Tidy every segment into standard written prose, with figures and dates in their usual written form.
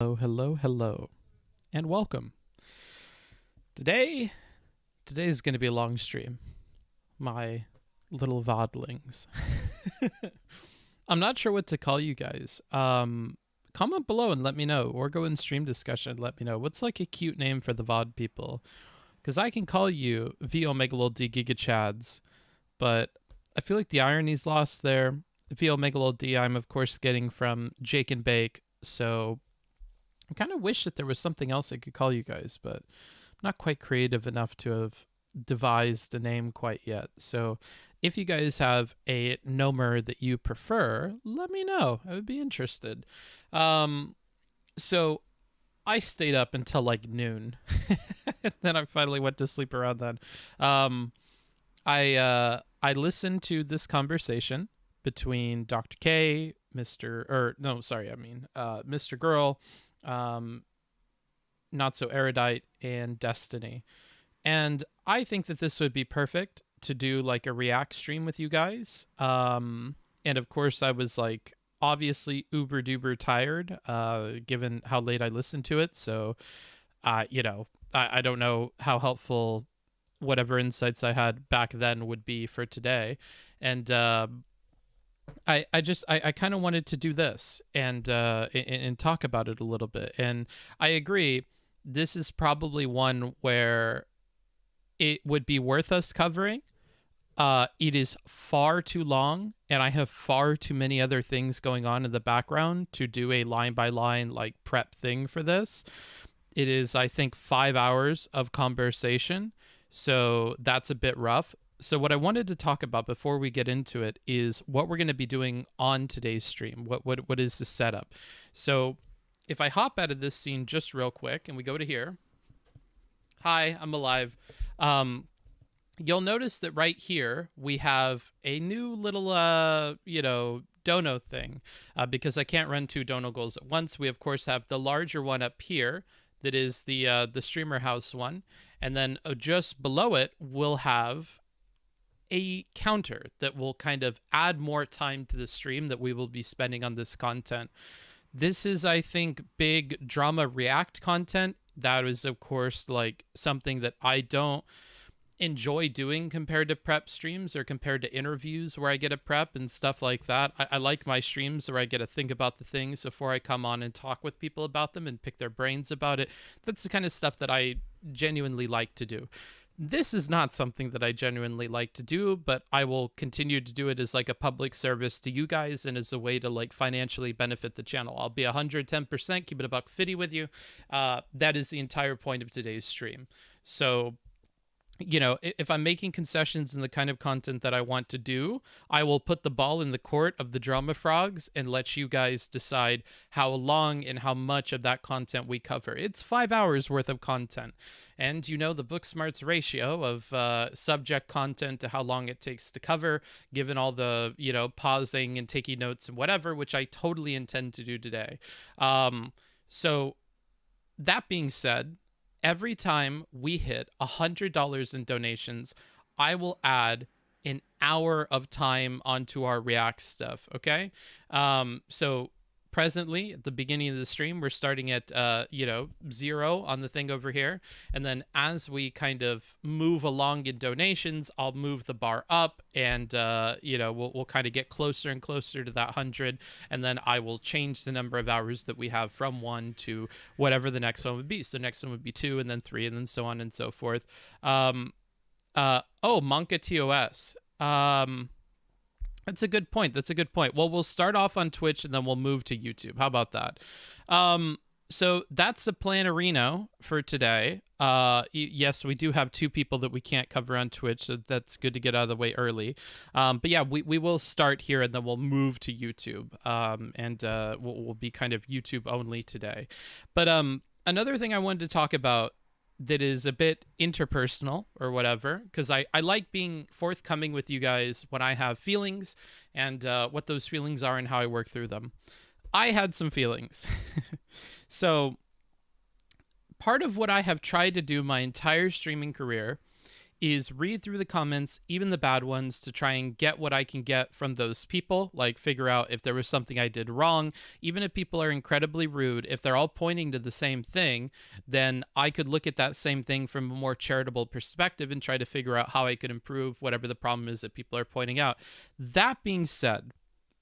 Hello, hello, hello, and welcome. Today's going to be a long stream, my little vodlings. I'm not sure what to call you guys. Comment below and let me know, or go in stream discussion and let me know. What's like a cute name for the VOD people? Because I can call you V Omega Lol D Giga Chads, but I feel like the irony's lost there. V Omega Lol D, I'm of course getting from Jake and Bake, so I kind of wish that there was something else I could call you guys, but I'm not quite creative enough to have devised a name quite yet. So if you guys have a nomer that you prefer, let me know. I would be interested. So I stayed up until like noon. Then I finally went to sleep around then. I listened to this conversation between Dr. K, Mr. Girl, NotSoErudite, and Destiny. And I think that this would be perfect to do like a React stream with you guys. And of course I was like obviously uber duper tired, given how late I listened to it. So, I don't know how helpful whatever insights I had back then would be for today. And, I kind of wanted to do this and talk about it a little bit. And I agree, this is probably one where it would be worth us covering. It is far too long, and I have far too many other things going on in the background to do a line by line like prep thing for this. It is, I think, 5 hours of conversation, so that's a bit rough. So what I wanted to talk about before we get into it is what we're going to be doing on today's stream. What is the setup? So if I hop out of this scene just real quick and we go to here. Hi, I'm alive. You'll notice that right here we have a new little dono thing, because I can't run 2 dono goals at once. We of course have the larger one up here that is the streamer house one, and then just below it we'll have a counter that will kind of add more time to the stream that we will be spending on this content. This is, I think, big drama React content. That is, of course, like something that I don't enjoy doing compared to prep streams or compared to interviews where I get a prep and stuff like that. I like my streams where I get to think about the things before I come on and talk with people about them and pick their brains about it. That's the kind of stuff that I genuinely like to do. This is not something that I genuinely like to do, but I will continue to do it as like a public service to you guys and as a way to like financially benefit the channel. I'll be 110%, keep it a buck 50 with you. That is the entire point of today's stream. So, if I'm making concessions in the kind of content that I want to do, I will put the ball in the court of the drama frogs and let you guys decide how long and how much of that content we cover. It's 5 hours worth of content. And the booksmarts ratio of subject content to how long it takes to cover, given all the, pausing and taking notes and whatever, which I totally intend to do today. So that being said, every time we hit $100 in donations, I will add an hour of time onto our React stuff, okay? So presently, at the beginning of the stream, we're starting at, 0 on the thing over here. And then as we kind of move along in donations, I'll move the bar up and, we'll kind of get closer and closer to that 100. And then I will change the number of hours that we have from 1 to whatever the next one would be. So the next one would be 2 and then 3 and then so on and so forth. Monka TOS. That's a good point. Well, we'll start off on Twitch and then we'll move to YouTube. How about that? So that's the plan-arino for today. Yes, we do have 2 people that we can't cover on Twitch, so that's good to get out of the way early. But yeah, we will start here and then we'll move to YouTube. We'll be kind of YouTube only today. But another thing I wanted to talk about that is a bit interpersonal or whatever, because I like being forthcoming with you guys when I have feelings and what those feelings are and how I work through them. I had some feelings. So part of what I have tried to do my entire streaming career is read through the comments, even the bad ones, to try and get what I can get from those people, like figure out if there was something I did wrong. Even if people are incredibly rude, if they're all pointing to the same thing, then I could look at that same thing from a more charitable perspective and try to figure out how I could improve whatever the problem is that people are pointing out. That being said,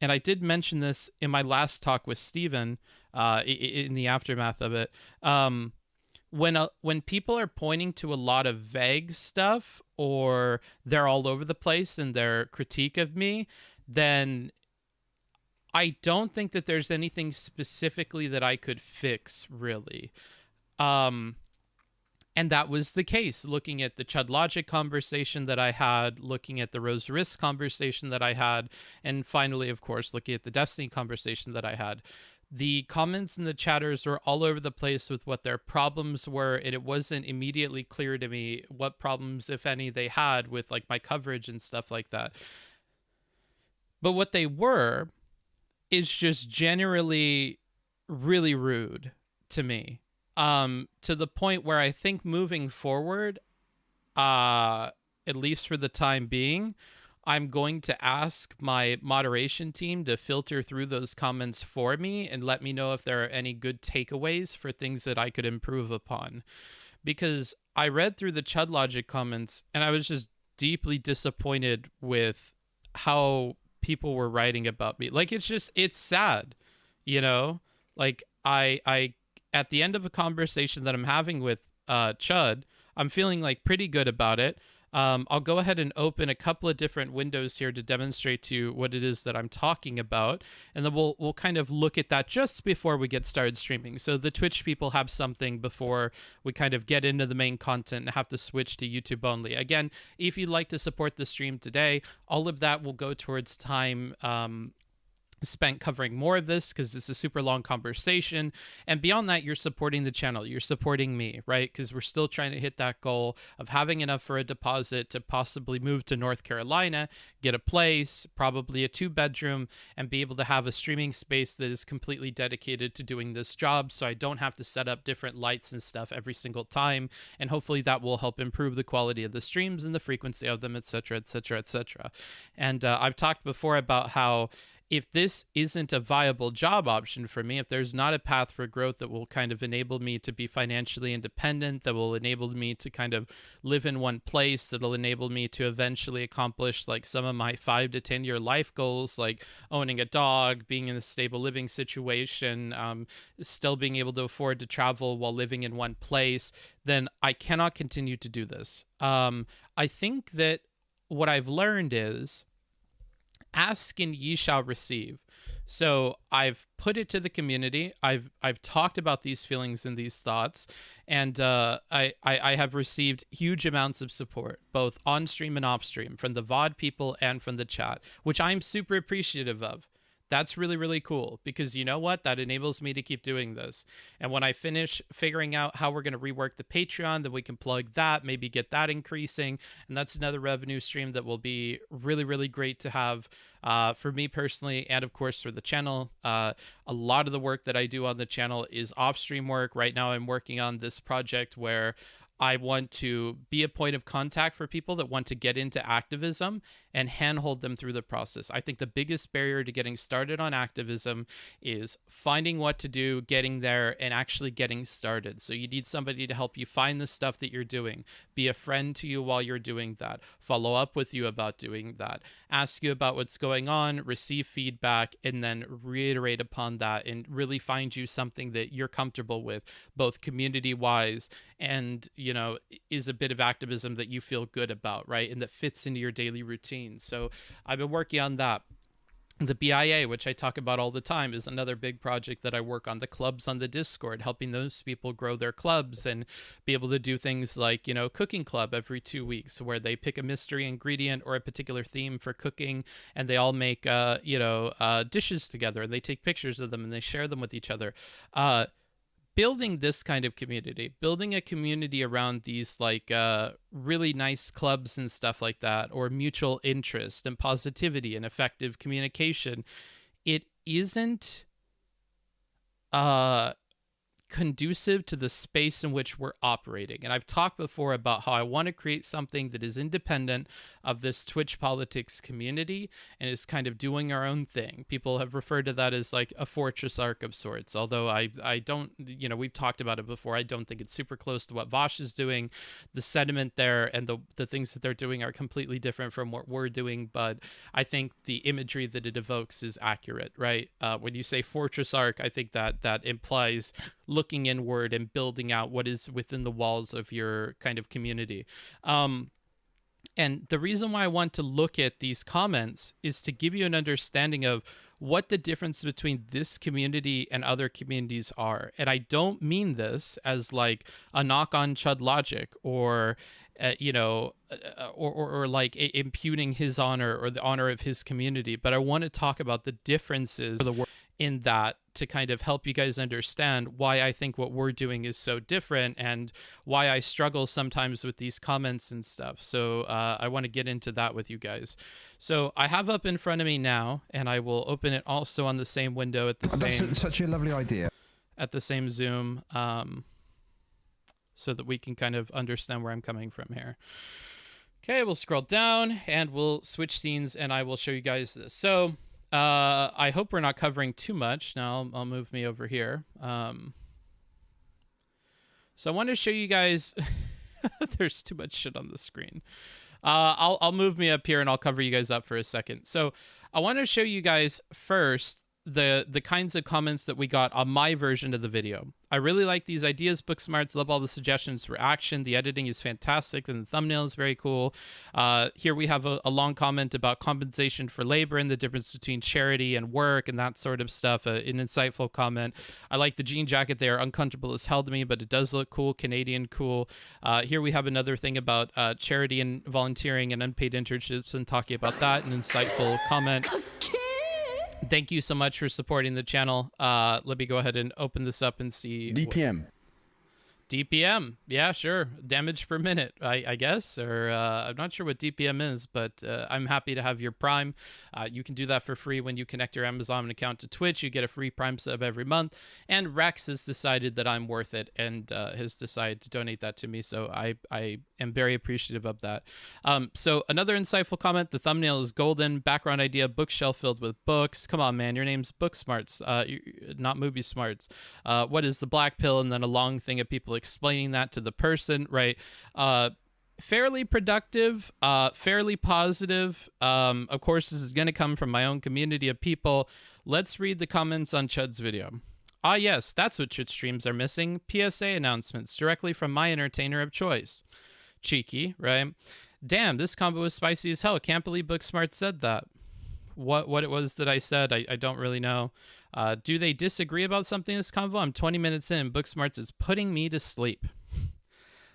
and I did mention this in my last talk with Steven in the aftermath of it, when people are pointing to a lot of vague stuff, or they're all over the place in their critique of me, then I don't think that there's anything specifically that I could fix, really. And that was the case, looking at the Chud Logic conversation that I had, looking at the Rose Risk conversation that I had, and finally, of course, looking at the Destiny conversation that I had. The comments and the chatters were all over the place with what their problems were, and it wasn't immediately clear to me what problems, if any, they had with like my coverage and stuff like that. But what they were is just generally really rude to me, to the point where I think moving forward, at least for the time being, I'm going to ask my moderation team to filter through those comments for me and let me know if there are any good takeaways for things that I could improve upon. Because I read through the Chud Logic comments and I was just deeply disappointed with how people were writing about me. Like, it's sad, you know? Like, I at the end of a conversation that I'm having with Chud, I'm feeling like pretty good about it. I'll go ahead and open a couple of different windows here to demonstrate to you what it is that I'm talking about, and then we'll kind of look at that just before we get started streaming. So the Twitch people have something before we kind of get into the main content and have to switch to YouTube only. Again, if you'd like to support the stream today, all of that will go towards time spent covering more of this, because it's a super long conversation. And beyond that, you're supporting the channel, you're supporting me, right? Because we're still trying to hit that goal of having enough for a deposit to possibly move to North Carolina, get a place, probably a 2-bedroom, and be able to have a streaming space that is completely dedicated to doing this job, so I don't have to set up different lights and stuff every single time. And hopefully that will help improve the quality of the streams and the frequency of them, etc., etc., etc. And I've talked before about how if this isn't a viable job option for me, if there's not a path for growth that will kind of enable me to be financially independent, that will enable me to kind of live in one place, that'll enable me to eventually accomplish like some of my 5 to 10 year life goals, like owning a dog, being in a stable living situation, still being able to afford to travel while living in one place, then I cannot continue to do this. I think that what I've learned is, ask and ye shall receive. So I've put it to the community. I've talked about these feelings and these thoughts, and I have received huge amounts of support, both on stream and off stream, from the VOD people and from the chat, which I'm super appreciative of. That's really, really cool, because you know what? That enables me to keep doing this. And when I finish figuring out how we're going to rework the Patreon, then we can plug that, maybe get that increasing. And that's another revenue stream that will be really, really great to have for me personally, and of course for the channel. A lot of the work that I do on the channel is off-stream work. Right now I'm working on this project where I want to be a point of contact for people that want to get into activism and handhold them through the process. I think the biggest barrier to getting started on activism is finding what to do, getting there, and actually getting started. So you need somebody to help you find the stuff that you're doing, be a friend to you while you're doing that, follow up with you about doing that, ask you about what's going on, receive feedback, and then reiterate upon that and really find you something that you're comfortable with, both community-wise and, you know, is a bit of activism that you feel good about, right? And that fits into your daily routine. So I've been working on that. The BIA, which I talk about all the time, is another big project that I work on. The clubs on the Discord, helping those people grow their clubs and be able to do things like, you know, cooking club every 2 weeks, where they pick a mystery ingredient or a particular theme for cooking, and they all make, dishes together, and they take pictures of them and they share them with each other. Building this kind of community, building a community around these like really nice clubs and stuff like that, or mutual interest and positivity and effective communication, it isn't conducive to the space in which we're operating. And I've talked before about how I want to create something that is independent of this Twitch politics community and is kind of doing our own thing. People have referred to that as like a fortress arc of sorts, although I don't, you know, we've talked about it before. I don't think it's super close to what Vosh is doing. The sentiment there and the things that they're doing are completely different from what we're doing, but I think the imagery that it evokes is accurate, right? When you say fortress arc, I think that implies looking inward and building out what is within the walls of your kind of community. And the reason why I want to look at these comments is to give you an understanding of what the difference between this community and other communities are. And I don't mean this as like a knock on Chud Logic or or like impugning his honor or the honor of his community, but I want to talk about the differences in that to kind of help you guys understand why I think what we're doing is so different and why I struggle sometimes with these comments and stuff. So I want to get into that with you guys. So I have up in front of me now, and I will open it also on the same window at the same. That's such a lovely idea. At the same Zoom, so that we can kind of understand where I'm coming from here. Okay, we'll scroll down and we'll switch scenes, and I will show you guys this. So I hope we're not covering too much. Now I'll move me over here. So I want to show you guys. There's too much shit on the screen. I'll move me up here and I'll cover you guys up for a second. So I want to show you guys first the kinds of comments that we got on my version of the video. I really like these ideas, Booksmarts. Love all the suggestions for action. The editing is fantastic, and the thumbnail is very cool. Here we have a long comment about compensation for labor and the difference between charity and work and that sort of stuff. An insightful comment. I like the jean jacket there. Uncomfortable as hell to me, but it does look cool. Canadian cool. Here we have another thing about charity and volunteering and unpaid internships and talking about that. An insightful comment. Thank you so much for supporting the channel. Let me go ahead and open this up and see. DPM. DPM. Yeah, sure. Damage per minute, I guess. Or I'm not sure what DPM is, but I'm happy to have your Prime. You can do that for free when you connect your Amazon account to Twitch. You get a free Prime sub every month. And Rex has decided that I'm worth it and has decided to donate that to me. So I am very appreciative of that. So another insightful comment. The thumbnail is golden. Background idea, bookshelf filled with books. Come on, man. Your name's Booksmarts, not Movie Smarts. What is the black pill? And then a long thing of people explaining that to the person, right? Fairly productive, fairly positive. Of course, this is going to come from my own community of people. Let's read the comments on Chud's video. Ah, yes, that's what Twitch streams are missing. PSA announcements directly from my entertainer of choice. Cheeky, right? Damn, this combo was spicy as hell. Can't believe Booksmart said that. What it was that I said, I don't really know. Do they disagree about something in this convo? I'm 20 minutes in and Booksmarts is putting me to sleep.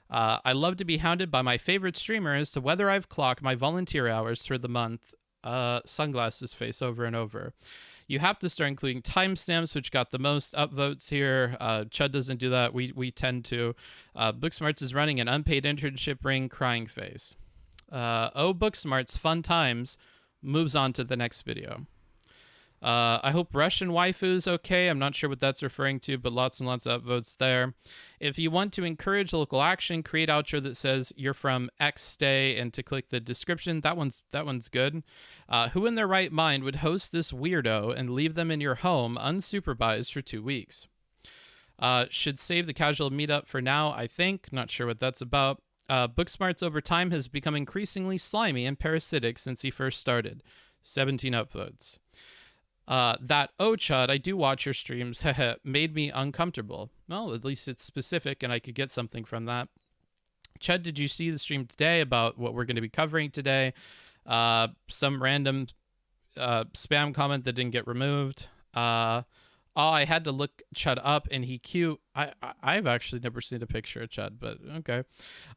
I love to be hounded by my favorite streamer as to whether I've clocked my volunteer hours for the month. Sunglasses face over and over. You have to start including timestamps, which got the most upvotes here. Chud doesn't do that. We tend to. Booksmarts is running an unpaid internship ring, crying face. Oh, Booksmarts, fun times. Moves on to the next video. I hope Russian waifu's okay. I'm not sure what that's referring to, but lots and lots of upvotes there. If you want to encourage local action, create outro that says you're from X stay and to click the description. That one's good. Who in their right mind would host this weirdo and leave them in your home unsupervised for 2 weeks? Should save the casual meetup for now, I think. Not sure what that's about. Booksmarts over time has become increasingly slimy and parasitic since he first started. 17 upvotes. That, oh, Chud, I do watch your streams, made me uncomfortable. Well, at least it's specific and I could get something from that. Chud, did you see the stream today about what we're going to be covering today? Some random spam comment that didn't get removed. I had to look Chud up and he cute. I've actually never seen a picture of Chud, but okay.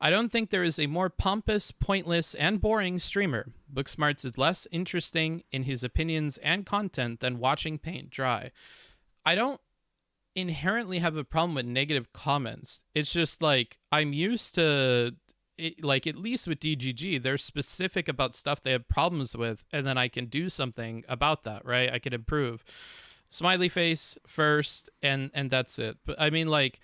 I don't think there is a more pompous, pointless, and boring streamer. Booksmarts is less interesting in his opinions and content than watching paint dry. I don't inherently have a problem with negative comments. It's just like I'm used to it, like at least with DGG, they're specific about stuff they have problems with, and then I can do something about that, right? I can improve. Smiley face first, and that's it. But I mean, like,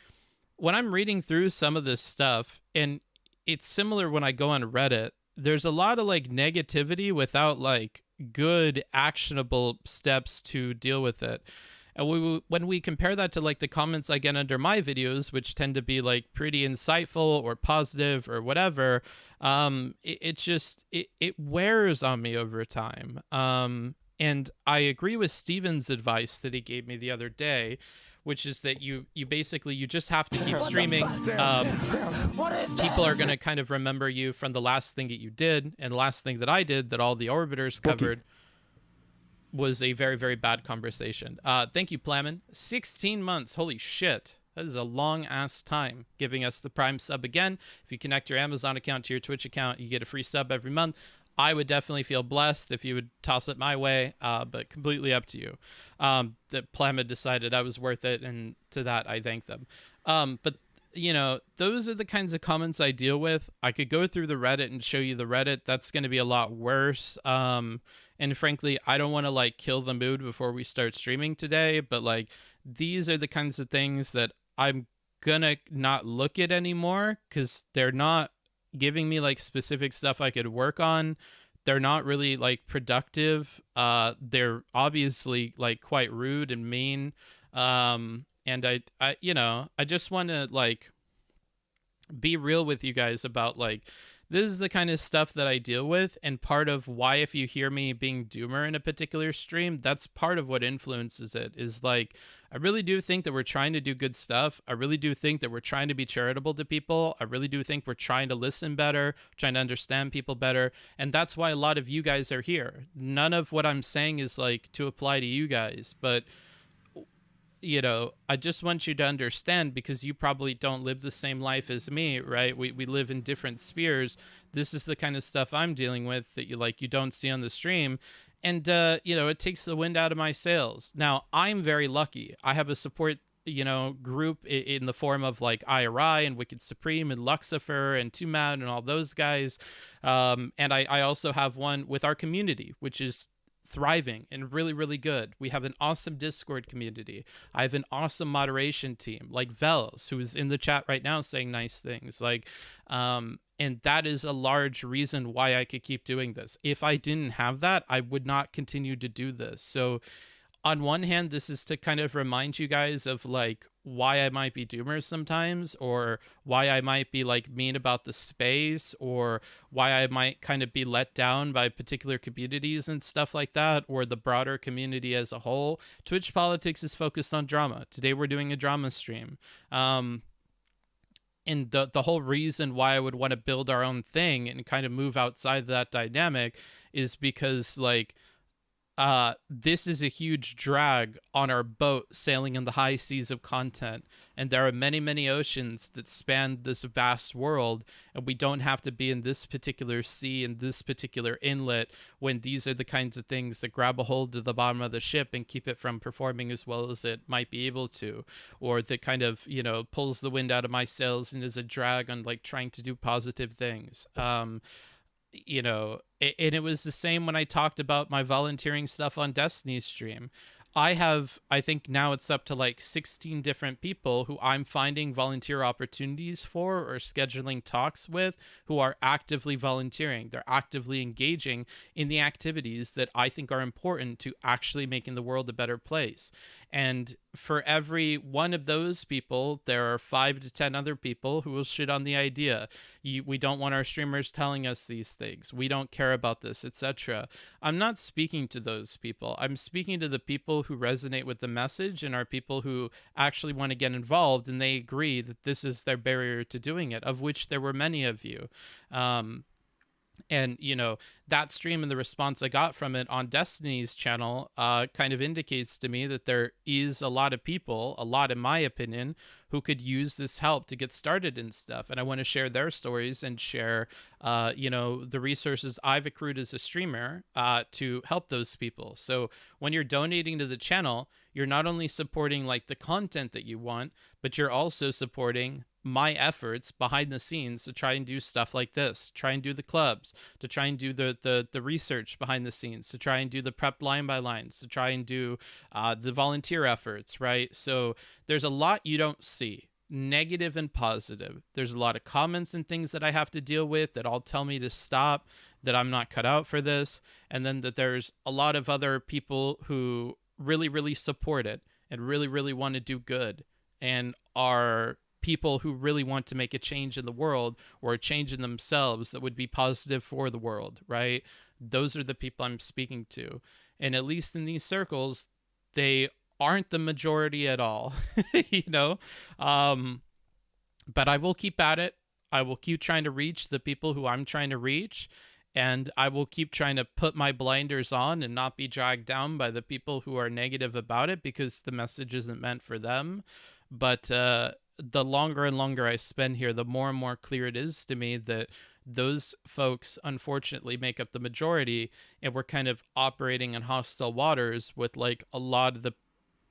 when I'm reading through some of this stuff, and it's similar when I go on Reddit, there's a lot of like negativity without like good actionable steps to deal with it. And when we compare that to like the comments I get under my videos, which tend to be like pretty insightful or positive or whatever, it just it wears on me over time. And I agree with Steven's advice that he gave me the other day, which is that you basically you just have to keep streaming. People are going to kind of remember you from the last thing that you did, and the last thing that I did that all the orbiters covered was a very, very bad conversation. Thank you, Plamen. 16 months. Holy shit. That is a long ass time giving us the Prime sub again. If you connect your Amazon account to your Twitch account, you get a free sub every month. I would definitely feel blessed if you would toss it my way, but completely up to you. That Plamen decided I was worth it, and to that I thank them. But you know, those are the kinds of comments I deal with. I could go through the Reddit and show you the Reddit. That's going to be a lot worse. And frankly, I don't want to like kill the mood before we start streaming today, but like these are the kinds of things that I'm gonna not look at anymore because they're not giving me like specific stuff I could work on. They're not really like productive. They're obviously like quite rude and mean. And I you know, I just want to like be real with you guys about like this is the kind of stuff that I deal with, and part of why if you hear me being doomer in a particular stream, that's part of what influences it. Is like I really do think that we're trying to do good stuff. I really do think that we're trying to be charitable to people. I really do think we're trying to listen better, trying to understand people better, and that's why a lot of you guys are here. None of what I'm saying is like to apply to you guys, but you know, I just want you to understand, because you probably don't live the same life as me, right? We live in different spheres. This is the kind of stuff I'm dealing with that you don't see on the stream. And, you know, it takes the wind out of my sails. Now, I'm very lucky. I have a support, you know, group in the form of like IRI and Wicked Supreme and Luxifer and Two Mad and all those guys. And I also have one with our community, which is thriving and really, really good. We have an awesome Discord community. I have an awesome moderation team like Vels, who's in the chat right now saying nice things. Like, and that is a large reason why I could keep doing this. If I didn't have that, I would not continue to do this. So on one hand, this is to kind of remind you guys of like why I might be doomers sometimes, or why I might be like mean about the space, or why I might kind of be let down by particular communities and stuff like that, or the broader community as a whole. Twitch Politics is focused on drama. Today we're doing a drama stream. And the whole reason why I would want to build our own thing and kind of move outside that dynamic is because like this is a huge drag on our boat sailing in the high seas of content. And there are many, many oceans that span this vast world, and we don't have to be in this particular sea, in this particular inlet, when these are the kinds of things that grab a hold of the bottom of the ship and keep it from performing as well as it might be able to, or that kind of, you know, pulls the wind out of my sails and is a drag on like trying to do positive things. You know, and it was the same when I talked about my volunteering stuff on Destiny's stream. I think now it's up to like 16 different people who I'm finding volunteer opportunities for or scheduling talks with, who are actively volunteering. They're actively engaging in the activities that I think are important to actually making the world a better place. And for every one of those people, there are 5 to 10 other people who will shit on the idea. We don't want our streamers telling us these things. We don't care about this, etc. I'm not speaking to those people. I'm speaking to the people who resonate with the message and are people who actually want to get involved, and they agree that this is their barrier to doing it, of which there were many of you. And, you know, that stream and the response I got from it on Destiny's channel kind of indicates to me that there is a lot of people, a lot in my opinion, who could use this help to get started and stuff. And I want to share their stories and share, you know, the resources I've accrued as a streamer to help those people. So when you're donating to the channel, you're not only supporting like the content that you want, but you're also supporting my efforts behind the scenes to try and do stuff like this, try and do the clubs, to try and do the research behind the scenes, to try and do the prep line by lines, to try and do the volunteer efforts, right? So there's a lot you don't see, negative and positive. There's a lot of comments and things that I have to deal with that all tell me to stop, that I'm not cut out for this. And then that there's a lot of other people who really, really support it and really, really want to do good and are people who really want to make a change in the world or a change in themselves that would be positive for the world, right? Those are the people I'm speaking to. And at least in these circles, they aren't the majority at all, you know? But I will keep at it. I will keep trying to reach the people who I'm trying to reach. And I will keep trying to put my blinders on and not be dragged down by the people who are negative about it because the message isn't meant for them. But the longer and longer I spend here, the more and more clear it is to me that those folks unfortunately make up the majority, and we're kind of operating in hostile waters with like a lot of the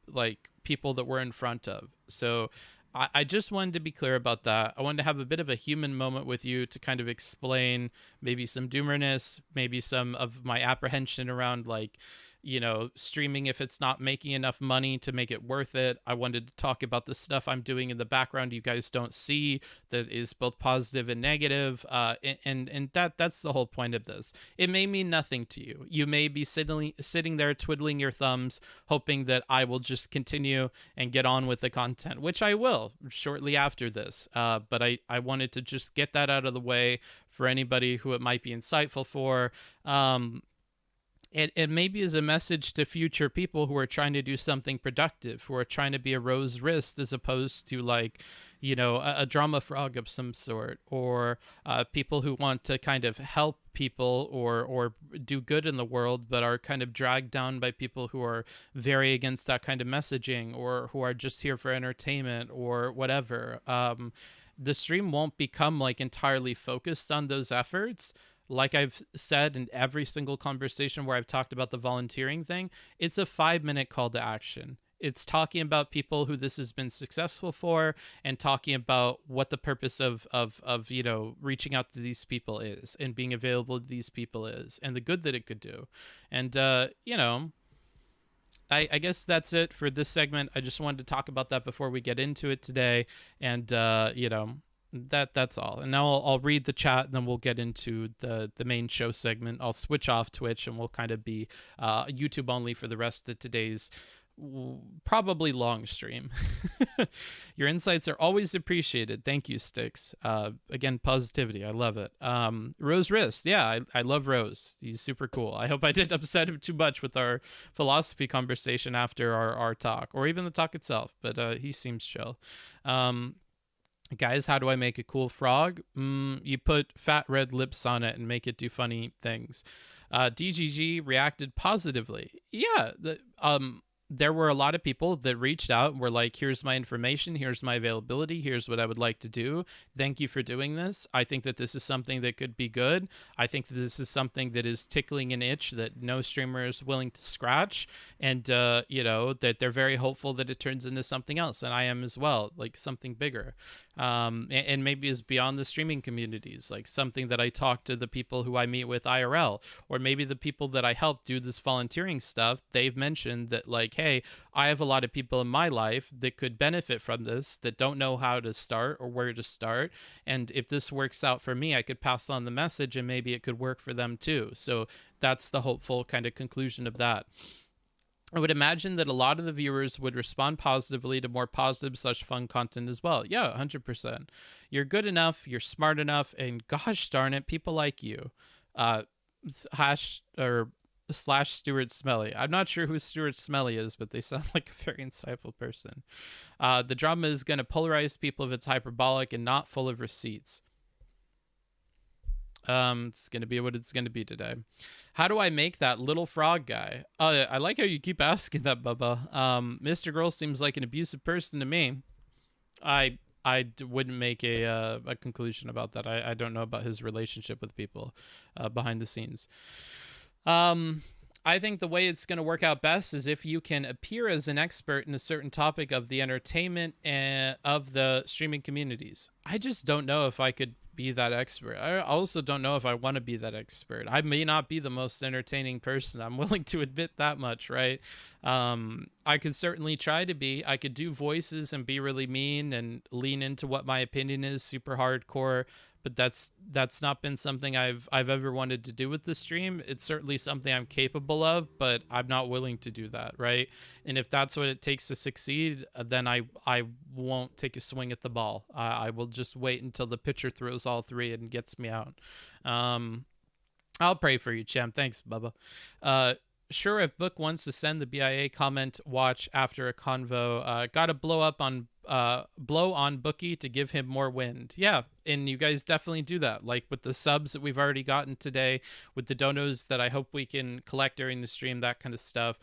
like people that we're in front of. So I just wanted to be clear about that. I wanted to have a bit of a human moment with you to kind of explain maybe some doomerness, maybe some of my apprehension around like, you know, streaming if it's not making enough money to make it worth it. I wanted to talk about the stuff I'm doing in the background you guys don't see that is both positive and negative. And that's the whole point of this. It may mean nothing to you. You may be sitting there twiddling your thumbs, hoping that I will just continue and get on with the content, which I will shortly after this. But I wanted to just get that out of the way for anybody who it might be insightful for. It maybe is a message to future people who are trying to do something productive, who are trying to be a rose wrist as opposed to like, you know, a drama frog of some sort, or people who want to kind of help people or do good in the world, but are kind of dragged down by people who are very against that kind of messaging, or who are just here for entertainment or whatever. The stream won't become like entirely focused on those efforts. Like I've said in every single conversation where I've talked about the volunteering thing, it's a 5-minute call to action. It's talking about people who this has been successful for, and talking about what the purpose of you know, reaching out to these people is, and being available to these people is, and the good that it could do. And you know, I guess that's it for this segment. I just wanted to talk about that before we get into it today. And you know, that's all. And now I'll read the chat, and then we'll get into the main show segment. I'll switch off Twitch, and we'll kind of be YouTube only for the rest of today's probably long stream. Your insights are always appreciated. Thank you, Sticks. Again, positivity. I love it. Rose Wrist. Yeah, I love Rose. He's super cool. I hope I didn't upset him too much with our philosophy conversation after our talk, or even the talk itself, but he seems chill. Guys, how do I make a cool frog? You put fat red lips on it and make it do funny things. DGG reacted positively. Yeah, there were a lot of people that reached out and were like, here's my information, here's my availability, here's what I would like to do. Thank you for doing this. I think that this is something that could be good. I think that this is something that is tickling an itch that no streamer is willing to scratch. And, you know, that they're very hopeful that it turns into something else. And I am as well, like something bigger. And maybe is beyond the streaming communities, like something that I talk to the people who I meet with IRL, or maybe the people that I help do this volunteering stuff. They've mentioned that like, hey, I have a lot of people in my life that could benefit from this, that don't know how to start or where to start. And if this works out for me, I could pass on the message, and maybe it could work for them too. So that's the hopeful kind of conclusion of that. I would imagine that a lot of the viewers would respond positively to more positive/fun content as well. Yeah, 100%. You're good enough, you're smart enough, and gosh darn it, people like you. Hash or slash Stuart Smelly. I'm not sure who Stuart Smelly is, but they sound like a very insightful person. The drama is going to polarize people if it's hyperbolic and not full of receipts. It's going to be what it's going to be today. How do I make that little frog guy? I like how you keep asking that, Bubba. Mr. Girl seems like an abusive person to me. I wouldn't make a conclusion about that. I don't know about his relationship with people behind the scenes. I I think the way it's going to work out best is if you can appear as an expert in a certain topic of the entertainment and of the streaming communities. I just don't know if I could be that expert. I also don't know if I want to be that expert. I may not be the most entertaining person. I'm willing to admit that much, right? I could certainly try to be. I could do voices and be really mean and lean into what my opinion is, super hardcore. But that's not been something I've ever wanted to do with the stream. It's certainly something I'm capable of, but I'm not willing to do that, right? And if that's what it takes to succeed, then I won't take a swing at the ball. I will just wait until the pitcher throws all three and gets me out. I'll pray for you, champ. Thanks, Bubba. Sure, if Book wants to send the BIA comment watch after a convo, gotta blow on Bookie to give him more wind. Yeah, and you guys definitely do that. Like with the subs that we've already gotten today, with the donos that I hope we can collect during the stream, that kind of stuff.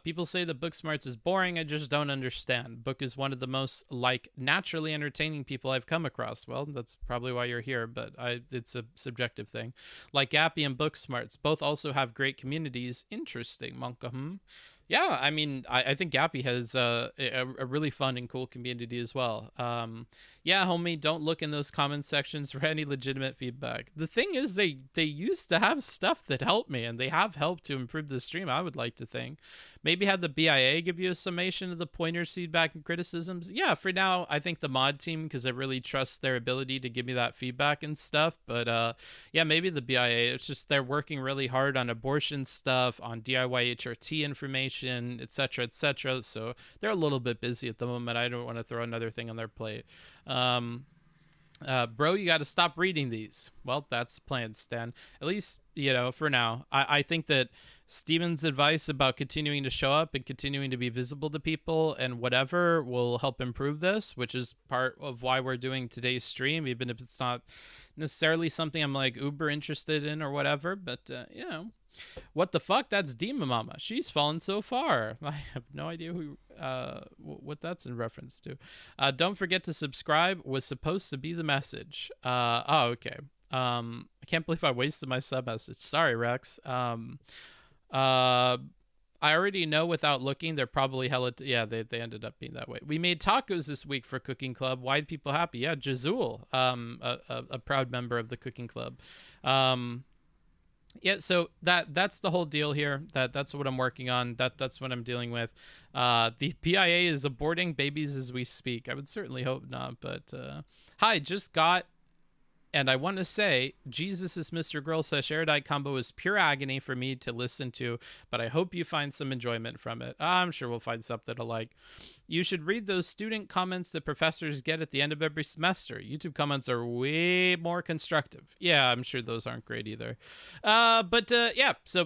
People say that Booksmarts is boring. I just don't understand. Book is one of the most like naturally entertaining people I've come across. Well, that's probably why you're here, but it's a subjective thing. Like Gappy and Booksmarts, both also have great communities. Interesting, Monka. Yeah, I mean, I think Gappy has a really fun and cool community as well. Yeah, homie, don't look in those comment sections for any legitimate feedback. The thing is, they used to have stuff that helped me, and they have helped to improve the stream, I would like to think. Maybe have the BIA give you a summation of the pointers, feedback, and criticisms. Yeah, for now, I think the mod team, because I really trust their ability to give me that feedback and stuff. But yeah, maybe the BIA. It's just they're working really hard on abortion stuff, on DIY HRT information, etc., etc. So they're a little bit busy at the moment. I don't want to throw another thing on their plate. Bro, you got to stop reading these. Well, that's the plan, Stan. At least, for now. I think that Steven's advice about continuing to show up and continuing to be visible to people and whatever will help improve this, which is part of why we're doing today's stream, even if it's not necessarily something I'm like uber interested in or whatever. But, what the fuck? That's Demon Mama. She's fallen so far. I have no idea what that's in reference to. Don't forget to subscribe was supposed to be the message. Oh, okay. I can't believe I wasted my sub message. Sorry, Rex. I already know without looking, they're probably hella... yeah, they ended up being that way. We made tacos this week for Cooking Club. Why'd people happy? Yeah, Jazul, a proud member of the Cooking Club. Yeah, so that's the whole deal here. That's what I'm working on. That's what I'm dealing with. The PIA is aborting babies as we speak. I would certainly hope not, but hi, just got, and I want to say, Jesus is Mr. Girl /Erudite combo is pure agony for me to listen to, but I hope you find some enjoyment from it. I'm sure we'll find something to like. You should read those student comments that professors get at the end of every semester. YouTube comments are way more constructive. Yeah, I'm sure those aren't great either. Yeah, so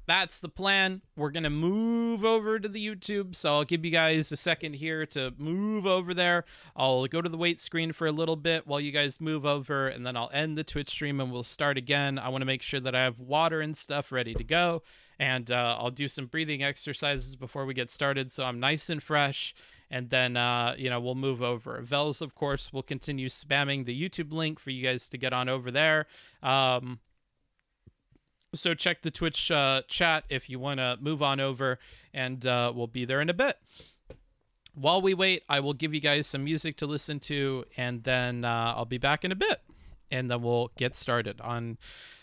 that's the plan. We're going to move over to the YouTube, so I'll give you guys a second here to move over there. I'll go to the wait screen for a little bit while you guys move over, and then I'll end the Twitch stream and we'll start again. I want to make sure that I have water and stuff ready to go, and I'll do some breathing exercises before we get started so I'm nice and fresh, and then, we'll move over. Vels, of course, will continue spamming the YouTube link for you guys to get on over there. So check the Twitch chat if you want to move on over, and we'll be there in a bit. While we wait, I will give you guys some music to listen to, and then I'll be back in a bit, and then we'll get started on,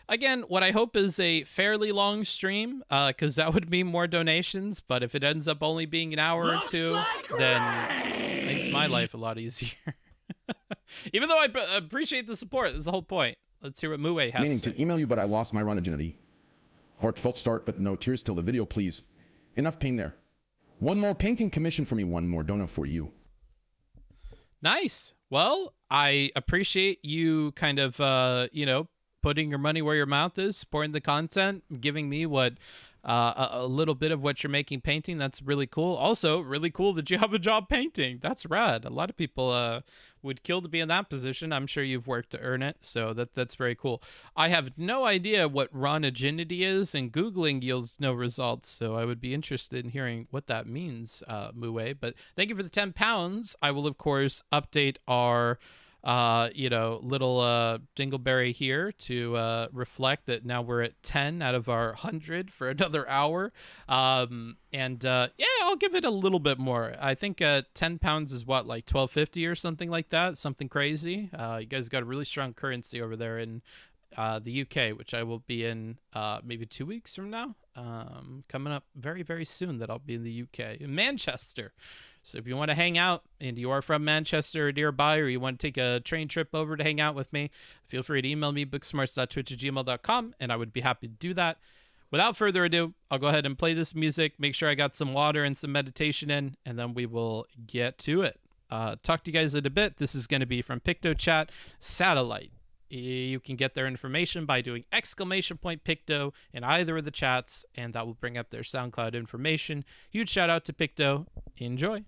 again, what I hope is a fairly long stream, because that would mean more donations, but if it ends up only being an hour or two, then it makes my life a lot easier. Even though I appreciate the support, that's the whole point. Let's hear what Mue has Meaning to say. to email you, but I lost my virginity. Heartfelt start, but no tears till the video, please. Enough pain there. One more painting commission for me, one more donut for you. Nice. Well, I appreciate you kind of, putting your money where your mouth is, supporting the content, giving me what a little bit of what you're making painting. That's really cool. Also, really cool that you have a job painting. That's rad. A lot of people would kill to be in that position. I'm sure you've worked to earn it, so that's very cool. I have no idea what Ronaginity is, and Googling yields no results, so I would be interested in hearing what that means, Mue. But thank you for the £10. I will, of course, update our little dingleberry here to reflect that now we're at 10 out of our 100 for another hour. Yeah, I'll give it a little bit more. I think 10 pounds is what, like 12.50 or something like that, something crazy. You guys got a really strong currency over there in the UK, which I will be in maybe 2 weeks from now. Coming up very, very soon that I'll be in the UK, in Manchester. So if you want to hang out and you are from Manchester or nearby, or you want to take a train trip over to hang out with me, feel free to email me, booksmarts.twitch@gmail.com, and I would be happy to do that. Without further ado, I'll go ahead and play this music, make sure I got some water and some meditation in, and then we will get to it. Talk to you guys in a bit. This is going to be from PictoChat Satellite. You can get their information by doing !Picto in either of the chats, and that will bring up their SoundCloud information. Huge shout out to Picto. Enjoy.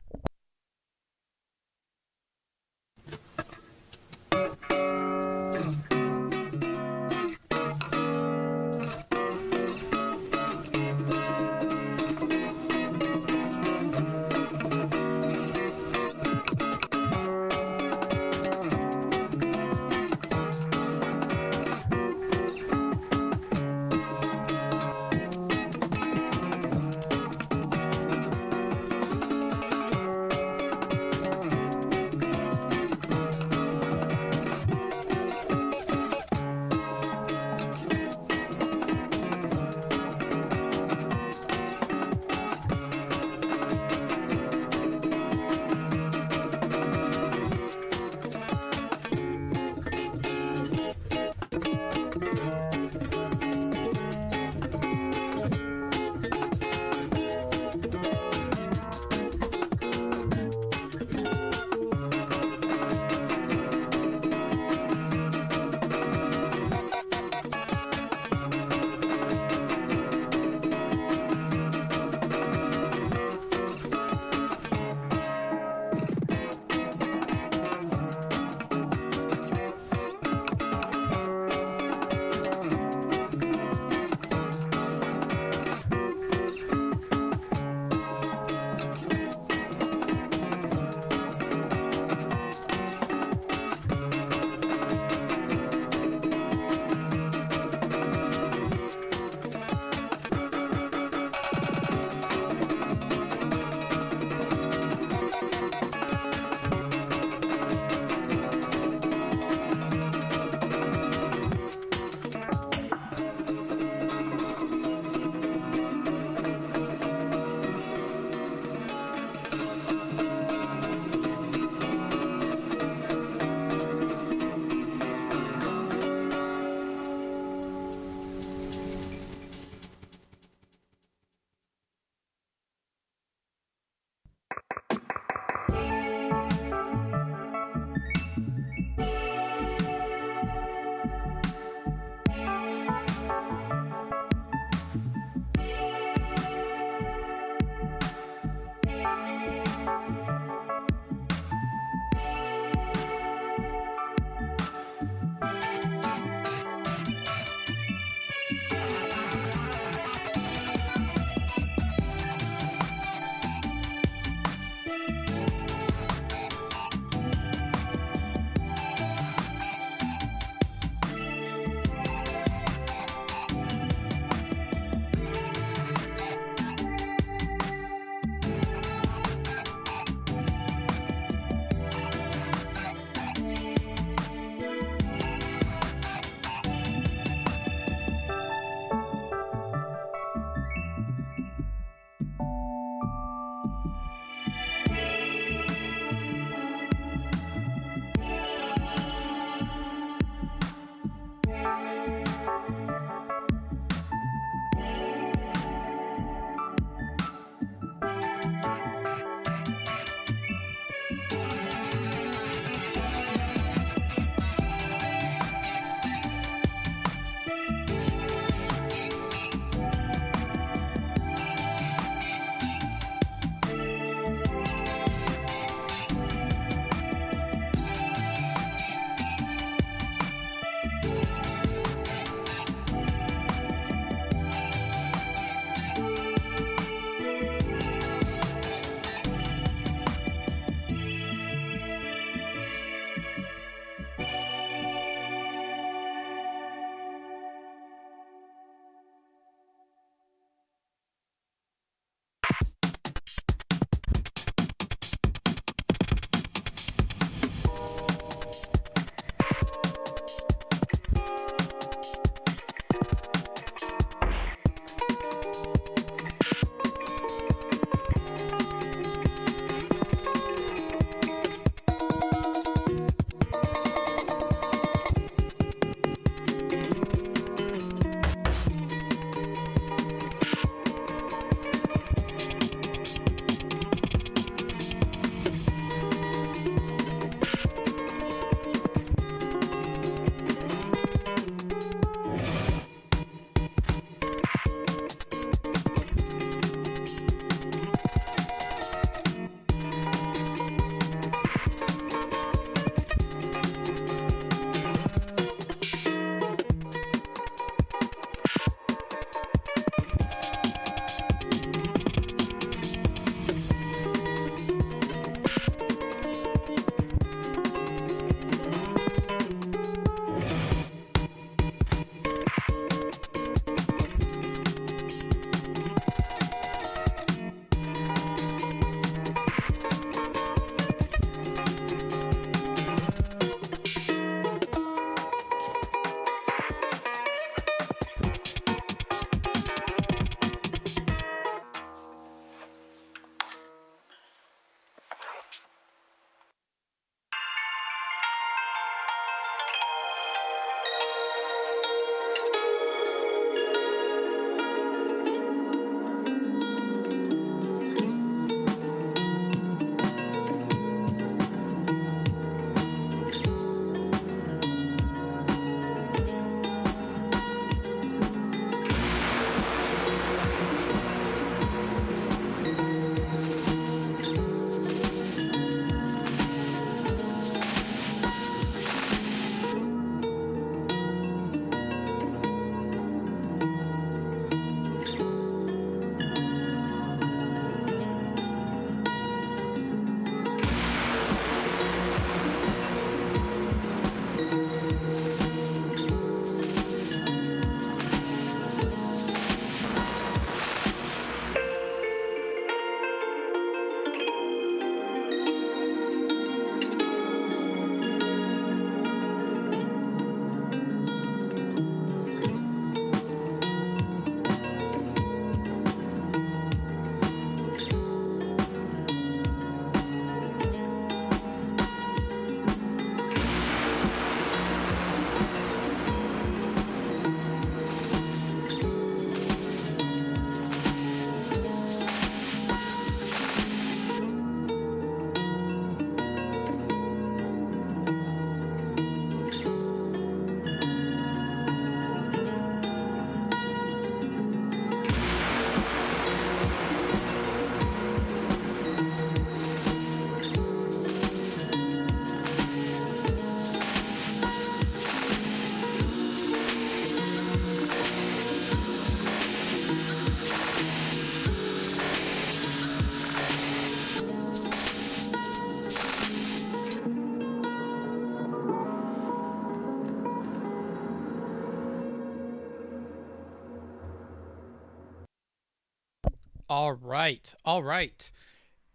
All right. All right.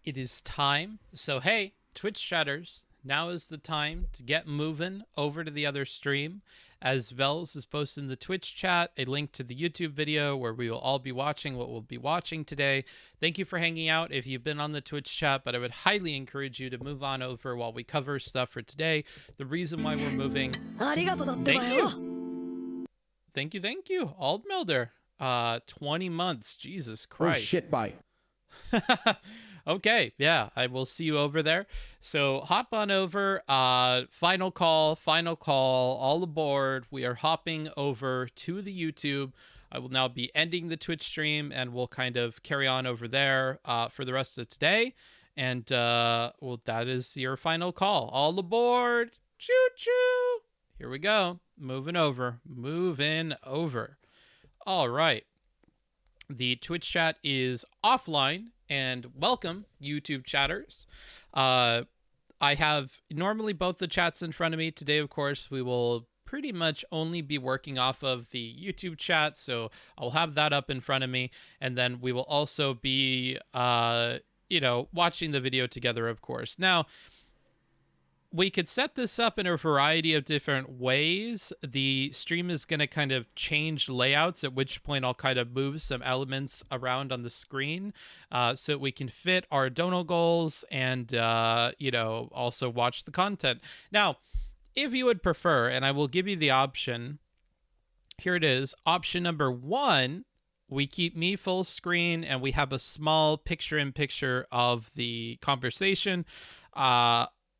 It is time. So, hey, Twitch chatters, now is the time to get moving over to the other stream. As Vels is posting the Twitch chat, a link to the YouTube video where we will all be watching what we'll be watching today. Thank you for hanging out if you've been on the Twitch chat, but I would highly encourage you to move on over while we cover stuff for today. The reason why we're moving. Thank you. Thank you. Aldmelder. 20 months. Jesus Christ. Oh, shit, bye. Okay, yeah, I will see you over there. So hop on over. Final call, all aboard. We are hopping over to the YouTube. I will now be ending the Twitch stream, and we'll kind of carry on over there for the rest of today. And, well, that is your final call. All aboard. Choo-choo. Here we go. Moving over. All right. The Twitch chat is offline. And welcome, YouTube chatters. I have normally both the chats in front of me. Today, of course, we will pretty much only be working off of the YouTube chat. So I'll have that up in front of me. And then we will also be, watching the video together, of course. Now, we could set this up in a variety of different ways. The stream is going to kind of change layouts, at which point I'll kind of move some elements around on the screen so we can fit our donor goals and, also watch the content. Now, if you would prefer, and I will give you the option, here it is. Option number 1, we keep me full screen and we have a small picture-in-picture of the conversation.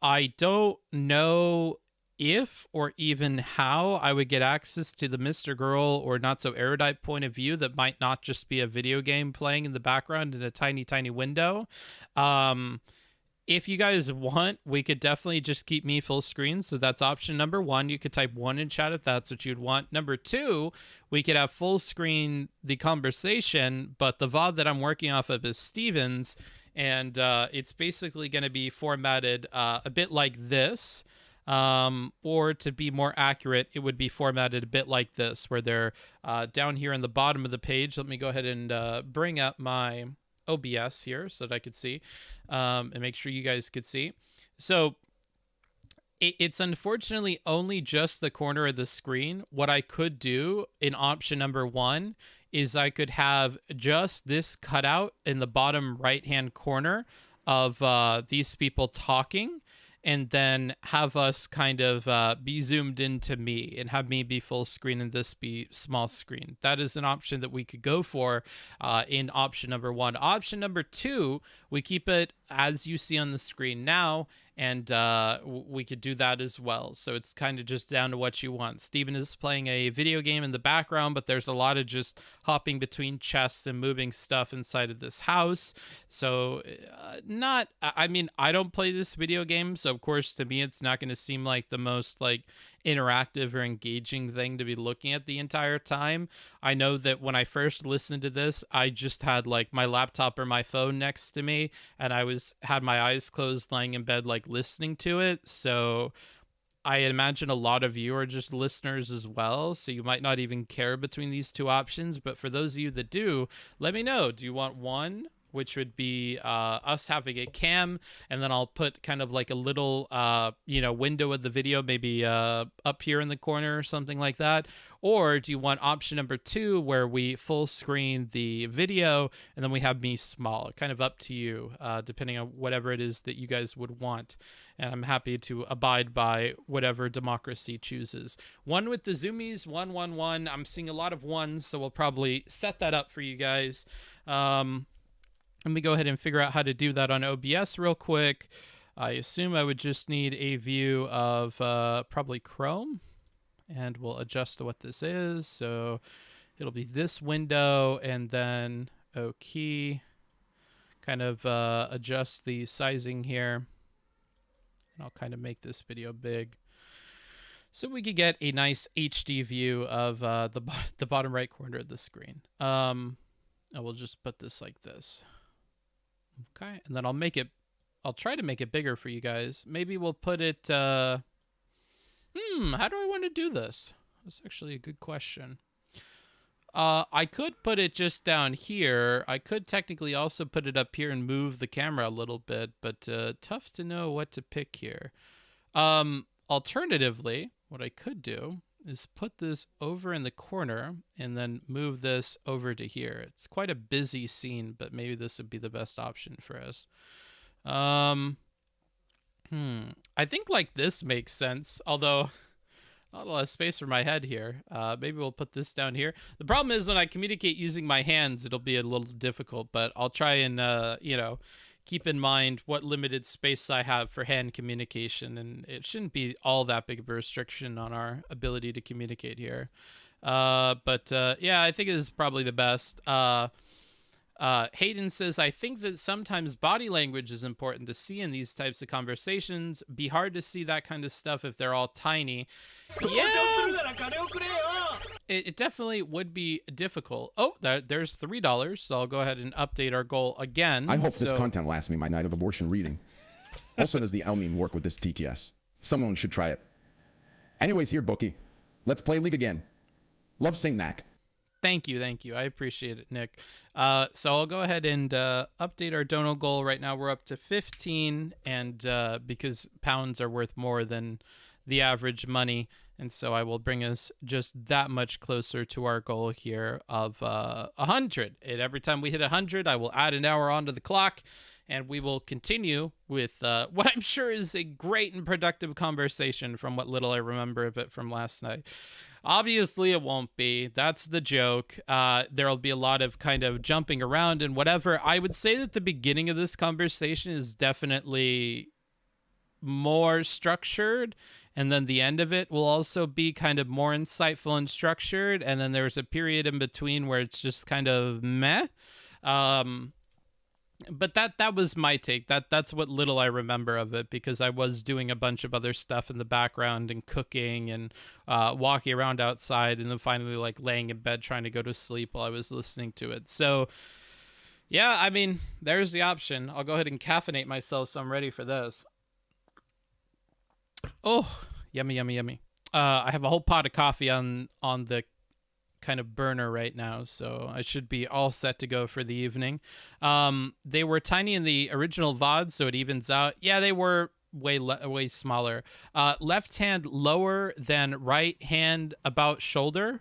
I don't know if or even how I would get access to the Mr. Girl or NotSoErudite point of view that might not just be a video game playing in the background in a tiny, tiny window. If you guys want, we could definitely just keep me full screen. So that's option number 1. You could type 1 in chat if that's what you'd want. Number 2, we could have full screen the conversation, but the VOD that I'm working off of is Steven's. And it's basically going to be formatted a bit like this. Or to be more accurate, it would be formatted a bit like this, where they're down here in the bottom of the page. Let me go ahead and bring up my OBS here so that I could see and make sure you guys could see. So it's unfortunately only just the corner of the screen. What I could do in option number 1 is I could have just this cutout in the bottom right-hand corner of these people talking, and then have us kind of be zoomed into me and have me be full screen and this be small screen. That is an option that we could go for in option number 1. Option number 2, we keep it as you see on the screen now, and we could do that as well. So it's kind of just down to what you want. Steven is playing a video game in the background, but there's a lot of just hopping between chests and moving stuff inside of this house. So I don't play this video game, so of course to me it's not going to seem like the most interactive or engaging thing to be looking at the entire time. I know that when I first listened to this, I just had my laptop or my phone next to me, and I had my eyes closed lying in bed listening to it. So I imagine a lot of you are just listeners as well, so you might not even care between these two options. But for those of you that do, let me know. Do you want one, which would be us having a cam, and then I'll put kind of a little window of the video maybe up here in the corner or something like that? Or do you want option number 2, where we full screen the video and then we have me small? Kind of up to you, depending on whatever it is that you guys would want. And I'm happy to abide by whatever democracy chooses. 1 with the zoomies, 1, 1, 1. I'm seeing a lot of 1s, so we'll probably set that up for you guys. Let me go ahead and figure out how to do that on OBS real quick. I assume I would just need a view of probably Chrome, and we'll adjust to what this is. So it'll be this window, and then OK. Kind of adjust the sizing here. And I'll kind of make this video big, so we could get a nice HD view of the bottom right corner of the screen. I will just put this like this. Okay, and then I'll try to make it bigger for you guys. Maybe we'll put it, how do I want to do this? That's actually a good question. I could put it just down here. I could technically also put it up here and move the camera a little bit, but tough to know what to pick here. Alternatively, what I could do is put this over in the corner and then move this over to here. It's quite a busy scene, but maybe this would be the best option for us. I think like this makes sense, although not a lot of space for my head here. Maybe we'll put this down here. The problem is when I communicate using my hands, it'll be a little difficult, but I'll try and, keep in mind what limited space I have for hand communication, and it shouldn't be all that big of a restriction on our ability to communicate here. But I think it is probably the best. Hayden says, I think that sometimes body language is important to see in these types of conversations. Be hard to see that kind of stuff if they're all tiny. Yeah, it definitely would be difficult. Oh, there's $3, so I'll go ahead and update our goal again. I hope this content lasts me my night of abortion reading. Also, does the Elmeme work with this TTS? Someone should try it. Anyways, here, Bookie. Let's play League again. Love saying that. Thank you. I appreciate it, Nick. So I'll go ahead and update our dono goal. Right now we're up to 15, and because pounds are worth more than the average money, and so I will bring us just that much closer to our goal here of 100. And every time we hit 100, I will add an hour onto the clock, and we will continue with what I'm sure is a great and productive conversation from what little I remember of it from last night. Obviously, it won't be. That's the joke. There'll be a lot of kind of jumping around and whatever. I would say that the beginning of this conversation is definitely more structured, and then the end of it will also be kind of more insightful and structured, and then there's a period in between where it's just kind of meh. But that was my take. That's what little I remember of it, because I was doing a bunch of other stuff in the background and cooking and walking around outside, and then finally like laying in bed trying to go to sleep while I was listening to it. So yeah, I mean, there's the option. I'll go ahead and caffeinate myself so I'm ready for this. Oh, yummy. I have a whole pot of coffee on the kind of burner right now, so I should be all set to go for the evening. They were tiny in the original VOD, so it evens out. Yeah, they were way smaller. Left hand lower than right hand about shoulder.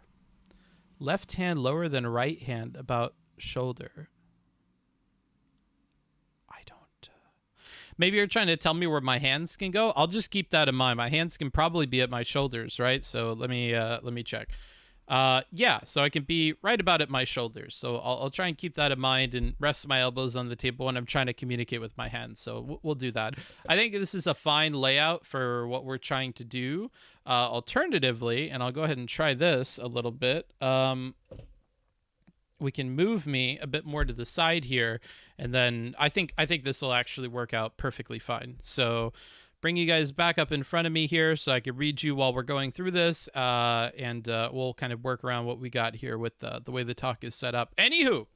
Left hand lower than right hand about shoulder. I don't. Maybe you're trying to tell me where my hands can go. I'll just keep that in mind. My hands can probably be at my shoulders, right? So let me check. Yeah, so I can be right about at my shoulders. So I'll try and keep that in mind and rest my elbows on the table when I'm trying to communicate with my hands. So we'll do that. I think this is a fine layout for what we're trying to do. Alternatively, and I'll go ahead and try this a little bit. We can move me a bit more to the side here, and then I think this will actually work out perfectly fine. So bring you guys back up in front of me here so I can read you while we're going through this, and we'll kind of work around what we got here with the way the talk is set up. Anywho,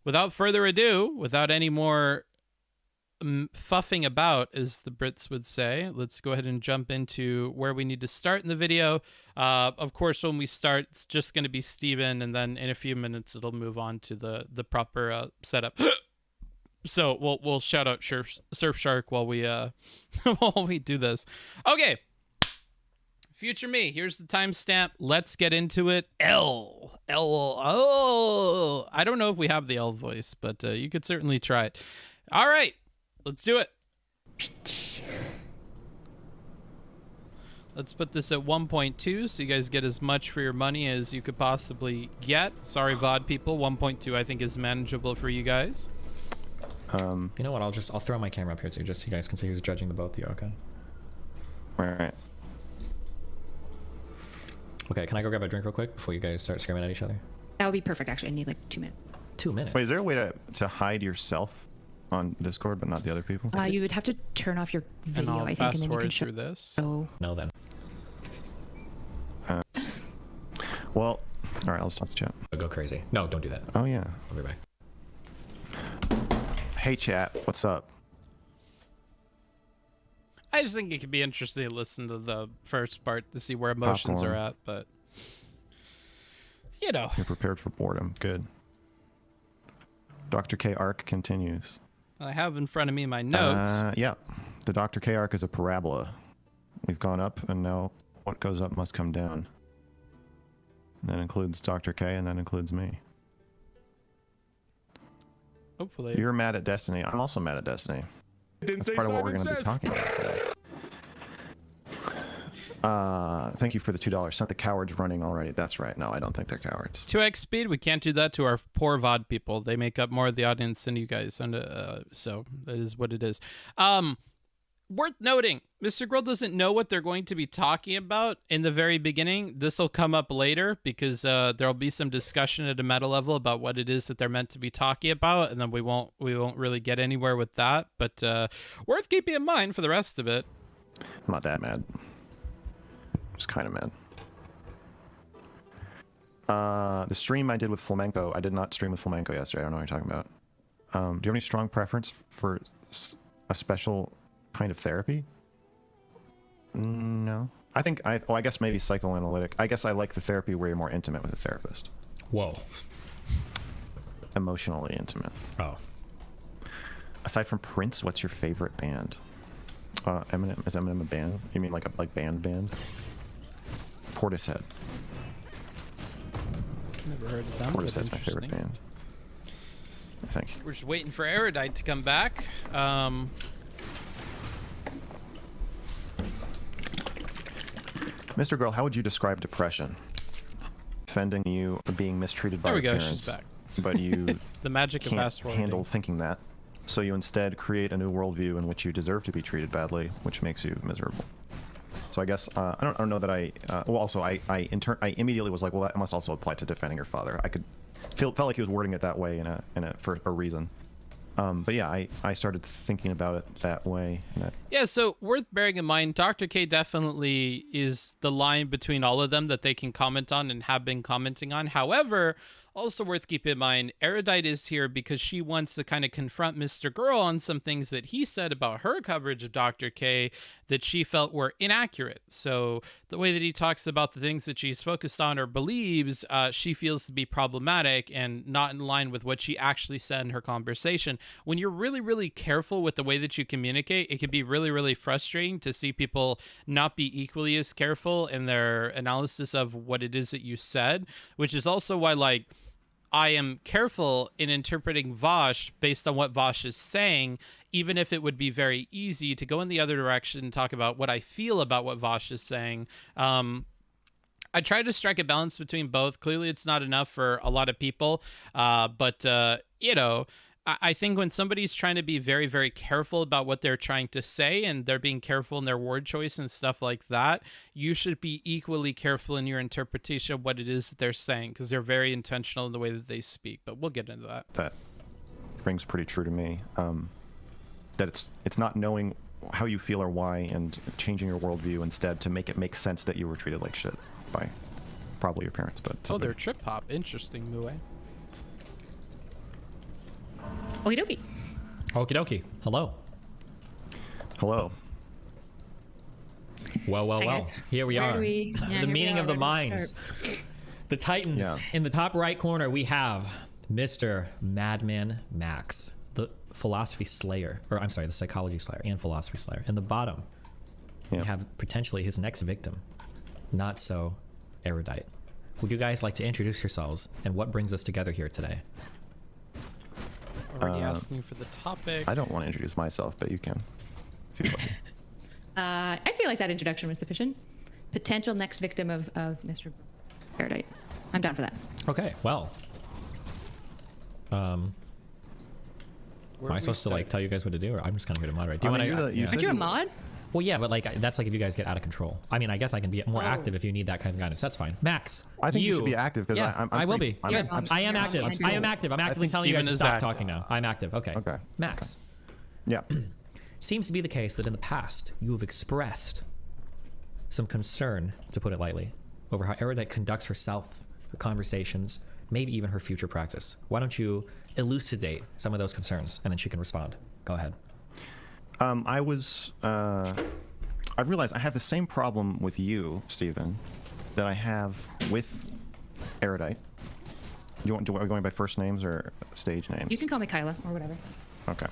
without further ado, without any more fuffing about, as the Brits would say, let's go ahead and jump into where we need to start in the video. Of course, when we start, it's just going to be Steven, and then in a few minutes, it'll move on to the proper setup. So we'll shout out Surfshark while we while we do this. Okay, future me. Here's the timestamp. Let's get into it. L. Oh, I don't know if we have the L voice, but you could certainly try it. All right, let's do it. Let's put this at 1.2 so you guys get as much for your money as you could possibly get. Sorry, VOD people. 1.2 I think is manageable for you guys. You know what? I'll throw my camera up here too, just so you guys can see who's judging the both of you. Okay. All right. Okay. Can I go grab a drink real quick before you guys start screaming at each other? That would be perfect. Actually, I need like 2 minutes. 2 minutes. Wait, is there a way to hide yourself on Discord, but not the other people? You would have to turn off your video, And I'll I think, fast and then you forward can show. through this. Oh. No, then. Well, all right. I'll stop the chat. I'll go crazy. No, don't do that. Oh yeah. I'll be back. Hey chat, what's up? I just think it could be interesting to listen to the first part to see where emotions Popcorn. are at, but you know. You're prepared for boredom. Good. Dr. K arc continues. I have in front of me my notes. Yeah. The Dr. K arc is a parabola. We've gone up, and now what goes up must come down. And that includes Dr. K, and that includes me. Hopefully. You're mad at Destiny. I'm also mad at Destiny. That's part of what we're going to be talking about today. Thank you for the $2. Sent the cowards running already. That's right. No, I don't think they're cowards. 2x speed, we can't do that to our poor VOD people. They make up more of the audience than you guys, and so that is what it is. Worth noting, Mr. Grill doesn't know what they're going to be talking about in the very beginning. This will come up later because there'll be some discussion at a meta level about what it is that they're meant to be talking about, and then we won't really get anywhere with that. But worth keeping in mind for the rest of it. I'm not that mad. Just kind of mad. The stream I did with Flamenco, I did not stream with Flamenco yesterday. I don't know what you're talking about. Do you have any strong preference for a special kind of therapy? No. I think I guess maybe psychoanalytic. I guess I like the therapy where you're more intimate with a therapist. Whoa. Emotionally intimate. Oh. Aside from Prince, what's your favorite band? Eminem. Is Eminem a band? You mean like band? Portishead. Never heard of them. Portishead's my favorite band. I think. We're just waiting for Erudite to come back. Mr. Girl, how would you describe depression? Offending you or being mistreated by there we your go. parents, She's back. But you the magic of can't fast forwarding. handle thinking that. So you instead create a new worldview in which you deserve to be treated badly, which makes you miserable. So I guess I don't know that I. Well, also I immediately was like, well, that must also apply to defending your father. I felt like he was wording it that way for a reason. But yeah, I started thinking about it that way. Yeah, so worth bearing in mind, Dr. K definitely is the line between all of them that they can comment on and have been commenting on. However, also worth keeping in mind, Erudite is here because she wants to kind of confront Mr. Girl on some things that he said about her coverage of Dr. K that she felt were inaccurate. So the way that he talks about the things that she's focused on or believes, she feels to be problematic and not in line with what she actually said in her conversation. When you're really, really careful with the way that you communicate, it can be really, really frustrating to see people not be equally as careful in their analysis of what it is that you said, which is also why, like, I am careful in interpreting Vosh based on what Vosh is saying, even if it would be very easy to go in the other direction and talk about what I feel about what Vosh is saying. I try to strike a balance between both. Clearly, it's not enough for a lot of people, but you know, I think when somebody's trying to be very, very careful about what they're trying to say and they're being careful in their word choice and stuff like that, you should be equally careful in your interpretation of what it is that they're saying, because they're very intentional in the way that they speak. But we'll get into that. That rings pretty true to me. That it's not knowing how you feel or why and changing your worldview instead to make it make sense that you were treated like shit by probably your parents. But oh, they're trip hop. Interesting, Mue. Okie dokie. Okie dokie. Hello. Hello. Well. guys. Here we Where are. do we- yeah, here The we meeting are. of the Where do we minds. The Titans. Yeah. In the top right corner, we have Mr. Madman Max, the philosophy slayer, or I'm sorry, the psychology slayer and philosophy slayer. In the bottom, we have potentially his next victim, NotSoErudite. Would you guys like to introduce yourselves and what brings us together here today? Already asking for the topic. I don't want to introduce myself, but you can. If you'd like. I feel like that introduction was sufficient. Potential next victim of Mr. Erudite. I'm down for that. Okay, well. Am I supposed to like tell you guys what to do, or I'm just kind of here to moderate? Do you want to? Aren't you a mod? Well, yeah, but like that's like if you guys get out of control. I mean, I guess I can be more active if you need that kind of guidance. That's fine. Max, I think you should be active because I will be. I'm I am active. I am active. I'm actively telling you guys to Steven is stop active. talking now. I'm active. Okay. Okay. Max, Yeah. seems to be the case that in the past you have expressed some concern, to put it lightly, over how Erudite conducts herself, her conversations, maybe even her future practice. Why don't you elucidate some of those concerns, and then she can respond. Go ahead. I realized I have the same problem with you, Stephen, that I have with Erudite. Are we going by first names or stage names? You can call me Kyla or whatever. Okay.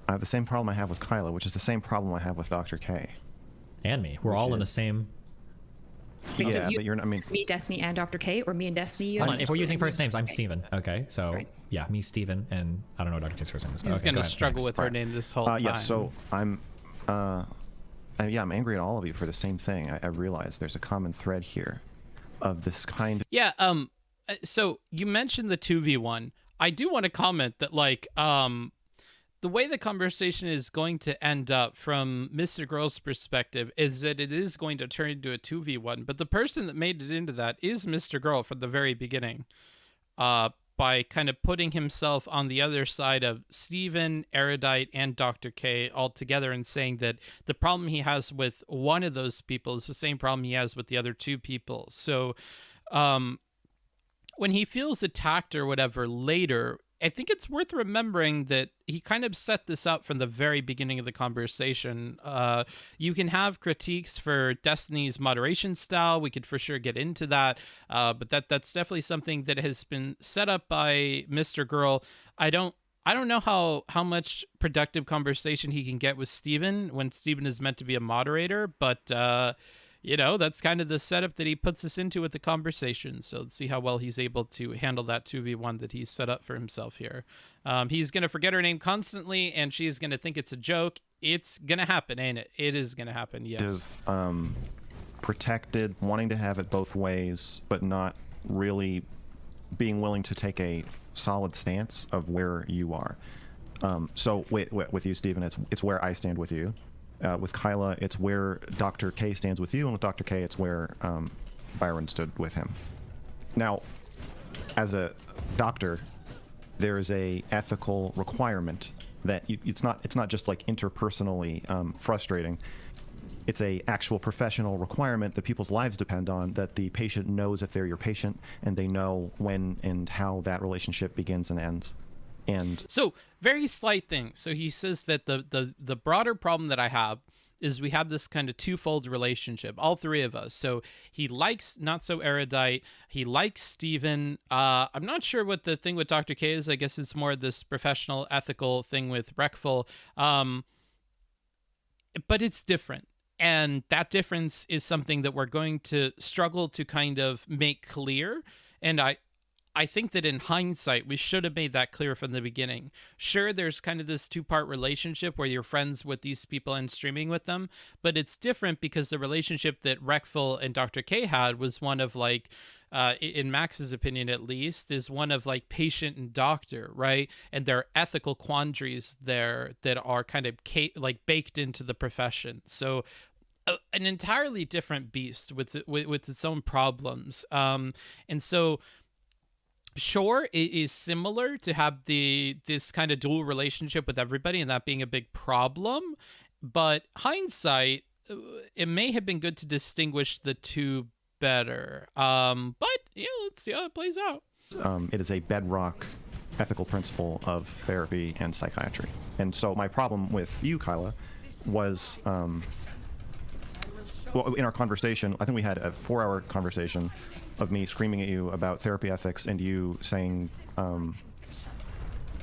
I have the same problem I have with Kyla, which is the same problem I have with Dr. K. And me. We're all in the same. Wait, so Yeah, but you're not. I mean, me, Destiny, and Dr. K, or me and Destiny? Hold on. If we're using first names, I'm Steven. Okay. So, Right. yeah, me, Steven, and I don't know what Dr. K's first name is. He's Okay, going go to ahead, struggle next. with her name this whole time. yeah, so I'm I'm angry at all of you for the same thing. I realize there's a common thread here of this kind of... Yeah, so you mentioned the 2v1. I do want to comment that, like, the way the conversation is going to end up from Mr. Girl's perspective is that it is going to turn into a 2v1, but the person that made it into that is Mr. Girl from the very beginning, by kind of putting himself on the other side of Steven, Erudite, and Dr. K all together and saying that the problem he has with one of those people is the same problem he has with the other two people. So when he feels attacked or whatever later, I think it's worth remembering that he kind of set this up from the very beginning of the conversation. You can have critiques for Destiny's moderation style. We could for sure get into that. But that's definitely something that has been set up by Mr. Girl. I don't know how much productive conversation he can get with Steven when Steven is meant to be a moderator, but you know, that's kind of the setup that he puts us into with the conversation. So let's see how well he's able to handle that 2v1 that he's set up for himself here. He's going to forget her name constantly, and she's going to think it's a joke. It's going to happen, ain't it? It is going to happen, yes. Protected, wanting to have it both ways, but not really being willing to take a solid stance of where you are. So with you, Steven, it's where I stand with you. With Kyla, it's where Dr. K stands with you, and with Dr. K, it's where Byron stood with him. Now, as a doctor, there is a ethical requirement that it's not just like interpersonally frustrating. It's a actual professional requirement that people's lives depend on, that the patient knows if they're your patient, and they know when and how that relationship begins and ends. And so, very slight thing. So he says that the broader problem that I have is we have this kind of twofold relationship, all three of us. So he likes NotSoErudite, he likes Steven. I'm not sure what the thing with Dr. K is. I guess it's more this professional, ethical thing with Reckful. But it's different. And that difference is something that we're going to struggle to kind of make clear. And I think that in hindsight, we should have made that clear from the beginning. Sure, there's kind of this two-part relationship where you're friends with these people and streaming with them, but it's different because the relationship that Reckful and Dr. K had was one of like, in Max's opinion at least, is one of like patient and doctor, right? And there are ethical quandaries there that are kind of like baked into the profession. So an entirely different beast with its own problems. And so... Sure, it is similar to have this kind of dual relationship with everybody and that being a big problem, but hindsight, it may have been good to distinguish the two better. But, you know, let's see how it plays out. It is a bedrock ethical principle of therapy and psychiatry. And so my problem with you, Kyla, was, well, in our conversation, I think we had a 4-hour conversation of me screaming at you about therapy ethics and you saying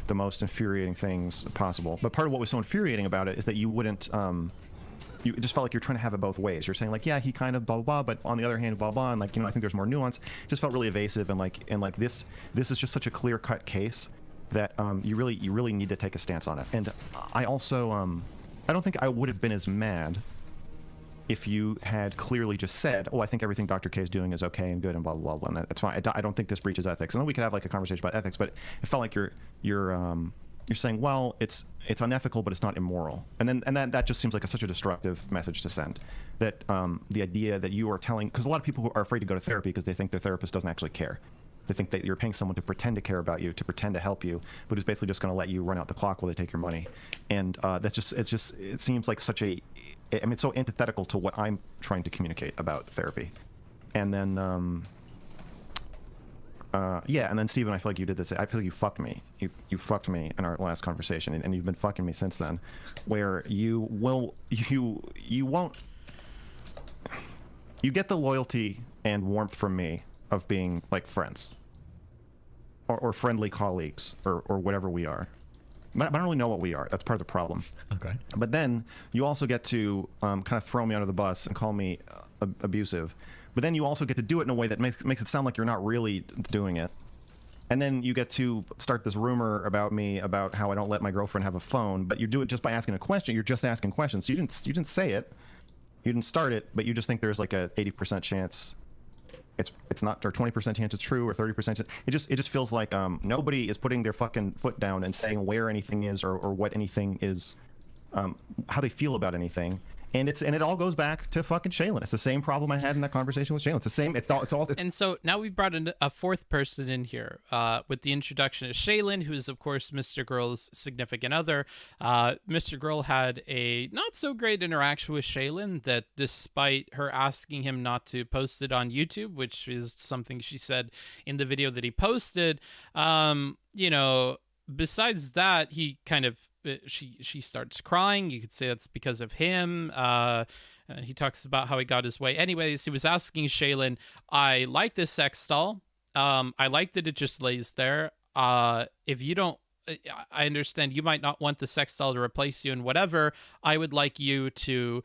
the most infuriating things possible. But part of what was so infuriating about it is that you wouldn't, you just felt like you're trying to have it both ways. You're saying like, yeah, he kind of blah, blah, blah, but on the other hand, blah, blah, and like, you know, I think there's more nuance. It just felt really evasive and like this is just such a clear-cut case that you really need to take a stance on it. And I also, I don't think I would have been as mad if you had clearly just said, oh, I think everything Dr. K is doing is okay and good and blah, blah, blah, and that's fine. I don't think this breaches ethics. And then we could have like a conversation about ethics, but it felt like you're saying, well, it's unethical, but it's not immoral. And that just seems like such a destructive message to send. That the idea that you are telling, because a lot of people are afraid to go to therapy because they think their therapist doesn't actually care. They think that you're paying someone to pretend to care about you, to pretend to help you, but who's basically just going to let you run out the clock while they take your money. And it seems like such a, I mean, it's so antithetical to what I'm trying to communicate about therapy. And then, yeah, and then Steven, I feel like you did this. I feel like you fucked me. You fucked me in our last conversation, and you've been fucking me since then, where you won't, you get the loyalty and warmth from me of being like friends or friendly colleagues or whatever we are. But I don't really know what we are. That's part of the problem. Okay. But then you also get to kind of throw me under the bus and call me abusive. But then you also get to do it in a way that makes it sound like you're not really doing it. And then you get to start this rumor about me about how I don't let my girlfriend have a phone. But you do it just by asking a question. You're just asking questions. So you didn't say it. You didn't start it. But you just think there's like a 80% chance it's not, or 20% chance it's true, or 30% chance. It just feels like nobody is putting their fucking foot down and saying where anything is or what anything is, how they feel about anything. And it all goes back to fucking Shaylin. It's the same problem I had in that conversation with Shaylin. It's the same. It's all. And so now we brought in a fourth person in here with the introduction of Shaylin, who is of course Mr. Girl's significant other. Mr. Girl had a not so great interaction with Shaylin that, despite her asking him not to post it on YouTube, which is something she said in the video that he posted, besides that, he kind of. She starts crying. You could say that's because of him. He talks about how he got his way. Anyways, he was asking Shaylin, I like this sex doll. I like that it just lays there. If you don't, I understand you might not want the sex doll to replace you and whatever. I would like you to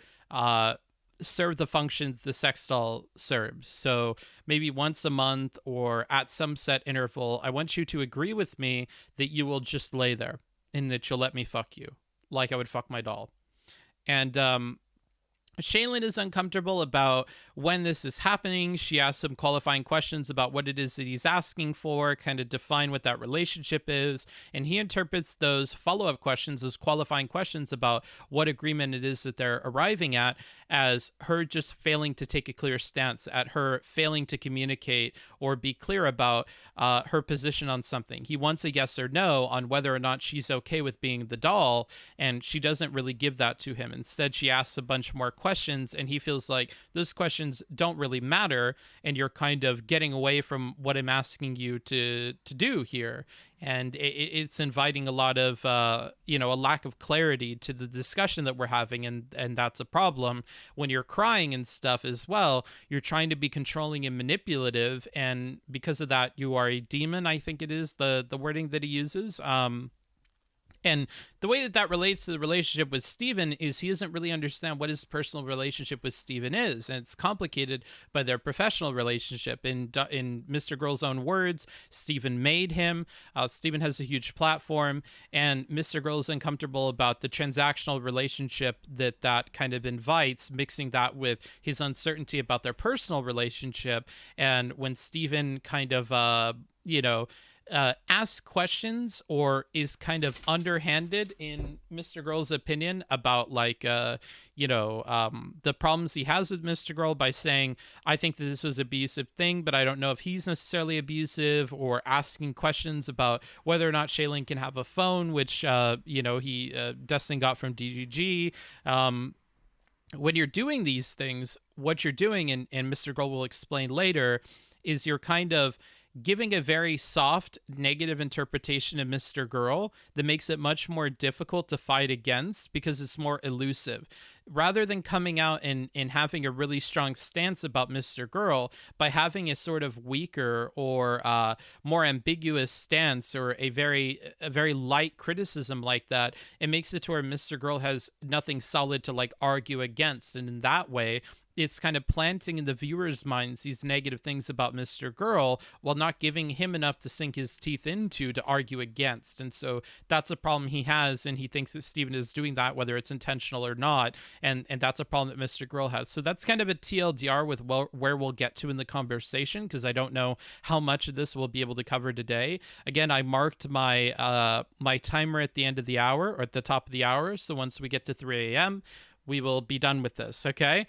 serve the function the sex doll serves. So maybe once a month or at some set interval, I want you to agree with me that you will just lay there, and that you'll let me fuck you like I would fuck my doll. And Shaylin is uncomfortable about when this is happening. She asks some qualifying questions about what it is that he's asking for, kind of define what that relationship is. And he interprets those follow-up questions, those qualifying questions about what agreement it is that they're arriving at, as her just failing to take a clear stance, at her failing to communicate or be clear about her position on something. He wants a yes or no on whether or not she's okay with being the doll, and she doesn't really give that to him. Instead, she asks a bunch more questions, and he feels like those questions don't really matter, and you're kind of getting away from what I'm asking you to do here. And it's inviting a lot of, a lack of clarity to the discussion that we're having. And that's a problem. When you're crying and stuff as well, you're trying to be controlling and manipulative. And because of that, you are a demon, I think it is the wording that he uses. And the way that relates to the relationship with Steven is he doesn't really understand what his personal relationship with Steven is. And it's complicated by their professional relationship. In Mr. Girl's own words, Steven made him. Steven has a huge platform. And Mr. Girl is uncomfortable about the transactional relationship that kind of invites, mixing that with his uncertainty about their personal relationship. And when Steven kind of, asks questions or is kind of underhanded, in Mr. Girl's opinion, about the problems he has with Mr. Girl, by saying, I think that this was an abusive thing, but I don't know if he's necessarily abusive, or asking questions about whether or not Shaylin can have a phone, which, Dustin got from DGG. When you're doing these things, what you're doing, and Mr. Girl will explain later, is you're kind of giving a very soft negative interpretation of Mr. Girl that makes it much more difficult to fight against because it's more elusive. Rather than coming out and having a really strong stance about Mr. Girl, by having a sort of weaker or more ambiguous stance, or a very light criticism like that, it makes it to where Mr. Girl has nothing solid to argue against. And in that way, it's kind of planting in the viewer's minds these negative things about Mr. Girl while not giving him enough to sink his teeth into to argue against. And so that's a problem he has, and he thinks that Steven is doing that, whether it's intentional or not. And that's a problem that Mr. Girl has. So that's kind of a TLDR with where we'll get to in the conversation, because I don't know how much of this we'll be able to cover today. Again, I marked my my timer at the end of the hour, or at the top of the hour. So once we get to 3 a.m., we will be done with this, okay?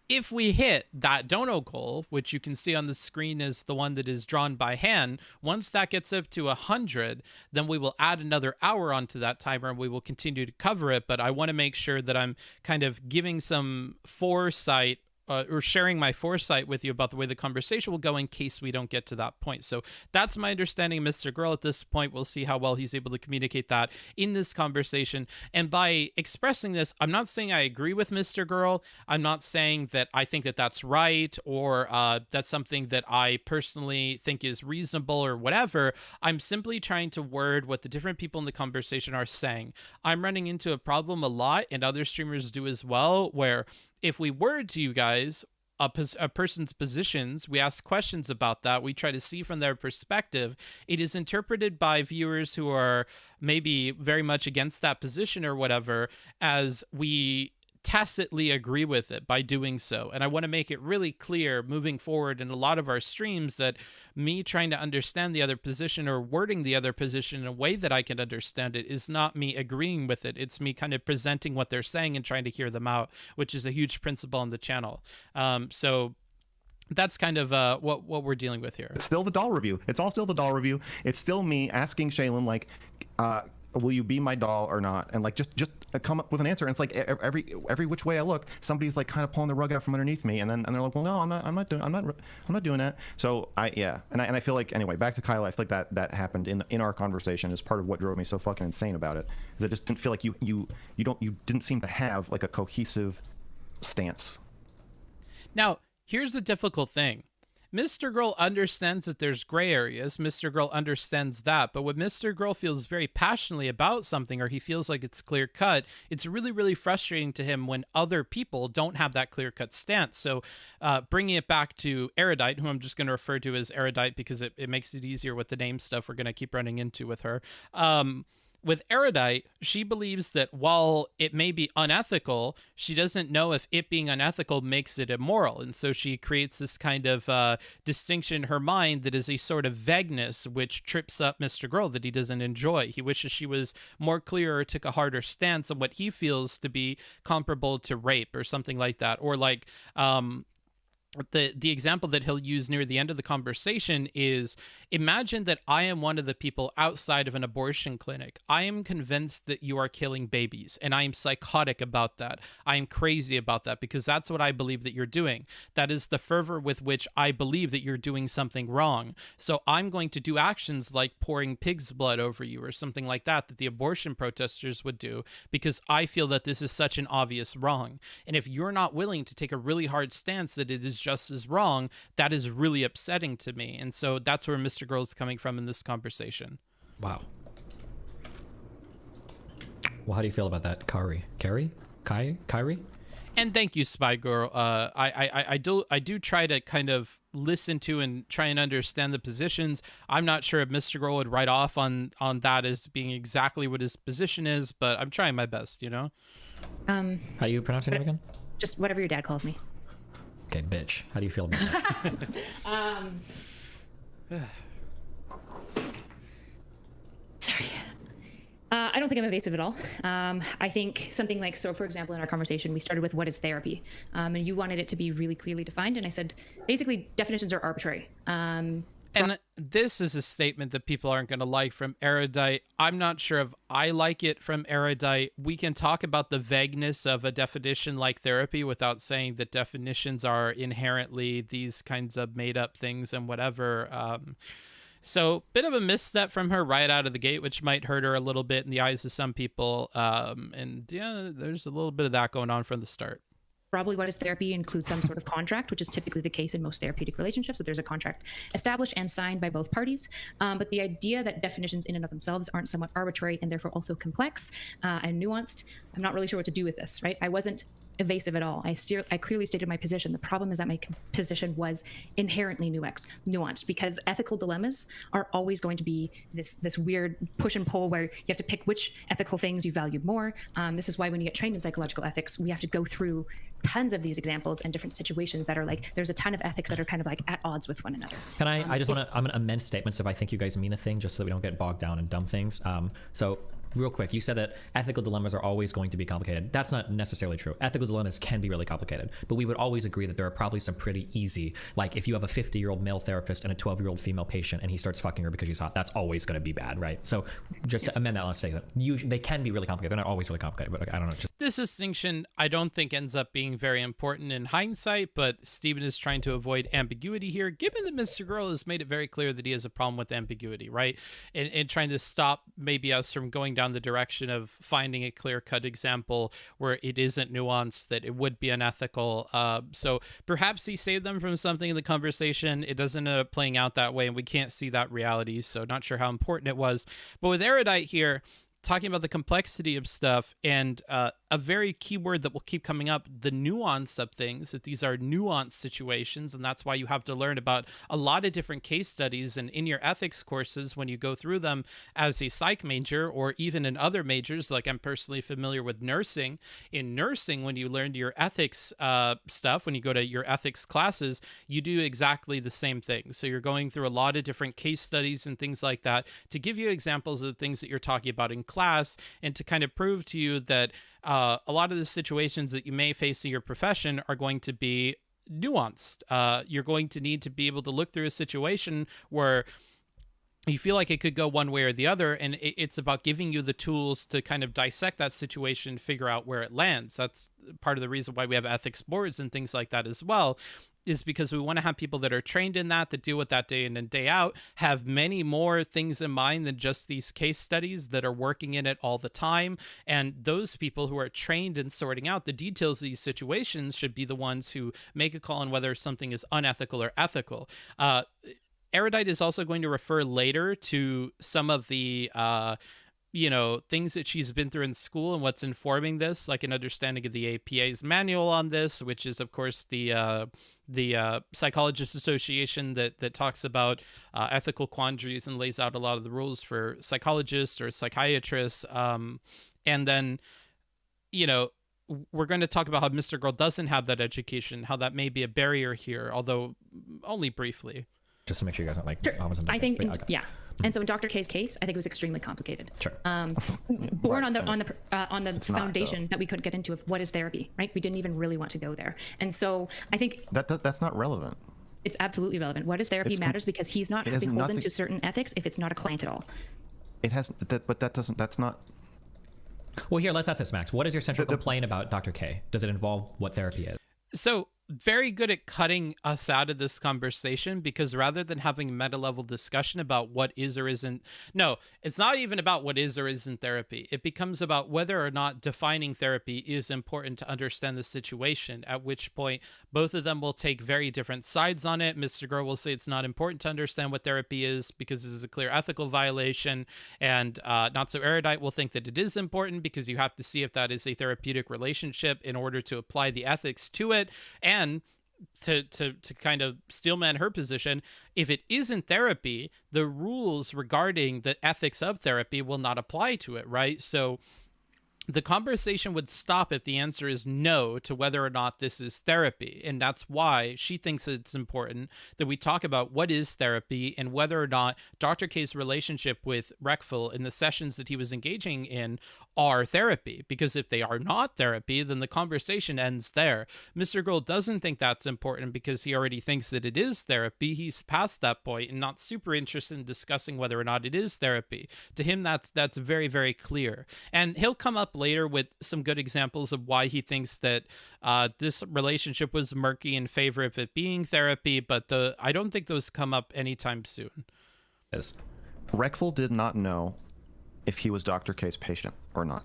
If we hit that dono goal, which you can see on the screen is the one that is drawn by hand, once that gets up to 100, then we will add another hour onto that timer, and we will continue to cover it. But I want to make sure that I'm kind of giving some foresight or sharing my foresight with you about the way the conversation will go in case we don't get to that point. So that's my understanding of Mr. Girl at this point. We'll see how well he's able to communicate that in this conversation. And by expressing this, I'm not saying I agree with Mr. Girl. I'm not saying that I think that that's right, or that's something that I personally think is reasonable or whatever. I'm simply trying to word what the different people in the conversation are saying. I'm running into a problem a lot, and other streamers do as well, where if we word to you guys a person's positions, we ask questions about that, we try to see from their perspective, it is interpreted by viewers who are maybe very much against that position or whatever, as we tacitly agree with it by doing so. And I want to make it really clear moving forward in a lot of our streams that me trying to understand the other position or wording the other position in a way that I can understand it is not me agreeing with it. It's me kind of presenting what they're saying and trying to hear them out, which is a huge principle on the channel. So that's kind of what we're dealing with here. It's still the doll review. It's all still the doll review. It's still me asking Shaylin, like, will you be my doll or not? And like, just come up with an answer. And it's like every which way I look, somebody's like kind of pulling the rug out from underneath me. And they're like, well, no, I'm not doing that. So and I feel like, anyway, back to Kyla, I feel like that happened in our conversation is part of what drove me so fucking insane about it. Is I just didn't feel like you didn't seem to have like a cohesive stance. Now, here's the difficult thing. Mr. Girl understands that there's gray areas. Mr. Girl understands that. But when Mr. Girl feels very passionately about something, or he feels like it's clear cut, it's really, really frustrating to him when other people don't have that clear cut stance. So bringing it back to Erudite, who I'm just going to refer to as Erudite because it makes it easier with the name stuff we're going to keep running into with her. With Erudite, she believes that while it may be unethical, she doesn't know if it being unethical makes it immoral. And so she creates this kind of distinction in her mind that is a sort of vagueness, which trips up Mr. Girl that he doesn't enjoy. He wishes she was more clear or took a harder stance on what he feels to be comparable to rape or something like that. Or like, the example that he'll use near the end of the conversation is, imagine that I am one of the people outside of an abortion clinic. I am convinced that you are killing babies, and I am psychotic about that. I am crazy about that because that's what I believe that you're doing. That is the fervor with which I believe that you're doing something wrong. So I'm going to do actions like pouring pig's blood over you or something like that the abortion protesters would do because I feel that this is such an obvious wrong. And if you're not willing to take a really hard stance that it is just as wrong, that is really upsetting to me. And so that's where Mr. Girl is coming from in this conversation. Wow. Well, how do you feel about that, Kyrie? And thank you, Spy Girl. I do try to kind of listen to and try and understand the positions. I'm not sure if Mr. Girl would write off on that as being exactly what his position is, but I'm trying my best, you know? How do you pronounce your name again? Just whatever your dad calls me. Okay, bitch. How do you feel about that? Sorry. I don't think I'm evasive at all. I think something like, so for example, in our conversation, we started with what is therapy? And you wanted it to be really clearly defined. And I said, basically, definitions are arbitrary. And this is a statement that people aren't going to like from Erudite. I'm not sure if I like it from Erudite. We can talk about the vagueness of a definition like therapy without saying that definitions are inherently these kinds of made up things and whatever. So bit of a misstep from her right out of the gate, which might hurt her a little bit in the eyes of some people. And yeah, there's a little bit of that going on from the start. Probably what is therapy includes some sort of contract, which is typically the case in most therapeutic relationships, that there's a contract established and signed by both parties. But the idea that definitions in and of themselves aren't somewhat arbitrary and therefore also complex and nuanced, I'm not really sure what to do with this, right? I wasn't evasive at all. I clearly stated my position. The problem is that my position was inherently nuanced because ethical dilemmas are always going to be this weird push and pull where you have to pick which ethical things you value more. This is why when you get trained in psychological ethics, we have to go through tons of these examples and different situations that are like, there's a ton of ethics that are kind of like at odds with one another. Can I'm going to amend statements if I think you guys mean a thing, just so that we don't get bogged down in dumb things. So real quick, you said that ethical dilemmas are always going to be complicated. That's not necessarily true. Ethical dilemmas can be really complicated, but we would always agree that there are probably some pretty easy, like if you have a 50-year-old male therapist and a 12-year-old female patient and he starts fucking her because she's hot, that's always going to be bad, right? So just to amend that last statement, they can be really complicated. They're not always really complicated, but I don't know. This distinction, I don't think ends up being very important in hindsight, but Stephen is trying to avoid ambiguity here, given that Mr. Girl has made it very clear that he has a problem with ambiguity, right? And trying to stop maybe us from going down the direction of finding a clear-cut example where it isn't nuanced, that it would be unethical. So perhaps he saved them from something in the conversation. It doesn't end up playing out that way, and we can't see that reality, so not sure how important it was. But with Erudite here, talking about the complexity of stuff and a very key word that will keep coming up, the nuance of things, that these are nuanced situations, and that's why you have to learn about a lot of different case studies. And in your ethics courses, when you go through them as a psych major, or even in other majors, like I'm personally familiar with nursing. In nursing, when you learn your ethics stuff, when you go to your ethics classes, you do exactly the same thing. So you're going through a lot of different case studies and things like that to give you examples of the things that you're talking about in class, and to kind of prove to you that a lot of the situations that you may face in your profession are going to be nuanced. You're going to need to be able to look through a situation where you feel like it could go one way or the other, and it's about giving you the tools to kind of dissect that situation, figure out where it lands. That's part of the reason why we have ethics boards and things like that as well, is because we want to have people that are trained in that deal with that day in and day out, have many more things in mind than just these case studies, that are working in it all the time. And those people who are trained in sorting out the details of these situations should be the ones who make a call on whether something is unethical or ethical. Erudite is also going to refer later to some of the things that she's been through in school and what's informing this, like an understanding of the APA's manual on this, which is, of course, the Psychologists Association that talks about ethical quandaries and lays out a lot of the rules for psychologists or psychiatrists. And then, we're going to talk about how Mr. Girl doesn't have that education, how that may be a barrier here, although only briefly. Just to make sure you guys don't like. Sure. I think, yeah. And so in Dr. K's case, I think it was extremely complicated. Sure. Born on the foundation that we couldn't get into of what is therapy, right? We didn't even really want to go there. And so I think that's not relevant. It's absolutely relevant. What is therapy matters because he's not beholden to certain ethics if it's not a client at all. It has that, but that doesn't. That's not. Well, here, let's ask this, Max. What is your central complaint about Dr. K? Does it involve what therapy is? So very good at cutting us out of this conversation, because rather than having a meta level discussion about what is or isn't, no, it's not even about what is or isn't therapy. It becomes about whether or not defining therapy is important to understand the situation, at which point both of them will take very different sides on it. Mr. Girl will say it's not important to understand what therapy is because this is a clear ethical violation, and NotSoErudite will think that it is important because you have to see if that is a therapeutic relationship in order to apply the ethics to it. And to kind of steelman her position, if it isn't therapy, the rules regarding the ethics of therapy will not apply to it, right? So the conversation would stop if the answer is no to whether or not this is therapy. And that's why she thinks it's important that we talk about what is therapy and whether or not Dr. K's relationship with Reckful in the sessions that he was engaging in are therapy. Because if they are not therapy, then the conversation ends there. Mr. Girl doesn't think that's important because he already thinks that it is therapy. He's past that point and not super interested in discussing whether or not it is therapy. To him, that's very, very clear. And he'll come up later with some good examples of why he thinks that this relationship was murky in favor of it being therapy, but I don't think those come up anytime soon. Yes. Reckful did not know if he was Dr. K's patient or not.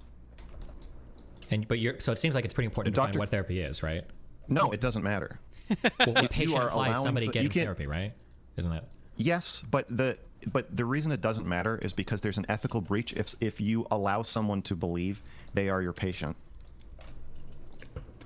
So it seems like it's pretty important to define what therapy is, right? No, it doesn't matter. Well, a patient implies somebody getting therapy, right? Isn't it? Yes, but the reason it doesn't matter is because there's an ethical breach if you allow someone to believe they are your patient.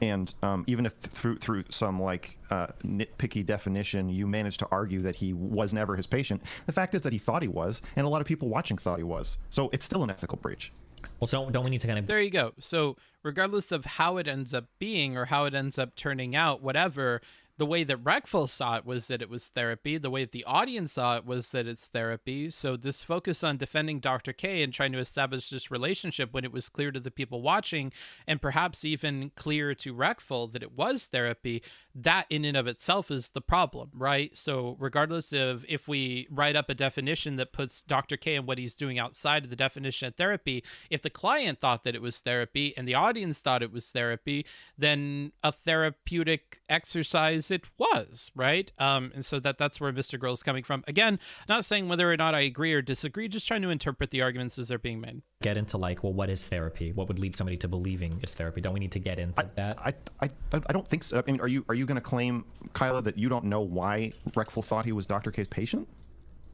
And even if through some nitpicky definition you manage to argue that he was never his patient, the fact is that he thought he was, and a lot of people watching thought he was. So it's still an ethical breach. Well, so don't we need to kind of... There you go. So regardless of how it ends up being or how it ends up turning out, whatever, the way that Reckful saw it was that it was therapy. The way that the audience saw it was that it's therapy. So this focus on defending Dr. K and trying to establish this relationship when it was clear to the people watching, and perhaps even clear to Reckful that it was therapy, that in and of itself is the problem, right? So regardless of if we write up a definition that puts Dr. K and what he's doing outside of the definition of therapy, if the client thought that it was therapy and the audience thought it was therapy, then a therapeutic exercise it was, right? And so that's where Mr. Girl is coming from. Again, not saying whether or not I agree or disagree, just trying to interpret the arguments as they're being made. Get into like, well, what is therapy? What would lead somebody to believing it's therapy? Don't we need to get into that? I don't think so. I mean, are you going to claim, Kyla, that you don't know why Reckful thought he was Dr. K's patient?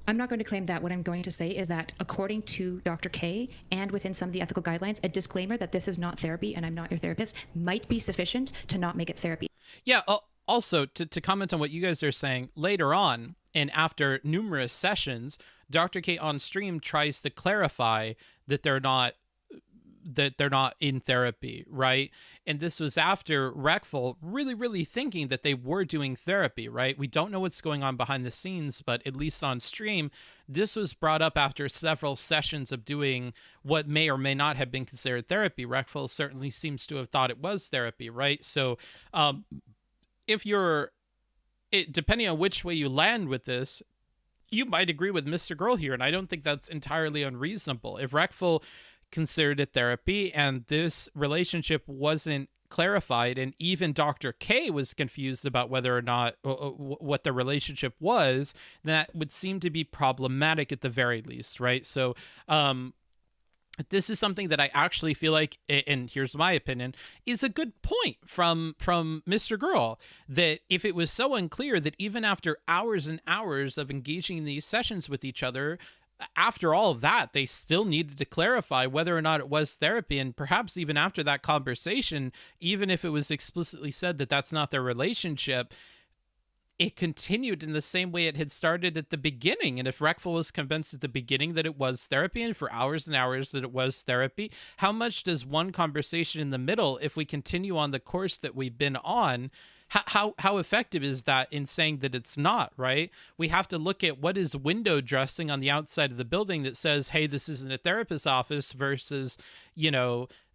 I'm not going to claim that. What I'm going to say is that according to Dr. K and within some of the ethical guidelines, a disclaimer that this is not therapy and I'm not your therapist might be sufficient to not make it therapy. Yeah. Also, to comment on what you guys are saying, later on, and after numerous sessions, Dr. K on stream tries to clarify that they're not in therapy, right? And this was after Reckful really thinking that they were doing therapy, right? We don't know what's going on behind the scenes, but at least on stream, this was brought up after several sessions of doing what may or may not have been considered therapy. Reckful certainly seems to have thought it was therapy, right? So depending on which way you land with this, you might agree with Mr. Girl here, and I don't think that's entirely unreasonable. If Reckful considered it therapy and this relationship wasn't clarified, and even Dr. K was confused about whether or not what the relationship was, that would seem to be problematic at the very least, right? So this is something that I actually feel like, and here's my opinion, is a good point from Mr. Girl, that if it was so unclear that even after hours and hours of engaging in these sessions with each other, after all of that, they still needed to clarify whether or not it was therapy. And perhaps even after that conversation, even if it was explicitly said that that's not their relationship, it continued in the same way it had started at the beginning. And if Reckful was convinced at the beginning that it was therapy, and for hours and hours that it was therapy, how much does one conversation in the middle, if we continue on the course that we've been on, how effective is that in saying that it's not, right? We have to look at what is window dressing on the outside of the building that says, hey, this isn't a therapist's office, versus,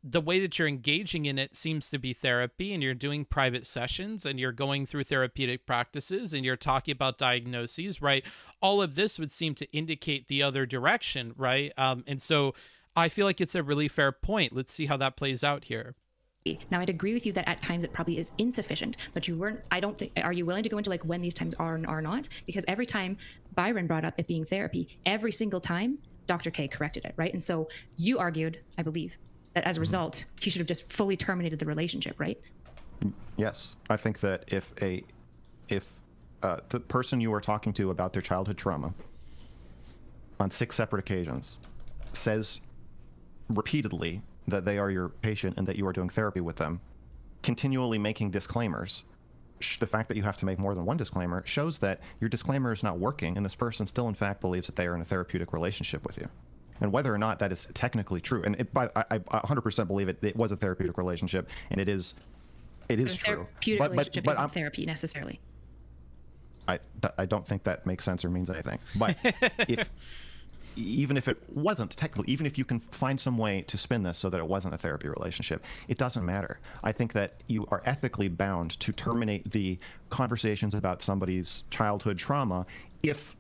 the way that you're engaging in it seems to be therapy, and you're doing private sessions and you're going through therapeutic practices and you're talking about diagnoses, right? All of this would seem to indicate the other direction, right? And so I feel like it's a really fair point. Let's see how that plays out here. Now, I'd agree with you that at times it probably is insufficient, but are you willing to go into like when these times are and are not? Because every time Byron brought up it being therapy, every single time Dr. K corrected it, right? And so you argued, I believe, that as a result, he should have just fully terminated the relationship, right? Yes. I think that if the person you are talking to about their childhood trauma on 6 separate occasions says repeatedly that they are your patient and that you are doing therapy with them, continually making disclaimers, the fact that you have to make more than one disclaimer shows that your disclaimer is not working, and this person still in fact believes that they are in a therapeutic relationship with you. And whether or not that is technically true, and I 100% believe it was a therapeutic relationship, and it is true. Therapeutic relationship isn't therapy necessarily. I don't think that makes sense or means anything. But even if it wasn't technically, even if you can find some way to spin this so that it wasn't a therapy relationship, it doesn't matter. I think that you are ethically bound to terminate the conversations about somebody's childhood trauma if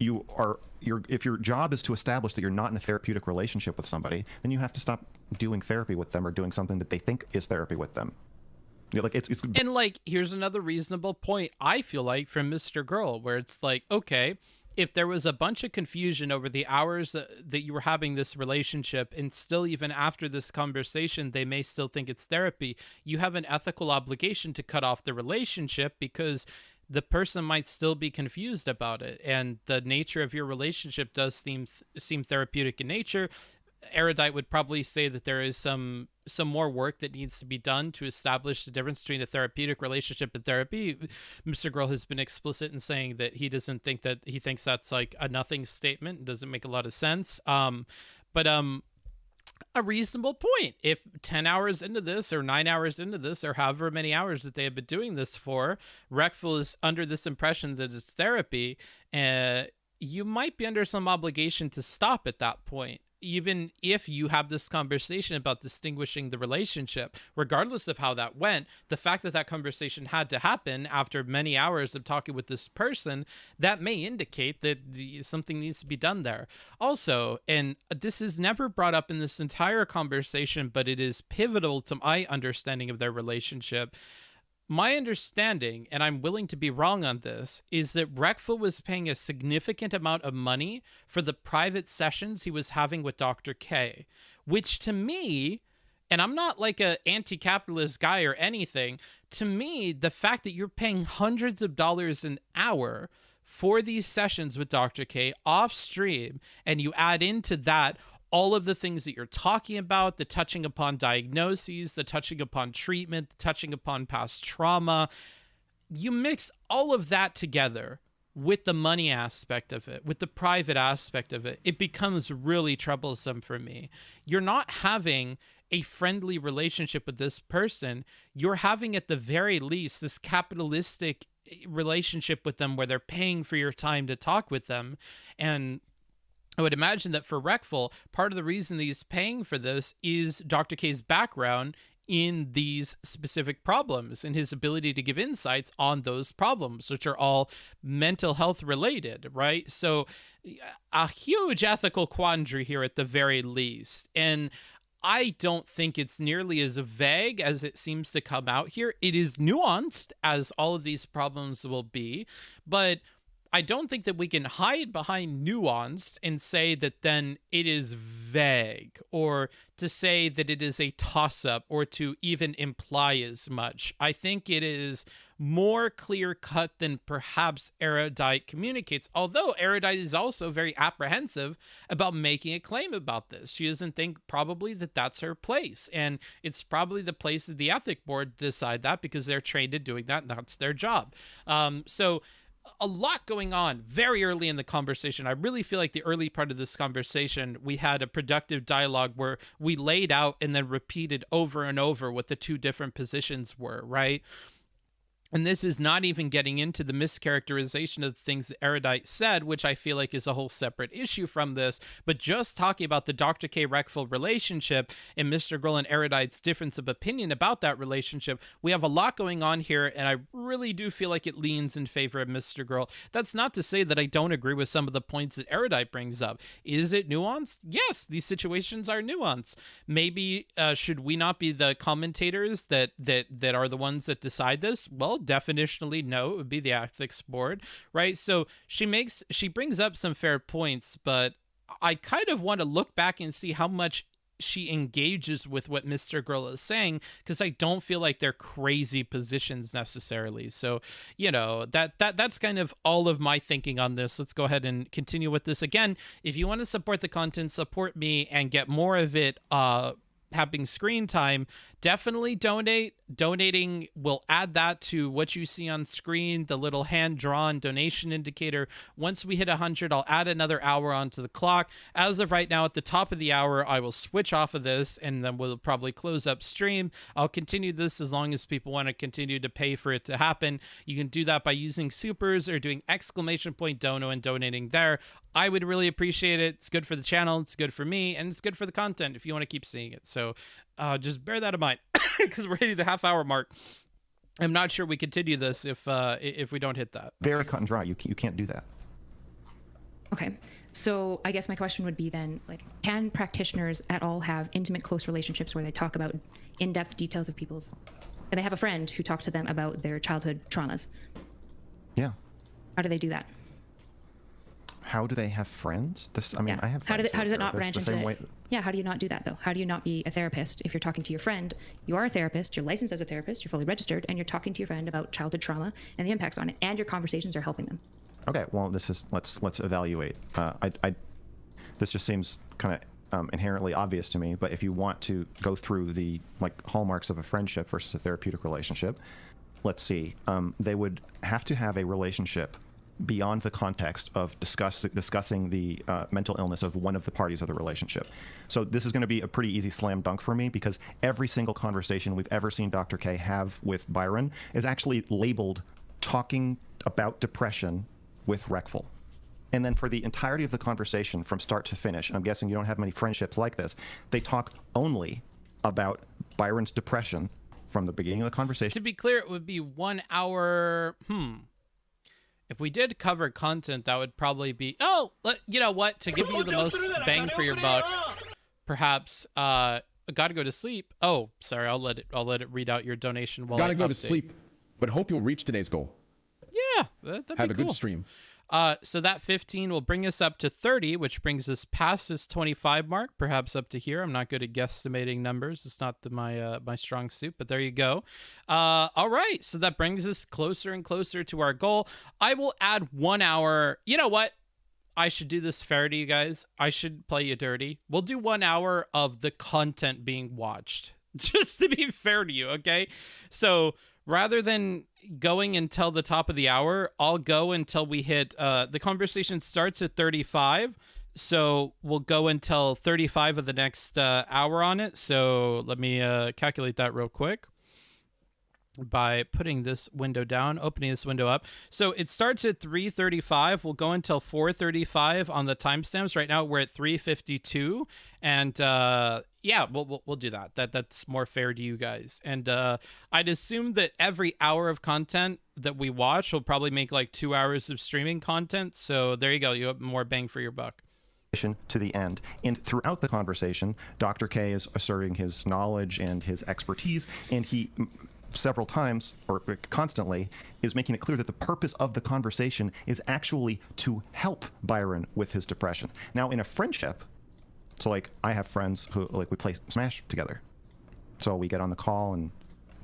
your job is to establish that you're not in a therapeutic relationship with somebody, then you have to stop doing therapy with them or doing something that they think is therapy with them. And like, here's another reasonable point, I feel like, from Mr. Girl, where it's like, okay, if there was a bunch of confusion over the hours that you were having this relationship, and still even after this conversation, they may still think it's therapy, you have an ethical obligation to cut off the relationship, because the person might still be confused about it. And the nature of your relationship does seem therapeutic in nature. Erudite would probably say that there is some more work that needs to be done to establish the difference between a therapeutic relationship and therapy. Mr. Girl has been explicit in saying that he thinks that's like a nothing statement. It doesn't make a lot of sense. But a reasonable point. If 10 hours into this or 9 hours into this or however many hours that they have been doing this for, Reckful is under this impression that it's therapy, you might be under some obligation to stop at that point. Even if you have this conversation about distinguishing the relationship, regardless of how that went, the fact that that conversation had to happen after many hours of talking with this person, that may indicate that something needs to be done there. Also, and this is never brought up in this entire conversation, but it is pivotal to my understanding of their relationship. My understanding, and I'm willing to be wrong on this, is that Reckful was paying a significant amount of money for the private sessions he was having with Dr. K, which to me, and I'm not like an anti-capitalist guy or anything, to me, the fact that you're paying hundreds of dollars an hour for these sessions with Dr. K off stream, and you add into that all of the things that you're talking about, the touching upon diagnoses, the touching upon treatment, the touching upon past trauma, you mix all of that together with the money aspect of it, with the private aspect of it, it becomes really troublesome for me. You're not having a friendly relationship with this person. You're having, at the very least, this capitalistic relationship with them where they're paying for your time to talk with them. And I would imagine that for Reckful, part of the reason that he's paying for this is Dr. K's background in these specific problems and his ability to give insights on those problems, which are all mental health related, right? So a huge ethical quandary here at the very least. And I don't think it's nearly as vague as it seems to come out here. It is nuanced, as all of these problems will be, but I don't think that we can hide behind nuance and say that then it is vague, or to say that it is a toss-up, or to even imply as much. I think it is more clear-cut than perhaps Erudite communicates, although Erudite is also very apprehensive about making a claim about this. She doesn't think probably that that's her place, and it's probably the place of the ethic board to decide that, because they're trained in doing that, and that's their job. So a lot going on very early in the conversation. I really feel like the early part of this conversation, we had a productive dialogue where we laid out and then repeated over and over what the two different positions were, right? And this is not even getting into the mischaracterization of the things that Erudite said, which I feel like is a whole separate issue from this, but just talking about the Dr. K. Reckful relationship and Mr. Grohl and Erudite's difference of opinion about that relationship. We have a lot going on here, and I really do feel like it leans in favor of Mr. Grohl. That's not to say that I don't agree with some of the points that Erudite brings up. Is it nuanced? Yes, these situations are nuanced. Maybe should we not be the commentators that are the ones that decide this? Well, definitionally no, it would be the ethics board, right? So she brings up some fair points, but I kind of want to look back and see how much she engages with what Mr. Grohl is saying, because I don't feel like they're crazy positions necessarily. So, you know, that's kind of all of my thinking on this. Let's go ahead and continue with this. Again, if you want to support the content, support me, and get more of it having screen time, definitely donate. Donating will add that to what you see on screen, the little hand-drawn donation indicator. Once we hit 100, I'll add another hour onto the clock. As of right now, at the top of the hour, I will switch off of this, and then we'll probably close up stream. I'll continue this as long as people want to continue to pay for it to happen. You can do that by using supers or doing !dono and donating there. I would really appreciate it. It's good for the channel, it's good for me, and it's good for the content if you want to keep seeing it. So just bear that in mind, because we're hitting the half-hour mark. I'm not sure we continue this if we don't hit that. Very cut and dry. You can't do that. Okay. So I guess my question would be then, like, can practitioners at all have intimate, close relationships where they talk about in-depth details of people's, and they have a friend who talks to them about their childhood traumas? Yeah. How do they do that? How do they have friends? I have friends. How does it not branch into way. Yeah, how do you not do that, though? How do you not be a therapist if you're talking to your friend? You are a therapist, you're licensed as a therapist, you're fully registered, and you're talking to your friend about childhood trauma and the impacts on it, and your conversations are helping them. Okay, well, let's evaluate. This just seems kind of inherently obvious to me, but if you want to go through the hallmarks of a friendship versus a therapeutic relationship, let's see. They would have to have a relationship beyond the context of discussing the mental illness of one of the parties of the relationship. So this is going to be a pretty easy slam dunk for me, because every single conversation we've ever seen Dr. K have with Byron is actually labeled talking about depression with Reckful. And then for the entirety of the conversation from start to finish, and I'm guessing you don't have many friendships like this, they talk only about Byron's depression from the beginning of the conversation. To be clear, it would be 1 hour. If we did cover content, that would probably be, you know what? To give you the most bang for your buck, perhaps, gotta go to sleep. Oh, sorry, I'll let it read out your donation while Gotta I go to update. sleep, but hope you'll reach today's goal. Yeah, that'd be Have a cool. good stream. So that 15 will bring us up to 30, which brings us past this 25 mark, perhaps up to here. I'm not good at guesstimating numbers. It's not my strong suit, but there you go. All right, so that brings us closer and closer to our goal. I will add 1 hour. You know what? I should do this fair to you guys. I should play you dirty. We'll do 1 hour of the content being watched, just to be fair to you, okay? So rather than going until the top of the hour, I'll go until we hit, the conversation starts at 35. So we'll go until 35 of the next hour on it. So let me calculate that real quick by putting this window down, opening this window up. So it starts at 3:35. We'll go until 4:35 on the timestamps. Right now we're at 3:52, and yeah, we'll do that. That's more fair to you guys. And I'd assume that every hour of content that we watch will probably make like 2 hours of streaming content. So there you go. You have more bang for your buck. To the end. And throughout the conversation, Dr. K is asserting his knowledge and his expertise, and he several times, or constantly, is making it clear that the purpose of the conversation is actually to help Byron with his depression. Now, in a friendship, so like I have friends who, like, we play Smash together. So we get on the call and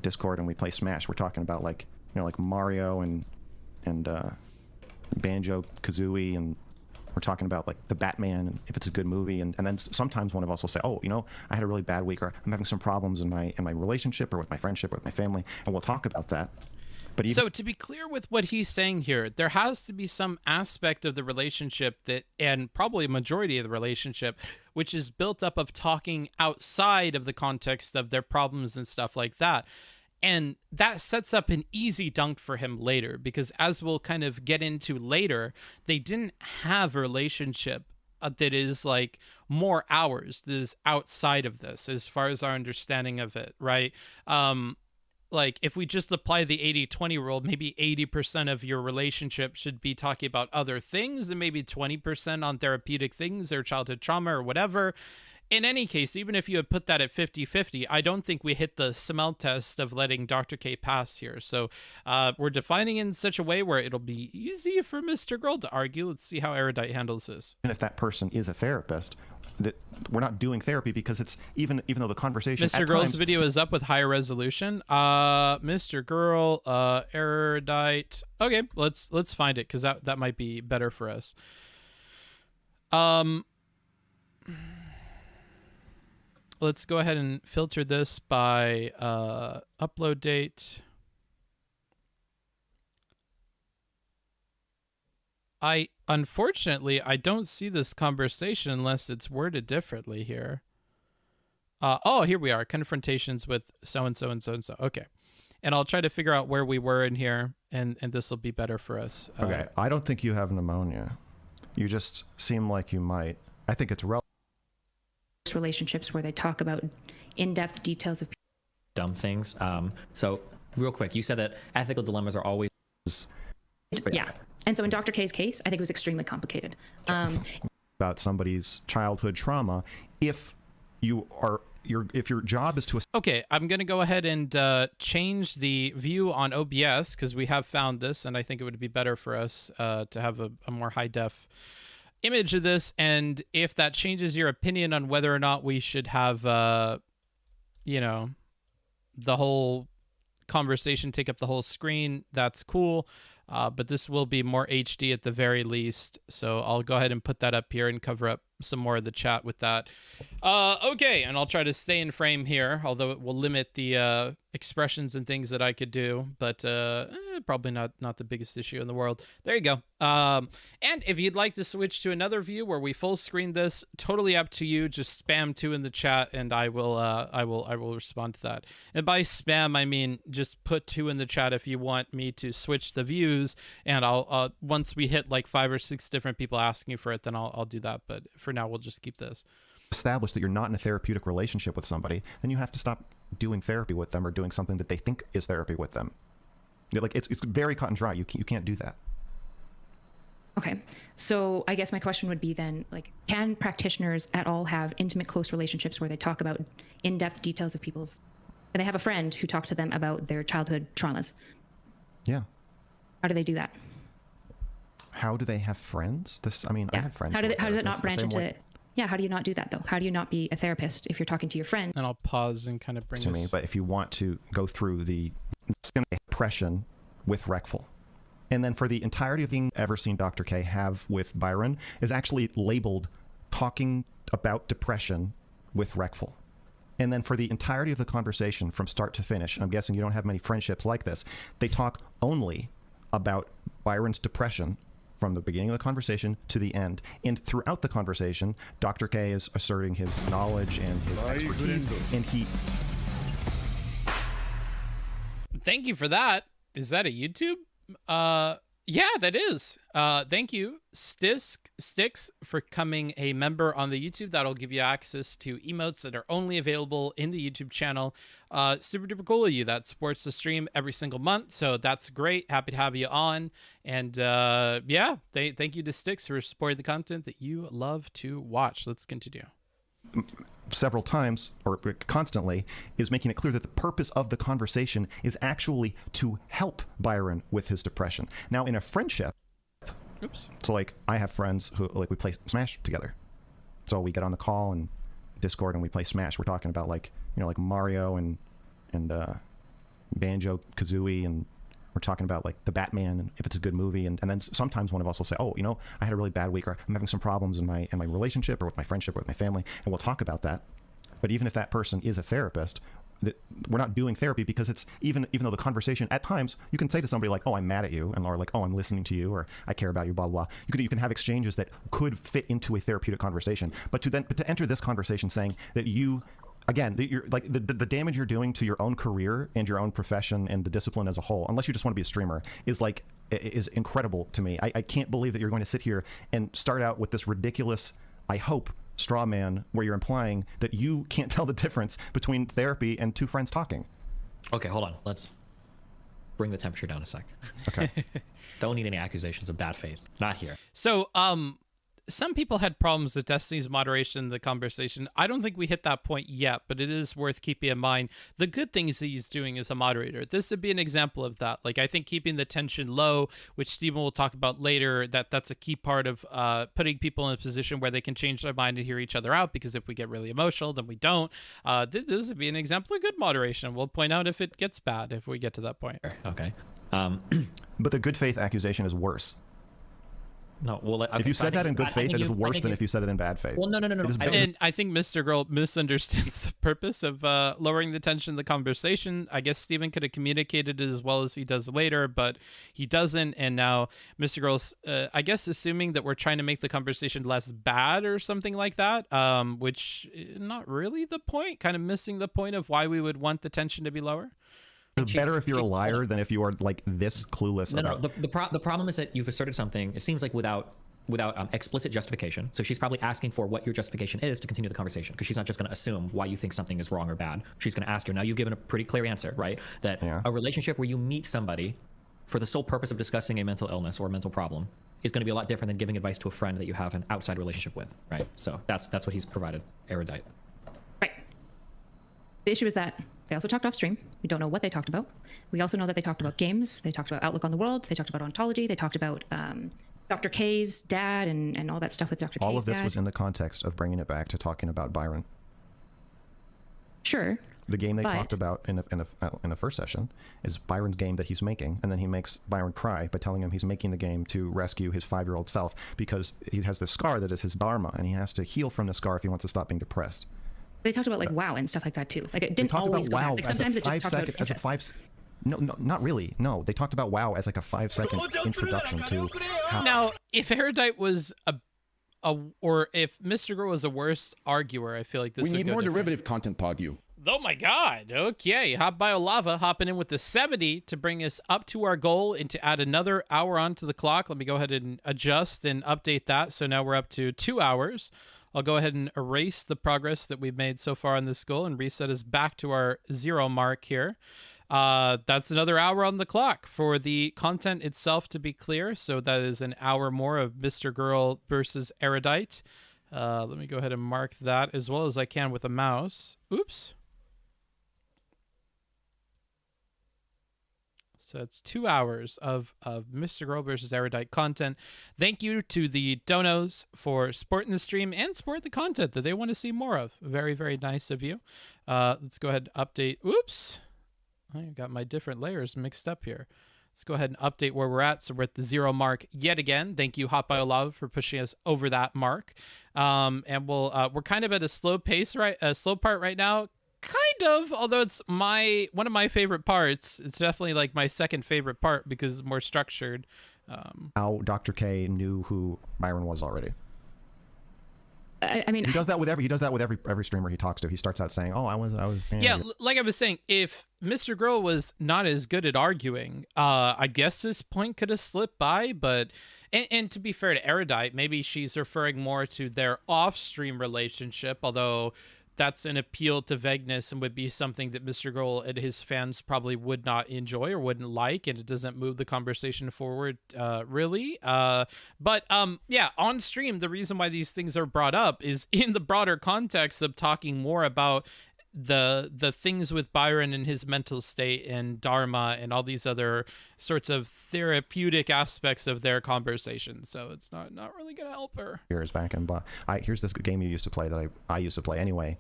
Discord and we play Smash. We're talking about, like, you know, like Mario and Banjo-Kazooie, and we're talking about like the Batman and if it's a good movie, and then sometimes one of us will say, oh, you know, I had a really bad week, or I'm having some problems in my relationship or with my friendship or with my family, and we'll talk about that. But even So to be clear with what he's saying here, there has to be some aspect of the relationship that, and probably a majority of the relationship, which is built up of talking outside of the context of their problems and stuff like that. And that sets up an easy dunk for him later, because as we'll kind of get into later, they didn't have a relationship that is like more hours, that is outside of this, as far as our understanding of it, right? Like if we just apply the 80-20 rule, maybe 80% of your relationship should be talking about other things, and maybe 20% on therapeutic things or childhood trauma or whatever. In any case, even if you had put that at 50-50, I don't think we hit the smell test of letting Dr. K pass here. So we're defining in such a way where it'll be easy for Mr. Girl to argue. Let's see how Erudite handles this. if that person is a therapist, that we're not doing therapy, because it's even though the conversation Mr. at Girl's times, video is up with higher resolution. Mr. Girl, Erudite. Okay, let's find it, because that might be better for us. Let's go ahead and filter this by upload date. Unfortunately, I don't see this conversation unless it's worded differently here. Oh, here we are. Confrontations with so-and-so and so-and-so. Okay. And I'll try to figure out where we were in here, and this will be better for us. okay, I don't think you have pneumonia. You just seem like you might. I think it's Relationships where they talk about in-depth details of Dumb things. So real quick, you said that ethical dilemmas are always yeah. And so in Dr. K's case, I think it was extremely complicated. about somebody's childhood trauma. If your job is to Okay, I'm going to go ahead and change the view on OBS, because we have found this, and I think it would be better for us to have a more high-def image of this. And if that changes your opinion on whether or not we should have, you know, the whole conversation take up the whole screen, that's cool. But this will be more HD at the very least. So I'll go ahead and put that up here and cover up some more of the chat with that. Okay, and I'll try to stay in frame here, although it will limit the expressions and things that I could do, but probably not the biggest issue in the world. There you go. And if you'd like to switch to another view where we full screen this, totally up to you. Just spam 2 in the chat, and I will respond to that. And by spam, I mean just put 2 in the chat if you want me to switch the views, and I'll once we hit like 5 or 6 different people asking for it, then I'll do that. But for now, we'll just keep this. Establish that you're not in a therapeutic relationship with somebody, then you have to stop doing therapy with them or doing something that they think is therapy with them. Like it's very cut and dry. You can't do that. Okay, so I guess my question would be then, like, can practitioners at all have intimate, close relationships where they talk about in-depth details of people's, and they have a friend who talks to them about their childhood traumas? Yeah. How do they do that? How do they have friends? I have friends. How does it not branch into? Yeah, how do you not do that though? How do you not be a therapist if you're talking to your friend? And I'll pause and kind of bring to me. But if you want to go through the depression with Reckful, and then for the entirety of being ever seen Dr. K have with Byron is actually labeled talking about depression with Reckful. And then for the entirety of the conversation from start to finish, and I'm guessing you don't have many friendships like this, they talk only about Byron's depression from the beginning of the conversation to the end. And throughout the conversation, Dr. K is asserting his knowledge and his expertise, and he... Thank you for that. Is that a YouTube? Yeah, that is. Thank you, Sticks, for becoming a member on the YouTube. That'll give you access to emotes that are only available in the YouTube channel. Super duper cool of you. That supports the stream every single month, so that's great. Happy to have you on. And yeah, thank you to Sticks for supporting the content that you love to watch. Let's continue. Several times, or constantly, is making it clear that the purpose of the conversation is actually to help Byron with his depression. Now, in a friendship, so like I have friends who like we play Smash together. So we get on the call and Discord and we play Smash. We're talking about like, you know, like Mario and Banjo Kazooie, and we're talking about like the Batman and if it's a good movie, and then sometimes one of us will say, oh, you know, I had a really bad week, or I'm having some problems in my relationship or with my friendship or with my family, and we'll talk about that. But even if that person is a therapist, we're not doing therapy, because it's even though the conversation at times you can say to somebody like, oh, I'm mad at you, and or like, oh, I'm listening to you, or I care about you, blah blah blah. You can have exchanges that could fit into a therapeutic conversation, but to enter this conversation saying that you, again, you're like the damage you're doing to your own career and your own profession and the discipline as a whole, unless you just want to be a streamer, is incredible to me. I can't believe that you're going to sit here and start out with this ridiculous, I hope, straw man where you're implying that you can't tell the difference between therapy and 2 friends talking. Okay, hold on. Let's bring the temperature down a sec. Okay. Don't need any accusations of bad faith. Not here. So, some people had problems with Destiny's moderation in the conversation. I don't think we hit that point yet, but it is worth keeping in mind the good things that he's doing as a moderator. This would be an example of that. Like, I think keeping the tension low, which Stephen will talk about later, that's a key part of putting people in a position where they can change their mind and hear each other out, because if we get really emotional, then we don't. This would be an example of good moderation. We'll point out if it gets bad if we get to that point. Okay. But the good faith accusation is worse. No, well, if you said that in good faith, it is worse than if you said it in bad faith. Well, no. And I think Mr. Girl misunderstands the purpose of lowering the tension of the conversation. I guess Stephen could have communicated it as well as he does later, but he doesn't. And now Mr. Girl's, I guess, assuming that we're trying to make the conversation less bad or something like that, which not really the point, kind of missing the point of why we would want the tension to be lower. It's better if you're a liar than if you are like this clueless. No. The problem is that you've asserted something. It seems like without explicit justification. So she's probably asking for what your justification is to continue the conversation, because she's not just going to assume why you think something is wrong or bad. She's going to ask you. Now you've given a pretty clear answer, right? That a relationship where you meet somebody for the sole purpose of discussing a mental illness or a mental problem is going to be a lot different than giving advice to a friend that you have an outside relationship with, right? So that's what he's provided, Erudite. Right. The issue is that they also talked off stream. We don't know what they talked about. We also know that they talked about games. They talked about outlook on the world. They talked about ontology. They talked about Dr. K's dad and all that stuff with Dr. K's dad. All of this was in the context of bringing it back to talking about Byron. Sure. the game they But- talked about in the first session is Byron's game that he's making, and then he makes Byron cry by telling him he's making the game to rescue his 5-year-old self because he has this scar that is his dharma, and he has to heal from the scar if he wants to stop being depressed. They talked about like WoW and stuff like that too. Like it They didn't talked always about go back. WoW Like as a sometimes it just talked about 5-second, interests. No, not really. No, they talked about WoW as like a 5-second introduction to how. Now, if Erudite was or if Mr. Girl was a worse arguer, I feel like this We would need go more different. derivative content, Pogyu. Oh my god. Okay. Hot Bio Lava hopping in with the 70 to bring us up to our goal and to add another hour onto the clock. Let me go ahead and adjust and update that. So now we're up to 2 hours. I'll go ahead and erase the progress that we've made so far on this goal and reset us back to our 0 mark here. That's another hour on the clock for the content itself, to be clear. So that is an hour more of Mr. Girl versus Erudite. Let me go ahead and mark that as well as I can with a mouse. Oops. So it's 2 hours of Mr. Girl versus Erudite content. Thank you to the donos for supporting the stream and support the content that they want to see more of. Very, very nice of you. Let's go ahead and update. Oops. I got my different layers mixed up here. Let's go ahead and update where we're at. So we're at the 0 mark yet again. Thank you, Hot Bio Lava, for pushing us over that mark. And we're kind of at a slow pace, right? A slow part right now. Kind of, although it's one of my favorite parts. It's definitely like my second favorite part because it's more structured. How Dr. K knew who Byron was already. I mean, He does that with every streamer he talks to. He starts out saying, "Oh, I was." Yeah, like I was saying, if Mr. Girl was not as good at arguing, I guess this point could have slipped by. But and to be fair to Erudite, maybe she's referring more to their off-stream relationship, although that's an appeal to vagueness and would be something that Mr. Girl and his fans probably would not enjoy or wouldn't like, and it doesn't move the conversation forward, really. But yeah, on stream, the reason why these things are brought up is in the broader context of talking more about the things with Byron and his mental state and Dharma and all these other sorts of therapeutic aspects of their conversation. So it's not really gonna help her. Years back, and here's this game you used to play that I used to play anyway.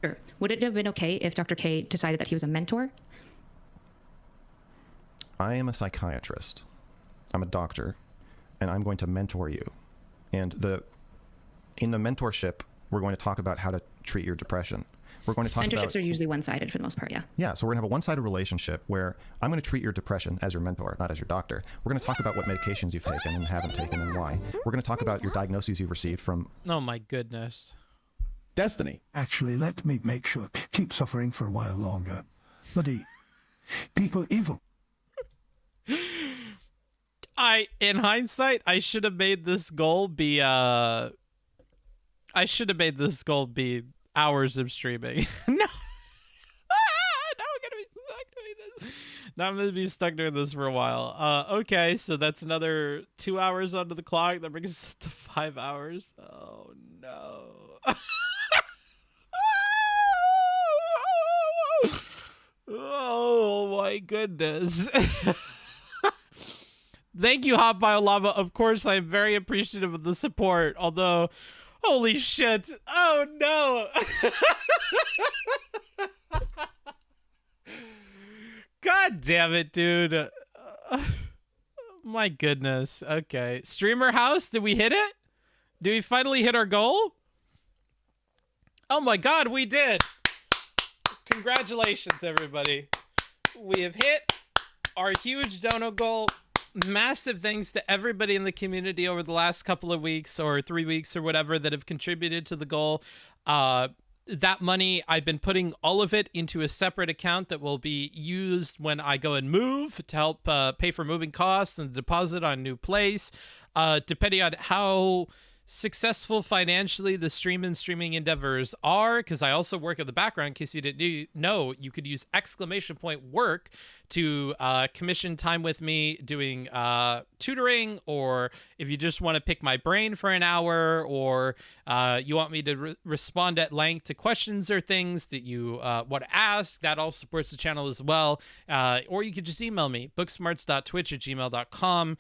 sure. Would it have been okay if Dr. K decided that he was a mentor? I am a psychiatrist. I'm a doctor, and I'm going to mentor you. And in the mentorship, we're going to talk about how to treat your depression. We're going to talk about... Mentorships are usually one-sided for the most part, yeah. Yeah, so we're going to have a one-sided relationship where I'm going to treat your depression as your mentor, not as your doctor. We're going to talk about what medications you've taken and haven't taken and why. We're going to talk about your diagnoses you've received from... Oh my goodness. Destiny. Actually, let me make sure. Keep suffering for a while longer. Bloody people evil. In hindsight, I should have made this goal be hours of streaming. No. Now I'm gonna be stuck doing this for a while. Okay, so that's another 2 hours onto the clock. That brings us to 5 hours. Oh no. Oh my goodness. Thank you, Hot Bio Lava. Of course, I am very appreciative of the support, although, holy shit. Oh no. God damn it, dude. My goodness. Okay. Streamer house, did we hit it? Did we finally hit our goal? Oh my god, we did. Congratulations, everybody. We have hit our huge dono goal. Massive thanks to everybody in the community over the last couple of weeks or 3 weeks or whatever that have contributed to the goal. That money, I've been putting all of it into a separate account that will be used when I go and move to help pay for moving costs and the deposit on a new place. Depending on how successful financially the streaming endeavors are, because I also work in the background. In case you didn't know, you could use !work to commission time with me doing tutoring, or if you just want to pick my brain for an hour, or you want me to respond at length to questions or things that you want to ask, that all supports the channel as well. Or you could just email me, booksmarts.twitch@gmail.com.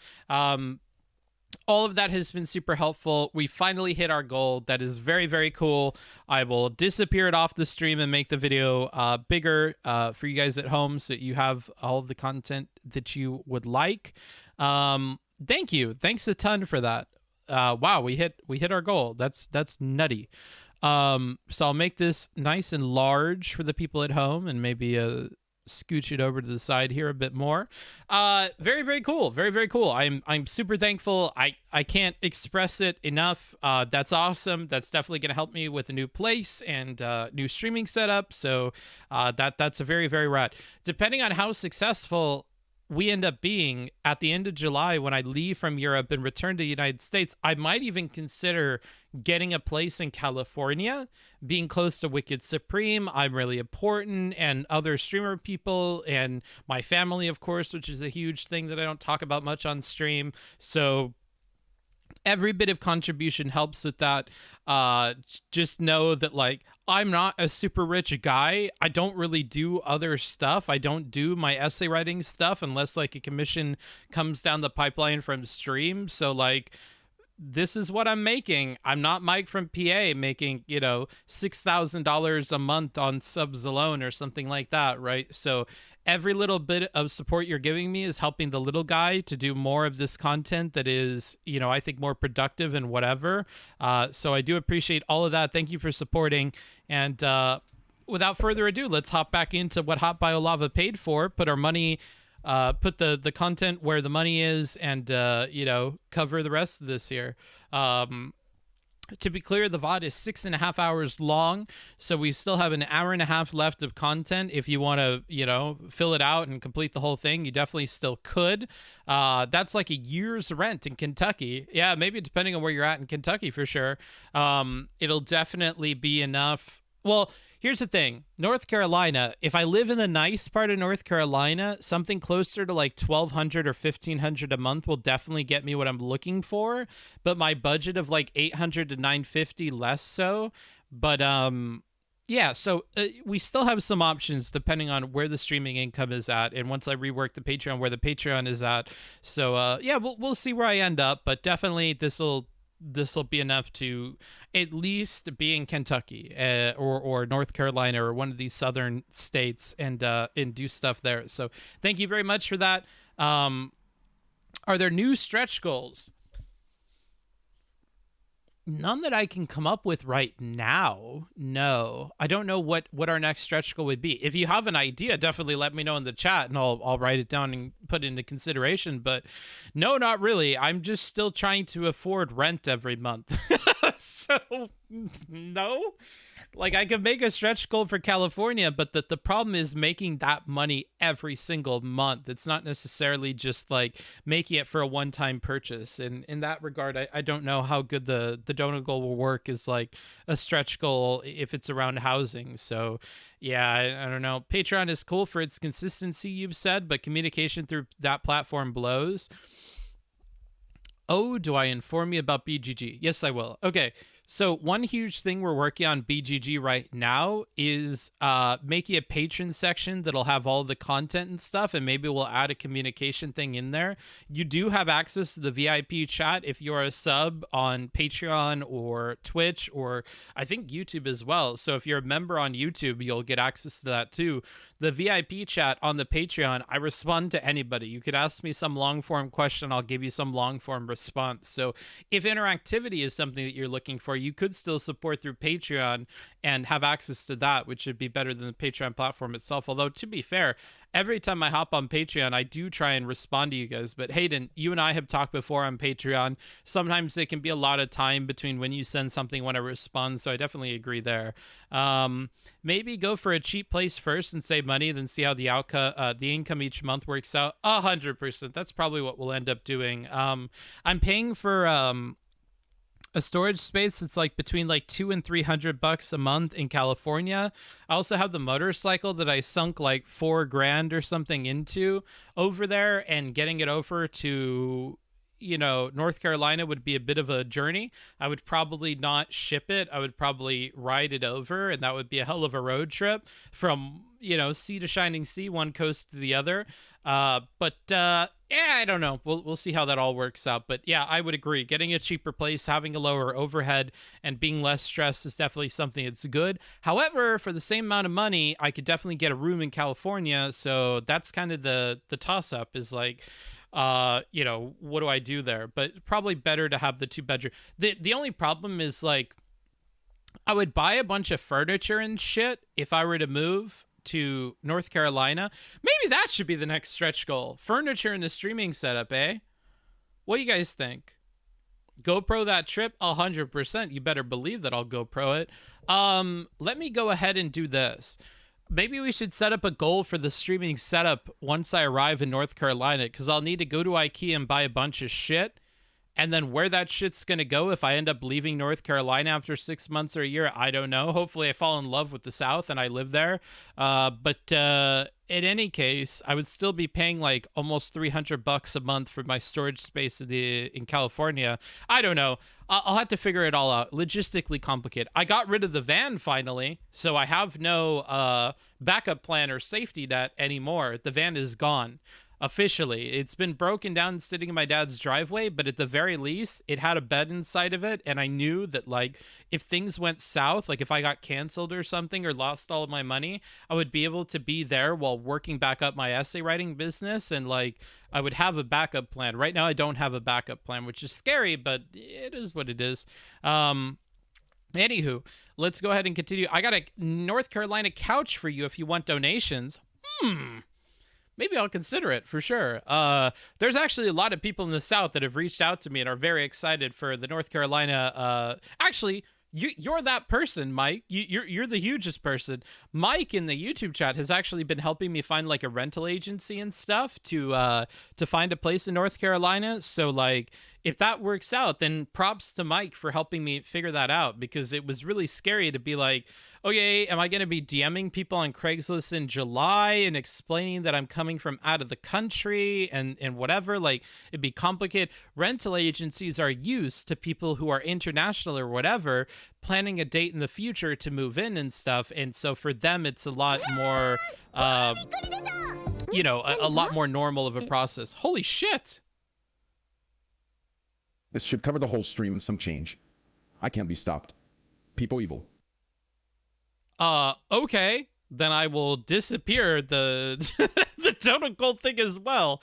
all of that has been super helpful. We finally hit our goal. That is very, very cool. I will disappear it off the stream and make the video bigger for you guys at home so that you have all of the content that you would like. Thank you. Thanks a ton for that. Wow, we hit our goal. That's nutty. So I'll make this nice and large for the people at home and maybe scooch it over to the side here a bit more. Very, very cool. Very, very cool. I'm super thankful. I can't express it enough. That's awesome. That's definitely going to help me with a new place and new streaming setup. So that's a very, very rad. Depending on how successful we end up being at the end of July when I leave from Europe and return to the United States, I might even consider getting a place in California, being close to Wicked Supreme. I'm really important, and other streamer people and my family, of course, which is a huge thing that I don't talk about much on stream. So every bit of contribution helps with that. Just know that, like, I'm not a super rich guy. I don't really do other stuff. I don't do my essay writing stuff unless like a commission comes down the pipeline from stream. So like, this is what I'm making. I'm not Mike from PA making, $6,000 a month on subs alone or something like that, right? So every little bit of support you're giving me is helping the little guy to do more of this content that is, I think more productive and whatever. So I do appreciate all of that. Thank you for supporting. And without further ado, let's hop back into what Hot Bio Lava paid for. Put our money, put the content where the money is, and cover the rest of this here. To be clear, the VOD is 6.5 hours long, so we still have an hour and a half left of content. If you want to, fill it out and complete the whole thing, you definitely still could. That's like a year's rent in Kentucky. Yeah, maybe depending on where you're at in Kentucky, for sure. It'll definitely be enough. Well, here's the thing. North Carolina, if I live in the nice part of North Carolina, something closer to like $1,200 or $1,500 a month will definitely get me what I'm looking for. But my budget of like $800 to $950 less so. But yeah, so we still have some options depending on where the streaming income is at, and once I rework the Patreon, where the Patreon is at. So yeah, we'll see where I end up, but definitely this will be enough to at least be in Kentucky or North Carolina or one of these southern states and do stuff there. So thank you very much for that. Are there new stretch goals? None that I can come up with right now. No, I don't know what our next stretch goal would be. If you have an idea, definitely let me know in the chat and I'll write it down and put it into consideration. But no, not really. I'm just still trying to afford rent every month. So no, like I could make a stretch goal for California, but the problem is making that money every single month. It's not necessarily just like making it for a one-time purchase. And in that regard, I don't know how good the donut goal will work as like a stretch goal if it's around housing. So yeah, I don't know. Patreon is cool for its consistency, you've said, but communication through that platform blows. Oh, do I inform you about BGG? Yes, I will. Okay. So one huge thing we're working on BGG right now is making a patron section that'll have all the content and stuff, and maybe we'll add a communication thing in there. You do have access to the VIP chat if you're a sub on Patreon or Twitch or I think YouTube as well. So if you're a member on YouTube, you'll get access to that too. The VIP chat on the Patreon, I respond to anybody. You could ask me some long form question, I'll give you some long form response. So if interactivity is something that you're looking for, you could still support through Patreon and have access to that, which would be better than the Patreon platform itself. Although, to be fair, every time I hop on Patreon, I do try and respond to you guys. But Hayden, you and I have talked before on Patreon. Sometimes it can be a lot of time between when you send something, when I respond. So I definitely agree there. Maybe go for a cheap place first and save money, then see how the income each month works out. 100%. That's probably what we'll end up doing. I'm paying for a storage space that's like between like $200 and $300 a month in California. I also have the motorcycle that I sunk like $4,000 or something into over there, and getting it over to North Carolina would be a bit of a journey. I would probably not ship it. I would probably ride it over, and that would be a hell of a road trip from sea to shining sea, one coast to the other. Yeah, I don't know. We'll see how that all works out. But yeah, I would agree. Getting a cheaper place, having a lower overhead, and being less stressed is definitely something that's good. However, for the same amount of money, I could definitely get a room in California. So that's kind of the toss up is like, you know, what do I do there? But probably better to have the 2-bedroom. The only problem is like, I would buy a bunch of furniture and shit if I were to move to North Carolina. Maybe that should be the next stretch goal. Furniture in the streaming setup, eh? What do you guys think? GoPro that trip? 100%. You better believe that I'll GoPro it. Let me go ahead and do this. Maybe we should set up a goal for the streaming setup once I arrive in North Carolina, because I'll need to go to IKEA and buy a bunch of shit. And then where that shit's going to go if I end up leaving North Carolina after 6 months or a year, I don't know. Hopefully I fall in love with the South and I live there. But in any case, I would still be paying like almost $300 a month for my storage space in California. I don't know. I'll have to figure it all out. Logistically complicated. I got rid of the van finally, so I have no backup plan or safety net anymore. The van is gone. Officially, it's been broken down and sitting in my dad's driveway, but at the very least, it had a bed inside of it, and I knew that, like, if things went south, like if I got canceled or something or lost all of my money, I would be able to be there while working back up my essay writing business, and, like, I would have a backup plan. Right now, I don't have a backup plan, which is scary, but it is what it is. Anywho, let's go ahead and continue. I got a North Carolina couch for you if you want donations. Maybe I'll consider it for sure. There's actually a lot of people in the South that have reached out to me and are very excited for the North Carolina. Actually, you're that person, Mike. You're the hugest person. Mike in the YouTube chat has actually been helping me find like a rental agency and stuff to find a place in North Carolina. So like, if that works out, then props to Mike for helping me figure that out, because it was really scary to be like, okay, am I going to be DMing people on Craigslist in July and explaining that I'm coming from out of the country and whatever? Like, it'd be complicated. Rental agencies are used to people who are international or whatever, planning a date in the future to move in and stuff. And so for them, it's a lot more, you know, a lot more normal of a process. Holy shit. This should cover the whole stream and some change. I can't be stopped. People evil. Okay, then I will disappear the the totem gold thing as well.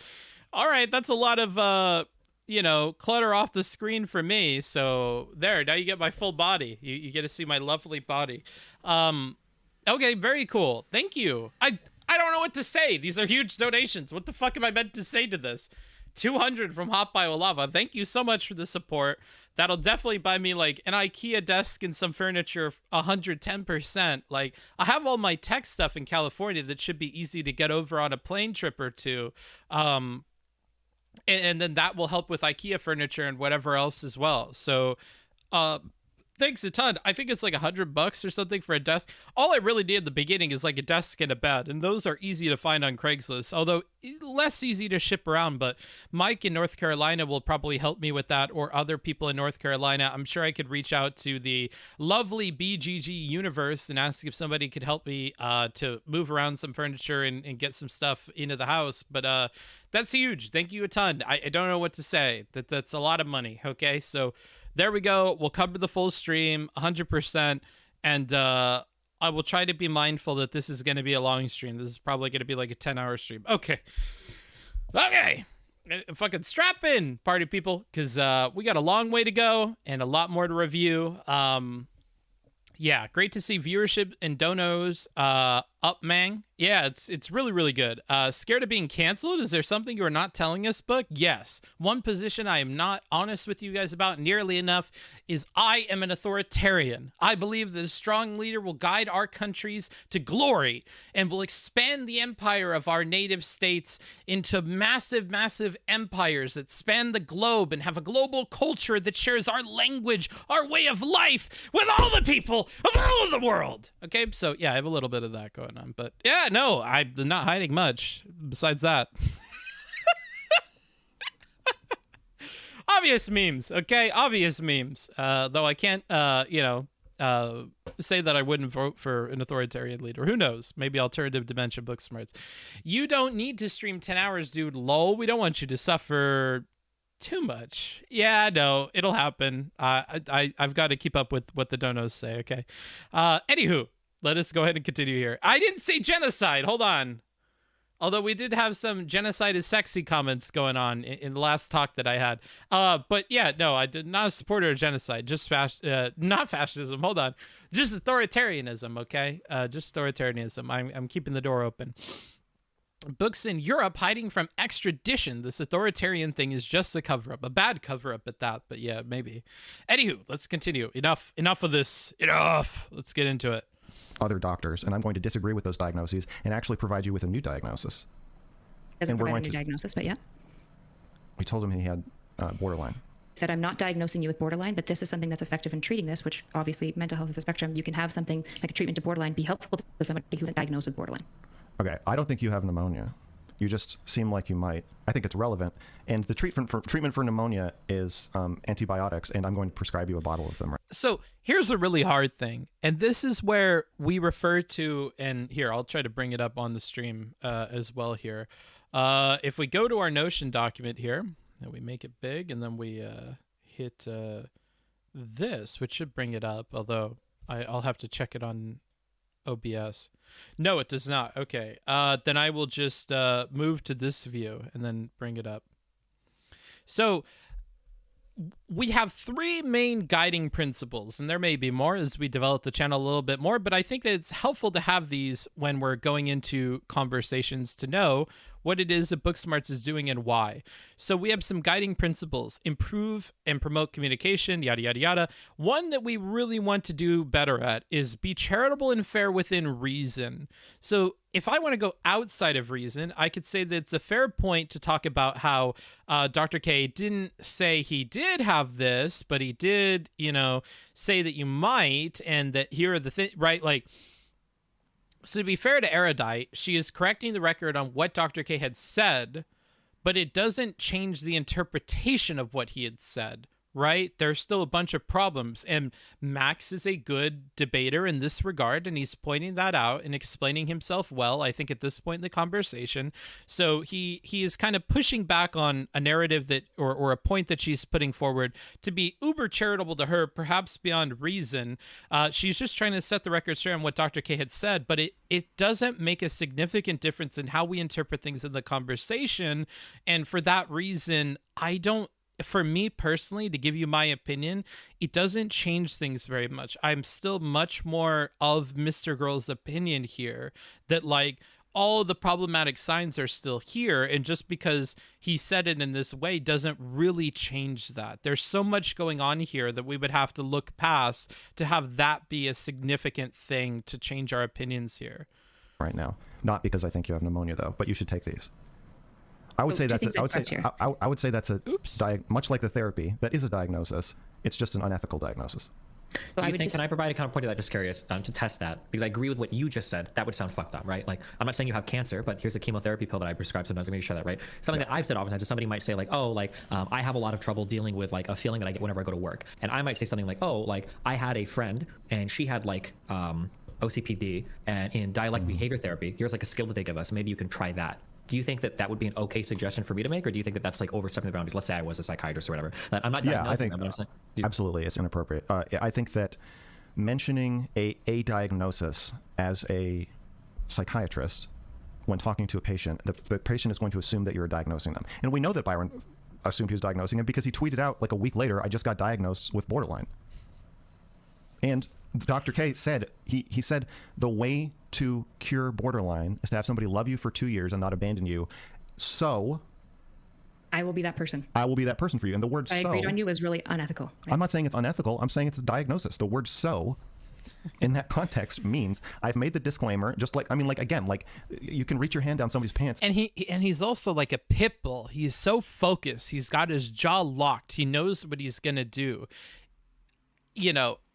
All right, that's a lot of you know, clutter off the screen for me. So there, now you get my full body. You get to see my lovely body. Okay, very cool. Thank you. I don't know what to say. These are huge donations. What the fuck am I meant to say to this? 200 from Hot Bio Lava. Thank you so much for the support. That'll definitely buy me like an IKEA desk and some furniture 110%. Like, I have all my tech stuff in California that should be easy to get over on a plane trip or two. And then that will help with IKEA furniture and whatever else as well. So, thanks a ton. I think it's like $100 or something for a desk. All I really need in the beginning is like a desk and a bed, and those are easy to find on Craigslist, although less easy to ship around. But Mike in North Carolina will probably help me with that, or other people in North Carolina. I'm sure I could reach out to the lovely BGG universe and ask if somebody could help me to move around some furniture and get some stuff into the house. But that's huge. Thank you a ton. I don't know what to say. That's a lot of money. Okay, so there we go. We'll cover the full stream 100%. And I will try to be mindful that this is going to be a long stream. This is probably going to be like a 10-hour stream. Okay. Fucking strap in, party people, because we got a long way to go and a lot more to review. Yeah, great to see viewership and donos up, man. Yeah, it's really, really good. Scared of being canceled? Is there something you are not telling us, book? Yes. One position I am not honest with you guys about nearly enough is I am an authoritarian. I believe that a strong leader will guide our countries to glory and will expand the empire of our native states into massive, massive empires that span the globe and have a global culture that shares our language, our way of life with all the people of all of the world. Okay, so yeah, I have a little bit of that going on, but yeah, no, I'm not hiding much besides that. Obvious memes, okay? Obvious memes. Though I can't, you know, say that I wouldn't vote for an authoritarian leader. Who knows? Maybe alternative dimension book smarts. You don't need to stream 10 hours, dude. Lol. We don't want you to suffer too much. Yeah, no, it'll happen. I've got to keep up with what the donos say. Okay. Anywho, let us go ahead and continue here. I didn't say genocide. Hold on. Although we did have some genocide is sexy comments going on in the last talk that I had. But yeah, no, I did not support a genocide. Just not fascism. Hold on. Just authoritarianism, okay? Just authoritarianism. I'm keeping the door open. Books in Europe hiding from extradition. This authoritarian thing is just a cover-up. A bad cover-up at that, but yeah, maybe. Anywho, let's continue. Enough of this. Enough. Let's get into it. Other doctors, and I'm going to disagree with those diagnoses and actually provide you with a new diagnosis. Doesn't provide a new diagnosis, but yeah. We told him he had borderline. Said, I'm not diagnosing you with borderline, but this is something that's effective in treating this, which obviously mental health is a spectrum. You can have something like a treatment to borderline be helpful to somebody who's diagnosed with borderline. Okay, I don't think you have pneumonia. You just seem like you might. I think it's relevant. And the treatment for pneumonia is antibiotics, and I'm going to prescribe you a bottle of them. Right? So here's a really hard thing. And this is where we refer to, and here, I'll try to bring it up on the stream as well here. If we go to our Notion document here, and we make it big, and then we hit this, which should bring it up, although I'll have to check it on OBS. No, it does not. Okay. Then I will just move to this view and then bring it up. So we have three main guiding principles, and there may be more as we develop the channel a little bit more, but I think that it's helpful to have these when we're going into conversations to know what it is that Booksmarts is doing and why. So we have some guiding principles: improve and promote communication, yada, yada, yada. One that we really want to do better at is be charitable and fair within reason. So if I want to go outside of reason, I could say that it's a fair point to talk about how Dr. K didn't say he did have this, but he did, say that you might, and that here are the things, right? Like, so to be fair to Erudite, she is correcting the record on what Dr. K had said, but it doesn't change the interpretation of what he had said, right? There's still a bunch of problems, and Max is a good debater in this regard, and he's pointing that out and explaining himself well, I think, at this point in the conversation. So he is kind of pushing back on a narrative that, or a point that she's putting forward to be uber charitable to her, perhaps beyond reason. She's just trying to set the record straight on what Dr. K had said, but it doesn't make a significant difference in how we interpret things in the conversation. And for that reason, for me personally, to give you my opinion, it doesn't change things very much. I'm still much more of Mr. Girl's opinion here, that like all the problematic signs are still here, and just because he said it in this way doesn't really change that. There's so much going on here that we would have to look past to have that be a significant thing to change our opinions here. Right now, not because I think you have pneumonia though, but you should take these. I would say that's a much like the therapy, that is a diagnosis. It's just an unethical diagnosis. Can I provide a counterpoint to that? Just curious to test that, because I agree with what you just said. That would sound fucked up, right? Like, I'm not saying you have cancer, but here's a chemotherapy pill that I prescribe sometimes. Let me share that, right? Something that I've said oftentimes is somebody might say like, oh, like I have a lot of trouble dealing with like a feeling that I get whenever I go to work, and I might say something like, oh, like I had a friend and she had like OCPD, and in dialectic behavior therapy, here's like a skill that they give us. Maybe you can try that. Do you think that that would be an okay suggestion for me to make, or do you think that that's like overstepping the boundaries? Let's say I was a psychiatrist or whatever. I'm not. Yeah, I think them, but I'm saying, absolutely it's inappropriate. I think that mentioning a diagnosis as a psychiatrist when talking to a patient, the patient is going to assume that you're diagnosing them, and we know that Byron assumed he was diagnosing him because he tweeted out like a week later, "I just got diagnosed with borderline," and Dr. K said he said the way to cure borderline is to have somebody love you for 2 years and not abandon you. So I will be that person. I will be that person for you. And the word "so" I agreed on you is really unethical. Right? I'm not saying it's unethical. I'm saying it's a diagnosis. The word "so" in that context means I've made the disclaimer. Just like, I mean, like, again, like you can reach your hand down somebody's pants. And he's also like a pit bull. He's so focused. He's got his jaw locked. He knows what he's gonna do.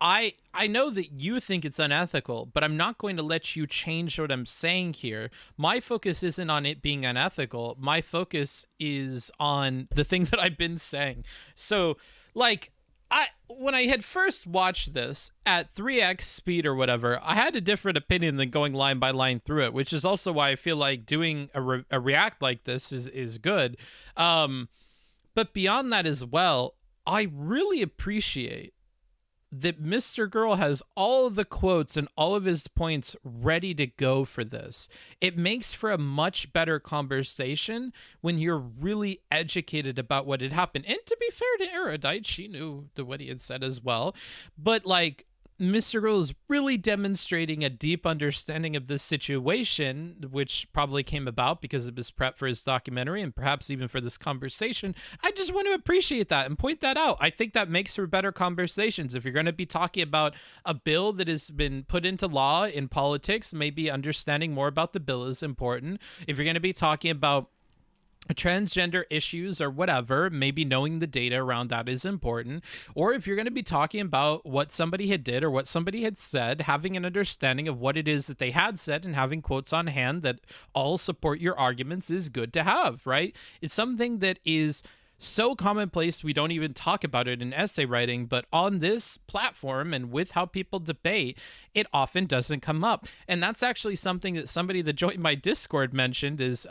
I know that you think it's unethical, but I'm not going to let you change what I'm saying here. My focus isn't on it being unethical. My focus is on the thing that I've been saying. So, like, when I had first watched this at 3x speed or whatever, I had a different opinion than going line by line through it, which is also why I feel like doing a react like this is good. But beyond that as well, I really appreciate that Mr. Girl has all of the quotes and all of his points ready to go for this. It makes for a much better conversation when you're really educated about what had happened. And to be fair to Erudite, she knew what he had said as well. But like, Mr. Girl is really demonstrating a deep understanding of this situation, which probably came about because of his prep for his documentary and perhaps even for this conversation. I just want to appreciate that and point that out. I think that makes for better conversations. If you're going to be talking about a bill that has been put into law in politics, maybe understanding more about the bill is important. If you're going to be talking about transgender issues or whatever, maybe knowing the data around that is important. Or if you're going to be talking about what somebody had did or what somebody had said, having an understanding of what it is that they had said and having quotes on hand that all support your arguments is good to have, right? It's something that is so commonplace we don't even talk about it in essay writing, but on this platform and with how people debate, it often doesn't come up. And that's actually something that somebody that joined my Discord mentioned is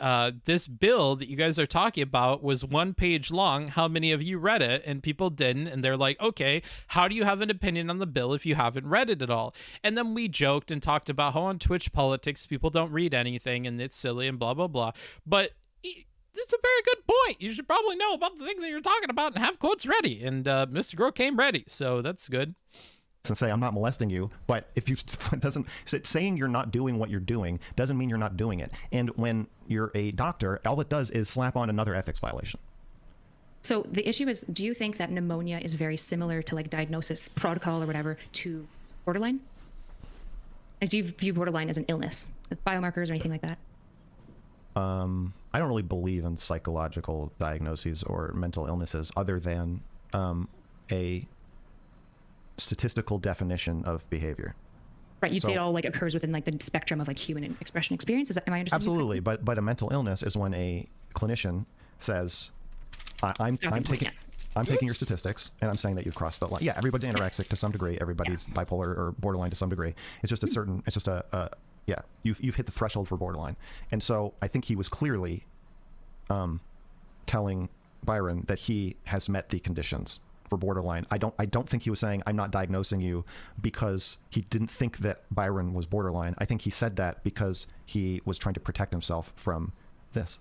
this bill that you guys are talking about was 1 page long. How many of you read it? And people didn't. And they're like, okay, how do you have an opinion on the bill if you haven't read it at all? And then we joked and talked about how on Twitch politics, people don't read anything and it's silly and blah, blah, blah. But it's a very good point. You should probably know about the thing that you're talking about and have quotes ready. And Mr. Girl came ready, so that's good. And say I'm not molesting you, but if you doesn't saying you're not doing what you're doing doesn't mean you're not doing it. And when you're a doctor, all it does is slap on another ethics violation. So the issue is, do you think that pneumonia is very similar to like diagnosis protocol or whatever to borderline? Like, do you view borderline as an illness with biomarkers or anything like that? I don't really believe in psychological diagnoses or mental illnesses other than a statistical definition of behavior. Right, you'd say it all like occurs within like the spectrum of like human expression experience. Am I understanding? Absolutely, but a mental illness is when a clinician says, "I'm taking your statistics and I'm saying that you've crossed the line." Yeah, everybody's anorexic to some degree. Everybody's bipolar or borderline to some degree. It's just a certain. It's just yeah, you've hit the threshold for borderline. And so I think he was clearly telling Byron that he has met the conditions for borderline. I don't think he was saying, I'm not diagnosing you because he didn't think that Byron was borderline. I think he said that because he was trying to protect himself from this.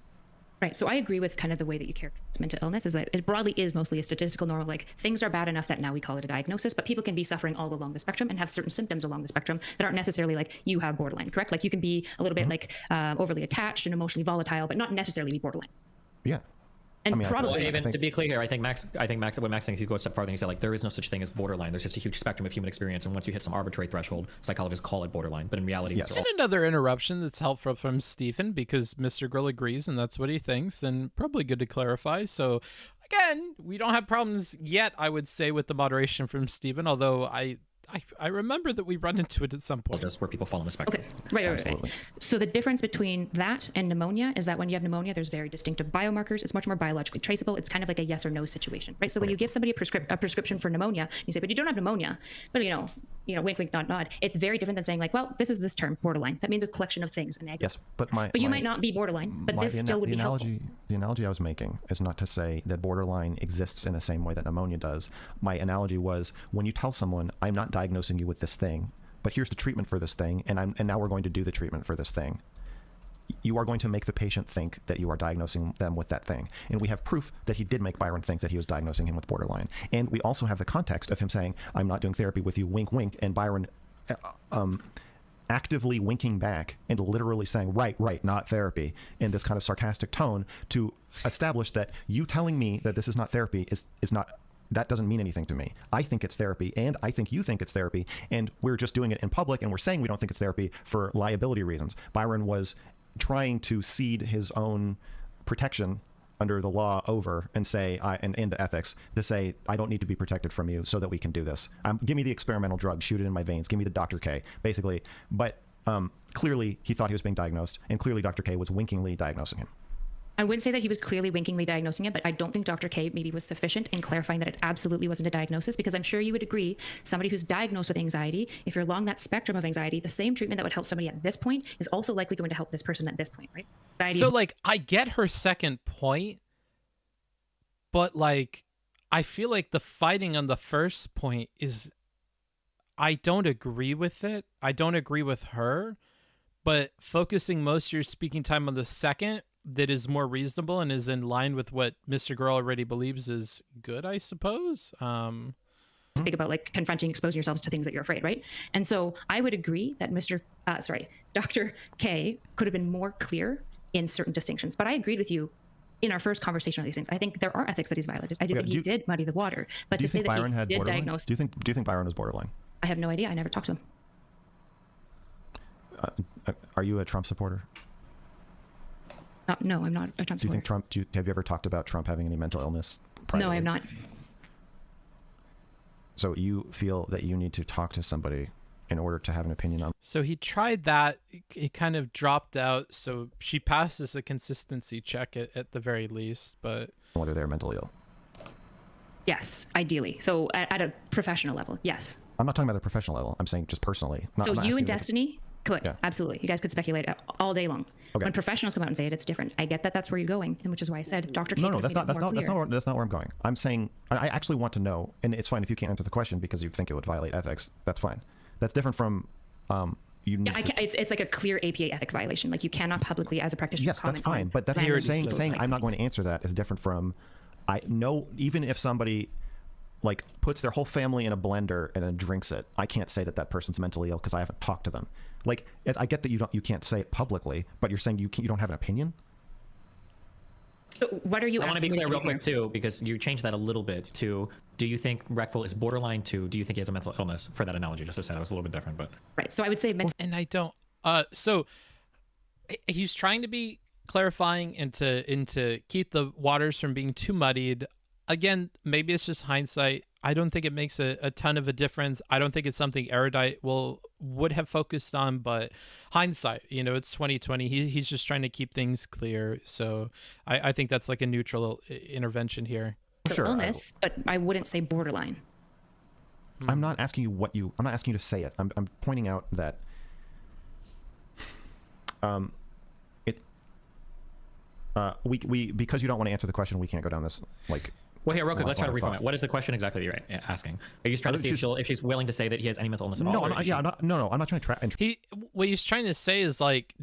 Right. So I agree with kind of the way that you characterize mental illness is that it broadly is mostly a statistical normal, like things are bad enough that now we call it a diagnosis, but people can be suffering all along the spectrum and have certain symptoms along the spectrum that aren't necessarily like you have borderline, correct? Like you can be a little bit like overly attached and emotionally volatile, but not necessarily be borderline. Yeah. And I mean, probably even to be clear here, I think Max when Max thinks he goes a step farther and he said like there is no such thing as borderline. There's just a huge spectrum of human experience, and once you hit some arbitrary threshold, psychologists call it borderline. But in reality, yes. And another interruption that's helpful from Stephen because Mr. Grill agrees and that's what he thinks, and probably good to clarify. So again, we don't have problems yet, I would say, with the moderation from Stephen, although I remember that we run into it at some point. just where people fall on the spectrum. Okay, right. So the difference between that and pneumonia is that when you have pneumonia, there's very distinctive biomarkers. It's much more biologically traceable. It's kind of like a yes or no situation, right? So when you give somebody a prescription for pneumonia, you say, but you don't have pneumonia. But you know, wink, wink, nod, nod. It's very different than saying like, well, this is this term, borderline. That means a collection of things. Yes, but you might not be borderline, but this still would be helpful. The analogy I was making is not to say that borderline exists in the same way that pneumonia does. My analogy was when you tell someone, I'm not diagnosing you with this thing, but here's the treatment for this thing, and now we're going to do the treatment for this thing. You are going to make the patient think that you are diagnosing them with that thing. And we have proof that he did make Byron think that he was diagnosing him with borderline. And we also have the context of him saying, I'm not doing therapy with you, wink, wink, and Byron actively winking back and literally saying, right, not therapy, in this kind of sarcastic tone to establish that you telling me that this is not therapy is not, that doesn't mean anything to me. I think it's therapy, and I think you think it's therapy, and we're just doing it in public, and we're saying we don't think it's therapy for liability reasons. Byron was trying to cede his own protection under the law over and say, and into ethics, to say, I don't need to be protected from you so that we can do this. Give me the experimental drug, shoot it in my veins, give me the Dr. K, basically. But clearly he thought he was being diagnosed, and clearly Dr. K was winkingly diagnosing him. I wouldn't say that he was clearly winkingly diagnosing it, but I don't think Dr. K maybe was sufficient in clarifying that it absolutely wasn't a diagnosis, because I'm sure you would agree, somebody who's diagnosed with anxiety, if you're along that spectrum of anxiety, the same treatment that would help somebody at this point is also likely going to help this person at this point, right? Anxiety So is- like, I get her second point, but like, I feel like the fighting on the first point is, I don't agree with it. I don't agree with her, but focusing most of your speaking time on the second, that is more reasonable and is in line with what Mr. Girl already believes is good, I suppose. Speak about like confronting, exposing yourselves to things that you're afraid, right? And so I would agree that Dr. K could have been more clear in certain distinctions, but I agreed with you in our first conversation on these things. I think there are ethics that he's violated. I do think he did muddy the water, but Do you to say think that Byron he had did borderline? diagnose, Do you think Byron was borderline? I have no idea. I never talked to him. Are you a Trump supporter? No, I'm not a Trump Do you think supporter. Trump? Have you ever talked about Trump having any mental illness? No, privately? I have not. So you feel that you need to talk to somebody in order to have an opinion on. So he tried that. It kind of dropped out. So she passes a consistency check at the very least, but Whether they're mentally ill. Yes, ideally. So at a professional level, yes. I'm not talking about a professional level. I'm saying just personally. So I'm not you asking and Destiny could, Yeah. absolutely. You guys could speculate all day long. Okay. When professionals come out and say it, it's different. I get that that's where you're going, and which is why I said Dr. K. No, could have made it more clear. that's not where I'm going. I'm saying I actually want to know, and it's fine if you can't answer the question because you think it would violate ethics. That's fine. That's different from you need Yeah, to. it's like a clear APA ethic violation. Like you cannot publicly, as a practitioner, Yes, that's comment fine. on But that's random Saying people's I'm not going to diagnoses. answer that is different from I know even if somebody like puts their whole family in a blender and then drinks it, I can't say that that person's mentally ill because I haven't talked to them. Like I get that you can't say it publicly, but you're saying you don't have an opinion. So what are you I want to be asking me clear real do here? quick too, because you changed that a little bit to, do you think Reckful is borderline to, do you think he has a mental illness? For that analogy, just to say that was a little bit different, but. Right. So I would say and I don't. So he's trying to be clarifying and to keep the waters from being too muddied. Again, maybe it's just hindsight. I don't think it makes a ton of a difference. I don't think it's something Erudite would have focused on, but hindsight, it's 2020. He's just trying to keep things clear. So I think that's like a neutral intervention here. mental illness, but I wouldn't say borderline. I'm not asking you I'm not asking you to say it. I'm pointing out that we because you don't want to answer the question, we can't go down this like. Well, here, real quick, let's try to line of reformat. thought. What is the question exactly that you're asking? Are you trying to see if she's willing to say that he has any mental illness at all? No, or I'm is she- not, I'm not trying to trap. What he's trying to say is like,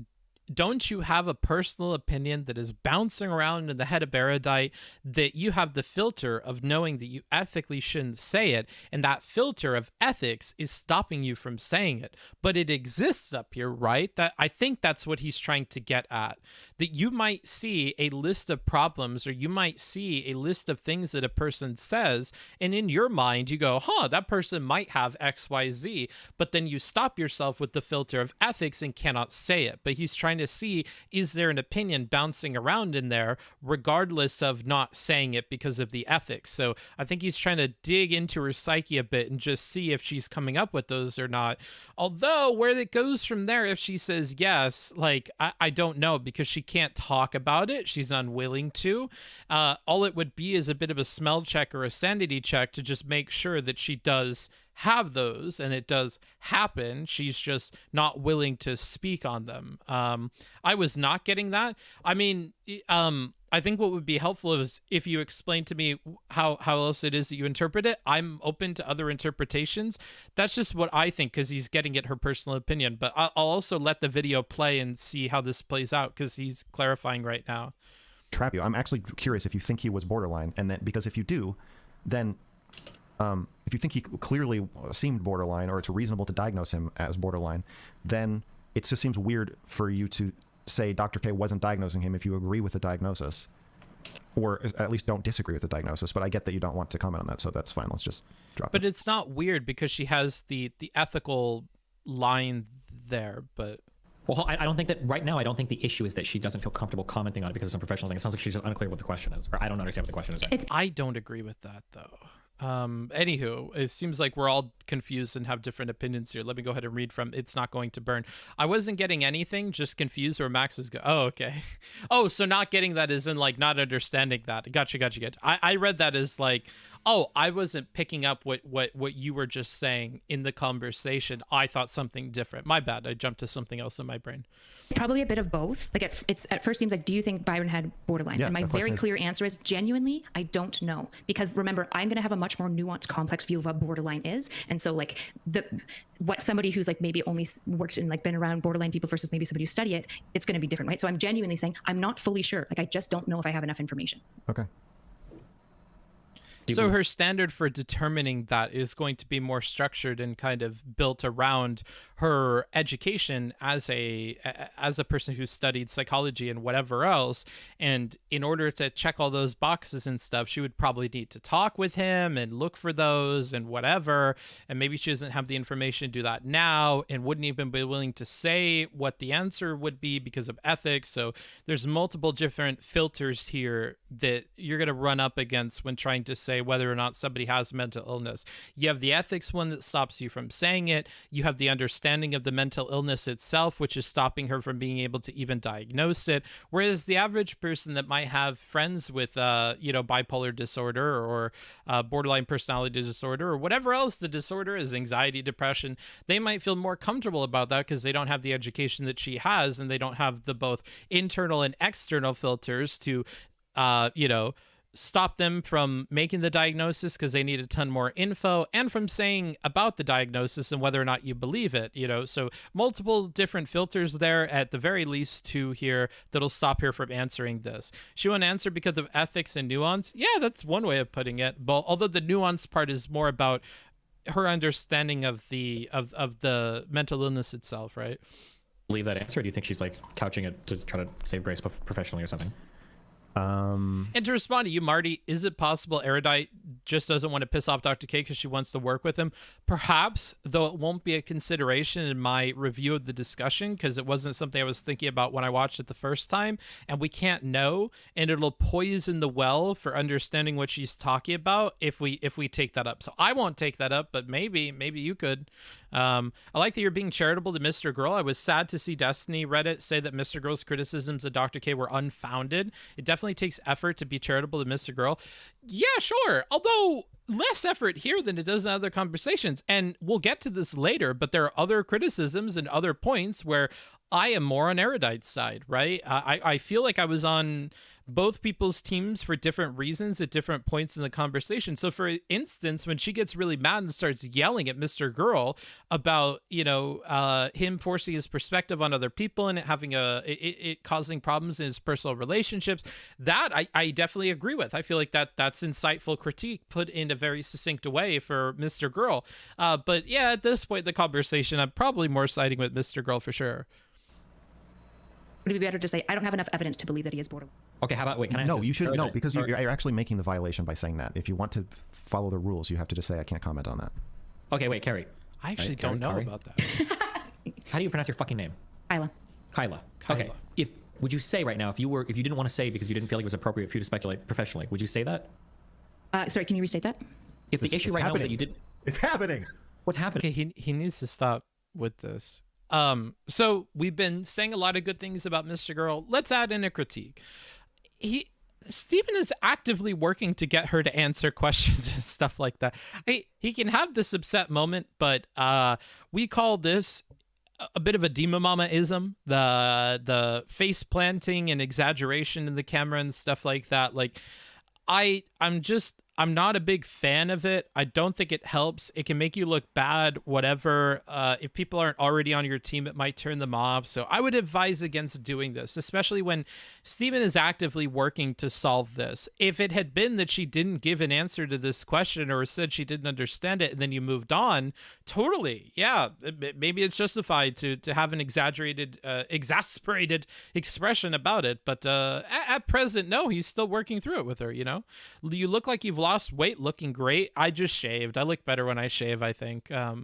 don't you have a personal opinion that is bouncing around in the head of Erudite, that you have the filter of knowing that you ethically shouldn't say it, and that filter of ethics is stopping you from saying it, but it exists up here, right? That I think that's what he's trying to get at, that you might see a list of problems, or you might see a list of things that a person says, and in your mind you go, that person might have XYZ, but then you stop yourself with the filter of ethics and cannot say it. But he's trying to see, is there an opinion bouncing around in there regardless of not saying it because of the ethics? So I think he's trying to dig into her psyche a bit and just see if she's coming up with those or not. Although where it goes from there, if she says yes, like I don't know, because she can't talk about it, she's unwilling to. All it would be is a bit of a smell check or a sanity check to just make sure that she does have those and it does happen. She's just not willing to speak on them. I was not getting that. I mean, I think what would be helpful is if you explain to me how else it is that you interpret it. I'm open to other interpretations. That's just what I think, because he's getting at her personal opinion. But I'll also let the video play and see how this plays out, because he's clarifying right now. Trap you. I'm actually curious if you think he was borderline, and then because if you do, then if you think he clearly seemed borderline, or it's reasonable to diagnose him as borderline, then it just seems weird for you to say Dr. K wasn't diagnosing him if you agree with the diagnosis, or at least don't disagree with the diagnosis. But I get that you don't want to comment on that, so that's fine. Let's just drop But it. it's not weird because she has the ethical line there, but... Well, I don't think that right now. I don't think the issue is that she doesn't feel comfortable commenting on it because it's a professional thing. It sounds like she's unclear what the question is, or I don't understand what the question is. I don't agree with that, though. Anywho, it seems like we're all confused and have different opinions here. Let me go ahead and read from It's Not Going to Burn. I wasn't getting anything, just confused where Max is oh, okay. Oh, so not getting that is in like not understanding that. Gotcha. I read that as like, oh, I wasn't picking up what you were just saying in the conversation. I thought something different. My bad. I jumped to something else in my brain. Probably a bit of both. Like it's at first seems like, do you think Byron had borderline? Yeah, and my very clear answer is genuinely, I don't know. Because remember, I'm going to have a much more nuanced, complex view of what borderline is. And so like what somebody who's like maybe only worked and like been around borderline people versus maybe somebody who study it, it's going to be different, right? So I'm genuinely saying I'm not fully sure. Like I just don't know if I have enough information. Okay. So her standard for determining that is going to be more structured and kind of built around her education as a person who studied psychology and whatever else. And in order to check all those boxes and stuff, she would probably need to talk with him and look for those and whatever. And maybe she doesn't have the information to do that now and wouldn't even be willing to say what the answer would be because of ethics. So there's multiple different filters here that you're going to run up against when trying to say whether or not somebody has mental illness. You have the ethics one that stops you from saying it. You have the understanding of the mental illness itself, which is stopping her from being able to even diagnose it. Whereas the average person that might have friends with, bipolar disorder or borderline personality disorder or whatever else the disorder is, anxiety, depression, they might feel more comfortable about that because they don't have the education that she has and they don't have the both internal and external filters to stop them from making the diagnosis because they need a ton more info and from saying about the diagnosis and whether or not you believe it, so multiple different filters there, at the very least two here, that'll stop her from answering this. She won't answer because of ethics and nuance. Yeah, that's one way of putting it. But although the nuance part is more about her understanding of the mental illness itself, right? Leave that answer, or do you think she's like couching it to try to save grace professionally or something? And to respond to you, Marty, is it possible Erudite just doesn't want to piss off Dr. K because she wants to work with him? Perhaps, though it won't be a consideration in my review of the discussion because it wasn't something I was thinking about when I watched it the first time, and we can't know, and it'll poison the well for understanding what she's talking about if we take that up. So I won't take that up, but maybe you could. I like that you're being charitable to Mr. Girl. I was sad to see Destiny Reddit say that Mr. Girl's criticisms of Dr. K were unfounded. It definitely takes effort to be charitable to Mr. Girl. Yeah, sure. Although less effort here than it does in other conversations. And we'll get to this later, but there are other criticisms and other points where I am more on Erudite's side, right? I feel like I was on both people's teams for different reasons at different points in the conversation. So for instance, when she gets really mad and starts yelling at Mr. Girl about, him forcing his perspective on other people and it having it causing problems in his personal relationships, that I definitely agree with. I feel like that's insightful critique put in a very succinct way for Mr. Girl. But yeah, at this point in the conversation, I'm probably more siding with Mr. Girl for sure. Would it be better to say, I don't have enough evidence to believe that he is borderline? Okay, how about, wait, can I No, answer you this? should, no, because you're actually making the violation by saying that. If you want to follow the rules, you have to just say, I can't comment on that. Okay, wait, Carrie. I actually don't know about that. How do you pronounce your fucking name? Kyla. Okay. Would you say right now, if you didn't want to say because you didn't feel like it was appropriate for you to speculate professionally, would you say that? Sorry, can you restate that? If the issue right now is that you did... It's happening! What's happening? Okay, he needs to stop with this. So we've been saying a lot of good things about Mr. Girl. Let's add in a critique. Stephen is actively working to get her to answer questions and stuff like that. He can have this upset moment, but we call this a bit of a Dima Mama-ism, the face planting and exaggeration in the camera and stuff like that. Like, I'm not a big fan of it. I don't think it helps. It can make you look bad, whatever. If people aren't already on your team, it might turn them off. So I would advise against doing this, especially when Steven is actively working to solve this. If it had been that she didn't give an answer to this question or said she didn't understand it and then you moved on, totally. Yeah, maybe it's justified to have an exaggerated, exasperated expression about it. But at present, no, he's still working through it with her, You look like you've lost weight, looking great. I just shaved. I look better when I shave, I think. That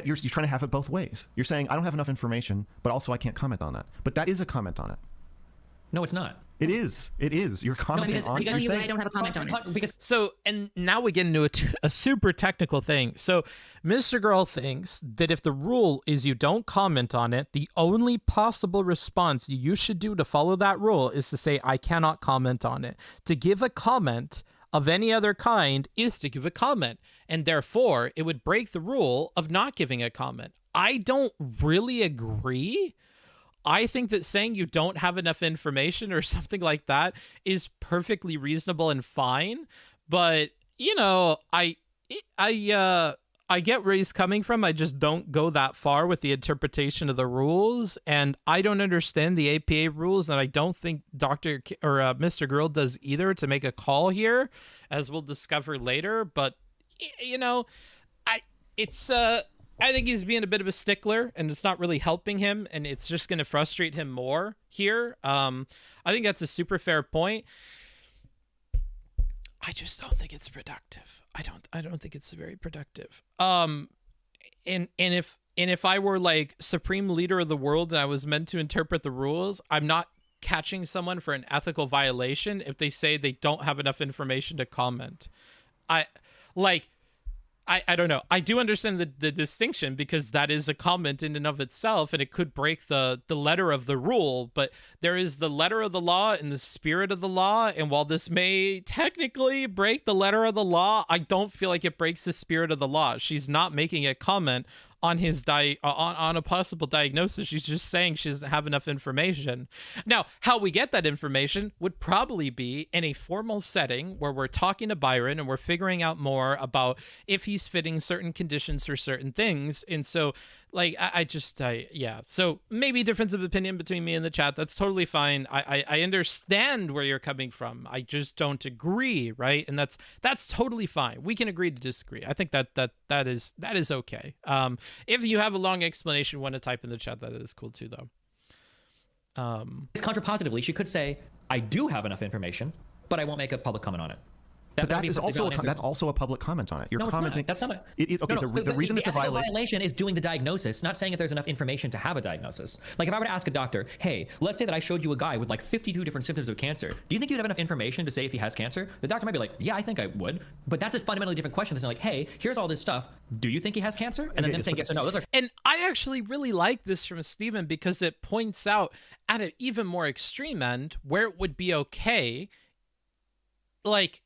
you're trying to have it both ways. You're saying I don't have enough information, but also I can't comment on that. But that is a comment on it. No, it's not. It is. You're commenting on because you're I saying, don't have a comment on it. Because So, and now we get into a super technical thing. So, Mr. Girl thinks that if the rule is you don't comment on it, the only possible response you should do to follow that rule is to say, I cannot comment on it. To give a comment of any other kind is to give a comment. And therefore, it would break the rule of not giving a comment. I don't really agree. I think that saying you don't have enough information or something like that is perfectly reasonable and fine. But, you know, I get where he's coming from. I just don't go that far with the interpretation of the rules. And I don't understand the APA rules. And I don't think Mr. Girl does either to make a call here, as we'll discover later. But, you know, I think he's being a bit of a stickler, and it's not really helping him, and it's just going to frustrate him more here. I think that's a super fair point. I just don't think it's productive. I don't think it's very productive. And if I were like supreme leader of the world and I was meant to interpret the rules, I'm not catching someone for an ethical violation if they say they don't have enough information to comment. I don't know. I do understand the distinction, because that is a comment in and of itself, and it could break the letter of the rule, but there is the letter of the law and the spirit of the law, and while this may technically break the letter of the law, I don't feel like it breaks the spirit of the law. She's not making a comment on his on a possible diagnosis. She's just saying she doesn't have enough information. Now, how we get that information would probably be in a formal setting where we're talking to Byron and we're figuring out more about if he's fitting certain conditions for certain things. And so, like, yeah. So maybe difference of opinion between me and the chat. That's totally fine. I understand where you're coming from. I just don't agree, right? And that's totally fine. We can agree to disagree. I think that is okay. If you have a long explanation, want to type in the chat, that is cool too, though. Contrapositively, she could say, I do have enough information, but I won't make a public comment on it. But that's also a public comment on it. You're commenting. That's not a. Okay. No, the reason it's a violation is doing the diagnosis, not saying if there's enough information to have a diagnosis. Like if I were to ask a doctor, hey, let's say that I showed you a guy with like 52 different symptoms of cancer. Do you think you'd have enough information to say if he has cancer? The doctor might be like, yeah, I think I would. But that's a fundamentally different question than saying like, hey, here's all this stuff. Do you think he has cancer? And then them saying yes or no. Those are. And I actually really like this from Stephen, because it points out at an even more extreme end where it would be okay. Like.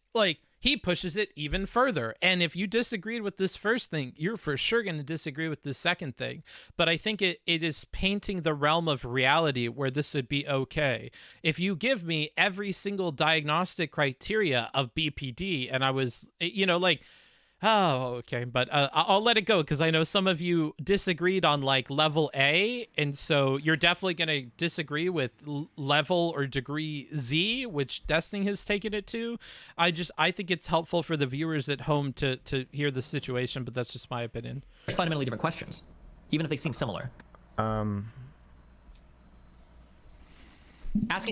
He pushes it even further. And if you disagreed with this first thing, you're for sure going to disagree with the second thing. But I think it is painting the realm of reality where this would be okay. If you give me every single diagnostic criteria of BPD and I was, like, oh, okay. But I'll let it go, because I know some of you disagreed on like level A. And so you're definitely going to disagree with level or degree Z, which Destiny has taken it to. I think it's helpful for the viewers at home to hear the situation, but that's just my opinion. Fundamentally different questions, even if they seem similar. Asking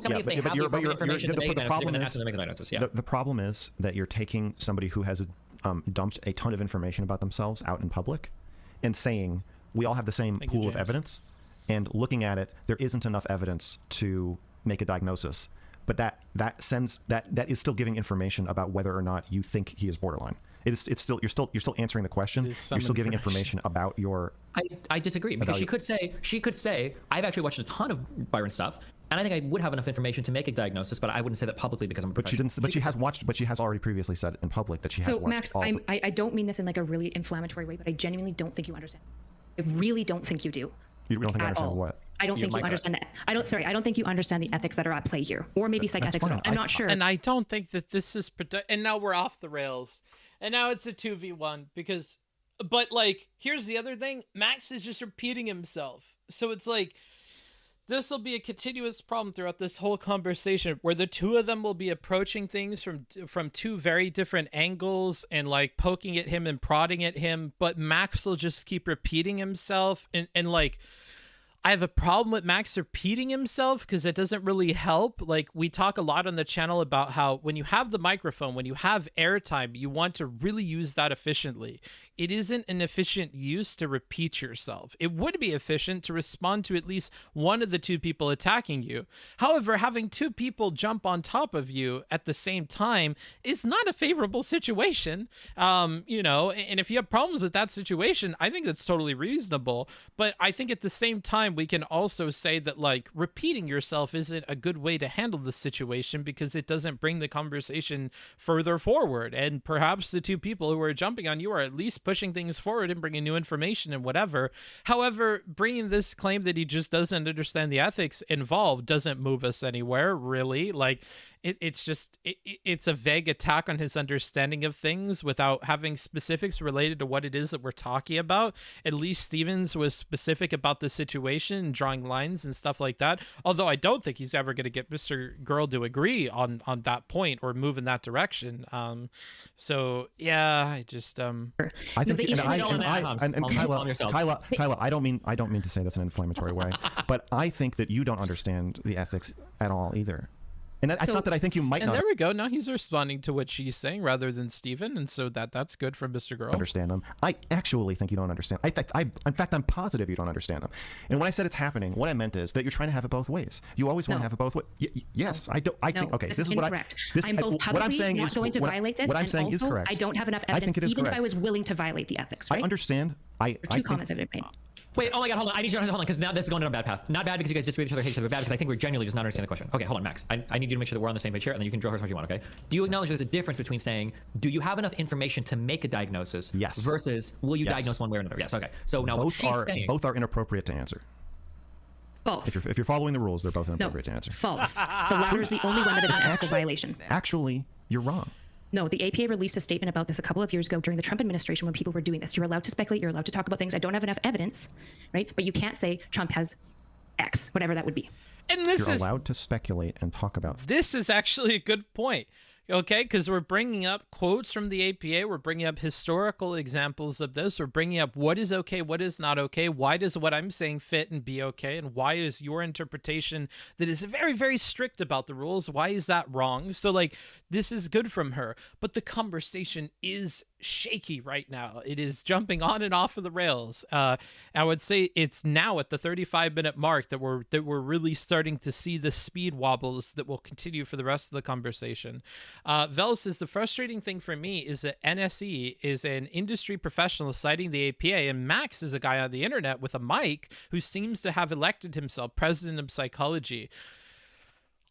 somebody if they have the appropriate information to make a diagnosis, and asking them to make a diagnosis. Yeah. The problem is that you're taking somebody who has dumped a ton of information about themselves out in public and saying, we all have the same pool of evidence, and looking at it, there isn't enough evidence to make a diagnosis. But that is still giving information about whether or not you think he is borderline. It's still you're still answering the question. You're still giving information about your. I disagree, because she could say I've actually watched a ton of Byron stuff, and I think I would have enough information to make a diagnosis, but I wouldn't say that publicly because I'm a professional. But she has already previously said in public that she has watched. So Max, I don't mean this in like a really inflammatory way, but I genuinely don't think you understand. I really don't think you do. You don't think I understand what? I don't think you understand that. I don't think you understand the ethics that are at play here, or maybe psych ethics. I'm not sure. And I don't think that this is and now we're off the rails. And now it's a 2v1 but like, here's the other thing. Max is just repeating himself. So it's like, this will be a continuous problem throughout this whole conversation, where the two of them will be approaching things from two very different angles and like poking at him and prodding at him. But Max will just keep repeating himself. And like, I have a problem with Max repeating himself because it doesn't really help. Like, we talk a lot on the channel about how when you have the microphone, when you have airtime, you want to really use that efficiently. It isn't an efficient use to repeat yourself. It would be efficient to respond to at least one of the two people attacking you. However, having two people jump on top of you at the same time is not a favorable situation. You know, and if you have problems with that situation, I think that's totally reasonable. But I think at the same time, we can also say that, like, repeating yourself isn't a good way to handle the situation because it doesn't bring the conversation further forward. And perhaps the two people who are jumping on you are at least pushing things forward and bringing new information and whatever. However, bringing this claim that he just doesn't understand the ethics involved doesn't move us anywhere, really. Like, it's a vague attack on his understanding of things without having specifics related to what it is that we're talking about. At least Stevens was specific about the situation and drawing lines and stuff like that. Although I don't think he's ever going to get Mr. Girl to agree on that point or move in that direction. So yeah, I just I think Kyla, I don't mean to say this in an inflammatory way, but I think that you don't understand the ethics at all either. And it's not that I think you might not. And there we go. Now he's responding to what she's saying rather than Steven. And so that's good for Mr. Girl. Understand them. I actually think you don't understand. In fact, I'm positive you don't understand them. And when I said it's happening, what I meant is that you're trying to have it both ways. You always want to have it both ways. Yes, I don't. I think. Okay, this is incorrect. I'm both what I'm saying not is going to violate this. What I'm and saying also, is correct. I don't have enough evidence, I think it is even correct. if I was willing to violate the ethics. Right? I understand. Two comments I've made. Wait, oh my god, hold on. I need you to hold on, because now this is going down a bad path. Not bad because you guys disagree with each other, hate each other, bad because I think we're genuinely just not understanding the question. Okay, hold on, Max. I need you to make sure that we're on the same page here, and then you can drill as much as you want, okay? Do you acknowledge there's a difference between saying, do you have enough information to make a diagnosis? Yes. Versus, will you diagnose one way or another? Yes, okay. So now what she's saying... Both are inappropriate to answer. False. If you're following the rules, they're both inappropriate to answer. False. The latter is the only one that is an ethical violation. Actually, you're wrong. No, the APA released a statement about this a couple of years ago during the Trump administration when people were doing this. You're allowed to speculate. You're allowed to talk about things. I don't have enough evidence, right? But you can't say Trump has X, whatever that would be. And you're allowed to speculate and talk about. This is actually a good point. Okay, because we're bringing up quotes from the APA, we're bringing up historical examples of this, we're bringing up what is okay, what is not okay, why does what I'm saying fit and be okay, and why is your interpretation that is very, very strict about the rules, why is that wrong? So, like, this is good from her, but the conversation is shaky right now. It is jumping on and off of the rails. I would say it's now at the 35-minute mark that we're really starting to see the speed wobbles that will continue for the rest of the conversation. Vel says the frustrating thing for me is that NSE is an industry professional citing the APA, and Max is a guy on the internet with a mic who seems to have elected himself president of psychology.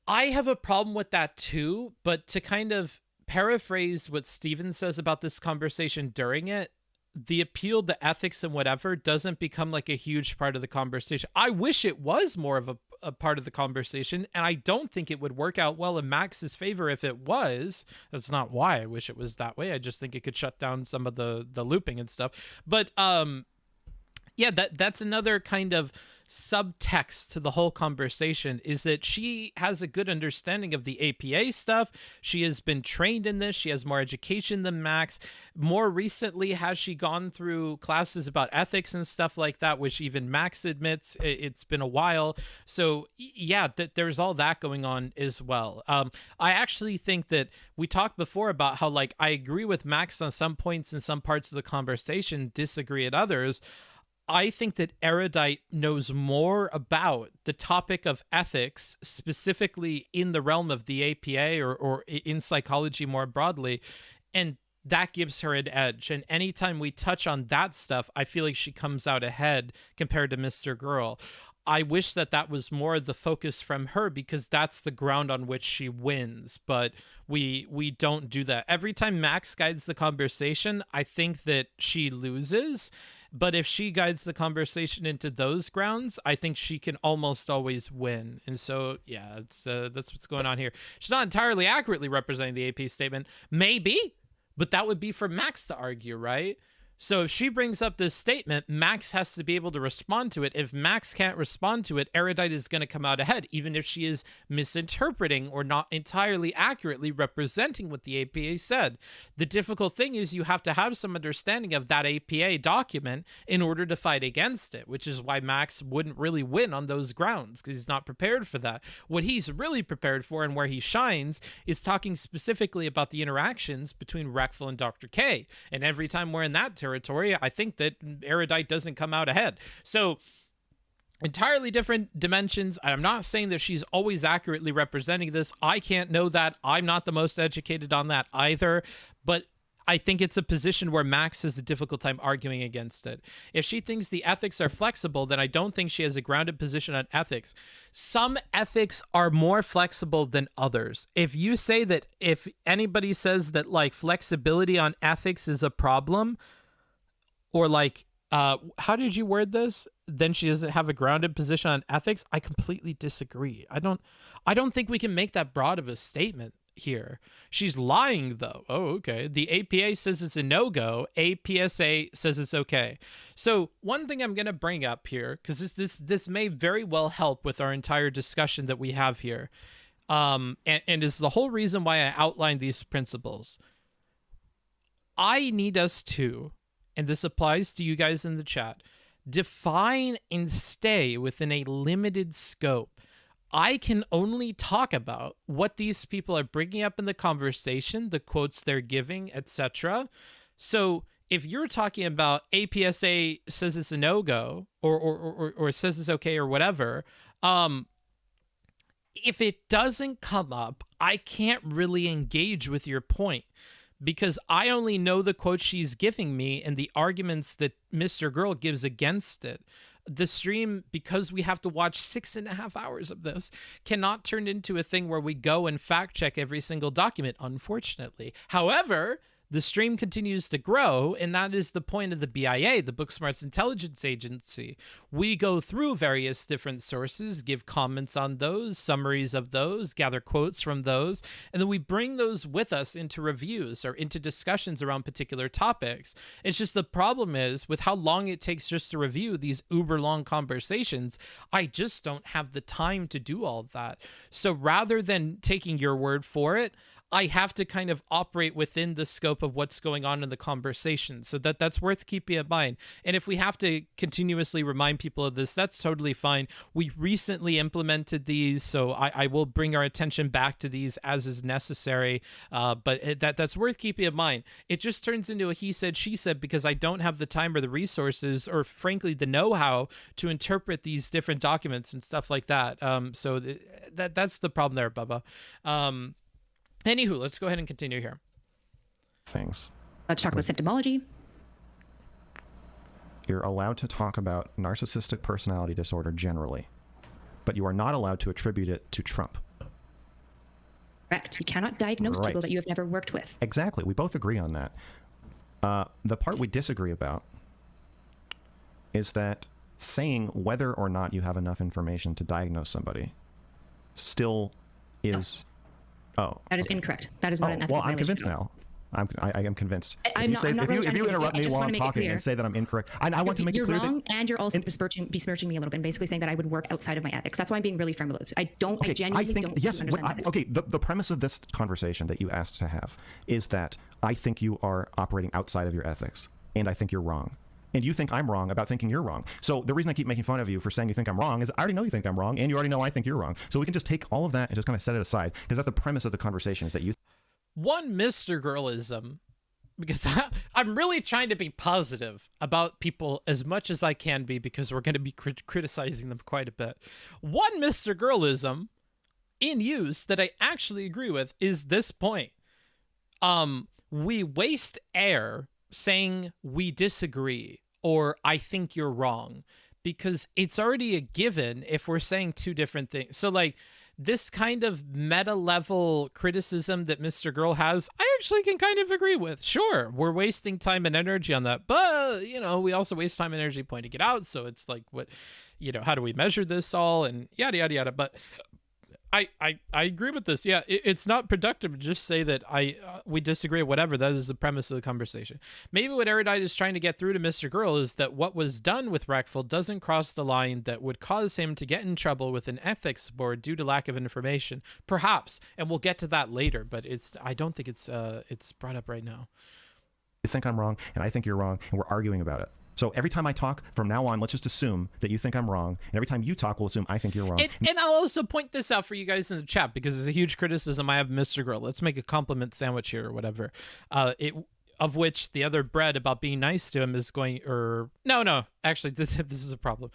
I have a problem with that too, but to kind of paraphrase what Steven says about this conversation during it, the appeal to ethics and whatever doesn't become like a huge part of the conversation. I wish it was more of a part of the conversation, and I don't think it would work out well in Max's favor if it was. That's not why I wish it was that way. I just think it could shut down some of the looping and stuff. But yeah, that's another kind of subtext to the whole conversation, is that she has a good understanding of the APA stuff. She has been trained in this. She has more education than Max. More recently, has she gone through classes about ethics and stuff like that, which even Max admits it's been a while. So yeah, there's all that going on as well. I actually think that we talked before about how, like, I agree with Max on some points in some parts of the conversation, disagree at others. I think that Erudite knows more about the topic of ethics, specifically in the realm of the APA or in psychology more broadly, and that gives her an edge. And anytime we touch on that stuff, I feel like she comes out ahead compared to Mr. Girl. I wish that was more the focus from her, because that's the ground on which she wins, but we don't do that. Every time Max guides the conversation, I think that she loses. But if she guides the conversation into those grounds, I think she can almost always win. And so, yeah, that's what's going on here. She's not entirely accurately representing the AP statement. Maybe, but that would be for Max to argue, right? So if she brings up this statement, Max has to be able to respond to it. If Max can't respond to it, Erudite is going to come out ahead, even if she is misinterpreting or not entirely accurately representing what the APA said. The difficult thing is you have to have some understanding of that APA document in order to fight against it, which is why Max wouldn't really win on those grounds, because he's not prepared for that. What he's really prepared for and where he shines is talking specifically about the interactions between Reckful and Dr. K. And every time we're in that territory, I think that Erudite doesn't come out ahead. So entirely different dimensions. I'm not saying that she's always accurately representing this. I can't know that. I'm not the most educated on that either, but I think it's a position where Max has a difficult time arguing against it. If she thinks the ethics are flexible, then I don't think she has a grounded position on ethics. Some ethics are more flexible than others. If you say that, if anybody says that like flexibility on ethics is a problem, or like, how did you word this? Then she doesn't have a grounded position on ethics. I completely disagree. I don't think we can make that broad of a statement here. She's lying though. Oh, okay. The APA says it's a no-go. APSA says it's okay. So one thing I'm going to bring up here, because this may very well help with our entire discussion that we have here, and is the whole reason why I outlined these principles. I need us to, and this applies to you guys in the chat, define and stay within a limited scope. I can only talk about what these people are bringing up in the conversation, the quotes they're giving, etc. So if you're talking about APSA says it's a no-go or says it's okay or whatever, if it doesn't come up, I can't really engage with your point, because I only know the quotes she's giving me and the arguments that Mr. Girl gives against it. The stream, because we have to watch 6.5 hours of this, cannot turn into a thing where we go and fact check every single document, unfortunately. However, the stream continues to grow, and that is the point of the BIA, the Booksmarts Intelligence Agency. We go through various different sources, give comments on those, summaries of those, gather quotes from those, and then we bring those with us into reviews or into discussions around particular topics. It's just the problem is, with how long it takes just to review these uber long conversations, I just don't have the time to do all that. So rather than taking your word for it, I have to kind of operate within the scope of what's going on in the conversation. So that's worth keeping in mind. And if we have to continuously remind people of this, that's totally fine. We recently implemented these, so I will bring our attention back to these as is necessary. But that's worth keeping in mind. It just turns into a he said, she said, because I don't have the time or the resources or frankly the know-how to interpret these different documents and stuff like that. So that's the problem there, Bubba. Anywho, let's go ahead and continue here. Things. Let's talk about symptomology. You're allowed to talk about narcissistic personality disorder generally, but you are not allowed to attribute it to Trump. Correct. You cannot diagnose people that you have never worked with. Exactly. We both agree on that. The part we disagree about is that saying whether or not you have enough information to diagnose somebody still is... Oh, that is incorrect. That is not an ethical well, I'm violation convinced now. I am convinced. I'm not really if you interrupt me while I'm talking and say that I'm incorrect, I want to make it clear you're wrong, and you're also besmirching me a little bit, and basically saying that I would work outside of my ethics. That's why I'm being really firm about this. I genuinely don't understand ethics. Okay, the premise of this conversation that you asked to have is that I think you are operating outside of your ethics, and I think you're wrong. And you think I'm wrong about thinking you're wrong. So the reason I keep making fun of you for saying you think I'm wrong is I already know you think I'm wrong, and you already know I think you're wrong. So we can just take all of that and just kind of set it aside, because that's the premise of the conversation, is that you... One Mr. Girlism, because I'm really trying to be positive about people as much as I can be, because we're going to be criticizing them quite a bit. One Mr. Girlism in use that I actually agree with is this point. We waste air saying we disagree or I think you're wrong, because it's already a given if we're saying two different things. So like this kind of meta level criticism that Mr. Girl has, I actually can kind of agree with. Sure, we're wasting time and energy on that, but we also waste time and energy pointing it out. So it's like, what, how do we measure this all and yada, yada, yada. But I agree with this. Yeah, it's not productive to just say that we disagree or whatever. That is the premise of the conversation. Maybe what Erudite is trying to get through to Mr. Girl is that what was done with Reckful doesn't cross the line that would cause him to get in trouble with an ethics board due to lack of information. Perhaps, and we'll get to that later, but I don't think it's brought up right now. You think I'm wrong, and I think you're wrong, and we're arguing about it. So every time I talk from now on, let's just assume that you think I'm wrong. And every time you talk, we'll assume I think you're wrong. And I'll also point this out for you guys in the chat because it's a huge criticism I have Mr. Girl. Let's make a compliment sandwich here or whatever. Of which the other bread about being nice to him is going, no, actually, this is a problem.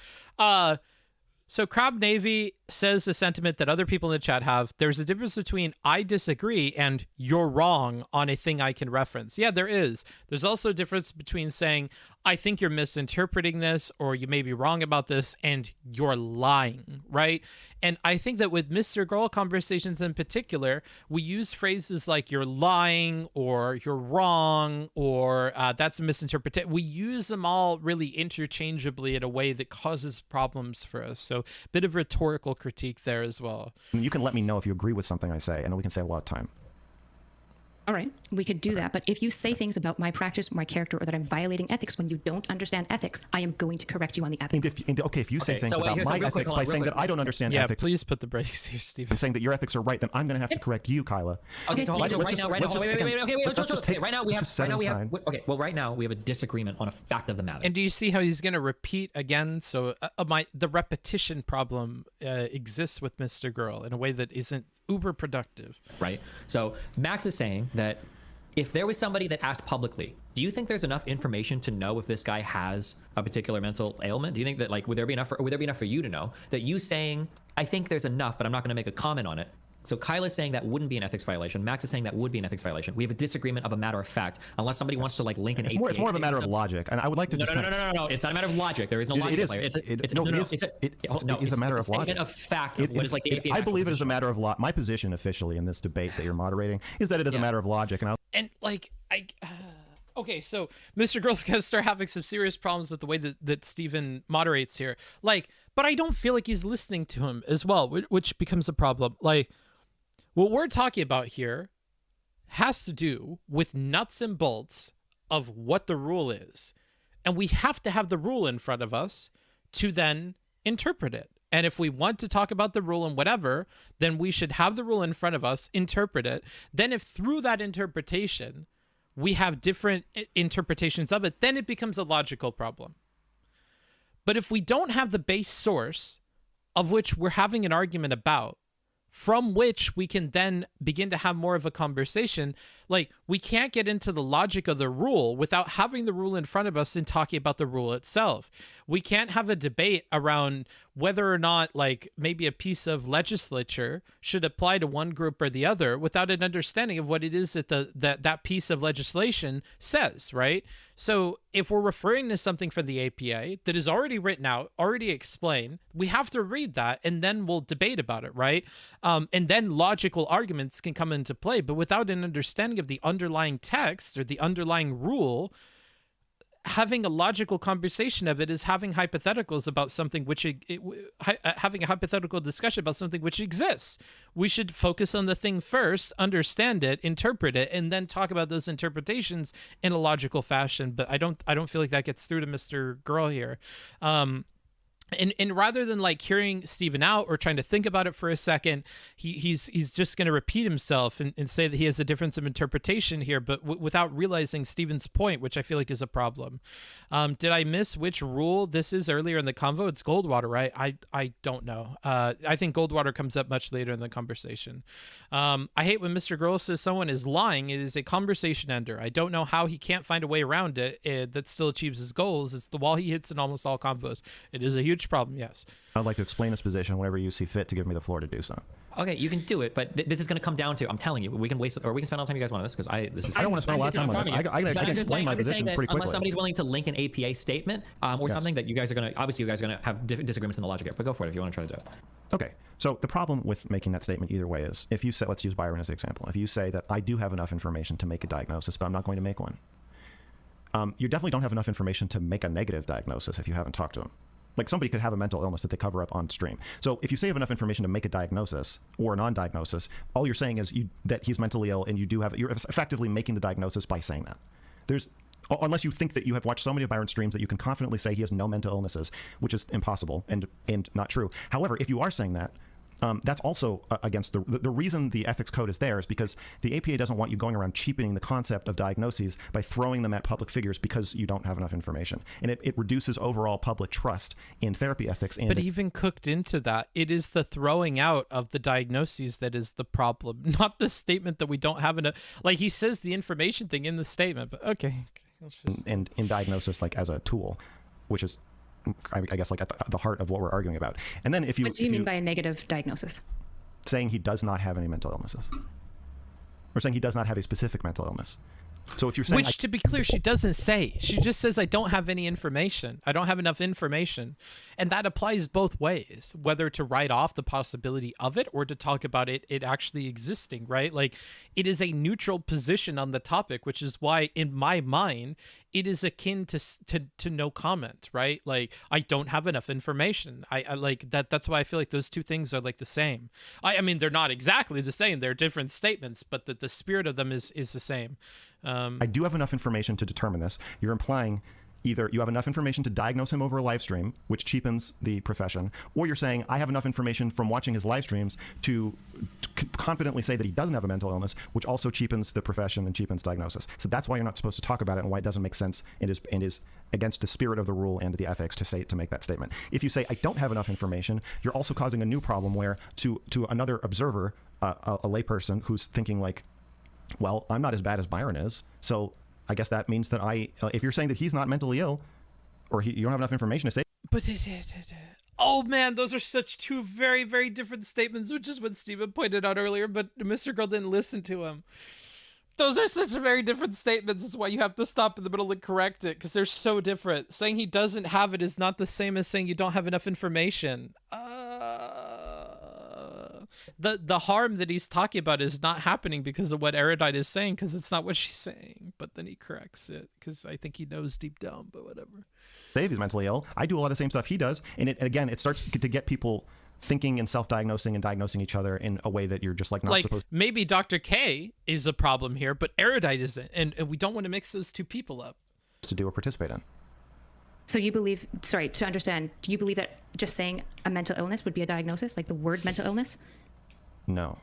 So Crab Navy says the sentiment that other people in the chat have. There's a difference between I disagree and you're wrong on a thing I can reference. Yeah, there is. There's also a difference between saying, I think you're misinterpreting this, or you may be wrong about this, and you're lying, right? And I think that with Mr. Girl conversations in particular, we use phrases like you're lying, or you're wrong, or that's a misinterpretation. We use them all really interchangeably in a way that causes problems for us. So a bit of rhetorical critique there as well. You can let me know if you agree with something I say, and we can save a lot of time. All right, we could do that. But if you say things about my practice, my character, or that I'm violating ethics when you don't understand ethics, I am going to correct you on the ethics. If you say things about my ethics by saying that I don't understand ethics. Yeah, please put the brakes here, Stephen. And saying that your ethics are right, then I'm going to have to correct you, Kyla. Okay, so right now we have a disagreement on a fact of the matter. And do you see how he's going to repeat again? So the repetition problem exists with Mr. Girl in a way that isn't uber productive. Right. So Max is saying that if there was somebody that asked publicly, do you think there's enough information to know if this guy has a particular mental ailment? Do you think that would there be enough for you to know that you saying, I think there's enough, but I'm not going to make a comment on it? So Kyla's saying that wouldn't be an ethics violation. Max is saying that would be an ethics violation. We have a disagreement of a matter of fact, unless somebody wants to link an APA. It's more of a matter of logic, and I would like to No. It's not a matter of logic. There is no logic. It is a matter of logic. It's a fact of what is like the APA. I believe it is a matter of logic. My position officially in this debate that you're moderating is that it is a matter of logic, Okay, so Mr. Girl's gonna start having some serious problems with the way that Steven moderates here. But I don't feel like he's listening to him as well, which becomes a problem. What we're talking about here has to do with nuts and bolts of what the rule is. And we have to have the rule in front of us to then interpret it. And if we want to talk about the rule and whatever, then we should have the rule in front of us, interpret it. Then if through that interpretation, we have different interpretations of it, then it becomes a logical problem. But if we don't have the base source of which we're having an argument about, from which we can then begin to have more of a conversation, we can't get into the logic of the rule without having the rule in front of us and talking about the rule itself. We can't have a debate around whether or not maybe a piece of legislature should apply to one group or the other without an understanding of what it is that that piece of legislation says, right? So if we're referring to something from the APA that is already written out, already explained, we have to read that and then we'll debate about it, right? And then logical arguments can come into play, but without an understanding of the underlying text or the underlying rule, having a logical conversation of it is having hypotheticals about something which having a hypothetical discussion about something which exists. We should focus on the thing first, understand it, interpret it, and then talk about those interpretations in a logical fashion. But I don't feel like that gets through to Mr. Girl here. And rather than hearing Steven out or trying to think about it for a second, he's just going to repeat himself and say that he has a difference of interpretation here, but without realizing Steven's point, which I feel like is a problem. Did I miss which rule this is earlier in the convo? It's Goldwater, right? I don't know. I think Goldwater comes up much later in the conversation. I hate when Mr. Girl says someone is lying. It is a conversation ender. I don't know how he can't find a way around it that still achieves his goals. It's the wall he hits in almost all convos. It is a huge problem, yes. I'd like to explain this position whenever you see fit to give me the floor to do so. Okay, you can do it, but this is going to come down to, I'm telling you, we can waste, or we can spend all the time you guys want on this, because I don't want to spend a lot of time on this. I can explain my position pretty quickly. Unless somebody's willing to link an APA statement, or something that you guys are going to, obviously you guys are going to have disagreements in the logic here, but go for it if you want to try to do it. Okay, so the problem with making that statement either way is, if you say, let's use Byron as an example, if you say that I do have enough information to make a diagnosis, but I'm not going to make one, you definitely don't have enough information to make a negative diagnosis if you haven't talked to him. Like somebody could have a mental illness that they cover up on stream. So if you say you have enough information to make a diagnosis or a non-diagnosis, all you're saying is that he's mentally ill, and you're effectively making the diagnosis by saying that. Unless you think that you have watched so many of Byron's streams that you can confidently say he has no mental illnesses, which is impossible and not true. However, if you are saying that, that's also against the reason the ethics code is there is because the APA doesn't want you going around cheapening the concept of diagnoses by throwing them at public figures because you don't have enough information. And it reduces overall public trust in therapy ethics. And but even cooked into that, it is the throwing out of the diagnoses that is the problem, not the statement that we don't have enough. Like he says the information thing in the statement, but okay. And in diagnosis, like as a tool, which is, I guess, like at the heart of what we're arguing about. And then if you... What do you mean by a negative diagnosis? Saying he does not have any mental illnesses. Or saying he does not have a specific mental illness. So if you're saying... Which, to be clear, she doesn't say. She just says, I don't have any information. I don't have enough information. And that applies both ways, whether to write off the possibility of it or to talk about it actually existing, right? Like, it is a neutral position on the topic, which is why, in my mind, it is akin to no comment, right? Like, I don't have enough information. I like that. That's why I feel like those two things are like the same. I mean, they're not exactly the same. They're different statements, but the spirit of them is the same. I do have enough information to determine this. You're implying either you have enough information to diagnose him over a live stream, which cheapens the profession, or you're saying I have enough information from watching his live streams to confidently say that he doesn't have a mental illness, which also cheapens the profession and cheapens diagnosis. So that's why you're not supposed to talk about it and why it doesn't make sense and is against the spirit of the rule and the ethics to make that statement. If you say I don't have enough information, you're also causing a new problem where to another observer, a layperson who's thinking like, well, I'm not as bad as Byron is, so I guess that means that if you're saying that he's not mentally ill, or you don't have enough information to say... But oh man, those are such two very, very different statements, which is what Steven pointed out earlier, but Mr. Girl didn't listen to him. Those are such very different statements. That's why you have to stop in the middle and correct it, because they're so different. Saying he doesn't have it is not the same as saying you don't have enough information. The harm that he's talking about is not happening because of what Erudite is saying, because it's not what she's saying. But then he corrects it because I think he knows deep down, but whatever. Say if he's mentally ill. I do a lot of the same stuff he does. And again, it starts to get people thinking and self-diagnosing and diagnosing each other in a way that you're just like not supposed to. Maybe Dr. K is a problem here, but Erudite isn't. And we don't want to mix those two people up. To do or participate in. So you believe, sorry, to understand, do you believe that just saying a mental illness would be a diagnosis, like the word mental illness? No,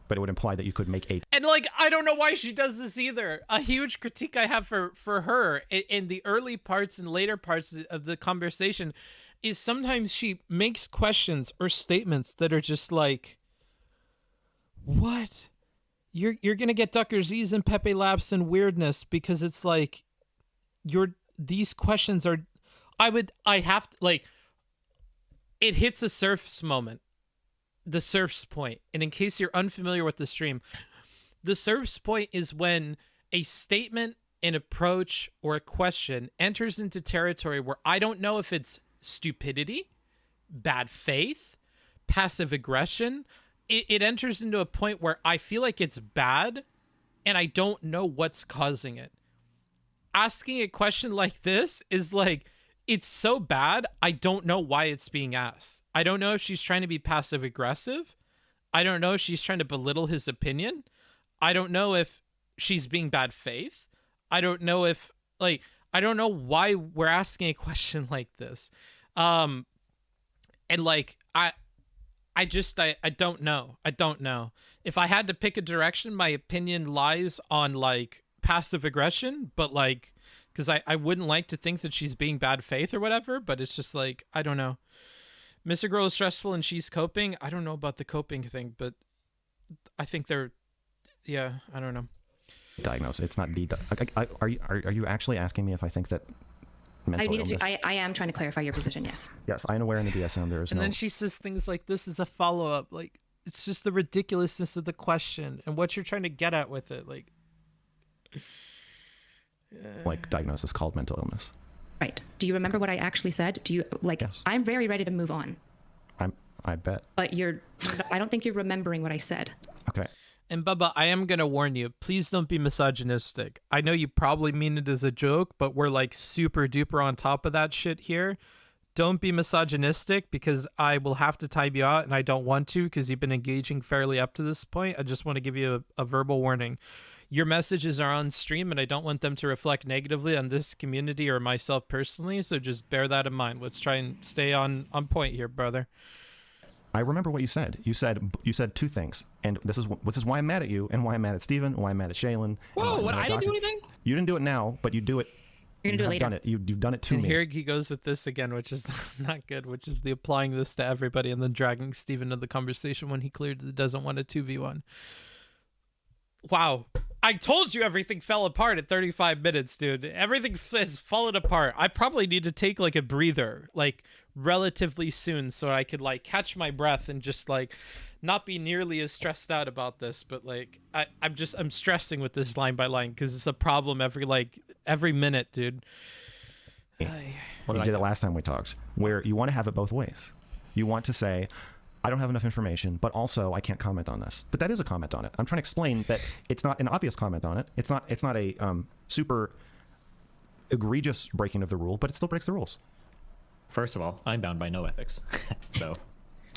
but it would imply that you could make a... And like, I don't know why she does this either. A huge critique I have for her in the early parts and later parts of the conversation is sometimes she makes questions or statements that are just like, what? You're going to get Ducker Z's and Pepe Laps and weirdness because it's like, these questions are, I have to, like, it hits a surf's moment. The surf's point. And in case you're unfamiliar with the stream, the surf's point is when a statement, an approach, or a question enters into territory where I don't know if it's stupidity, bad faith, passive aggression. It enters into a point where I feel like it's bad and I don't know what's causing it. Asking a question like this is like, it's so bad, I don't know why it's being asked. I don't know if she's trying to be passive aggressive. I don't know if she's trying to belittle his opinion. I don't know if she's being bad faith. I don't know if, like, I don't know why we're asking a question like this. And like, I don't know. I don't know. If I had to pick a direction, my opinion lies on like passive aggression, but like, because I wouldn't like to think that she's being bad faith or whatever, but it's just like, I don't know. Mr. Girl is stressful and she's coping. I don't know about the coping thing, but I think they're, yeah, I don't know. Diagnose. It's not are you actually asking me if I think that mental illness... I am trying to clarify your position, yes. Yes, I am aware in the DSM there is and then she says things like this is a follow-up. Like, it's just the ridiculousness of the question and what you're trying to get at with it. Like... like diagnosis called mental illness. Right. Do you remember what I actually said? Do you like? Yes. I'm very ready to move on. I bet. But I don't think you're remembering what I said. Okay. And Bubba, I am gonna warn you. Please don't be misogynistic. I know you probably mean it as a joke, but we're like super duper on top of that shit here. don't be misogynistic, because I will have to time you out, and I don't want to, because you've been engaging fairly up to this point. I just want to give you a verbal warning. Your messages are on stream, and I don't want them to reflect negatively on this community or myself personally, so just bear that in mind. Let's try and stay on point here, brother. I remember what you said. You said two things, and this is why I'm mad at you, and why I'm mad at Steven, and why I'm mad at Shaylin. Whoa, what? I didn't do anything? You didn't do it now, but you do it. You're gonna do it later. Done it. You've done it to And me. here he goes with this again, which is not good, which is the applying this to everybody and then dragging Steven into the conversation when he clearly doesn't want a 2v1. Wow. I told you everything fell apart at 35 minutes, dude. Everything has fallen apart. I probably need to take like a breather, like relatively soon, so I could like catch my breath and just like not be nearly as stressed out about this. But like I'm stressing with this line by line because it's a problem every minute, dude. You did it last time we talked, where you want to have it both ways. You want to say, I don't have enough information, but also I can't comment on this. But that is a comment on it. I'm trying to explain that it's not an obvious comment on it. It's not a super egregious breaking of the rule, but it still breaks the rules. First of all, I'm bound by no ethics. So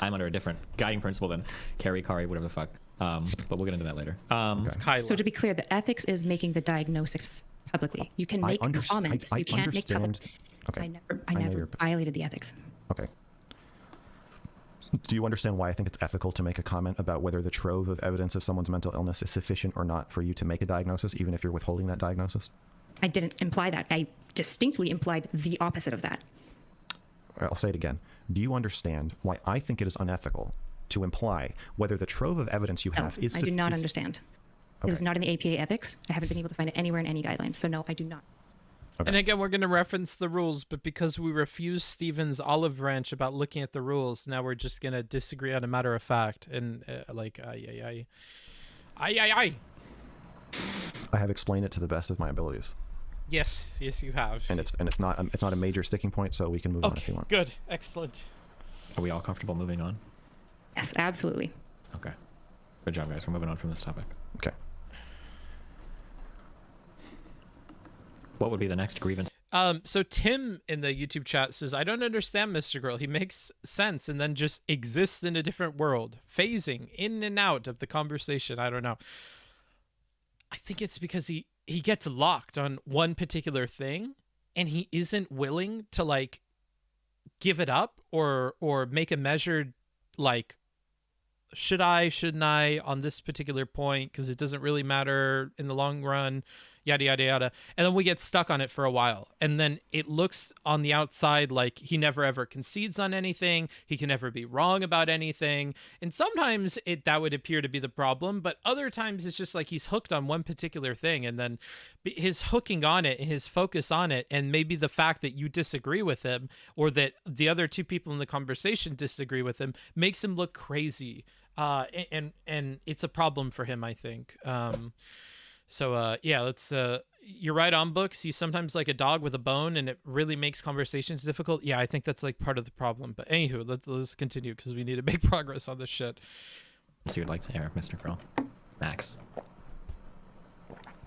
I'm under a different guiding principle than Carrie, Kari, whatever the fuck. But we'll get into that later. Okay. So to be clear, the ethics is making the diagnosis publicly. You can make comments. You can't make public. Okay. I never violated the ethics. Okay. Do you understand why I think it's ethical to make a comment about whether the trove of evidence of someone's mental illness is sufficient or not for you to make a diagnosis, even if you're withholding that diagnosis? I didn't imply that. I distinctly implied the opposite of that. I'll say it again. Do you understand why I think it is unethical to imply whether the trove of evidence you have is... I do not understand. Okay. This is not in the APA ethics. I haven't been able to find it anywhere in any guidelines. So no, I do not. Okay. And again, we're going to reference the rules, but because we refused Steven's olive branch about looking at the rules, now we're just going to disagree on a matter of fact. And I have explained it to the best of my abilities. Yes, you have. And it's not a major sticking point, so we can move on if you want. Good, excellent. Are we all comfortable moving on? Yes, absolutely. Okay. Good job, guys. We're moving on from this topic. Okay. What would be the next grievance? So Tim in the YouTube chat says, I don't understand Mr. Girl. He makes sense and then just exists in a different world, phasing in and out of the conversation. I don't know. I think it's because he gets locked on one particular thing and he isn't willing to like give it up or make a measured like, shouldn't I on this particular point because it doesn't really matter in the long run, yada, yada, yada. And then we get stuck on it for a while. And then it looks on the outside like he never ever concedes on anything. He can never be wrong about anything. And sometimes that would appear to be the problem. But other times it's just like he's hooked on one particular thing. And then his hooking on it, his focus on it, and maybe the fact that you disagree with him or that the other two people in the conversation disagree with him makes him look crazy. And it's a problem for him, I think. So let's you're right on books. He's sometimes like a dog with a bone and it really makes conversations difficult. Yeah, I think that's like part of the problem. But anywho, let's continue because we need to make progress on this shit. So you'd like to air, Mr. Girl. Max.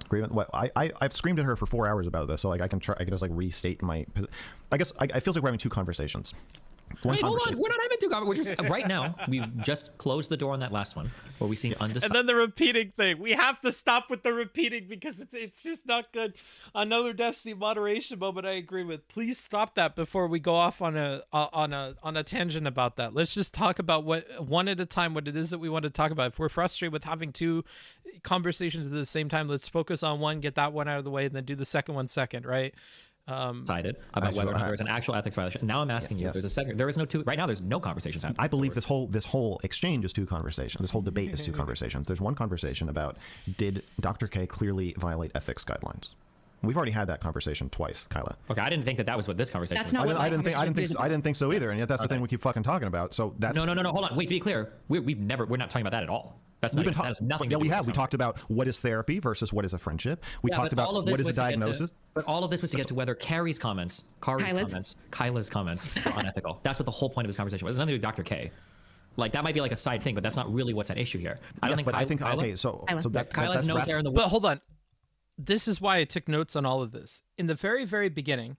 Well, I've screamed at her for 4 hours about this, so like I can just like restate my. I guess I feels like we're having two conversations. Wait, hold on. We're not having two conversations. Right now, we've just closed the door on that last one where we seem undecided. And then the repeating thing. We have to stop with the repeating because it's just not good. Another Destiny moderation moment I agree with. Please stop that before we go off on a tangent about that. Let's just talk about one at a time what it is that we want to talk about. If we're frustrated with having two conversations at the same time, let's focus on one, get that one out of the way, and then do the second one second, right? Decided about whether or not there's an actual ethics violation. Now I'm asking you, there's a second. There is no two right now. There's no conversations happening. I believe this whole exchange is two conversations. This whole debate is two conversations. There's one conversation about did Dr. K clearly violate ethics guidelines. We've already had that conversation twice, Kyla. Okay, I didn't think that was what this conversation was. That's not what I didn't think so either. And yet that's the thing we keep fucking talking about. So that's no. Hold on. Wait, to be clear, we're not talking about that at all. That has nothing to do with this. We talked about what is therapy versus what is a friendship. We talked about what is a diagnosis. But all of this was to get to whether Kyla's comments were unethical. That's what the whole point of this conversation was. It's nothing to do with Dr. K. Like that might be like a side thing, but that's not really what's at issue here. Kyla's no care in the world. But hold on. This is why I took notes on all of this. In the very, very beginning,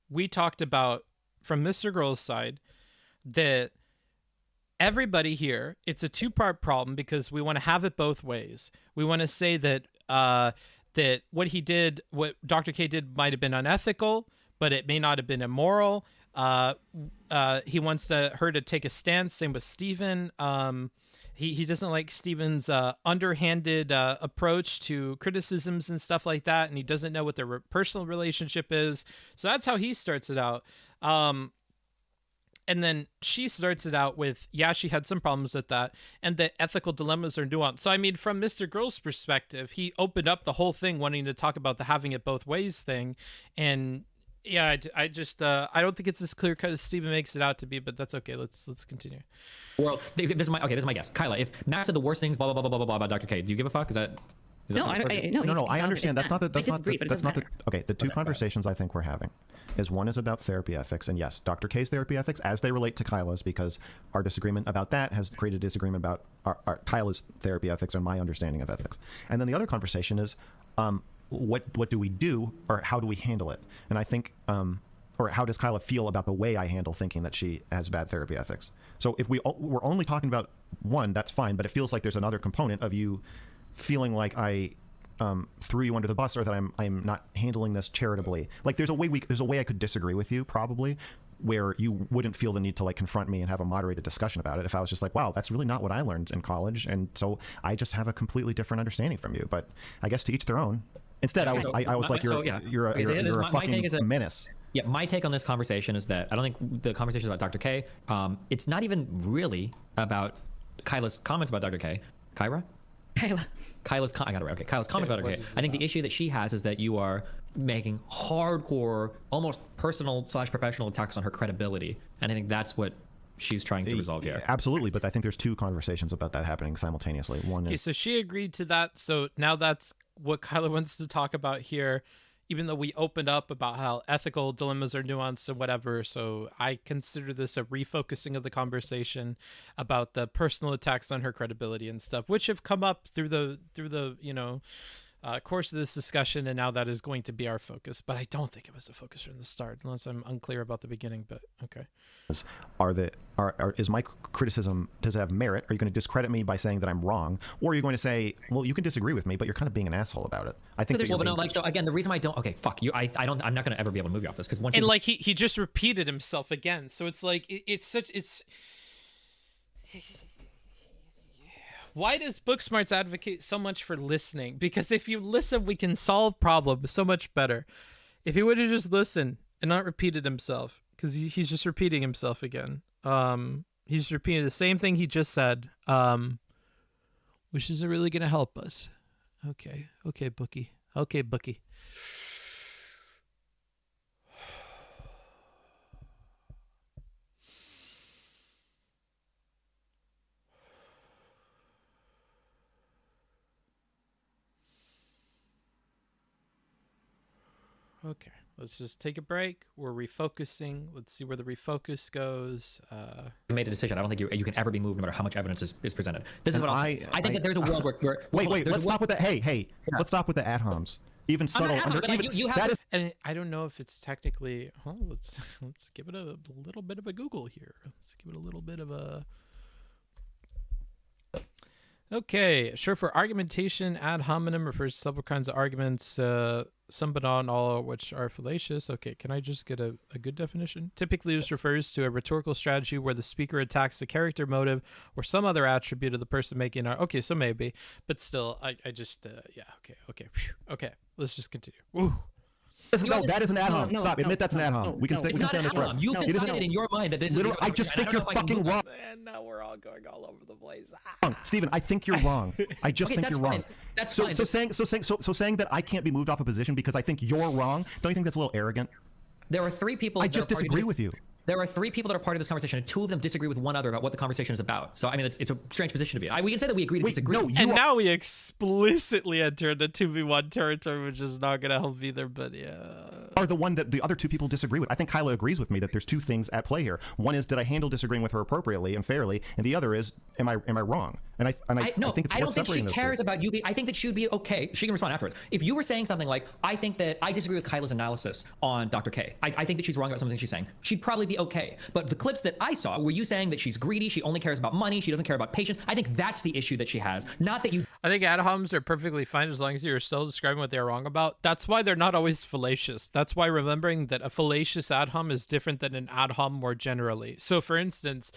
we talked about from Mr. Girl's side that everybody here, it's a two-part problem because we want to have it both ways. We want to say that that what Dr. K did might have been unethical, but it may not have been immoral. He wants her to take a stance. Same with Steven. He doesn't like Steven's underhanded approach to criticisms and stuff like that, and he doesn't know what their personal relationship is. So that's how he starts it out. And then she starts it out with, yeah, she had some problems with that, and the ethical dilemmas are nuanced. So, I mean, from Mr. Girl's perspective, he opened up the whole thing wanting to talk about the having it both ways thing. And yeah, I just I don't think it's as clear cut as Steven makes it out to be, but that's okay. Let's continue. Well, this is my guess. Kyla, if Matt said the worst things, blah blah blah blah blah blah about Dr. K, do you give a fuck? No, I understand. That's not the. Okay, the two Whatever. conversations I think we're having is one is about therapy ethics, and yes, Dr. K's therapy ethics as they relate to Kyla's, because our disagreement about that has created disagreement about our Kyla's therapy ethics and my understanding of ethics. And then the other conversation is, what do we do, or how do we handle it? And I think, or how does Kyla feel about the way I handle thinking that she has bad therapy ethics? So if we're only talking about one, that's fine, but it feels like there's another component of you feeling like I threw you under the bus, or that I'm not handling this charitably. Like there's a way I could disagree with you, probably, where you wouldn't feel the need to like confront me and have a moderated discussion about it if I was just like, wow, that's really not what I learned in college, and so I just have a completely different understanding from you. But I guess to each their own. Instead, I was like, you're a fucking menace. Yeah, my take on this conversation is that I don't think the conversation is about Dr. K. It's not even really about Kyla's comments about Dr. K. Kyla's comments about Dr. K. I think the issue that she has is that you are making hardcore, almost personal/professional attacks on her credibility, and I think that's what she's trying to resolve here. Absolutely, but I think there's two conversations about that happening simultaneously. One is... Okay, so she agreed to that, so now that's what Kyla wants to talk about here, even though we opened up about how ethical dilemmas are nuanced and whatever. So I consider this a refocusing of the conversation about the personal attacks on her credibility and stuff, which have come up through the course of this discussion, and now that is going to be our focus. But I don't think it was a focus from the start, unless I'm unclear about the beginning. But okay. Is my criticism, does it have merit? Are you going to discredit me by saying that I'm wrong, or are you going to say, well, you can disagree with me, but you're kind of being an assual about it? I think. So again, the reason why I don't. Okay, fuck you. I'm not going to ever be able to move you off this, because once. And like he just repeated himself again, so it's like it's. Why does Booksmarts advocate so much for listening? Because if you listen, we can solve problems so much better. If he would have just listened and not repeated himself, because he's just repeating himself again. He's repeating the same thing he just said, which isn't really going to help us. Okay, Bookie. Okay, Bookie. Okay, let's just take a break. We're refocusing. Let's see where the refocus goes. You made a decision. I don't think you can ever be moved no matter how much evidence is presented. This is what I'll say. I think that there's a world where wait, let's stop with that. Hey, let's stop with the ad homs. Even subtle. And I don't know if it's technically. Well, let's give it a little bit of a Google here. Let's give it a little bit of a. Okay, sure. For argumentation, ad hominem refers to several kinds of arguments, some but not all of which are fallacious. Okay, can I just get a good definition? Typically, this refers to a rhetorical strategy where the speaker attacks the character, motive, or some other attribute of the person making art. Okay, so maybe, but still, I just, yeah, okay. Let's just continue. Woo. No, that is an ad hom. Stop. Admit that's an ad hom. We can stay on this road. You've decided in your mind that this is. I just think you're fucking wrong. And now we're all going all over the place. Steven, I think you're wrong. I just think you're wrong. That's so, fine. So saying that I can't be moved off a position because I think you're wrong, don't you think that's a little arrogant? There are three people. I just disagree with you. There are three people that are part of this conversation, and two of them disagree with one another about what the conversation is about. So, I mean, it's a strange position to be in. We can say that we agree to disagree. No, now we explicitly entered the 2v1 territory, which is not going to help either, but yeah. Are the one that the other two people disagree with. I think Kyla agrees with me that there's two things at play here. One is, did I handle disagreeing with her appropriately and fairly? And the other is, am I wrong? And I think it's I don't worth think she separating those two. cares about you. I think that she would be okay. She can respond afterwards. If you were saying something like, I think that I disagree with Kyla's analysis on Dr. K. I think that she's wrong about something she's saying. She'd probably be okay. But the clips that I saw were you saying that she's greedy, she only cares about money, she doesn't care about patients. I think that's the issue that she has. Not that you. I think ad homs are perfectly fine as long as you're still describing what they're wrong about. That's why they're not always fallacious. That's why remembering that a fallacious ad hom is different than an ad hom more generally. So for instance,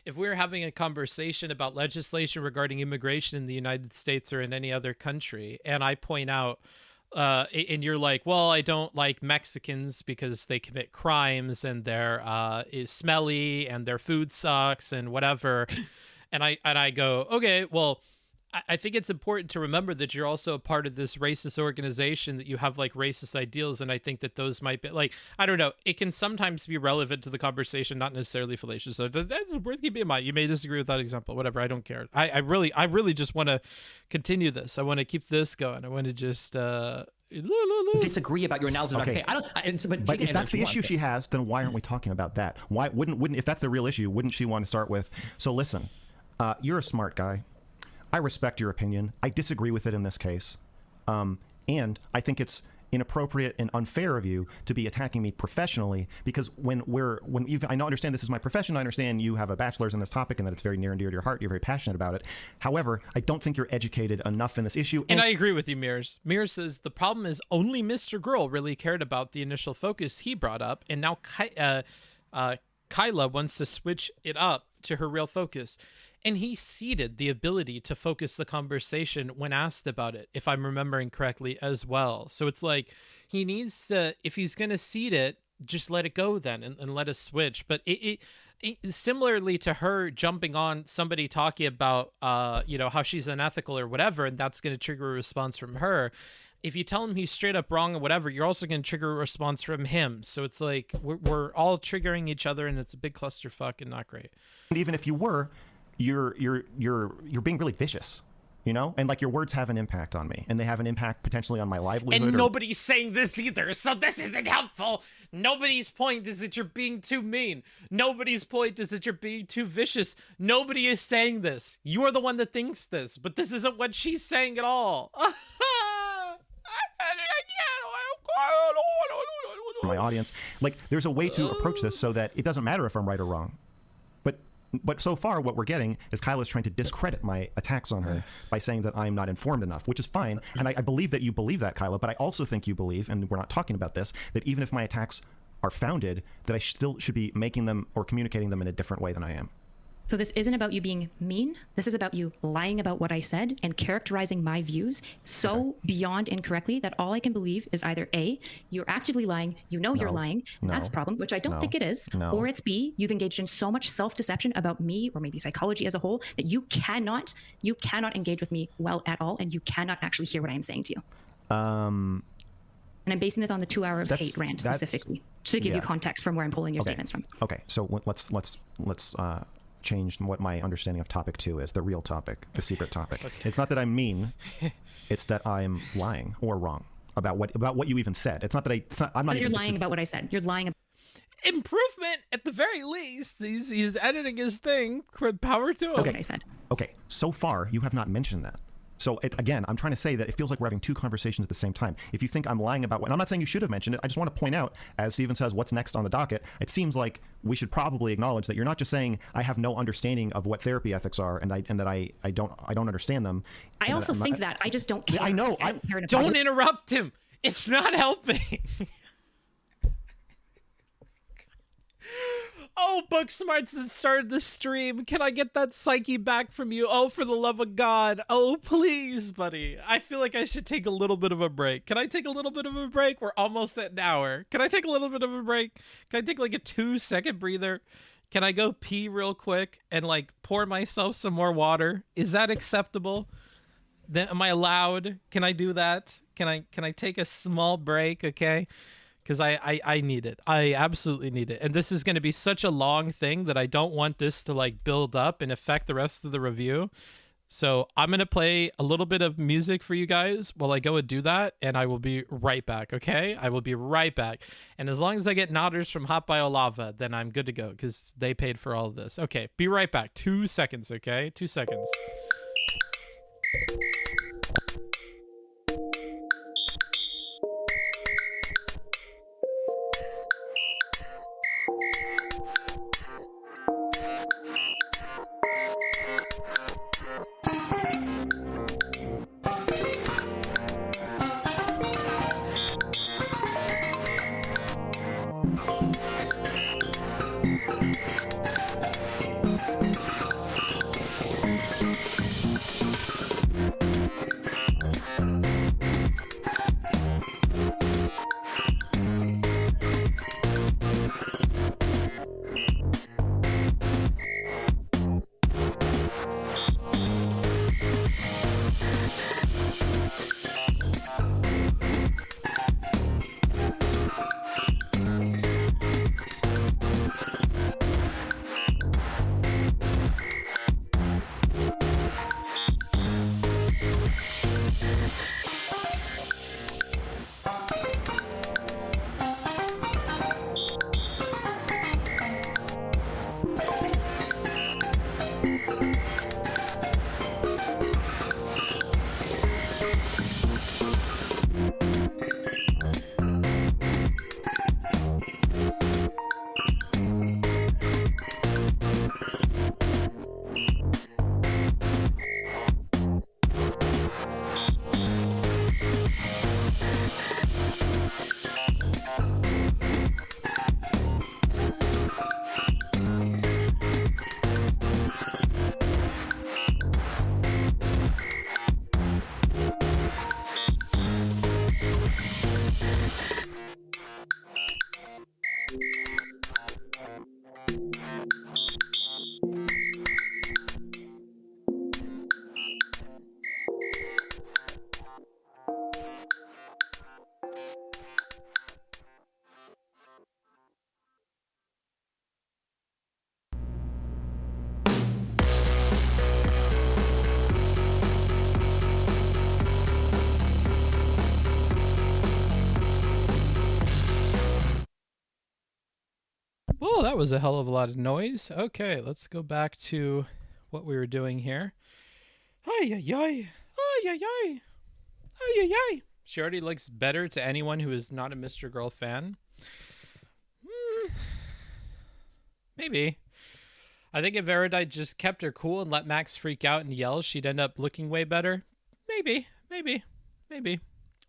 if we're having a conversation about legislation regarding immigration in the United States or in any other country, and I point out, and you're like, well, I don't like Mexicans because they commit crimes and they're is smelly and their food sucks and whatever, and I go, okay, well, I think it's important to remember that you're also a part of this racist organization, that you have like racist ideals. And I think that those might be like, I don't know, it can sometimes be relevant to the conversation, not necessarily fallacious. So that's worth keeping in mind. You may disagree with that example, whatever. I don't care. I really just want to continue this. I want to keep this going. I want to just, disagree about your analysis. Okay. But if that's the issue she has, then why aren't we talking about that? Why wouldn't if that's the real issue, wouldn't she want to start with, so listen, you're a smart guy. I respect your opinion. I disagree with it in this case. And I think it's inappropriate and unfair of you to be attacking me professionally, because I understand this is my profession. I understand you have a bachelor's in this topic and that it's very near and dear to your heart. You're very passionate about it. However, I don't think you're educated enough in this issue. And I agree with you, Mears. Mears says the problem is only Mr. Girl really cared about the initial focus he brought up. And now Kyla wants to switch it up to her real focus. And he ceded the ability to focus the conversation when asked about it, if I'm remembering correctly as well. So it's like he needs to, if he's going to cede it, just let it go then and let us switch. But it similarly to her jumping on somebody talking about, how she's unethical or whatever, and that's going to trigger a response from her. If you tell him he's straight up wrong or whatever, you're also going to trigger a response from him. So it's like we're all triggering each other, and it's a big clusterfuck and not great. And even if you were, you're being really vicious, and like your words have an impact on me, and they have an impact potentially on my livelihood. And nobody's saying this either, so this isn't helpful. Nobody's point is that you're being too mean. Nobody's point is that you're being too vicious. Nobody is saying this. You are the one that thinks this, but this isn't what she's saying at all. My audience, like, there's a way to approach this so that it doesn't matter if I'm right or wrong. But so far, what we're getting is Kyla's trying to discredit my attacks on her by saying that I'm not informed enough, which is fine. And I believe that you believe that, Kyla, but I also think you believe, and we're not talking about this, that even if my attacks are founded, that I still should be making them or communicating them in a different way than I am. So this isn't about you being mean. This is about you lying about what I said and characterizing my views so beyond incorrectly that all I can believe is either A, you're actively lying, you're lying, and that's a problem, which I don't think it is, or it's B, you've engaged in so much self-deception about me or maybe psychology as a whole that you cannot engage with me well at all, and you cannot actually hear what I am saying to you. And I'm basing this on the 2 hour of hate rant specifically to give you context from where I'm pulling your statements from. Okay, so let's change what my understanding of topic 2 is, the real topic, the secret topic. Okay. It's not that I'm mean, it's that I'm lying or wrong about what you even said. It's not that I'm not even... You're lying about what I said. You're lying about... Improvement at the very least. He's editing his thing. Power to him. Okay. What I said. Okay, so far you have not mentioned that. So again, I'm trying to say that it feels like we're having two conversations at the same time. If you think I'm lying about what, and I'm not saying you should have mentioned it, I just want to point out, as Steven says, what's next on the docket, it seems like we should probably acknowledge that you're not just saying I have no understanding of what therapy ethics are and that I don't understand them. I also think that I just don't care. Yeah, I know. Don't interrupt him. It's not helping. Oh, Booksmarts that started the stream. Can I get that psyche back from you? Oh, for the love of God. Oh, please, buddy. I feel like I should take a little bit of a break. Can I take a little bit of a break? We're almost at an hour. Can I take a little bit of a break? Can I take like a 2-second breather? Can I go pee real quick and like pour myself some more water? Is that acceptable? Then am I allowed? Can I do that? Can I take a small break? Okay. Because I need it. I absolutely need it. And this is going to be such a long thing that I don't want this to like build up and affect the rest of the review. So I'm going to play a little bit of music for you guys while I go and do that, and I will be right back, okay? I will be right back. And as long as I get nodders from Hot Bio Lava, then I'm good to go because they paid for all of this. Okay, be right back. 2 seconds, okay? 2 seconds. Whoa, that was a hell of a lot of noise. Okay, let's go back to what we were doing here. Ay, ay, ay. Ay, ay, ay. Ay, ay, ay. She already looks better to anyone who is not a Mr. Girl fan. Maybe. I think if Erudite just kept her cool and let Max freak out and yell, she'd end up looking way better. Maybe.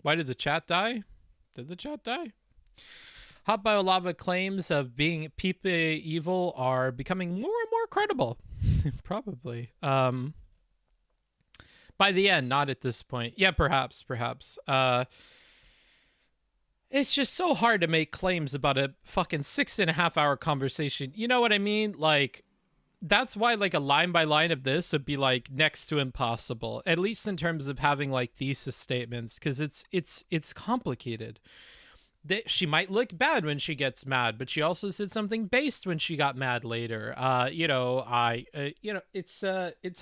Why did the chat die? Did the chat die? Hot Bio Lava claims of being Pipe evil are becoming more and more credible. Probably. By the end, not at this point. Yeah, perhaps. It's just so hard to make claims about a fucking 6.5 hour conversation. You know what I mean? Like, that's why like a line by line of this would be like next to impossible, at least in terms of having like thesis statements, because it's complicated. She might look bad when she gets mad, but she also said something based when she got mad later. It's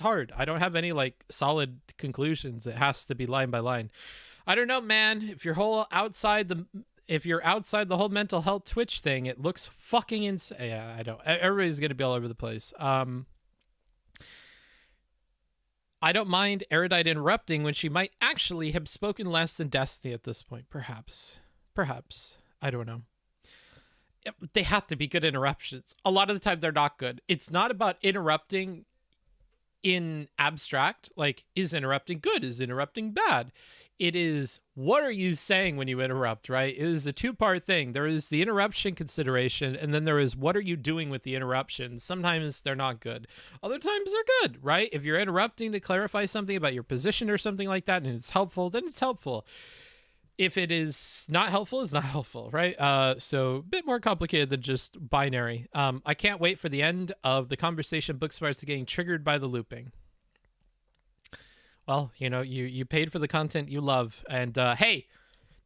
hard. I don't have any like solid conclusions. It has to be line by line. I don't know, man. If you're outside the whole mental health Twitch thing, it looks fucking insane. Yeah, I don't. Everybody's gonna be all over the place. I don't mind Erudite interrupting when she might actually have spoken less than Destiny at this point. Perhaps. I don't know. They have to be good interruptions. A lot of the time they're not good. It's not about interrupting in abstract, like is interrupting good, is interrupting bad. It is, what are you saying when you interrupt, right? It is a two-part thing. There is the interruption consideration, and then there is what are you doing with the interruption. Sometimes they're not good. Other times they're good, right? If you're interrupting to clarify something about your position or something like that and it's helpful, then it's helpful. If it is not helpful, it's not helpful, right? So a bit more complicated than just binary. I can't wait for the end of the conversation Booksmarts getting triggered by the looping. Well, you paid for the content you love. And hey,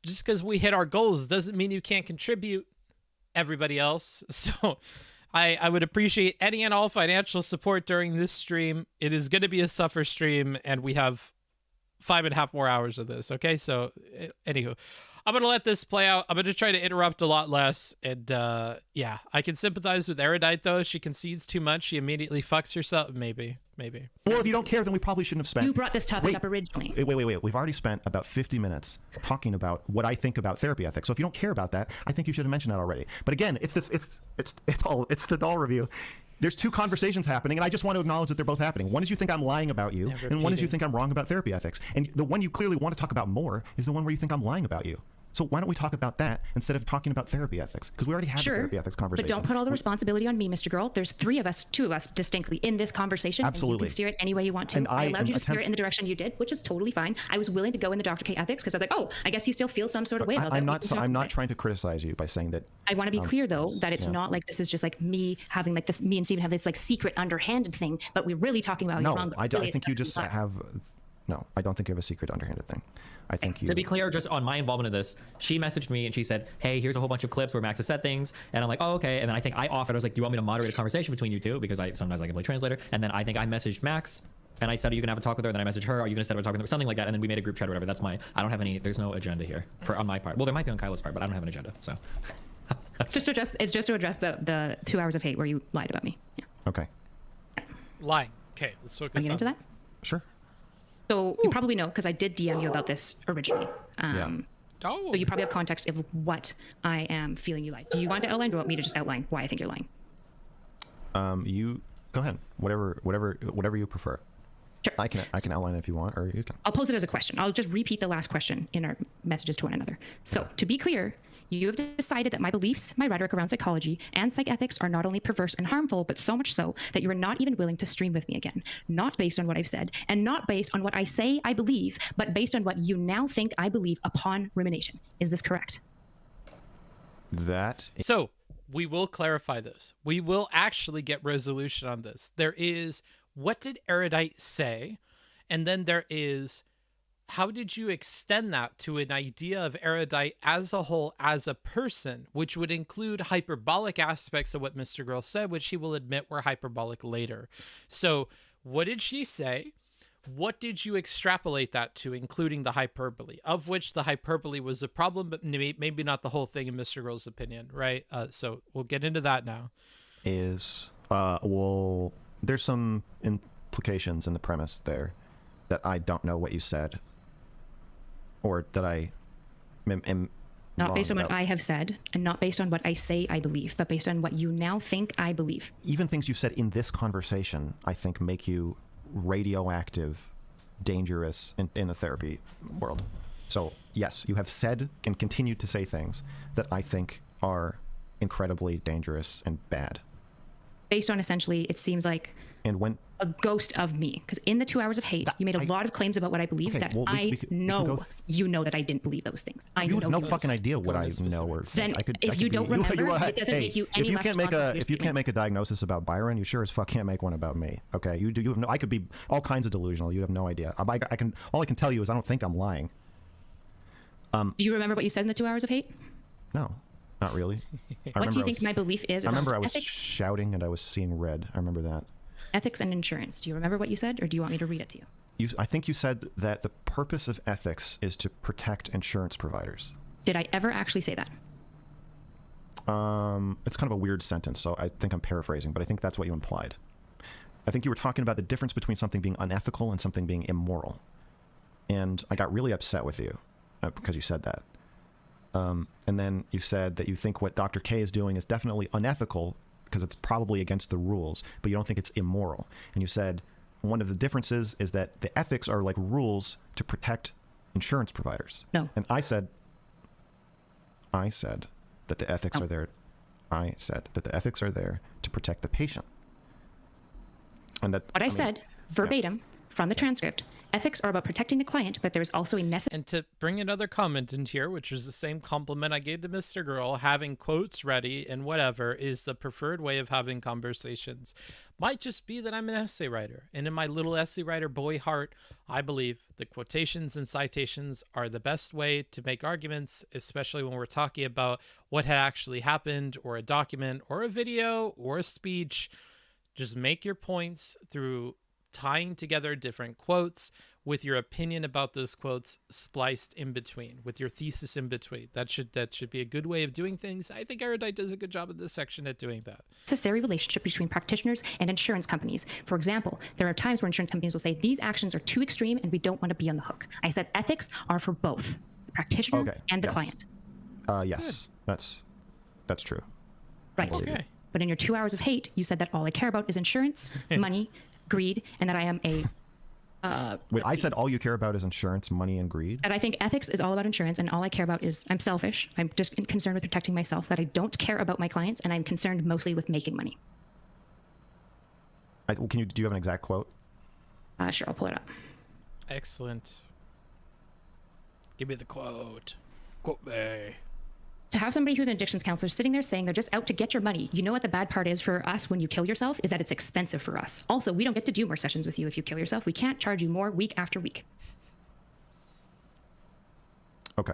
just because we hit our goals doesn't mean you can't contribute, everybody else. So I would appreciate any and all financial support during this stream. It is going to be a suffer stream, and we have 5.5 more hours of this. Okay, so anywho, I'm going to let this play out. I'm going to try to interrupt a lot less. And yeah, I can sympathize with Erudite, though. She concedes too much. She immediately fucks herself. Maybe. Well, if you don't care, then we probably shouldn't have spent... You brought this topic up originally. Wait. We've already spent about 50 minutes talking about what I think about therapy ethics. So if you don't care about that, I think you should have mentioned that already. But again, it's the doll review. There's two conversations happening, and I just want to acknowledge that they're both happening. One is you think I'm lying about you, and one is you think I'm wrong about therapy ethics. And the one you clearly want to talk about more is the one where you think I'm lying about you. So why don't we talk about that instead of talking about therapy ethics? Because we already had the therapy ethics conversation. But don't put all the responsibility on me, Mr. Girl. There's two of us distinctly in this conversation. Absolutely. And you can steer it any way you want to. And I allowed you to steer it in the direction you did, which is totally fine. I was willing to go in the Dr. K ethics because I was like, oh, I guess you still feel some sort of way about that. I'm not trying to criticize you by saying that. I want to be clear, though, that it's not like this is just like me having like this, me and Steven have this like secret underhanded thing, but we're really talking about No, you're wrong. I think you just have... No, I don't think you have a secret underhanded thing. I think you... To be clear, just on my involvement in this, she messaged me and she said, hey, here's a whole bunch of clips where Max has said things. And I'm like, oh, okay. And then I think I offered, I was like, do you want me to moderate a conversation between you two? Because sometimes I can play translator. And then I think I messaged Max and I said, are you going to have a talk with her? And then I messaged her, are you going to set up a talk with her? Something like that. And then we made a group chat or whatever. That's I don't have any, there's no agenda here on my part. Well, there might be on Kylo's part, but I don't have an agenda. So it's just to address the 2 hours of hate where you lied about me. Yeah. Okay. Lying. Okay, let's focus on get into that. Sure. So you probably know, because I did DM you about this originally. Oh. So you probably have context of what I am feeling you like. Do you want to outline, or do you want me to just outline why I think you're lying? You go ahead. Whatever you prefer. Sure. I can outline it if you want, or you can. I'll pose it as a question. I'll just repeat the last question in our messages to one another. So to be clear, you have decided that my beliefs, my rhetoric around psychology and psych ethics are not only perverse and harmful, but so much so that you are not even willing to stream with me again. Not based on what I've said, and not based on what I say I believe, but based on what you now think I believe upon rumination. Is this correct? So we will clarify this. We will actually get resolution on this. There is, what did Erudite say? And then there is, how did you extend that to an idea of Erudite as a whole, as a person, which would include hyperbolic aspects of what Mr. Girl said, which he will admit were hyperbolic later. So what did she say? What did you extrapolate that to, including the hyperbole, of which the hyperbole was a problem, but maybe not the whole thing in Mr. Girl's opinion, right? So we'll get into that now. Well, there's some implications in the premise there that I don't know what you said, or that I am not based on what I have said, and not based on what I say I believe, but based on what you now think I believe. Even things you said in this conversation, I think, make you radioactive, dangerous in a therapy world. So yes, you have said and continued to say things that I think are incredibly dangerous and bad. Based on, essentially, it seems like a ghost of me, because in the 2 hours of hate, you made a lot of claims about what I believe you know that I didn't believe those things. You have no fucking idea what I know. Or then if you don't remember, it doesn't make you any less responsible. If you can't make a diagnosis about Byron, you sure as fuck can't make one about me. Okay, you have no. I could be all kinds of delusional. You have no idea. All I can tell you is I don't think I'm lying. Do you remember what you said in the 2 hours of hate? No, not really. What do you think my belief is? I remember I was ethics? shouting and I was seeing red. I remember that. Ethics and insurance. Do you remember what you said, or do you want me to read it to you? I think you said that the purpose of ethics is to protect insurance providers. Did I ever actually say that? It's kind of a weird sentence, so I think I'm paraphrasing, but I think that's what you implied. I think you were talking about the difference between something being unethical and something being immoral. And I got really upset with you because you said that. And then you said that you think what Dr. K is doing is definitely unethical because it's probably against the rules, but you don't think it's immoral. And you said one of the differences is that the ethics are like rules to protect insurance providers. No. And I said that the ethics are there. I said that the ethics are there to protect the patient. And that what I said verbatim from the transcript Ethics are about protecting the client, but there is also a necessary. And to bring another comment in here, which is the same compliment I gave to Mr. Girl, having quotes ready and whatever is the preferred way of having conversations. Might just be that I'm an essay writer, and in my little essay writer boy heart, I believe that quotations and citations are the best way to make arguments, especially when we're talking about what had actually happened, or a document, or a video, or a speech. Just make your points through tying together different quotes with your opinion about those quotes spliced in between, with your thesis in between. That should be a good way of doing things. I think Erudite does a good job in this section at doing that. Necessary relationship between practitioners and insurance companies. For example, there are times where insurance companies will say these actions are too extreme and we don't want to be on the hook. I said ethics are for both the practitioner and the client. Yes, that's true. Right. Okay. But in your 2 hours of hate, you said that all I care about is insurance, money, greed, and that I am a. Wait, I said all you care about is insurance, money, and greed? And I think ethics is all about insurance, and all I care about is I'm selfish. I'm just concerned with protecting myself, that I don't care about my clients, and I'm concerned mostly with making money. Do you have an exact quote? Sure, I'll pull it up. Excellent. Give me the quote. Quote me. To have somebody who's an addictions counselor sitting there saying they're just out to get your money. You know what the bad part is for us when you kill yourself is that it's expensive for us. Also, we don't get to do more sessions with you if you kill yourself. We can't charge you more week after week. Okay.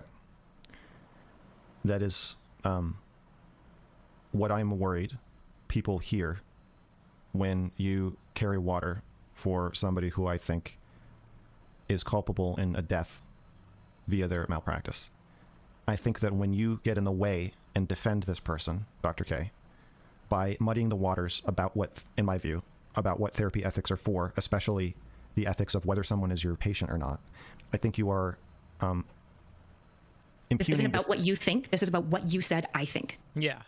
That is what I'm worried people hear when you carry water for somebody who I think is culpable in a death via their malpractice. I think that when you get in the way and defend this person, Dr. K, by muddying the waters about what, in my view, about what therapy ethics are for, especially the ethics of whether someone is your patient or not, I think you are impugning. This isn't about what you think. This is about what you said, I think. Yeah.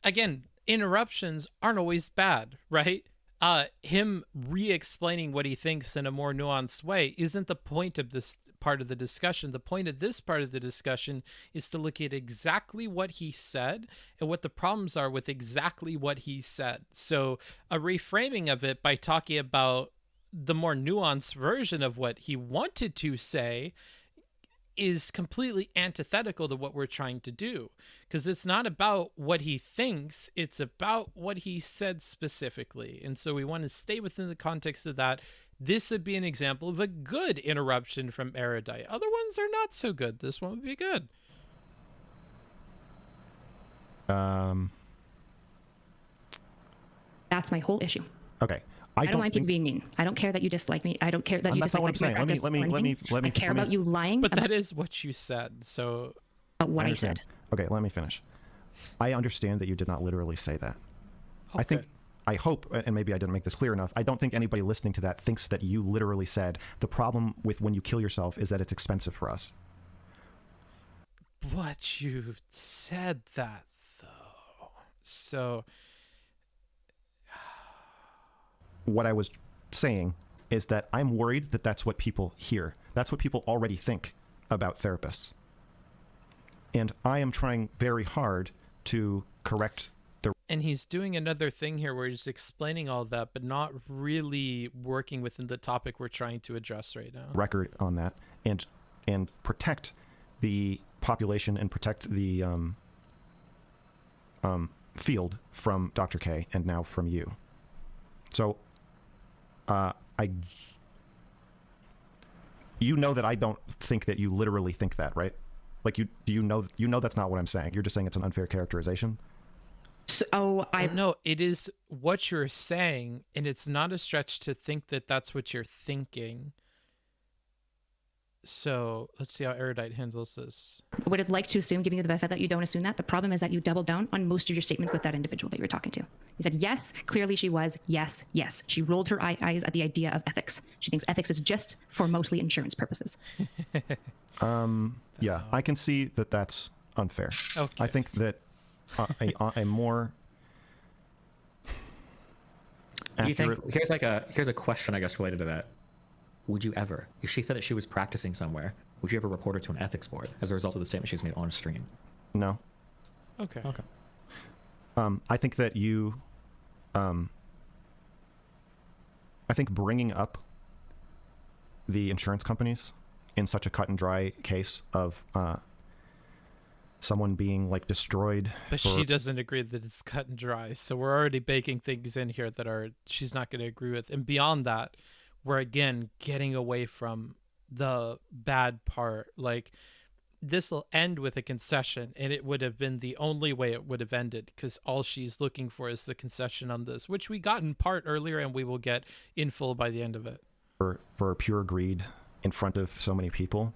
Again, interruptions aren't always bad, right? Him re-explaining what he thinks in a more nuanced way isn't the point of this part of the discussion. The point of this part of the discussion is to look at exactly what he said and what the problems are with exactly what he said. So a reframing of it by talking about the more nuanced version of what he wanted to say is completely antithetical to what we're trying to do, because it's not about what he thinks, it's about what he said specifically. And so we want to stay within the context of that. This would be an example of a good interruption from Erudite. Other ones are not so good. This one would be good. That's my whole issue. Okay. I don't mind you being mean. I don't care that you dislike me. I don't care that you dislike my practice. Let me I care about you lying. But that is what you said. So what I said. Okay, let me finish. I understand that you did not literally say that. Okay. I hope, and maybe I didn't make this clear enough, I don't think anybody listening to that thinks that you literally said the problem with when you kill yourself is that it's expensive for us. But you said that, though. So what I was saying is that I'm worried that that's what people hear. That's what people already think about therapists. And I am trying very hard to correct the... And he's doing another thing here where he's explaining all that, but not really working within the topic we're trying to address right now. Record on that and protect the population and protect the field from Dr. K and now from you. So you know that I don't think that you literally think that, right? Like you know that's not what I'm saying. You're just saying it's an unfair characterization. So no, it is what you're saying, and it's not a stretch to think that that's what you're thinking. So let's see how Erudite handles this. I would have liked to assume, giving you the benefit that you don't assume that. The problem is that you doubled down on most of your statements with that individual that you were talking to. You said, yes, clearly she was. Yes, yes. She rolled her eyes at the idea of ethics. She thinks ethics is just for mostly insurance purposes. Yeah, I can see that that's unfair. Okay. I think that a more Do you think, here's a question, I guess, related to that. Would you ever, if she said that she was practicing somewhere, would you ever report her to an ethics board as a result of the statement she's made on stream? No. Okay. I think that you, I think bringing up the insurance companies in such a cut and dry case of someone being like destroyed. But she doesn't agree that it's cut and dry. So we're already baking things in here that she's not going to agree with. And beyond that, we're again getting away from the bad part. Like, this will end with a concession, and it would have been the only way it would have ended, because all she's looking for is the concession on this, which we got in part earlier, and we will get in full by the end of it. For pure greed in front of so many people,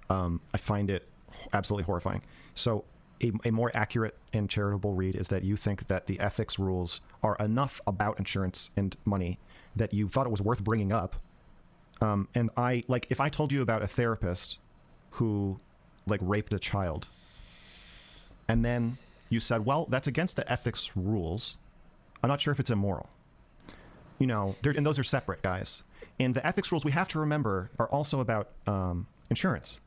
I find it absolutely horrifying. So a more accurate and charitable read is that you think that the ethics rules are enough about insurance and money that you thought it was worth bringing up. And if I told you about a therapist who like raped a child, and then you said, well, that's against the ethics rules, I'm not sure if it's immoral. You know, and those are separate, guys. And the ethics rules, we have to remember, are also about insurance.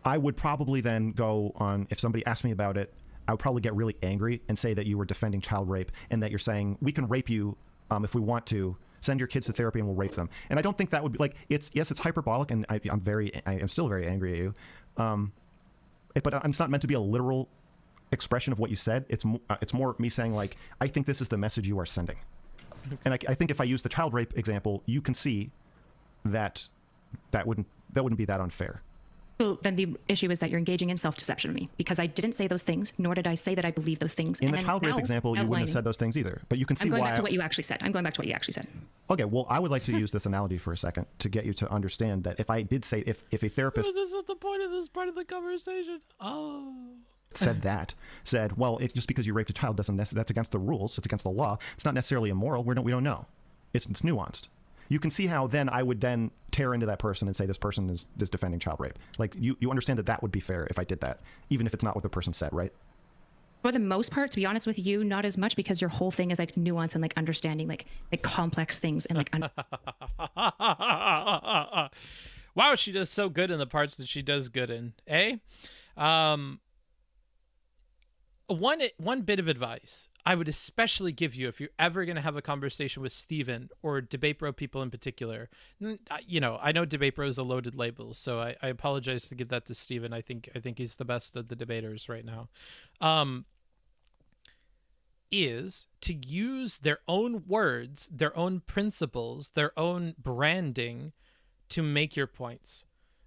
I would probably then go on, if somebody asked me about it, I would probably get really angry and say that you were defending child rape, and that you're saying we can rape you if we want to. Send your kids to therapy and we'll rape them. And I don't think that would be like, it's hyperbolic, and I am still very angry at you. But it's not meant to be a literal expression of what you said. It's more me saying, like, I think this is the message you are sending. And I think if I use the child rape example, you can see that wouldn't be that unfair. Well, then the issue is that you're engaging in self-deception of me, because I didn't say those things, nor did I say that I believe those things. In the child rape example, you wouldn't have said those things either. But you can see why. I'm going back to what you actually said. Okay, well, I would like to use this analogy for a second to get you to understand that if I did say, if a therapist... This is the point of this part of the conversation. said, well, just because you raped a child that's against the rules, it's against the law, it's not necessarily immoral, we don't know. It's nuanced. You can see how then I would then tear into that person and say this person is defending child rape. Like, you understand that would be fair if I did that, even if it's not what the person said, right? For the most part, to be honest with you, not as much, because your whole thing is like nuance and like understanding like complex things and like. Wow, she does so good in the parts that she does good in, eh? One bit of advice I would especially give you if you're ever going to have a conversation with Steven or Debate Bro people in particular. You know, I know Debate Bro is a loaded label, so I apologize to give that to Steven. I think he's the best of the debaters right now. Is to use their own words, their own principles, their own branding to make your points.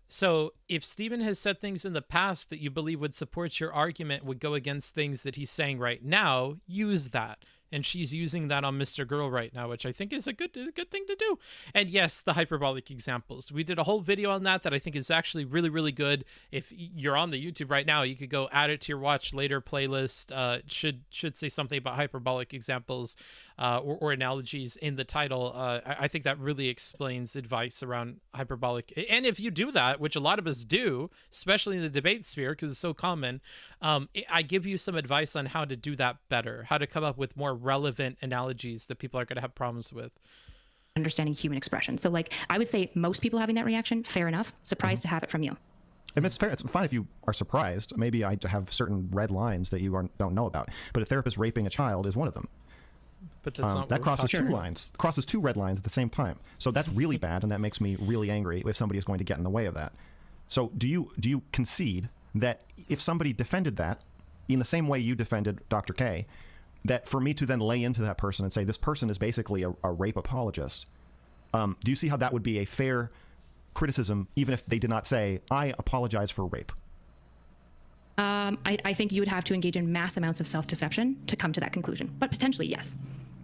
So if Steven has said things in the past that you believe would support your argument, would go against things that he's saying right now, use that. And she's using that on Mr. Girl right now, which I think is a good thing to do. And yes, the hyperbolic examples. We did a whole video on that I think is actually really, really good. If you're on the YouTube right now, you could go add it to your watch later playlist. Should say something about hyperbolic examples or analogies in the title. I think that really explains advice around hyperbolic. And if you do that, which a lot of us do, especially in the debate sphere, because it's so common, I give you some advice on how to do that better, how to come up with more relevant analogies that people are going to have problems with. Understanding human expression. So like, I would say most people having that reaction, fair enough. Surprised to have it from you. And it's fair. It's fine if you are surprised. Maybe I have certain red lines that you don't know about. But a therapist raping a child is one of them. But that's not that crosses two lines. Crosses two red lines at the same time. So that's really bad, and that makes me really angry if somebody is going to get in the way of that. So do you concede that if somebody defended that in the same way you defended Dr. K, that for me to then lay into that person and say this person is basically a rape apologist, do you see how that would be a fair criticism, even if they did not say, I apologize for rape? I think you would have to engage in mass amounts of self-deception to come to that conclusion, but potentially yes.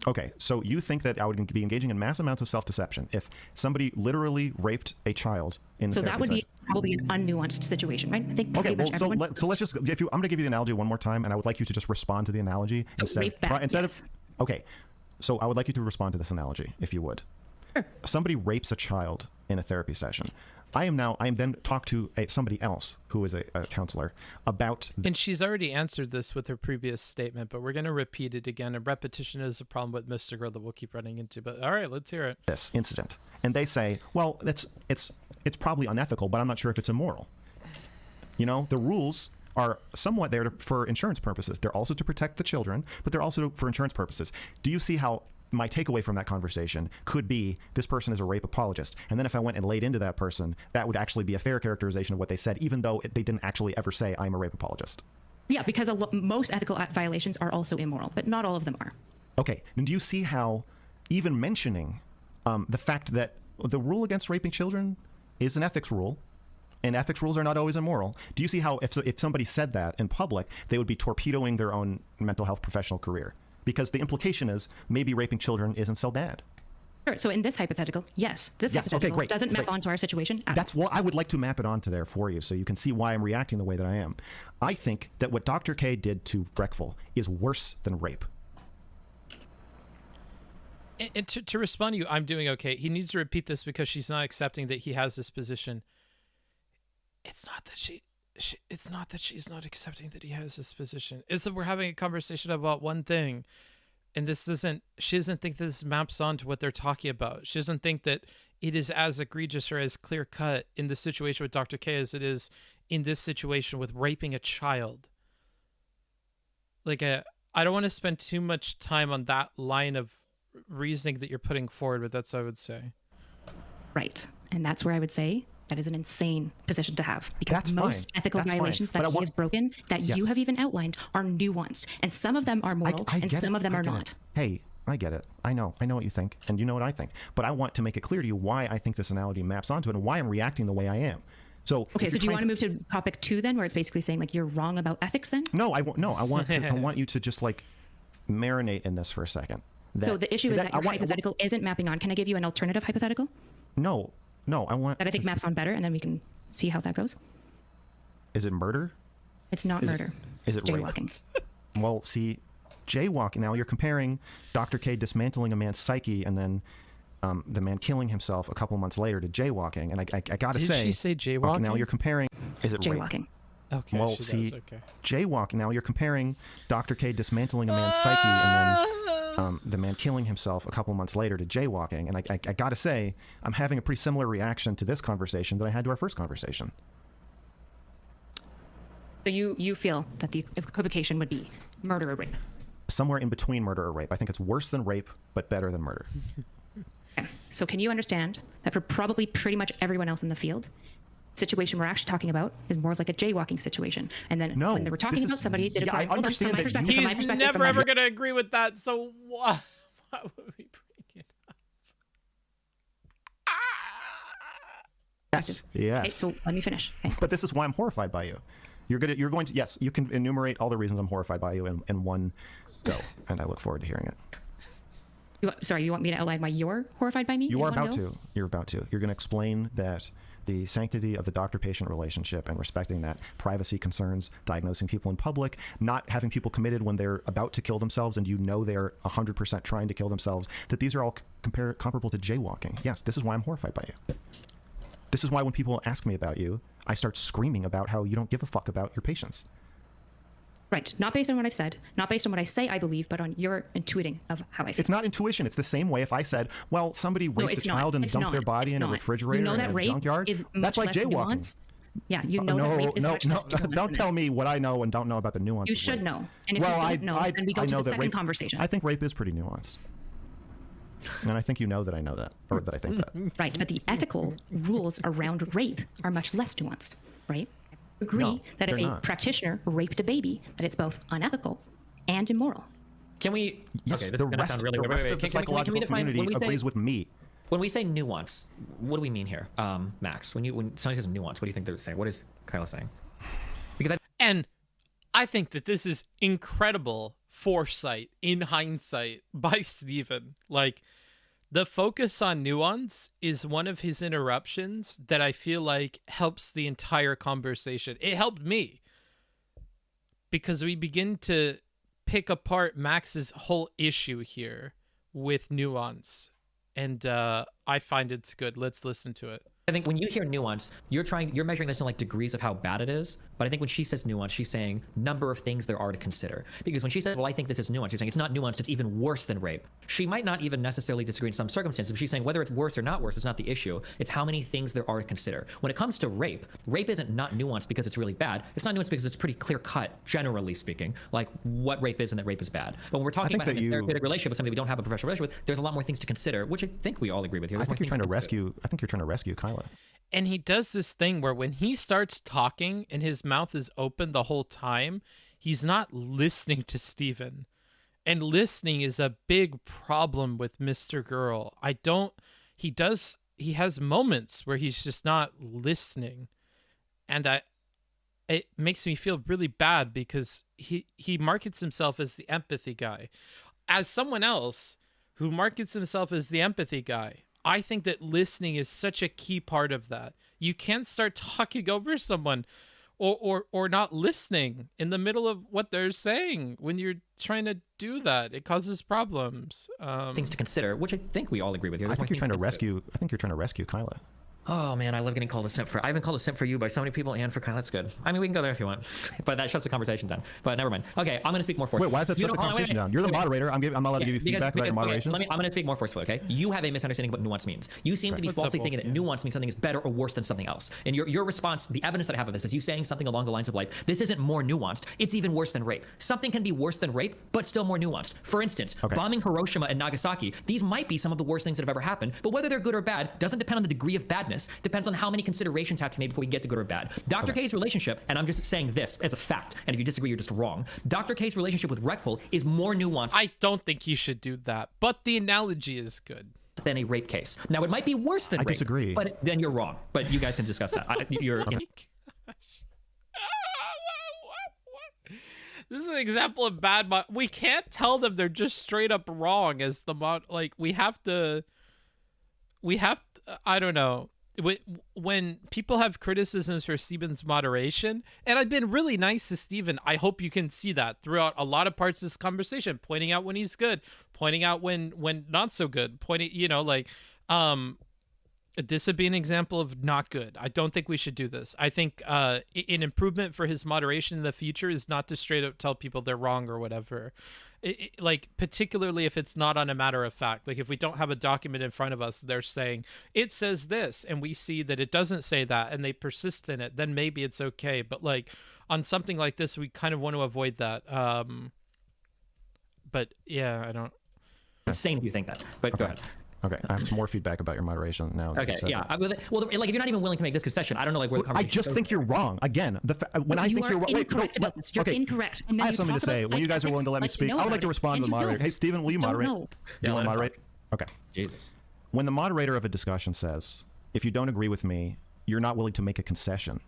Okay, so you think that I would be engaging in mass amounts of self-deception if somebody literally raped a child in the So that would be probably an unnuanced situation, right? I think okay, well, so let's just, I'm going to give you the analogy one more time, and I would like you to just respond to the analogy instead of, okay, so I would like you to respond to this analogy, if you would. Sure. Somebody rapes a child in a therapy session. I am then talk to somebody else who is a counselor about... And she's already answered this with her previous statement, but we're going to repeat it again. And repetition is a problem with Mr. Girl that we'll keep running into. But all right, let's hear it. This incident. And they say, well, it's probably unethical, but I'm not sure if it's immoral. You know, the rules are somewhat there for insurance purposes. They're also to protect the children, but they're also for insurance purposes. Do you see how my takeaway from that conversation could be this person is a rape apologist. And then if I went and laid into that person, that would actually be a fair characterization of what they said, even though they didn't actually ever say I'm a rape apologist. Yeah, because most ethical violations are also immoral, but not all of them are. Okay, and do you see how even mentioning the fact that the rule against raping children is an ethics rule, and ethics rules are not always immoral. Do you see how if somebody said that in public, they would be torpedoing their own mental health professional career? Because the implication is maybe raping children isn't so bad. Sure. So in this hypothetical, yes, this hypothetical great, doesn't map great. onto our situation at That's what I would like to map it onto there for you so you can see why I'm reacting the way that I am. I think that what Dr. K did to Breckful is worse than rape. And to respond to you, I'm doing okay. He needs to repeat this because she's not accepting that he has this position. It's not that it's not that she's not accepting that he has this position. It's that we're having a conversation about one thing, and she doesn't think that this maps onto what they're talking about. She doesn't think that it is as egregious or as clear cut in the situation with Dr. K as it is in this situation with raping a child. Like, I don't want to spend too much time on that line of reasoning that you're putting forward, but that's what I would say. Right. And that's where I would say that is an insane position to have, because That's most fine. ethical That's violations fine. that But he has broken, that Yes. you have even outlined, are nuanced, and some of them are moral, I and get some it. of them I are get not. it. Hey, I get it. I know what you think, and you know what I think. But I want to make it clear to you why I think this analogy maps onto it and why I'm reacting the way I am. So Okay, so do you want to move to topic 2 then, where it's basically saying like you're wrong about ethics then? No, I want you to just like marinate in this for a second. So the issue is that your hypothetical isn't mapping on. Can I give you an alternative hypothetical No, I want that I think maps on better, and then we can see how that goes? Is it murder? It's not murder. Is It's it rape? jaywalking. Well, see, jaywalking. Now you're comparing Dr. K dismantling a man's psyche and then the man killing himself a couple months later to jaywalking. And I gotta say, Did she say jaywalking? now you're comparing. Is it rape? Jaywalking. Okay. Well, she see, does, okay. jaywalking. Now you're comparing Dr. K dismantling a man's psyche and then the man killing himself a couple months later to jaywalking. And I gotta say, I'm having a pretty similar reaction to this conversation that I had to our first conversation. So you feel that the equivocation would be murder or rape? Somewhere in between murder or rape. I think it's worse than rape, but better than murder. Okay. So can you understand that for probably pretty much everyone else in the field, situation we're actually talking about is more of like a jaywalking situation. And then when they were talking about somebody did a crime. I understand that from my He's perspective, never ever going to agree with that, so why would we bring it up? Yes. Yes. Okay, so let me finish. Okay. But this is why I'm horrified by you. You're going to yes, you can enumerate all the reasons I'm horrified by you in one go, and I look forward to hearing it. Sorry, you want me to outline why you're horrified by me? You are about to. You're about to. You're going to explain that the sanctity of the doctor-patient relationship and respecting that, privacy concerns, diagnosing people in public, not having people committed when they're about to kill themselves and you know they're 100% trying to kill themselves, that these are all comparable to jaywalking. Yes, this is why I'm horrified by you. This is why when people ask me about you, I start screaming about how you don't give a fuck about your patients. Right. Not based on what I've said, not based on what I say I believe, but on your intuiting of how I feel. It's not intuition. It's the same way if I said, well, somebody raped a child and dumped their body in a refrigerator in a junkyard. That's like jaywalking. Nuanced. Yeah, you know that rape is much less nuanced. Don't tell me what I know and don't know about the nuances. You should know. And if you don't know, then we go to the second conversation. I think rape is pretty nuanced. And I think you know that I know that, or that I think that. Right, but the ethical rules around rape are much less nuanced, right? I agree that if a practitioner raped a baby, that it's both unethical and immoral. Can we? Yes, okay, this is going to sound really weird. of the psychological community agrees with me. When we say nuance, what do we mean here, Max? When somebody says nuance, what do you think they're saying? What is Kyla saying? Because I think that this is incredible foresight in hindsight by Stephen. Like, the focus on nuance is one of his interruptions that I feel like helps the entire conversation. It helped me because we begin to pick apart Max's whole issue here with nuance. And I find it's good. Let's listen to it. I think when you hear nuance, you're measuring this in like degrees of how bad it is. But I think when she says nuance, she's saying number of things there are to consider. Because when she says, well, I think this is nuance, she's saying it's not nuanced, it's even worse than rape. She might not even necessarily disagree in some circumstances, but she's saying whether it's worse or not worse is not the issue. It's how many things there are to consider. When it comes to rape isn't not nuanced because it's really bad. It's not nuanced because it's pretty clear cut, generally speaking, like what rape is and that rape is bad. But when we're talking about a therapeutic relationship with somebody we don't have a professional relationship with, there's a lot more things to consider, which I think we all agree with here. I think you're trying to rescue Kyla. And he does this thing where when he starts talking and his mouth is open the whole time, he's not listening to Steven. And listening is a big problem with Mr. Girl. He has moments where he's just not listening. And it makes me feel really bad because he markets himself as the empathy guy. As someone else who markets himself as the empathy guy, I think that listening is such a key part of that. You can't start talking over someone or not listening in the middle of what they're saying when you're trying to do that. It causes problems. Things to consider, which I think we all agree with here. I think you're trying to rescue Kyla. Oh man, I love getting called a simp for. I've been called a simp for you by so many people and for Kyle. That's good. I mean, we can go there if you want, but that shuts the conversation down. But never mind. Okay, I'm gonna speak more forcefully. Wait, why does that shut the conversation down? You're the moderator. I'm not allowed to give you feedback about your moderation. I'm gonna speak more forcefully. Okay, you have a misunderstanding of what nuance means. You seem to be falsely thinking that nuance means something is better or worse than something else. And your response, the evidence that I have of this, is you saying something along the lines of like, this isn't more nuanced. It's even worse than rape. Something can be worse than rape, but still more nuanced. For instance, bombing Hiroshima and Nagasaki. These might be some of the worst things that have ever happened. But whether they're good or bad doesn't depend on the degree of badness. Depends on how many considerations have to be made before we get to good or bad. Dr. K's relationship, and I'm just saying this as a fact, and if you disagree, you're just wrong. Dr. K's relationship with Reckful is more nuanced. I don't think you should do that, but the analogy is good. Than a rape case. Now, it might be worse than rape. I disagree. But then you're wrong. But you guys can discuss that. This is an example of bad we can't tell them they're just straight up wrong as the like we have to I don't know. When people have criticisms for Steven's moderation, and I've been really nice to Steven, I hope you can see that throughout a lot of parts of this conversation, pointing out when he's good, pointing out when not so good, pointing, this would be an example of not good. I don't think we should do this. I think an improvement for his moderation in the future is not to straight up tell people they're wrong or whatever. Like, particularly if it's not on a matter of fact. Like, if we don't have a document in front of us, they're saying, it says this, and we see that it doesn't say that, and they persist in it, then maybe it's okay. But, like, on something like this, we kind of want to avoid that. But, yeah, I don't... Insane if you think that, but go ahead. Okay, I have some more feedback about your moderation now. Okay, yeah. Well, like, if you're not even willing to make this concession, I don't know, like, where the conversation I just think you're wrong. Again, when I think you're wrong... Incorrect about this. You're incorrect. And I have something to say. When you guys are willing to let me speak, I would like to respond to the moderator. Hey, Steven, will you moderate? Do you want to moderate? Okay. Jesus. When the moderator of a discussion says, if you don't agree with me, you're not willing to make a concession,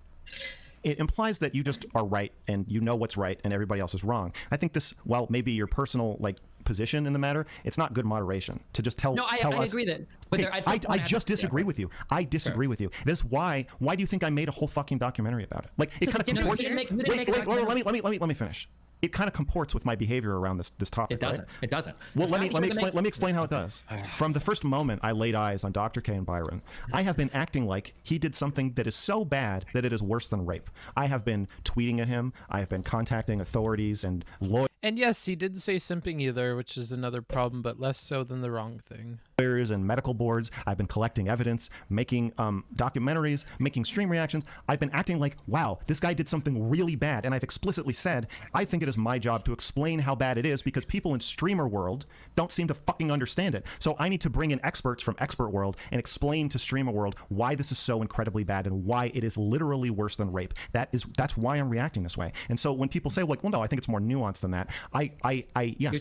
it implies that you just are right and you know what's right and everybody else is wrong. I think this, while maybe your personal, like, position in the matter, it's not good moderation to just tell us. I agree that. But I just disagree with you. I disagree with you. This is why do you think I made a whole fucking documentary about it? Like, it kind of comports. Let me finish. It kind of comports with my behavior around this topic. It doesn't. Right? It doesn't. Well, let me explain how it does. From the first moment I laid eyes on Dr. K and Byron, I have been acting like he did something that is so bad that it is worse than rape. I have been tweeting at him. I have been contacting authorities and lawyers. And yes, he didn't say simping either, which is another problem, but less so than the wrong thing. And medical boards. I've been collecting evidence, making documentaries, making stream reactions. I've been acting like, wow, this guy did something really bad. And I've explicitly said, I think it is my job to explain how bad it is because people in streamer world don't seem to fucking understand it. So I need to bring in experts from expert world and explain to streamer world why this is so incredibly bad and why it is literally worse than rape. That's why I'm reacting this way. And so when people say, like, well, no, I think it's more nuanced than that. I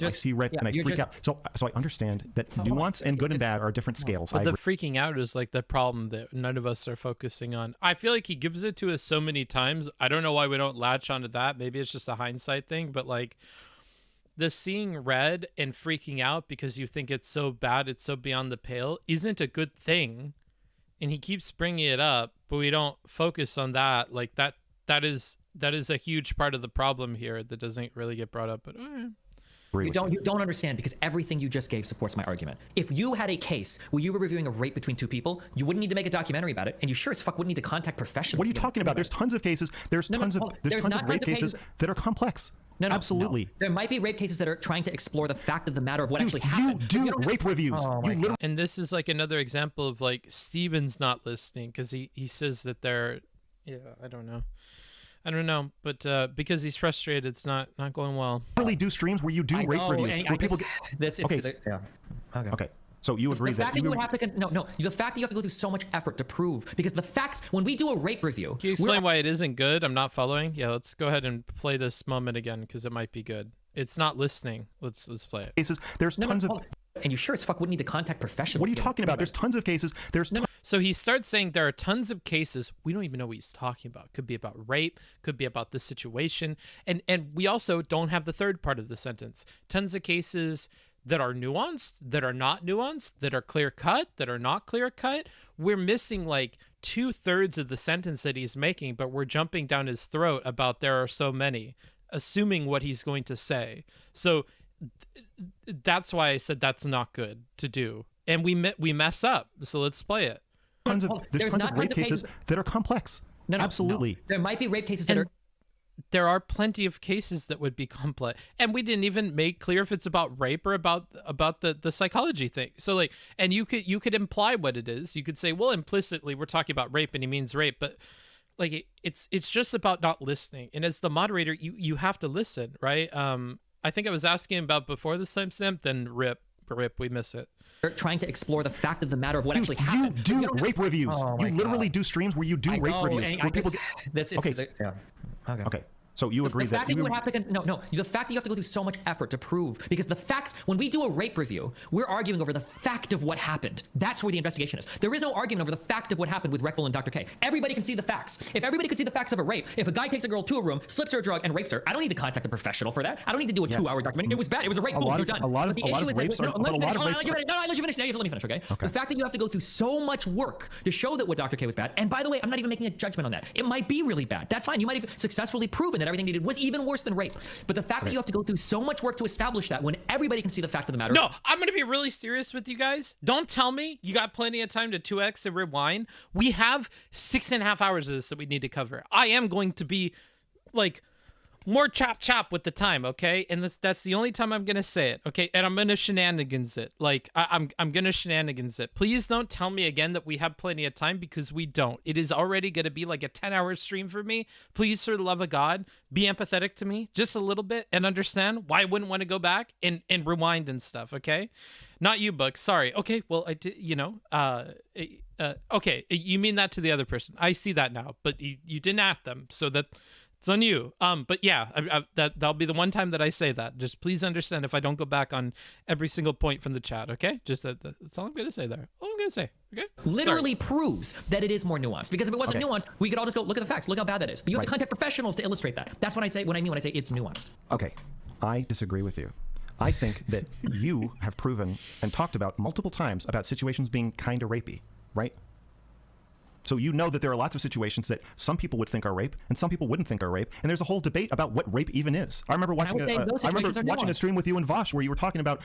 see rape and I freak out. So I understand that nuance and good and bad are different scales. But the freaking out is like the problem that none of us are focusing on. I feel like he gives it to us so many times. I don't know why we don't latch onto that. Maybe it's just a hindsight thing, but like the seeing red and freaking out because you think it's so bad, it's so beyond the pale isn't a good thing. And he keeps bringing it up, but we don't focus on that. Like that is a huge part of the problem here that doesn't really get brought up, but You don't understand, because everything you just gave supports my argument. If you had a case where you were reviewing a rape between two people, you wouldn't need to make a documentary about it, and you sure as fuck wouldn't need to contact professionals. What are you talking about? There's tons of cases. There's tons of rape cases that are complex. No, absolutely. No. There might be rape cases that are trying to explore the fact of the matter of what actually happened. You do rape reviews. And this is like another example of like Steven's not listening, because he says that they're, I don't know, but because he's frustrated, it's not going well. Really do streams where you do rape reviews where people get... Okay. So you agree that the fact that you have to go through so much effort to prove, because the facts, when we do a rape review, can you explain why it isn't good? I'm not following. Yeah, let's go ahead and play this moment again, because it might be good. It's not listening. Let's play it. Cases. There's tons of... And you sure as fuck wouldn't need to contact professionals. What are you talking about? There's tons of cases. So he starts saying there are tons of cases. We don't even know what he's talking about. Could be about rape, could be about this situation. And we also don't have the third part of the sentence. Tons of cases that are nuanced, that are not nuanced, that are clear cut, that are not clear cut. We're missing like 2/3 of the sentence that he's making, but we're jumping down his throat about there are so many, assuming what he's going to say. So that's why I said that's not good to do. And we mess up. So let's play it. There's tons of rape cases that are complex. Absolutely. No. There might be rape cases that are... There are plenty of cases that would be complex, and we didn't even make clear if it's about rape or about the psychology thing. So like, and you could imply what it is. You could say, well, implicitly we're talking about rape and he means rape, but like it's just about not listening. And as the moderator, you have to listen, right? I think I was asking about before this timestamp, then rip, we miss it. They're trying to explore the fact of the matter of what actually happened. You do rape reviews. You literally do streams where you do rape reviews. Where people Okay. So you agree that the fact that you have to go through so much effort to prove, because the facts, when we do a rape review, we're arguing over the fact of what happened. That's where the investigation is. There is no argument over the fact of what happened with Reckville and Dr. K. Everybody can see the facts. If everybody could see the facts of a rape, if a guy takes a girl to a room, slips her a drug, and rapes her, I don't need to contact a professional for that. I don't need to do a 2-hour documentary. It was bad. It was a rape. You're done. A lot of rapes are... No, let me finish. Let me finish, okay? The fact that you have to go through so much work to show that what Dr. K was bad, and by the way, I'm not even making a judgment on that. It might be really bad. That's fine. You might have successfully proven that everything they did was even worse than rape. But the fact that you have to go through so much work to establish that, when everybody can see the fact of the matter... No, I'm going to be really serious with you guys. Don't tell me you got plenty of time to 2x and rewind. We have 6.5 hours of this that we need to cover. I am going to be like more chop with the time, okay? And that's the only time I'm gonna say it, okay? And I'm gonna shenanigans it. Like I'm gonna shenanigans it. Please don't tell me again that we have plenty of time, because we don't. It is already gonna be like a 10-hour stream for me. Please, for the love of God, be empathetic to me just a little bit and understand why I wouldn't want to go back and rewind and stuff, okay? Not you, Book. Sorry. Okay, well, I did, okay, you mean that to the other person. I see that now, but you didn't at them, so that... it's on you. But yeah, that'll be the one time that I say that. Just please understand if I don't go back on every single point from the chat, okay? Just that's all I'm going to say there. All I'm going to say, okay? Literally proves that it is more nuanced. Because if it wasn't nuanced, we could all just go, look at the facts, look how bad that is. But you have to contact professionals to illustrate that. That's what I mean when I say it's nuanced. Okay, I disagree with you. I think that you have proven and talked about multiple times about situations being kind of rapey, right? So you know that there are lots of situations that some people would think are rape and some people wouldn't think are rape, and there's a whole debate about what rape even is. I remember watching a stream with you and Vosh where you were talking about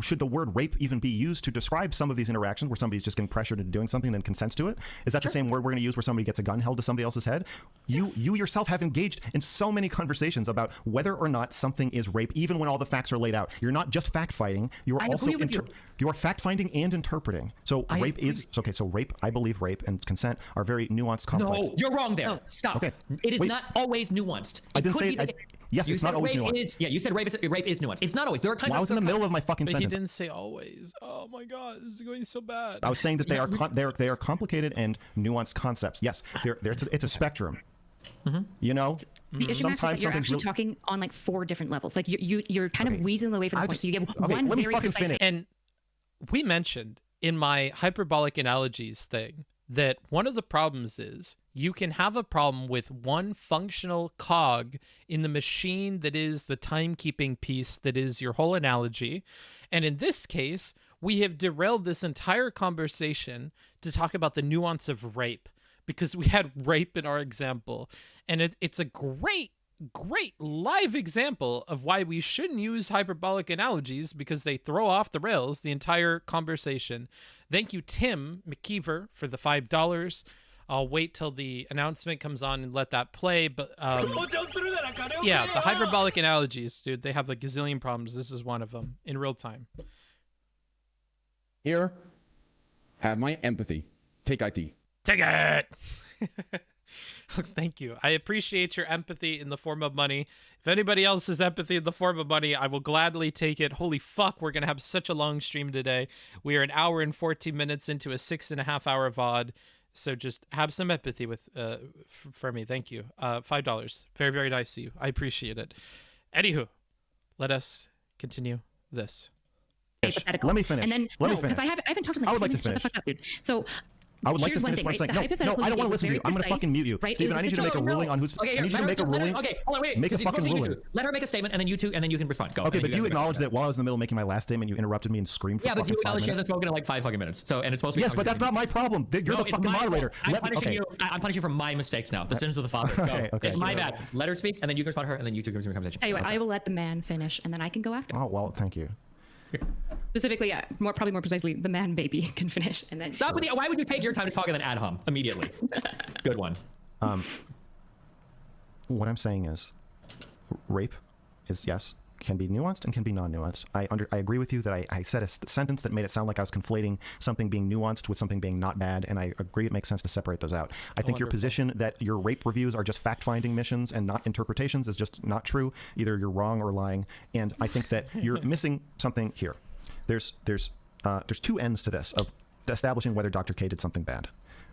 should the word rape even be used to describe some of these interactions where somebody's just getting pressured into doing something and then consents to it? Is that the same word we're going to use where somebody gets a gun held to somebody else's head? You yourself have engaged in so many conversations about whether or not something is rape, even when all the facts are laid out. You're not just fact fighting. You are fact finding and interpreting. So rape, I believe rape and consent are very nuanced, complex. No, you're wrong there. Stop. Okay. It is not always nuanced. I didn't say it. Yes, it's not always nuanced. You said rape is nuanced. It's not always. There are times. I was in the middle of my fucking sentence. He didn't say always. Oh my God, this is going so bad. I was saying that they are complicated and nuanced concepts. Yes, it's a spectrum. Mm-hmm. You know, sometimes you're actually talking on like 4 different levels. Like you're kind of weaseling away from the point. So you give one very precise. And we mentioned in my hyperbolic analogies thing that one of the problems is you can have a problem with one functional cog in the machine that is the timekeeping piece that is your whole analogy. And in this case, we have derailed this entire conversation to talk about the nuance of rape, because we had rape in our example. And it's a great great live example of why we shouldn't use hyperbolic analogies because they throw off the rails the entire conversation. Thank you, Tim McKeever, for the $5. I'll wait till the announcement comes on and let that play. But yeah, the hyperbolic analogies, dude, they have a gazillion problems. This is one of them in real time. Here, have my empathy. Take IT. Take it. Thank you. I appreciate your empathy in the form of money. If anybody else has empathy in the form of money, I will gladly take it. Holy fuck, we're going to have such a long stream today. We are an hour and 14 minutes into a 6.5 hour VOD. So just have some empathy with for me. Thank you. $5. Very, very nice of you. I appreciate it. Anywho, let us continue this. Let me finish. And then, Let me because finish. I haven't talked to like I would like to Shut the finish. fuck up, dude. So I would like to here's one finish thing, what I'm right? saying. No, I don't want to listen to you. I'm going to fucking mute you. Right? Steven, I need you to make a ruling on who's... Okay, I need you to make a ruling. Okay, hold on, wait. Make a 'cause he's fucking supposed to ruling. do- Let her make a statement, and then you can respond. Go. Okay, and but do you guys acknowledge can- that while I was in the middle of making my last statement, you interrupted me and screamed for Yeah, but fucking do you 5 acknowledge she minutes? hasn't spoken in like 5 fucking minutes? So, and it's supposed to be... Yes, but that's not my problem. You're No, the it's fucking my moderator. fault. I'm punishing okay. you. I'm punishing you for my mistakes now. The sins of the father. Go. Okay, okay. It's my bad. Let her speak, and then you can respond to her, and then you two can resume the conversation. Tell you what, I will let the man finish, and then I can go after. Oh, well, thank you. Specifically, probably more precisely, the man baby can finish, and then Stop with the... Why would you take your time to talk and then ad hom immediately? Good one. What I'm saying is, rape is, yes, can be nuanced and can be non-nuanced. I agree with you that I said a sentence that made it sound like I was conflating something being nuanced with something being not bad, and I agree it makes sense to separate those out. I think your position that your rape reviews are just fact-finding missions and not interpretations is just not true. Either you're wrong or lying, and I think that you're missing something here. There's two ends to this of establishing whether Dr. K did something bad.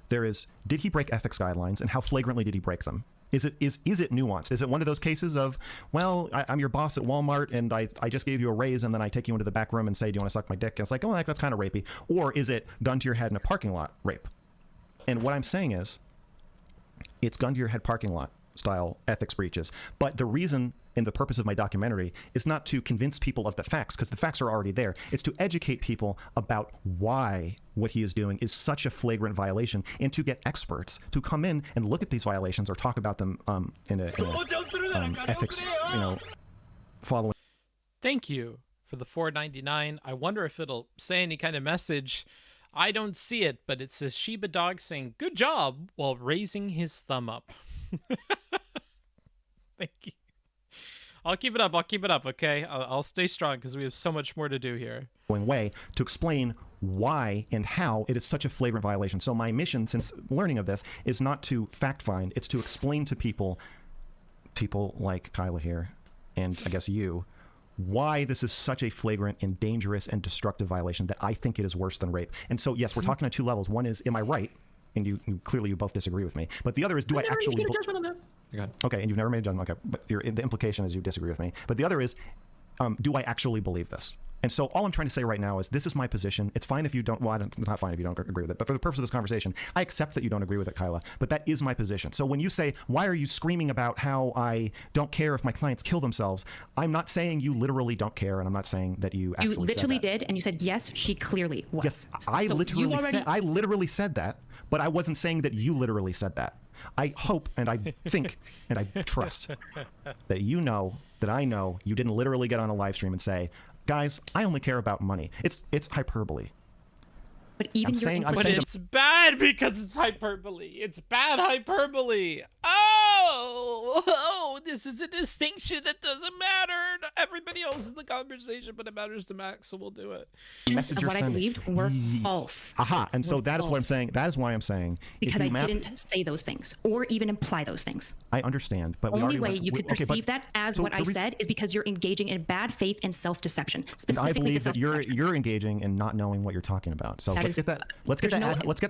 There is, did he break ethics guidelines, and how flagrantly did he break them? Is it nuanced? Is it one of those cases of, well, I'm your boss at Walmart and I just gave you a raise and then I take you into the back room and say, do you want to suck my dick? And it's like, oh, that's kind of rapey. Or is it gun to your head in a parking lot rape? And what I'm saying is, it's gun to your head parking lot style ethics breaches. But the reason and the purpose of my documentary is not to convince people of the facts, because the facts are already there. It's to educate people about why what he is doing is such a flagrant violation, and to get experts to come in and look at these violations or talk about them in a ethics, following. Thank you for the $4.99. I wonder if it'll say any kind of message. I don't see it, but it says Shiba Dog saying good job while raising his thumb up. Thank you. I'll keep it up, okay? I'll stay strong because we have so much more to do here. Way to explain why and how it is such a flagrant violation. So my mission since learning of this is not to fact find, it's to explain to people like Kyla here, and I guess you, why this is such a flagrant and dangerous and destructive violation that I think it is worse than rape. And so, yes, we're talking on two levels. One is, am I right? And you clearly you both disagree with me. But the other is, do I actually... Okay, and you've never made a judgment. Okay, but the implication is you disagree with me. But the other is, do I actually believe this? And so all I'm trying to say right now is this is my position. It's fine if you don't, it's not fine if you don't agree with it. But for the purpose of this conversation, I accept that you don't agree with it, Kyla. But that is my position. So when you say, why are you screaming about how I don't care if my clients kill themselves? I'm not saying you literally don't care, and I'm not saying that you actually You literally said that. did, and you said, yes, she clearly was. Yes, I literally said that, but I wasn't saying that you literally said that. I hope and I think and I trust that you know that I know you didn't literally get on a live stream and say, guys, I only care about money. It's hyperbole. But even But it's bad because it's hyperbole. It's bad hyperbole. Oh, this is a distinction that doesn't matter to everybody else in the conversation, but it matters to Max, so we'll do it. Of what I believed were false. Aha, and so that is what I'm saying. That is why I'm saying. Because I didn't say those things or even imply those things. I understand, but the only way you could perceive that as what I said is because you're engaging in bad faith and self-deception. I believe that you're engaging in not knowing what you're talking about. So let's get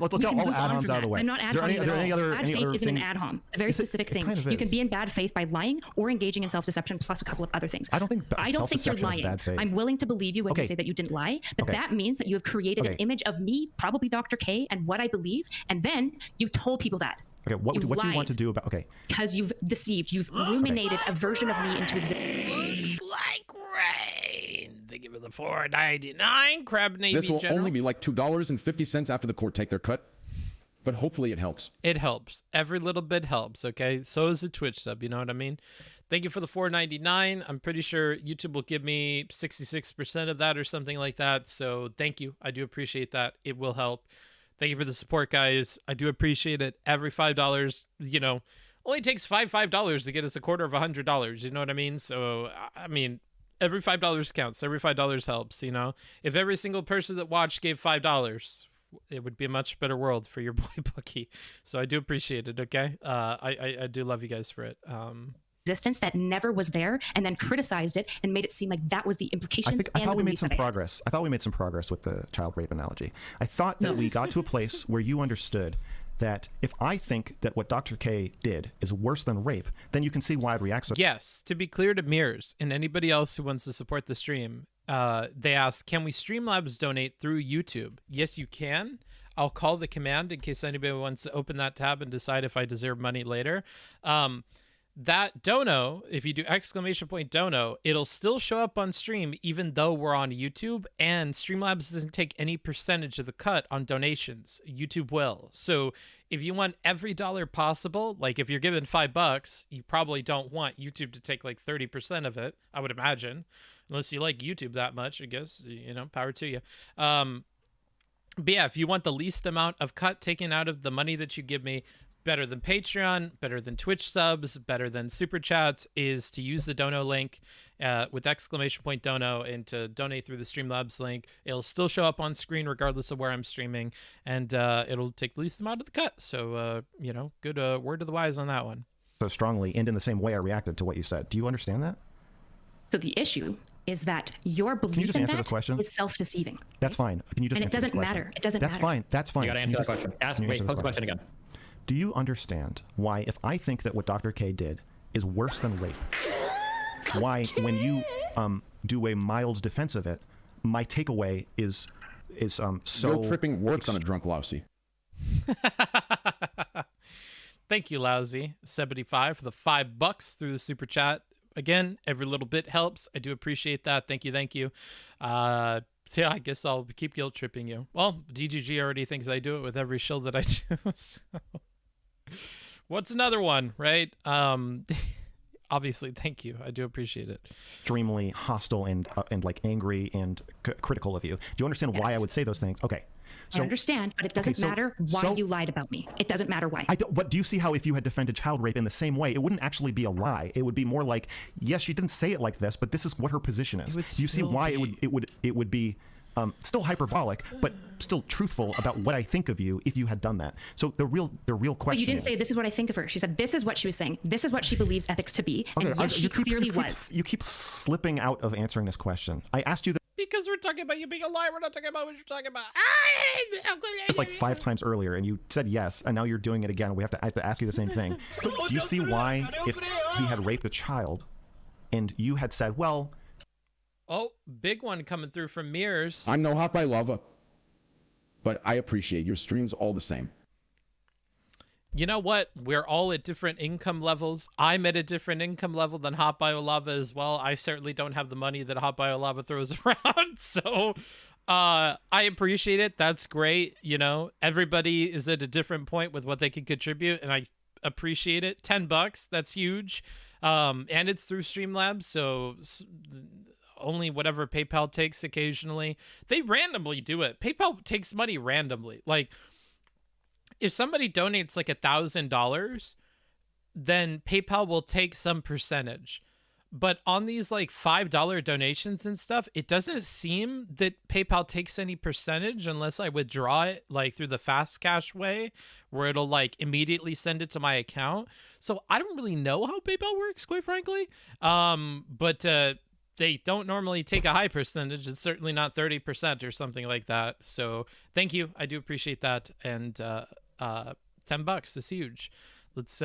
all the ad homs out of the way. I'm not ad homing at all. Bad faith isn't an ad hom. It's a very specific thing. You can be in bad faith by lying or engaging in self-deception plus a couple of other things. I don't think you're lying. I'm willing to believe you when you say that you didn't lie, but that means that you have created an image of me, probably Dr. K, and what I believe, and then you told people that. Okay, what do you want to do about? Okay, because you've deceived, you've ruminated a version of me into existence. Looks like rain. Thank you for the $4.99, Crab Navy This will General. only be like $2.50 after the court take their cut. but hopefully it helps. It helps. Every little bit helps, okay? So is a Twitch sub, you know what I mean? Thank you for the $4.99. I'm pretty sure YouTube will give me 66% of that or something like that. So thank you. I do appreciate that. It will help. Thank you for the support, guys. I do appreciate it. Every $5, you know, only takes $5 to get us $250. You know what I mean? So, I mean, every $5 counts. Every $5 helps, you know? If every single person that watched gave $5, it would be a much better world for your boy Bookie. So I do appreciate it, okay? I do love you guys for it. Existence that never was there, and then criticized it and made it seem like that was the implications. I thought we made some progress. I thought we made some progress with the child rape analogy. I thought that we got to a place where you understood that if I think that what Dr. K did is worse than rape, then you can see why I'd react so. Yes, to be clear to Mirrors and anybody else who wants to support the stream, they ask, can we Streamlabs donate through YouTube? Yes, you can. I'll call the command in case anybody wants to open that tab and decide if I deserve money later. That dono, if you do !dono, it'll still show up on stream even though we're on YouTube, and Streamlabs doesn't take any percentage of the cut on donations. YouTube will. So if you want every dollar possible, like if you're given $5, you probably don't want YouTube to take like 30% of it, I would imagine, unless you like YouTube that much, I guess, you know, power to you. But yeah, if you want the least amount of cut taken out of the money that you give me, better than Patreon, better than Twitch subs, better than Super Chats, is to use the dono link with !dono and to donate through the Streamlabs link. It'll still show up on screen regardless of where I'm streaming, and it'll take the least amount of the cut. So, you know, good word to the wise on that one. So strongly, and in the same way I reacted to what you said. Do you understand that? So the issue is that your belief in that is self-deceiving. That's fine. Can you just answer this question? And it doesn't matter. It doesn't matter. That's fine. That's fine. You gotta answer the question. Wait, post the question again. Do you understand why, if I think that what Dr. K did is worse than rape, why, when you do a mild defense of it, my takeaway is so... Guilt tripping works on a drunk lousy. Thank you, Lousy 75 for the $5 through the super chat. Again, every little bit helps. I do appreciate that. Thank you, thank you. So yeah, I guess I'll keep guilt tripping you. Well, DGG already thinks I do it with every shill that I do. So. What's another one, right? Obviously, thank you. I do appreciate it. Extremely hostile and like angry and critical of you. Do you understand why I would say those things? Okay. So, I understand, but it doesn't matter why you lied about me. It doesn't matter why. But do you see how if you had defended child rape in the same way, it wouldn't actually be a lie. It would be more like, yes, she didn't say it like this, but this is what her position is. Do you see why it would be still hyperbolic, but still truthful about what I think of you if you had done that? So the real question but you didn't say this is what I think of her. She said this is what she was saying. This is what she believes ethics to be. And yes, she clearly was. You keep slipping out of answering this question. I asked you because we're talking about you being a liar. We're not talking about what you're talking about. Just like 5 times earlier, and you said yes, and now you're doing it again. I have to ask you the same thing. Do you see why, if he had raped a child, and you had said, well... Oh, big one coming through from Mirrors. I'm no hot by lava, but I appreciate your streams all the same. You know what? We're all at different income levels. I'm at a different income level than Hot Bio Lava as well. I certainly don't have the money that Hot Bio Lava throws around. So I appreciate it. That's great. You know, everybody is at a different point with what they can contribute, and I appreciate it. $10, that's huge. And it's through Streamlabs, so only whatever PayPal takes occasionally. They randomly do it. PayPal takes money randomly. Like, if somebody donates like $1,000, then PayPal will take some percentage. But on these like $5 donations and stuff, it doesn't seem that PayPal takes any percentage unless I withdraw it like through the fast cash way, where it'll like immediately send it to my account. So I don't really know how PayPal works, quite frankly. But they don't normally take a high percentage. It's certainly not 30% or something like that. So thank you. I do appreciate that. And $10 is huge. Let's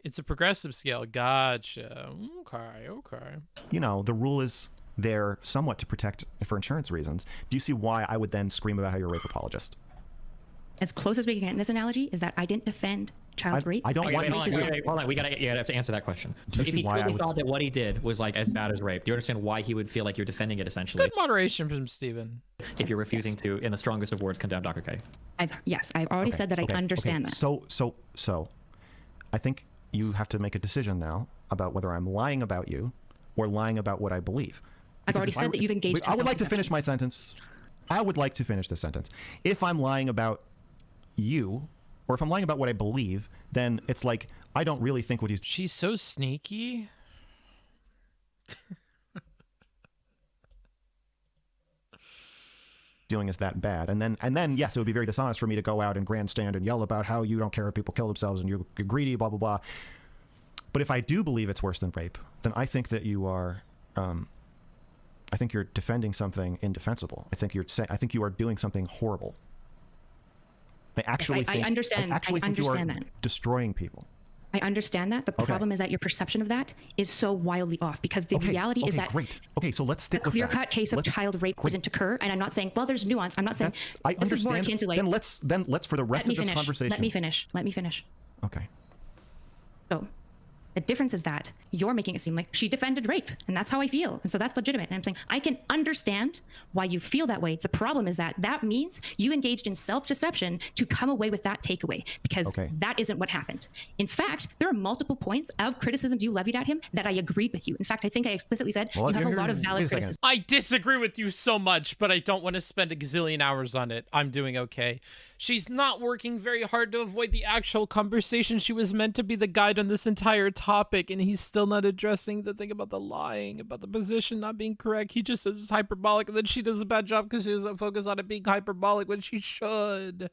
it's a progressive scale. Gotcha. Okay. You know, the rule is there somewhat to protect for insurance reasons. Do you see why I would then scream about how you're a rape apologist? As close as we can get in this analogy is that I didn't defend child rape. I don't Okay, want wait, you hold on. We gotta have to answer that question. Do So you if see he why I truly would- thought that what he did was like as bad as rape, do you understand why he would feel like you're defending it essentially? Good moderation from Steven. If you're refusing to, in the strongest of words, condemn Dr. K. I've already said that I understand that. So, I think you have to make a decision now about whether I'm lying about you or lying about what I believe. I've already said that you've engaged in I would like to self-deception. finish my sentence. I would like to finish this sentence. If I'm lying about you, or if I'm lying about what I believe, then it's like I don't really think what he's She's so sneaky. doing is that bad. And then yes, it would be very dishonest for me to go out and grandstand and yell about how you don't care if people kill themselves and you're greedy, blah blah blah. But if I do believe it's worse than rape, then I think that you are I think you're defending something indefensible. I think you are doing something horrible. I actually I understand. I actually think you are destroying people. I understand that. The problem is that your perception of that is so wildly off because the reality is that great. Okay, so let's stick a with that. clear-cut case of child rape didn't occur. And I'm not saying, well, there's nuance. I'm not saying I this is more understand. akin to like. Then let's for the rest of this conversation. Let me finish. Okay. So the difference is that you're making it seem like she defended rape, and that's how I feel. And so that's legitimate. And I'm saying I can understand why you feel that way. The problem is that that means you engaged in self-deception to come away with that takeaway, because that isn't what happened. In fact, there are multiple points of criticisms you levied at him that I agreed with you. In fact, I think I explicitly said you have a lot of valid criticisms. I disagree with you so much, but I don't want to spend a gazillion hours on it. I'm doing okay. She's not working very hard to avoid the actual conversation. She was meant to be the guide on this entire topic, and he's still not addressing the thing about the lying, about the position not being correct. He just says it's hyperbolic, and then she does a bad job because she doesn't focus on it being hyperbolic when she should.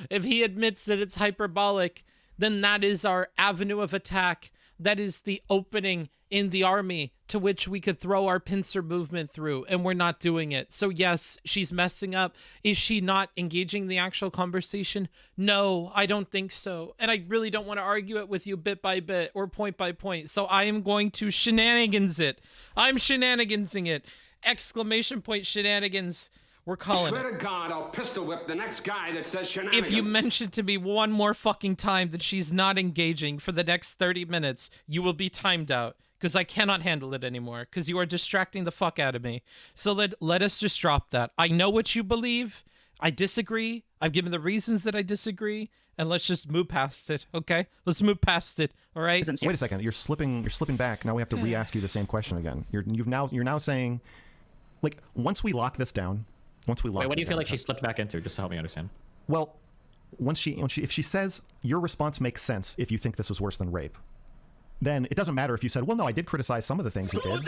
If he admits that it's hyperbolic, then that is our avenue of attack. That is the opening in the army to which we could throw our pincer movement through, and we're not doing it. So yes, she's messing up. Is she not engaging in the actual conversation? No, I don't think so. And I really don't want to argue it with you bit by bit or point by point. So I am going to shenanigans it. I'm shenanigansing it. Exclamation point shenanigans. We're calling I swear it. to God, I'll pistol whip the next guy that says shenanigans. If you mention to me one more fucking time that she's not engaging for the next 30 minutes, you will be timed out, because I cannot handle it anymore, because you are distracting the fuck out of me. So let us just drop that. I know what you believe. I disagree. I've given the reasons that I disagree, and let's just move past it, okay? Let's move past it, all right? Wait a second. You're slipping back. Now we have to re-ask you the same question again. You're now saying, like, once we lock this down. Wait, what do you feel like she slipped back into, just to help me understand? Well, if she says your response makes sense if you think this was worse than rape, then it doesn't matter if you said, well, no, I did criticize some of the things he did.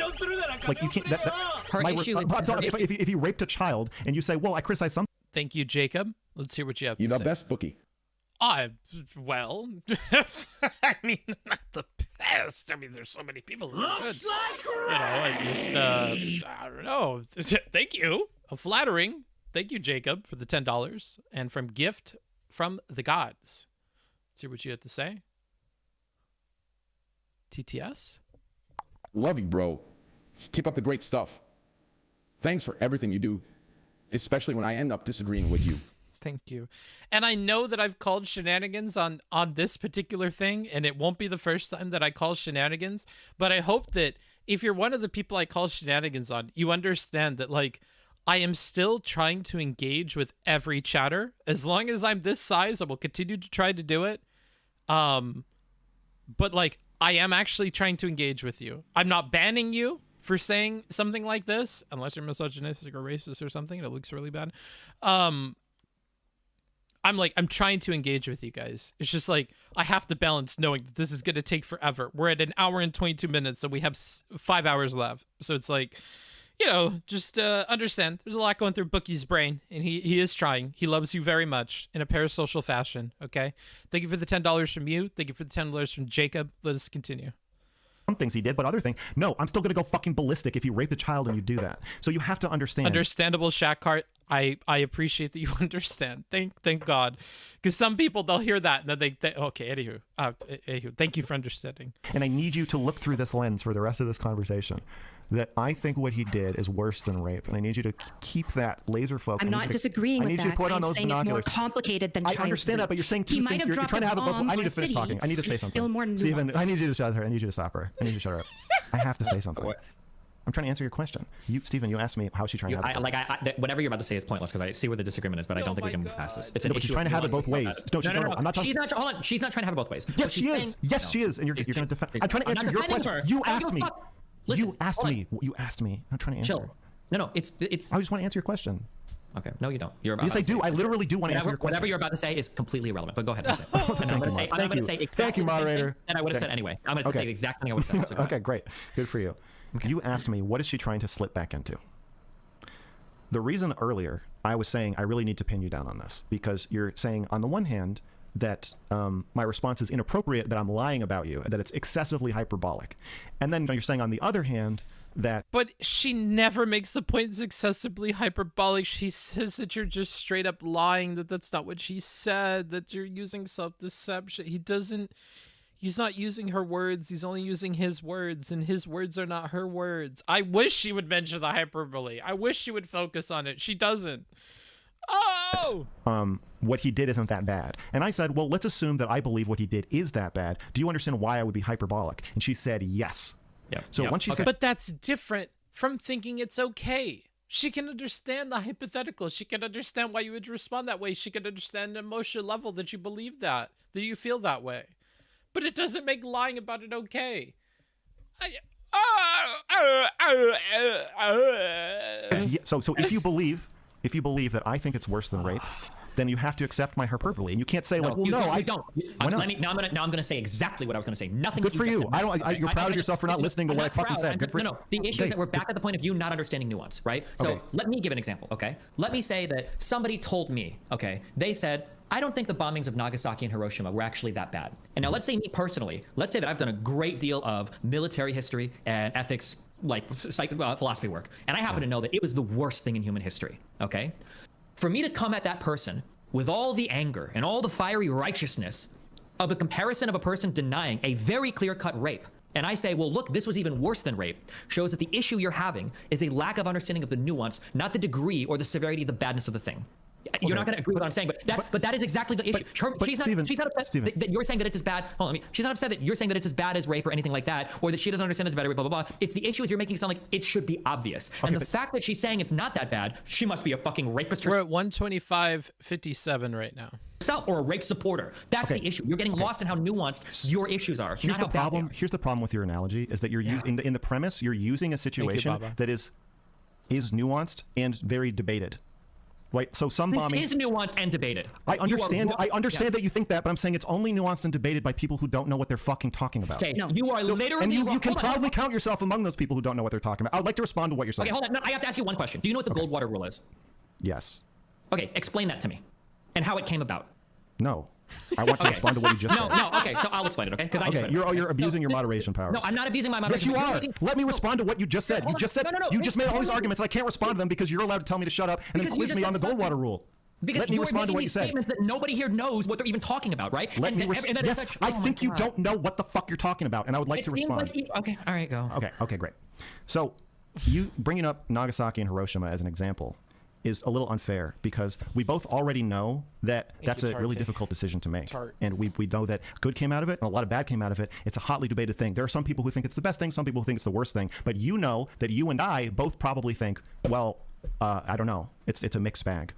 Like, you can't. If he raped a child and you say, well, I criticized some. Thank you, Jacob. Let's hear what you have to say. You're the best bookie. Well, I mean, not the best. I mean, there's so many people who are good. I just, I don't know. Thank you. Flattering. Thank you, Jacob, for the $10 and from gift from the gods. Let's hear what you have to say. TTS? Love you, bro. Keep up the great stuff. Thanks for everything you do, especially when I end up disagreeing with you. Thank you. And I know that I've called shenanigans on this particular thing, and it won't be the first time that I call shenanigans, but I hope that if you're one of the people I call shenanigans on, you understand that, like, I am still trying to engage with every chatter. As long as I'm this size, I will continue to try to do it. But, like, I am actually trying to engage with you. I'm not banning you for saying something like this, unless you're misogynistic or racist or something. It looks really bad. I'm trying to engage with you guys. It's just like, I have to balance knowing that this is going to take forever. We're at 1 hour and 22 minutes, so we have 5 hours left. So it's like, just understand. There's a lot going through Bookie's brain, and he is trying. He loves you very much in a parasocial fashion, okay? Thank you for the $10 from you. Thank you for the $10 from Jacob. Let us continue. Some things he did, but other things, no, I'm still going to go fucking ballistic if you rape a child and you do that. So you have to understand. Understandable, Shaqcart. I appreciate that you understand. Thank God. Because some people, they'll hear that, and then they okay, anywho, thank you for understanding. And I need you to look through this lens for the rest of this conversation. that I think what he did is worse than rape, and I need you to keep that laser focus. I'm not disagreeing with that. I need you to put on those saying binoculars. It's more complicated than child I understand that, but you're saying two things. You're trying to have it both. I need to finish talking. I need to say something. Still more nuanced. Steven, I need you to shut her. I need you to stop her. I need you to shut her up. I have to say something. I'm trying to answer your question. Steven, you asked me how's she trying to have it. Whatever you're about to say is pointless because I see where the disagreement is, but I don't think we can move past this. It's an but she's trying to have it both ways. No, I'm not talking. Hold on. She's not trying to have it both ways. Yes, she is. Yes, she is. And you're going to defend. I'm trying to answer your question. You asked me. You asked me. You asked me. I'm trying to answer. Chill. No. It's. I just want to answer your question. Okay. No, you don't. Yes, I do. I literally do want to answer your question. Whatever you're about to say is completely irrelevant. But go ahead and say. I'm going to say exactly Thank you, moderator. And I would have said anyway. I'm going to say the exact thing I would have said. Okay, great. Good for you. Okay. You asked me, what is she trying to slip back into? The reason earlier I was saying I really need to pin you down on this, because you're saying on the one hand that my response is inappropriate, that I'm lying about you, that it's excessively hyperbolic. And then you're saying on the other hand that... But she never makes the point it's excessively hyperbolic. She says that you're just straight up lying, that that's not what she said, that you're using self-deception. He's not using her words. He's only using his words, and his words are not her words. I wish she would mention the hyperbole. I wish she would focus on it. She doesn't. Oh! What he did isn't that bad. And I said, well, let's assume that I believe what he did is that bad. Do you understand why I would be hyperbolic? And she said, yes. Yeah. So once she said... But that's different from thinking it's okay. She can understand the hypothetical. She can understand why you would respond that way. She can understand the emotional level that you believe that you feel that way. But it doesn't make lying about it okay. So if you believe that I think it's worse than rape, then you have to accept my hyperbole, and you can't say like, well, no, I don't. Why not? Now I'm gonna say exactly what I was gonna say. Nothing. Good for you. You're proud of yourself for not listening to what I fucking said. Good for you. No. The issue is that we're back at the point of you not understanding nuance, right? So let me give an example. Okay. Let me say that somebody told me. Okay. They said, I don't think the bombings of Nagasaki and Hiroshima were actually that bad. And now let's say me personally, let's say that I've done a great deal of military history and ethics, like philosophy work. And I happen to know that it was the worst thing in human history, okay? For me to come at that person with all the anger and all the fiery righteousness of the comparison of a person denying a very clear-cut rape, and I say, well, look, this was even worse than rape, shows that the issue you're having is a lack of understanding of the nuance, not the degree or the severity of the badness of the thing. You're not going to agree with what I'm saying, but that is exactly the issue. She's not upset that you're saying that it's as bad. Hold on, she's not upset that you're saying that it's as bad as rape or anything like that, or that she doesn't understand it's bad, blah, blah, blah. It's the issue is you're making it sound like it should be obvious. And the fact that she's saying it's not that bad, she must be a fucking rapist herself. We're at 125.57 right now. Or a rape supporter. That's the issue. You're getting lost in how nuanced your issues are. Here's the problem. Here's the problem with your analogy is that you're in the premise, you're using a situation that is nuanced and very debated. Right, so some bombing is nuanced and debated. I understand that you think that, but I'm saying it's only nuanced and debated by people who don't know what they're fucking talking about. Okay, no, you are literally and you can probably count yourself among those people who don't know what they're talking about. I would like to respond to what you're saying. Okay, hold on. No, I have to ask you one question. Do you know what the Goldwater rule is? Yes. Okay, explain that to me, and how it came about. No. I want to respond to what you just said. No, okay, so I'll explain it, okay? Okay, you're abusing your moderation powers. No, I'm not abusing my moderation powers. Yes, you are. Let me respond to what you just said. You just said you just made all these arguments, and I can't respond to them because you're allowed to tell me to shut up and then quiz me on the Goldwater rule. Because let me respond to what you said. Statements that nobody here knows what they're even talking about, right? Yes, I think you don't know what the fuck you're talking about, and I would like to respond. Okay, all right, go. Okay, great. So, you bringing up Nagasaki and Hiroshima as an example is a little unfair because we both already know that that's a really difficult decision to make. And we know that good came out of it and a lot of bad came out of it. It's a hotly debated thing. There are some people who think it's the best thing, some people who think it's the worst thing, but you know that you and I both probably think, well, I don't know. It's a mixed bag.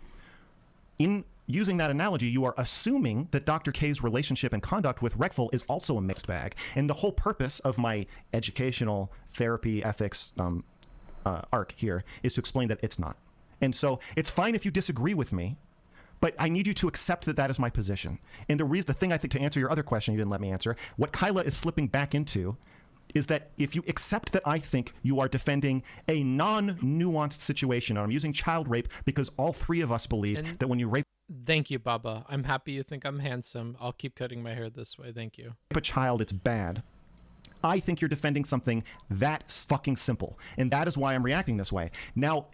In using that analogy, you are assuming that Dr. K's relationship and conduct with Reckful is also a mixed bag. And the whole purpose of my educational therapy ethics arc here is to explain that it's not. And so it's fine if you disagree with me, but I need you to accept that that is my position. And the thing I think to answer your other question you didn't let me answer, what Kyla is slipping back into is that if you accept that I think you are defending a non-nuanced situation, and I'm using child rape because all three of us believe that when you rape... Thank you, Baba. I'm happy you think I'm handsome. I'll keep cutting my hair this way. Thank you. A child, it's bad. I think you're defending something that's fucking simple, and that is why I'm reacting this way. Now,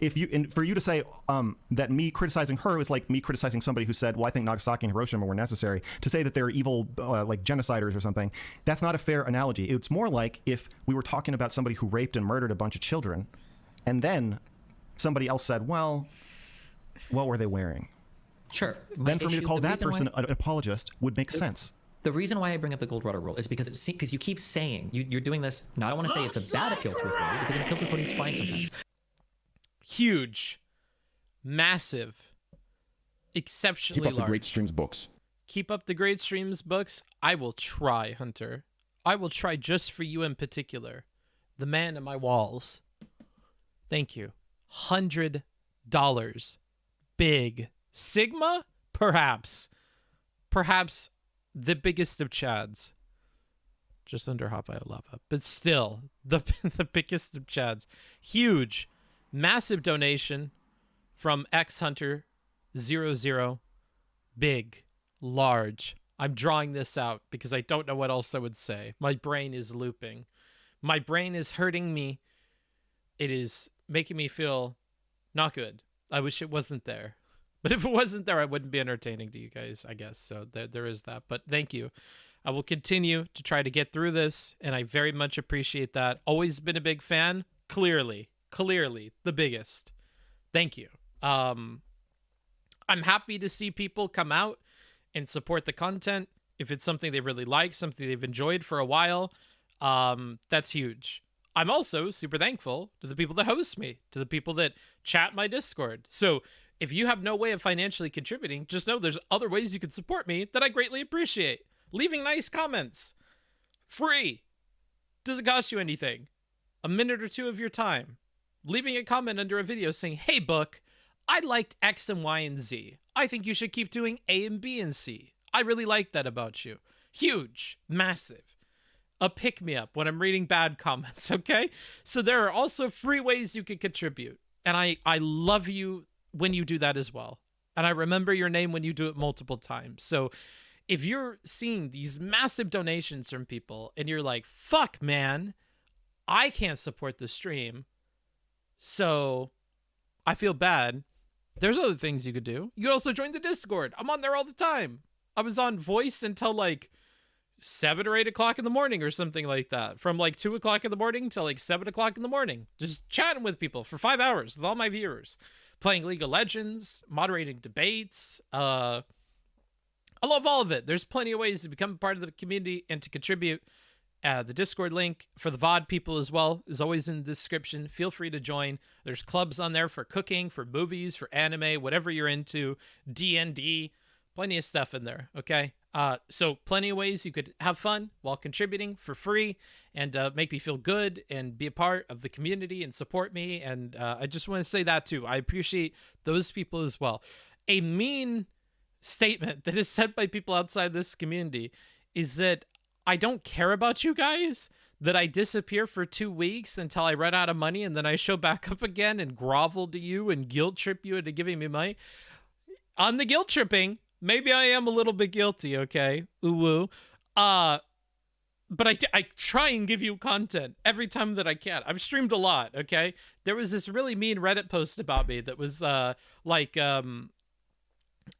for you to say that me criticizing her is like me criticizing somebody who said, well, I think Nagasaki and Hiroshima were necessary, to say that they're evil like genociders or something, that's not a fair analogy. It's more like if we were talking about somebody who raped and murdered a bunch of children, and then somebody else said, well, what were they wearing? Sure. Then for me to call that person an apologist would make sense. The reason why I bring up the gold rudder rule is because you keep saying you're doing this. Now I don't want to say it's a bad appeal to authority, because an appeal to authority is fine sometimes. Huge, massive, exceptionally Keep up large. the great streams books. Keep up the great streams books. I will try, Hunter. I will try just for you in particular. The man in my walls. Thank you. $100. Big. Sigma? Perhaps. Perhaps the biggest of Chads. Just under Hot by Lava. But still, the biggest of Chads. Huge. Massive donation from XHunter00. Big. Large. I'm drawing this out because I don't know what else I would say. My brain is looping. My brain is hurting me. It is making me feel not good. I wish it wasn't there. But if it wasn't there, I wouldn't be entertaining to you guys, I guess. So there is that. But thank you. I will continue to try to get through this, and I very much appreciate that. Always been a big fan. Clearly the biggest. Thank you. I'm happy to see people come out and support the content. If it's something they really like, something they've enjoyed for a while, that's huge. I'm also super thankful to the people that host me, to the people that chat my Discord. So if you have no way of financially contributing, just know there's other ways you can support me that I greatly appreciate. Leaving nice comments. Free. Doesn't cost you anything. A minute or two of your time. Leaving a comment under a video saying, hey, book, I liked X and Y and Z. I think you should keep doing A and B and C. I really like that about you. Huge. Massive. A pick-me-up when I'm reading bad comments, okay? So there are also free ways you can contribute. And I love you when you do that as well. And I remember your name when you do it multiple times. So if you're seeing these massive donations from people and you're like, fuck, man, I can't support the stream, so I feel bad, there's other things you could do. You could also join the Discord. I'm on there all the time. I was on voice until like 7 or 8 o'clock in the morning or something like that. From like 2 o'clock in the morning till like 7 o'clock in the morning. Just chatting with people for 5 hours with all my viewers. Playing League of Legends, moderating debates. I love all of it. There's plenty of ways to become a part of the community and to contribute. The Discord link for the VOD people as well is always in the description. Feel free to join. There's clubs on there for cooking, for movies, for anime, whatever you're into. D&D. Plenty of stuff in there, okay? So plenty of ways you could have fun while contributing for free and make me feel good and be a part of the community and support me. And I just want to say that too. I appreciate those people as well. A mean statement that is said by people outside this community is that I don't care about you guys, that I disappear for 2 weeks until I run out of money and then I show back up again and grovel to you and guilt trip you into giving me money. On the guilt tripping, maybe I am a little bit guilty, okay? Ooh-woo. But I try and give you content every time that I can. I've streamed a lot, okay? There was this really mean Reddit post about me that was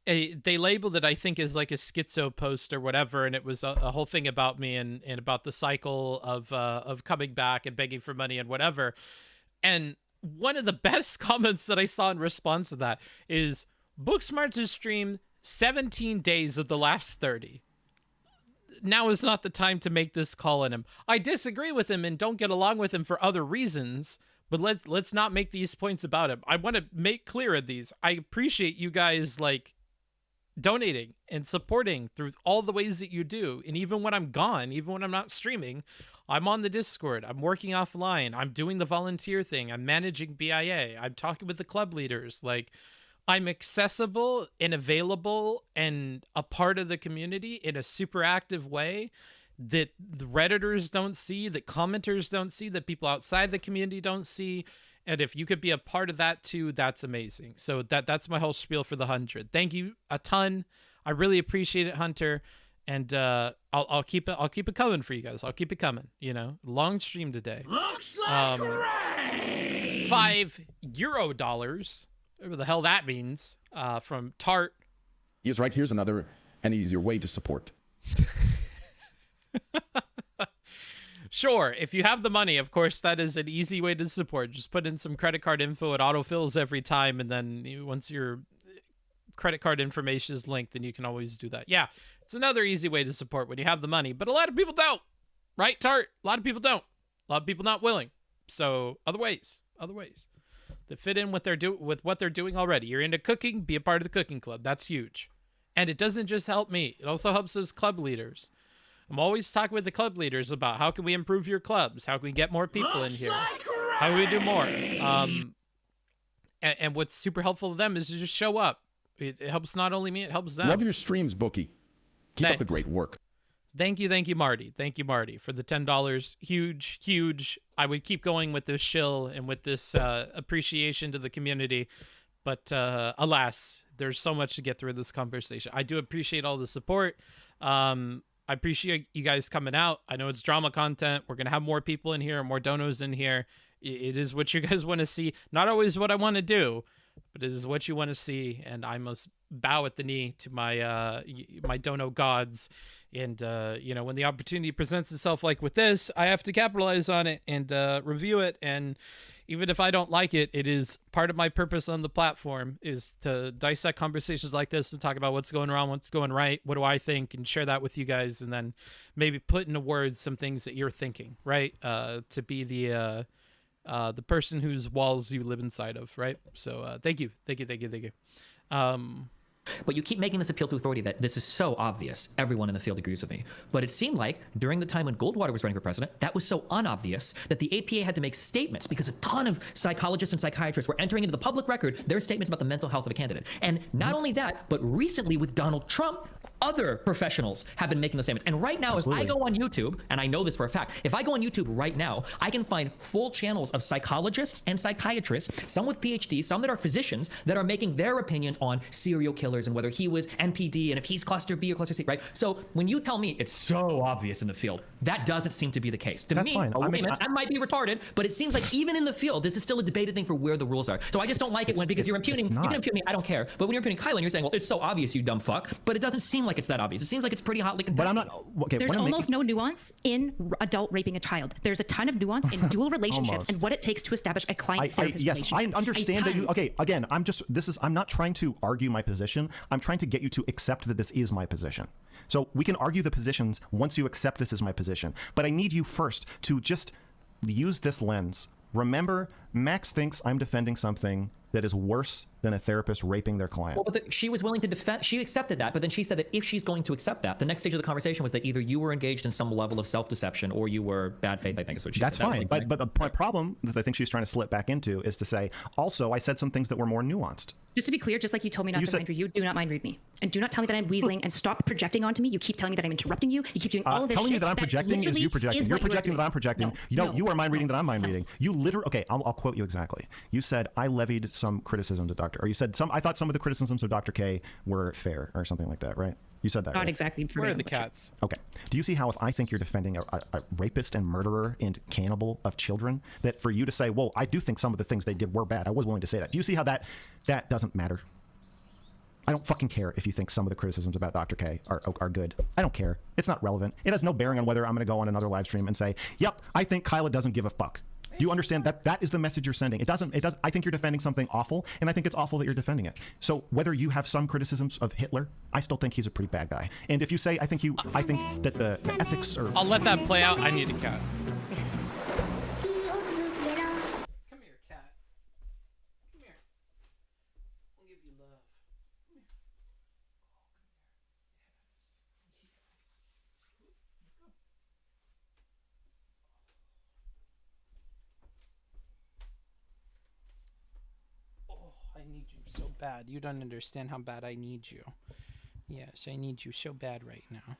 they labeled it, I think, as like a schizo post or whatever, and it was a whole thing about me and about the cycle of coming back and begging for money and whatever. And one of the best comments that I saw in response to that is, Booksmarts has streamed 17 days of the last 30. Now is not the time to make this call on him. I disagree with him and don't get along with him for other reasons, but let's not make these points about him. I want to make clear of these. I appreciate you guys like donating and supporting through all the ways that you do. And even when I'm gone, even when I'm not streaming, I'm on the Discord. I'm working offline. I'm doing the volunteer thing. I'm managing BIA. I'm talking with the club leaders. Like, I'm accessible and available and a part of the community in a super active way that the Redditors don't see, that commenters don't see, that people outside the community don't see. And if you could be a part of that too, that's amazing. So that's my whole spiel for the 100. Thank you a ton. I really appreciate it, Hunter. And I'll keep it coming for you guys. I'll keep it coming. You know, long stream today. Looks like rain. $5, whatever the hell that means, from Tart. He is right. Here's another and easier way to support. Sure, if you have the money, of course, that is an easy way to support. Just put in some credit card info. It autofills every time, and then once your credit card information is linked, then you can always do that. Yeah, it's another easy way to support when you have the money, but a lot of people don't, right, Tart? A lot of people don't. A lot of people not willing. So other ways that fit in with what they're doing already. You're into cooking, be a part of the cooking club. That's huge, and it doesn't just help me; it also helps those club leaders. I'm always talking with the club leaders about how can we improve your clubs? How can we get more people in here? How can we do more? And what's super helpful to them is to just show up. It helps not only me, it helps them. Love your streams, Bookie. Keep up the great work. Thank you, Marty. Thank you, Marty, for the $10. Huge. I would keep going with this shill and with this appreciation to the community. But alas, there's so much to get through this conversation. I do appreciate all the support. I appreciate you guys coming out. I know it's drama content. We're going to have more people in here, more donos in here. It is what you guys want to see. Not always what I want to do, but it is what you want to see. And I must bow at the knee to my dono gods. And, when the opportunity presents itself like with this, I have to capitalize on it and review it. And even if I don't like it, it is part of my purpose on the platform is to dissect conversations like this and talk about what's going wrong, what's going right, what do I think, and share that with you guys, and then maybe put into words some things that you're thinking, right? To be the person whose walls you live inside of, right? So thank you. But you keep making this appeal to authority that this is so obvious. Everyone in the field agrees with me. But it seemed like during the time when Goldwater was running for president, that was so unobvious that the APA had to make statements because a ton of psychologists and psychiatrists were entering into the public record their statements about the mental health of a candidate. And not only that, but recently with Donald Trump, other professionals have been making those statements. And right now, Absolutely. If I go on YouTube, and I know this for a fact, if I go on YouTube right now, I can find full channels of psychologists and psychiatrists, some with PhDs, some that are physicians, that are making their opinions on serial killers and whether he was NPD and if he's cluster B or cluster C, right? So when you tell me it's so obvious in the field, that doesn't seem to be the case. To That's me, fine. I might be retarded, but it seems like even in the field, this is still a debated thing for where the rules are. So I just don't like it because you're impugning, you can impugn me, I don't care. But when you're impugning Kylan, you're saying, well, it's so obvious, you dumb fuck. But it doesn't seem like it's that obvious. It seems like it's pretty hotly contested. But I'm not, okay. There's almost no nuance in adult raping a child. There's a ton of nuance in dual relationships and what it takes to establish a client-therapist relationship. Yes, I understand that you, okay, again, I'm not trying to argue my position. I'm trying to get you to accept that this is my position. So we can argue the positions once you accept this is my position. But I need you first to just use this lens. Remember, Max thinks I'm defending something that is worse than a therapist raping their client. Well, but she was willing to defend, she accepted that, but then she said that if she's going to accept that, the next stage of the conversation was that either you were engaged in some level of self-deception or you were bad faith, I think is what she That's said. fine, but my problem that I think she's trying to slip back into is to say, also, I said some things that were more nuanced. Just to be clear, just like you told me not to mind read you, do not mind read me. And do not tell me that I'm weaseling and stop projecting onto me. You keep telling me that I'm interrupting you. You keep doing all of this telling shit. you that I'm projecting is you projecting. You're projecting that I'm projecting. You are mind reading that I'm mind reading. You literally, okay, I'll quote you exactly. You said, I levied some criticism to Dr. Or you said, I thought some of the criticisms of Dr. K were fair or something like that, right? You said that, Not right? exactly. Where are the cats? Okay. Do you see how if I think you're defending a rapist and murderer and cannibal of children, that for you to say, well, I do think some of the things they did were bad. I was willing to say that. Do you see how that doesn't matter? I don't fucking care if you think some of the criticisms about Dr. K are good. I don't care. It's not relevant. It has no bearing on whether I'm going to go on another live stream and say, yep, I think Kyla doesn't give a fuck. Do you understand that that is the message you're sending? It doesn't, I think you're defending something awful, and I think it's awful that you're defending it. So whether you have some criticisms of Hitler, I still think he's a pretty bad guy. And if you say, I think that the ethics are... I'll let that play out. I need a cat. Come here, cat. Come here. I'll give you love. Come here. I need you so bad. You don't understand how bad I need you. Yes, I need you so bad right now.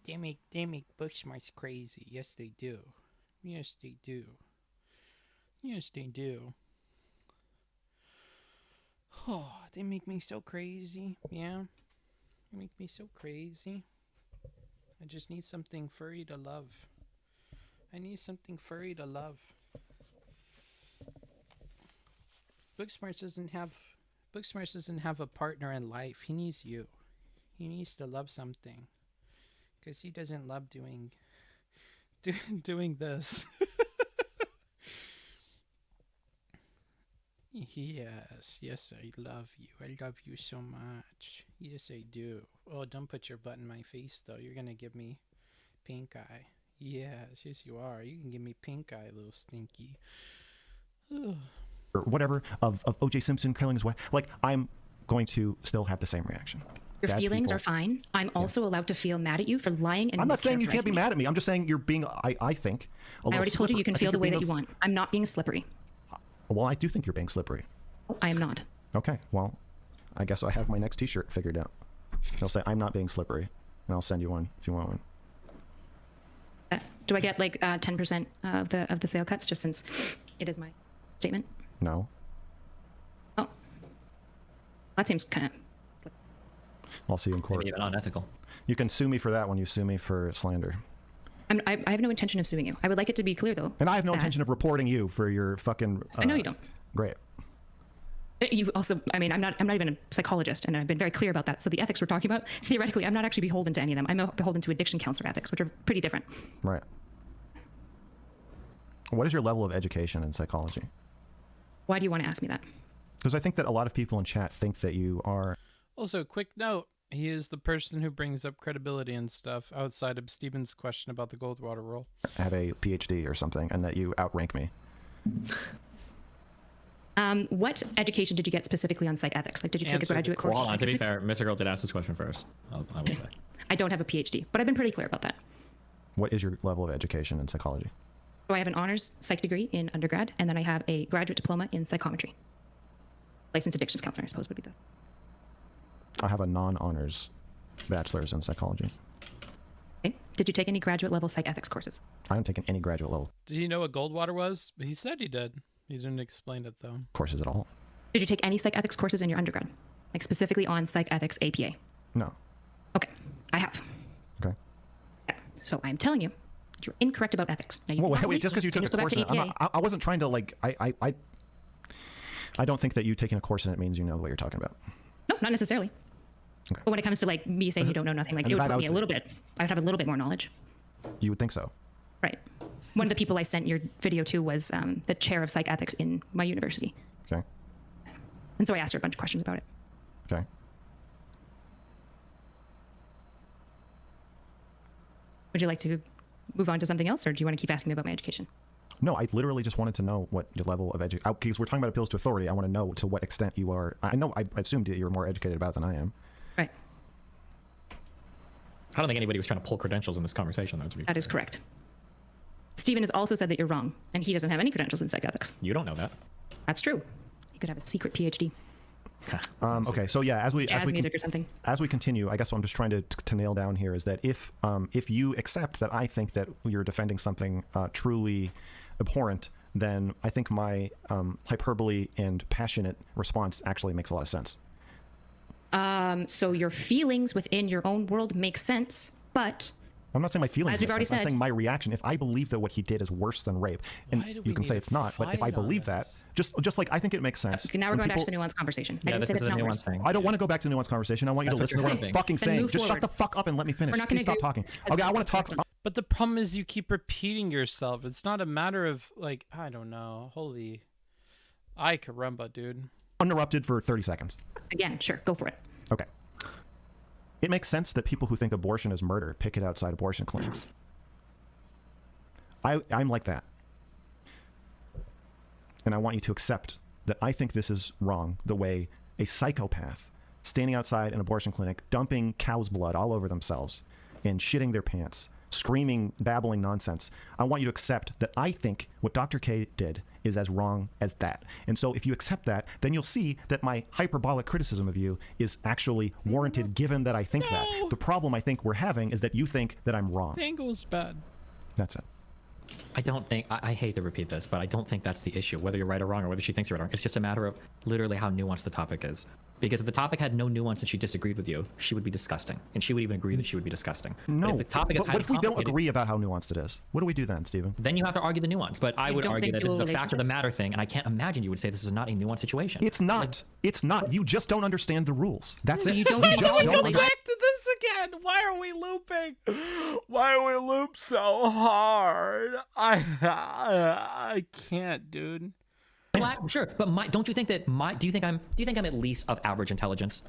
They make Booksmarts crazy. Yes, they do. Yes, they do. Yes, they do. Oh, they make me so crazy. Yeah. They make me so crazy. I just need something furry to love. I need something furry to love. Booksmarts doesn't have a partner in life. He needs you. He needs to love something. Because he doesn't love doing this. Yes, I love you. I love you so much. Yes, I do. Oh, don't put your butt in my face, though. You're gonna give me pink eye. Yes, you are. You can give me pink eye, little stinky. Or whatever of O.J. Simpson killing his wife. Like, I'm going to still have the same reaction. Your feelings are fine. I'm also allowed to feel mad at you for lying and I'm not saying you can't be mischaracterizing me. mad at me. I'm just saying you're being, I think, I already told you can feel the way that you want. I'm not being slippery. Well, I do think you're being slippery. I am not. Okay, well, I guess I have my next t-shirt figured out. It'll say, I'm not being slippery. And I'll send you one if you want one. Do I get like 10% of the sale cuts just since it is my statement? No. Oh. That seems kind of... I'll see you in court. Maybe even unethical. You can sue me for that when you sue me for slander. I have no intention of suing you. I would like it to be clear, though. And I have no intention of reporting you for your fucking... I know you don't. Great. You also, I mean, I'm not even a psychologist, and I've been very clear about that. So the ethics we're talking about, theoretically, I'm not actually beholden to any of them. I'm beholden to addiction counselor ethics, which are pretty different. Right. What is your level of education in psychology? Why do you want to ask me that? Because I think that a lot of people in chat think that you are... Also, quick note. He is the person who brings up credibility and stuff outside of Steven's question about the Goldwater rule. Have a PhD or something, and that you outrank me. What education did you get specifically on psych ethics? Like, did you take a graduate course? Well, hold on, to be fair, Mr. Girl did ask this question first. I will say. I don't have a PhD, but I've been pretty clear about that. What is your level of education in psychology? So I have an honors psych degree in undergrad, and then I have a graduate diploma in psychometry. Licensed addictions counselor, I suppose, would be the... I have a non-honors bachelor's in psychology. Okay. Did you take any graduate level psych ethics courses? I haven't taken any graduate level Did you know what Goldwater was? He said he did. He didn't explain it, though. courses at all. Did you take any psych ethics courses in your undergrad? Like specifically on psych ethics APA? No. Okay. I have. Okay. Yeah. So I'm telling you, you're incorrect about ethics. Now, you Well, cannot wait, make just because you me took a go back course to in it, APA. I wasn't trying to, like, I don't think that you taking a course in it means you know what you're talking about. No, not necessarily. Okay. But when it comes to like me saying you don't know nothing, like And it would that put I me would a say- little bit. I would have a little bit more knowledge. You would think so. Right. One of the people I sent your video to was the chair of psych ethics in my university. Okay. And so I asked her a bunch of questions about it. Okay. Would you like to move on to something else, or do you want to keep asking me about my education? No, I literally just wanted to know what your level of education... Because we're talking about appeals to authority, I want to know to what extent you are... I know, I assumed that you're more educated about it than I am. Right. I don't think anybody was trying to pull credentials in this conversation, though, to be That is correct. Stephen has also said that you're wrong, and he doesn't have any credentials in psych ethics. You don't know that. That's true. He could have a secret PhD. Okay, so yeah, as we Music or something. As we continue, I guess what I'm just trying to nail down here is that if you accept that I think that you're defending something truly abhorrent, then I think my hyperbole and passionate response actually makes a lot of sense. So your feelings within your own world make sense, but I'm not saying my feelings. As we've make already sense. I'm said- saying my reaction. If I believe that what he did is worse than rape, and Why do you we can say need it's to not, but if I fight on believe that, this? just like I think it makes sense. okay, now we're when going people- back to the nuanced conversation. I Yeah, didn't this say is that's a not nuanced worse. thing. I don't want to go back to the nuanced conversation. I want you to That's listen what to you're what I'm saying. fucking Then saying. move Just shut forward. the fuck up and let me finish. We're not Please gonna stop agree- talking. Okay, I want to talk. But the problem is you keep repeating yourself. It's not a matter of, like, I don't know. Holy... Ay, caramba, dude. Uninterrupted for 30 seconds. Again, sure, go for it. Okay. It makes sense that people who think abortion is murder picket outside abortion clinics. I'm like that. And I want you to accept that I think this is wrong, the way a psychopath standing outside an abortion clinic, dumping cow's blood all over themselves and shitting their pants, screaming, babbling nonsense. I want you to accept that I think what Dr. K did is as wrong as that. And so if you accept that, then you'll see that my hyperbolic criticism of you is actually warranted given that I think that. The problem I think we're having is that you think that I'm wrong. The angle's bad. That's it. I don't think, I hate to repeat this, but I don't think that's the issue, whether you're right or wrong, or whether she thinks you're right or wrong. It's just a matter of literally how nuanced the topic is. Because if the topic had no nuance and she disagreed with you, she would be disgusting. And she would even agree that she would be disgusting. No. But if the topic is But what if we don't complicated, agree about how nuanced it is? What do we do then, Stephen? then you have to argue the nuance. But I would don't argue think that this is a dual fact of the relationships- matter thing, and I can't imagine you would say this is not a nuanced situation. It's not. It's not. You just don't understand the rules. That's it. You don't Why think do we it's go like- back to this again? Why are we looping? Why are we loop so hard? I can't, dude. Sure, but don't you think that do you think I'm at least of average intelligence?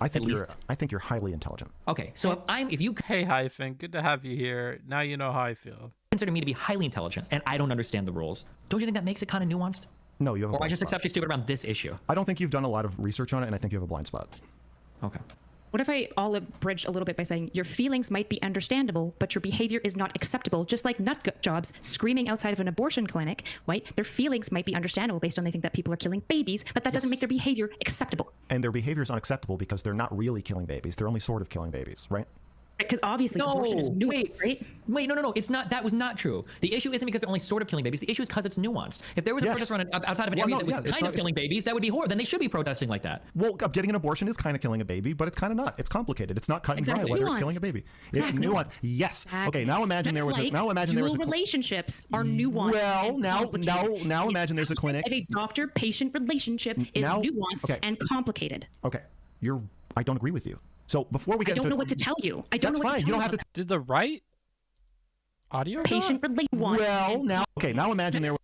I think least. I think you're highly intelligent. Okay, so if you Hey, Hyphen, good to have you here. Now you know how I feel. consider me to be highly intelligent and I don't understand the rules, don't you think that makes it kind of nuanced? No, you have a Or I blind just spot. accept you're stupid around this issue? I don't think you've done a lot of research on it, and I think you have a blind spot. Okay. What if I olive bridged a little bit by saying your feelings might be understandable, but your behavior is not acceptable? Just like nut jobs screaming outside of an abortion clinic, right? Their feelings might be understandable based on they think that people are killing babies, but that doesn't make their behavior acceptable. And their behavior is unacceptable because they're not really killing babies. They're only sort of killing babies, right? Because obviously abortion is new, right? Wait, no. It's not. That was not true. The issue isn't because they're only sort of killing babies. The issue is because it's nuanced. If there was a Yes. protest run outside of an Well, area no, that was yeah, it's kind not- of killing babies, that would be horrible. Then they should be protesting like that. Well, getting an abortion is kind of killing a baby, but it's kind of not. It's complicated. It's not cut and dry Exactly. whether it's Nuanced. killing a baby. Exactly. It's nuanced. Yes. Okay. Now imagine there was Just a. Now like imagine there was dual a. relationships are nuanced. Well, and now complicated. imagine there's a clinic. Of a doctor-patient relationship is Now- nuanced okay. and complicated. Okay. I don't agree with you. So before we I get don't into know what to tell you. I don't That's know what fine. to tell You don't you have to. about Did the right audio go patient out? relation Well, now imagine there was.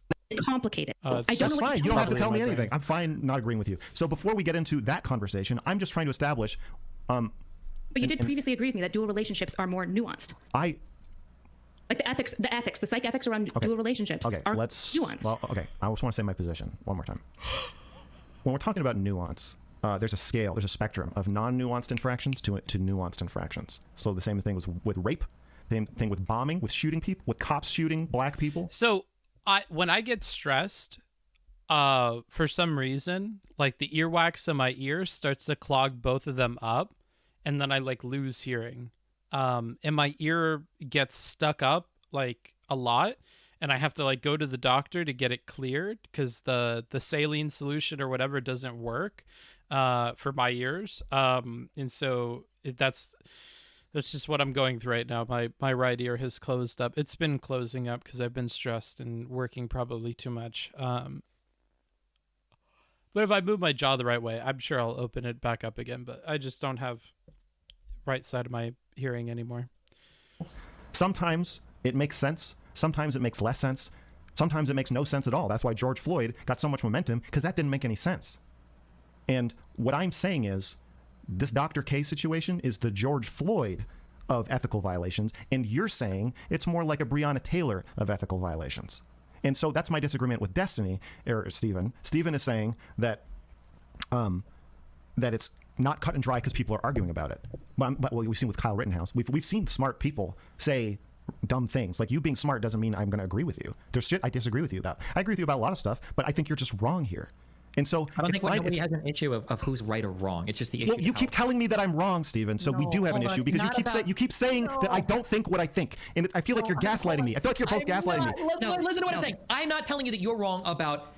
complicated. Oh, it's I don't That's know what fine. to You tell don't have to tell me Probably in my anything. brain. I'm fine not agreeing with you. So before we get into that conversation, I'm just trying to establish. But you did previously agree with me that dual relationships are more nuanced. I Like the psych ethics around dual relationships Okay, are let's. nuanced. Well, okay. I just want to say my position one more time. When we're talking about nuance, there's a scale, there's a spectrum of non-nuanced infractions to nuanced infractions. So the same thing with rape, same thing with bombing, with shooting people, with cops shooting black people. So when I get stressed, for some reason, like the earwax in my ears starts to clog both of them up, and then I like lose hearing. And my ear gets stuck up like a lot, and I have to like go to the doctor to get it cleared because the saline solution or whatever doesn't work for my ears. And so that's just what I'm going through right now. My right ear has closed up. It's been closing up because I've been stressed and working probably too much. But if I move my jaw the right way, I'm sure I'll open it back up again. But I just don't have right side of my hearing anymore. Sometimes it makes sense. Sometimes it makes less sense. Sometimes it makes no sense at all. That's why George Floyd got so much momentum, because that didn't make any sense. And what I'm saying is, this Dr. K situation is the George Floyd of ethical violations, and you're saying it's more like a Breonna Taylor of ethical violations. And so that's my disagreement with Destiny, or Stephen. Stephen is saying that that it's not cut and dry because people are arguing about it. But what we've seen with Kyle Rittenhouse, we've seen smart people say dumb things. Like, you being smart doesn't mean I'm going to agree with you. There's shit I disagree with you about. I agree with you about a lot of stuff, but I think you're just wrong here. And so I don't it's think fine. nobody has an issue of who's right or wrong. It's just the issue. Well, you keep telling me that I'm wrong, Stephen. So we No, do have an hold issue on. because Not you keep saying that I don't think what I think, and I feel like you're gaslighting me. I feel like you're both gaslighting me. Listen to what I'm saying. I'm not telling you that you're wrong about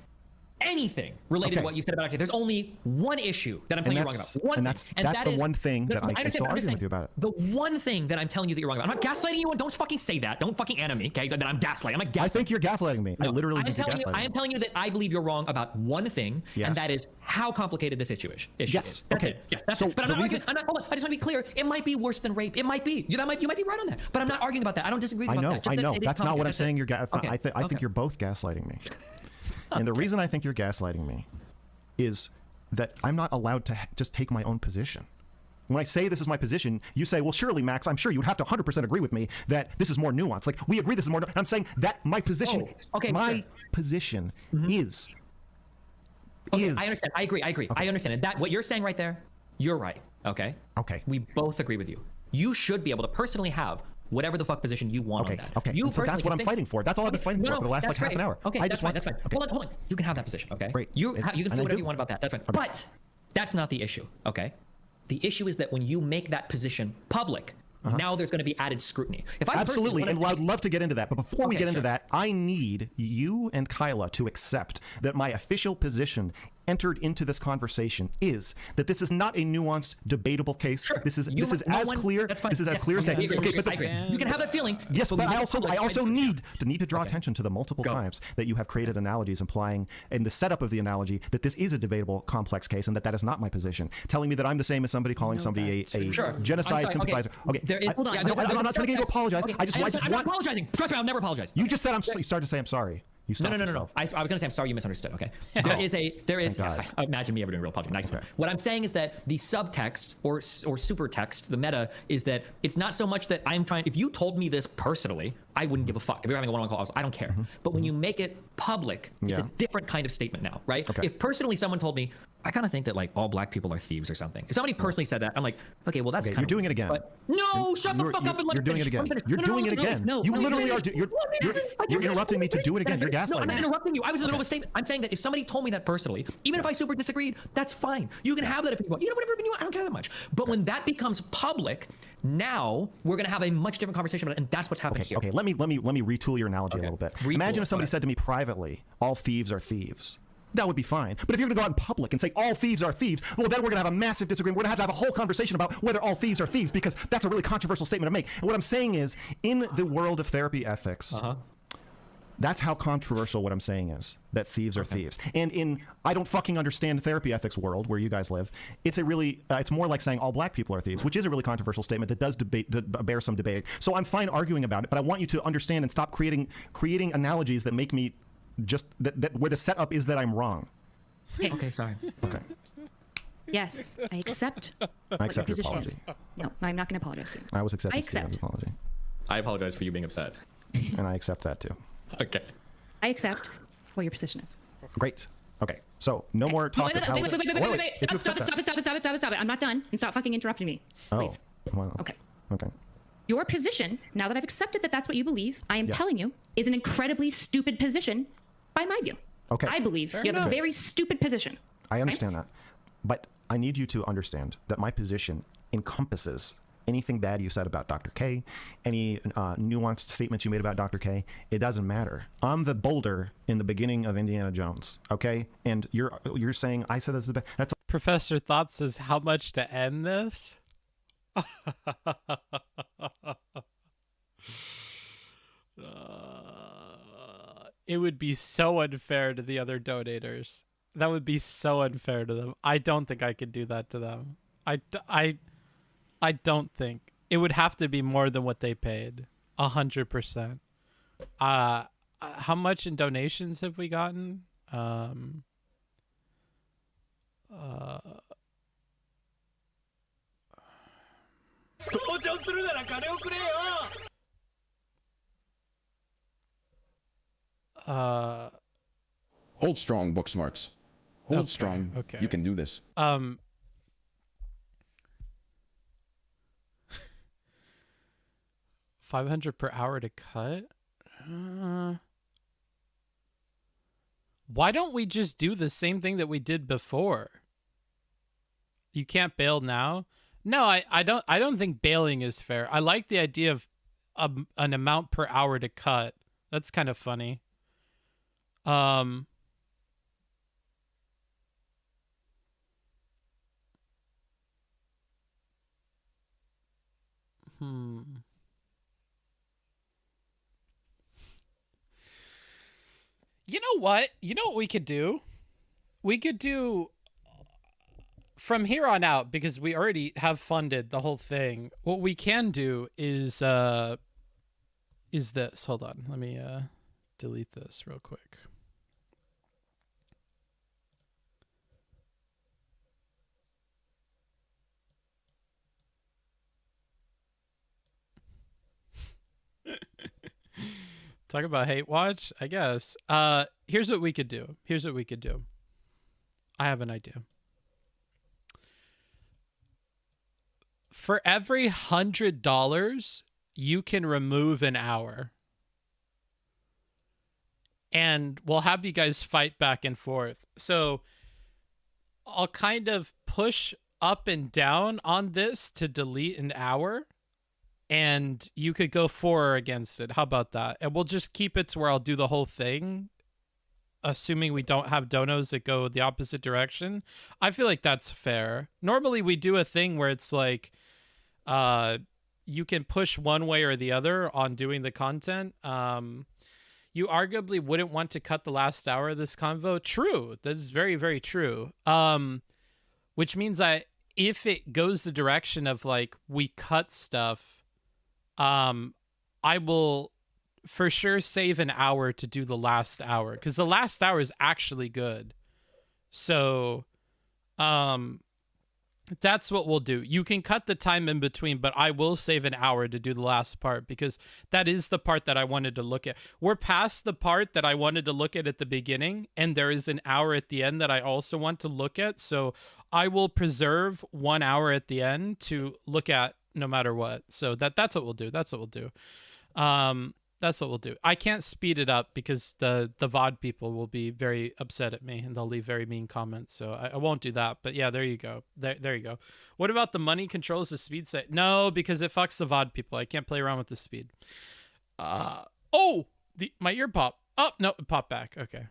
anything related to what you said about it. There's only one issue that I'm telling you wrong about. One and thing. that's the one thing that I'm understand, still I'm just arguing saying, with you about it. The one thing that I'm telling you that you're wrong about. I'm not gaslighting you, and don't fucking say that. Don't fucking animate me, okay? That I'm gaslighting. I'm not gaslighting. I think you're gaslighting me. I literally think you're gaslighting I am me. telling you that I believe you're wrong about one thing, Yes. and that is how complicated this issue is. Yes, That's okay. it. Yes, that's So it. But I'm the not reason- arguing. Hold on. I just want to be clear. It might be worse than rape. It might be. You might be right on that. But I'm not arguing about that. I don't disagree with you about that. I Just that know. it is That's not what I'm complicated. saying. That's it. I think you're both gaslighting me. And the reason I think you're gaslighting me is that I'm not allowed to just take my own position. When I say this is my position, you say, well, surely, Max, I'm sure you would have to 100% agree with me that this is more nuanced. Like, we agree this is more nuanced. I'm saying that my position, position is. Okay, I understand. I agree. Okay. I understand. And that what you're saying right there, you're right. Okay. Okay. We both agree with you. You should be able to personally have whatever the fuck position you want on that. Okay. You And so that's personally what I'm think- fighting for. That's all I've been fighting for the last that's half an great. hour. Okay, I that's just fine. want- That's fine. okay. Hold on. You can have that position. Okay. Great. You can And feel I whatever do. you want about that. That's fine. But that's not the issue. Okay. The issue is that when you make that position public, now there's going to be added scrutiny. If I Absolutely, and I'd love to get into that. But before we get into sure. that, I need you and Kyla to accept that my official position entered into this conversation is that this is not a nuanced, debatable case. Sure. This is You as want- no one- clear. that's fine. This is as Yes, clear as day. I agree. Okay, I but agree. You can have that feeling. yes, but I also need to draw Okay. attention to the multiple times that you have created analogies implying in the setup of the analogy that this is a debatable, complex case, and that is not my position. Telling me that I'm the same as somebody calling somebody a Sure. genocide I'm sorry. sympathizer. Okay, There is, Hold on. yeah, Hold on. there's I'm not trying to get you to apologize. Okay. I just I'm not want. apologizing. Trust me, I'll never apologize. You just said you started to say I'm sorry. You No. stopped yourself. I was going to say I'm sorry you misunderstood. Okay. There is. Thank God. Imagine me ever doing real apology. Nice. What I'm saying is that the subtext or super text, the meta, is that it's not so much that I'm trying. If you told me this personally, I wouldn't give a fuck. If you're having a one-on-one call, I don't care. But when you make it public, it's a different kind of statement now, right? Okay. If personally someone told me, I kind of think that like all black people are thieves or something. If somebody personally said that, I'm like, okay, well that's kind You're of doing it again. No, shut the fuck up and let You're me doing finish. it again. Let me finish. You're No, doing it again. no, You no, literally no, are. You're interrupting me to do it again. You're gaslighting No, I'm not me. interrupting you. I was in the middle of a statement. I'm saying that if somebody told me that personally, even if I super disagreed, that's fine. You can have that opinion. You know, whatever opinion you want. I don't care that much. But when that becomes public, now we're going to have a much different conversation about it, and that's what's happening here. Okay, let me retool your analogy a little bit. Imagine if somebody okay. said to me privately, all thieves are thieves. That would be fine. But if you're going to go out in public and say all thieves are thieves, well, then we're going to have a massive disagreement. We're going to have a whole conversation about whether all thieves are thieves, because that's a really controversial statement to make. And what I'm saying is, in the world of therapy ethics, that's how controversial what I'm saying is, that thieves are thieves. And in I don't fucking understand therapy ethics world where you guys live, it's a really it's more like saying all black people are thieves, which is a really controversial statement that does bear some debate. So I'm fine arguing about it, but I want you to understand and stop creating analogies that make me just that where the setup is that I'm wrong. Okay, sorry. Okay. Yes, I accept. I accept your position apology. is. No, I'm not going to apologize to you. I was accepting I Steven's accept. apology. I apologize for you being upset. And I accept that too. Okay. I accept what your position is. Great. Okay. So no more talk. Wait. Stop it. I'm not done. And stop fucking interrupting me. Please. Oh. Wow. Okay. Okay. Your position, now that I've accepted that that's what you believe, I am telling you, is an incredibly stupid position by my view. Okay. I believe you have a very stupid position. I understand that. But I need you to understand that my position encompasses anything bad you said about Dr. K, any nuanced statements you made about Dr. K. It doesn't matter. I'm the boulder in the beginning of Indiana Jones, okay? And you're saying I said that's the best. That's Professor Thought says, how much to end this? It would be so unfair to the other donators. That would be so unfair to them. I don't think I could do that to them. I don't think. It would have to be more than what they paid. 100%. How much in donations have we gotten? Hold strong, Booksmarts. Hold Okay, strong. okay. You can do this. 500 per hour to cut? Why don't we just do the same thing that we did before? You can't bail now? No, I don't think bailing is fair. I like the idea of an amount per hour to cut. That's kind of funny. You know what? You know what we could do? We could do from here on out, because we already have funded the whole thing. What we can do is this. Hold on. Let me delete this real quick. Talk about hate watch, I guess. Here's what we could do. I have an idea. For every $100, you can remove an hour. And we'll have you guys fight back and forth. So I'll kind of push up and down on this to delete an hour. and you could go for or against it. How about that? And we'll just keep it to where I'll do the whole thing, assuming we don't have donos that go the opposite direction. I feel like that's fair. Normally we do a thing where it's like you can push one way or the other on doing the content. You arguably wouldn't want to cut the last hour of this convo. True. That is very, very true. Which means if it goes the direction of like we cut stuff, I will for sure save an hour to do the last hour, because the last hour is actually good. So that's what we'll do. You can cut the time in between, but I will save an hour to do the last part, because that is the part that I wanted to look at. We're past the part that I wanted to look at the beginning, and there is an hour at the end that I also want to look at. So I will preserve 1 hour at the end to look at no matter what. So that's what we'll do. That's what we'll do. That's what we'll do. I can't speed it up because the VOD people will be very upset at me and they'll leave very mean comments. So I won't do that. But yeah, there you go. There you go. What about the money controls the speed set? No, because it fucks the VOD people. I can't play around with the speed. My ear pop. Oh, no, it popped back. Okay.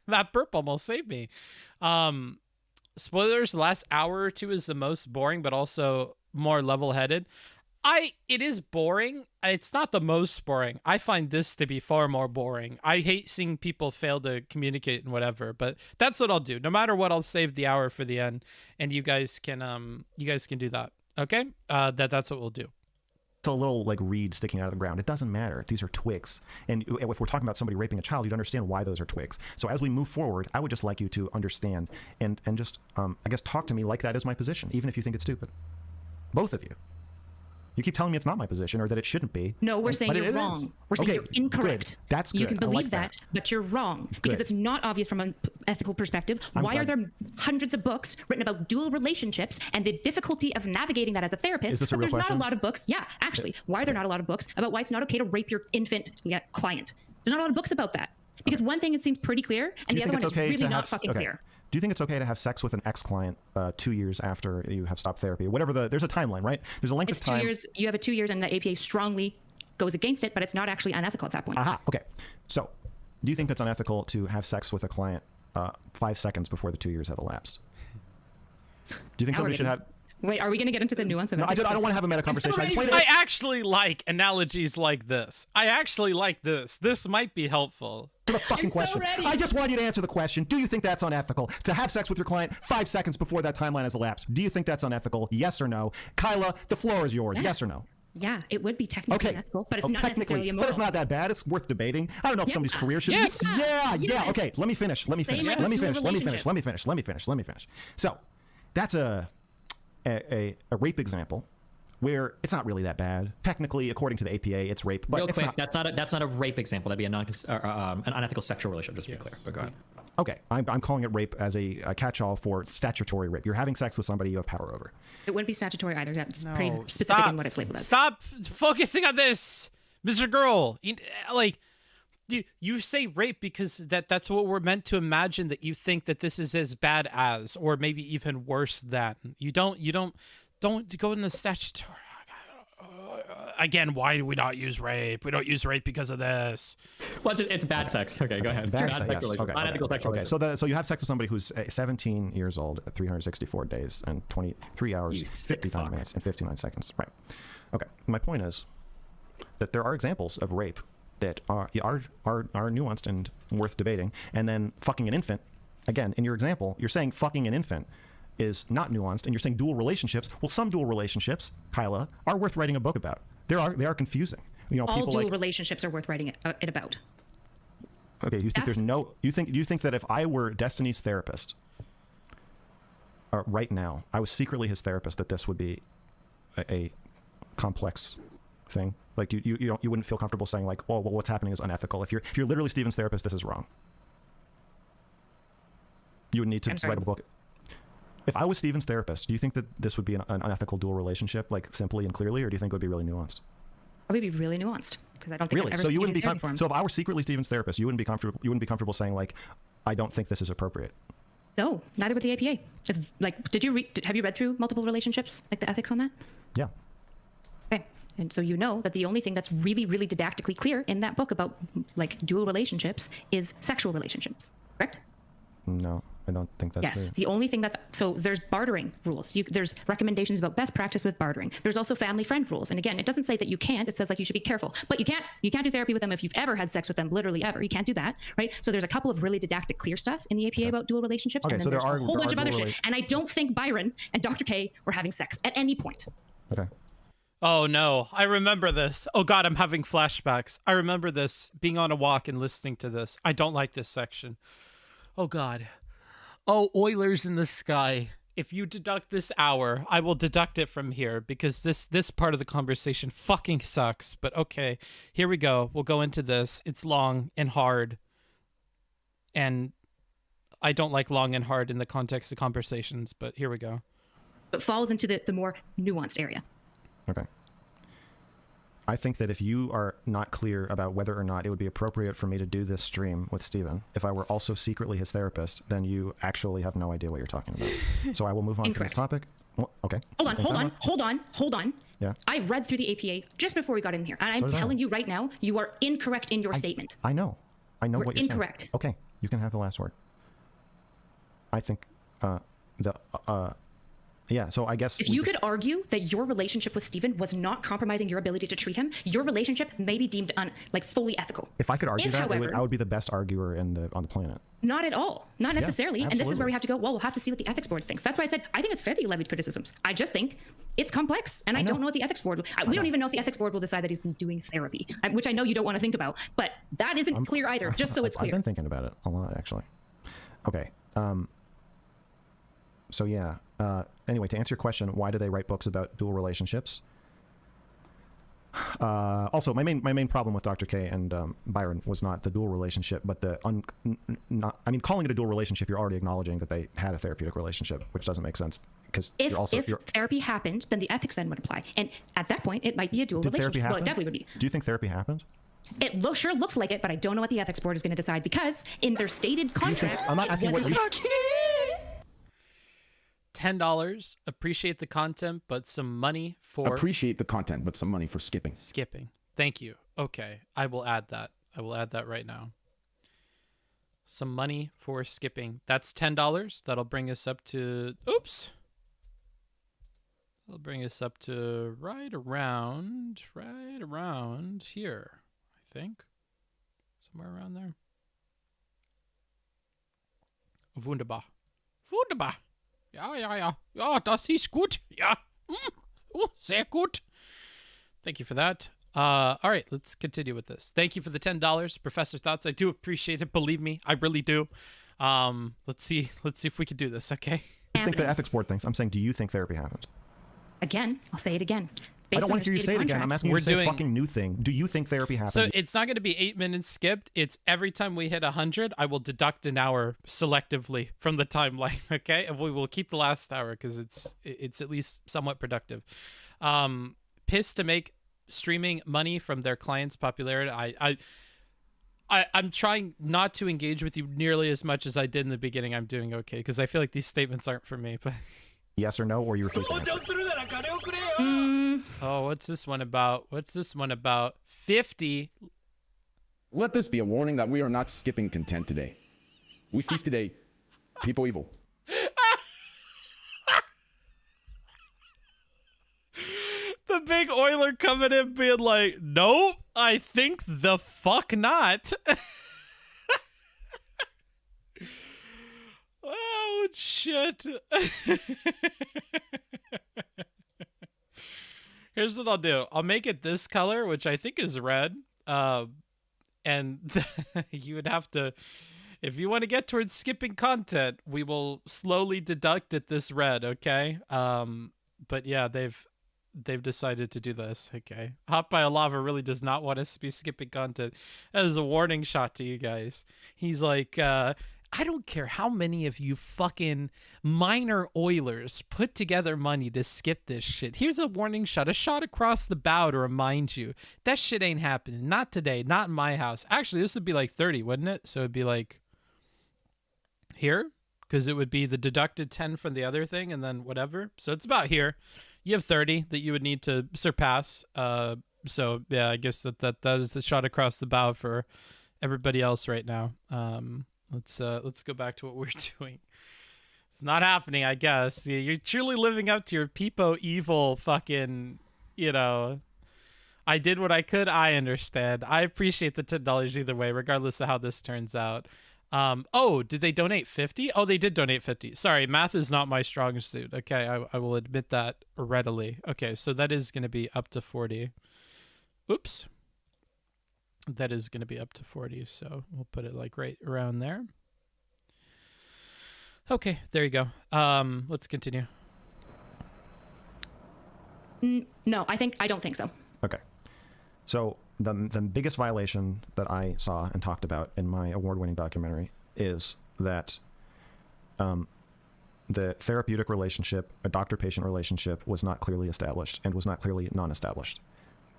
That burp almost saved me. Spoilers, the last hour or two is the most boring, but also more level-headed. It is boring. It's not the most boring. I find this to be far more boring. I hate seeing people fail to communicate and whatever, but that's what I'll do. No matter what, I'll save the hour for the end, and you guys can do that. Okay? That's what we'll do. It's a little like reed sticking out of the ground. It doesn't matter. These are twigs. And if we're talking about somebody raping a child, you'd understand why those are twigs. So as we move forward, I would just like you to understand and just, I guess, talk to me like that is my position, even if you think it's stupid. Both of you. You keep telling me it's not my position or that it shouldn't be. No, we're saying you're wrong. Is. We're saying okay, you're incorrect. Good. That's good. You can believe like that, but you're wrong because good. It's not obvious from an ethical perspective. Why are there hundreds of books written about dual relationships and the difficulty of navigating that as a therapist? Is this a real question? Not a lot of books. Yeah, actually, why are there not a lot of books about why it's not okay to rape your infant client? There's not a lot of books about that. Because one thing seems pretty clear, and the other one is really not fucking clear. Do you think it's okay to have sex with an ex-client 2 years after you have stopped therapy? Whatever there's a timeline, right? There's a length of time. 2 years. You have a 2 years, and the APA strongly goes against it, but it's not actually unethical at that point. Aha. Okay. So, do you think it's unethical to have sex with a client 5 seconds before the 2 years have elapsed? Do you think somebody should have? Wait, are we going to get into the nuance of it? No, I don't want to have a meta conversation. I actually like analogies like this. I actually like this. This might be helpful. To the fucking question. I just want you to answer the question. Do you think that's unethical to have sex with your client 5 seconds before that timeline has elapsed? Do you think that's unethical? Yes or no? Kyla, the floor is yours. Yes or no? Yeah, it would be technically unethical, but it's not necessarily immoral. But it's not that bad. It's worth debating. I don't know if somebody's career should yes. be. Yeah. Okay, let me finish. Let me finish. So, that's a rape example where it's not really that bad. Technically, according to the APA, it's rape. But real it's quick, that's not a rape example. That'd be an unethical sexual relationship, just to be clear. But go ahead. Okay, I'm calling it rape as a catch-all for statutory rape. You're having sex with somebody you have power over. It wouldn't be statutory either. That's pretty specific in what it's labeled as. Stop focusing on this, Mr. Girl. You say rape because that's what we're meant to imagine, that you think that this is as bad as, or maybe even worse than. You don't go in the statutory. Again, why do we not use rape? We don't use rape because of this. Well, it's bad sex. Okay, go ahead. Bad sex. Yes. Okay. Unethical sexual relationship. So you have sex with somebody who's 17 years old at 364 days and 23 hours, 59 minutes, and 59 seconds. Right. Okay. My point is that there are examples of rape that are nuanced and worth debating. And then fucking an infant, again, in your example, you're saying fucking an infant is not nuanced, and you're saying dual relationships. Well, some dual relationships, Kyla, are worth writing a book about. They are confusing. All dual relationships are worth writing it about. Okay, you think there's no? You think that if I were Destiny's therapist right now, I was secretly his therapist, that this would be a complex thing? Like you wouldn't feel comfortable saying like, oh, well, what's happening is unethical. If you're literally Steven's therapist, this is wrong. You would need to write a book. If I was Steven's therapist, do you think that this would be an unethical dual relationship, like simply and clearly, or do you think it would be really nuanced? It would be really nuanced, because I don't think really. I've ever So you wouldn't be so if I were secretly Steven's therapist, you wouldn't be comfortable. You wouldn't be comfortable saying like, I don't think this is appropriate. No, neither would the APA. It's like, have you read through multiple relationships, like the ethics on that? Yeah. Okay. And so you know that the only thing that's really, really didactically clear in that book about like dual relationships is sexual relationships, correct? No, I don't think that's true. Yes, the only thing so there's bartering rules. There's recommendations about best practice with bartering. There's also family friend rules. And again, it doesn't say that you can't. It says like you should be careful, but you can't do therapy with them if you've ever had sex with them, literally ever. You can't do that, right? So there's a couple of really didactic, clear stuff in the APA about dual relationships, Okay, and then so there's a whole bunch of other dual shit. And I don't think Byron and Dr. K were having sex at any point. Okay. Oh no, I remember this. Oh god, I'm having flashbacks. I remember this, being on a walk and listening to this. I don't like this section. Oh god. Oh, Oilers in the sky. If you deduct this hour, I will deduct it from here because this part of the conversation fucking sucks. But okay, here we go. We'll go into this. It's long and hard. And I don't like long and hard in the context of conversations, but here we go. But falls into the more nuanced area. Okay. I think that if you are not clear about whether or not it would be appropriate for me to do this stream with Steven, if I were also secretly his therapist, then you actually have no idea what you're talking about. So I will move on from this topic. Well, okay. Hold on. Yeah. I read through the APA just before we got in here, and I'm telling you right now, you are incorrect in your statement. I know what you're saying. Incorrect. Okay, you can have the last word. I think yeah, so I guess if you could argue that your relationship with Steven was not compromising your ability to treat him, your relationship may be deemed fully ethical. If I could argue that, however, I would be the best arguer on the planet. Not at all. Not necessarily. Yeah, and this is where we have to go, well, we'll have to see what the ethics board thinks. That's why I said, I think it's fair that you levied criticisms. I just think it's complex. And I don't know what the ethics board we don't even know if the ethics board will decide that he's been doing therapy, which I know you don't want to think about. But that isn't clear either, just so it's clear. I've been thinking about it a lot, actually. Okay. So yeah. Anyway, to answer your question, why do they write books about dual relationships? Also, my main problem with Dr. K and Byron was not the dual relationship, but calling it a dual relationship, you're already acknowledging that they had a therapeutic relationship, which doesn't make sense because if therapy happened, then the ethics then would apply, and at that point, it might be a dual relationship. Well, it definitely would be. Do you think therapy happened? It sure looks like it, but I don't know what the ethics board is going to decide because in their stated contract, I'm not asking what you. $10. Appreciate the content, but some money for... Appreciate the content, but some money for skipping. Skipping. Thank you. Okay. I will add that. I will add that right now. Some money for skipping. That's $10. That'll bring us up to... Oops. That'll bring us up to right around here, I think. Somewhere around there. Wunderbar. Wunderbar. Ja, das ist gut. Ja. Sehr gut. Thank you for that. All right, let's continue with this. Thank you for the $10, Professor Thoughts. I do appreciate it. Believe me, I really do. Let's see if we can do this, okay? I think the ethics board thinks. I'm saying, do you think therapy happened? Again, I'll say it again. I don't want to hear you say it again. I'm asking you to say a fucking new thing. Do you think therapy happened? So it's not going to be 8 minutes skipped. It's every time we hit 100, I will deduct an hour selectively from the timeline, okay? And we will keep the last hour because it's at least somewhat productive. Pissed to make streaming money from their clients' popularity. I'm trying not to engage with you nearly as much as I did in the beginning. I'm doing okay because I feel like these statements aren't for me. But yes or no, or you refuse to answer? Oh, what's this one about? 50. Let this be a warning that we are not skipping content today. We feast today, people evil. The big Oiler coming in being like, nope, I think the fuck not. Oh, shit. Here's what I'll do. I'll make it this color, which I think is red. And you would have to, if you want to get towards skipping content, we will slowly deduct it this red, okay? But yeah, they've decided to do this, okay? Hot by a Lava really does not want us to be skipping content. That is a warning shot to you guys. He's like, I don't care how many of you fucking minor Oilers put together money to skip this shit. Here's a warning shot, a shot across the bow to remind you that shit ain't happening. Not today, not in my house. Actually, this would be like 30, wouldn't it? So it'd be like here, because it would be the deducted 10 from the other thing and then whatever. So it's about here. You have 30 that you would need to surpass. So yeah, I guess that is the shot across the bow for everybody else right now. Let's go back to what we're doing. It's not happening, I guess. You're truly living up to your Peepo evil fucking, I did what I could. I understand. I appreciate the $10 either way, regardless of how this turns out. Oh, did they donate 50? Oh, they did donate 50. Sorry, math is not my strong suit. Okay, I will admit that readily. Okay, so that is going to be up to 40. Oops. That is going to be up to 40, so we'll put it like right around there. Okay, there you go. Let's continue. No, I don't think so. Okay. So the biggest violation that I saw and talked about in my award-winning documentary is that the therapeutic relationship, a doctor-patient relationship, was not clearly established and was not clearly non-established.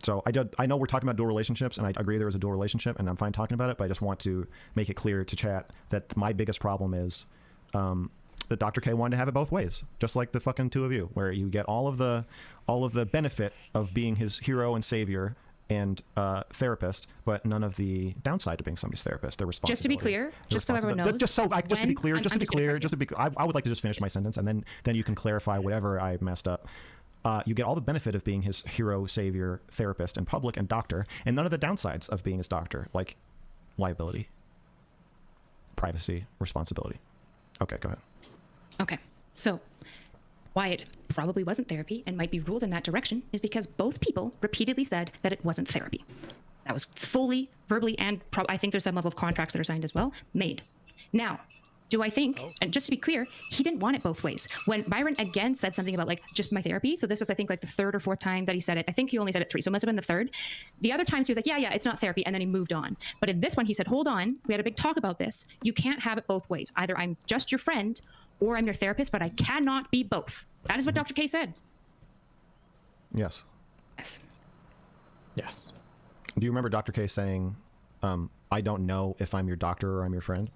So I know we're talking about dual relationships, and I agree there is a dual relationship, and I'm fine talking about it, but I just want to make it clear to chat that my biggest problem is that Dr. K wanted to have it both ways, just like the fucking two of you, where you get all of the benefit of being his hero and savior and therapist, but none of the downside to being somebody's therapist. Their responsibility. Just to be clear, just so everyone knows. Just to be clear, I would like to just finish my sentence, and then you can clarify whatever I messed up. You get all the benefit of being his hero, savior, therapist in public and doctor, and none of the downsides of being his doctor, like liability, privacy, responsibility. Okay, go ahead. Okay, so why it probably wasn't therapy and might be ruled in that direction is because both people repeatedly said that it wasn't therapy. That was fully, verbally, and I think there's some level of contracts that are signed as well, made. Now, do I think, and just to be clear, he didn't want it both ways. When Byron again said something about like just my therapy, so this was I think like the third or fourth time that he said it. I think he only said it 3, so it must have been the third. The other times he was like, yeah, it's not therapy, and then he moved on. But in this one, he said, hold on, we had a big talk about this. You can't have it both ways. Either I'm just your friend or I'm your therapist, but I cannot be both. That is what Dr. K said. Yes. Yes. Yes. Do you remember Dr. K saying, I don't know if I'm your doctor or I'm your friend?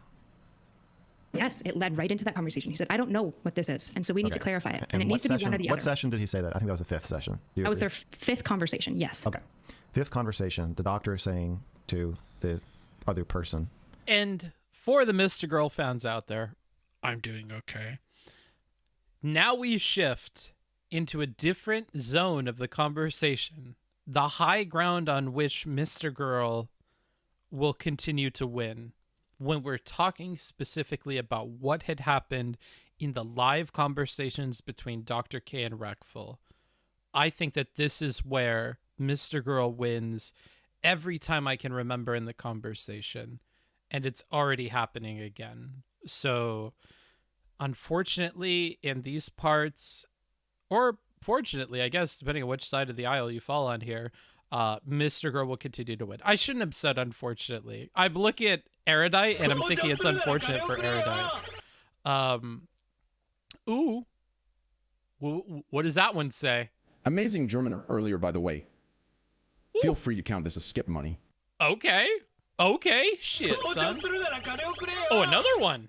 Yes, it led right into that conversation. He said, I don't know what this is, and so we need to clarify it. And it needs to be one or the other. What session did he say that? I think that was the 5th session. That was their 5th conversation, yes. Okay. 5th conversation, the doctor saying to the other person. And for the Mr. Girl fans out there, I'm doing okay. Now we shift into a different zone of the conversation, the high ground on which Mr. Girl will continue to win. When we're talking specifically about what had happened in the live conversations between Dr. K and Reckful, I think that this is where Mr. Girl wins every time I can remember in the conversation, and it's already happening again. So, unfortunately, in these parts, or fortunately, I guess, depending on which side of the aisle you fall on here, Mr. Girl will continue to win. I shouldn't have said unfortunately. I'm looking at Erudite and I'm thinking it's unfortunate for Erudite. Ooh. What does that one say? Amazing German earlier, by the way. Ooh. Feel free to count this as skip money. Okay. Shit, son. Oh, another one.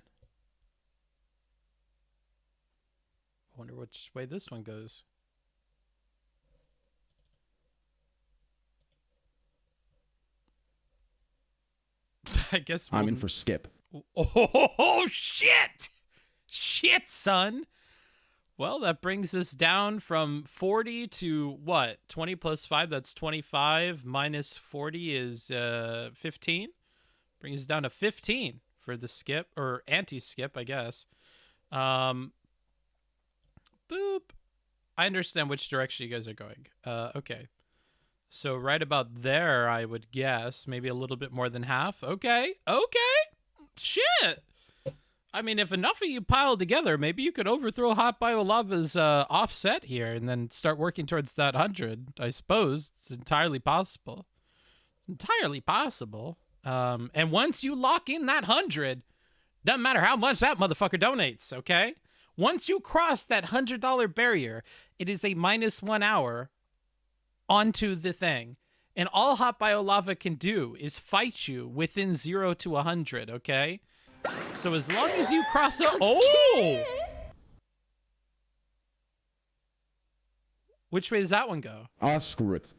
I wonder which way this one goes. I guess I'm in for skip. Oh, shit! Shit, son! Well, that brings us down from 40 to what? 20 plus 5, that's 25. Minus 40 is 15. Brings us down to 15 for the skip, or anti-skip, I guess. Boop. I understand which direction you guys are going. Okay. So right about there, I would guess. Maybe a little bit more than half. Okay. Shit. I mean, if enough of you pile together, maybe you could overthrow Hot Biolava's offset here and then start working towards that 100. I suppose it's entirely possible. And once you lock in that 100, doesn't matter how much that motherfucker donates, okay? Once you cross that $100 barrier, it is a -1 hour onto the thing. And all Hot Biolava can do is fight you within 0 to 100, okay? So as long as you cross it... Oh! Which way does that one go? Ah, screw it.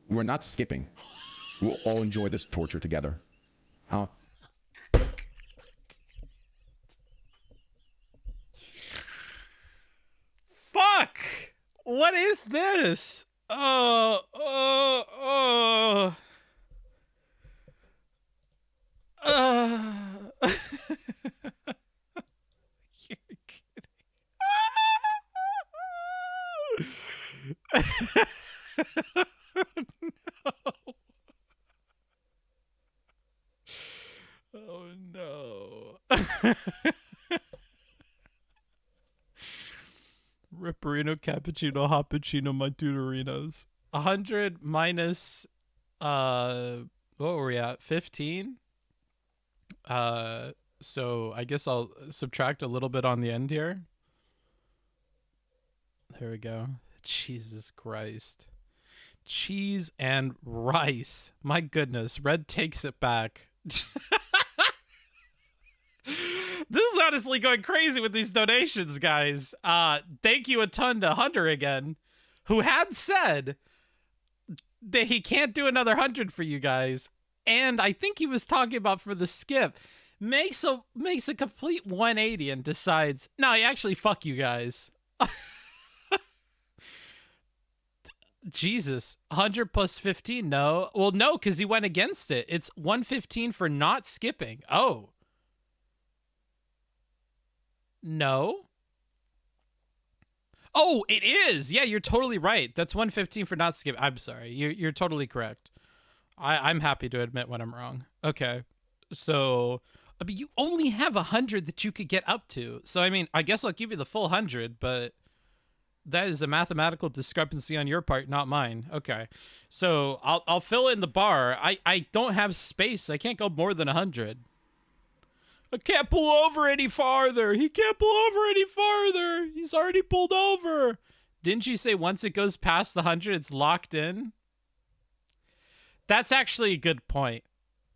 We're not skipping. We'll all enjoy this torture together. Fuck! What is this? Oh. You're kidding. Oh no. Ripperino, cappuccino, hoppuccino, my tutorinos. 100 minus, what were we at? 15? So I guess I'll subtract a little bit on the end here. There we go. Jesus Christ. Cheese and rice. My goodness. Red takes it back. This is honestly going crazy with these donations, guys. Thank you a ton to Hunter again, who had said that he can't do another 100 for you guys. And I think he was talking about for the skip. Makes a complete 180 and decides, no, actually, fuck you guys. Jesus, 100 plus 15, no. Well, no, because he went against it. It's 115 for not skipping. Oh. No. Oh, it is. Yeah, you're totally right. That's 115 for not skipping. I'm sorry. You're totally correct. I'm happy to admit when I'm wrong. Okay. So, I mean, you only have 100 that you could get up to. So, I mean, I guess I'll give you the full 100, but that is a mathematical discrepancy on your part, not mine. Okay. So, I'll fill in the bar. I don't have space. I can't go more than 100. I can't pull over any farther. He can't pull over any farther. He's already pulled over. Didn't you say once it goes past the 100, it's locked in? That's actually a good point.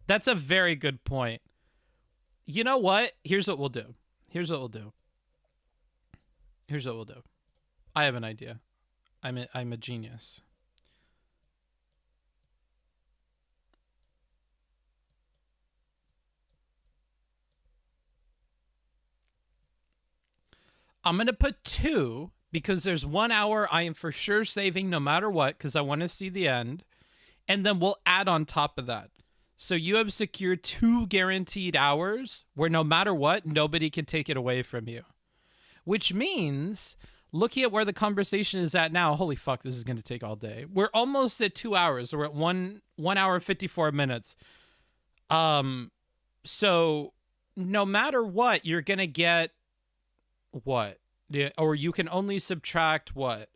That's a very good point. You know what? Here's what we'll do. I have an idea. I'm a genius. I'm going to put 2 because there's 1 hour I am for sure saving no matter what because I want to see the end. And then we'll add on top of that. So you have secured 2 guaranteed hours where no matter what, nobody can take it away from you. Which means, looking at where the conversation is at now, holy fuck, this is going to take all day. We're almost at 2 hours. We're at 1 hour, 54 minutes. So no matter what, you're going to get what? Or you can only subtract what?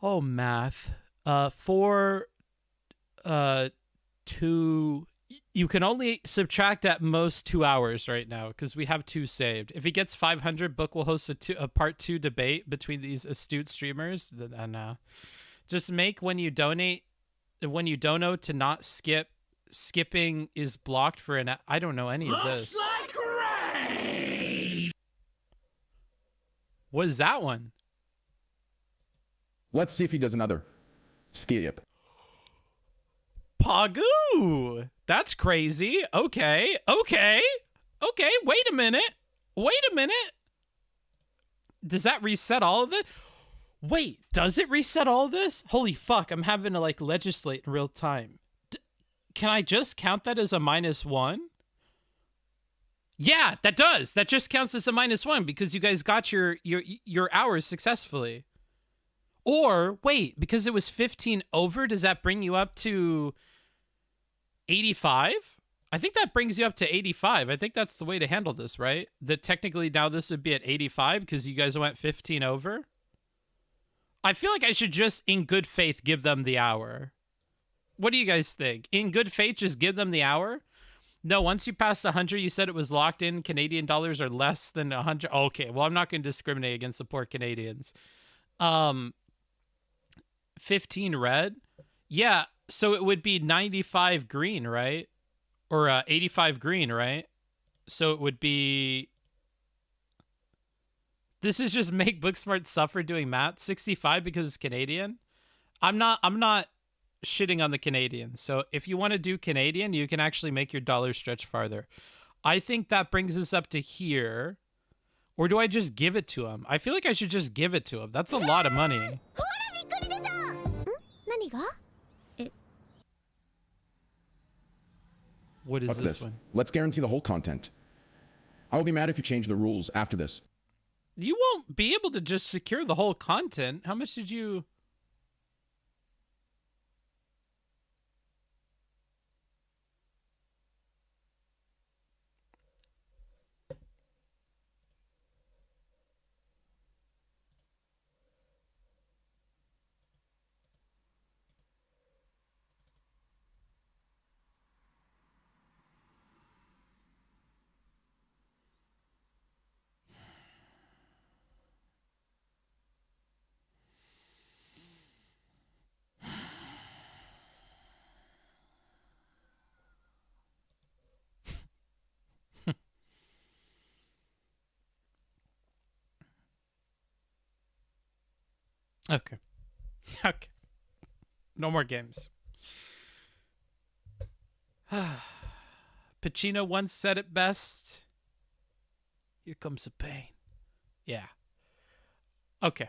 Math. 4, 2. You can only subtract at most 2 hours right now because we have 2 saved. If he gets 500, Book will host a part 2 debate between these astute streamers. Just make when you dono to not skip. Skipping is blocked for an. I don't know any of this. Looks like rain. What is that one? Let's see if he does another skip. Pagoo! That's crazy. Okay. Wait a minute. Does that reset all of it? Wait, does it reset all of this? Holy fuck, I'm having to legislate in real time. Can I just count that as a -1? Yeah, that does. That just counts as a -1 because you guys got your hours successfully. Or, wait, because it was 15 over, does that bring you up to 85? I think that brings you up to 85. I think that's the way to handle this, right? That technically now this would be at 85 because you guys went 15 over. I feel like I should just, in good faith, give them the hour. What do you guys think? In good faith, just give them the hour? No, once you passed 100, you said it was locked in Canadian dollars or less than 100. Okay, well, I'm not going to discriminate against the poor Canadians. 15 red? Yeah, so it would be 95 green, right? Or 85 green, right? So it would be This is just make Booksmart suffer doing math. 65 because it's Canadian. I'm not shitting on the Canadians. So if you want to do Canadian, you can actually make your dollar stretch farther. I think that brings us up to here. Or do I just give it to him? I feel like I should just give it to him. That's a lot of money. What is Fuck this one? Let's guarantee the whole content. I will be mad if you change the rules after this. You won't be able to just secure the whole content. How much did you... Okay. Okay. No more games. Pacino once said it best. Here comes the pain. Yeah. Okay.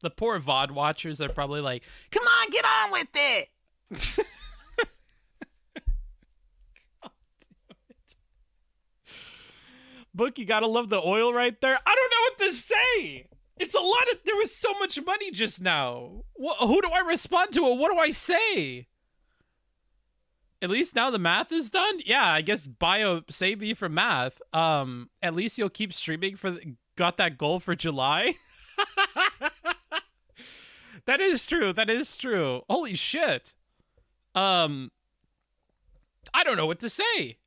The poor VOD watchers are probably like, come on, get on with it. Book, you gotta love the oil right there. I don't know what to say. It's a lot of... There was so much money just now. Who do I respond to? What do I say? At least now the math is done? Yeah, I guess bio save me from math. At least you'll keep streaming for... Got that goal for July? That is true. That is true. Holy shit. I don't know what to say.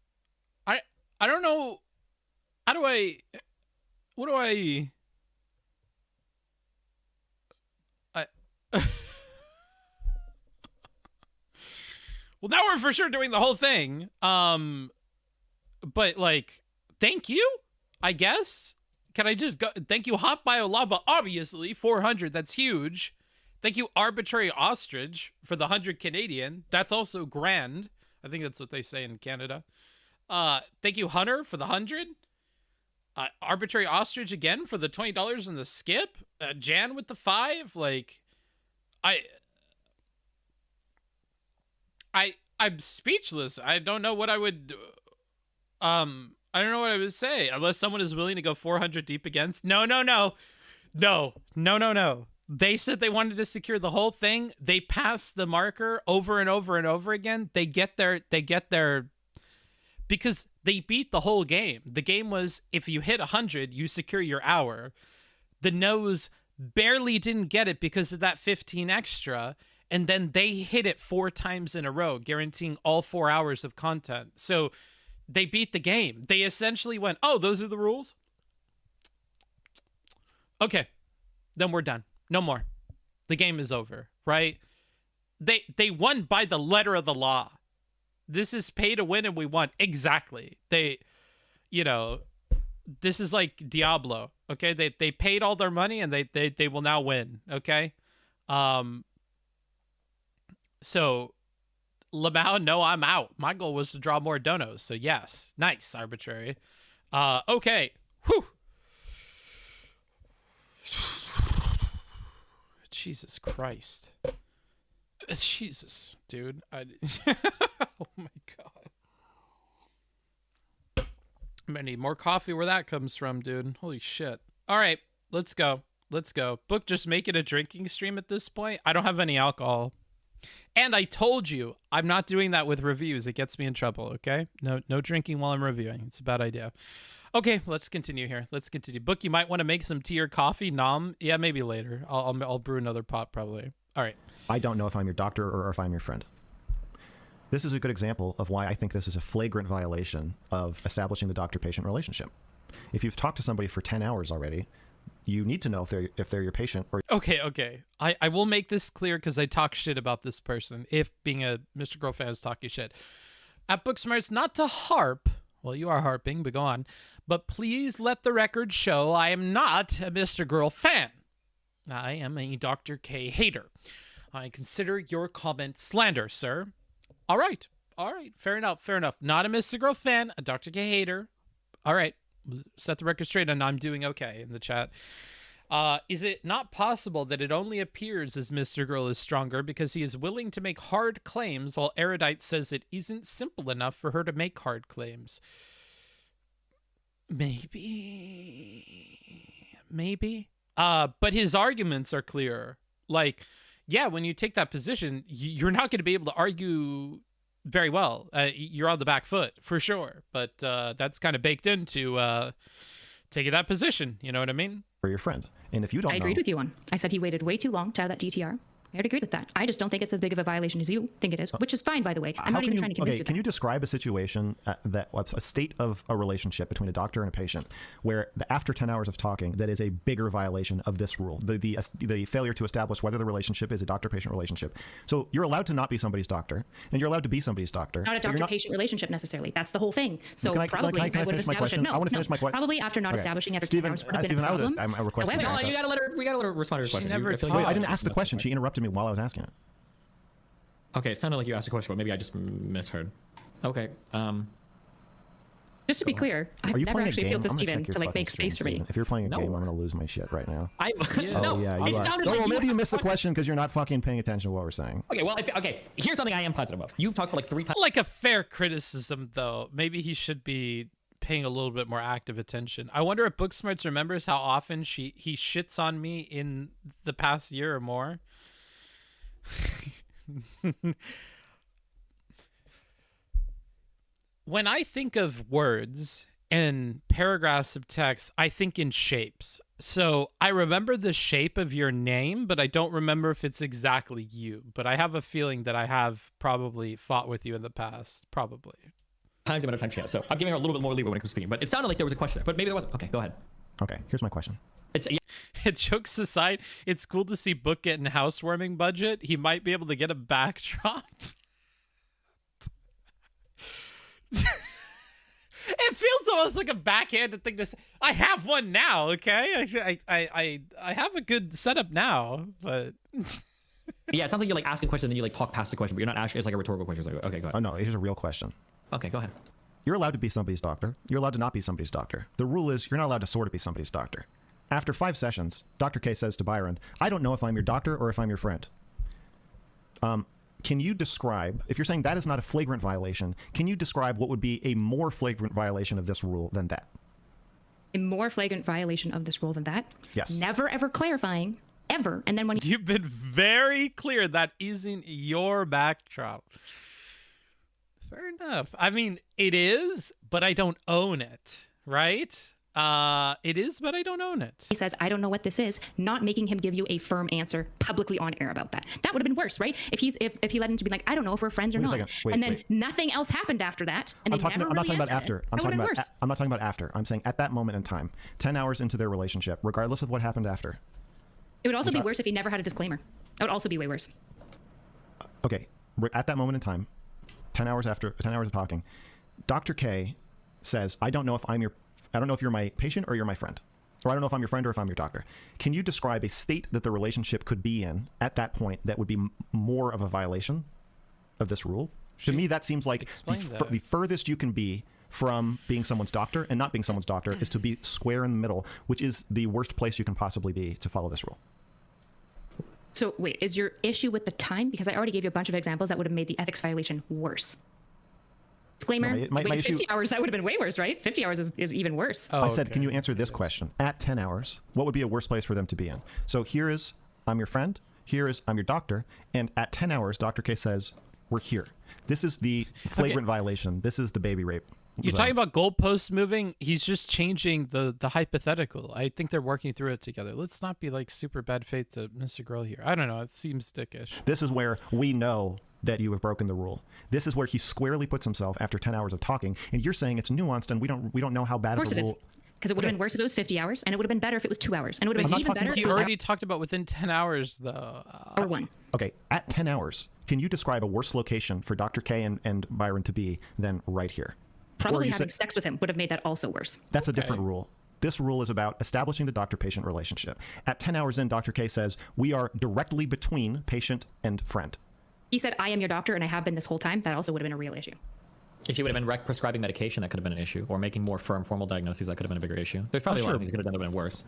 I don't know... How do I... What do I... Well, now we're for sure doing the whole thing. But, like, thank you, I guess. Can I just go... Thank you, Hot Bio Lava, obviously. 400, that's huge. Thank you, Arbitrary Ostrich, for the 100 Canadian. That's also grand. I think that's what they say in Canada. Thank you, Hunter, for the 100. Arbitrary Ostrich again for the $20 and the skip. Jan with the 5. Like, I'm speechless. I don't know what I would... I don't know what I would say unless someone is willing to go 400 deep against. No. They said they wanted to secure the whole thing. They passed the marker over and over and over again. They get their because they beat the whole game. The game was if you hit 100, you secure your hour. The no's barely didn't get it because of that 15 extra. And then they hit it 4 times in a row, guaranteeing all 4 hours of content. So they beat the game. They essentially went, oh, those are the rules? Okay, then we're done. No more. The game is over, right? They won by the letter of the law. This is pay to win and we won. Exactly. They, this is like Diablo, okay? They paid all their money and they will now win, okay? So, Lamau, no, I'm out. My goal was to draw more donos, so yes. Nice, Arbitrary. Okay. Whew. Jesus Christ. Jesus, dude. Oh my God. I'm gonna need more coffee where that comes from, dude. Holy shit. All right, let's go. Let's go. Book, just make it a drinking stream at this point. I don't have any alcohol. And I told you, I'm not doing that with reviews. It gets me in trouble, okay? No drinking while I'm reviewing. It's a bad idea. Okay, let's continue here. Let's continue. Book, you might want to make some tea or coffee. Nom? Yeah, maybe later. I'll brew another pot probably. All right. I don't know if I'm your doctor or if I'm your friend. This is a good example of why I think this is a flagrant violation of establishing the doctor-patient relationship. If you've talked to somebody for 10 hours already, you need to know if they're your patient or... Okay. I will make this clear because I talk shit about this person, if being a Mr. Girl fan is talking shit. At Booksmarts, not to harp Well, you are harping, but go on. But please let the record show I am not a Mr. Girl fan. I am a Dr. K hater. I consider your comment slander, sir. All right. Fair enough. Not a Mr. Girl fan, a Dr. K hater. All right. Set the record straight, and I'm doing okay in the chat. Is it not possible that it only appears as Mr. Girl is stronger because he is willing to make hard claims while Erudite says it isn't simple enough for her to make hard claims? Maybe. But his arguments are clear. Like, yeah, when you take that position, you're not going to be able to argue very well. You're on the back foot, for sure. But that's kind of baked into taking that position. You know what I mean? For your friend. And if you don't I agreed with you on. I said he waited way too long to have that DTR. I would agree with that. I just don't think it's as big of a violation as you think it is, which is fine, by the way. I'm not even trying to convince you. Can you describe a situation a state of a relationship between a doctor and a patient where after 10 hours of talking, that is a bigger violation of this rule, the failure to establish whether the relationship is a doctor-patient relationship. So you're allowed to not be somebody's doctor, and you're allowed to be somebody's doctor. Not a doctor-patient relationship necessarily. That's the whole thing. So probably I would have established it. No, I want to finish my question. Probably after not establishing after 10 hours would have been a problem. I'm requesting. However, No, we gotta let her respond to her question. I didn't ask the question. She interrupted me while I was asking it. Okay, it sounded like you asked a question, but maybe I just misheard. Okay. Just to be clear, I've never actually appealed to Steven to like make space for me. If you're playing a game, I'm gonna lose my shit right now. No, you are. Well, maybe you missed the question because you're not fucking paying attention to what we're saying. Okay, well, here's something I am positive of. You've talked for like 3 times. Like a fair criticism, though. Maybe he should be paying a little bit more active attention. I wonder if Booksmarts remembers how often he shits on me in the past year or more. When I think of words and paragraphs of text, I think in shapes. So I remember the shape of your name, but I don't remember if it's exactly you. But I have a feeling that I have probably fought with you in the past. Probably. Times amount of time she has. So I'm giving her a little bit more leeway when it comes to speaking. But it sounded like there was a question, but maybe there wasn't. Okay, go ahead. Okay, here's my question. Jokes aside, it's cool to see Book getting housewarming budget. He might be able to get a backdrop. It feels almost like a backhanded thing to say. I have one now, okay? I have a good setup now, but yeah, it sounds like you're like asking a question, and then you like talk past the question, but you're not asking. It's like a rhetorical question. It's like, okay, go ahead. Oh no, here's a real question. Okay, go ahead. You're allowed to be somebody's doctor. You're allowed to not be somebody's doctor. The rule is you're not allowed to sort of be somebody's doctor. After 5 sessions, Dr. K says to Byron, I don't know if I'm your doctor or if I'm your friend. Can you describe, if you're saying that is not a flagrant violation, can you describe what would be a more flagrant violation of this rule than that? A more flagrant violation of this rule than that? Yes. Never, ever clarifying, ever. And then when you've been very clear that isn't your backdrop. Fair enough. I mean, it is, but I don't own it, right? It is, but I don't own it. He says, I don't know what this is, not making him give you a firm answer publicly on air about that. That would have been worse, right? If he let him to be like, I don't know if we're friends or not. And then nothing else happened after that. And I'm not talking about after. I'm not talking about after. I'm saying at that moment in time, 10 hours into their relationship, regardless of what happened after. It would also be worse if he never had a disclaimer. That would also be way worse. Okay. At that moment in time, 10 hours of talking, Dr. K says, I don't know if you're my patient or you're my friend. Or I don't know if I'm your friend or if I'm your doctor. Can you describe a state that the relationship could be in at that point that would be more of a violation of this rule? To me, that seems like the furthest you can be from being someone's doctor and not being someone's doctor is to be square in the middle, which is the worst place you can possibly be to follow this rule. So wait, is your issue with the time? Because I already gave you a bunch of examples that would have made the ethics violation worse. Disclaimer, no, my 50 hours, that would have been way worse, right? 50 hours is even worse. I said, can you answer this question? At 10 hours, what would be a worse place for them to be in? So here is, I'm your friend. Here is, I'm your doctor. And at 10 hours, Dr. K says, we're here. This is the flagrant violation. This is the baby rape. You're talking about goalposts moving. He's just changing the hypothetical. I think they're working through it together. Let's not be like super bad faith to Mr. Girl here. I don't know. It seems dickish. This is where we know that you have broken the rule. This is where he squarely puts himself after 10 hours of talking, and you're saying it's nuanced, and we don't know how bad of a rule. Because it would have been worse if it was 50 hours, and it would have been better if it was 2 hours, and it would have been even better. You already talked about within 10 hours, though. Or 1. Okay, at 10 hours, can you describe a worse location for Dr. K and Byron to be than right here? Probably you having say- sex with him would have made that also worse. That's a different rule. This rule is about establishing the doctor-patient relationship. At 10 hours in, Dr. K says, we are directly between patient and friend. He said, I am your doctor and I have been this whole time. That also would have been a real issue. If he would have been prescribing medication, that could have been an issue, or making more firm, formal diagnoses, that could have been a bigger issue. There's probably a lot of things he could have done that would have been worse.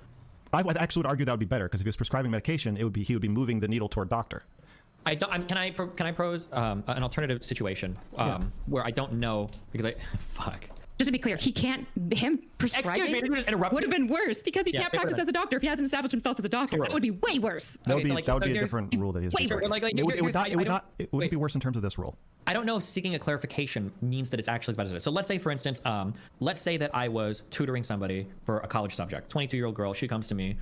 I would actually would argue that would be better, because if he was prescribing medication, he would be moving the needle toward doctor. Can I pose an alternative situation where I don't know because fuck. Just to be clear, him prescribing would have been worse because he can't practice as a doctor if he hasn't established himself as a doctor. That would be way worse. That would be a different rule that he's it wouldn't be worse in terms of this rule. I don't know if seeking a clarification means that it's actually as bad as it is. So let's say, for instance, let's say that I was tutoring somebody for a college subject. 22-year-old girl, she comes to me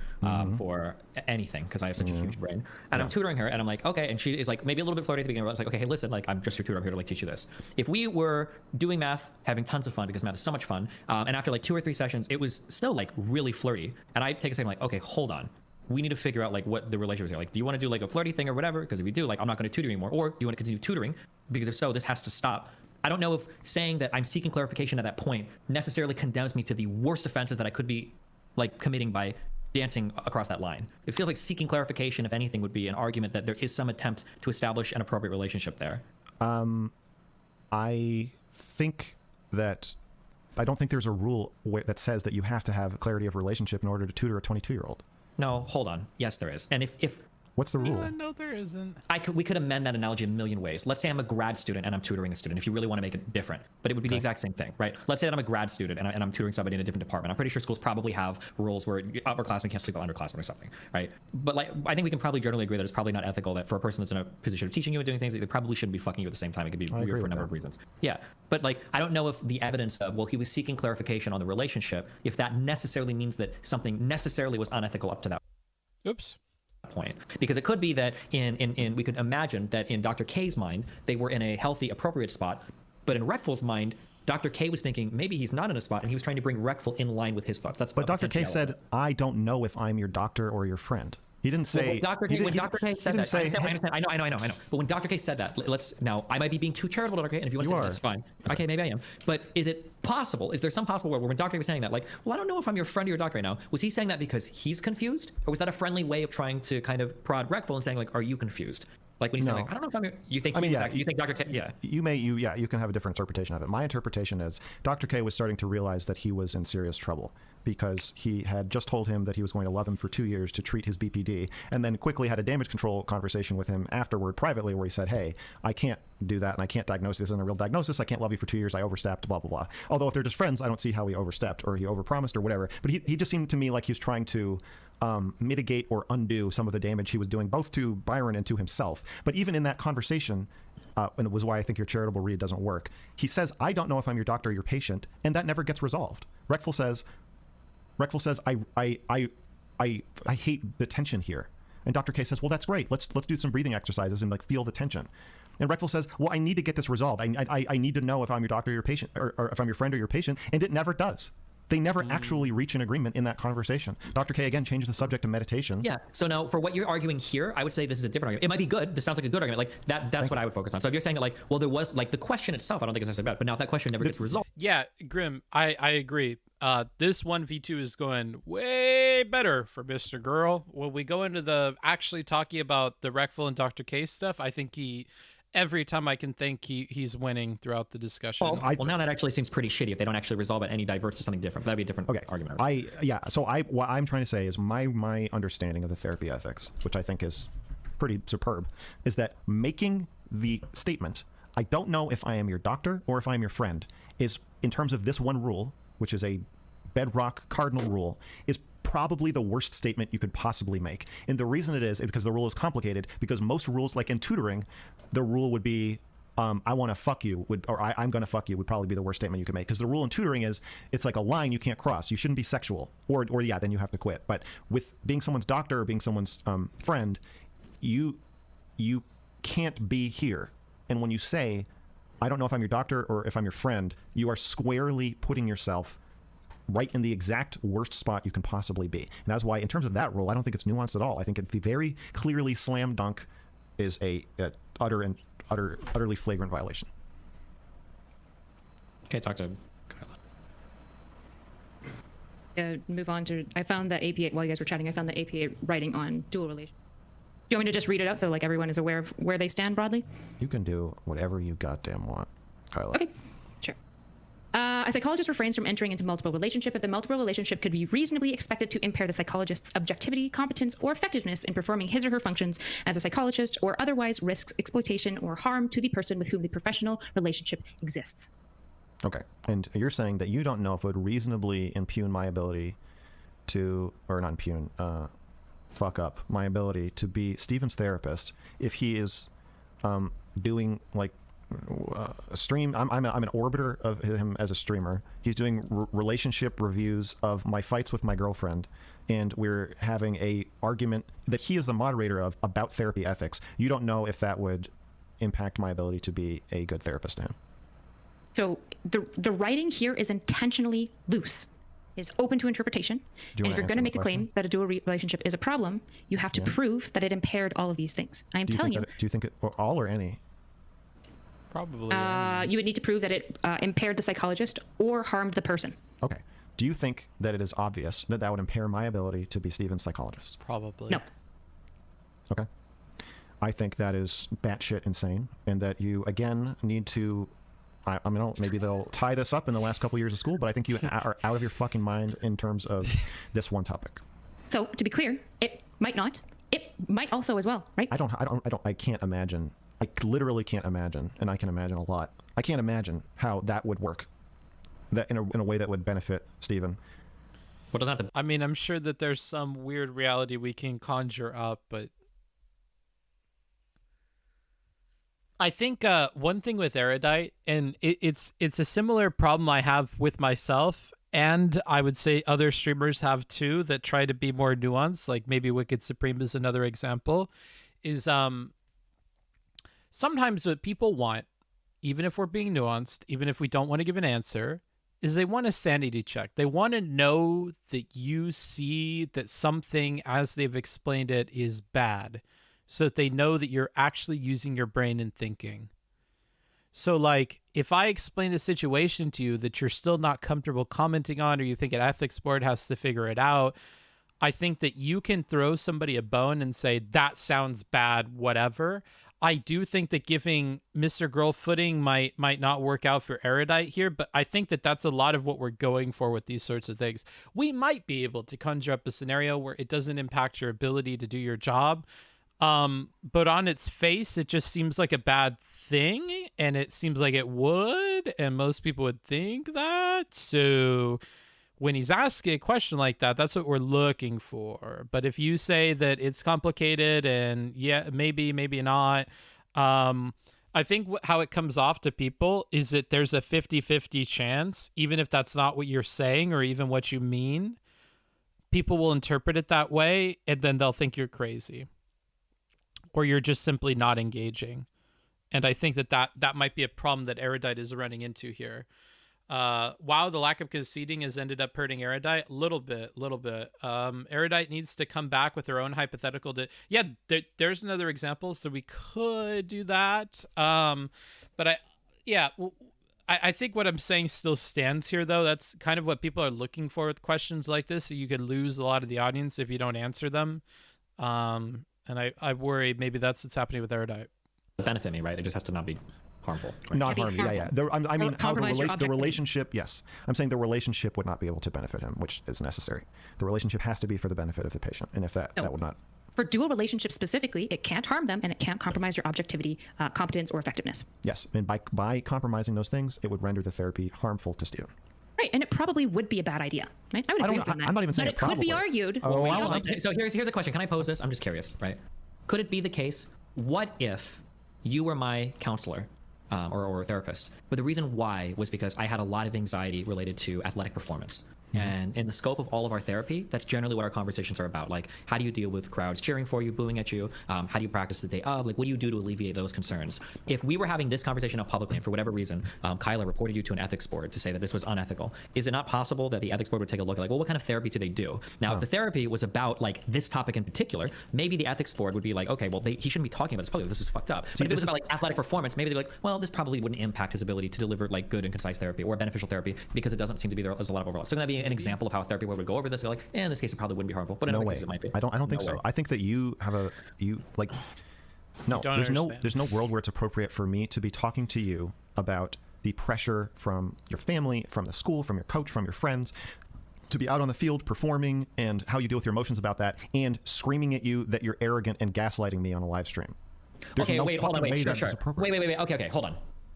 for anything because I have such a huge brain. And I'm tutoring her and I'm like, okay. And she is like maybe a little bit flirty at the beginning. But it's like, okay, hey, listen, like I'm just your tutor. I'm here to like teach you this. If we were doing math, having tons of fun because math is so much fun. And after like 2 or 3 sessions, it was still like really flirty. And I take a second like, okay, hold on. We need to figure out like what the relationship is. Like, do you want to do like a flirty thing or whatever? Because if we do, like, I'm not going to tutor anymore. Or do you want to continue tutoring? Because if so, this has to stop. I don't know if saying that I'm seeking clarification at that point necessarily condemns me to the worst offenses that I could be like committing by dancing across that line. It feels like seeking clarification, if anything, would be an argument that there is some attempt to establish an appropriate relationship there. I don't think there's a rule that says that you have to have clarity of relationship in order to tutor a 22-year-old. No, hold on. Yes, there is. And if what's the rule? No, there isn't. We could amend that analogy a million ways. Let's say I'm a grad student and I'm tutoring a student, if you really want to make it different, but it would be the exact same thing, right? Let's say that I'm a grad student and I'm tutoring somebody in a different department. I'm pretty sure schools probably have rules where upperclassmen can't sleep with underclassmen or something, right? But like, I think we can probably generally agree that it's probably not ethical that for a person that's in a position of teaching you and doing things, they probably shouldn't be fucking you at the same time. It could be weird for a number of reasons. Yeah, but like, I don't know if the evidence of, well, he was seeking clarification on the relationship, if that necessarily means that something necessarily was unethical up to that Oops. point, because it could be that in we could imagine that in Dr. K's mind they were in a healthy, appropriate spot, but in Reckful's mind, Dr. K was thinking maybe he's not in a spot, and he was trying to bring Reckful in line with his thoughts. But Dr. K said, "I don't know if I'm your doctor or your friend." He didn't say. When Dr. K said that, I know. But when Dr. K said that, now I might be being too charitable, Dr. K, and if you want to say that, that's fine. Okay, maybe I am. But is it possible? Is there some possible world where when Dr. K was saying that, like, well, I don't know if I'm your friend or your doctor right now, was he saying that because he's confused, or was that a friendly way of trying to kind of prod Reckful and saying like, are you confused? Like when he's saying, like, I don't know if I'm your, you think you think Dr. K, you can have a different interpretation of it. My interpretation is Dr. K was starting to realize that he was in serious trouble because he had just told him that he was going to love him for 2 years to treat his BPD, and then quickly had a damage control conversation with him afterward privately where he said, hey, I can't do that, and I can't diagnose this in a real diagnosis. I can't love you for 2 years. I overstepped, blah, blah, blah. Although if they're just friends, I don't see how he overstepped or he overpromised or whatever. But he just seemed to me like he was trying to mitigate or undo some of the damage he was doing both to Byron and to himself. But even in that conversation, and it was why I think your charitable read doesn't work, he says, I don't know if I'm your doctor or your patient, and that never gets resolved. Reckful says, I hate the tension here. And Dr. K says, well, that's great. Let's do some breathing exercises and like feel the tension. And Reckful says, well, I need to get this resolved. I need to know if I'm your doctor or your patient, or if I'm your friend or your patient. And it never does. They never actually reach an agreement in that conversation. Dr. K, again, changes the subject to meditation. Yeah. So now for what you're arguing here, I would say this is a different argument. It might be good. This sounds like a good argument. Like that's what I would focus on. So if you're saying that, like, well, there was like the question itself, I don't think it's necessarily bad, but now if that question never gets resolved. Yeah, Grim, I agree. This 1v2 is going way better for Mr. Girl. When we go into the actually talking about the Reckful and Dr. K stuff, I think every time I can think he's winning throughout the discussion. Well, now that actually seems pretty shitty if they don't actually resolve it and he diverts to something different. That'd be a different argument. So what I'm trying to say is my understanding of the therapy ethics, which I think is pretty superb, is that making the statement, I don't know if I am your doctor or if I'm your friend, is, in terms of this one rule, which is a bedrock cardinal rule, is probably the worst statement you could possibly make. And the reason it is because the rule is complicated, because most rules, like in tutoring, the rule would be, I want to fuck you, or I'm going to fuck you would probably be the worst statement you could make. Because the rule in tutoring is, it's like a line you can't cross. You shouldn't be sexual, or then you have to quit. But with being someone's doctor or being someone's friend, you can't be here. And when you say, I don't know if I'm your doctor or if I'm your friend, you are squarely putting yourself right in the exact worst spot you can possibly be. And that's why, in terms of that rule, I don't think it's nuanced at all. I think it'd be very clearly slam dunk is a utterly flagrant violation. Okay, talk to move on to, I found the APA, while you guys were chatting, I found the APA writing on dual relation. Do you want me to just read it out so like everyone is aware of where they stand broadly? You can do whatever you goddamn want, Kyla. Okay, sure. A psychologist refrains from entering into multiple relationship if the multiple relationship could be reasonably expected to impair the psychologist's objectivity, competence, or effectiveness in performing his or her functions as a psychologist, or otherwise risks exploitation or harm to the person with whom the professional relationship exists. Okay, and you're saying that you don't know if it would reasonably impugn my ability to, or not impugn, fuck up my ability to be Steven's therapist if he is doing like a stream. I'm an orbiter of him as a streamer. He's doing relationship reviews of my fights with my girlfriend, and we're having a argument that he is the moderator of about therapy ethics. You don't know if that would impact my ability to be a good therapist to him. So the writing here is intentionally loose. It's open to interpretation. And if you're going to make a claim that a dual relationship is a problem, you have to prove that it impaired all of these things. I am telling you. Do you think it, or all or any? Probably. You would need to prove that it impaired the psychologist or harmed the person. Okay. Do you think that it is obvious that that would impair my ability to be Steven's psychologist? Probably. No. Okay. I think that is batshit insane, and that you, again, need to... I mean, maybe they'll tie this up in the last couple of years of school, but I think you are out of your fucking mind in terms of this one topic. So, to be clear, it might not. It might also as well, right? I can't imagine. I literally can't imagine, and I can imagine a lot. I can't imagine how that would work, that in a way that would benefit Steven. What does that have to... I mean, I'm sure that there's some weird reality we can conjure up, but I think one thing with Erudite, and it's a similar problem I have with myself, and I would say other streamers have too, that try to be more nuanced, like maybe Wicked Supreme is another example, is sometimes what people want, even if we're being nuanced, even if we don't want to give an answer, is they want a sanity check. They want to know that you see that something, as they've explained it, is bad, so that they know that you're actually using your brain and thinking. So, like, if I explain a situation to you that you're still not comfortable commenting on, or you think an ethics board has to figure it out, I think that you can throw somebody a bone and say, that sounds bad, whatever. I do think that giving Mr. Girl footing might not work out for Erudite here, but I think that that's a lot of what we're going for with these sorts of things. We might be able to conjure up a scenario where it doesn't impact your ability to do your job, but on its face, it just seems like a bad thing, and it seems like it would, and most people would think that. So when he's asking a question like that, that's what we're looking for. But if you say that it's complicated and yeah, maybe not, I think how it comes off to people is that there's a 50-50 chance, even if that's not what you're saying or even what you mean, people will interpret it that way, and then they'll think you're crazy, or you're just simply not engaging. And I think that might be a problem that Erudite is running into here. Wow, the lack of conceding has ended up hurting Erudite a little bit. Erudite needs to come back with her own hypothetical. There's another example, so we could do that. But I think what I'm saying still stands here, though. That's kind of what people are looking for with questions like this. So you could lose a lot of the audience if you don't answer them. And I worry maybe that's what's happening with Erudite. benefit me, right? It just has to not be harmful. Right? Not harm. Yeah. I mean, how the relationship. Yes, I'm saying the relationship would not be able to benefit him, which is necessary. The relationship has to be for the benefit of the patient, and if that would not. For dual relationships specifically, it can't harm them, and it can't compromise your objectivity, competence, or effectiveness. Yes, and by compromising those things, it would render the therapy harmful to Steven. Right, and it probably would be a bad idea. Right? I would agree with that. I'm not even saying it could be argued. So here's a question. Can I pose this? I'm just curious, right? Could it be the case? What if you were my counselor or therapist, but the reason why was because I had a lot of anxiety related to athletic performance? And in the scope of all of our therapy, that's generally what our conversations are about. Like, how do you deal with crowds cheering for you, booing at you? How do you practice the day of? Like, what do you do to alleviate those concerns? If we were having this conversation up publicly, and for whatever reason, Kyla reported you to an ethics board to say that this was unethical, is it not possible that the ethics board would take a look at, like, well, what kind of therapy do they do? Now, if the therapy was about, like, this topic in particular, maybe the ethics board would be like, okay, well, he shouldn't be talking about this publicly. This is fucked up. But if it was about, like, athletic performance, maybe they're like, well, this probably wouldn't impact his ability to deliver, like, good and concise therapy or beneficial therapy because it doesn't seem to be there's a lot of overlap. So can that be an example of how a therapy would go over this. They're like, in this case, it probably wouldn't be harmful, but in other cases, it might be. I don't think so. I think that you have there's no world where it's appropriate for me to be talking to you about the pressure from your family, from the school, from your coach, from your friends, to be out on the field performing and how you deal with your emotions about that, and screaming at you that you're arrogant and gaslighting me on a live stream. There's okay, no wait, hold on, wait, sure. Wait. Okay, hold on.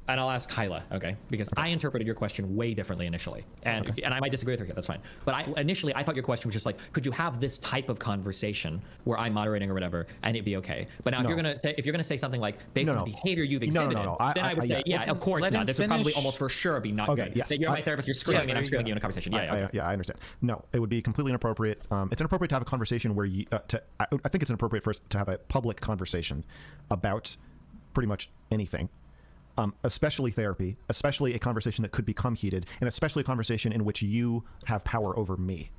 And I'll ask Kyla, okay? Because I interpreted your question way differently initially. And I might disagree with her here, that's fine. But initially, I thought your question was just like, could you have this type of conversation where I'm moderating or whatever, and it'd be okay? But now, if you're gonna say something like, based on the behavior you've exhibited, then I would say, yeah, of course not. This would probably almost for sure be not good. Yes. That you're my therapist, you're screwing me, and I'm screwing you in a conversation. Yeah, I understand. No, it would be completely inappropriate. It's inappropriate to have a conversation where I think it's inappropriate for us to have a public conversation about pretty much anything. Especially therapy, especially a conversation that could become heated, and especially a conversation in which you have power over me.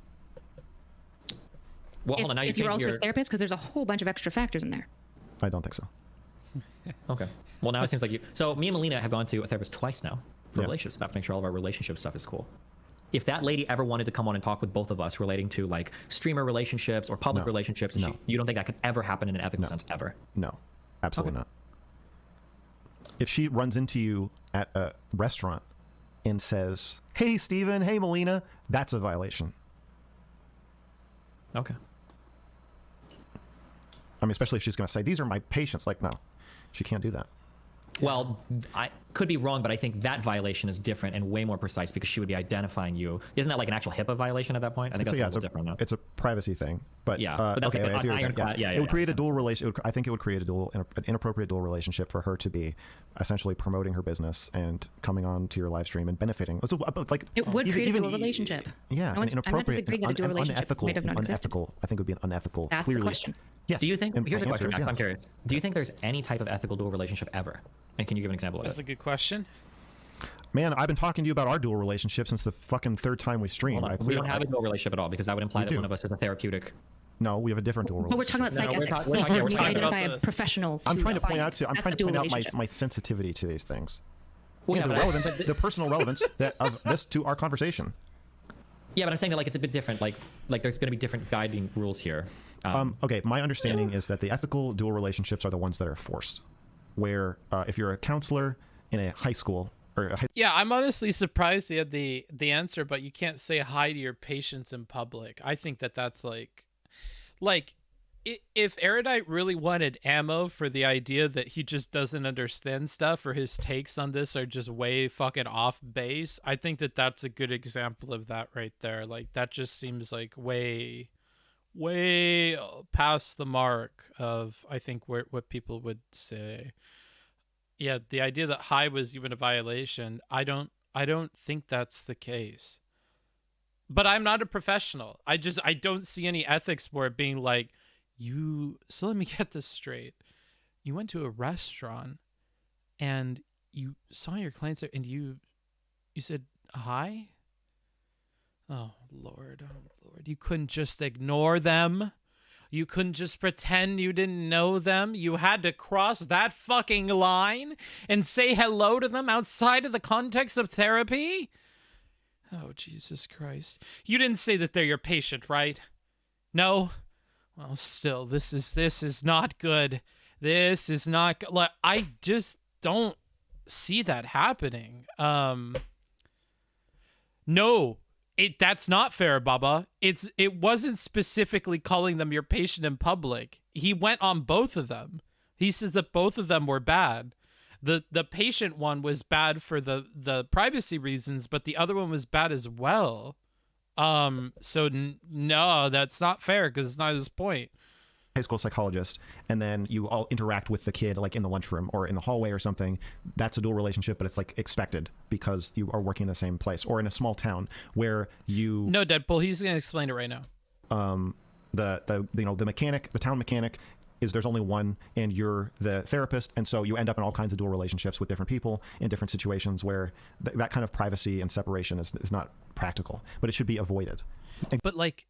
Well, hold on. Now you're also a therapist, because there's a whole bunch of extra factors in there. I don't think so. Okay. Well, now it seems like you. So me and Melina have gone to a therapist twice now for relationship stuff, make sure all of our relationship stuff is cool. If that lady ever wanted to come on and talk with both of us relating to like streamer relationships or public relationships, and you don't think that could ever happen in an ethical sense ever? No, absolutely not. If she runs into you at a restaurant and says, "Hey, Steven, hey, Melina," that's a violation. Okay. I mean, especially if she's going to say, "These are my patients." Like, no, she can't do that. Well, I could be wrong, but I think that violation is different and way more precise because she would be identifying you. Isn't that like an actual HIPAA violation at that point? I think that's a little different. No? It's a privacy thing, but but that's like it would create a dual relation. I think it would create an inappropriate dual relationship for her to be essentially promoting her business and coming on to your live stream and benefiting. Like it would create a dual relationship. Yeah, I'm not disagreeing that a dual relationship unethical. I think it would be an unethical. That's the question. Yes. Do you think? Here's a question, Max. I'm curious. Do you think there's any type of ethical dual relationship ever? And can you give an example of it? That's a good question. Man, I've been talking to you about our dual relationship since the fucking third time we streamed. We don't have a dual relationship at all because that would imply that one of us is a therapeutic. No, we have a different dual relationship. But we're talking about psych ethics. We identify a professional. I'm trying to point out my sensitivity to these things. Well, the relevance, the personal relevance of this to our conversation. Yeah, but I'm saying that like it's a bit different. Like there's going to be different guiding rules here. Okay, my understanding is that the ethical dual relationships are the ones that are forced. Where if you're a counselor in a high school or yeah, I'm honestly surprised they had the answer, but you can't say hi to your patients in public. I think that's like if Erudite really wanted ammo for the idea that he just doesn't understand stuff or his takes on this are just way fucking off base, I think that's a good example of that right there. Like that just seems like way past the mark of I think what people would say. Yeah, the idea that hi was even a violation, I don't think that's the case. But I'm not a professional. I don't see any ethics for it being like so let me get this straight. You went to a restaurant and you saw your clients there and you said hi? Oh Lord. You couldn't just ignore them. You couldn't just pretend you didn't know them. You had to cross that fucking line and say hello to them outside of the context of therapy? Oh, Jesus Christ. You didn't say that they're your patient, right? No? Well, still, this is not good. This is not good. Like, I just don't see that happening. No. That's not fair, Baba. It wasn't specifically calling them your patient in public. He went on both of them. He says that both of them were bad. The patient one was bad for the privacy reasons, but the other one was bad as well. So no, that's not fair because it's not his point. High school psychologist, and then you all interact with the kid like in the lunchroom or in the hallway or something. That's a dual relationship, but it's like expected because you are working in the same place. Or in a small town where you no Deadpool, he's gonna explain it right now. The mechanic, the town mechanic there's only one, and you're the therapist, and so you end up in all kinds of dual relationships with different people in different situations where that kind of privacy and separation is not practical, but it should be avoided. But like,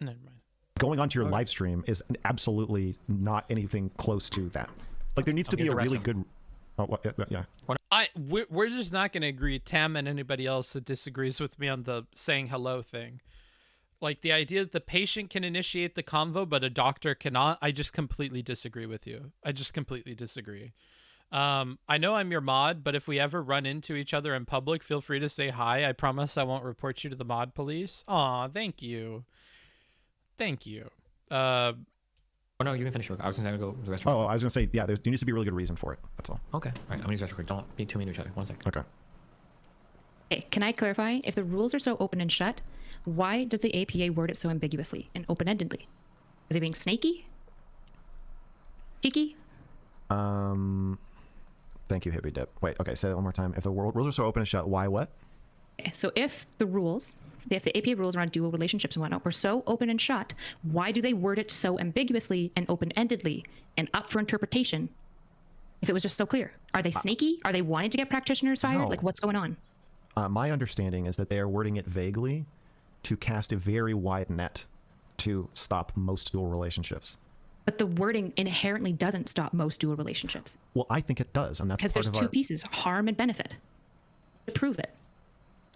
never mind. Going onto your live stream is absolutely not anything close to that. Like there needs to be a really good. Yeah. we're just not going to agree, Tam and anybody else that disagrees with me on the saying hello thing. Like the idea that the patient can initiate the convo, but a doctor cannot. I just completely disagree with you. I just completely disagree. I know I'm your mod, but if we ever run into each other in public, feel free to say hi. I promise I won't report you to the mod police. Aw, thank you. Thank you. Oh no, you can finish. I was gonna go to the restroom. Oh, I was gonna say, yeah, there needs to be a really good reason for it. That's all. Okay. All right. I'm gonna use the restroom quick. Don't be too mean to each other. 1 sec. Okay. Okay, can I clarify? If the rules are so open and shut, why does the APA word it so ambiguously and open-endedly? Are they being snaky? Cheeky? Thank you, Hippie Dip. Wait, okay, say that one more time. If the rules are so open and shut, why what? Okay, so if the APA rules around dual relationships and whatnot were so open and shut, why do they word it so ambiguously and open-endedly and up for interpretation if it was just so clear? Are they snaky? Are they wanting to get practitioners fired? No. Like, what's going on? My understanding is that they are wording it vaguely to cast a very wide net to stop most dual relationships. But the wording inherently doesn't stop most dual relationships. Well, I think it does, and that's Because part there's of two our pieces, harm and benefit. To prove it.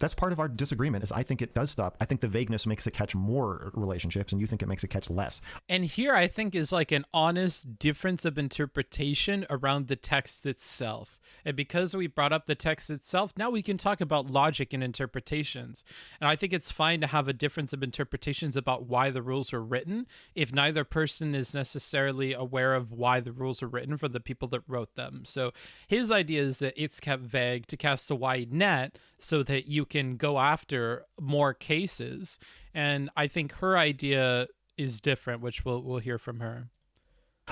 that's part of our disagreement. Is I think it does stop. I think the vagueness makes it catch more relationships, and you think it makes it catch less. And here I think is like an honest difference of interpretation around the text itself. And because we brought up the text itself, now we can talk about logic and interpretations. And I think it's fine to have a difference of interpretations about why the rules are written if neither person is necessarily aware of why the rules are written for the people that wrote them. So his idea is that it's kept vague to cast a wide net so that you can go after more cases. And I think her idea is different, which we'll hear from her.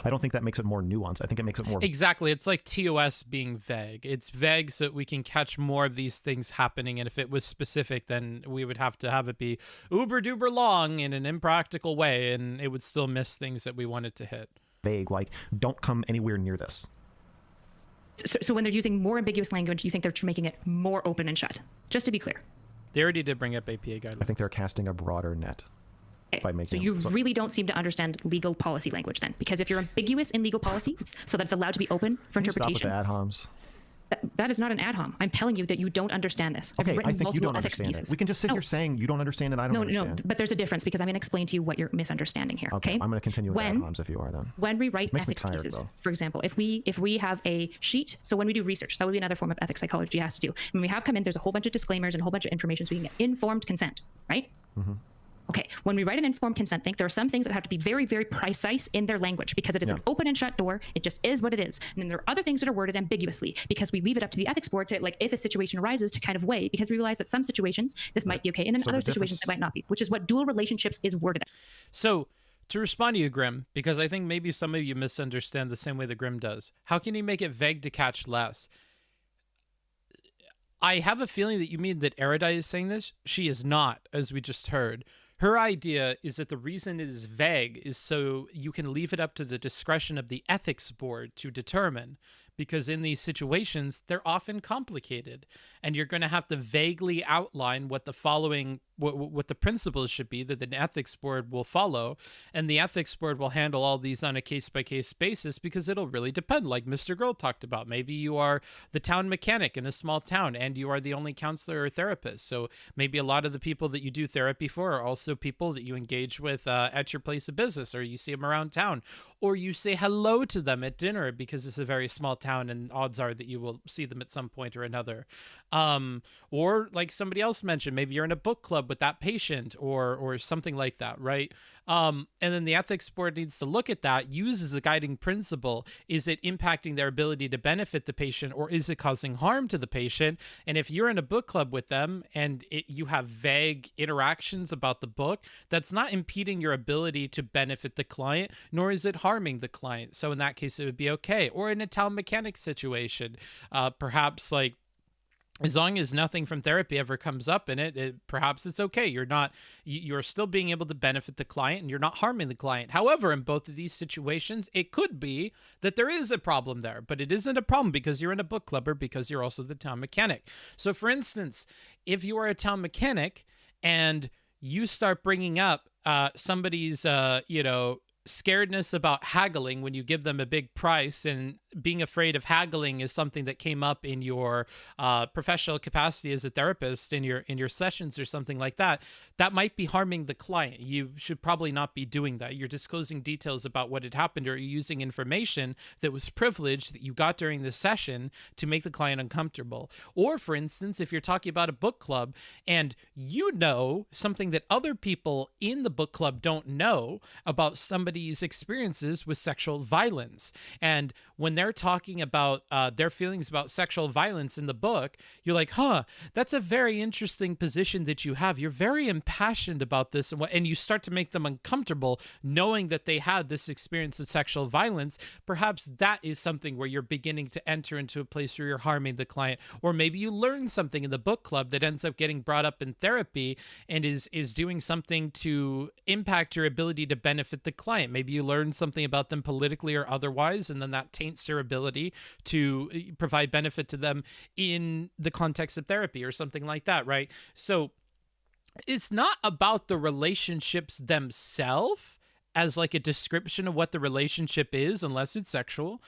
I don't think that makes it more nuanced. I think it makes it more... Exactly. It's like TOS being vague. It's vague so that we can catch more of these things happening. And if it was specific, then we would have to have it be uber duper long in an impractical way, and it would still miss things that we wanted to hit. vague, like, don't come anywhere near this. So when they're using more ambiguous language, you think they're making it more open and shut? Just to be clear. They already did bring up APA guidelines. I think they're casting a broader net. By making so you really don't seem to understand legal policy language then, because if you're ambiguous in legal policy, so that it's allowed to be open for interpretation. Stop with the ad homs. That is not an ad hom. I'm telling you that you don't understand this. Okay, I think you don't understand it. We can just sit here saying you don't understand and I don't understand. No, but there's a difference because I'm going to explain to you what you're misunderstanding here. Okay, I'm going to continue with ad homs if you are then. When we write ethics pieces, for example, if we have a sheet, so when we do research, that would be another form of ethics psychology has to do. When we have come in, there's a whole bunch of disclaimers and a whole bunch of information so we can get informed consent, right? Mm-hmm. Okay, when we write an informed consent thing, there are some things that have to be very, very precise in their language because it is an open and shut door. It just is what it is. And then there are other things that are worded ambiguously because we leave it up to the ethics board to, like, if a situation arises, to kind of weigh, because we realize that some situations this might be okay, and then other situations it might not be, which is what dual relationships is worded. So to respond to you, Grim, because I think maybe some of you misunderstand the same way that Grim does. How can you make it vague to catch less? I have a feeling that you mean that Erudite is saying this. She is not, as we just heard. Her idea is that the reason it is vague is so you can leave it up to the discretion of the ethics board to determine, because in these situations, they're often complicated, and you're going to have to vaguely outline what the following, what the principles should be that the ethics board will follow, and the ethics board will handle all these on a case-by-case basis because it'll really depend, like Mr. Girl talked about. Maybe you are the town mechanic in a small town, and you are the only counselor or therapist, so maybe a lot of the people that you do therapy for are also people that you engage with at your place of business, or you see them around town, or you say hello to them at dinner because it's a very small town and odds are that you will see them at some point or another. Or like somebody else mentioned, maybe you're in a book club with that patient or something like that, right? And then the ethics board needs to look at that, use as a guiding principle. Is it impacting their ability to benefit the patient, or is it causing harm to the patient? And if you're in a book club with them and you have vague interactions about the book, that's not impeding your ability to benefit the client, nor is it harming the client. So in that case, it would be okay. Or in a town mechanic situation, perhaps like, as long as nothing from therapy ever comes up in it, perhaps it's okay. You're still being able to benefit the client and you're not harming the client. However, in both of these situations, it could be that there is a problem there, but it isn't a problem because you're in a book club or because you're also the town mechanic. So for instance, if you are a town mechanic and you start bringing up somebody's, scaredness about haggling when you give them a big price, and being afraid of haggling is something that came up in your professional capacity as a therapist in your sessions or something like that, that might be harming the client. You should probably not be doing that. You're disclosing details about what had happened, or you're using information that was privileged that you got during the session to make the client uncomfortable. Or, for instance, if you're talking about a book club and you know something that other people in the book club don't know about somebody's experiences with sexual violence, and when they're talking about their feelings about sexual violence in the book, you're like, that's a very interesting position that you have. You're very impassioned about this. And you start to make them uncomfortable knowing that they had this experience of sexual violence. Perhaps that is something where you're beginning to enter into a place where you're harming the client. Or maybe you learn something in the book club that ends up getting brought up in therapy and is doing something to impact your ability to benefit the client. Maybe you learn something about them politically or otherwise, and then that taints their ability to provide benefit to them in the context of therapy or something like that, right? So it's not about the relationships themselves as like a description of what the relationship is, unless it's sexual.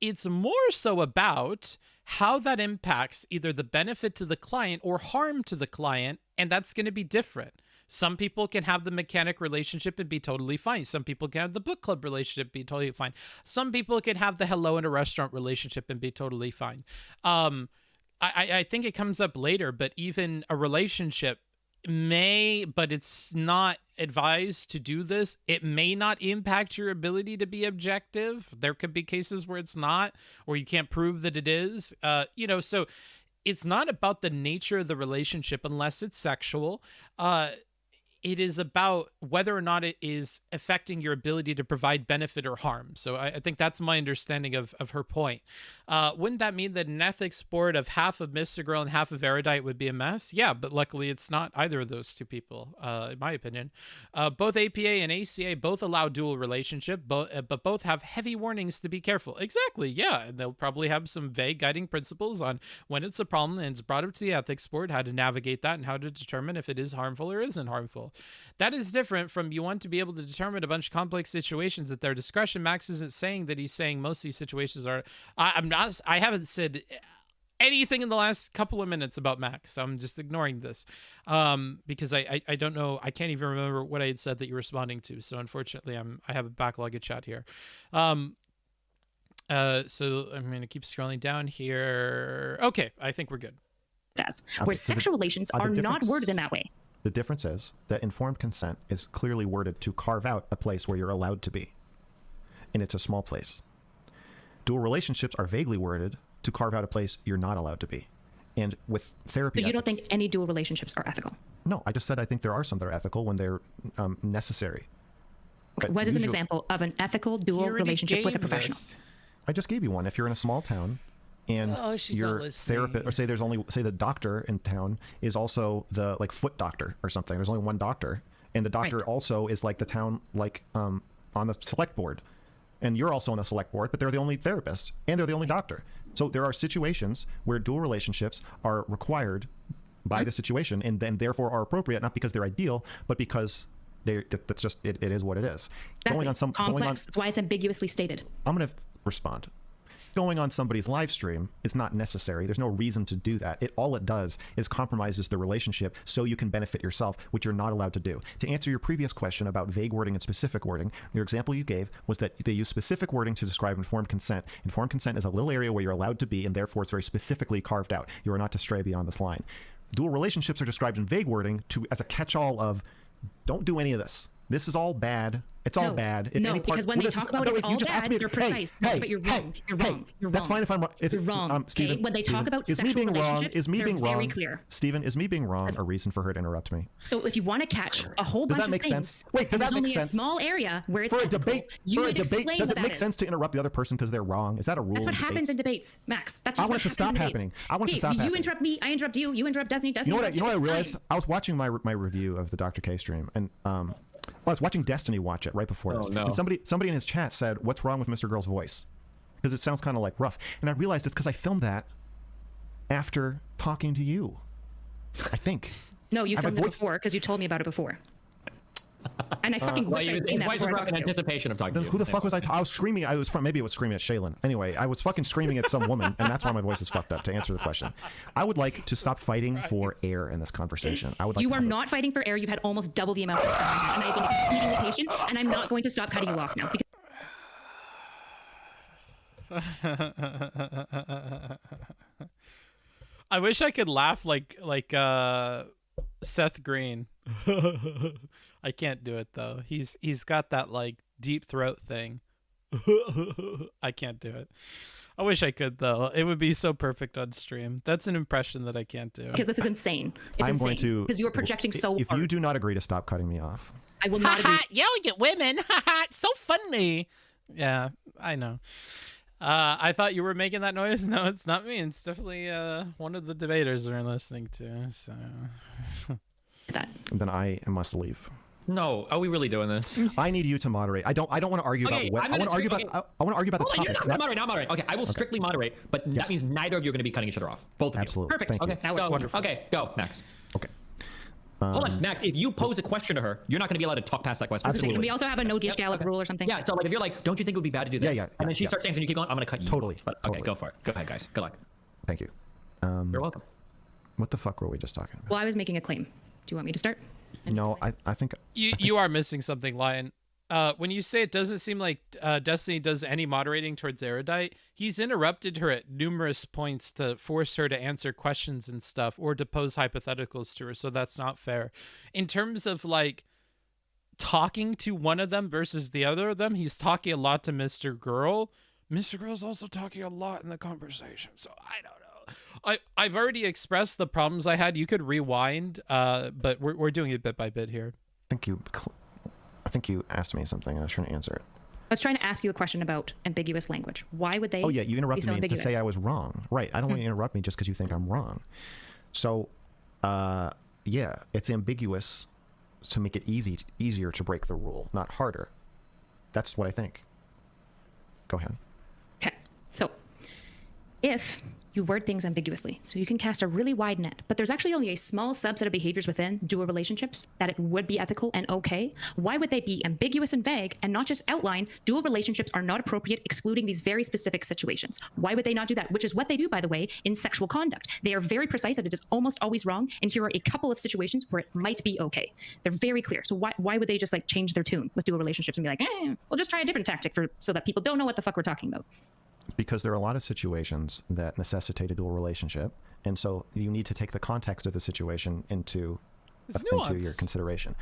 It's more so about how that impacts either the benefit to the client or harm to the client, and that's going to be different. Some people can have the mechanic relationship and be totally fine. Some people can have the book club relationship be totally fine. Some people can have the hello in a restaurant relationship and be totally fine. I think it comes up later, but even a relationship may, but it's not advised to do this. It may not impact your ability to be objective. There could be cases where it's not, or you can't prove that it is. So it's not about the nature of the relationship unless it's sexual. It is about whether or not it is affecting your ability to provide benefit or harm. So I think that's my understanding of her point. Wouldn't that mean that an ethics board of half of Mr. Girl and half of Erudite would be a mess? Yeah, but luckily it's not either of those two people, in my opinion. Both APA and ACA both allow dual relationship, but both have heavy warnings to be careful. Exactly, yeah. And they'll probably have some vague guiding principles on when it's a problem and it's brought up to the ethics board, how to navigate that and how to determine if it is harmful or isn't harmful. That is different from you want to be able to determine a bunch of complex situations at their discretion. Max isn't saying that he's saying most of these situations are. I haven't said anything in the last couple of minutes about Max. So I'm just ignoring this because I don't know. I can't even remember what I had said that you're responding to. So unfortunately, I have a backlog of chat here. So I'm going to keep scrolling down here. Okay, I think we're good. Where sexual relations are not worded in that way. The difference is that informed consent is clearly worded to carve out a place where you're allowed to be. And it's a small place. Dual relationships are vaguely worded to carve out a place you're not allowed to be. And with therapy, but you don't think any dual relationships are ethical? No, I just said I think there are some that are ethical when they're necessary. Okay, what is an example of an ethical dual relationship with a professional? I just gave you one. If you're in a small town and your therapist, or say the doctor in town is also the foot doctor or something. There's only one doctor, and the doctor also is like the town on the select board, and you're also on the select board, but they're the only therapist and they're the only doctor. So there are situations where dual relationships are required by the situation, and then therefore are appropriate, not because they're ideal, but because that's just it is what it is. Exactly. Complex. That's why it's ambiguously stated. I'm going to respond. Going on somebody's live stream is not necessary. There's no reason to do that. All it does is compromises the relationship so you can benefit yourself, which you're not allowed to do. To answer your previous question about vague wording and specific wording, your example you gave was that they use specific wording to describe informed consent. Informed consent is a little area where you're allowed to be, and therefore it's very specifically carved out. You are not to stray beyond this line. Dual relationships are described in vague wording as a catch-all of don't do any of this. This is all bad. It's all bad. Because when they talk about it's all bad, they're precise. But you're wrong. You're wrong. That's fine if I'm wrong. You're wrong. Steven, when they talk about sexual relationships, they're very clear. Steven, is me being wrong a reason for her to interrupt me? So if you want to catch a whole bunch of things, sense? Wait, does that make sense? There's only a small area where it's for a ethical. debate. Does it make sense to interrupt the other person because they're wrong? Is that a rule? That's what happens in debates, Max. That's just I want it to stop happening. I want it to stop happening. You interrupt me. I interrupt you. You interrupt Destiny. You know what I realized? I was watching my review of the Dr. K stream, and I was watching Destiny watch it right before this. And somebody in his chat said, "What's wrong with Mr. Girl's voice?" Because it sounds kind of rough. And I realized it's because I filmed that after talking to you. I think. No, you filmed it before because you told me about it before. And I fucking wish I'd seen that voice was before I rough in talked to you. anticipation of talking to you. Who the fuck was I? I was screaming. I was maybe it was screaming at Shaylin. Anyway, I was fucking screaming at some woman, and that's why my voice is fucked up. To answer the question, I would like to stop fighting for air in this conversation. I would like. You are not fighting for air. You've had almost double the amount of time, and I've been exceedingly patient, and I'm not going to stop cutting you off now. I wish I could laugh like Seth Green. I can't do it though. He's got that like deep throat thing. I can't do it. I wish I could though. It would be so perfect on stream. That's an impression that I can't do. Because this is insane. It's I'm insane. going to. Because you are projecting so If hard. you do not agree to stop cutting me off, I will not agree. Yelling at women. It's so funny. Yeah, I know. I thought you were making that noise. No, it's not me. It's definitely one of the debaters we're listening to. So That. then I must leave. No, are we really doing this? I need you to moderate. I don't want to argue Okay, about. I'm I gonna want to argue strip- about. I want to argue about the Hold on, you're topic. not gonna moderate. Okay, I will strictly moderate, but Yes. that means neither of you are going to be cutting each other off. Both of you. Absolutely. Perfect. Thank Okay, you. That was so, wonderful. Okay, go, Max. Okay. Hold on, Max, if you pose a question to her, you're not going to be allowed to talk past that question. Can Absolutely. we also have a no dish Gallup rule or something? Yeah, so like if you're like, don't you think it would be bad to do this? Yeah, And then she yeah. starts saying, and you keep going, I'm going to cut you. Totally, But, okay, totally. go for it. Go ahead, guys. Good luck. Thank you. You're welcome. What the fuck were we just talking about? Well, I was making a claim. Do you want me to start? No, I think. you are missing something, Lion. When you say it doesn't seem like Destiny does any moderating towards Erudite, he's interrupted her at numerous points to force her to answer questions and stuff, or to pose hypotheticals to her, so that's not fair. In terms of like talking to one of them versus the other of them, he's talking a lot to Mr. Girl. Mr. Girl's also talking a lot in the conversation, so I don't know. I've already expressed the problems I had. You could rewind, but we're doing it bit by bit here. I think you asked me something and I was trying to answer it. I was trying to ask you a question about ambiguous language. Why would they? Oh yeah, you be interrupted so me to ambiguous? say I was wrong. Right. I don't want you to interrupt me just because you think I'm wrong. So, yeah, it's ambiguous to make it easier to break the rule, not harder. That's what I think. Go ahead. Okay, so if you word things ambiguously, so you can cast a really wide net, but there's actually only a small subset of behaviors within dual relationships that it would be ethical and okay, why would they be ambiguous and vague and not just outline dual relationships are not appropriate, excluding these very specific situations? Why would they not do that? Which is what they do, by the way, in sexual conduct. They are very precise that it is almost always wrong, and here are a couple of situations where it might be okay. They're very clear. So why would they just like change their tune with dual relationships and be like, we'll just try a different tactic so that people don't know what the fuck we're talking about? Because there are a lot of situations that necessitate a dual relationship, and so you need to take the context of the situation into your consideration.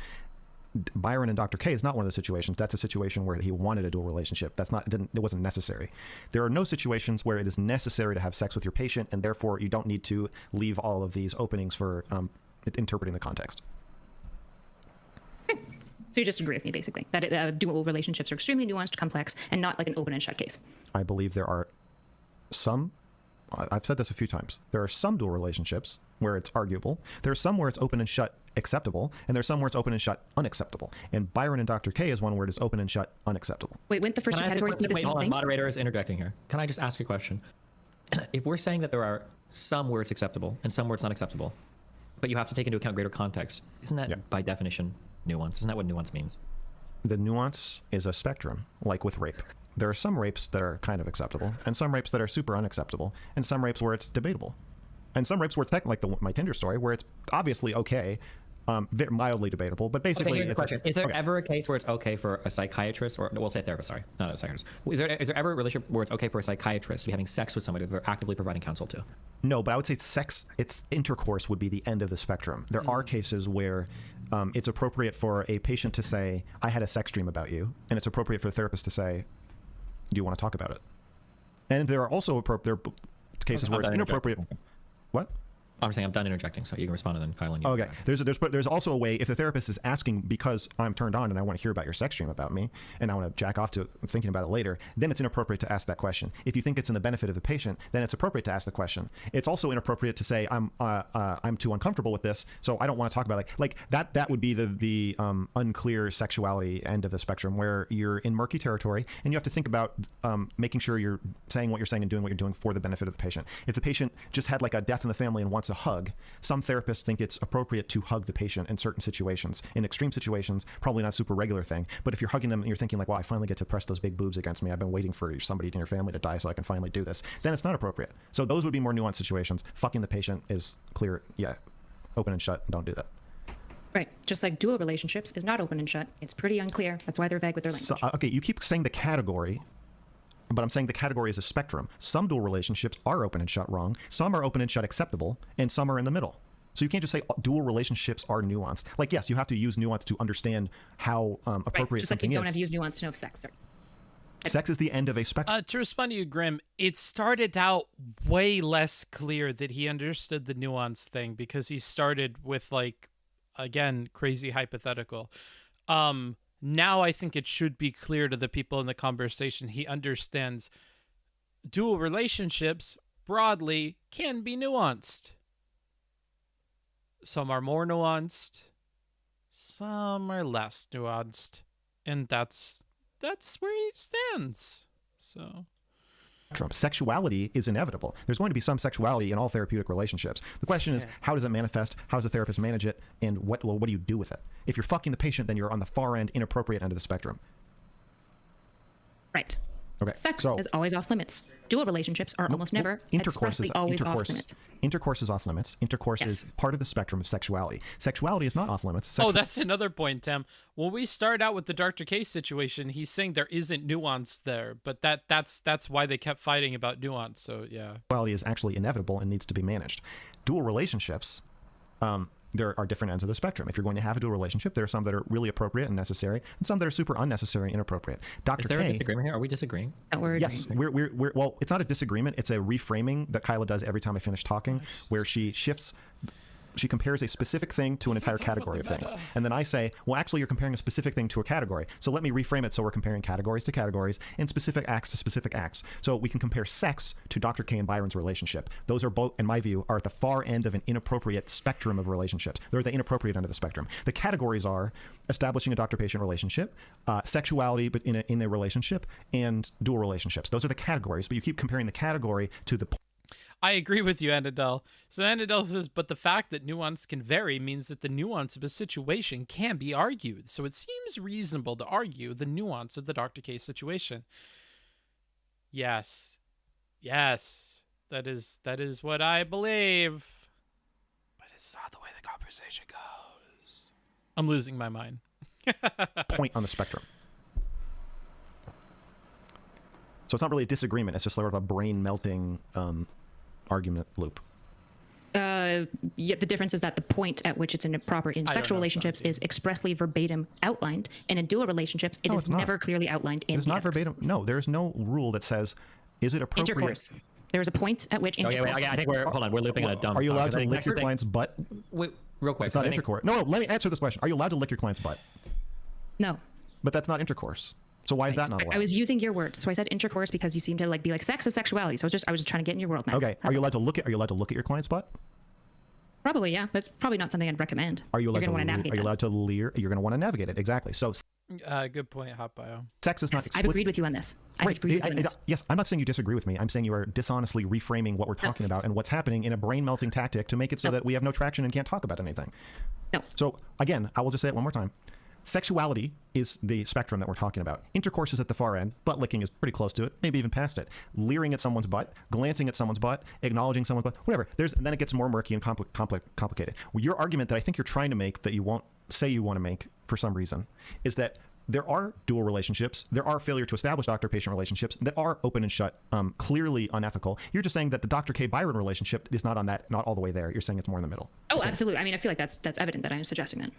Byron and Dr. K is not one of those situations. That's a situation where he wanted a dual relationship. It wasn't necessary. There are no situations where it is necessary to have sex with your patient, and therefore you don't need to leave all of these openings for interpreting the context. So you just agree with me, basically, that dual relationships are extremely nuanced, complex, and not like an open and shut case. I believe there are some, I've said this a few times, there are some dual relationships where it's arguable. There are some where it's open and shut acceptable, and there's some where it's open and shut unacceptable. And Byron and Dr. K is one where it is open and shut unacceptable. Wait, wouldn't the first two categories be the Wait, same hold on. thing? Moderator is interjecting here. Can I just ask a question? If we're saying that there are some where it's acceptable and some where it's not acceptable, but you have to take into account greater context, isn't that by definition nuance? Isn't that what nuance means? The nuance is a spectrum, like with rape. There are some rapes that are kind of acceptable, and some rapes that are super unacceptable, and some rapes where it's debatable, and some rapes where it's like my Tinder story, where it's obviously okay, mildly debatable, but basically. Okay, here's the question: is there ever a case where it's okay for a psychiatrist, or we'll say a therapist? Sorry, not a psychiatrist. Is there ever a relationship where it's okay for a psychiatrist to be having sex with somebody that they're actively providing counsel to? No, but I would say intercourse would be the end of the spectrum. There are cases where it's appropriate for a patient to say, "I had a sex dream about you," and it's appropriate for a therapist to say, "Do you want to talk about it?" And there are also cases where it's inappropriate. What? I'm saying I'm done interjecting, so you can respond, and then Kyle and you. Okay. There's also a way, if the therapist is asking because I'm turned on and I want to hear about your sex dream about me and I want to jack off to thinking about it later, then it's inappropriate to ask that question. If you think it's in the benefit of the patient, then it's appropriate to ask the question. It's also inappropriate to say I'm too uncomfortable with this, so I don't want to talk about it. Like that. That would be the unclear sexuality end of the spectrum, where you're in murky territory and you have to think about making sure you're saying what you're saying and doing what you're doing for the benefit of the patient. If the patient just had like a death in the family and wants wants a hug. Some therapists think it's appropriate to hug the patient in certain situations. In extreme situations, probably not a super regular thing. But if you're hugging them and you're thinking like, well, I finally get to press those big boobs against me. I've been waiting for somebody in your family to die so I can finally do this. Then it's not appropriate. So those would be more nuanced situations. Fucking the patient is clear. Yeah, open and shut. Don't do that. Right. Just like dual relationships is not open and shut. It's pretty unclear. That's why they're vague with their language. So, okay, you keep saying the category, but I'm saying the category is a spectrum. Some dual relationships are open and shut wrong. Some are open and shut acceptable, and some are in the middle. So you can't just say dual relationships are nuanced. Like, yes, you have to use nuance to understand how appropriate right. Just like something you don't is. have to use nuance to know sex. Sorry. Sex is the end of a spectrum. To respond to you, Grim, it started out way less clear that he understood the nuance thing because he started with, like, again, crazy hypothetical. Now I think it should be clear to the people in the conversation he understands dual relationships broadly can be nuanced. Some are more nuanced, some are less nuanced, and that's where he stands. So Sexuality is inevitable. There's going to be some sexuality in all therapeutic relationships. The question is, how does it manifest? How does the therapist manage it? And what do you do with it? If you're fucking the patient, then you're on the far end, inappropriate end of the spectrum. Right. Okay. Sex is always off limits. Dual relationships are almost never expressly always off limits. Intercourse is off limits. Intercourse is part of the spectrum of sexuality. Sexuality is not off limits. That's another point, Tim. When we start out with the Dr. K situation, he's saying there isn't nuance there, but that's why they kept fighting about nuance. So yeah, sexuality is actually inevitable and needs to be managed. Dual relationships, there are different ends of the spectrum. If you're going to have a dual relationship, there are some that are really appropriate and necessary, and some that are super unnecessary and inappropriate. Dr. Is there K, a disagreement here? Are we disagreeing? Yes, we're well, it's not a disagreement. It's a reframing that Kyla does every time I finish talking, where she shifts. She compares a specific thing to an entire category of things. And then I say, well, actually, you're comparing a specific thing to a category. So let me reframe it so we're comparing categories to categories and specific acts to specific acts. So we can compare sex to Dr. K and Byron's relationship. Those are both, in my view, are at the far end of an inappropriate spectrum of relationships. They're at the inappropriate end of the spectrum. The categories are establishing a doctor-patient relationship, sexuality but in a relationship, and dual relationships. Those are the categories, but you keep comparing the category to the I agree with you, Anadel. So Anadel says, but the fact that nuance can vary means that the nuance of a situation can be argued. So it seems reasonable to argue the nuance of the Dr. K situation. Yes. That is what I believe. But it's not the way the conversation goes. I'm losing my mind. Point on the spectrum. So it's not really a disagreement. It's just sort of a brain melting argument loop. The difference is that the point at which it's improper in sexual relationships is expressly verbatim outlined, and in dual relationships it is never clearly outlined in it's not verbatim. No, there's no rule that says, is it appropriate? Intercourse. There is a point at which intercourse. I think we're looping on a dumb. Are you allowed to lick your client's butt? Wait, real quick. It's not intercourse. No, let me answer this question. Are you allowed to lick your client's butt? No. But that's not intercourse. So why is that not allowed? I was using your word, so I said intercourse because you seem to be like sex is sexuality. So I was just trying to get in your world, Max. Okay. Are you allowed to look at your client's butt? Probably, yeah. But it's probably not something I'd recommend. Are you allowed to navigate? Are you allowed to leer? You're going to want to navigate it. Exactly. So good point, Hot Bio. Sex is not explicit. I've agreed with you on this. Yes, I'm not saying you disagree with me. I'm saying you are dishonestly reframing what we're talking about and what's happening in a brain-melting tactic to make it so that we have no traction and can't talk about anything. No. So again, I will just say it one more time. Sexuality is the spectrum that we're talking about. Intercourse is at the far end. Butt licking is pretty close to it, maybe even past it. Leering at someone's butt, glancing at someone's butt, acknowledging someone's butt, whatever. Then it gets more murky and complicated. Well, your argument that I think you're trying to make that you won't say you want to make for some reason is that there are dual relationships. There are failure to establish doctor-patient relationships that are open and shut, clearly unethical. You're just saying that the Dr. K. Byron relationship is not all the way there. You're saying it's more in the middle. Oh, okay. Absolutely. I mean, I feel like that's evident that I'm suggesting that.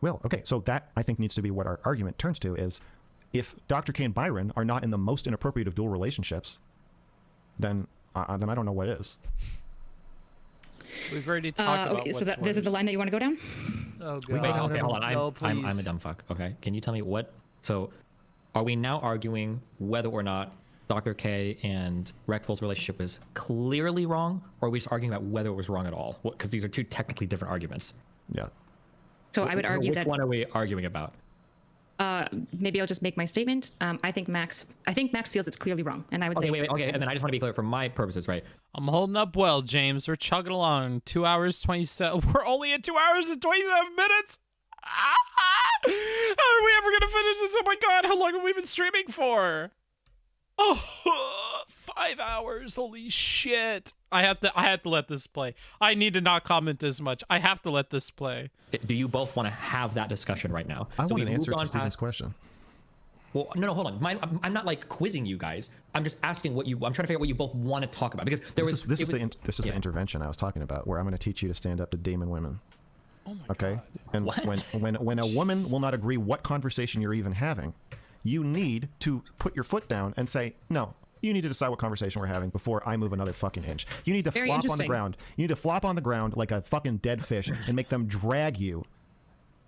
Well, okay, so that I think needs to be what our argument turns to is if Dr. K and Byron are not in the most inappropriate of dual relationships, then I don't know what is. We've already talked about so this is the line that you want to go down? Oh, God. Wait, okay, hold on. No, I'm a dumb fuck, okay? Can you tell me so are we now arguing whether or not Dr. K and Reckful's relationship is clearly wrong, or are we just arguing about whether it was wrong at all? Because these are two technically different arguments. Yeah. So I would argue Which one are we arguing about? Maybe I'll just make my statement. I think Max feels it's clearly wrong, and I would say. Wait. Okay, and then I just want to be clear for my purposes, right? I'm holding up well, James. We're chugging along. 2 hours 27. We're only at 2 hours and 27 minutes. How are we ever gonna finish this? Oh my god! How long have we been streaming for? Oh, 5 hours. Holy shit. I have to let this play. I need to not comment as much. I have to let this play. Do you both want to have that discussion right now? I want an answer to Steven's question. Well, no, hold on. I'm not like quizzing you guys. I'm just asking I'm trying to figure out what you both want to talk about, because this is the intervention I was talking about, where I'm going to teach you to stand up to demon women. Oh my okay? god. And when a woman will not agree what conversation you're even having, you need to put your foot down and say, no, you need to decide what conversation we're having before I move another fucking inch. You need to flop on the ground. You need to flop on the ground like a fucking dead fish and make them drag you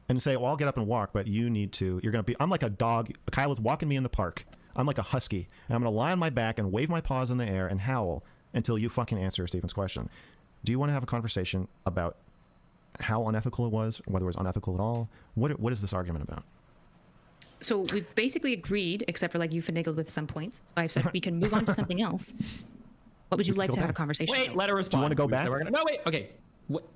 and say, well, I'll get up and walk, but you need to, I'm like a dog. Kyla's walking me in the park. I'm like a husky, and I'm going to lie on my back and wave my paws in the air and howl until you fucking answer Stephen's question. Do you want to have a conversation about how unethical it was, whether it was unethical at all? What is this argument about? So we've basically agreed, except for like you finagled with some points. So I've said we can move on to something else. What would you like to have a conversation about? Wait, let her respond. Do you want to go back? No, wait. Okay.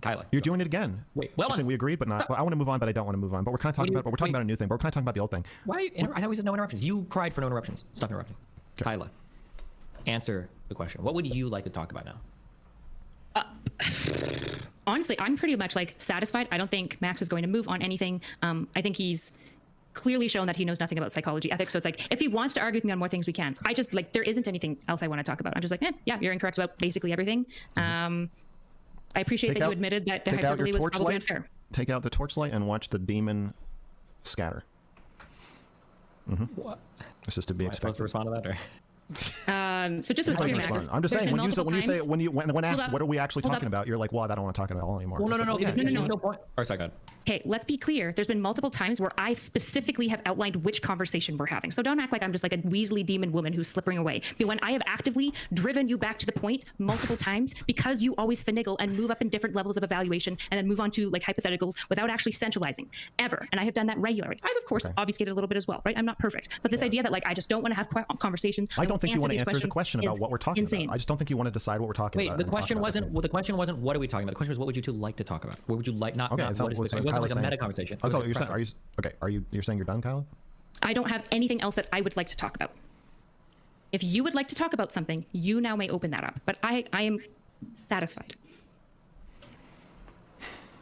Kyla. You're doing it again. Wait, well, we agreed, but not. Well, I want to move on, but I don't want to move on. But we're kind of talking about. We're talking about a new thing. But we're kind of talking about the old thing. Why? I thought we said no interruptions. You cried for no interruptions. Stop interrupting. Okay. Kyla, answer the question. What would you like to talk about now? Honestly, I'm pretty much like satisfied. I don't think Max is going to move on anything. I think he's clearly shown that he knows nothing about psychology, ethics. So it's like, if he wants to argue with me on more things, we can. I just like, there isn't anything else I want to talk about. I'm just like, yeah, you're incorrect about basically everything. I appreciate that you admitted that the hyperbole was probably unfair. Take out the torchlight and watch the demon scatter. What? This is to be expected. Am I supposed to respond to that, or? So just with clear, Max. I'm just saying, when asked what are we actually talking about, you're like, well, I don't want to talk about it all anymore. Well, no. No point. Or sorry, go ahead. Okay, let's be clear. There's been multiple times where I specifically have outlined which conversation we're having. So don't act like I'm just like a Weasley demon woman who's slipping away. But when I have actively driven you back to the point multiple times, because you always finagle and move up in different levels of evaluation and then move on to like hypotheticals without actually centralizing ever. And I have done that regularly. I've of course obfuscated a little bit as well, right? I'm not perfect. But this idea that like I just don't want to have conversations. I don't think you want to answer the question about what we're talking about. I just don't think you want to decide what we're talking about. Wait, the question wasn't what are we talking about? The question was, what would you two like to talk about? What would you like what is the question? It wasn't like a meta conversation. Oh, so you're saying, you're saying you're done, Kyla? I don't have anything else that I would like to talk about. If you would like to talk about something, you now may open that up. But I am satisfied.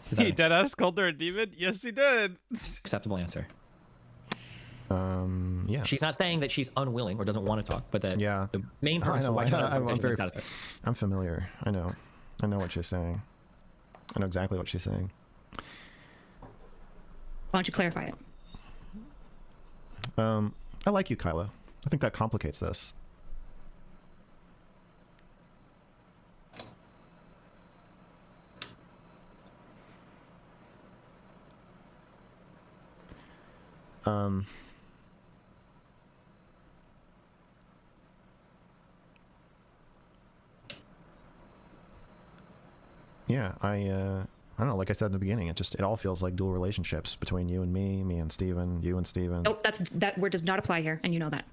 He deadass called her a demon? Yes, he did. Acceptable answer. Yeah. She's not saying that she's unwilling or doesn't want to talk, but that the main purpose of why I'm familiar. I know what she's saying. I know exactly what she's saying. Why don't you clarify it? I like you, Kyla. I think that complicates this. Yeah, I don't know, like I said in the beginning, it all feels like dual relationships between you and me and Steven, you and Steven. Nope, that word does not apply here, and you know that.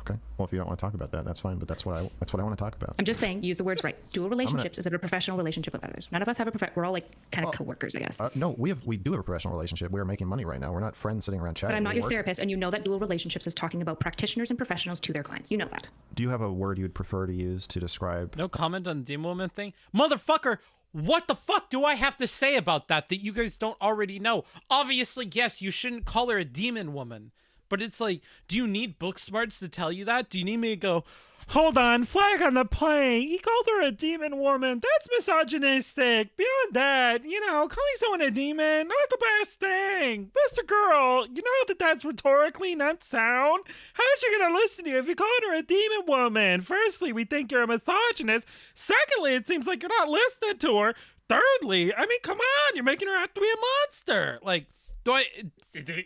Okay. Well, if you don't want to talk about that, that's fine, but that's what I want to talk about. I'm just saying, use the words right. Dual relationships is it a professional relationship with others? None of us have we're all like kind of coworkers, I guess. No, we do have a professional relationship. We're making money right now. We're not friends sitting around chatting. But I'm not your therapist, and you know that dual relationships is talking about practitioners and professionals to their clients. You know that. Do you have a word you would prefer to use to describe? No comment on demon woman thing? Motherfucker! What the fuck do I have to say about that you guys don't already know? Obviously, yes, you shouldn't call her a demon woman. But it's like, do you need book smarts to tell you that? Do you need me to go, hold on, flag on the play. He called her a demon woman. That's misogynistic. Beyond that, calling someone a demon, not the best thing. Mr. Girl, you know that's rhetorically not sound. How's she gonna listen to you if you called her a demon woman? Firstly, we think you're a misogynist. Secondly, it seems like you're not listening to her. Thirdly, come on, you're making her out to be a monster. Like, do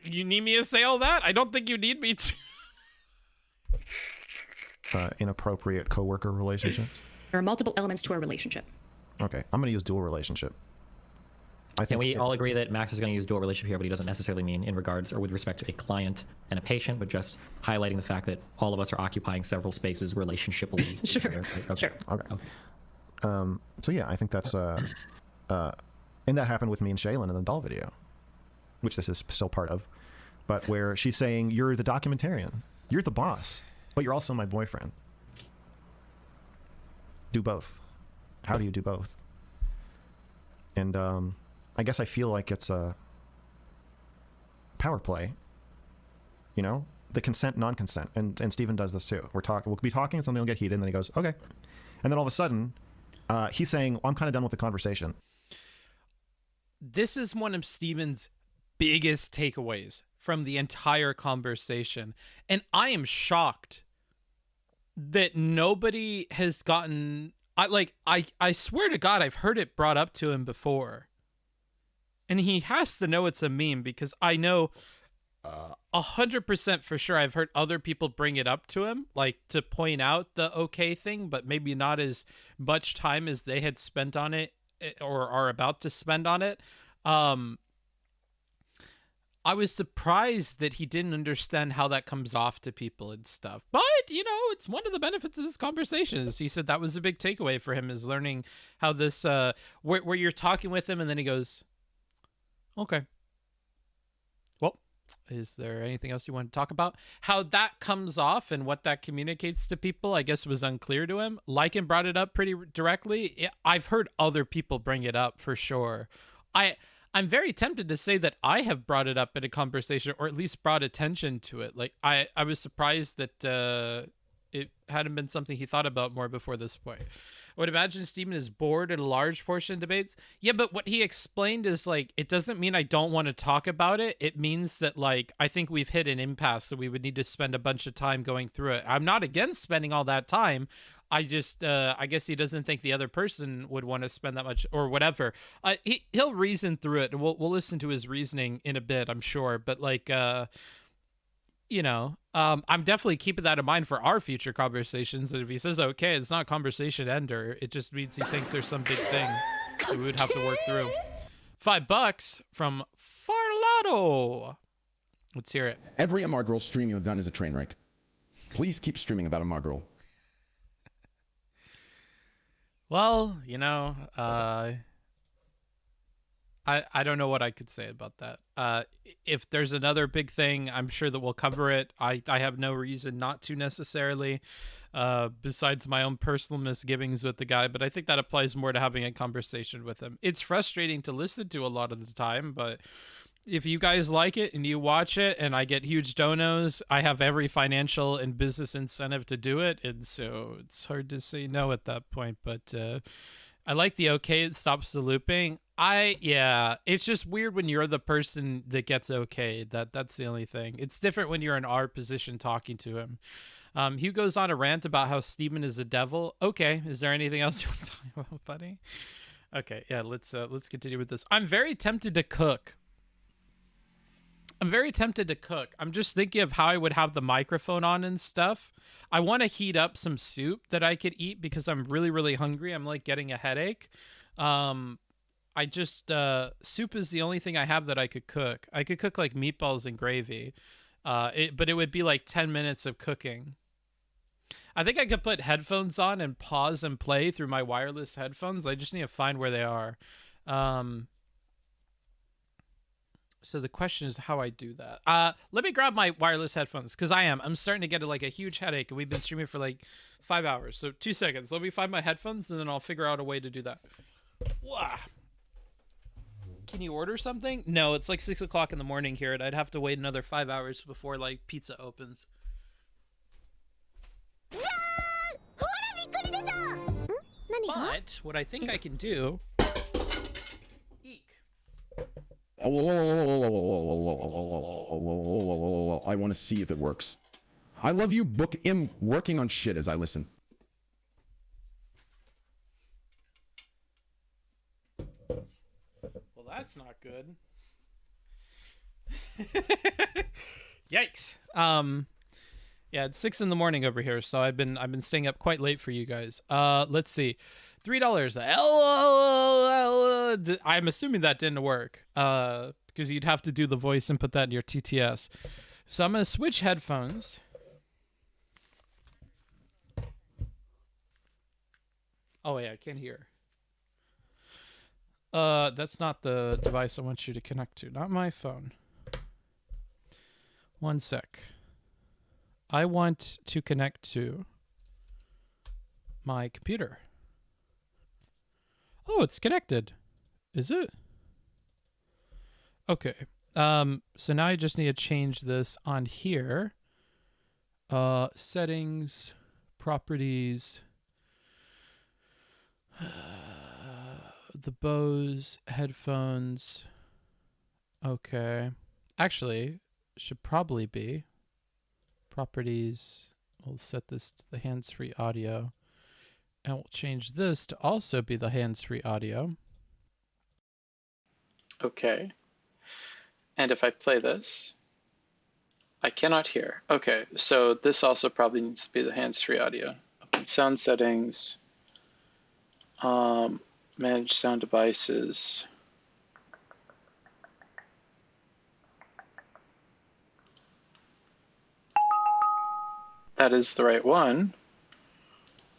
you need me to say all that? I don't think you need me to. Inappropriate coworker relationships? There are multiple elements to our relationship. Okay, I'm going to use dual relationship. I think and we all agree that Max is going to use dual relationship here, but he doesn't necessarily mean in regards or with respect to a client and a patient, but just highlighting the fact that all of us are occupying several spaces relationshipally. Sure. Okay. Sure. So yeah, I think that's and that happened with me and Shaylin in the doll video, which this is still part of, but where she's saying, "You're the documentarian, you're the boss, but you're also my boyfriend. Do both. How do you do both?" And I guess I feel like it's a power play, you know, the consent, non-consent. And Steven does this too. We'll be talking and something will get heated and then he goes, okay. And then all of a sudden, he's saying, well, I'm kind of done with the conversation. This is one of Steven's biggest takeaways from the entire conversation. And I am shocked that nobody has gotten... I swear to God, I've heard it brought up to him before. And he has to know it's a meme because I know 100% for sure I've heard other people bring it up to him, like to point out the okay thing, but maybe not as much time as they had spent on it or are about to spend on it. I was surprised that he didn't understand how that comes off to people and stuff. But, you know, it's one of the benefits of this conversation. Is he said that was a big takeaway for him, is learning how this, where you're talking with him and then he goes, okay. Well, is there anything else you want to talk about? How that comes off and what that communicates to people, I guess, was unclear to him. Lycan brought it up pretty directly. I've heard other people bring it up for sure. I'm very tempted to say that I have brought it up in a conversation or at least brought attention to it. Like I was surprised that it hadn't been something he thought about more before this point. I would imagine Steven is bored in a large portion of debates. Yeah, but what he explained is like, it doesn't mean I don't want to talk about it. It means that like, I think we've hit an impasse, so we would need to spend a bunch of time going through it. I'm not against spending all that time. I just, I guess he doesn't think the other person would want to spend that much or whatever. He'll reason through it and we'll listen to his reasoning in a bit, I'm sure. But like, you know, I'm definitely keeping that in mind for our future conversations. And if he says, okay, it's not a conversation ender, it just means he thinks there's some big thing that we would have to work through. $5 from Farlado. Let's hear it. Every Amargirl stream you have done is a train wreck. Please keep streaming about Amargirl. Well, you know, I don't know what I could say about that. If there's another big thing, I'm sure that we'll cover it. I have no reason not to necessarily, besides my own personal misgivings with the guy, but I think that applies more to having a conversation with him. It's frustrating to listen to a lot of the time, but if you guys like it and you watch it and I get huge donos, I have every financial and business incentive to do it. And so it's hard to say no at that point, but I like the okay, it stops the looping. Yeah, it's just weird when you're the person that gets okay. That's the only thing. It's different when you're in our position talking to him. Hugh goes on a rant about how Steven is a devil. Okay, is there anything else you want to talk about, buddy? Okay, yeah, let's continue with this. I'm very tempted to cook. I'm just thinking of how I would have the microphone on and stuff. I want to heat up some soup that I could eat because I'm really, really hungry. I'm like getting a headache. I just, soup is the only thing I have that I could cook. I could cook like meatballs and gravy, but it would be like 10 minutes of cooking. I think I could put headphones on and pause and play through my wireless headphones. I just need to find where they are. So the question is how I do that. Let me grab my wireless headphones because I'm starting to get like a huge headache and we've been streaming for like 5 hours. So 2 seconds. Let me find my headphones and then I'll figure out a way to do that. Wah. Can you order something? No, it's like 6 o'clock in the morning here and I'd have to wait another 5 hours before like pizza opens. But what I think I can do... I want to see if it works. I love you, Book M, working on shit as I listen. Well, that's not good. Yikes. Yeah, it's 6 in the morning over here, so I've been staying up quite late for you guys. Let's see. $3. I'm assuming that didn't work because you'd have to do the voice and put that in your TTS. So I'm going to switch headphones. Oh, wait, I can't hear. That's not the device I want you to connect to. Not my phone. One sec. I want to connect to my computer. Oh, it's connected. Is it? Okay. So now I just need to change this on here. Settings, properties, the Bose headphones. Okay. Actually, should probably be properties. We'll set this to the hands-free audio. And we'll change this to also be the hands-free audio. Okay. And if I play this, I cannot hear. Okay, so this also probably needs to be the hands-free audio. Open sound settings, manage sound devices. That is the right one.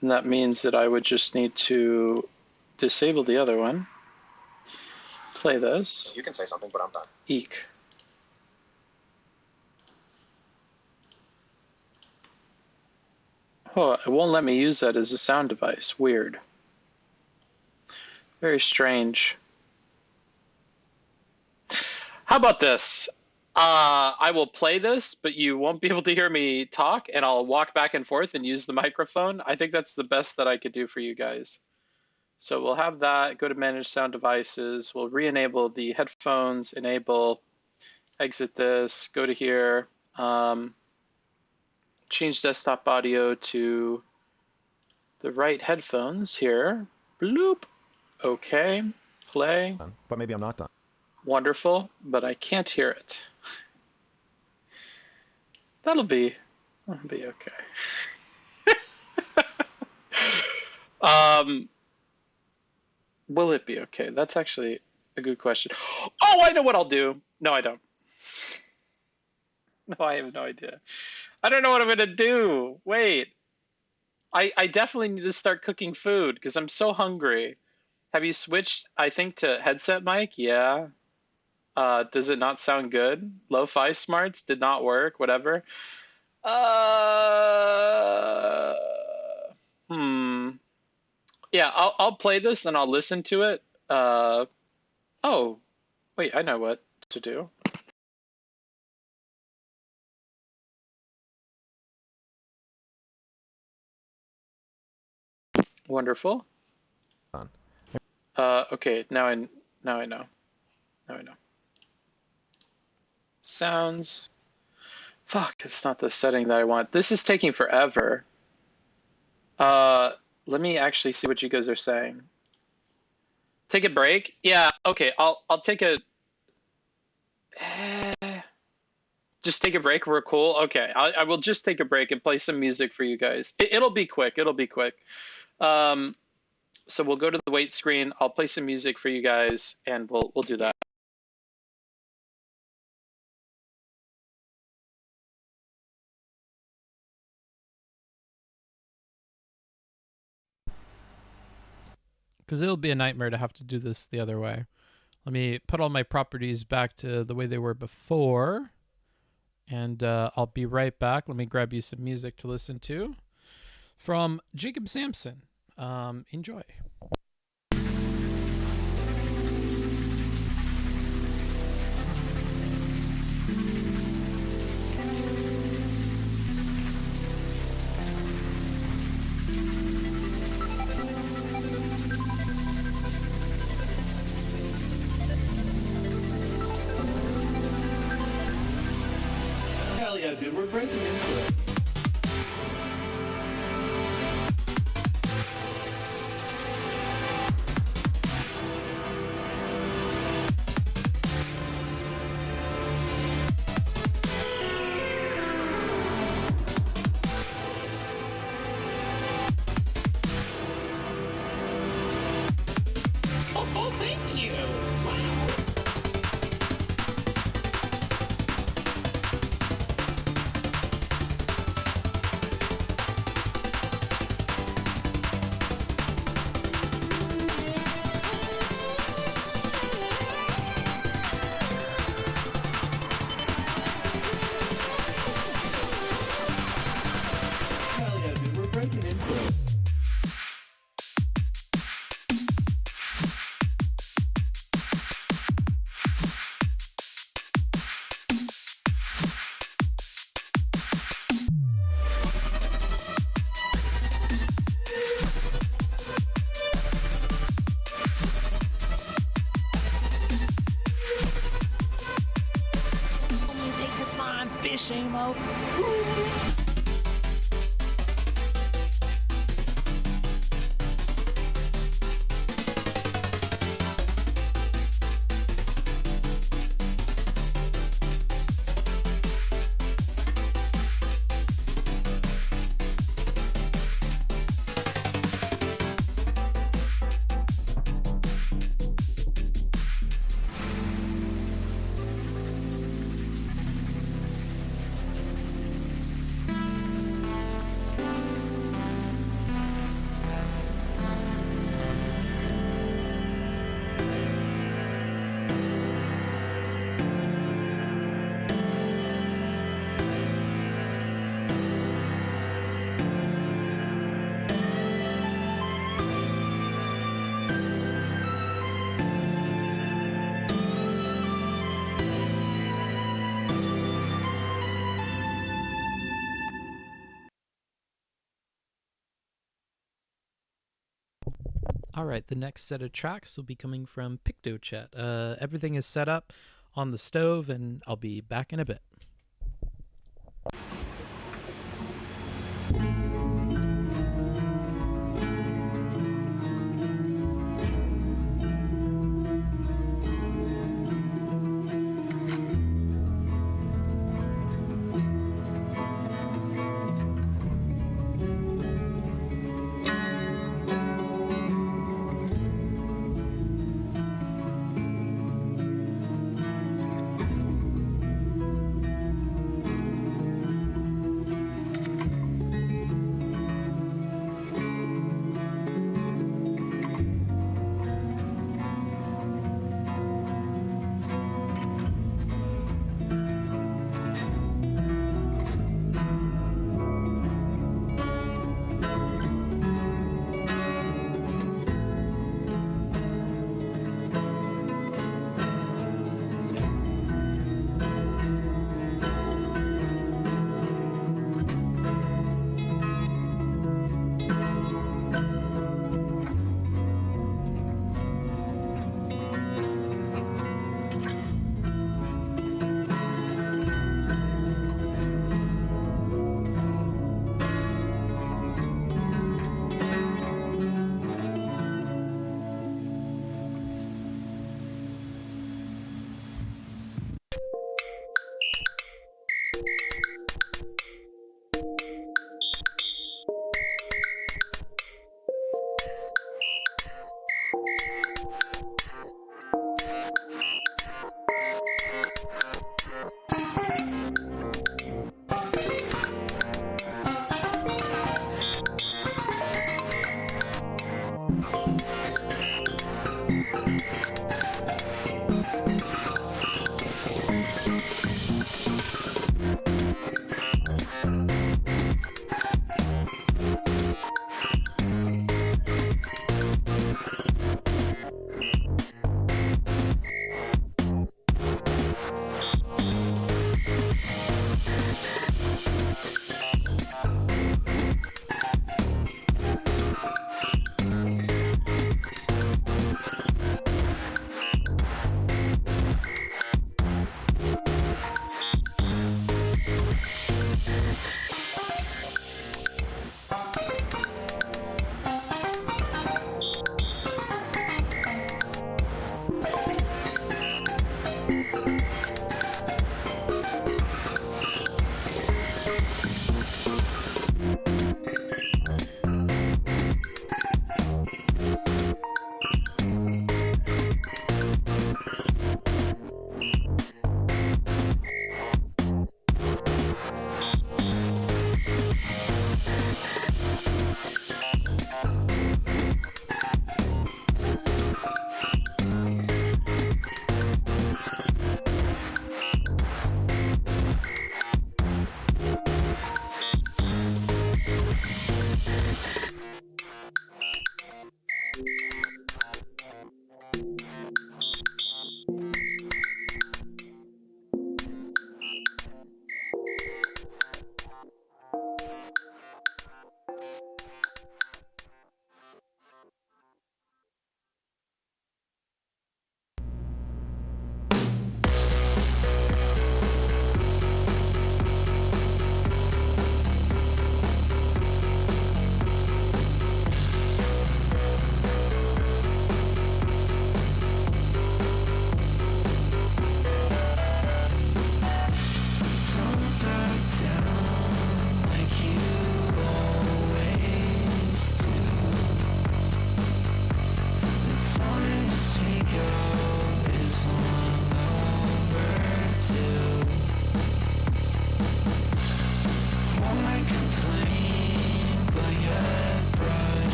And that means that I would just need to disable the other one. Play this. You can say something, but I'm done. Eek. Oh, it won't let me use that as a sound device. Weird. Very strange. How about this? I will play this, but you won't be able to hear me talk, and I'll walk back and forth and use the microphone. I think that's the best that I could do for you guys. So we'll have that, go to manage sound devices, we'll re-enable the headphones, enable, exit this, go to here, change desktop audio to the right headphones here, bloop, okay, play. But maybe I'm not done. Wonderful, but I can't hear it. That'll be okay. Will it be okay? That's actually a good question. Oh, I know what I'll do. No, I don't. No, I have no idea. I don't know what I'm gonna do. Wait. I definitely need to start cooking food because I'm so hungry. Have you switched, I think, to headset mic? Yeah. Does it not sound good? Lo-fi smarts did not work, whatever. Yeah, I'll play this and I'll listen to it. Oh, wait, I know what to do. Wonderful. Okay, now I know. Now I know. Sounds. Fuck, it's not the setting that I want. This is taking forever. Let me actually see what you guys are saying. Take a break? Yeah, okay, I'll take a... Just take a break, we're cool? Okay, I will just take a break and play some music for you guys. It'll be quick, it'll be quick. So we'll go to the wait screen, I'll play some music for you guys, and we'll do that. Because it'll be a nightmare to have to do this the other way. Let me put all my properties back to the way they were before. And I'll be right back. Let me grab you some music to listen to from Jacob Sampson. Enjoy. Hell yeah, dude, we're breaking into it. shame out. All right, the next set of tracks will be coming from PictoChat. Everything is set up on the stove, and I'll be back in a bit.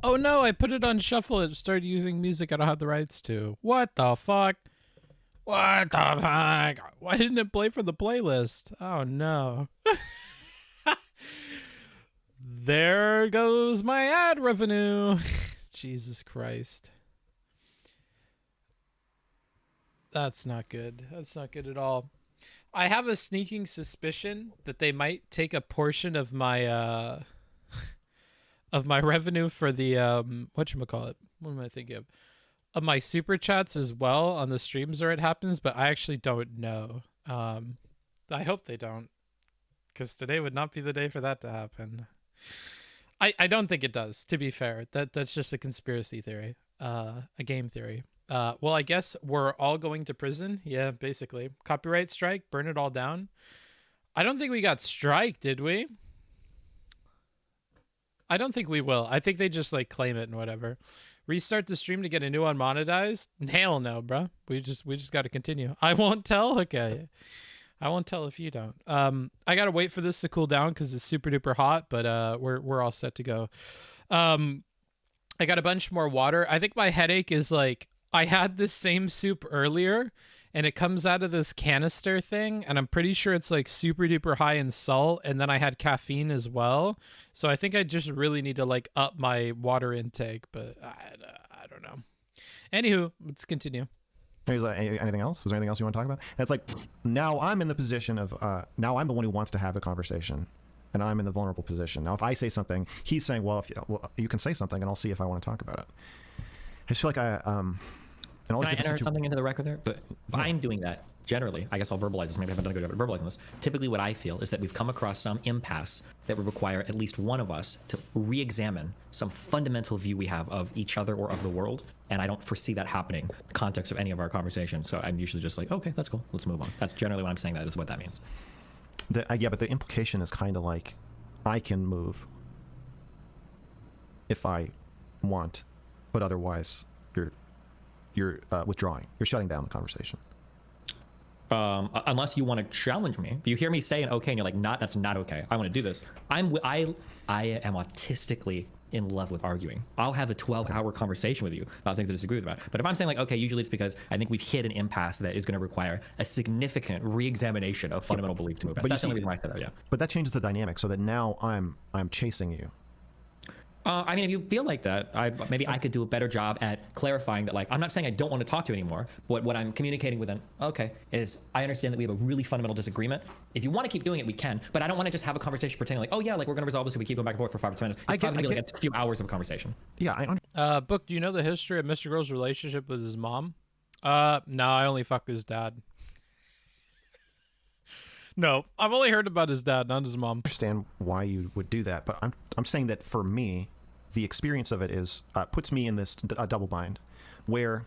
Oh no, I put it on shuffle. It started using music I don't have the rights to. What the fuck? What the fuck? Why didn't it play from the playlist? Oh no. There goes my ad revenue. Jesus Christ. That's not good. That's not good at all. I have a sneaking suspicion that they might take a portion of my revenue for the whatchamacallit? What am I thinking of my super chats as well on the streams where it happens, but I actually don't know. I hope they don't, because today would not be the day for that to happen. I don't think it does, to be fair. That's just a conspiracy theory, a game theory. Well, I guess we're all going to prison. Yeah, basically. Copyright strike, burn it all down. I don't think we got strike, did we? I don't think we will. I think they just like claim it and whatever. Restart the stream to get a new one monetized? Hell no, bro. We just got to continue. I won't tell? Okay. I won't tell if you don't. I got to wait for this to cool down because it's super duper hot, but we're all set to go. I got a bunch more water. I think my headache is like, I had this same soup earlier and it comes out of this canister thing, and I'm pretty sure it's like super duper high in salt, and then I had caffeine as well. So I think I just really need to like up my water intake, but I don't know. Anywho, let's continue. There's anything else? Was there anything else you want to talk about? And it's like, now I'm in the position of, now I'm the one who wants to have the conversation, and I'm in the vulnerable position. Now, if I say something, he's saying, well, you can say something, and I'll see if I want to talk about it. I just feel like Can I enter something into the record there? But if I'm doing that, generally, I guess I'll verbalize this. Maybe I haven't done a good job at verbalizing this. Typically what I feel is that we've come across some impasse that would require at least one of us to re-examine some fundamental view we have of each other or of the world. And I don't foresee that happening in the context of any of our conversations. So I'm usually just like, okay, that's cool. Let's move on. That's generally what I'm saying. That is what that means. Yeah, but the implication is kind of like, I can move if I want, but otherwise you're withdrawing. You're shutting down the conversation. Unless you want to challenge me. If you hear me say an okay and you're like, that's not okay, I want to do this. I am autistically in love with arguing. I'll have a 12-hour conversation with you about things I disagree with about. But if I'm saying like, okay, usually it's because I think we've hit an impasse that is going to require a significant re-examination of fundamental belief to move. That's the only reason why I said that, yeah. But that changes the dynamic so that now I'm chasing you. I mean, if you feel like that, maybe I could do a better job at clarifying that, like, I'm not saying I don't want to talk to you anymore, but what I'm communicating with them, okay, is I understand that we have a really fundamental disagreement. If you want to keep doing it, we can, but I don't want to just have a conversation pretending like, oh yeah, like we're going to resolve this if we keep going back and forth for 5 or 10 minutes. It's probably going to be like a few hours of a conversation. Yeah, Book, do you know the history of Mr. Girl's relationship with his mom? No, I only fuck his dad. No, I've only heard about his dad, not his mom. Understand why you would do that, but I'm saying that for me, the experience of it is puts me in this double bind, where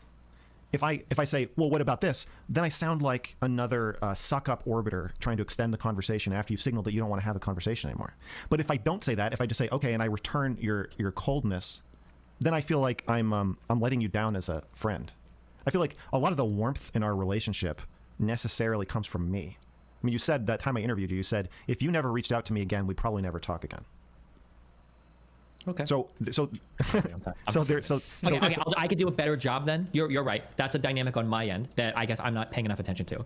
if I say, well, what about this? Then I sound like another suck up orbiter trying to extend the conversation after you've signaled that you don't want to have the conversation anymore. But if I don't say that, if I just say okay, and I return your coldness, then I feel like I'm letting you down as a friend. I feel like a lot of the warmth in our relationship necessarily comes from me. I mean, you said that time I interviewed you, you said, if you never reached out to me again, we'd probably never talk again. Okay. I could do a better job then. You're right. That's a dynamic on my end that I guess I'm not paying enough attention to.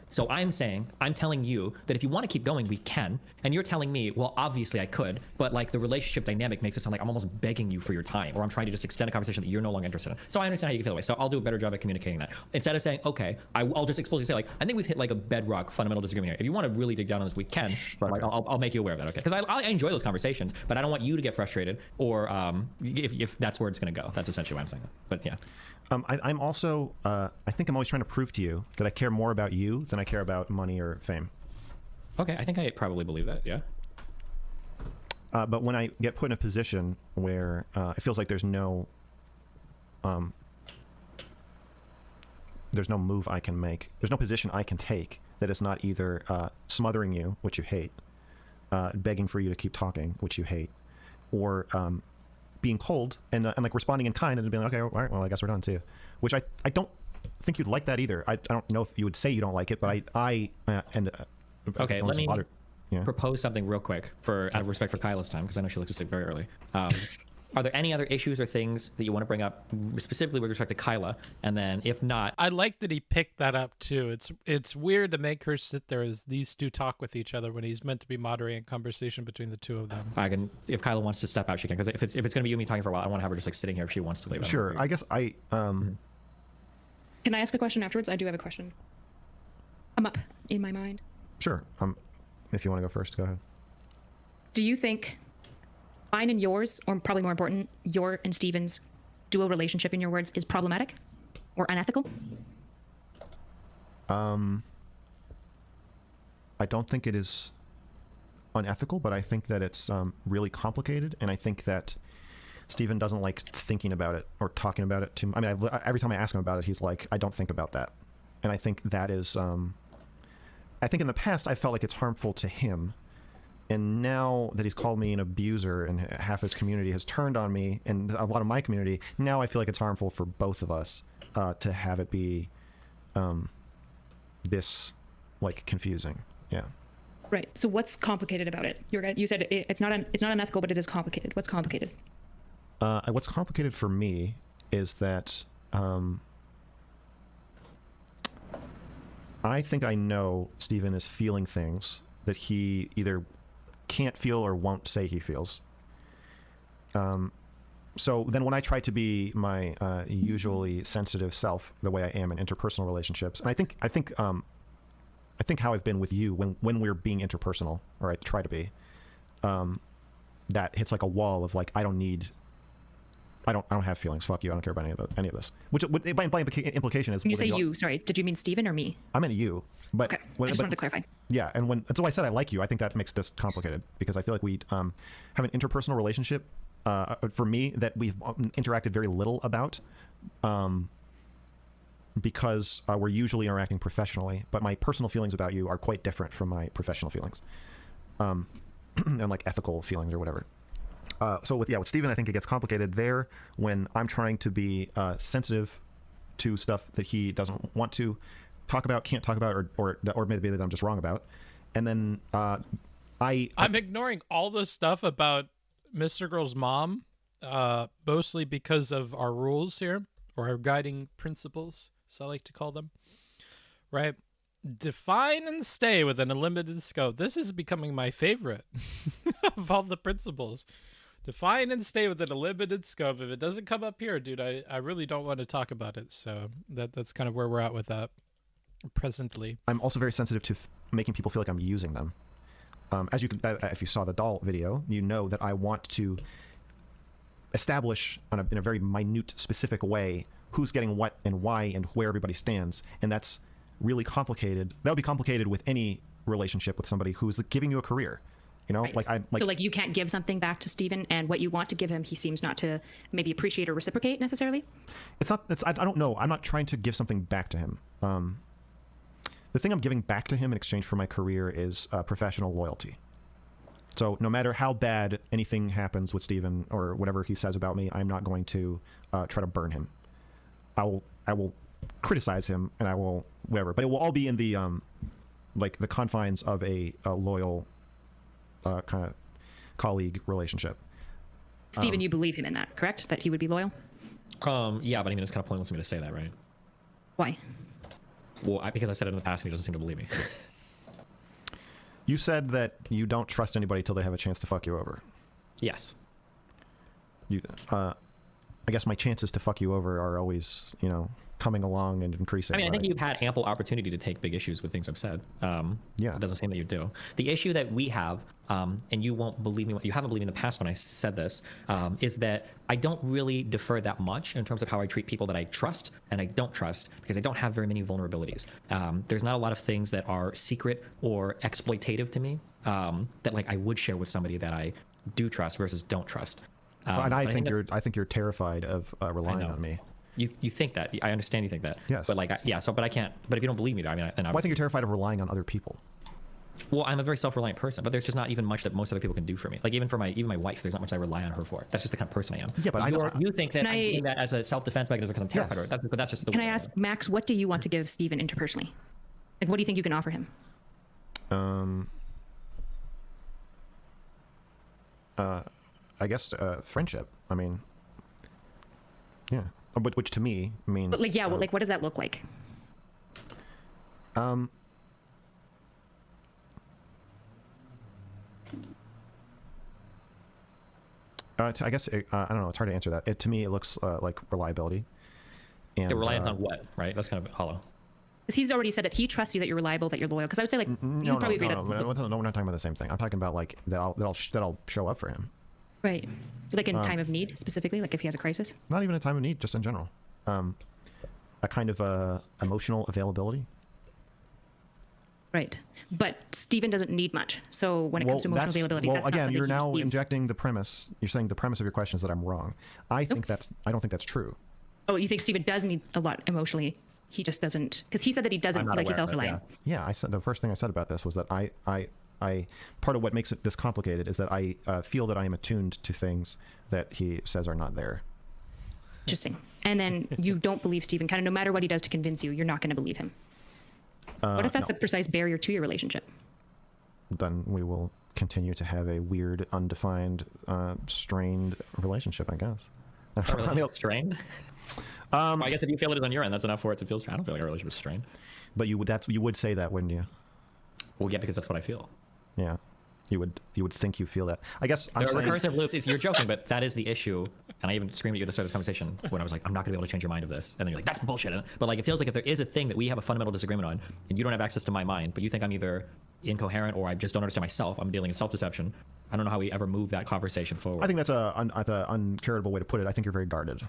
So I'm telling you that if you want to keep going, we can. And you're telling me, well, obviously I could, but like the relationship dynamic makes it sound like I'm almost begging you for your time, or I'm trying to just extend a conversation that you're no longer interested in. So I understand how you feel that way. So I'll do a better job at communicating that. Instead of saying, okay, I'll just explicitly say like, I think we've hit like a bedrock fundamental disagreement here. If you want to really dig down on this, we can. But like, I'll make you aware of that, okay? Because I enjoy those conversations, but I don't want you to get frustrated, or if that's where it's going to go. That's essentially what I'm saying. But yeah. I'm also, I think I'm always trying to prove to you that I care more about you than I care about money or fame. Okay, I think I probably believe that, yeah. But when I get put in a position where it feels like there's no move I can make, there's no position I can take that is not either smothering you, which you hate, begging for you to keep talking, which you hate, or being cold and like responding in kind and being like, okay, all right, well, I guess we're done too. Which I don't think you'd like that either. I don't know if you would say you don't like it, but okay, let me propose something real quick out of respect for Kyla's time, because I know she likes to sleep very early. Are there any other issues or things that you want to bring up specifically with respect to Kyla? And then if not... I like that he picked that up too. It's weird to make her sit there as these two talk with each other when he's meant to be moderating a conversation between the two of them. If Kyla wants to step out, she can. Because if it's going to be you and me talking for a while, I want to have her just like sitting here if she wants to leave. Sure. I guess I... Can I ask a question afterwards? I do have a question. I'm up in my mind. Sure. If you want to go first, go ahead. Do you think mine and yours, or probably more important, your and Steven's dual relationship, in your words, is problematic or unethical? I don't think it is unethical, but I think that it's really complicated, and I think that Steven doesn't like thinking about it or talking about it too. I mean, every time I ask him about it, he's like, I don't think about that. And I think that is... I think in the past I felt like it's harmful to him, and now that he's called me an abuser and half his community has turned on me and a lot of my community, now I feel like it's harmful for both of us to have it be this like confusing. Yeah. Right. So what's complicated about it? You said it's not unethical, but it is complicated. What's complicated? What's complicated for me is that I think I know Steven is feeling things that he either can't feel or won't say he feels. So then when I try to be my usually sensitive self, the way I am in interpersonal relationships, and I think how I've been with you when we're being interpersonal, or I try to be, that hits like a wall of like, I don't have feelings. Fuck you. I don't care about any of this. Which by implication is... When you say you, sorry, did you mean Steven or me? I meant you. But okay, I just wanted to clarify. Yeah, and that's why I said I like you. I think that makes this complicated, because I feel like we have an interpersonal relationship, for me, that we've interacted very little about, because we're usually interacting professionally, but my personal feelings about you are quite different from my professional feelings, and like ethical feelings or whatever. So with Steven, I think it gets complicated there when I'm trying to be sensitive to stuff that he doesn't want to talk about, can't talk about, or maybe that I'm just wrong about. And then I'm ignoring all the stuff about Mr. Girl's mom, mostly because of our rules here, or our guiding principles, as I like to call them. Right? Define and stay within a limited scope. This is becoming my favorite of all the principles. Define and stay within a limited scope. If it doesn't come up here, dude, I really don't want to talk about it. So that's kind of where we're at with that presently. I'm also very sensitive to making people feel like I'm using them. As you if you saw the doll video, you know that I want to establish in a very minute, specific way who's getting what and why and where everybody stands, and that's really complicated. That would be complicated with any relationship with somebody who's giving you a career. You know, right. So like you can't give something back to Steven, and what you want to give him, he seems not to maybe appreciate or reciprocate necessarily. I don't know. I'm not trying to give something back to him. The thing I'm giving back to him in exchange for my career is professional loyalty. So no matter how bad anything happens with Steven or whatever he says about me, I'm not going to try to burn him. I will criticize him, and I will whatever, but it will all be in the like the confines of a loyal kind of colleague relationship. Steven, you believe him in that, correct? That he would be loyal? Yeah, but I mean, it's kind of pointless for me to say that, right? Why? Well, because I said it in the past and he doesn't seem to believe me. You said that you don't trust anybody till they have a chance to fuck you over. Yes. I guess my chances to fuck you over are always, you know, coming along and increasing. I mean, I think you've had ample opportunity to take big issues with things I've said. Yeah. It doesn't seem that you do. The issue that we have, and you won't believe me, you haven't believed me in the past when I said this, is that I don't really defer that much in terms of how I treat people that I trust and I don't trust, because I don't have very many vulnerabilities. There's not a lot of things that are secret or exploitative to me that like I would share with somebody that I do trust versus don't trust. And I think you're terrified of relying on me. You think that. I understand you think that. Yes. But like, but I can't. But if you don't believe me, I mean, then I think you're terrified of relying on other people. Well, I'm a very self-reliant person, but there's just not even much that most other people can do for me. Like even my wife, there's not much I rely on her for. That's just the kind of person I am. Yeah, but you think that I'm doing that as a self-defense mechanism because I'm terrified of her. But that's just the Can I ask, Max, what do you want to give Steven interpersonally? Like, what do you think you can offer him? I guess friendship. I mean, yeah, but which to me means. But like, yeah, well, like, what does that look like? I guess I don't know. It's hard to answer that. To me, it looks like reliability. And reliant on what, right? That's kind of hollow. Because he's already said that he trusts you, that you're reliable, that you're loyal. Because I would say, like, you probably agree that. No, we're not talking about the same thing. I'm talking about like that I'll show up for him. Right. Like in time of need, specifically, like if he has a crisis? Not even a time of need, just in general. A kind of emotional availability. Right. But Steven doesn't need much. So when it comes to emotional availability, that's again, not you're now needs. injecting the premise. You're saying the premise of your question is that I'm wrong. I don't think that's true. Oh, you think Steven does need a lot emotionally? He just doesn't, because he said that he doesn't, like, he's self-reliant. Yeah, I said the first thing I said about this was that I part of what makes it this complicated is that I feel that I am attuned to things that he says are not there. Interesting. And then you don't believe Steven, kind of no matter what he does to convince you, you're not going to believe him. What if that's the precise barrier to your relationship? Then we will continue to have a weird, undefined, strained relationship, I guess. Strained? Well, I guess if you feel it is on your end, that's enough for it to feel strained. I don't feel like our relationship is strained. But you would say that, wouldn't you? Well, yeah, because that's what I feel. Yeah, you would think you feel that. I guess there are recursive loops. You're joking, but that is the issue. And I even screamed at you at the start of this conversation when I was like, I'm not going to be able to change your mind of this. And then you're like, that's bullshit. But like, it feels like if there is a thing that we have a fundamental disagreement on, and you don't have access to my mind, but you think I'm either incoherent or I just don't understand myself, I'm dealing in self-deception. I don't know how we ever move that conversation forward. I think that's an uncharitable way to put it. I think you're very guarded.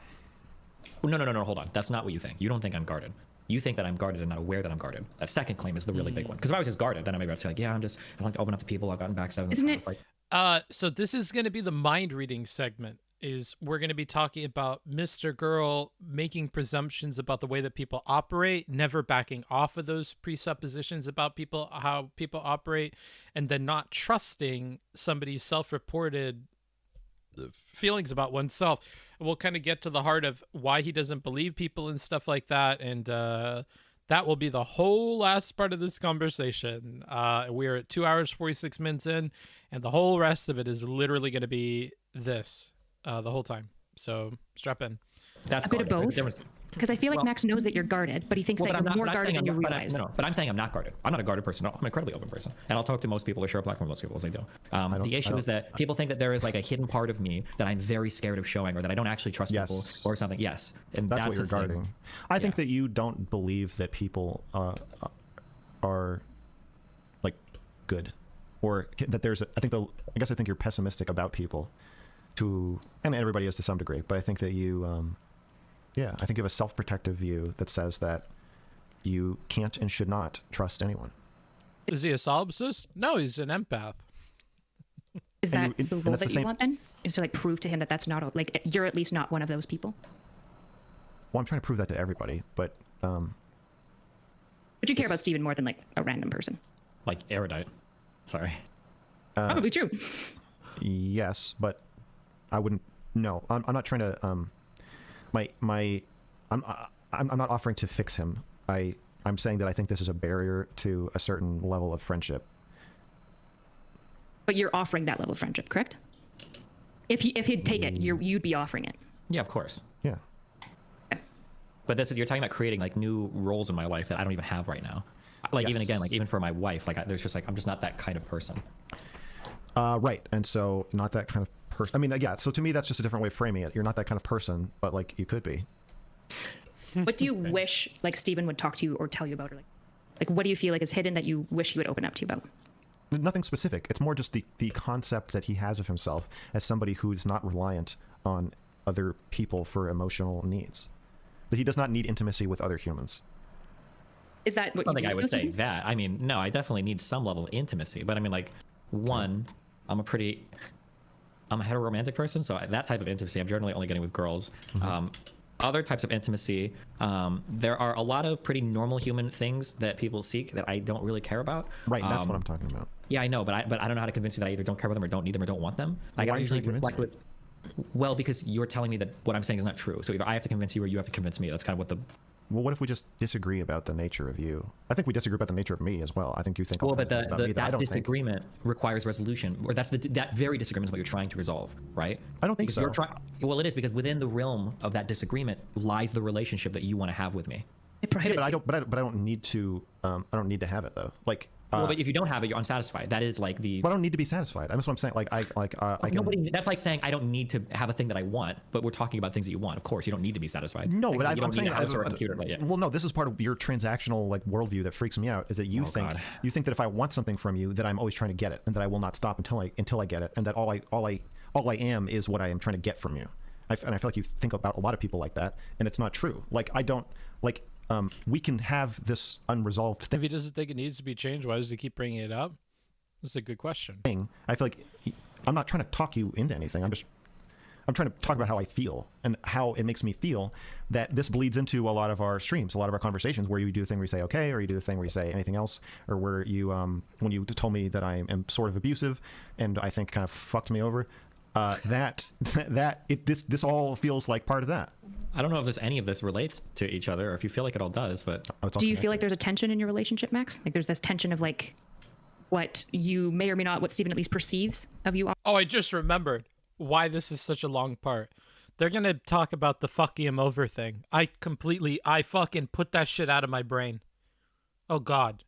No, hold on. That's not what you think. You don't think I'm guarded. You think that I'm guarded and not aware that I'm guarded. That second claim is the really big one. Because if I was just guarded, then maybe I'd say like, yeah, I don't like to open up to people. I've gotten backstabbed. Isn't it? Like, so this is going to be the mind reading segment. We're going to be talking about Mr. Girl making presumptions about the way that people operate, never backing off of those presuppositions about how people operate, and then not trusting somebody's self-reported feelings about oneself. We'll kind of get to the heart of why he doesn't believe people and stuff like that, and that will be the whole last part of this conversation. We're at 2 hours 46 minutes in, and the whole rest of it is literally going to be this the whole time. So strap in. That's a bit of both. Because I feel like Max knows that you're guarded, but he thinks that you're more guarded than you realize. But I'm saying I'm not guarded. I'm not a guarded person. No, I'm an incredibly open person. And I'll talk to most people or share a platform with most people as they do. The issue is that people think that there is like a hidden part of me that I'm very scared of showing, or that I don't actually trust people or something. Yes. And that's what you're guarding. I think that you don't believe that people are like good, or that there's I think you're pessimistic about people and everybody is to some degree, but I think that you I think you have a self-protective view that says that you can't and should not trust anyone. Is he a solipsist? No, he's an empath. Is that the role that you want then? Is to like prove to him that that's not like you're at least not one of those people? Well, I'm trying to prove that to everybody, but you care about Steven more than like a random person. Like Erudite. Sorry. Probably true. Yes, but I wouldn't. No, I'm not trying to. I'm not offering to fix him. I'm saying that I think this is a barrier to a certain level of friendship. But you're offering that level of friendship, correct? If he'd take it, you'd be offering it. Yeah, of course. Yeah. Okay. But you're talking about creating like new roles in my life that I don't even have right now. Like Yes. even again, like even for my wife, like there's just like I'm just not that kind of person. Right, and so not that kind of person. I mean, yeah. So to me, that's just a different way of framing it. You're not that kind of person, but like you could be. What do you wish like Steven would talk to you or tell you about, or like what do you feel like is hidden that you wish he would open up to you about? Nothing specific. It's more just the concept that he has of himself as somebody who's not reliant on other people for emotional needs. That he does not need intimacy with other humans. Is that what I don't think I would say do? that. I mean, no, I definitely need some level of intimacy. But I mean, like, one, I'm a heteromantic person, so that type of intimacy I'm generally only getting with girls. Other types of intimacy, there are a lot of pretty normal human things that people seek that I don't really care about. Right, that's what I'm talking about. Yeah, I know, but I don't know how to convince you that I either don't care about them or don't need them or don't want them. Like, Why I are you usually trying to reflect with, well, because you're telling me that what I'm saying is not true. So either I have to convince you or you have to convince me. That's kind of what the... Well, what if we just disagree about the nature of you? I think we disagree about the nature of me as well. I think you think all but kinds of things about me that I don't think. disagreement requires resolution, or that very disagreement is what you're trying to resolve, right? I don't think Because so. Well, it is, because within the realm of that disagreement lies the relationship that you want to have with me. It prohibits Yeah, but I don't need to. I don't need to have it though. Like. Well, but if you don't have it, you're unsatisfied. That is like the. But I don't need to be satisfied. That's what I'm saying. Like I can. Nobody. That's like saying I don't need to have a thing that I want. But we're talking about things that you want. Of course, you don't need to be satisfied. No, like, but you I'm don't saying need a house or a computer. But yeah. Well, no, this is part of your transactional like worldview that freaks me out. Is that you think that if I want something from you, that I'm always trying to get it, and that I will not stop until I get it, and that all I am is what I am trying to get from you. And I feel like you think about a lot of people like that, and it's not true. Like I don't like. We can have this unresolved thing. If he doesn't think it needs to be changed, why does he keep bringing it up? That's a good question. I feel like I'm not trying to talk you into anything. I'm trying to talk about how I feel and how it makes me feel. That this bleeds into a lot of our streams, a lot of our conversations, where you do the thing where you say okay, or you do the thing where you say anything else, or where you when you told me that I am sort of abusive and I think kind of fucked me over. This all feels like part of that. I don't know if any of this relates to each other, or if you feel like it all does. But do you feel like there's a tension in your relationship, Max? Like there's this tension of like what you may or may not, what Steven at least perceives of you. Oh, I just remembered why this is such a long part. They're gonna talk about the fucking him over thing. I fucking put that shit out of my brain. Oh God.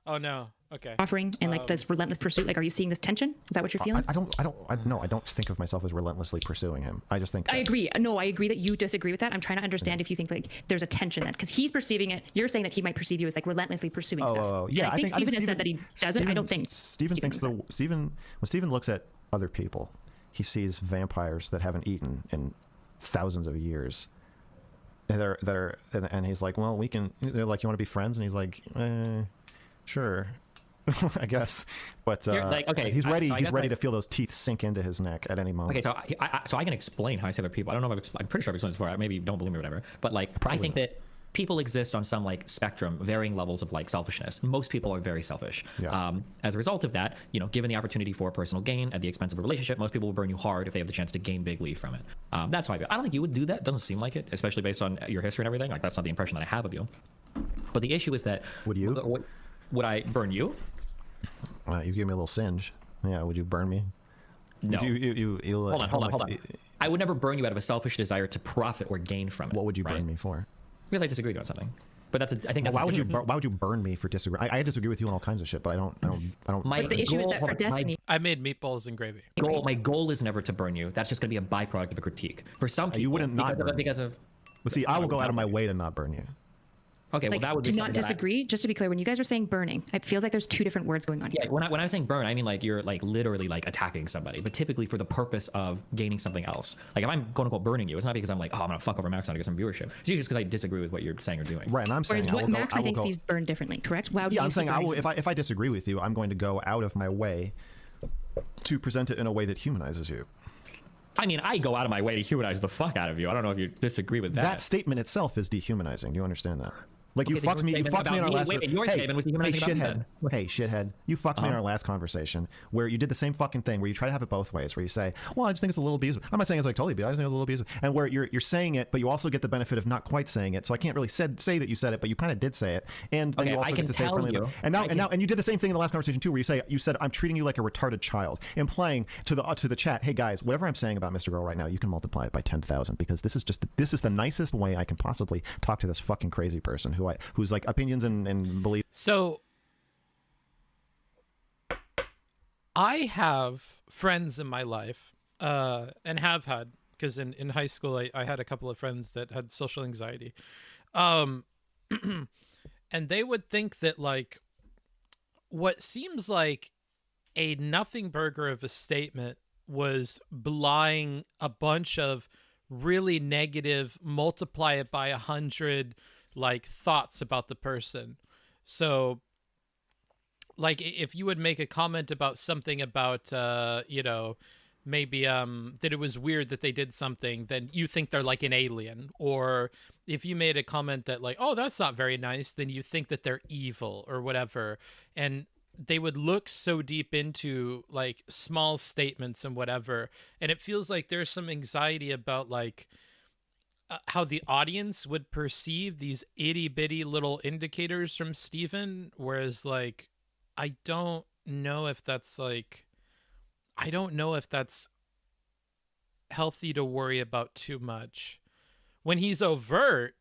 Oh no. Okay. Offering and like this relentless pursuit. Like, are you seeing this tension? Is that what you're feeling? I don't think of myself as relentlessly pursuing him. I just think. I agree. No, I agree that you disagree with that. I'm trying to understand if you think like there's a tension then, because he's perceiving it. You're saying that he might perceive you as like relentlessly pursuing stuff. Oh, yeah. And I think Steven has said that he doesn't. I don't think Steven thinks when Steven looks at other people, he sees vampires that haven't eaten in thousands of years. And he's like, well, we can. They're like, you want to be friends? And he's like, sure. I guess, but like, okay, he's ready. He's ready to feel those teeth sink into his neck at any moment. Okay, so I can explain how I see other people. I don't know if I'm pretty sure I've explained this before. Maybe you don't believe me or whatever. But like, probably I think that people exist on some like spectrum, varying levels of like selfishness. Most people are very selfish. Yeah. As a result of that, given the opportunity for personal gain at the expense of a relationship, most people will burn you hard if they have the chance to gain bigly from it. That's how I feel. I don't think you would do that. It doesn't seem like it, especially based on your history and everything. Like that's not the impression that I have of you. But the issue is that would you? Would I burn you? You gave me a little singe. Yeah, would you burn me? No. Hold on. I would never burn you out of a selfish desire to profit or gain from it. What would you burn me for? Because I disagree on something. But I think that's. Why would you burn me for disagreeing? I disagree with you on all kinds of shit, but I don't. But the issue is that for Destiny, I made meatballs and gravy. My goal is never to burn you. That's just going to be a byproduct of a critique. For some people, you wouldn't not because of. But see, I will go out of my way to not burn you. Okay, well, like, that would be do something not that disagree. Just to be clear, when you guys are saying burning, it feels like there's two different words going on here. Yeah, when I was saying burn, I mean like you're like literally like attacking somebody, but typically for the purpose of gaining something else. Like if I'm quote unquote burning you, it's not because I'm like, oh, I'm gonna fuck over Max now to get some viewership. It's usually just because I disagree with what you're saying or doing. Right, and I'm saying Whereas what Max I think sees burned differently, correct? Wow. Yeah, I'm saying if I disagree with you, I'm going to go out of my way to present it in a way that humanizes you. I mean, I go out of my way to humanize the fuck out of you. I don't know if you disagree with that. That statement itself is dehumanizing. Do you understand that? Like, okay, you fucked me. You fucked me in our last. Wait, your statement was dehumanizing about me then. Hey, shithead! You fucked me in our last conversation where you did the same fucking thing where you try to have it both ways. Where you say, "Well, I just think it's a little abusive." I'm not saying it's like totally abusive. I just think it's a little abusive. And where you're saying it, but you also get the benefit of not quite saying it. So I can't really say that you said it, but you kind of did say it. And then you also get to say it friendly. And you did the same thing in the last conversation too, where you said I'm treating you like a retarded child, implying to the chat, "Hey guys, whatever I'm saying about Mr. Girl right now, you can multiply it by 10,000 because this is the nicest way I can possibly talk to this fucking crazy person who's like opinions and beliefs." So I have friends in my life, and have had, because in high school I had a couple of friends that had social anxiety, and they would think that like what seems like a nothing burger of a statement was belying a bunch of really negative, multiply it by 100 like thoughts about the person. So like if you would make a comment about something about maybe that it was weird that they did something, then you think they're like an alien. Or if you made a comment that like, oh, that's not very nice, then you think that they're evil or whatever. And they would look so deep into like small statements and whatever, and it feels like there's some anxiety about like how the audience would perceive these itty bitty little indicators from Steven, whereas like I don't know if that's healthy to worry about too much. When he's overt,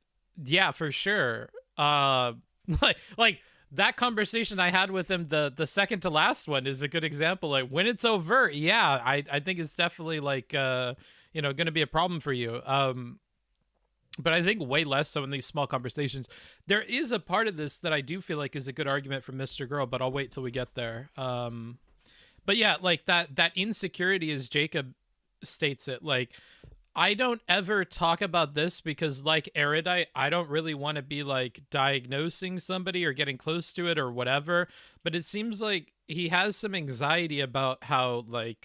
yeah, for sure. Like that conversation I had with him, the second to last one, is a good example. Like when it's overt, yeah, I think it's definitely like going to be a problem for you. But I think way less so in these small conversations. There is a part of this that I do feel like is a good argument for Mr. Girl, but I'll wait till we get there. But yeah, like that insecurity, as Jacob states it, like I don't ever talk about this because like Erudite, I don't really want to be like diagnosing somebody or getting close to it or whatever. But it seems like he has some anxiety about how like,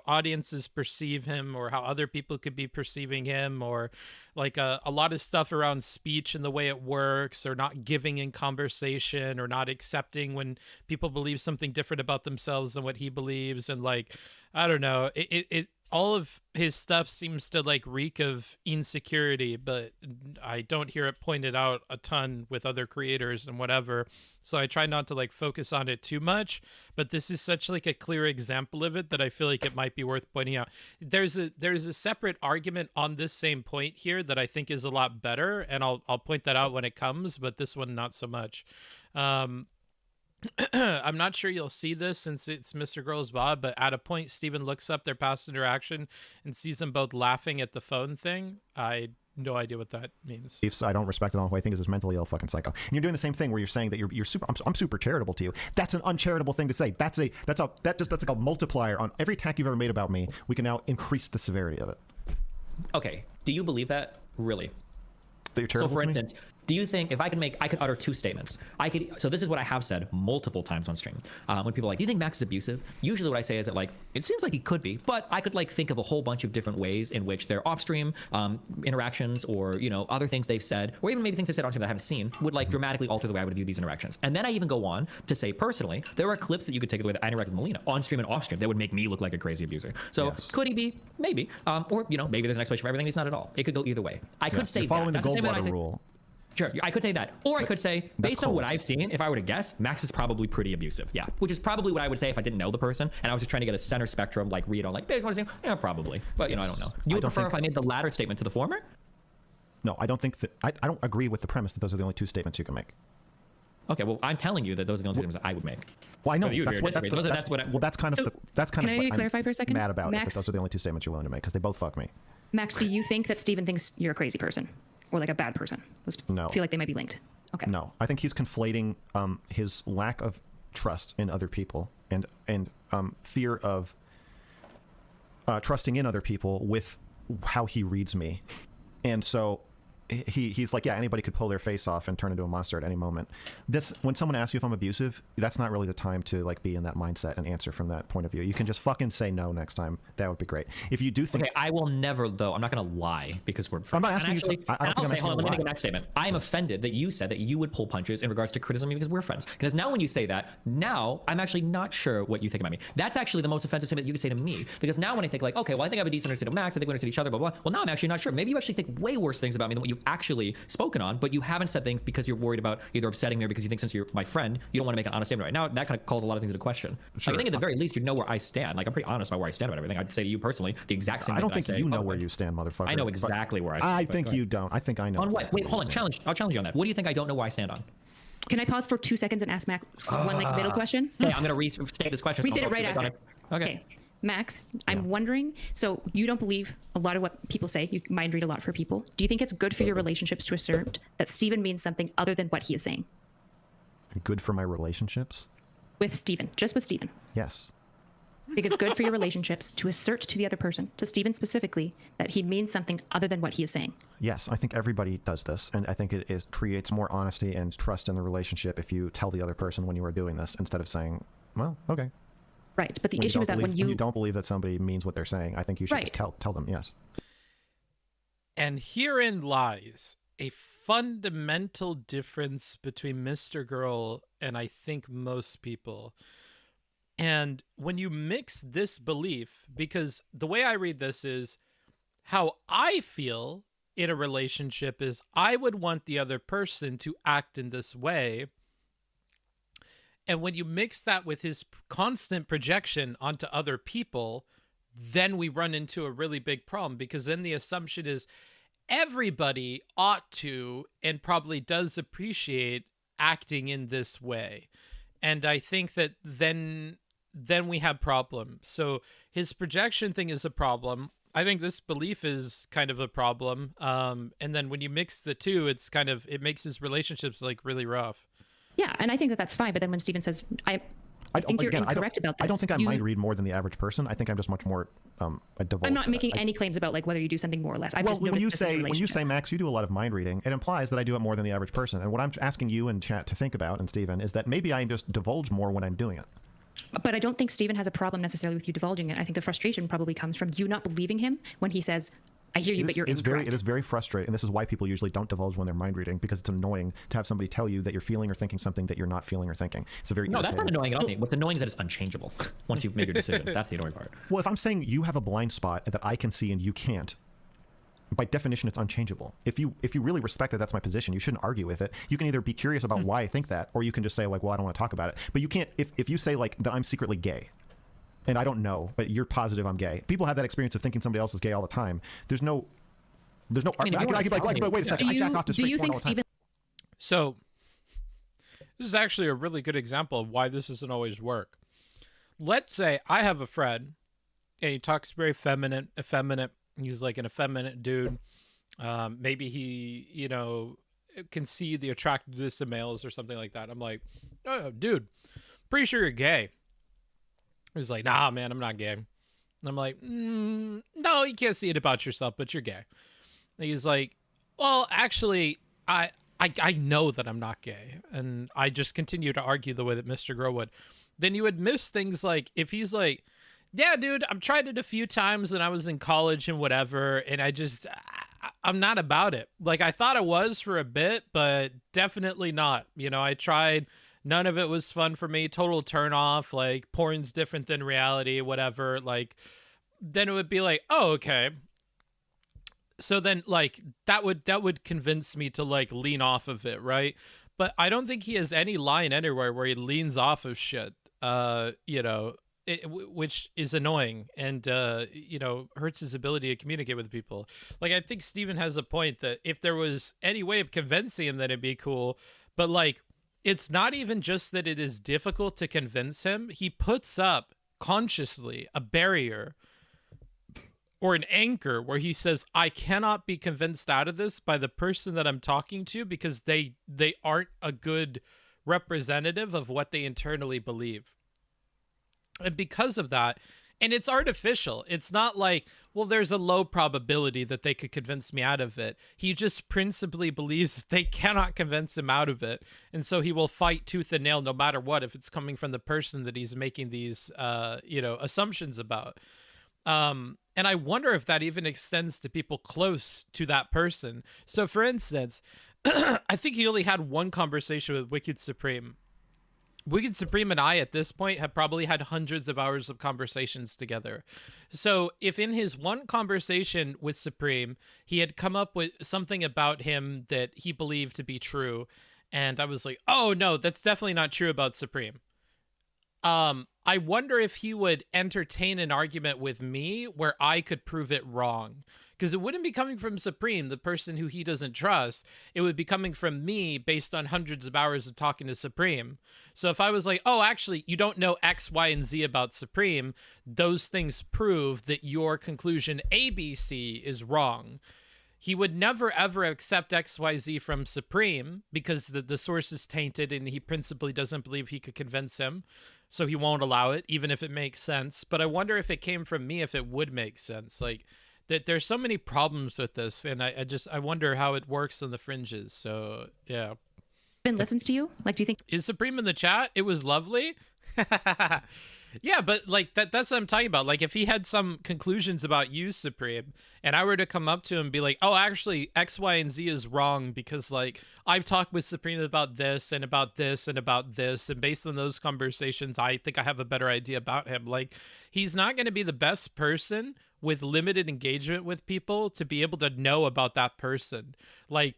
audiences perceive him or how other people could be perceiving him, or like a lot of stuff around speech and the way it works, or not giving in conversation, or not accepting when people believe something different about themselves than what he believes. And like, I don't know, it all of his stuff seems to like reek of insecurity, but I don't hear it pointed out a ton with other creators and whatever. So I try not to like focus on it too much, but this is such like a clear example of it that I feel like it might be worth pointing out. There's a separate argument on this same point here that I think is a lot better, and I'll point that out when it comes, but this one not so much. I'm not sure you'll see this since it's Mr. Girl's VOD, but at a point, Steven looks up their past interaction and sees them both laughing at the phone thing. I no idea what that means. I don't respect it all. I think is this mentally ill fucking psycho. And you're doing the same thing where you're saying that you're super. I'm super charitable to you. That's an uncharitable thing to say. That's like a multiplier on every attack you've ever made about me. We can now increase the severity of it. Okay. Do you believe that really? That you're charitable. So for instance, do you think if I could utter two statements? So this is what I have said multiple times on stream. When people are like, do you think Max is abusive? Usually what I say is that like, it seems like he could be, but I could like think of a whole bunch of different ways in which their off-stream interactions, or, other things they've said, or even maybe things they've said on stream that I haven't seen, would like dramatically alter the way I would view these interactions. And then I even go on to say personally, there are clips that you could take the way that I interact with Melina on stream and off stream that would make me look like a crazy abuser. So yes. Could he be? Maybe. Or, maybe there's an explanation for everything. He's not at all. It could go either way. I could say following that. the Goldwater rule. Sure, I could say that. Or I could say, based on what I've seen, if I were to guess, Max is probably pretty abusive. Yeah, which is probably what I would say if I didn't know the person and I was just trying to get a center spectrum, like read on, like, based on what I've seen, yeah, probably. But, I don't know. You would prefer if I made the latter statement to the former? No, I don't think that, I don't agree with the premise that those are the only two statements you can make. Okay, well, I'm telling you that those are the only statements that I would make. Well, I know. That's kind of can I clarify for a second? Mad about Max, that those are the only two statements you're willing to make, because they both fuck me. Max, do you think that Steven thinks you're a crazy person? Or like a bad person? No. I feel like they might be linked. Okay. No, I think he's conflating his lack of trust in other people and fear of trusting in other people with how he reads me. And so he's like, yeah, anybody could pull their face off and turn into a monster at any moment. This, when someone asks you if I'm abusive, that's not really the time to like be in that mindset and answer from that point of view. You can just fucking say no next time. That would be great. If you do think, okay, I will never though. I'm not gonna lie because we're. I'm not asking you. I'll say, hold on, let me make a next statement. I am offended that you said that you would pull punches in regards to criticism because we're friends. Because now when you say that, now I'm actually not sure what you think about me. That's actually the most offensive statement you could say to me. Because now when I think like, okay, well I think I have a decent understanding of Max. I think we understand each other. Blah blah. Well, now I'm actually not sure. Maybe you actually think way worse things about me than what you've actually spoken on, but you haven't said things because you're worried about either upsetting me or because you think since you're my friend, you don't want to make an honest statement right now. That kind of calls a lot of things into question. Sure. I think at the very least you know where I stand. Like I'm pretty honest about where I stand about everything. I'd say to you personally the exact same thing. I don't think you know where you stand, motherfucker. I know exactly where I stand. I think you don't. I think I know. On what? Wait, hold on. I'll challenge you on that. What do you think I don't know where I stand on? Can I pause for 2 seconds and ask Max one like middle question? Yeah, I'm gonna restate this question. Restate it right after. Okay. Max, I'm wondering, so you don't believe a lot of what people say. You mind read a lot for people. Do you think it's good for your relationships to assert that Stephen means something other than what he is saying? Good for my relationships? With Stephen, just with Stephen. Yes. I think it's good for your relationships to assert to the other person, to Stephen specifically, that he means something other than what he is saying. Yes, I think everybody does this, and I think it creates more honesty and trust in the relationship if you tell the other person when you are doing this instead of saying, well, okay. Right, but the issue is that when you don't believe that somebody means what they're saying, I think you should just tell them, yes. And herein lies a fundamental difference between Mr. Girl and I think most people. And when you mix this belief, because the way I read this is how I feel in a relationship is I would want the other person to act in this way. And when you mix that with his constant projection onto other people, then we run into a really big problem, because then the assumption is everybody ought to and probably does appreciate acting in this way. And I think that then we have problems. So his projection thing is a problem. I think this belief is kind of a problem. And then when you mix the two, it makes his relationships like really rough. Yeah, and I think that that's fine. But then when Stephen says, I think you're incorrect about this. I don't think I mind read more than the average person. I think I'm just much more a divulge. I'm not making any claims about like whether you do something more or less. When you say Max, you do a lot of mind reading, it implies that I do it more than the average person. And what I'm asking you in chat to think about, and Stephen, is that maybe I just divulge more when I'm doing it. But I don't think Stephen has a problem necessarily with you divulging it. I think the frustration probably comes from you not believing him when he says, I hear you, but you're incorrect. It is very frustrating, and this is why people usually don't divulge when they're mind reading, because it's annoying to have somebody tell you that you're feeling or thinking something that you're not feeling or thinking. It's a very that's not annoying at all. What's annoying is that it's unchangeable once you've made your decision. That's the annoying part. Well, if I'm saying you have a blind spot that I can see and you can't, by definition, it's unchangeable. If you really respect that that's my position, you shouldn't argue with it. You can either be curious about why I think that, or you can just say like, well, I don't want to talk about it. But you can't, if you say like that I'm secretly gay, and I don't know, but you're positive I'm gay. People have that experience of thinking somebody else is gay all the time. There's no argument. I could like, wait a second, I jack off to straight porn all the time. So this is actually a really good example of why this doesn't always work. Let's say I have a friend, and he talks very effeminate. He's like an effeminate dude. Maybe he, can see the attractiveness of males or something like that. I'm like, oh, dude, pretty sure you're gay. He's like, nah, man, I'm not gay. And I'm like, no, you can't see it about yourself, but you're gay. And he's like, well, actually, I know that I'm not gay. And I just continue to argue the way that Mr. Grow would. Then you would miss things like, if he's like, yeah, dude, I've tried it a few times when I was in college and whatever, and I'm not about it. Like, I thought I was for a bit, but definitely not. I tried. None of it was fun for me. Total turn off. Like, porn's different than reality, whatever. Like, then it would be like, oh, okay. So then, like, that would convince me to, like, lean off of it, right? But I don't think he has any line anywhere where he leans off of shit, which is annoying and, hurts his ability to communicate with people. Like, I think Steven has a point that if there was any way of convincing him, then it'd be cool. But, like, it's not even just that it is difficult to convince him. He puts up consciously a barrier or an anchor where he says, I cannot be convinced out of this by the person that I'm talking to because they aren't a good representative of what they internally believe. And because of that, and it's artificial. It's not like, well, there's a low probability that they could convince me out of it. He just principally believes that they cannot convince him out of it. And so he will fight tooth and nail no matter what if it's coming from the person that he's making these, assumptions about. And I wonder if that even extends to people close to that person. So, for instance, I think he only had one conversation with Wicked Supreme. Wicked Supreme and I, at this point, have probably had hundreds of hours of conversations together. So if in his one conversation with Supreme, he had come up with something about him that he believed to be true, and I was like, oh, no, that's definitely not true about Supreme. I wonder if he would entertain an argument with me where I could prove it wrong. Because it wouldn't be coming from Supreme, the person who he doesn't trust. It would be coming from me based on hundreds of hours of talking to Supreme. So if I was like, oh, actually, you don't know X, Y, and Z about Supreme, those things prove that your conclusion ABC is wrong. He would never, ever accept XYZ from Supreme because the source is tainted and he principally doesn't believe he could convince him. So he won't allow it, even if it makes sense. But I wonder if it came from me, if it would make sense. Like, that there's so many problems with this, and I wonder how it works on the fringes. So, yeah. Ben listens to you? Like, do you think... Is Supreme in the chat? It was lovely. Yeah, but like that's what I'm talking about. Like if he had some conclusions about you, Supreme, and I were to come up to him and be like, oh, actually X, Y, and Z is wrong because like I've talked with Supreme about this and about this and about this, and based on those conversations, I think I have a better idea about him. Like he's not going to be the best person with limited engagement with people to be able to know about that person. Like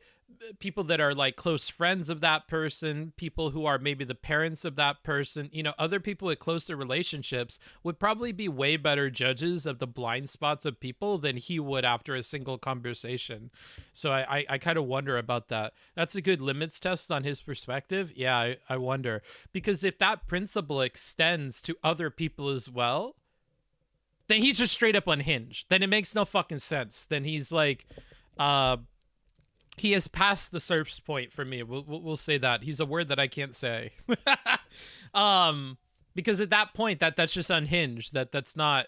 people that are like close friends of that person, people who are maybe the parents of that person, you know, other people with closer relationships would probably be way better judges of the blind spots of people than he would after a single conversation. So I kind of wonder about that. That's a good limits test on his perspective. Yeah, I wonder, because if that principle extends to other people as well, then he's just straight up unhinged. Then it makes no fucking sense. Then he's like, he has passed the SERP's point for me. We'll say that. He's a word that I can't say. Because at that point, that's just unhinged. That's not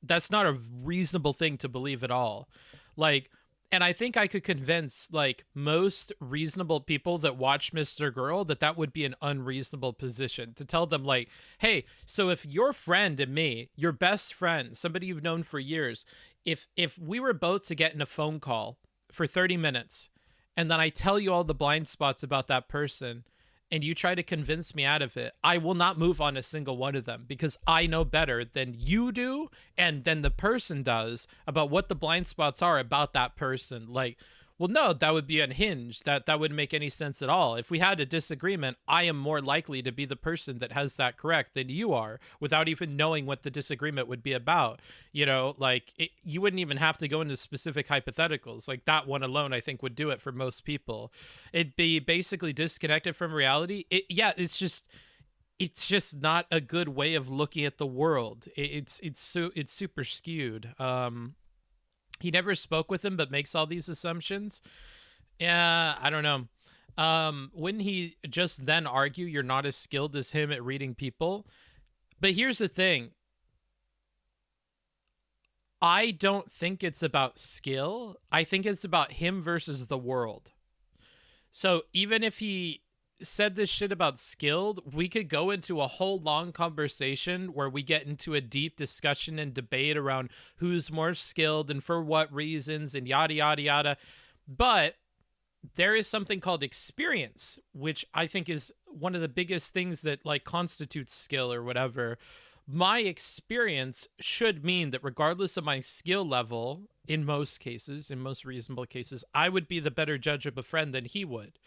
a reasonable thing to believe at all. Like, and I think I could convince like most reasonable people that watch Mr. Girl that would be an unreasonable position to tell them like, hey, so if your friend and me, your best friend, somebody you've known for years, if we were both to get in a phone call for 30 minutes, and then I tell you all the blind spots about that person, and you try to convince me out of it, I will not move on a single one of them because I know better than you do and then the person does about what the blind spots are about that person. Like, well, no, that would be unhinged. That wouldn't make any sense at all. If we had a disagreement, I am more likely to be the person that has that correct than you are without even knowing what the disagreement would be about. You know, like you wouldn't even have to go into specific hypotheticals. Like that one alone, I think would do it for most people. It'd be basically disconnected from reality. It's just not a good way of looking at the world. It's super skewed. He never spoke with him, but makes all these assumptions. Yeah, I don't know. Wouldn't he just then argue you're not as skilled as him at reading people? But here's the thing. I don't think it's about skill. I think it's about him versus the world. So even if he said this shit about skilled, we could go into a whole long conversation where we get into a deep discussion and debate around who's more skilled and for what reasons and yada yada yada. But there is something called experience, which I think is one of the biggest things that like constitutes skill or whatever. My experience should mean that regardless of my skill level, in most cases, in most reasonable cases, I would be the better judge of a friend than he would.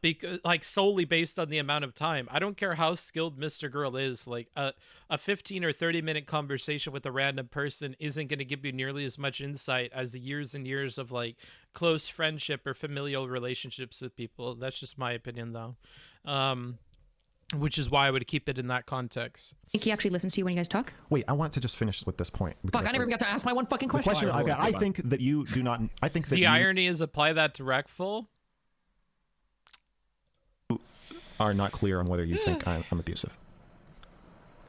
Because like solely based on the amount of time. I don't care how skilled Mr. Girl is, like a 15 or 30 minute conversation with a random person isn't going to give you nearly as much insight as the years and years of like close friendship or familial relationships with people. That's just my opinion though. which is why I would keep it in that context. I think he actually listens to you when you guys talk. Wait, I want to just finish with this point. Fuck, I never even got to ask my one fucking question. I think that you do not. I think that the irony is apply that to Wreckful. Are not clear on whether you think I'm abusive.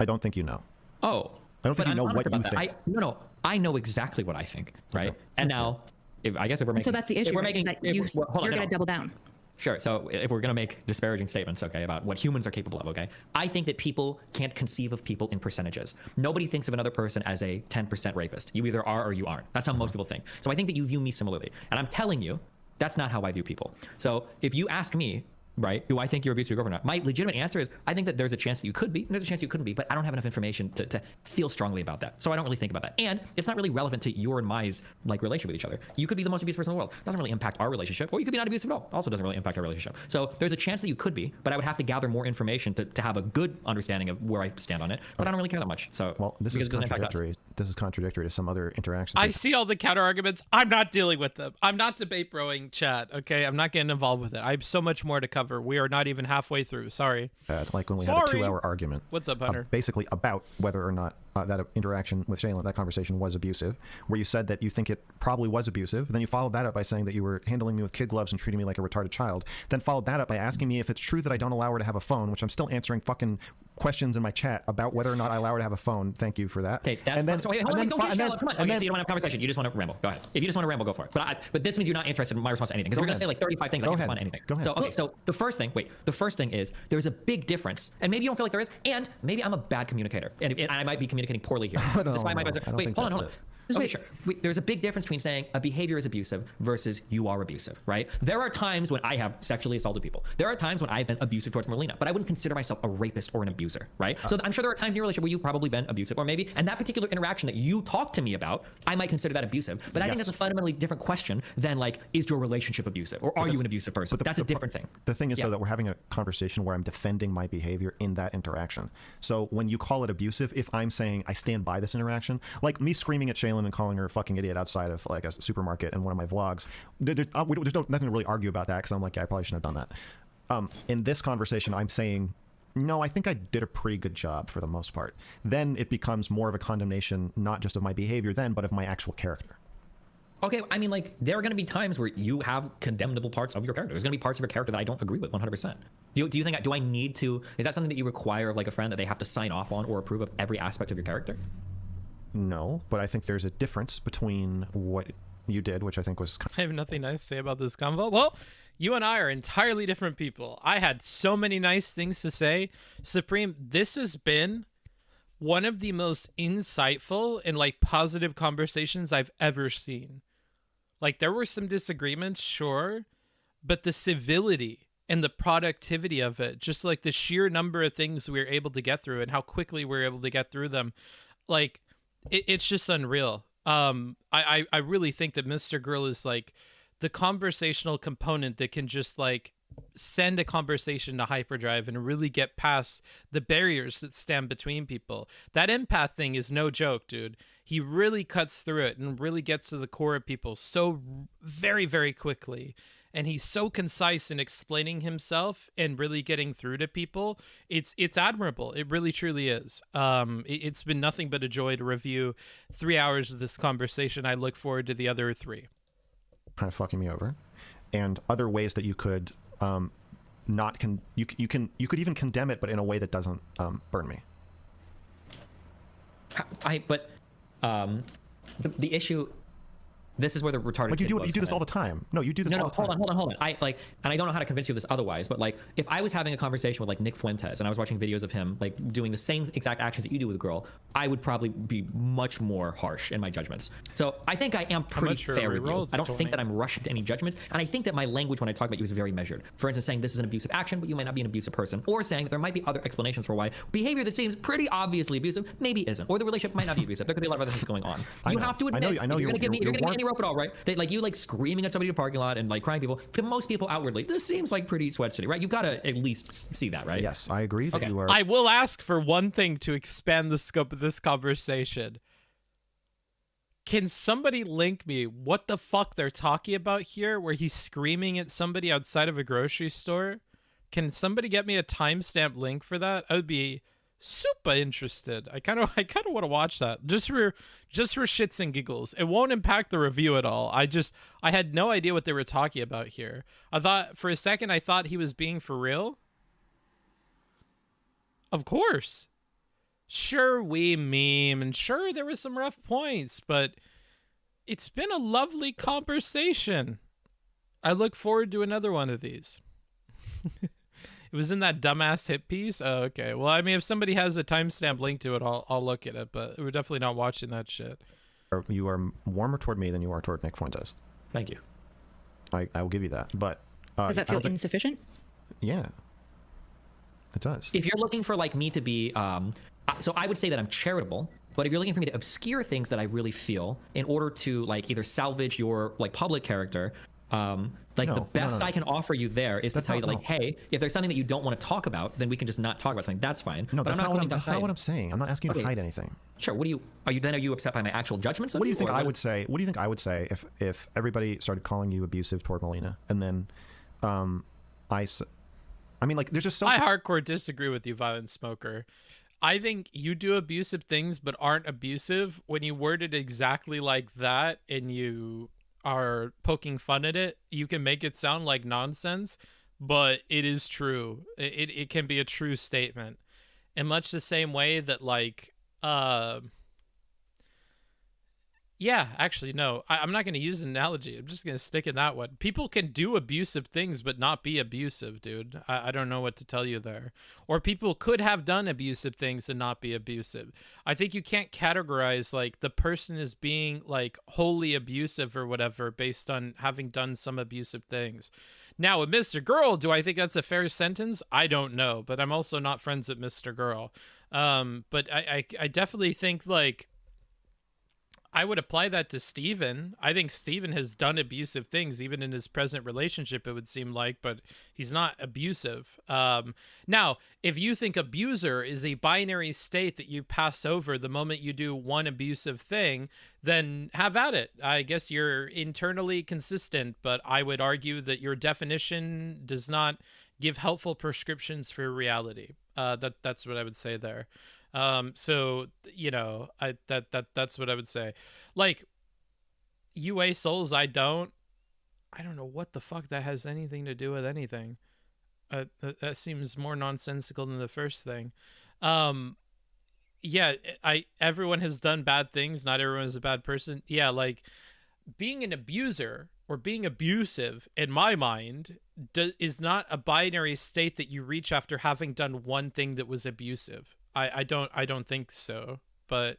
I don't think you know. Oh. I don't think you know what you think. No. I know exactly what I think, right? Okay. And now, if we're making... So that's the issue, if we're making, that you're going to double down. Sure. So if we're going to make disparaging statements, okay, about what humans are capable of, okay, I think that people can't conceive of people in percentages. Nobody thinks of another person as a 10% rapist. You either are or you aren't. That's how most people think. So I think that you view me similarly. And I'm telling you, that's not how I view people. So if you ask me, right, do I think you're abusive to your girlfriend or not? My legitimate answer is I think that there's a chance that you could be, and there's a chance you couldn't be, but I don't have enough information to feel strongly about that. So I don't really think about that. And it's not really relevant to your and my like relationship with each other. You could be the most abusive person in the world. It doesn't really impact our relationship, or you could be not abusive at all. Also doesn't really impact our relationship. So there's a chance that you could be, but I would have to gather more information to have a good understanding of where I stand on it. But I don't really care that much. So well, this is contradictory. This is contradictory to some other interactions. I see all the counter arguments. I'm not dealing with them. I'm not debate broing chat. Okay, I'm not getting involved with it. I have so much more to cover. We are not even halfway through. Sorry. Like when we had a 2-hour argument. What's up, Hunter? Basically about whether or not that interaction with Shaylin, that conversation was abusive, where you said that you think it probably was abusive. Then you followed that up by saying that you were handling me with kid gloves and treating me like a retarded child. Then followed that up by asking me if it's true that I don't allow her to have a phone, which I'm still answering fucking questions in my chat about whether or not I allow her to have a phone. Thank you for that. Okay, that's and then, so wait, hold on, go get Shallow. Come on. Okay, so you don't want to have a conversation. You just want to ramble. Go ahead. If you just want to ramble, go for it. But this means you're not interested in my response to anything. Because we're going to say like 35 things. I can't respond to anything. Go ahead. So, okay, so the first thing is there's a big difference. And maybe you don't feel like there is. And maybe I'm a bad communicator. And I might be communicating poorly here. Despite my best. Wait, hold on. Okay, sure. There's a big difference between saying a behavior is abusive versus you are abusive, right? There are times when I have sexually assaulted people. There are times when I've been abusive towards Marlena, but I wouldn't consider myself a rapist or an abuser, right? So I'm sure there are times in your relationship where you've probably been abusive, or maybe, and that particular interaction that you talk to me about, I might consider that abusive. But I think that's a fundamentally different question than like, is your relationship abusive, or are you an abusive person? That's a different thing. The thing is, though, that we're having a conversation where I'm defending my behavior in that interaction. So when you call it abusive, if I'm saying I stand by this interaction, like me screaming at Shaylin and calling her a fucking idiot outside of like a supermarket in one of my vlogs, there's nothing to really argue about that, because I'm like, yeah, I probably shouldn't have done that. In this conversation, I'm saying, no, I think I did a pretty good job for the most part. Then it becomes more of a condemnation, not just of my behavior then, but of my actual character. Okay, I mean, like, there are going to be times where you have condemnable parts of your character. There's going to be parts of your character that I don't agree with 100%. Do you think, do I need to, is that something that you require of like a friend, that they have to sign off on or approve of every aspect of your character? No, but I think there's a difference between what you did, which I think was... I have nothing nice to say about this convo. Well, you and I are entirely different people. I had so many nice things to say. Supreme, this has been one of the most insightful and like positive conversations I've ever seen. Like, there were some disagreements, sure, but the civility and the productivity of it, just like the sheer number of things we were able to get through and how quickly we were able to get through them, like, it's just unreal. I really think that Mr. Girl is like the conversational component that can just like send a conversation to hyperdrive and really get past the barriers that stand between people. That empath thing is no joke, dude. He really cuts through it and really gets to the core of people so very, very quickly. And he's so concise in explaining himself and really getting through to people. It's admirable. It really, truly is. It's been nothing but a joy to review 3 hours of this conversation. I look forward to the other 3. Kind of fucking me over. And other ways that you could you could even condemn it, but in a way that doesn't burn me. The issue. This is where the retarded. Like you do this all the time. No, you do this all the time. Hold on. And I don't know how to convince you of this otherwise, but like, if I was having a conversation with like Nick Fuentes and I was watching videos of him like doing the same exact actions that you do with a girl, I would probably be much more harsh in my judgments. So I think I am pretty fair with you. I don't think that I'm rushing to any judgments, and I think that my language when I talk about you is very measured. For instance, saying this is an abusive action, but you might not be an abusive person, or saying that there might be other explanations for why behavior that seems pretty obviously abusive maybe isn't, or the relationship might not be abusive. There could be a lot of other things going on. You have to admit, I know you're gonna give me any rope at all, right? Like you like screaming at somebody in a parking lot and like crying people. To most people outwardly, this seems like pretty Sweat City, right? You've got to at least see that, right? Yes, I agree that you are. I will ask for one thing to expand the scope of this conversation. Can somebody link me what the fuck they're talking about here, where he's screaming at somebody outside of a grocery store? Can somebody get me a timestamp link for that? I would be super interested. I kind of want to watch that just for shits and giggles. It won't impact the review at all. I had no idea what they were talking about here. I thought for a second he was being for real. Of course. Sure, we meme, and sure there were some rough points, but it's been a lovely conversation. I look forward to another one of these. It was in that dumbass hit piece? Oh, okay. Well, I mean, if somebody has a timestamp link to it, I'll look at it, but we're definitely not watching that shit. You are warmer toward me than you are toward Nick Fuentes. Thank you. I will give you that, but... Does that feel insufficient? Yeah. It does. If you're looking for like me to be... so I would say that I'm charitable, but if you're looking for me to obscure things that I really feel in order to like either salvage your like public character... the best I can offer you there is to tell you that, like, hey, if there's something that you don't want to talk about, then we can just not talk about something. That's fine. No, that's not what I'm saying. I'm not asking you to hide anything. Sure. Are you upset by my actual judgments? What do you think I would say? What do you think I would say if everybody started calling you abusive toward Molina, and then, I mean, like, there's just so. I hardcore disagree with you, Violent Smoker. I think you do abusive things, but aren't abusive. When you word it exactly like that, and you are poking fun at it, you can make it sound like nonsense, but it is true. It can be a true statement. In much the same way that, like, yeah, actually, no, I'm not going to use an analogy. I'm just going to stick in that one. People can do abusive things, but not be abusive, dude. I don't know what to tell you there. Or people could have done abusive things and not be abusive. I think you can't categorize, like, the person as being, like, wholly abusive or whatever based on having done some abusive things. Now, with Mr. Girl, do I think that's a fair sentence? I don't know, but I'm also not friends with Mr. Girl. But I definitely think, like, I would apply that to Steven. I think Steven has done abusive things, even in his present relationship, it would seem like, but he's not abusive. Now, if you think abuser is a binary state that you pass over the moment you do one abusive thing, then have at it. I guess you're internally consistent, but I would argue that your definition does not give helpful prescriptions for reality. That's what I would say there. So, you know, that's what I would say. Like, UA Souls, I don't know what the fuck that has anything to do with anything. That seems more nonsensical than the first thing. Yeah, everyone has done bad things. Not everyone is a bad person. Yeah, like, being an abuser or being abusive, in my mind, is not a binary state that you reach after having done one thing that was abusive. I don't think so. But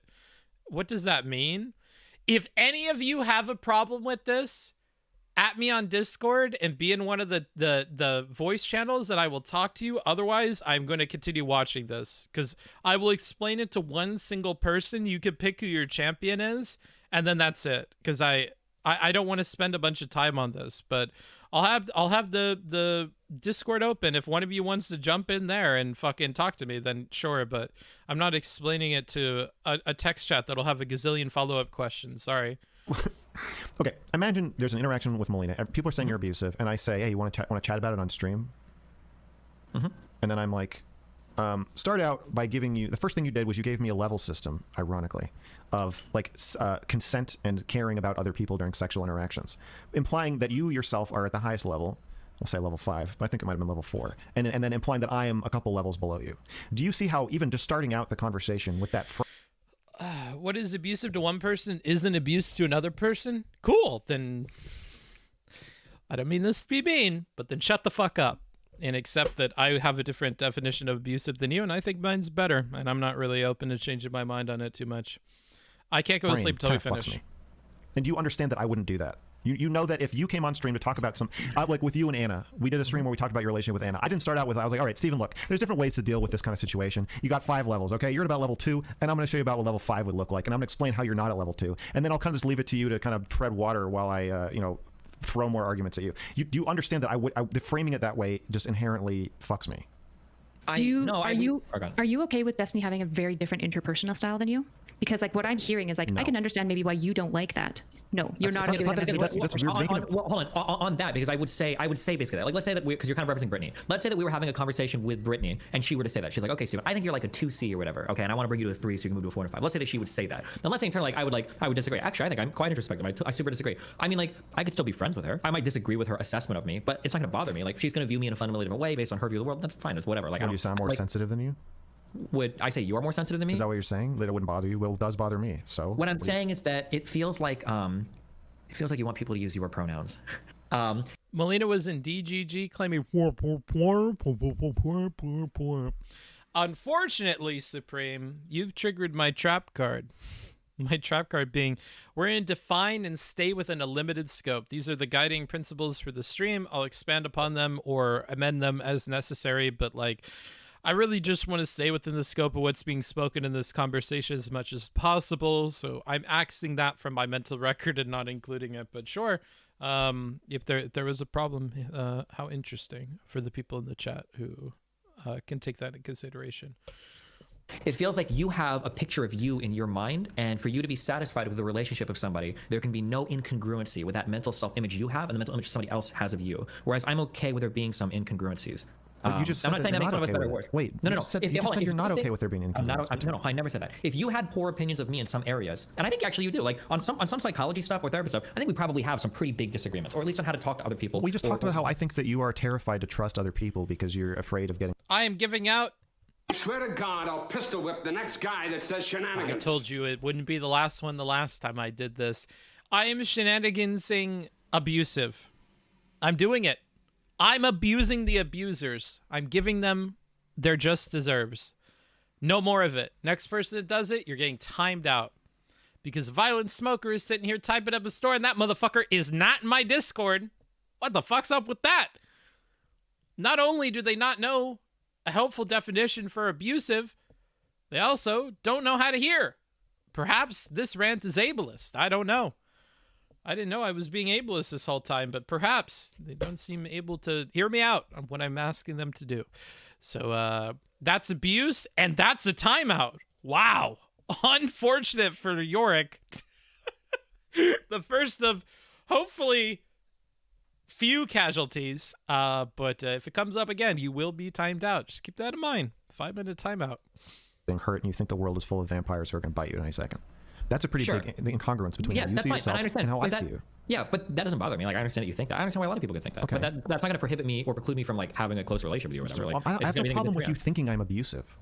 what does that mean? If any of you have a problem with this, at me on Discord and be in one of the voice channels, and I will talk to you. Otherwise, I'm going to continue watching this because I will explain it to one single person. You can pick who your champion is, and then that's it. Because I don't want to spend a bunch of time on this, but I'll have the Discord open. If one of you wants to jump in there and fucking talk to me, then sure, but I'm not explaining it to a text chat that'll have a gazillion follow-up questions. Sorry. Okay, imagine there's an interaction with Molina. People are saying you're abusive, and I say, hey, you want to chat about it on stream? And then I'm like, start out by giving you, the first thing you did was you gave me a level system, ironically, of like consent and caring about other people during sexual interactions, implying that you yourself are at the highest level. We'll say level 5, but I think it might have been level 4, and then implying that I am a couple levels below you. Do you see how even just starting out the conversation with that what is abusive to one person isn't abuse to another person? Cool, then I don't mean this to be mean, but then shut the fuck up and accept that I have a different definition of abusive than you, and I think mine's better, and I'm not really open to changing my mind on it too much. I can't go to sleep until we finish. And do you understand that I wouldn't do that? You know that if you came on stream to talk about some, like with you and Anna, we did a stream where we talked about your relationship with Anna. I didn't start out with, I was like, all right, Steven, look, there's different ways to deal with this kind of situation. You got 5 levels, okay? You're at about level 2, and I'm going to show you about what level 5 would look like, and I'm going to explain how you're not at level 2. And then I'll kind of just leave it to you to kind of tread water while I, throw more arguments at you. Do you understand that the framing it that way just inherently fucks me? Are you okay with Destiny having a very different interpersonal style than you? Because like what I'm hearing is like, I can understand maybe why you don't like that. No, you're not. Hold on that, because I would say basically that. Like, let's say that because you're kind of referencing Brittany. Let's say that we were having a conversation with Brittany, and she were to say that. She's like, okay, Steven, I think you're like a 2C or whatever. Okay, and I want to bring you to a 3 so you can move to a 4 and 5. Let's say that she would say that. Now let's say in turn, like I would disagree. Actually, I think I'm quite introspective. I super disagree. I mean, like I could still be friends with her. I might disagree with her assessment of me, but it's not going to bother me. Like she's going to view me in a fundamentally different way based on her view of the world. That's fine. It's whatever. Like, would you sound more sensitive than you? Would I say you're more sensitive than me? Is that what you're saying? That it wouldn't bother you? Well, it does bother me. So what I'm saying is that it feels like you want people to use your pronouns. Melina was in DGG claiming Unfortunately, Supreme, you've triggered my trap card. My trap card being, we're in define and stay within a limited scope. These are the guiding principles for the stream. I'll expand upon them or amend them as necessary, but like I really just want to stay within the scope of what's being spoken in this conversation as much as possible. So I'm axing that from my mental record and not including it. But sure, if there was a problem, how interesting for the people in the chat who can take that into consideration. It feels like you have a picture of you in your mind, and for you to be satisfied with the relationship of somebody, there can be no incongruency with that mental self-image you have and the mental image somebody else has of you. Whereas I'm okay with there being some incongruencies. You just said I'm not saying that makes one of us better or worse. Wait, no. You just said you're not okay with there being incongruencies. No, I never said that. If you had poor opinions of me in some areas, and I think actually you do, like on some psychology stuff or therapy stuff, I think we probably have some pretty big disagreements, or at least on how to talk to other people. We just talked about how I think that you are terrified to trust other people because you're afraid of getting. I am giving out. I swear to God, I'll pistol whip the next guy that says shenanigans. I told you it wouldn't be the last one the last time I did this. I am shenanigansing abusive. I'm doing it. I'm abusing the abusers. I'm giving them their just deserves. No more of it. Next person that does it, you're getting timed out. Because Violent Smoker is sitting here typing up a story, and that motherfucker is not in my Discord. What the fuck's up with that? Not only do they not know a helpful definition for abusive, they also don't know how to hear. Perhaps this rant is ableist. I don't know. I didn't know I was being ableist this whole time, but perhaps they don't seem able to hear me out on what I'm asking them to do. So that's abuse, and that's a timeout. Wow. Unfortunate for Yorick. The first of hopefully few casualties. But if it comes up again, you will be timed out. Just keep that in mind. 5-minute timeout. Being hurt, and you think the world is full of vampires who are going to bite you in any second. That's a pretty big incongruence between how you see yourself and how I see you. Yeah, but that doesn't bother me. Like, I understand that you think that. I understand why a lot of people could think that. Okay. But that's not going to prohibit me or preclude me from like having a close relationship with you or whatever. Like, I have no problem with you thinking I'm abusive.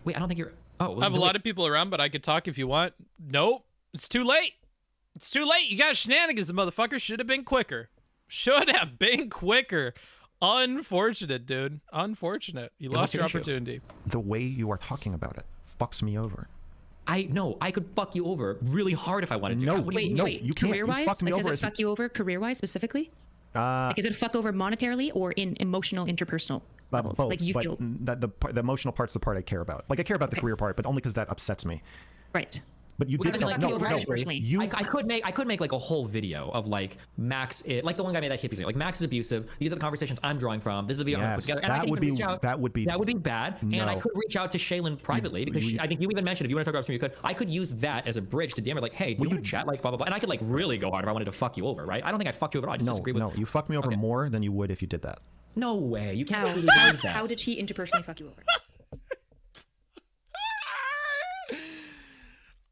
Wait, I don't think you're. Oh, well, I have a lot of people around, but I could talk if you want. Nope, it's too late. It's too late. You got shenanigans, motherfucker. Should have been quicker. Should have been quicker. Unfortunate, dude. Unfortunate. You lost your opportunity. The way you are talking about it fucks me over. I could fuck you over really hard if I wanted to. No, wait, you can't. Career-wise, fuck me like, over does it fuck you over career-wise specifically? Like, is it a fuck over monetarily or in emotional, interpersonal levels? Both, like you feel the emotional part's the part I care about. Like I care about the career part, but only because that upsets me. Right. But you did like, personally. I could make like a whole video of like Max, like the one guy made that hippies video. Like Max is abusive. These are the conversations I'm drawing from. This is the video I'm put together. And that would be bad. No. And I could reach out to Shaylin privately because I think you even mentioned if you want to talk about something, you could. I could use that as a bridge to DM her like, hey, do you want to chat? Like blah blah blah. And I could like really go hard if I wanted to fuck you over, right? I don't think I fucked you over. I just disagree with. No, you fucked me over more than you would if you did that. No way. You can't. How did he interpersonally fuck you over?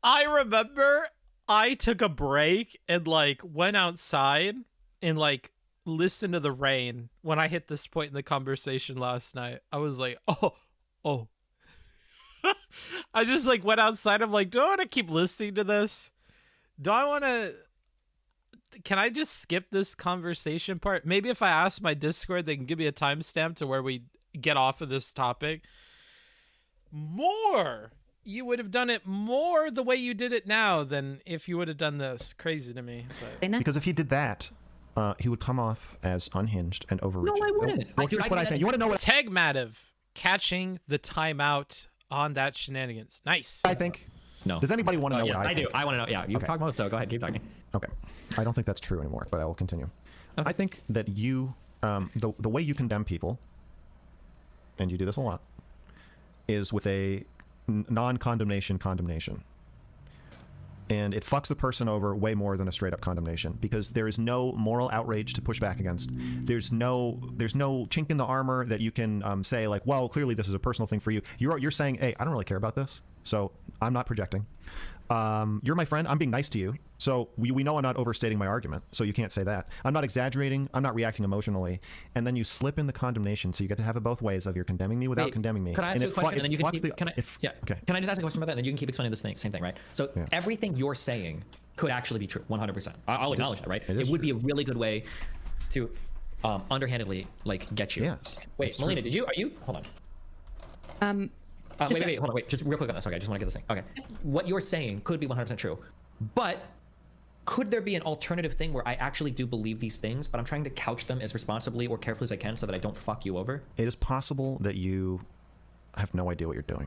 I remember I took a break and like went outside and like listened to the rain when I hit this point in the conversation last night. I was like, oh. I just like went outside. I'm like, do I want to keep listening to this? Do I want to? Can I just skip this conversation part? Maybe if I ask my Discord, they can give me a timestamp to where we get off of this topic. You would have done it more the way you did it now than if you would have done this. Crazy to me. But. Because if he did that, he would come off as unhinged and overreaching. No, I wouldn't. Well, here's what I think. You want to know what? Tegmativ catching the timeout on that shenanigans. Nice. I think. No. Does anybody want to know what I think? do. I want to know. Yeah, you've talked about it, so go ahead, keep talking. Okay. I don't think that's true anymore, but I will continue. Okay. I think that you, the way you condemn people, and you do this a lot, is with a non-condemnation condemnation. And it fucks the person over way more than a straight up condemnation, because there is no moral outrage to push back against. There's no chink in the armor that you can say like, well, clearly this is a personal thing for you. You're saying, hey, I don't really care about this, so I'm not projecting. You're my friend. I'm being nice to you. So we know I'm not overstating my argument. So you can't say that. I'm not exaggerating. I'm not reacting emotionally. And then you slip in the condemnation. So you get to have it both ways of you're condemning me without condemning me. Can I ask you a question? And then you can keep, can I just ask a question about that? And then you can keep explaining this thing, same thing, right? So everything you're saying could actually be true, 100%. I'll acknowledge that, right? It would be a really good way to underhandedly like get you. Yes. Wait, Melina, are you? Hold on. Hold on, just real quick on this. Okay, I just want to get this thing. Okay, what you're saying could be 100% true, but could there be an alternative thing where I actually do believe these things, but I'm trying to couch them as responsibly or carefully as I can so that I don't fuck you over? It is possible that you have no idea what you're doing.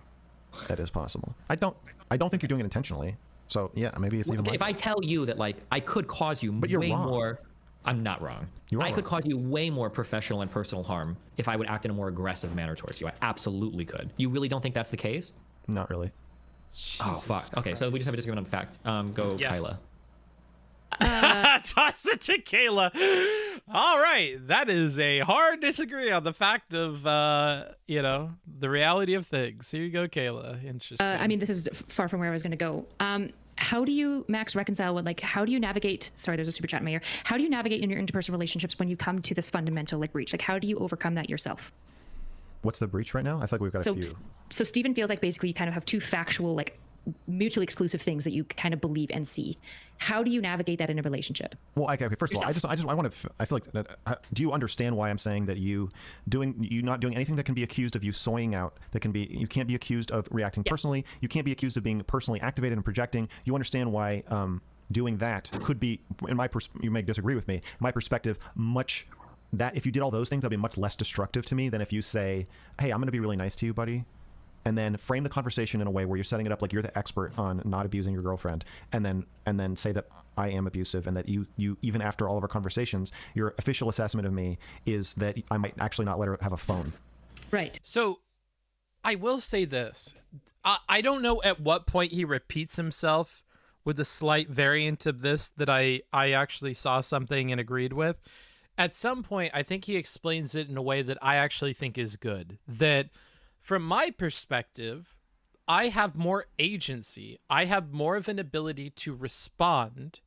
That is possible. I don't think you're doing it intentionally. So yeah, maybe it's even. If I tell you that like I could cause you way more. I'm not wrong. I could cause you way more professional and personal harm if I would act in a more aggressive manner towards you. I absolutely could. You really don't think that's the case? Not really. Jesus. Oh, fuck. Okay, so we just have a disagreement on fact. Kyla. Toss it to Kayla. All right. That is a hard disagree on the fact of, the reality of things. Here you go, Kayla. Interesting. I mean, this is far from where I was going to go. How do you, Max, reconcile with, like, how do you navigate, sorry, there's a super chat, Mayor. How do you navigate in your interpersonal relationships when you come to this fundamental, like, breach? Like, how do you overcome that yourself? What's the breach right now? I feel like we've got a few. So Stephen feels like basically you kind of have two factual, like, mutually exclusive things that you kind of believe and see. How do you navigate that in a relationship? Well, okay. First of all, I feel like, do you understand why I'm saying that you not doing anything that can be accused of you soying out, you can't be accused of reacting personally. You can't be accused of being personally activated and projecting. You understand why doing that could be, you may disagree with me, my perspective, that if you did all those things, that'd be much less destructive to me than if you say, hey, I'm going to be really nice to you, buddy. And then frame the conversation in a way where you're setting it up like you're the expert on not abusing your girlfriend, and then say that I am abusive, and that you even after all of our conversations, your official assessment of me is that I might actually not let her have a phone. Right. So I will say this. I don't know at what point he repeats himself with a slight variant of this that I actually saw something and agreed with. At some point, I think he explains it in a way that I actually think is good. That from my perspective, I have more agency. I have more of an ability to respond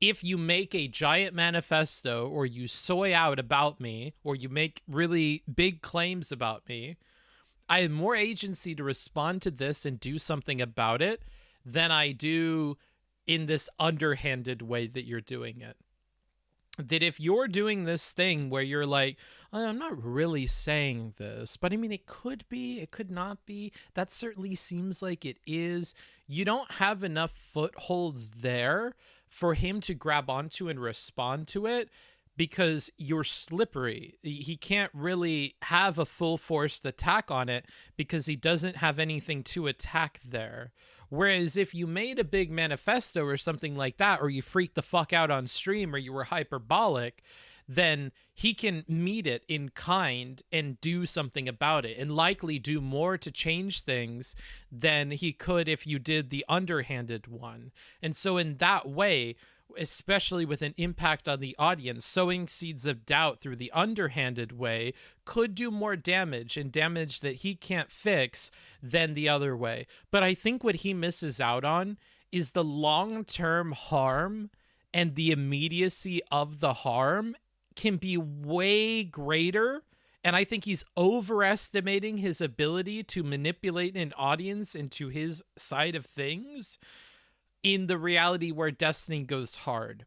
if you make a giant manifesto or you soy out about me or you make really big claims about me. I have more agency to respond to this and do something about it than I do in this underhanded way that you're doing it. That if you're doing this thing where you're like, I'm not really saying this, but I mean, it could be, it could not be. That certainly seems like it is. You don't have enough footholds there for him to grab onto and respond to it because you're slippery. He can't really have a full forced attack on it because he doesn't have anything to attack there. Whereas if you made a big manifesto or something like that, or you freaked the fuck out on stream, or you were hyperbolic, then he can meet it in kind and do something about it, and likely do more to change things than he could if you did the underhanded one. And so in that way, especially with an impact on the audience, sowing seeds of doubt through the underhanded way could do more damage, and damage that he can't fix, than the other way. But I think what he misses out on is the long-term harm, and the immediacy of the harm can be way greater. And I think he's overestimating his ability to manipulate an audience into his side of things in the reality where Destiny goes hard.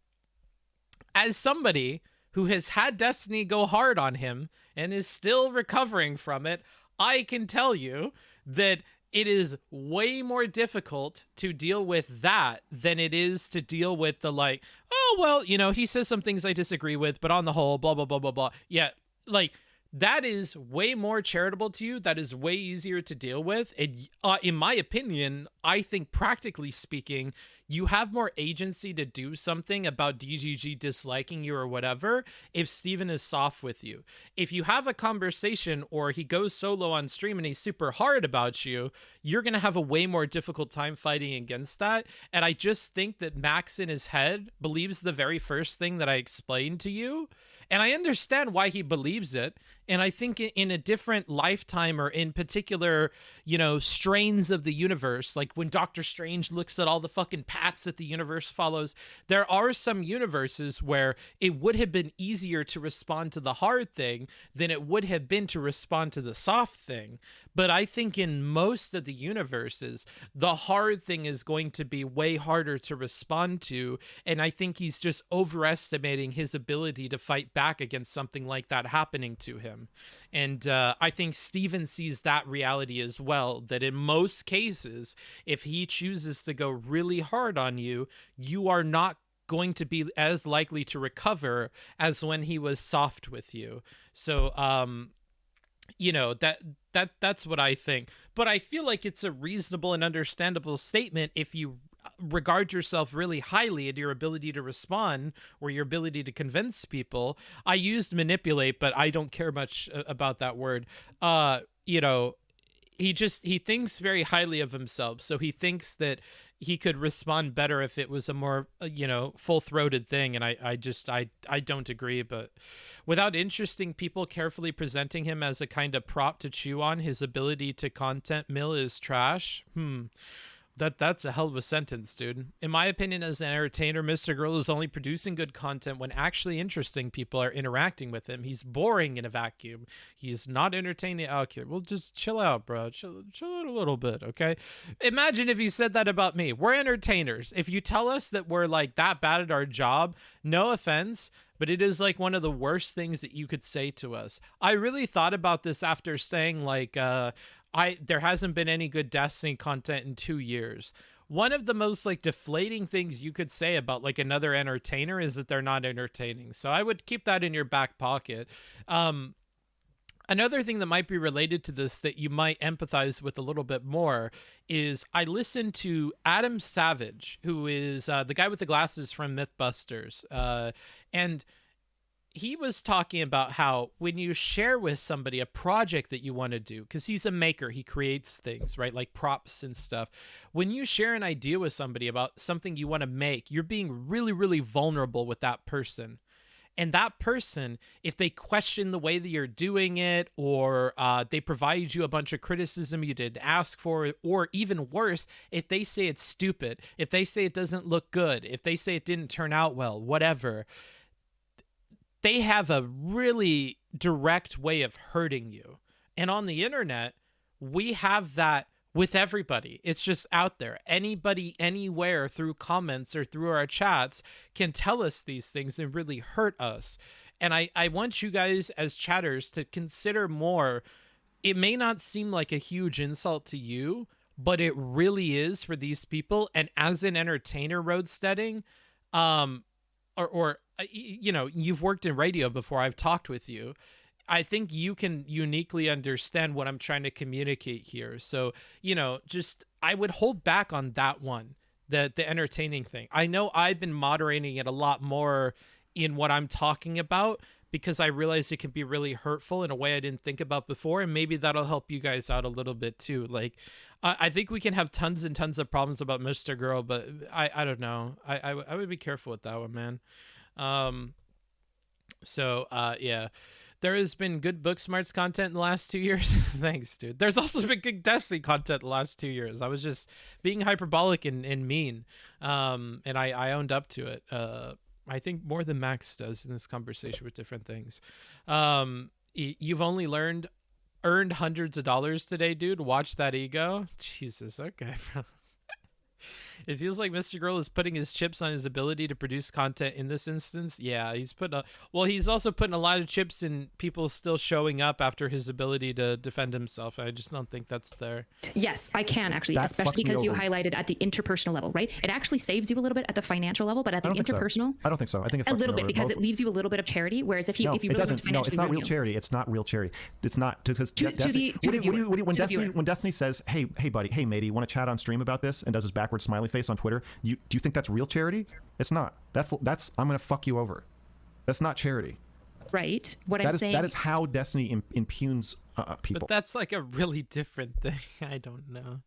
As somebody who has had Destiny go hard on him and is still recovering from it, I can tell you that it is way more difficult to deal with that than it is to deal with the like, oh, well, he says some things I disagree with, but on the whole, blah, blah, blah, blah, blah. Yeah, like, that is way more charitable to you. That is way easier to deal with. And in my opinion, I think practically speaking, you have more agency to do something about DGG disliking you or whatever if Steven is soft with you. If you have a conversation or he goes solo on stream and he's super hard about you, you're going to have a way more difficult time fighting against that. And I just think that Max in his head believes the very first thing that I explained to you. And I understand why he believes it. And I think in a different lifetime or in particular, you know, strains of the universe, like when Doctor Strange looks at all the fucking paths that the universe follows, there are some universes where it would have been easier to respond to the hard thing than it would have been to respond to the soft thing. But I think in most of the universes, the hard thing is going to be way harder to respond to. And I think he's just overestimating his ability to fight back against something like that happening to him. And I think Steven sees that reality as well, that in most cases, if he chooses to go really hard on you, you are not going to be as likely to recover as when he was soft with you. So, you know, that's what I think. But I feel like it's a reasonable and understandable statement if you regard yourself really highly in your ability to respond or your ability to convince people. I used manipulate, but I don't care much about that word. You know, he thinks very highly of himself. So he thinks that he could respond better if it was a more, you know, full-throated thing. And I don't agree. But without interesting people carefully presenting him as a kind of prop to chew on, his ability to content mill is trash. That's a hell of a sentence, dude. In my opinion, as an entertainer, Mr. Girl is only producing good content when actually interesting people are interacting with him. He's boring in a vacuum. He's not entertaining. Okay, well, just chill out, bro. Chill out a little bit, okay? Imagine if you said that about me. We're entertainers. If you tell us that we're like that bad at our job, no offense, but it is like one of the worst things that you could say to us. I really thought about this after saying like, there hasn't been any good Destiny content in 2 years. One of the most like deflating things you could say about like another entertainer is that they're not entertaining. So I would keep that in your back pocket. Another thing that might be related to this that you might empathize with a little bit more is I listened to Adam Savage, who is the guy with the glasses from Mythbusters. And he was talking about how when you share with somebody a project that you want to do, because he's a maker, he creates things, right? Like props and stuff. When you share an idea with somebody about something you want to make, you're being really, really vulnerable with that person. And that person, if they question the way that you're doing it, or they provide you a bunch of criticism you didn't ask for, or even worse, if they say it's stupid, if they say it doesn't look good, if they say it didn't turn out well, whatever, they have a really direct way of hurting you. And on the internet, we have that with everybody. It's just out there. Anybody, anywhere, through comments or through our chats can tell us these things and really hurt us. And I want you guys as chatters to consider more. It may not seem like a huge insult to you, but it really is for these people. And as an entertainer, Roadsteading, or you know, you've worked in radio before, I've talked with you, I think you can uniquely understand what I'm trying to communicate here. So, you know, just I would hold back on that one, the entertaining thing. I know I've been moderating it a lot more in what I'm talking about because I realize it can be really hurtful in a way I didn't think about before, and maybe that'll help you guys out a little bit too. Like, I think we can have tons and tons of problems about Mr. Girl, but I don't know. I would be careful with that one, man. Yeah, there has been good Booksmarts content in the last 2 years. Thanks, dude. There's also been good Destiny content in the last 2 years. I was just being hyperbolic and mean. And I owned up to it. I think more than Max does in this conversation with different things. You've only earned hundreds of dollars today, dude. Watch that ego. Jesus. Okay, bro. It feels like Mr. Girl is putting his chips on his ability to produce content in this instance. Yeah, he's he's also putting a lot of chips in people still showing up after his ability to defend himself. I just don't think that's there. Yes, I can actually, That especially fucks me because you over. highlighted at the interpersonal level, right? It actually saves you a little bit at the financial level, but at the I don't think so. interpersonal, I don't think so. I think it a fucks me little bit, over because both. it leaves you a little bit of charity. Whereas if you No, if you it really doesn't. want No, to it's not financially real ruin charity. It's not real charity. It's not because To the viewer. when Destiny says, "Hey buddy, hey matey, you want to chat on stream about this?" and does his backward smiley face on Twitter, do you think that's real charity? It's not. That's I'm gonna fuck you over. That's not charity. right? What I'm saying That is how Destiny impugns people. But that's like a really different thing. I don't know.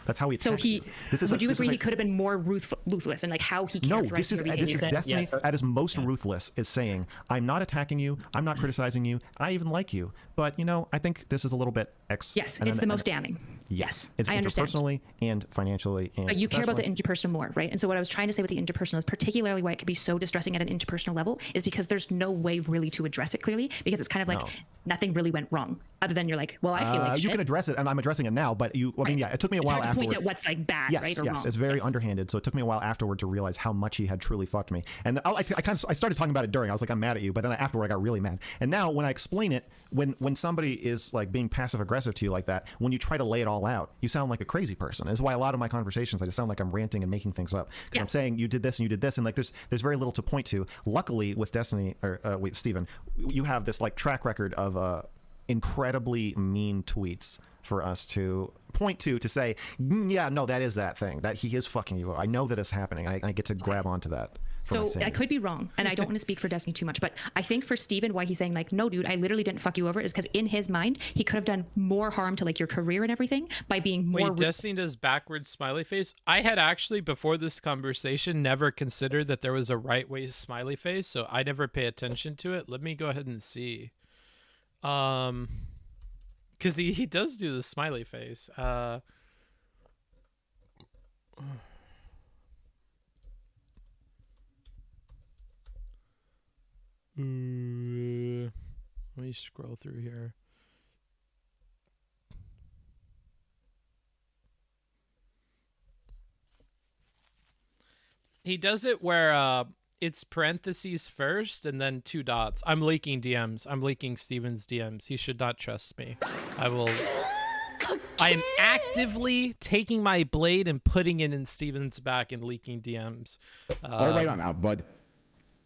That's how he attacks so he. you. This is Would you agree he like, could have been more ruthless and like how he No, characterized this is your behavior? Destiny Yeah, so- at his most ruthless is saying, "I'm not attacking you. I'm not criticizing you. I even like you. But I think this is a little bit X." Yes, and it's then- the most damning. Yes, it's I understand. interpersonally and financially and. But you care about the professionally. interpersonal more, right? And so what I was trying to say with the interpersonal is particularly why it can be so distressing at an interpersonal level is because there's no way really to address it clearly, because it's kind of like No. nothing really went wrong other than you're like, well, I feel like you shit. can address it, and I'm addressing it now. But yeah, it took me a It's while hard to afterward. point out what's like bad, Yes, right, or yes, wrong. it's very Yes. underhanded. So it took me a while afterward to realize how much he had truly fucked me. And I started talking about it during. I was like, I'm mad at you, but then afterward I got really mad. And now when I explain it, when somebody is like being passive aggressive to you like that, when you try to lay it all out, you sound like a crazy person. That's why a lot of my conversations I just sound like I'm ranting and making things up because I'm saying you did this and you did this, and like there's very little to point to. Luckily with Destiny or with Steven, you have this like track record of incredibly mean tweets for us to point to say, yeah, no, that is that thing that he is fucking you. I know that it's happening. I get to grab onto that. So I could be wrong, and I don't want to speak for Destiny too much, but I think for Steven, why he's saying like, no, dude, I literally didn't fuck you over, is because in his mind, he could have done more harm to like your career and everything by being more. Wait, Destiny does backwards smiley face? I had actually, before this conversation, never considered that there was a right way smiley face, so I never pay attention to it. Let me go ahead and see. Because he does do the smiley face. Let me scroll through here. He does it where it's parentheses first and then 2 dots. I'm leaking DMs. I'm leaking Steven's DMs. He should not trust me. I am actively taking my blade and putting it in Steven's back and leaking DMs. All right, I'm out, bud.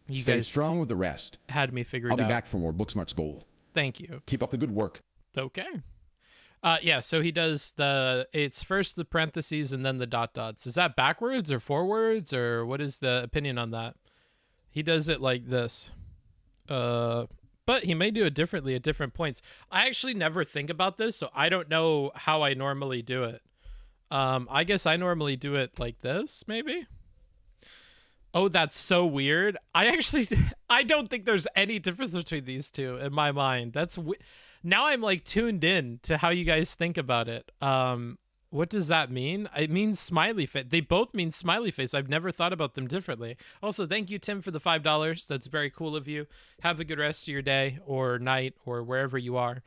You Stay guys strong with the rest. had me figured I'll be out. back for more Booksmarts Gold. Thank you. Keep up the good work. Okay. Yeah, so he does it's first the parentheses and then the dot dots. Is that backwards or forwards, or what is the opinion on that? He does it like this. But he may do it differently at different points. I actually never think about this, so I don't know how I normally do it. I guess I normally do it like this, maybe? Oh, that's so weird. I don't think there's any difference between these two in my mind. Now I'm like tuned in to how you guys think about it. What does that mean? It means smiley face. They both mean smiley face. I've never thought about them differently. Also, thank you, Tim, for the $5. That's very cool of you. Have a good rest of your day or night or wherever you are.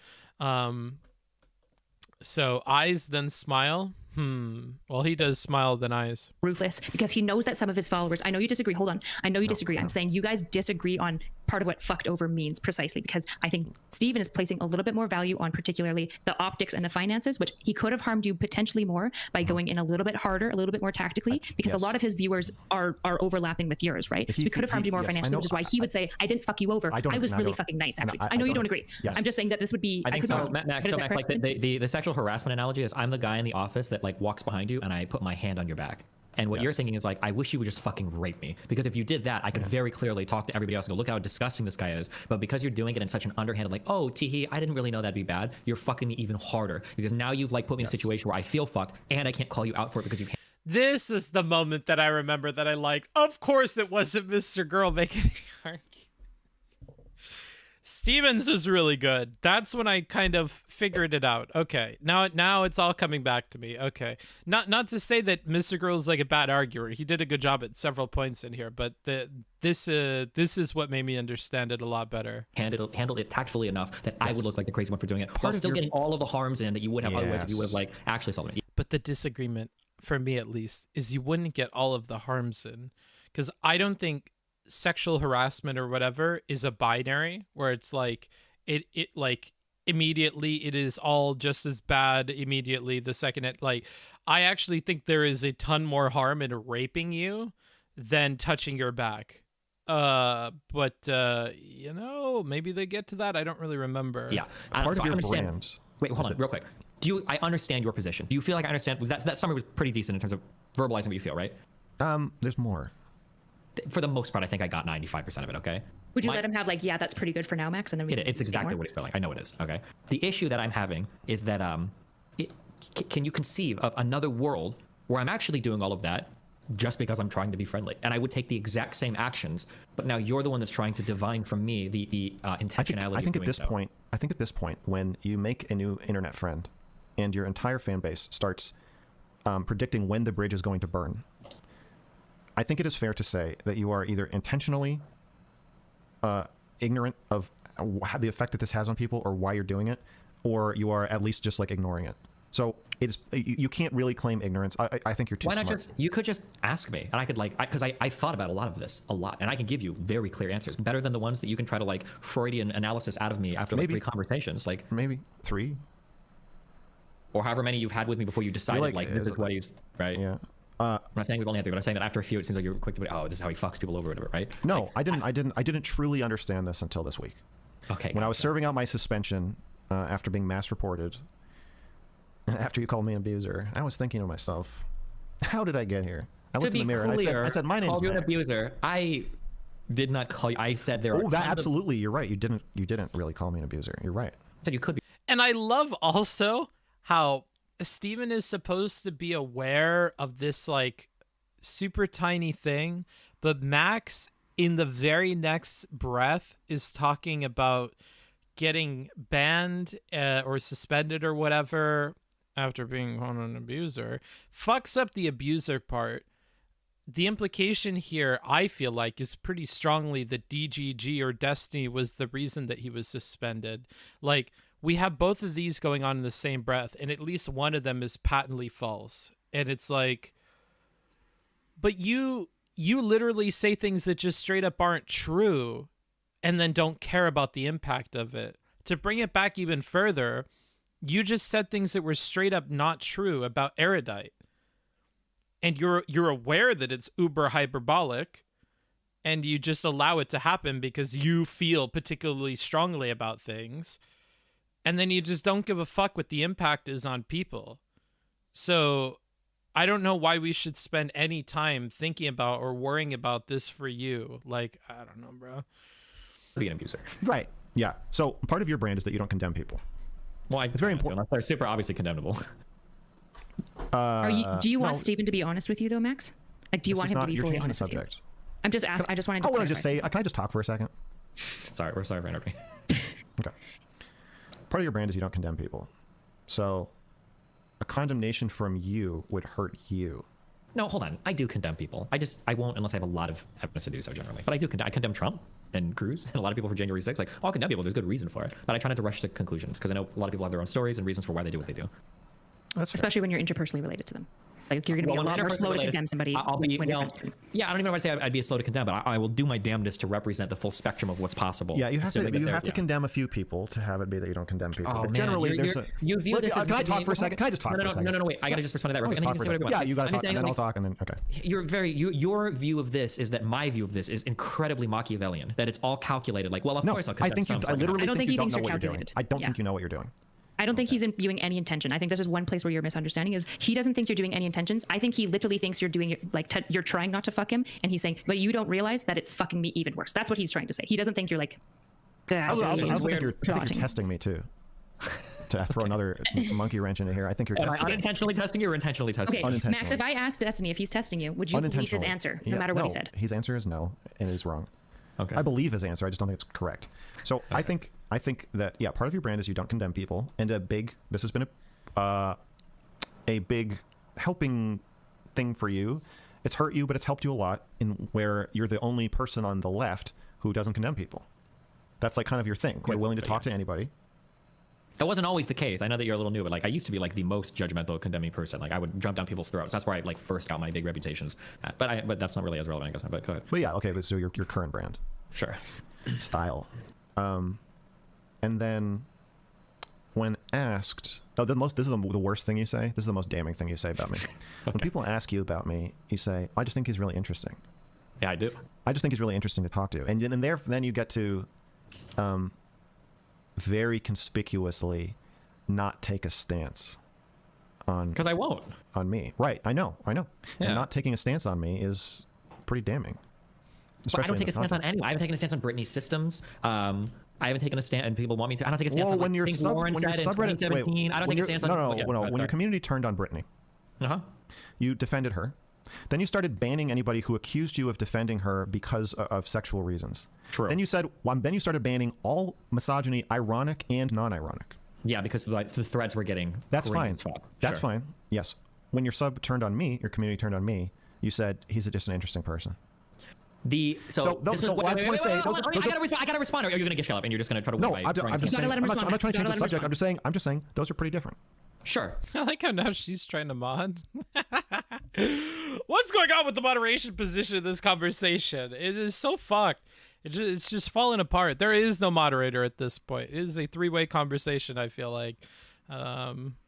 So eyes, then smile. Well, he does smile, then eyes. Ruthless, because he knows that some of his followers, I know you disagree. Hold on. I know you disagree. I'm saying you guys disagree on part of what fucked over means precisely, because I think Steven is placing a little bit more value on particularly the optics and the finances, which he could have harmed you potentially more by going in a little bit harder, a little bit more tactically, because a lot of his viewers are overlapping with yours, right? So he could have harmed you more financially, which is why he would say, I didn't fuck you over. I was really fucking nice, actually. I know you don't agree. I'm just saying that this would be, I think could be so. wrong. Max, But is so that Max, like correct? the sexual harassment analogy is I'm the guy in the office that like walks behind you and I put my hand on your back. And what you're thinking is like, I wish you would just fucking rape me. Because if you did that, I could very clearly talk to everybody else and go, look how disgusting this guy is. But because you're doing it in such an underhanded, like, oh, teehee, I didn't really know that'd be bad. You're fucking me even harder. Because now you've like put me in a situation where I feel fucked and I can't call you out for it because you've... This is the moment that I remember that I liked. Of course it wasn't Mr. Girl making the argument. Stevens was really good. That's when I kind of figured it out. Okay, now it's all coming back to me. Okay, not to say that Mr. Girl is like a bad arguer. He did a good job at several points in here, but this is what made me understand it a lot better. Handled it tactfully enough that I would look like the crazy one for doing it, while still getting all of the harms in that you would have otherwise if you would have like actually solved it. But the disagreement for me at least, is you wouldn't get all of the harms in. Because I don't think sexual harassment or whatever is a binary where it's like it like immediately it is all just as bad immediately the second it, like, I actually think there is a ton more harm in raping you than touching your back. But you know, maybe they get to that. I don't really remember. Yeah, Part of your understand. brand. Wait, hold on, real quick. I understand your position? Do you feel like I understand? That summary was pretty decent in terms of verbalizing what you feel, right? There's more. For the most part, I think I got 95% of it. Okay. Would you let him have like, yeah, that's pretty good for now, Max, and then It's exactly what he's feeling. I know it is. Okay. The issue that I'm having is that can you conceive of another world where I'm actually doing all of that just because I'm trying to be friendly, and I would take the exact same actions, but now you're the one that's trying to divine from me the intentionality. I think at this point, when you make a new internet friend, and your entire fan base starts predicting when the bridge is going to burn, I think it is fair to say that you are either intentionally ignorant of the effect that this has on people or why you're doing it, or you are at least just like ignoring it. So it's you can't really claim ignorance. I think you're too smart. Why not you could just ask me, and I could because I thought about a lot of this a lot, and I can give you very clear answers, better than the ones that you can try to like Freudian analysis out of me after like 3 conversations, like maybe 3, or however many you've had with me before you decided like this is what he's right. Yeah. I'm not saying we've only had 3, but I'm saying that after a few, it seems like you're quick to be, oh, this is how he fucks people over, or whatever, right? No, I didn't truly understand this until this week. Okay. When I was serving out my suspension after being mass reported, after you called me an abuser, I was thinking to myself, how did I get here? I looked in the mirror and I said, my name's Max. An abuser. I did not call you. I said there. Oh, that absolutely. You're right. You didn't really call me an abuser. You're right. I said you could be. And I love also how Steven is supposed to be aware of this like super tiny thing, but Max in the very next breath is talking about getting banned or suspended or whatever after being called an abuser. Fucks up the abuser part. The implication here, I feel like, is pretty strongly that DGG or Destiny was the reason that he was suspended. Like, we have both of these going on in the same breath, and at least one of them is patently false. And it's like, but you literally say things that just straight up aren't true and then don't care about the impact of it. To bring it back even further, you just said things that were straight up not true about Erudite. And you're aware that it's uber hyperbolic, and you just allow it to happen because you feel particularly strongly about things. And then you just don't give a fuck what the impact is on people. So I don't know why we should spend any time thinking about or worrying about this for you. Like, I don't know, bro. Be an abuser. Right. Yeah. So part of your brand is that you don't condemn people. Well, it's very important. Unless they're super obviously condemnable. Do you want Steven to be honest with you though, Max? Like, do you want him to be fully honest with you? I'm just asking. I just wanted to. I want to just say, can I just talk for a second? Sorry, we're sorry for interrupting. Okay. Part of your brand is you don't condemn people. So a condemnation from you would hurt you. No, hold on. I do condemn people. I won't unless I have a lot of evidence to do so generally. But I do I condemn Trump and Cruz and a lot of people for January 6th. Like, I'll condemn people. There's good reason for it. But I try not to rush to conclusions because I know a lot of people have their own stories and reasons for why they do what they do. That's especially when you're interpersonally related to them. Like, you're going to be a lot more slow to condemn somebody. I don't even know if I say I'd be slow to condemn, but I will do my damnedest to represent the full spectrum of what's possible. Yeah, you have to condemn a few people to have it be that you don't condemn people. Oh, generally, you view this as... Can I talk for a second? Can I just talk for a second? No, wait. I got to just respond to that real quick. Yeah, you got to talk, and then I'll talk, and then, okay. Your view of this is that my view of this is incredibly Machiavellian, that it's all calculated. Like, well, of course I'll condemn some. I literally think you don't know what you're doing. I don't think you know what you're doing. I don't think he's viewing any intention. I think this is one place where you're misunderstanding is he doesn't think you're doing any intentions. I think he literally thinks you're doing you're trying not to fuck him, and he's saying, but you don't realize that it's fucking me even worse. That's what he's trying to say. He doesn't think you're like. I also think you're testing me too. To throw another monkey wrench into here, I think you're testing. Am I unintentionally testing you or intentionally testing? Okay, Max, if I asked Destiny if he's testing you, would you believe his answer, no matter what he said? His answer is no, and it's wrong. Okay. I believe his answer. I just don't think it's correct. So okay. I think that part of your brand is you don't condemn people, and this has been a big helping thing for you. It's hurt you, but it's helped you a lot in where you're the only person on the left who doesn't condemn people. That's like kind of your thing. You're willing to talk to anybody. That wasn't always the case. I know that you're a little new, but like I used to be like the most judgmental, condemning person. Like I would jump down people's throats. That's where I like first got my big reputations. But that's not really as relevant, I guess. But go ahead. But yeah, okay. But so your current brand, sure, style, and then when asked, this is the worst thing you say. This is the most damning thing you say about me. Okay. When people ask you about me, you say, "I just think he's really interesting." Yeah, I do. I just think he's really interesting to talk to, and then you get to, very conspicuously, not take a stance on. Because I won't. On me, right? I know. Yeah. And not taking a stance on me is pretty damning. But I don't take a stance on anyone. I haven't taken a stance on Britney's systems. I haven't taken a stand, and people want me to. I don't take a stance on when your subreddit. 2017. I don't take a stance on. No. When your community turned on Britney, you defended her. Then you started banning anybody who accused you of defending her because of sexual reasons. True. Then you started banning all misogyny, ironic and non-ironic. Yeah, because the threads were getting. That's fine. That's fine. Yes. When your community turned on me, you said he's just an interesting person. I gotta respond, or are you gonna get shut up and you're just gonna try to? No, I'm just saying. I'm not trying to change the subject. I'm just saying those are pretty different. Sure. I like how now she's trying to mod. What's going on with the moderation position in this conversation? It is so fucked. It's just falling apart. There is no moderator at this point. It is a three-way conversation, I feel like.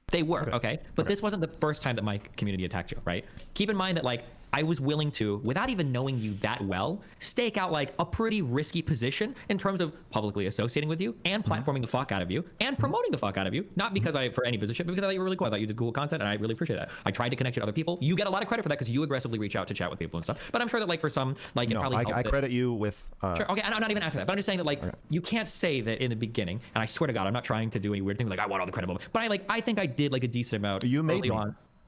They were, okay? But this wasn't the first time that my community attacked you, right? Keep in mind that, like, I was willing to, without even knowing you that well, stake out, like, a pretty risky position in terms of publicly associating with you and platforming the fuck out of you and promoting the fuck out of you. Not because for any position, but because I thought you were really cool. I thought you did cool content, and I really appreciate that. I tried to connect you to other people. You get a lot of credit for that because you aggressively reach out to chat with people and stuff. But I'm sure that, like, for some, like, it probably helped I credit you with... Sure, okay, I'm not even asking that. But I'm just saying that, like, you can't say that in the beginning, and I swear to God, I'm not trying to do any weird thing, like, I want all the credit. But I think I did, like, a decent amount. You made me.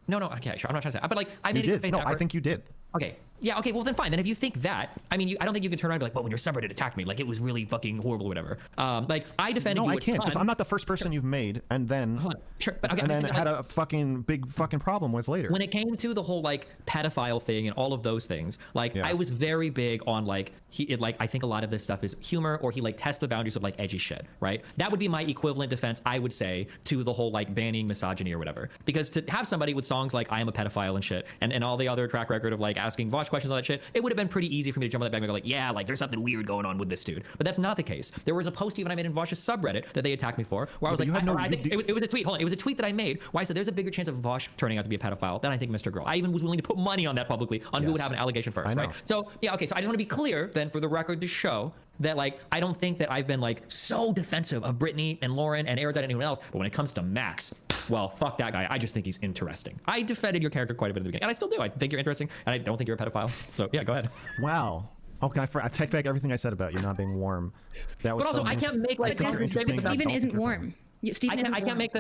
No, okay, sure. I'm not trying to say that. But, like, I made you a good faith effort. I think you did. Okay. Yeah, okay, well then fine. Then if you think that, I mean, I don't think you can turn around and be like, well, when your subreddit attacked me, like, it was really fucking horrible or whatever. Like, I defended you. No, I can't, because I'm not the first person you've made, and then... Sure, but okay, and then had a fucking big fucking problem with later. When it came to the whole, like, pedophile thing and all of those things, like, I was very big on, like, I think a lot of this stuff is humor, or he, like, tests the boundaries of, like, edgy shit, right? That would be my equivalent defense, I would say, to the whole, like, banning misogyny or whatever. Because to have somebody with songs like I Am a Pedophile and shit, and all the other track record of, like, asking Vosh questions on that shit, it would have been pretty easy for me to jump on that bandwagon and go, like, yeah, like, there's something weird going on with this dude. But that's not the case. There was a post even I made in Vosh's subreddit that they attacked me for, where I was like, it was a tweet. Hold on, it was a tweet that I made where I said there's a bigger chance of Vosh turning out to be a pedophile than I think Mr. Girl. I even was willing to put money on that publicly on who would have an allegation first, right? So yeah, okay. So I just want to be clear then, for the record, to show that, like, I don't think that I've been, like, so defensive of Brittany and Lauren and Erudite and anyone else, but when it comes to Max, well, fuck that guy. I just think he's interesting. I defended your character quite a bit at the beginning, and I still do. I think you're interesting, and I don't think you're a pedophile. So yeah, go ahead. Wow. Okay, I take back everything I said about you not being warm. That was. But also, I can't make, like, Steven isn't warm. I can't make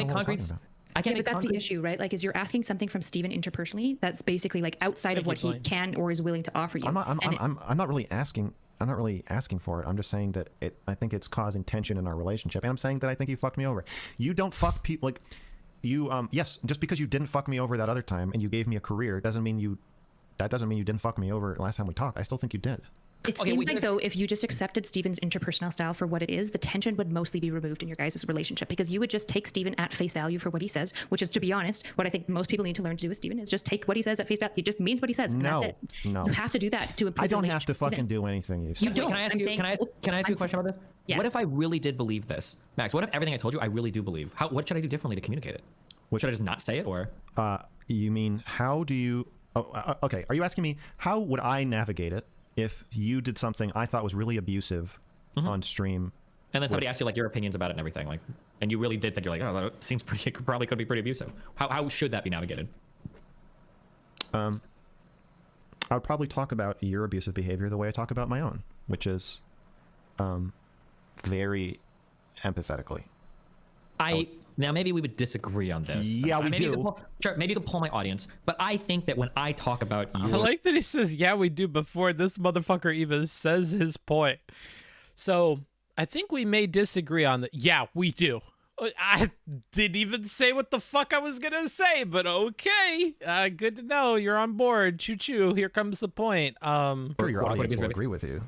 concrete. I can't. But that's the issue, right? Like, is you're asking something from Steven interpersonally that's basically, like, outside of what he can or is willing to offer you. I'm not really asking. I'm not really asking for it. I'm just saying that I think it's causing tension in our relationship, and I'm saying that I think you fucked me over. You don't fuck people like you. Yes, just because you didn't fuck me over that other time and you gave me a career doesn't mean you didn't fuck me over last time we talked. I still think you did. It seems like, though, if you just accepted Steven's interpersonal style for what it is, the tension would mostly be removed in your guys' relationship, because you would just take Steven at face value for what he says, which is, to be honest, what I think most people need to learn to do with Steven is just take what he says at face value. He just means what he says, and that's it. No. You have to do that to improve. I don't have to fucking do anything you say. You don't. Can I ask you a question about this? Yes. What if I really did believe this? Max, what if everything I told you I really do believe? What should I do differently to communicate it? Should I just not say it, or? You mean, how do you... okay. Are you asking me, how would I navigate it if you did something I thought was really abusive on stream, and then somebody asked you, like, your opinions about it and everything, like, and you really did think, you're like, oh, that seems pretty, probably could be pretty abusive. How should that be navigated? I would probably talk about your abusive behavior the way I talk about my own, which is very empathetically. Now, maybe we would disagree on this. Yeah, we do. Maybe you could poll my audience, but I think that when I talk about you... I like that he says, yeah, we do, before this motherfucker even says his point. So I think we may disagree on that. Yeah, we do. I didn't even say what the fuck I was going to say, but okay. Good to know. You're on board. Choo-choo. Here comes the point. Sure, your audience will agree with you.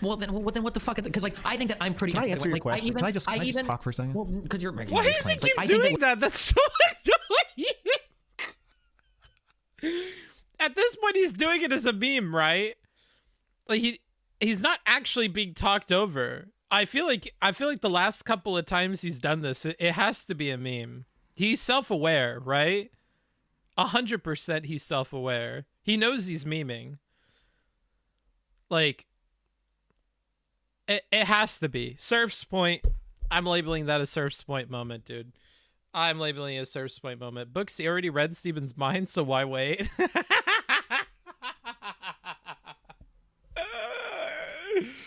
Well, then what the fuck? Because like I think that I'm pretty. Can I answer your like, question? Can I just talk for a second? Well, because you're making. Why does he keep doing that? That's so annoying. At this point, he's doing it as a meme, right? Like he's not actually being talked over. I feel like the last couple of times he's done this, it has to be a meme. He's self-aware, right? 100% he's self-aware. He knows he's memeing. Like, it has to be. Surf's Point, I'm labeling that a Surf's Point moment, dude. I'm labeling it a Surf's Point moment. Books, he already read Steven's mind, so why wait?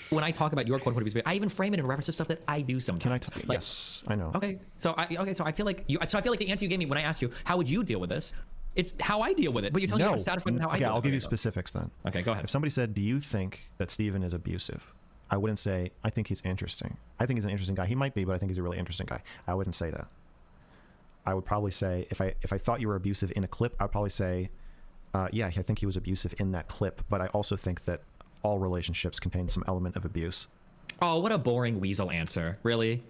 When I talk about your quote-unquote abuse, I even frame it in reference to stuff that I do sometimes. Can I yes, I know. Okay, so I feel like the answer you gave me when I asked you how would you deal with this, it's how I deal with it. But you're telling me you're satisfied with how I deal with it. I'll give you specifics then. Okay, go ahead. If somebody said, "Do you think that Steven is abusive?" I wouldn't say, "I think he's interesting." I think he's an interesting guy. He might be, but I think he's a really interesting guy. I wouldn't say that. I would probably say, if I thought you were abusive in a clip, I'd probably say, yeah, I think he was abusive in that clip. But I also think that all relationships contain some element of abuse. Oh, what a boring weasel answer. Really?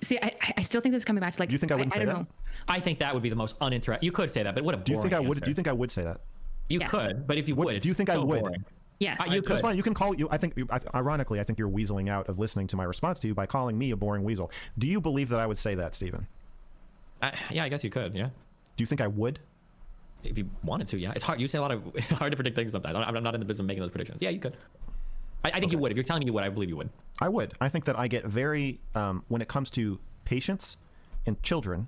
See, I still think this is coming back to like. Do you think I wouldn't say that? Know. I think that would be the most uninteresting. You could say that, but what a boring Do you think I would? answer. Do you think I would say that? You could, but if you would, do you think I would? Boring. Yes. You could. It's fine. You can call you. I think, ironically, I think you're weaseling out of listening to my response to you by calling me a boring weasel. Do you believe that I would say that, Steven? Yeah, I guess you could. Yeah. Do you think I would? If you wanted to, yeah. It's hard. You say a lot of hard to predict things sometimes. I'm not in the business of making those predictions. Yeah, you could. I think you would. If you're telling me you would, I believe you would. I would. I think that I get very, when it comes to patients and children,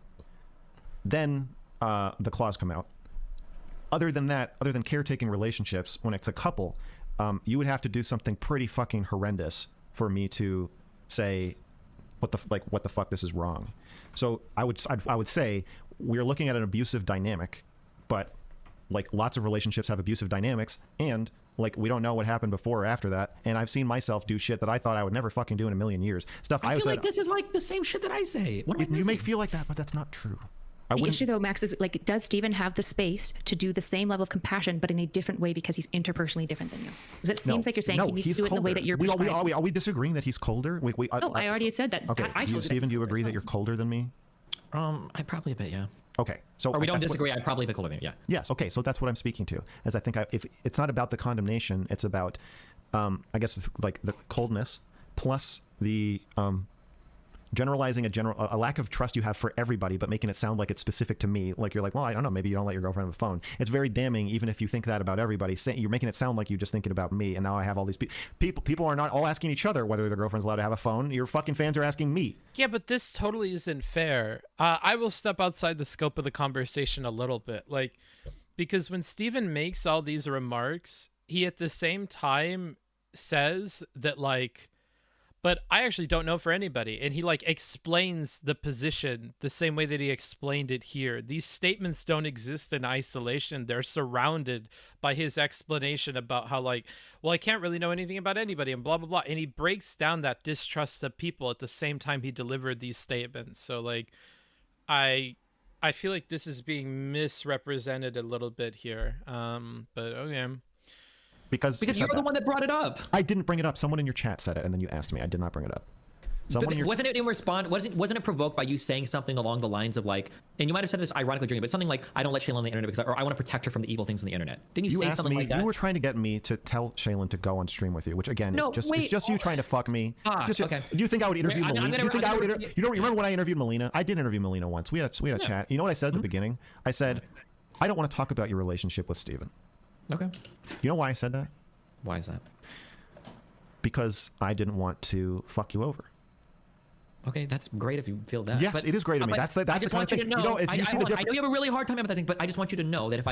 then the claws come out. Other than that, other than caretaking relationships, when it's a couple, you would have to do something pretty fucking horrendous for me to say, what the fuck, this is wrong. So I would say we're looking at an abusive dynamic, but like lots of relationships have abusive dynamics, and like we don't know what happened before or after that. And I've seen myself do shit that I thought I would never fucking do in a million years. Stuff I feel like this is like the same shit that I say. What am I missing? You may feel like that, but that's not true. The issue though, Max, is like, does Steven have the space to do the same level of compassion, but in a different way because he's interpersonally different than you? Because it seems like you're saying he needs to do it in the way that you're prescribing. Are we disagreeing that he's colder? I already said that. Okay, Steven, do you agree that you're colder than me? I probably a bit, yeah. Okay, so or we don't disagree. I probably a bit colder than you, yeah. Yes, okay, so that's what I'm speaking to. As I think, if it's not about the condemnation, it's about, I guess, like the coldness plus the generalizing a lack of trust you have for everybody, but making it sound like it's specific to me. Like you're like, well, I don't know, maybe you don't let your girlfriend have a phone. It's very damning, even if you think that about everybody. You're making it sound like you're just thinking about me, and now I have all these people. People are not all asking each other whether their girlfriend's allowed to have a phone. Your fucking fans are asking me. Yeah, but this totally isn't fair. I will step outside the scope of the conversation a little bit, like, because when Steven makes all these remarks, he at the same time says that, like, but I actually don't know for anybody. And he like explains the position the same way that he explained it here. These statements don't exist in isolation. They're surrounded by his explanation about how, like, well, I can't really know anything about anybody and blah, blah, blah. And he breaks down that distrust of people at the same time he delivered these statements. So like, I feel like this is being misrepresented a little bit here. But okay. Because you're the one that brought it up. I didn't bring it up. Someone in your chat said it, and then you asked me. I did not bring it up. Wasn't it in response? Wasn't it provoked by you saying something along the lines of like, and you might have said this ironically during it, but something like, I don't let Shaylin on the internet because or I want to protect her from the evil things on the internet. Didn't you say something like that? You were trying to get me to tell Shaylin to go on stream with you, which again is just you trying to fuck me. Okay. Do you think I would interview Melina? Do you think I would? You don't remember when I interviewed Melina? I did interview Melina once. We had a chat. You know what I said at the beginning? I said, I don't want to talk about your relationship with Steven. Okay. You know why I said that? Why is that? Because I didn't want to fuck you over. Okay, that's great if you feel that. Yes, it is great of me. That's the kind of thing. I know you have a really hard time empathizing, but I just want you to know that if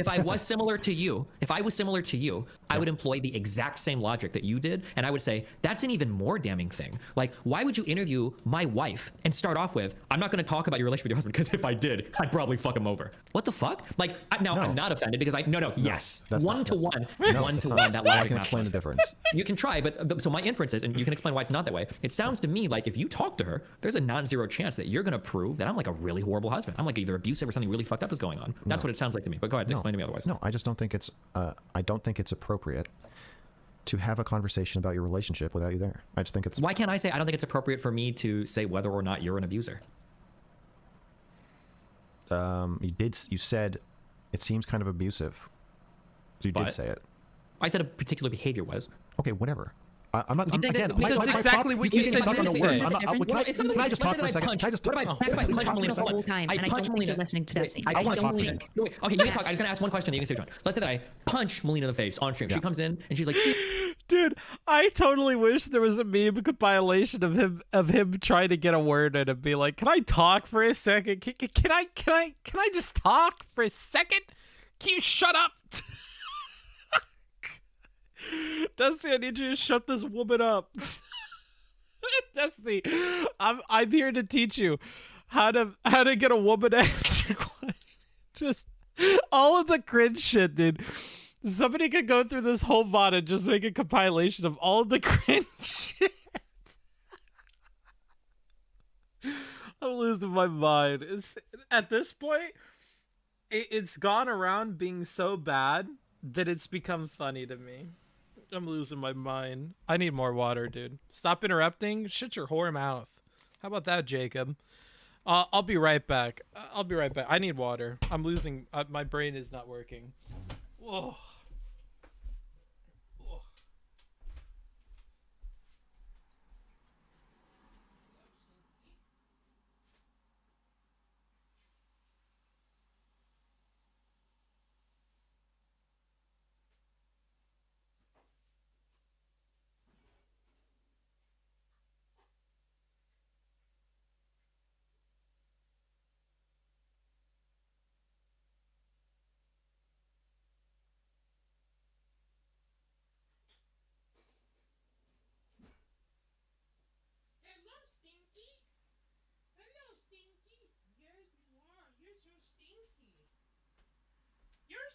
I was similar to you, I would employ the exact same logic that you did, and I would say that's an even more damning thing. Like, why would you interview my wife and start off with, I'm not going to talk about your relationship with your husband because if I did, I'd probably fuck him over. What the fuck? Like, I'm not offended because yes, one to one. That logic. I can explain the difference. You can try, but so my inference is, and you can explain why it's not that way. It sounds to me like if you talk to her, there's a non-zero chance that you're going to prove that I'm like a really horrible husband. I'm like either abusive or something really fucked up is going on. That's what it sounds like to me. But go ahead, explain to me otherwise. No, I just don't think it's. I don't think it's appropriate to have a conversation about your relationship without you there. I just think it's... Why can't I say I don't think it's appropriate for me to say whether or not you're an abuser? You said it seems kind of abusive. You did say it. I said a particular behavior was. Okay, whatever. I'm not. That's exactly what you said. Stuck on the words. Can I just talk for a second? Can I just talk? I punch Melina the whole time, and I don't think you're listening to Destiny. I want to talk to you. Okay, you can talk. I was gonna ask one question. You can say which one. Let's say that I punch Melina in the face on stream. She comes in and she's like, dude, I totally wish there was a meme compilation of him trying to get a word in and be like, "Can I talk for a second? Can I just talk for a second? Can you shut up?" Dusty, I need you to shut this woman up. Dusty, I'm here to teach you how to get a woman to answer questions. Just all of the cringe shit, dude. Somebody could go through this whole VOD and just make a compilation of all of the cringe shit. I'm losing my mind. It's at this point, it's gone around being so bad that it's become funny to me. I'm losing my mind. I need more water, dude. Stop interrupting. Shut your whore mouth. How about that, Jacob? I'll be right back. I need water. I'm losing. My brain is not working. Whoa.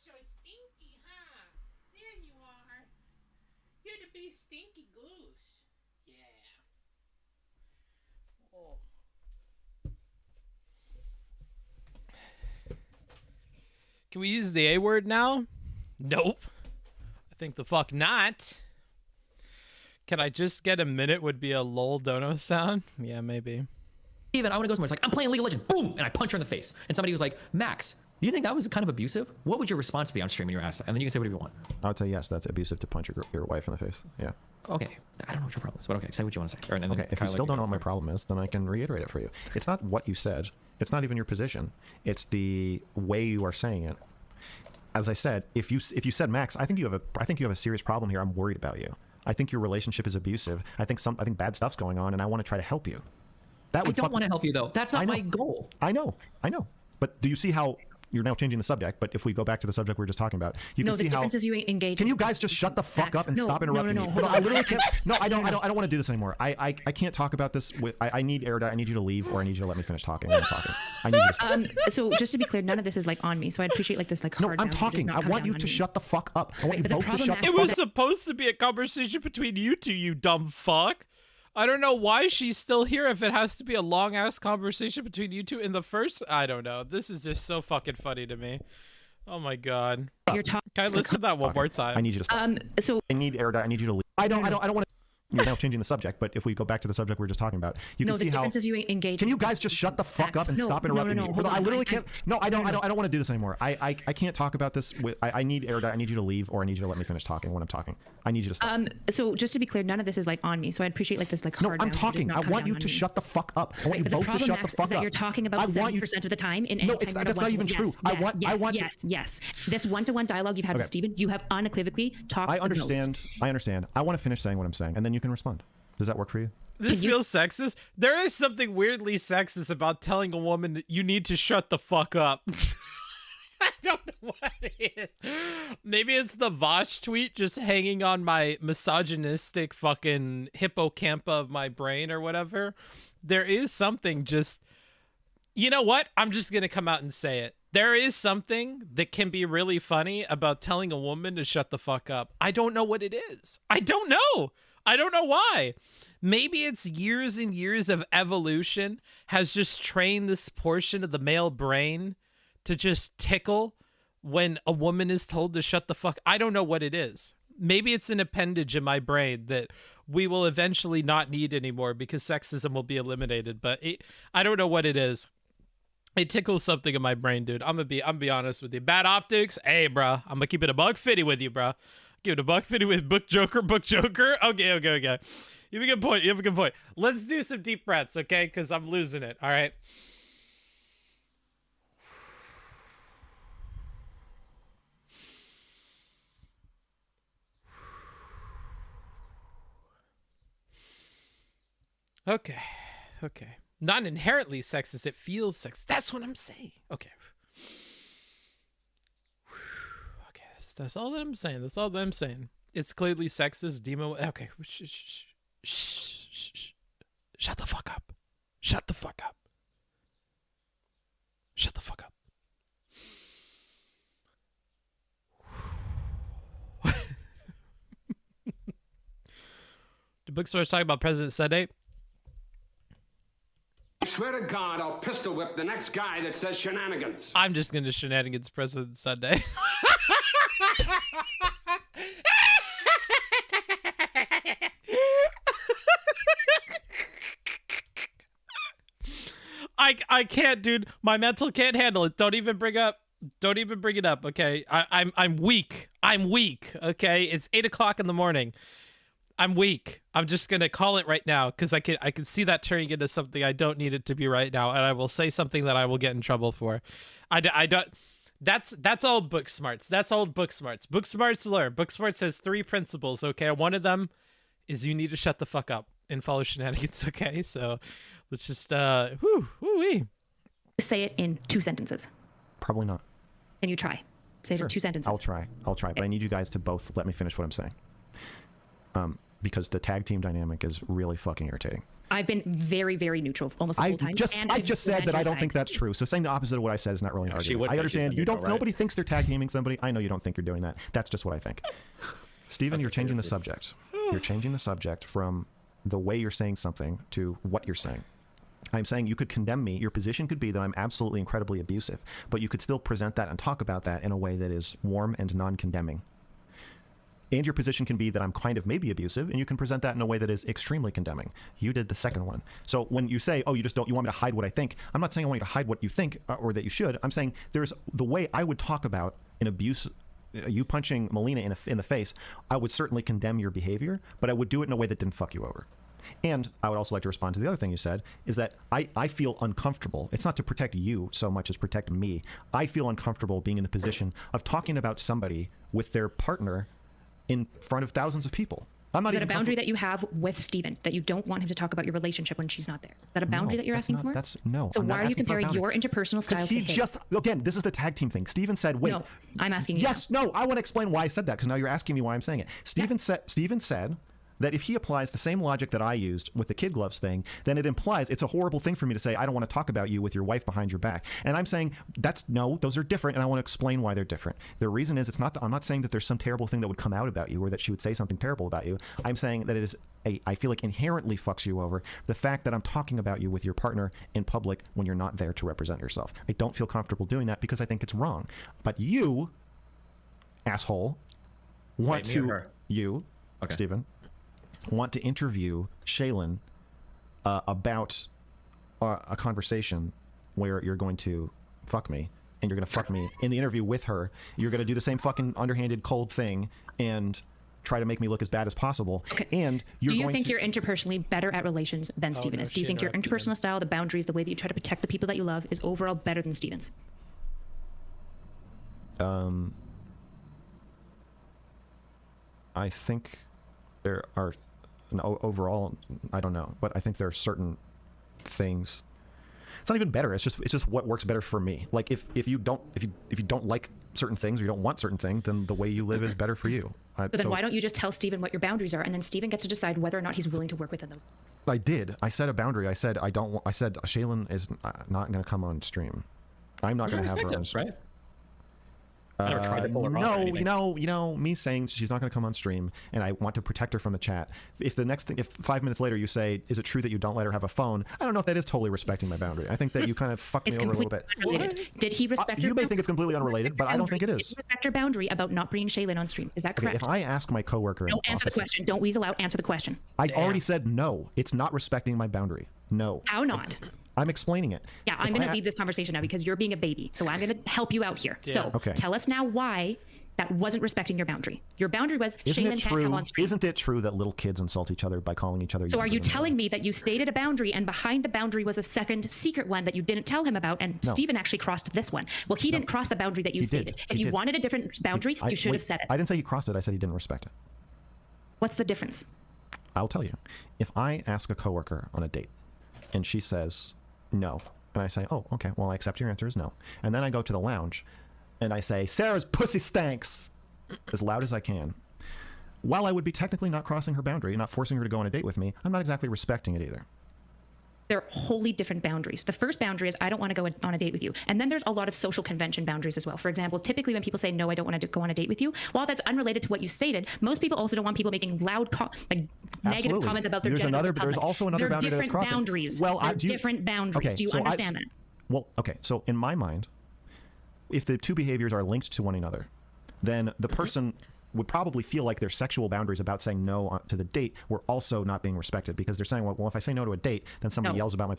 So stinky, huh? There you are. You're the big stinky goose. Yeah. Oh. Can we use the A word now? Nope. I think the fuck not. Can I just get a minute would be a lol dono sound? Yeah, maybe. Even I want to go somewhere. It's like, I'm playing League of Legends. Boom! And I punch her in the face. And somebody was like, Max, do you think that was kind of abusive? What would your response be on stream in your ass? And then you can say whatever you want. I would say yes, that's abusive to punch your wife in the face. Yeah. Okay. I don't know what your problem is, but okay, say what you want to say. Or, okay, if you still don't know what my problem is, then I can reiterate it for you. It's not what you said. It's not even your position. It's the way you are saying it. As I said, if you said, Max, I think you have a serious problem here. I'm worried about you. I think your relationship is abusive. I think bad stuff's going on, and I want to try to help you. I don't want to help you though. That's not my goal. I know. But do you see how you're now changing the subject? But if we go back to the subject we were just talking about, you can see how. No, the difference is you engage. Can you guys just shut the fuck up and stop interrupting me? I literally can't. No, I don't want to do this anymore. I can't talk about this. I need Erudite. I need you to leave, or I need you to let me finish talking when I'm talking. I need you to stop. So just to be clear, none of this is like on me. So I'd appreciate like this like hard. No, I'm talking. I want you to shut the fuck up. I want you both to shut the fuck up. It was supposed to be a conversation between you two, you dumb fuck. I don't know why she's still here if it has to be a long-ass conversation between you two in the first... I don't know. This is just so fucking funny to me. Oh my god. You're talking. Can I listen to that one more time? I need you to stop. So I need Erudite. I need you to leave. I don't want to... You're now changing the subject, but if we go back to the subject we were just talking about, you can see how... No, the difference is you engage. Can you guys just shut the fuck up and stop interrupting me? I literally can't... No, I don't want to do this anymore. I can't talk about this with... I need Erudite. I need you to leave, or I need you to let me finish talking when I'm talking. I need you to stop. So just to be clear, none of this is like on me. So I'd appreciate like this like hard. No, I'm talking. I want you to shut the fuck up. I want you both to shut the fuck up. You're talking about 7% of the time in any time. No, that's not even true. Yes. This one-to-one dialogue you've had with Steven, you have unequivocally talked. I understand. I want to finish saying what I'm saying, and then you can respond. Does that work for you? This feels sexist. There is something weirdly sexist about telling a woman that you need to shut the fuck up. I don't know what it is. Maybe it's the Vosh tweet just hanging on my misogynistic fucking hippocampa of my brain or whatever. There is something just... You know what? I'm just going to come out and say it. There is something that can be really funny about telling a woman to shut the fuck up. I don't know what it is. I don't know why. Maybe it's years and years of evolution has just trained this portion of the male brain to just tickle when a woman is told to shut the fuck. I don't know what it is. maybe it's an appendage in my brain that we will eventually not need anymore because sexism will be eliminated. But I don't know what it is. It tickles something in my brain, dude. I'm gonna be honest with you. Bad optics, hey, bro. I'm gonna keep it a $1.50 with you, bro. Give it a $1.50 with book Joker. Okay. You have a good point. Let's do some deep breaths, okay? Because I'm losing it. All right. Okay. Not inherently sexist, it feels sexist. That's what I'm saying. Okay. Okay, that's all that I'm saying. It's clearly sexist, demo. Okay. Shut the fuck up. The bookstore's talking about President Sunday. I swear to God, I'll pistol whip the next guy that says shenanigans. I'm just gonna shenanigans President Sunday. I can't, dude. My mental can't handle it. Don't even bring it up. Okay. I'm weak. Okay. It's 8 o'clock in the morning. I'm weak. I'm just gonna call it right now because I can see that turning into something I don't need it to be right now, and I will say something that I will get in trouble for. I don't. That's old book smarts. Book smarts learn. Book smarts has 3 principles. Okay, one of them is you need to shut the fuck up and follow shenanigans. Okay, so let's just Say it in 2 sentences. Probably not. Can you try? Say it in 2 sentences. I'll try. But I need you guys to both let me finish what I'm saying. Because the tag team dynamic is really fucking irritating. I've been very, very neutral almost the whole time. I just said that I don't think that's true. So saying the opposite of what I said is not really an argument. I understand you don't. Right? Nobody thinks they're tag teaming somebody. I know you don't think you're doing that. That's just what I think. Steven, you're changing the subject. You're changing the subject from the way you're saying something to what you're saying. I'm saying you could condemn me. Your position could be that I'm absolutely incredibly abusive, but you could still present that and talk about that in a way that is warm and non-condemning. And your position can be that I'm kind of maybe abusive, and you can present that in a way that is extremely condemning. You did the second one. So when you say, oh, you want me to hide what I think, I'm not saying I want you to hide what you think or that you should. I'm saying there's the way I would talk about an abuse, you punching Melina in the face, I would certainly condemn your behavior, but I would do it in a way that didn't fuck you over. And I would also like to respond to the other thing you said, is that I feel uncomfortable. It's not to protect you so much as protect me. I feel uncomfortable being in the position of talking about somebody with their partner in front of thousands of people. I'm not. Is that a boundary that you have with Steven, that you don't want him to talk about your relationship when she's not there? Is that a boundary that you're asking for? No. So why are you comparing your interpersonal style to his? Again, this is the tag team thing. Steven said, wait. No, I'm asking you. Yes, no, I want to explain why I said that, because now you're asking me why I'm saying it. Steven said that if he applies the same logic that I used with the kid gloves thing, then it implies it's a horrible thing for me to say, I don't want to talk about you with your wife behind your back. And I'm saying those are different, and I want to explain why they're different. The reason is I'm not saying that there's some terrible thing that would come out about you or that she would say something terrible about you. I'm saying that it is I feel like inherently fucks you over the fact that I'm talking about you with your partner in public when you're not there to represent yourself. I don't feel comfortable doing that because I think it's wrong. But you, asshole, Steven, want to interview Shaylin about a conversation where you're going to fuck me, and you're going to fuck me in the interview with her. You're going to do the same fucking underhanded, cold thing and try to make me look as bad as possible. Okay. And do you think you're interpersonally better at relations than Steven is? Do you think your interpersonal style, the boundaries, the way that you try to protect the people that you love is overall better than Steven's? I think there are... overall, I don't know, but I think there are certain things. It's not even better. It's just what works better for me. Like if you don't like certain things or you don't want certain things, then the way you live is better for you. But then why don't you just tell Steven what your boundaries are, and then Steven gets to decide whether or not he's willing to work within those? I did. I set a boundary. I said I don't. I said Shaylin is not going to come on stream. I'm not going to have her on stream. I never tried to pull her off or anything. You know, me saying she's not going to come on stream, and I want to protect her from the chat. If 5 minutes later you say, "Is it true that you don't let her have a phone?" I don't know if that is totally respecting my boundary. I think that you kind of fucked me over a little bit. Unrelated. Did he respect? You may think it's completely unrelated, but I don't think it is. Did he respect your boundary about not bringing Shaylin on stream? Is that correct? Okay, if I ask my coworker, don't answer the question. Don't weasel out. Answer the question. I already said no. It's not respecting my boundary. No. How not? I'm explaining it. Yeah, I'm going to lead this conversation now because you're being a baby. So I'm going to help you out here. So tell us now why that wasn't respecting your boundary. Your boundary was Shaylin can't come on stream. Isn't it true that little kids insult each other by calling each other? So are you telling me that you stated a boundary and behind the boundary was a second secret one that you didn't tell him about, and Steven actually crossed this one? Well, he didn't cross the boundary that you stated. If you wanted a different boundary, you should have said it. I didn't say he crossed it. I said he didn't respect it. What's the difference? I'll tell you. If I ask a coworker on a date and she says no, and I say, "Oh, okay, well, I accept your answer is no," and then I go to the lounge and I say, "Sarah's pussy stanks," as loud as I can, while I would be technically not crossing her boundary, not forcing her to go on a date with me, I'm not exactly respecting it either. They're wholly different boundaries. The first boundary is I don't want to go on a date with you. And then there's a lot of social convention boundaries as well. For example, typically when people say, no, I don't want to go on a date with you, while that's unrelated to what you stated, most people also don't want people making loud, negative comments about their gender. There's also another boundary that's crossing. Boundaries. Well, they're different boundaries. Do you understand that? Well, okay. So in my mind, if the two behaviors are linked to one another, then the person would probably feel like their sexual boundaries about saying no to the date were also not being respected, because they're saying, well, if I say no to a date, then somebody yells about my...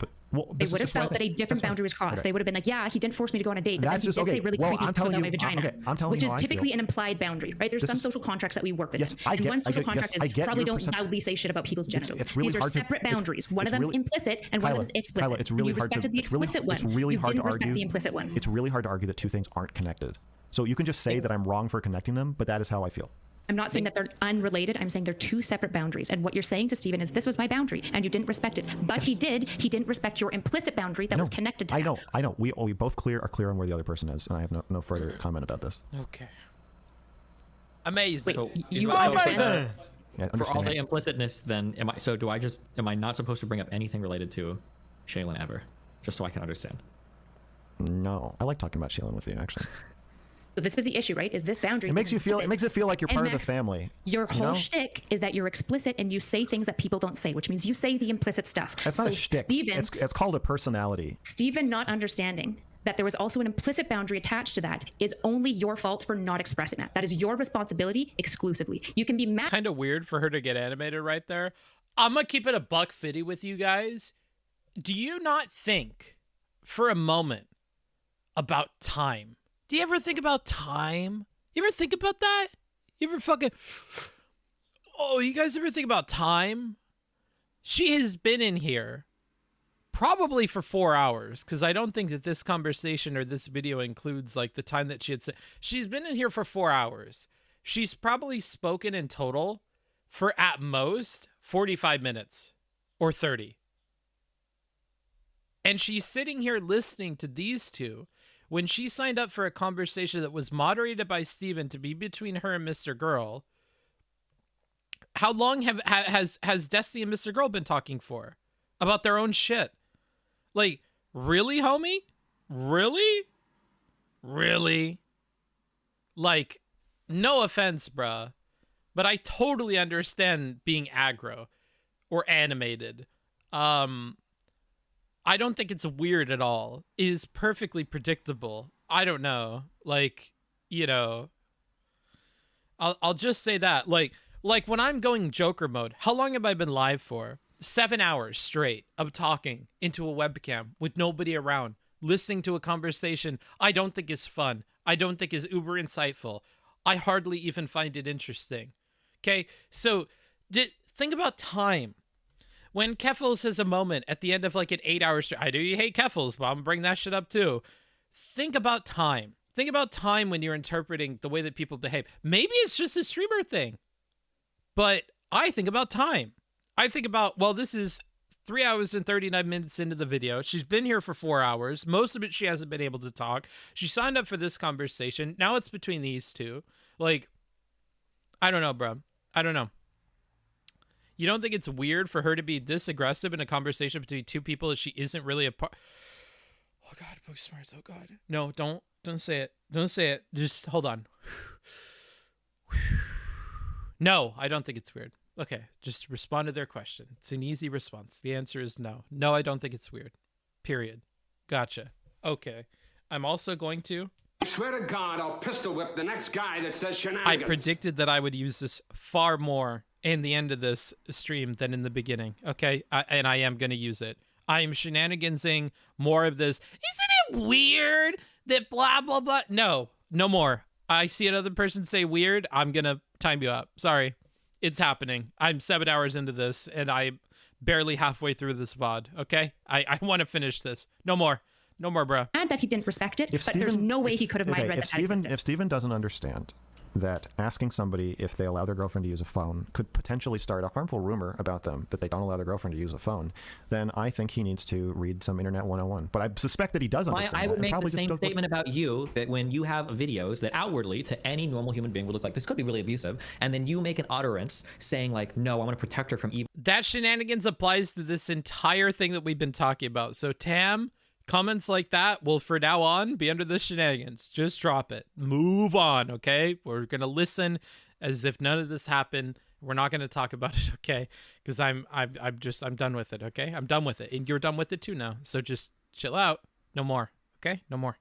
They would have felt that a different boundary was crossed. They would have been like, yeah, he didn't force me to go on a date, but then he did say really creepy stuff about my vagina, which is typically an implied boundary, right? There's some social contracts that we work with. And one social contract is probably don't loudly say shit about people's genitals. These are separate boundaries. One of them is implicit and one of them is explicit. You respected the explicit one. You didn't respect the implicit one. It's really hard to argue that two things aren't connected. So you can just say that I'm wrong for connecting them, but that is how I feel. I'm not saying that they're unrelated. I'm saying they're two separate boundaries. And what you're saying to Steven is, this was my boundary, and you didn't respect it. But he did. He didn't respect your implicit boundary that was connected to that. I know. We both are clear on where the other person is, and I have no further comment about this. Okay. Amazing. So you for all the Yeah, implicitness, then am I not supposed to bring up anything related to Shaylin ever, just so I can understand? No, I like talking about Shaylin with you, actually. So this is the issue, right? Is this boundary? It makes it feel like you're part of the family. Your whole shtick is that you're explicit and you say things that people don't say, which means you say the implicit stuff. That's not a shtick. It's called a personality. Steven not understanding that there was also an implicit boundary attached to that is only your fault for not expressing that. That is your responsibility exclusively. You can be mad. Kind of weird for her to get animated right there. I'm gonna keep it a $150 with you guys. Do you not think for a moment about time? Do you ever think about time? You ever think about that? You ever fucking... Oh, you guys ever think about time? She has been in here probably for 4 hours, because I don't think that this conversation or this video includes like the time that she had said. She's been in here for 4 hours. She's probably spoken in total for at most 45 minutes or 30. And she's sitting here listening to these two. When she signed up for a conversation that was moderated by Steven to be between her and Mr. Girl, how long has Destiny and Mr. Girl been talking for? About their own shit? Like, really, homie? Really? Really? Like, no offense, bruh, but I totally understand being aggro or animated. I don't think it's weird at all. It is perfectly predictable. I don't know. Like, you know, I'll just say that. Like when I'm going Joker mode, how long have I been live for? 7 hours straight of talking into a webcam with nobody around, listening to a conversation I don't think is fun. I don't think is uber insightful. I hardly even find it interesting. Okay, so think about time. When Keffels has a moment at the end of like an 8 hour stream, I know you hate Keffels, but I'm gonna bring that shit up too. Think about time. Think about time when you're interpreting the way that people behave. Maybe it's just a streamer thing, but I think about time. I think about, well, this is 3 hours and 39 minutes into the video. She's been here for 4 hours. Most of it she hasn't been able to talk. She signed up for this conversation. Now it's between these two. Like, I don't know, bro. I don't know. You don't think it's weird for her to be this aggressive in a conversation between two people that she isn't really a part? Oh God, Booksmarts. Oh God. No, don't. Don't say it. Don't say it. Just hold on. No, I don't think it's weird. Okay, just respond to their question. It's an easy response. The answer is no. No, I don't think it's weird. Period. Gotcha. Okay. I'm also going to... I swear to God, I'll pistol whip the next guy that says I shenanigans. predicted that I would use this far more in the end of this stream than in the beginning. Okay? And I am going to use it. I am shenanigansing more of this. Isn't it weird that blah, blah, blah? No. No more. I see another person say weird. I'm going to time you up. Sorry. It's happening. I'm 7 hours into this, and I'm barely halfway through this VOD, okay? I want to finish this. No more. No more, bro. And that he didn't respect it, but there's no way he could have mind read that. If Steven doesn't understand that asking somebody if they allow their girlfriend to use a phone could potentially start a harmful rumor about them, that they don't allow their girlfriend to use a phone, then I think he needs to read some Internet 101. But I suspect that he does understand. I would make the same statement about you, that when you have videos that outwardly to any normal human being would look like this could be really abusive, and then you make an utterance saying like, no, I want to protect her from evil. That shenanigans applies to this entire thing that we've been talking about. So Tam, comments like that will for now on be under the shenanigans. Just drop it. Move on, okay? We're going to listen as if none of this happened. We're not going to talk about it, okay? Because I'm done with it, okay? I'm done with it. And you're done with it too now. So just chill out. No more, okay? No more.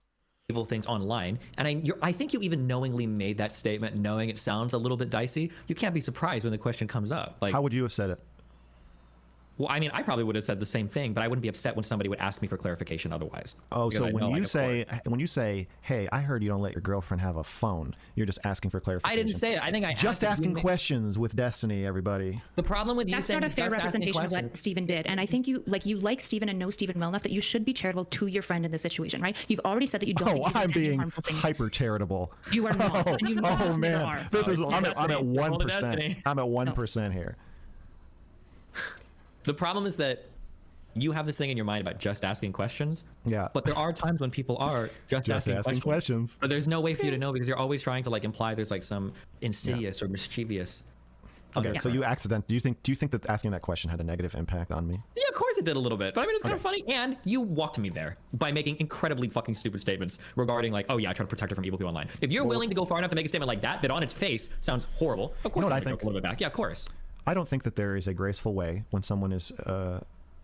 Evil things online, and I think you even knowingly made that statement, knowing it sounds a little bit dicey. You can't be surprised when the question comes up. Like, how would you have said it? Well, I mean, I probably would have said the same thing, but I wouldn't be upset when somebody would ask me for clarification otherwise. Oh, so when you say, hey, I heard you don't let your girlfriend have a phone, you're just asking for clarification. I didn't say it. I think I just asking questions with Destiny, everybody. The problem with that's not a fair representation of what Steven did, and I think you like Steven and know Steven well enough that you should be charitable to your friend in this situation, right? You've already said that you don't. Oh, I'm being hyper charitable. You are not. Oh man, this is I'm at 1%. I'm at 1% here. The problem is that you have this thing in your mind about just asking questions. Yeah. But there are times when people are just asking questions. But there's no way for you to know because you're always trying to like imply there's like some insidious or mischievous. Okay, so you do you think that asking that question had a negative impact on me? Yeah, of course it did a little bit. But I mean, it's kind of funny. And you walked me there by making incredibly fucking stupid statements regarding like, oh yeah, I try to protect her from evil people online. If you're willing to go far enough to make a statement like that on its face sounds horrible, of course I think a little bit back. Yeah, of course. I don't think that there is a graceful way when someone is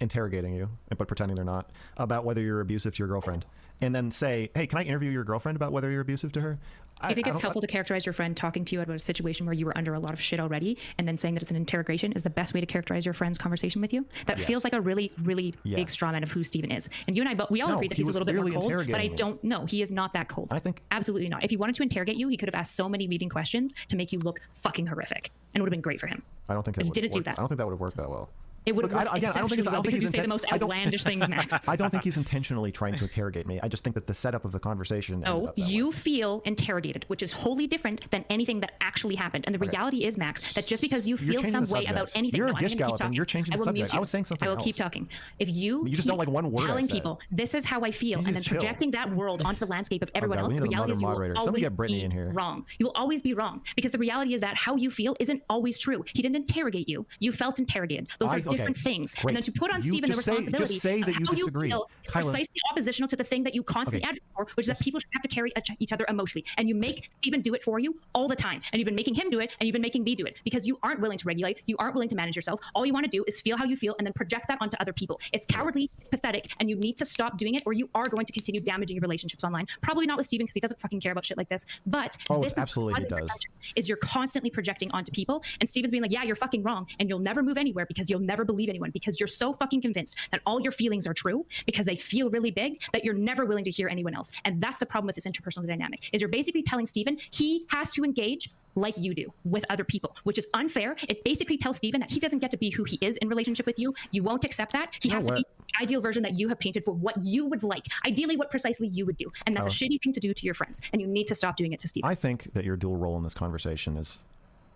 interrogating you, but pretending they're not, about whether you're abusive to your girlfriend, and then say, hey, can I interview your girlfriend about whether you're abusive to her? I think it's helpful to characterize your friend talking to you about a situation where you were under a lot of shit already, and then saying that it's an interrogation is the best way to characterize your friend's conversation with you. That feels like a really, really big straw man of who Steven is. And you and I, we all agree that he's a little bit more cold, but I don't know. He is not that cold. I think absolutely not. If he wanted to interrogate you, he could have asked so many leading questions to make you look fucking horrific, and it would have been great for him. I don't think he didn't do that. I don't think that would have worked that well. It would have worked exceptionally well because you say the most outlandish things, Max. I don't think he's intentionally trying to interrogate me. I just think that the setup of the conversation. No, you feel interrogated, which is wholly different than anything that actually happened. And the reality is, Max, that just because you feel some way about anything, you're a gish gallop and you're changing the subject. I was saying something else. I will keep talking. If you just don't like one word telling people this is how I feel, and then projecting that world onto the landscape of everyone else, the reality is you will always be wrong. You will always be wrong because the reality is that how you feel isn't always true. He didn't interrogate you. You felt interrogated. Those are different things. And then to put on Steven the responsibility just say that you disagree. Is precisely oppositional to the thing that you constantly advocate for, which is that people should have to carry each other emotionally. And you make Steven do it for you all the time. And you've been making him do it, and you've been making me do it because you aren't willing to regulate. You aren't willing to manage yourself. All you want to do is feel how you feel and then project that onto other people. It's cowardly. It's pathetic. And you need to stop doing it, or you are going to continue damaging your relationships online. Probably not with Steven because he doesn't fucking care about shit like this. But this absolutely he does. Is you're constantly projecting onto people, and Steven's being like, yeah, you're fucking wrong, and you'll never move anywhere because you'll never believe anyone because you're so fucking convinced that all your feelings are true because they feel really big that you're never willing to hear anyone else. And that's the problem with this interpersonal dynamic is you're basically telling Steven he has to engage like you do with other people, which is unfair. It basically tells Steven that he doesn't get to be who he is in relationship with you. You won't accept that. He has to be the ideal version that you have painted for what you would like, ideally what precisely you would do. And that's a shitty thing to do to your friends. And you need to stop doing it to Steven. I think that your dual role in this conversation is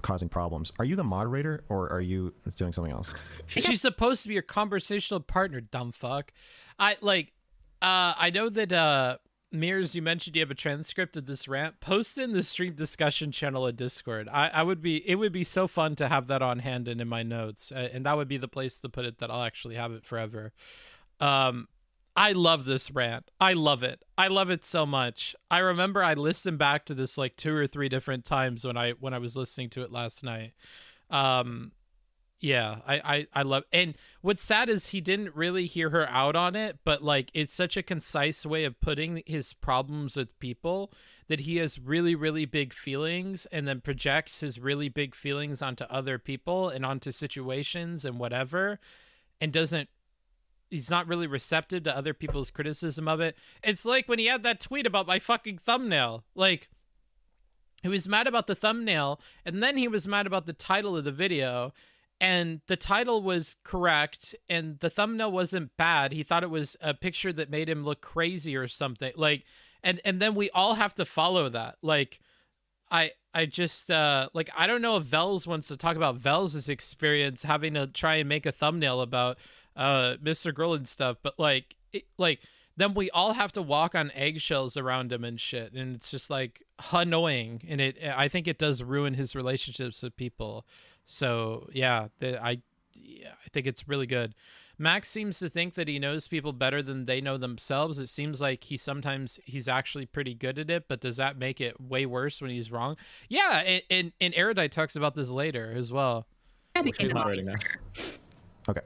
causing problems. Are you the moderator or are you doing something else? She's supposed to be your conversational partner, dumb fuck. I know that Mears, you mentioned you have a transcript of this rant. Post in the stream discussion channel at Discord. It would be so fun to have that on hand and in my notes. And that would be the place to put it that I'll actually have it forever. I love this rant. I love it. I love it so much. I remember I listened back to this like 2 or 3 different times when I was listening to it last night. Yeah, I love, and what's sad is he didn't really hear her out on it, but like it's such a concise way of putting his problems with people that he has really, really big feelings and then projects his really big feelings onto other people and onto situations and whatever, and he's not really receptive to other people's criticism of it. It's like when he had that tweet about my fucking thumbnail. Like, he was mad about the thumbnail, and then he was mad about the title of the video, and the title was correct, and the thumbnail wasn't bad. He thought it was a picture that made him look crazy or something. Like, and then we all have to follow that. Like, I just, like, I don't know if Vels wants to talk about Vels' experience having to try and make a thumbnail about Mr. Grill and stuff, but like then we all have to walk on eggshells around him and shit, and it's just like annoying, and I think it does ruin his relationships with people. So yeah, I think it's really good. Max seems to think that he knows people better than they know themselves. It seems like he's actually pretty good at it, but does that make it way worse when he's wrong? Yeah, and Erudite talks about this later as well. She's moderating now. Okay.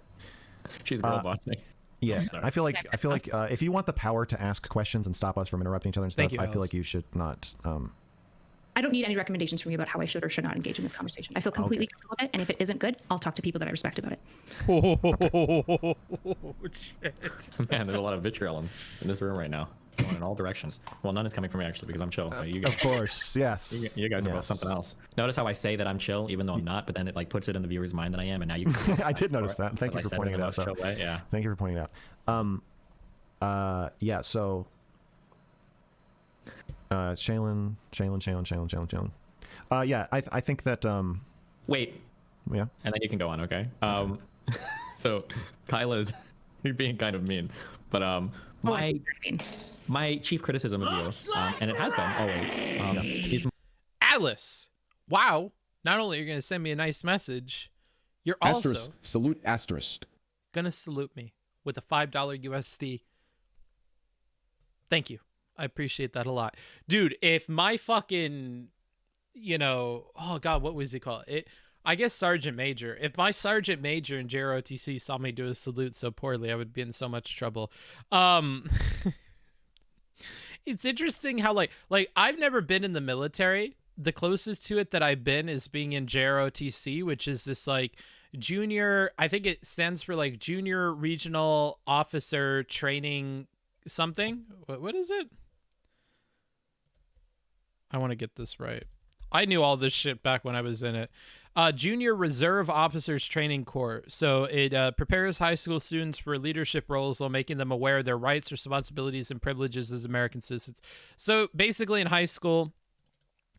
She's girl bossing. Yeah, I feel like if you want the power to ask questions and stop us from interrupting each other and stuff, I feel like you should not. I don't need any recommendations from you about how I should or should not engage in this conversation. I feel completely comfortable with it, and if it isn't good, I'll talk to people that I respect about it. Oh, shit. Man, there's a lot of vitriol in this room right now, going in all directions. Well, none is coming from me actually, because I'm chill. You guys, of course, yes. You guys are both something else. Notice how I say that I'm chill, even though I'm not, but then it like puts it in the viewer's mind that I am, and now you. I did notice that. Thank you for pointing it out. Yeah. Thank you for pointing it out. Yeah. So. Shaylin. Yeah, I think that. Wait. Yeah. And then you can go on, okay? So, Kyla's you're being kind of mean, but my chief criticism of you, and it has been always, is Alice. Wow. Not only are you gonna send me a nice message, you're also salute asterisk gonna salute me with a $5 USD. Thank you. I appreciate that a lot. Dude, if my fucking, oh God, what was he called? I guess Sergeant Major. If my Sergeant Major in JROTC saw me do a salute so poorly, I would be in so much trouble. It's interesting how like I've never been in the military. The closest to it that I've been is being in JROTC, which is this like junior, I think it stands for like Junior Regional Officer Training something. What is it? I want to get this right. I knew all this shit back when I was in it. Junior Reserve Officers Training Corps. So it prepares high school students for leadership roles while making them aware of their rights, responsibilities, and privileges as American citizens. So basically in high school,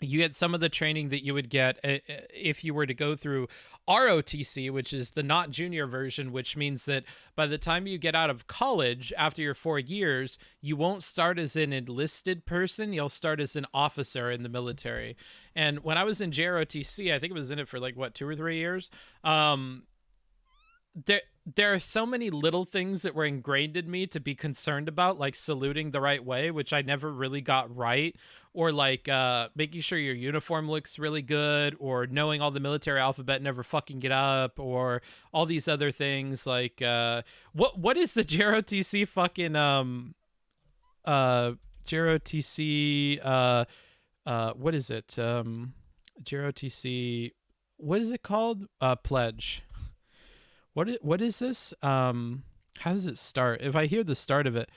you get some of the training that you would get if you were to go through ROTC, which is the not junior version, which means that by the time you get out of college after your 4 years, you won't start as an enlisted person. You'll start as an officer in the military. And when I was in JROTC, I think I was in it for like, 2 or 3 years. There are so many little things that were ingrained in me to be concerned about, like saluting the right way, which I never really got right, or like making sure your uniform looks really good, or knowing all the military alphabet, never fucking get up, or all these other things. Like what is the JROTC fucking JROTC what is it? JROTC, what is it called? Pledge. What is this? How does it start? If I hear the start of it,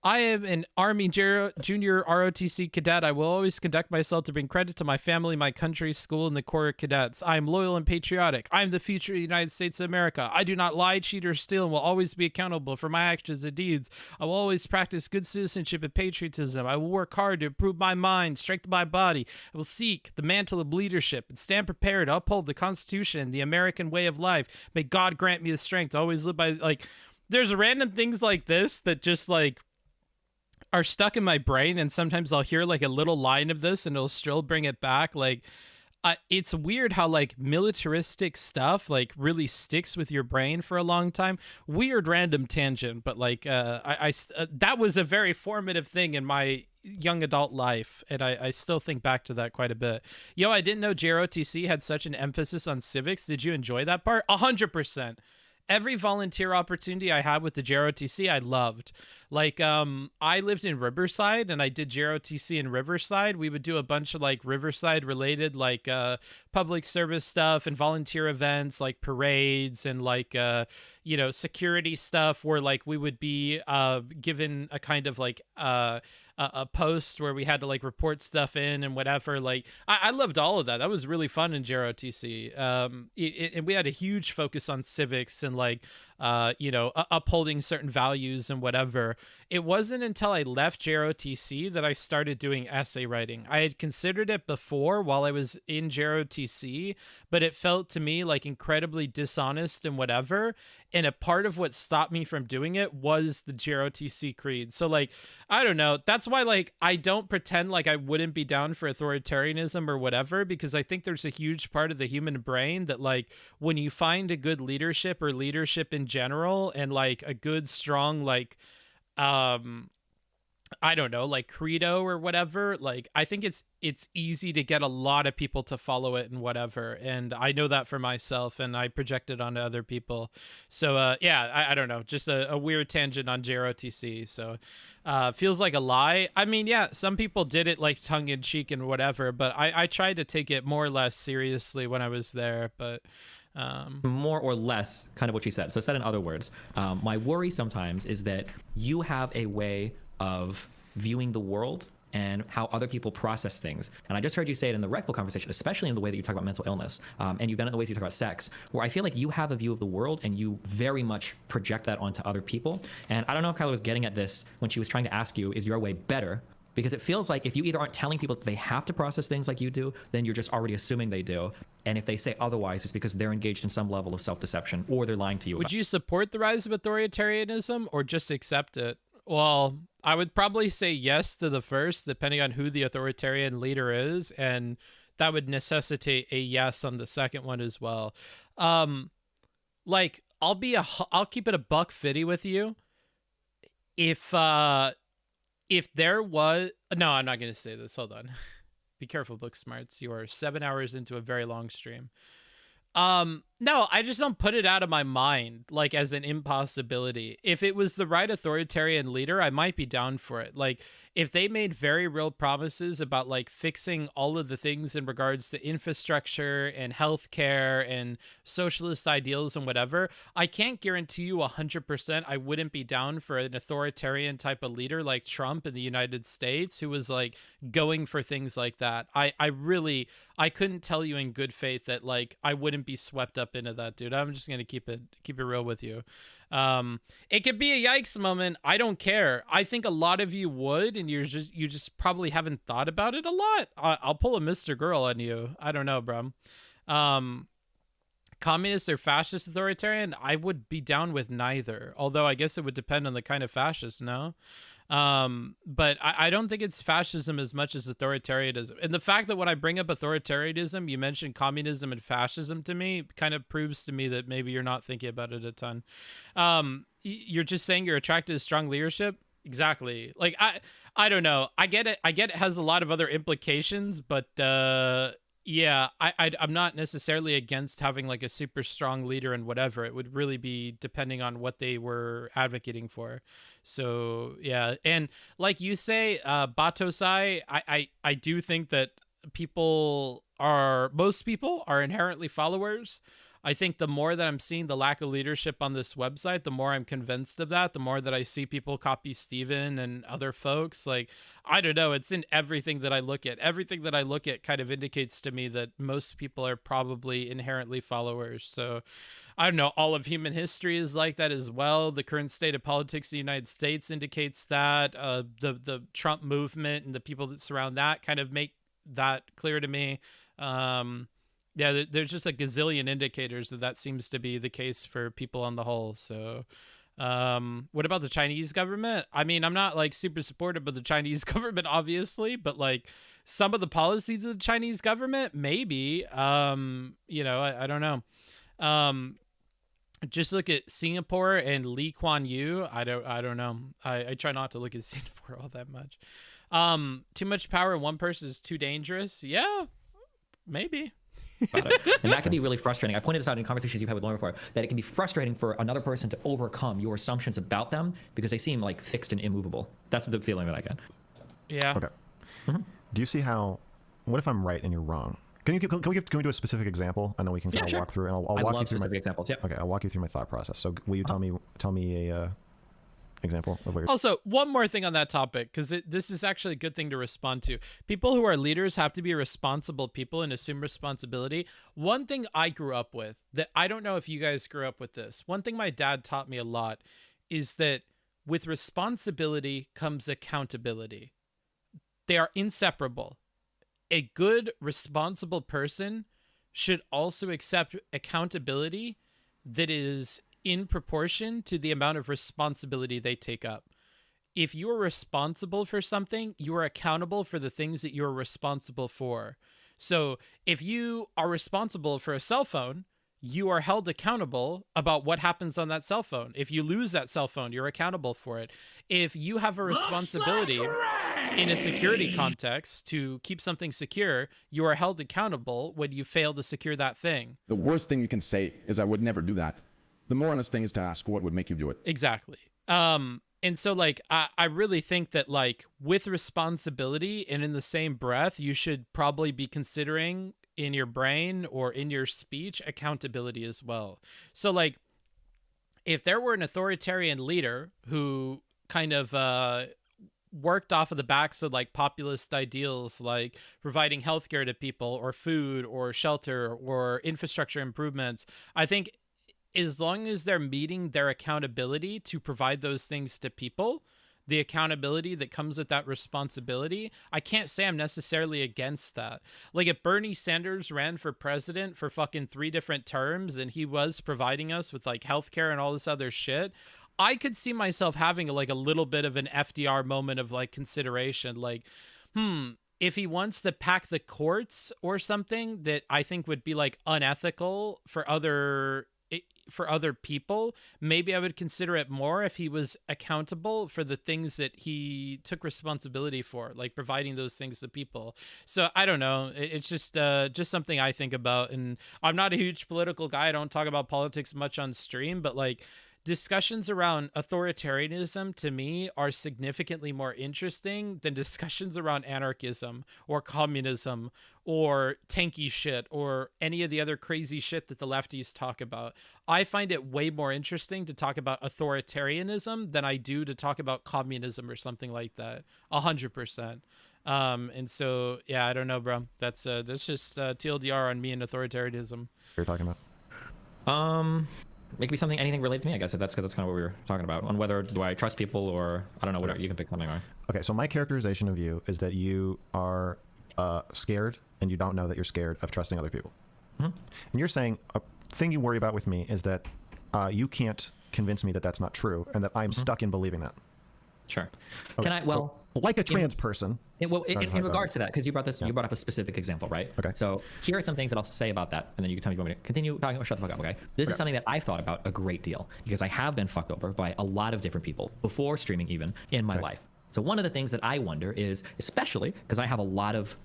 I am an Army Junior ROTC cadet. I will always conduct myself to bring credit to my family, my country, school, and the Corps of Cadets. I am loyal and patriotic. I am the future of the United States of America. I do not lie, cheat, or steal, and will always be accountable for my actions and deeds. I will always practice good citizenship and patriotism. I will work hard to improve my mind, strengthen my body. I will seek the mantle of leadership and stand prepared to uphold the Constitution and the American way of life. May God grant me the strength to always live by, like, there's random things like this that just, like, are stuck in my brain, and sometimes I'll hear like a little line of this and it'll still bring it back. Like it's weird how like militaristic stuff like really sticks with your brain for a long time. Weird random tangent, but like that was a very formative thing in my young adult life, and I still think back to that quite a bit. Yo, I didn't know JROTC had such an emphasis on civics. Did you enjoy that part? 100%. Every volunteer opportunity I had with the JROTC, I loved. Like, I lived in Riverside, and I did JROTC in Riverside. We would do a bunch of like Riverside related, like public service stuff and volunteer events, like parades and like security stuff, where like we would be given a kind of like a post where we had to like report stuff in and whatever. Like I loved all of that. That was really fun in JROTC. And we had a huge focus on civics and like upholding certain values and whatever. It wasn't until I left JROTC that I started doing essay writing. I had considered it before while I was in JROTC, but it felt to me like incredibly dishonest and whatever. And a part of what stopped me from doing it was the JROTC creed. So like, I don't know. That's why like I don't pretend like I wouldn't be down for authoritarianism or whatever, because I think there's a huge part of the human brain that like when you find a good leadership or leadership in general and like a good strong like I don't know, like credo or whatever, like I think it's easy to get a lot of people to follow it and whatever. And I know that for myself, and I project it onto other people. So I don't know, just a weird tangent on JROTC. So feels like a lie. I mean, yeah, some people did it like tongue in cheek and whatever, but I tried to take it more or less seriously when I was there. But more or less kind of what she said. So said in other words, my worry sometimes is that you have a way of viewing the world and how other people process things. And I just heard you say it in the Rectal conversation, especially in the way that you talk about mental illness, and you've done it in the ways you talk about sex, where I feel like you have a view of the world and you very much project that onto other people. And I don't know if Kyla was getting at this when she was trying to ask you, is your way better? Because it feels like if you either aren't telling people that they have to process things like you do, then you're just already assuming they do. And if they say otherwise, it's because they're engaged in some level of self-deception or they're lying to you. Would you support the rise of authoritarianism or just accept it? Well, I would probably say yes to the first, depending on who the authoritarian leader is, and that would necessitate a yes on the second one as well. Like I'll keep it a buck fitty with you. If there was no, I'm not going to say this. Hold on. Be careful, Booksmarts. You are 7 hours into a very long stream. No, I just don't put it out of my mind, like as an impossibility. If it was the right authoritarian leader, I might be down for it. Like if they made very real promises about like fixing all of the things in regards to infrastructure and healthcare and socialist ideals and whatever, I can't guarantee you 100% I wouldn't be down for an authoritarian type of leader like Trump in the United States, who was like going for things like that. I couldn't tell you in good faith that like I wouldn't be swept up into that, dude. I'm just gonna keep it real with you. It could be a yikes moment. I don't care. I think a lot of you would, and you just probably haven't thought about it a lot. I'll pull a Mr. Girl on you. I don't know, bro. Communist or fascist authoritarian, I would be down with neither. Although I guess it would depend on the kind of fascist, no? But I don't think it's fascism as much as authoritarianism. And the fact that when I bring up authoritarianism, you mentioned communism and fascism to me kind of proves to me that maybe you're not thinking about it a ton. You're just saying you're attracted to strong leadership. Exactly. Like, I don't know. I get it. It has a lot of other implications, but, yeah, I'm not necessarily against having like a super strong leader and whatever. It would really be depending on what they were advocating for. So yeah, and like you say, Batosai, I do think that most people are inherently followers. I think the more that I'm seeing the lack of leadership on this website, the more I'm convinced of that. The more that I see people copy Steven and other folks, like, I don't know, it's in everything that I look at. Everything that I look at kind of indicates to me that most people are probably inherently followers. So I don't know, all of human history is like that as well. The current state of politics in the United States indicates that. The Trump movement and the people that surround that kind of make that clear to me. Yeah, there's just a gazillion indicators that seems to be the case for people on the whole. So what about the Chinese government? I mean, I'm not like super supportive of the Chinese government, obviously, but like some of the policies of the Chinese government, maybe. I don't know. Just look at Singapore and Lee Kuan Yew. I don't know. I try not to look at Singapore all that much. Too much power in one person is too dangerous. Yeah, maybe. And that can be really frustrating. I pointed this out in conversations you've had with Lauren before, that it can be frustrating for another person to overcome your assumptions about them because they seem like fixed and immovable. That's the feeling that I get. Yeah. Okay. Do you see how? What if I'm right and you're wrong? Can we do a specific example? I know we can kind of walk through, and I'll walk you through specific examples. Yeah. Okay, I'll walk you through my thought process. So will you tell me a example of what you're... Also, one more thing on that topic, because this is actually a good thing to respond to. People who are leaders have to be responsible people and assume responsibility. One thing I grew up with, that I don't know if you guys grew up with this, one thing my dad taught me a lot is that with responsibility comes accountability. They are inseparable. A good, responsible person should also accept accountability that is in proportion to the amount of responsibility they take up. If you are responsible for something, you are accountable for the things that you are responsible for. So if you are responsible for a cell phone, you are held accountable about what happens on that cell phone. If you lose that cell phone, you're accountable for it. If you have a responsibility in a security context to keep something secure, you are held accountable when you fail to secure that thing. The worst thing you can say is, I would never do that. The more honest thing is to ask, what would make you do it? Exactly. And so, like, I really think that, like, with responsibility and in the same breath, you should probably be considering in your brain or in your speech accountability as well. So, like, if there were an authoritarian leader who kind of worked off of the backs of, like, populist ideals, like providing healthcare to people or food or shelter or infrastructure improvements, I think as long as they're meeting their accountability to provide those things to people, the accountability that comes with that responsibility, I can't say I'm necessarily against that. Like, if Bernie Sanders ran for president for fucking 3 different terms and he was providing us with, like, healthcare and all this other shit, I could see myself having, like, a little bit of an FDR moment of, like, consideration. Like, if he wants to pack the courts or something that I think would be, like, unethical for other people, maybe I would consider it more if he was accountable for the things that he took responsibility for, like providing those things to people. So I don't know. It's just something I think about. And I'm not a huge political guy. I don't talk about politics much on stream, but, like, discussions around authoritarianism to me are significantly more interesting than discussions around anarchism or communism or tanky shit or any of the other crazy shit that the lefties talk about. I find it way more interesting to talk about authoritarianism than I do to talk about communism or something like that. 100%. And so, yeah, I don't know, bro. That's just TLDR on me and authoritarianism. You're talking about? It could be something, anything related to me, I guess, if that's because that's kind of what we were talking about, on whether do I trust people or, I don't know, whatever. You can pick something, right? Okay, so my characterization of you is that you are scared, and you don't know that you're scared of trusting other people. And you're saying a thing you worry about with me is that you can't convince me that that's not true, and that I'm stuck in believing that. Sure. Okay, Can I, well... So, like a trans person. In regards to that, because you brought up a specific example, right? Okay. So here are some things that I'll say about that, and then you can tell me if you want me to continue talking or shut the fuck up, okay? This is something that I've thought about a great deal, because I have been fucked over by a lot of different people, before streaming even, in my life. So one of the things that I wonder is, especially because I have a lot of,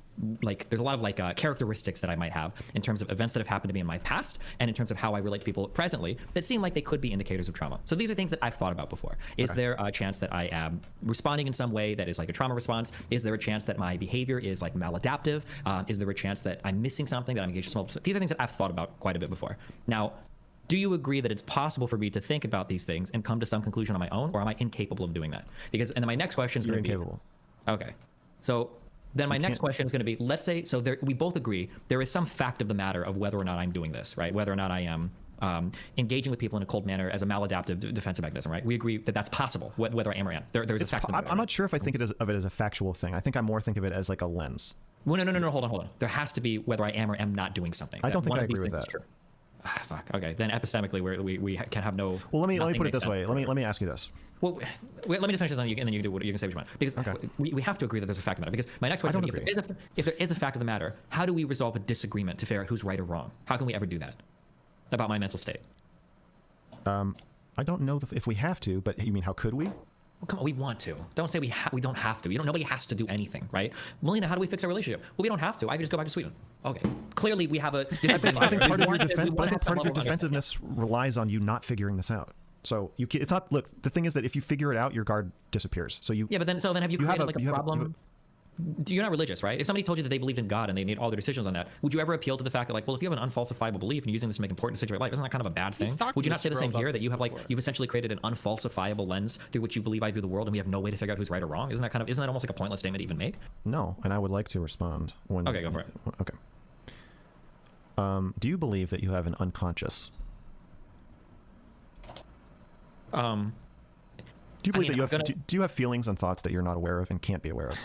like, there's a lot of, like, characteristics that I might have in terms of events that have happened to me in my past and in terms of how I relate to people presently that seem like they could be indicators of trauma. So these are things that I've thought about before. Is there a chance that I am responding in some way that is like a trauma response? Is there a chance that my behavior is, like, maladaptive? Is there a chance that I'm missing something, that I'm engaged in small... These are things that I've thought about quite a bit before. Now, do you agree that it's possible for me to think about these things and come to some conclusion on my own, or am I incapable of doing that? Because, and then my next question is going to be... You're incapable. Okay. So then my next question is going to be, let's say, so there, we both agree there is some fact of the matter of whether or not I'm doing this, right? Whether or not I am engaging with people in a cold manner as a maladaptive defensive mechanism, right? We agree that that's possible, whether I am or am. There's a fact of the matter. I'm not sure if I think of it as a factual thing. I think I more think of it as, like, a lens. Well, no, hold on. There has to be whether I am or am not doing something. I don't think I agree with that. fuck. Okay, then epistemically, we can have no. Well, let me put it this way. Let me ask you this. Well, wait, let me just finish this, and then you can do what you can say what you want. Because we have to agree that there's a fact of the matter. Because my next question would be, if there is a fact of the matter, how do we resolve a disagreement to figure out who's right or wrong? How can we ever do that about my mental state? I don't know if we have to, but you mean how could we? Well, come on, we want to. Don't say we don't have to. Nobody has to do anything, right? Melina, how do we fix our relationship? Well, we don't have to. I can just go back to Sweden. Okay. Clearly, we have a disagreement. I think part of your defensiveness relies on you not figuring this out. So it's not. Look, the thing is that if you figure it out, your guard disappears. So you. Yeah, but then have you created a problem? You're not religious, right? If somebody told you that they believed in God and they made all their decisions on that, would you ever appeal to the fact that, like, well, if you have an unfalsifiable belief and you're using this to make important decisions in your life, isn't that kind of a bad thing? Would you not say the same here, that you have you've essentially created an unfalsifiable lens through which you believe I view the world, and we have no way to figure out who's right or wrong? Isn't that almost like a pointless statement to even make? No, and I would like to respond. Okay, go for it. Okay. Do you believe that you have an unconscious? Do you believe that you have? Do you have feelings and thoughts that you're not aware of and can't be aware of?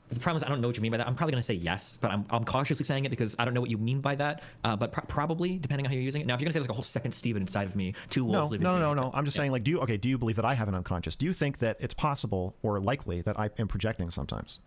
The problem is I don't know what you mean by that. I'm probably going to say yes, but I'm cautiously saying it because I don't know what you mean by that. But probably, depending on how you're using it. Now, if you're going to say there's like a whole second Steven inside of me, two wolves living. No. I'm just saying, like, do you believe that I have an unconscious? Do you think that it's possible or likely that I am projecting sometimes?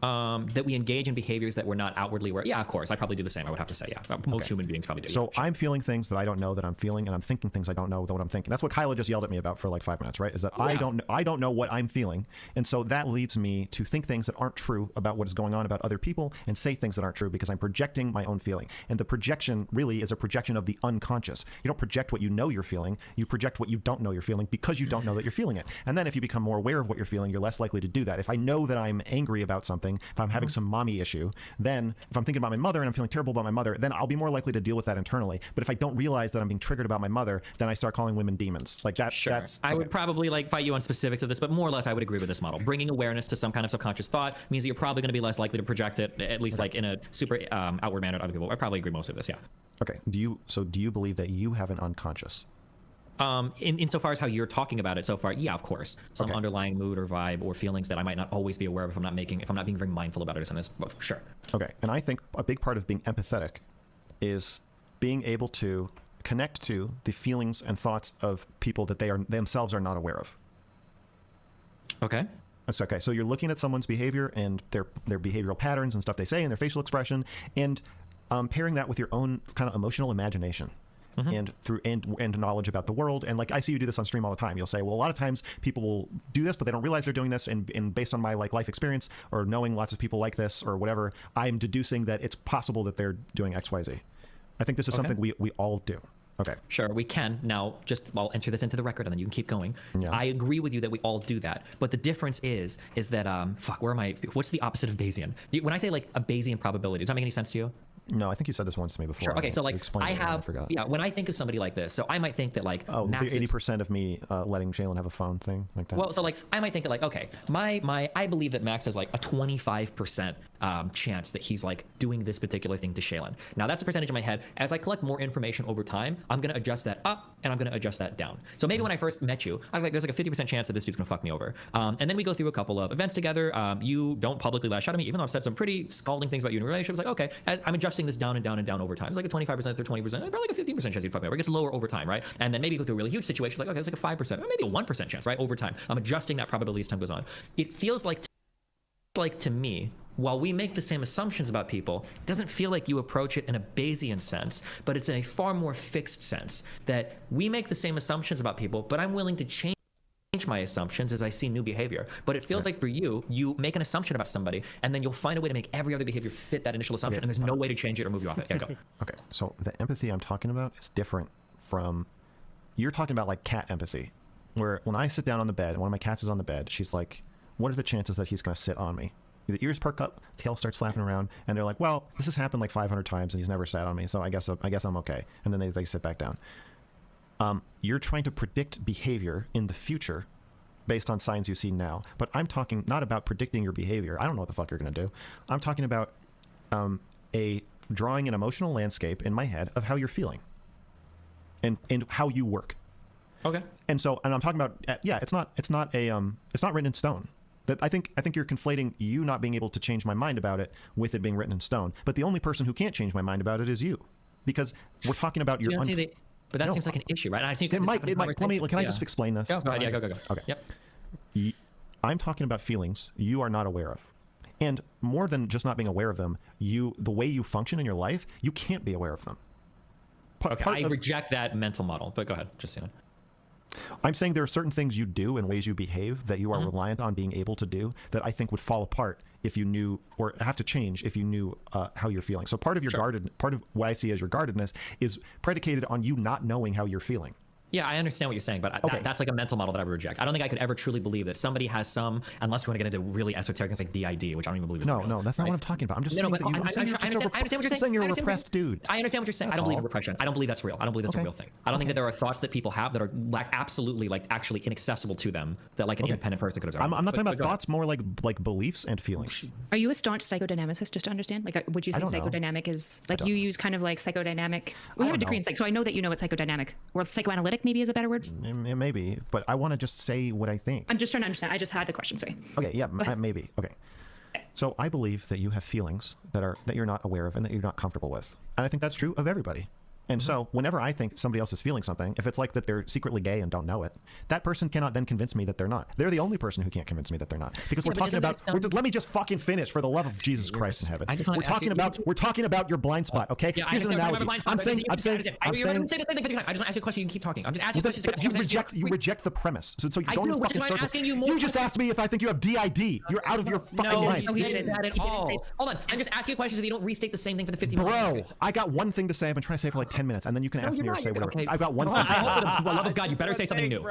That we engage in behaviors that we're not outwardly aware. Yeah, of course. I probably do the same. I would have to say, yeah. Most human beings probably do. So I'm feeling things that I don't know that I'm feeling, and I'm thinking things I don't know that what I'm thinking. That's what Kyla just yelled at me about for like 5 minutes, right? Is that I don't know what I'm feeling, and so that leads me to think things that aren't true about what is going on about other people, and say things that aren't true because I'm projecting my own feeling. And the projection really is a projection of the unconscious. You don't project what you know you're feeling. You project what you don't know you're feeling because you don't know that you're feeling it. And then if you become more aware of what you're feeling, you're less likely to do that. If I know that I'm angry about something, if I'm having some mommy issue, then if I'm thinking about my mother and I'm feeling terrible about my mother, then I'll be more likely to deal with that internally. But if I don't realize that I'm being triggered about my mother, then I start calling women demons. Like that. Sure. I would probably fight you on specifics of this, but more or less I would agree with this model. Bringing awareness to some kind of subconscious thought means that you're probably going to be less likely to project it, at least like in a super outward manner to other people. I probably agree most of this. Yeah. Okay. Do you believe that you have an unconscious? Insofar as how you're talking about it so far, yeah, of course. Some underlying mood or vibe or feelings that I might not always be aware of if I'm not being very mindful about it in this. But sure. Okay, and I think a big part of being empathetic is being able to connect to the feelings and thoughts of people that they themselves are not aware of. Okay. That's okay. So you're looking at someone's behavior and their behavioral patterns and stuff they say and their facial expression, and pairing that with your own kind of emotional imagination. And through and knowledge about the world. And like I see you do this on stream all the time. You'll say, well, a lot of times people will do this, but they don't realize they're doing this. And based on my life experience or knowing lots of people like this or whatever, I'm deducing that it's possible that they're doing XYZ. I think this is something we all do. Okay. Sure, we can. Now, I'll enter this into the record and then you can keep going. Yeah. I agree with you that we all do that. But the difference is that, what's the opposite of Bayesian? When I say like a Bayesian probability, does that make any sense to you? No, I think you said this once to me before. Sure. Okay, so like I when I think of somebody like this, so I might think that like the 80% of me letting Jalen have a phone thing like that. Well, so like I might think that like, okay, I believe that Max has like a 25% chance that he's like doing this particular thing to Shaylin. Now that's a percentage in my head. As I collect more information over time, I'm gonna adjust that up and I'm gonna adjust that down. So maybe when I first met you, I'm like, there's like a 50% chance that this dude's gonna fuck me over. And then we go through a couple of events together. You don't publicly lash out at me, even though I've said some pretty scalding things about you in a relationship. It's like, okay, I'm adjusting this down and down and down over time. It's like a 25% or 20%, probably like a 15% chance you'd fuck me over. It gets lower over time, right? And then maybe go through a really huge situation, like, okay, it's like a 5%, or maybe a 1% chance, right? Over time. I'm adjusting that probability as time goes on. It feels like to me, while we make the same assumptions about people, it doesn't feel like you approach it in a Bayesian sense, but it's in a far more fixed sense that we make the same assumptions about people, but I'm willing to change my assumptions as I see new behavior. But it feels like for you make an assumption about somebody and then you'll find a way to make every other behavior fit that initial assumption, and there's no way to change it or move you off it. Yeah, go. Okay, so the empathy I'm talking about is different from, you're talking about like cat empathy, where when I sit down on the bed and one of my cats is on the bed, she's like, what are the chances that he's going to sit on me? The ears perk up, tail starts flapping around, and they're like, well, this has happened like 500 times and he's never sat on me, so I guess I'm okay. And then they sit back down. You're trying to predict behavior in the future based on signs you see now. But I'm talking not about predicting your behavior. I don't know what the fuck you're going to do. I'm talking about drawing an emotional landscape in my head of how you're feeling and how you work. Okay. And I'm talking about, it's not written in stone. That I think you're conflating you not being able to change my mind about it with it being written in stone. But the only person who can't change my mind about it is you, because we're talking about your. But that seems like an issue, right? I think it might. Can I just explain this? Go ahead. Go. Okay. Yep. I'm talking about feelings you are not aware of. And more than just not being aware of them, the way you function in your life, you can't be aware of them. I reject that mental model, but go ahead. Just saying. I'm saying there are certain things you do and ways you behave that you are reliant on being able to do that I think would fall apart if you knew, or have to change if you knew how you're feeling. So part of your part of what I see as your guardedness is predicated on you not knowing how you're feeling. Yeah, I understand what you're saying, but that's like a mental model that I would reject. I don't think I could ever truly believe that somebody has some, unless we want to get into really esoteric things like DID, which I don't even believe is real. No, that's not what I'm talking about. I'm just saying that I understand what you're saying. I'm saying you're a repressed dude. I understand what you're saying. I don't believe in repression. I don't believe that's real. I don't believe that's a real thing. I don't think that there are thoughts that people have that are absolutely actually inaccessible to them that like an independent person could observe. I'm not talking about thoughts, more like beliefs and feelings. Are you a staunch psychodynamicist, just to understand? Like, would you say psychodynamic is like you use kind of like psychodynamic? We have a degree in psych, so I know that you know what psychodynamic or psychoanalytic maybe is a better word. Maybe, but I want to just say what I think. I'm just trying to understand. I just had the question. Sorry. Okay, yeah, maybe. Okay. So I believe that you have feelings that you're not aware of and that you're not comfortable with, and I think that's true of everybody. And so whenever I think somebody else is feeling something, if it's like that they're secretly gay and don't know it, that person cannot then convince me that they're not. They're the only person who can't convince me that they're not. Because we're talking about, let me just fucking finish, for the love of Jesus Christ in heaven. We're talking about your blind spot, okay? Yeah, here's an analogy. I'm saying. I just want to ask you a question. You can keep talking. I'm just asking questions. But you reject the premise. So you go in fucking circles. You just asked me if I think you have DID. You're out of your fucking mind. No, he didn't at all. Hold on. I'm just asking you questions so you don't restate the same thing for the 50 minutes. Bro, I got one thing to say. I've been trying to say for like 10 minutes, and then you can ask me or say whatever. Okay. I've got one thing. I hope for the love of God, you better say something new.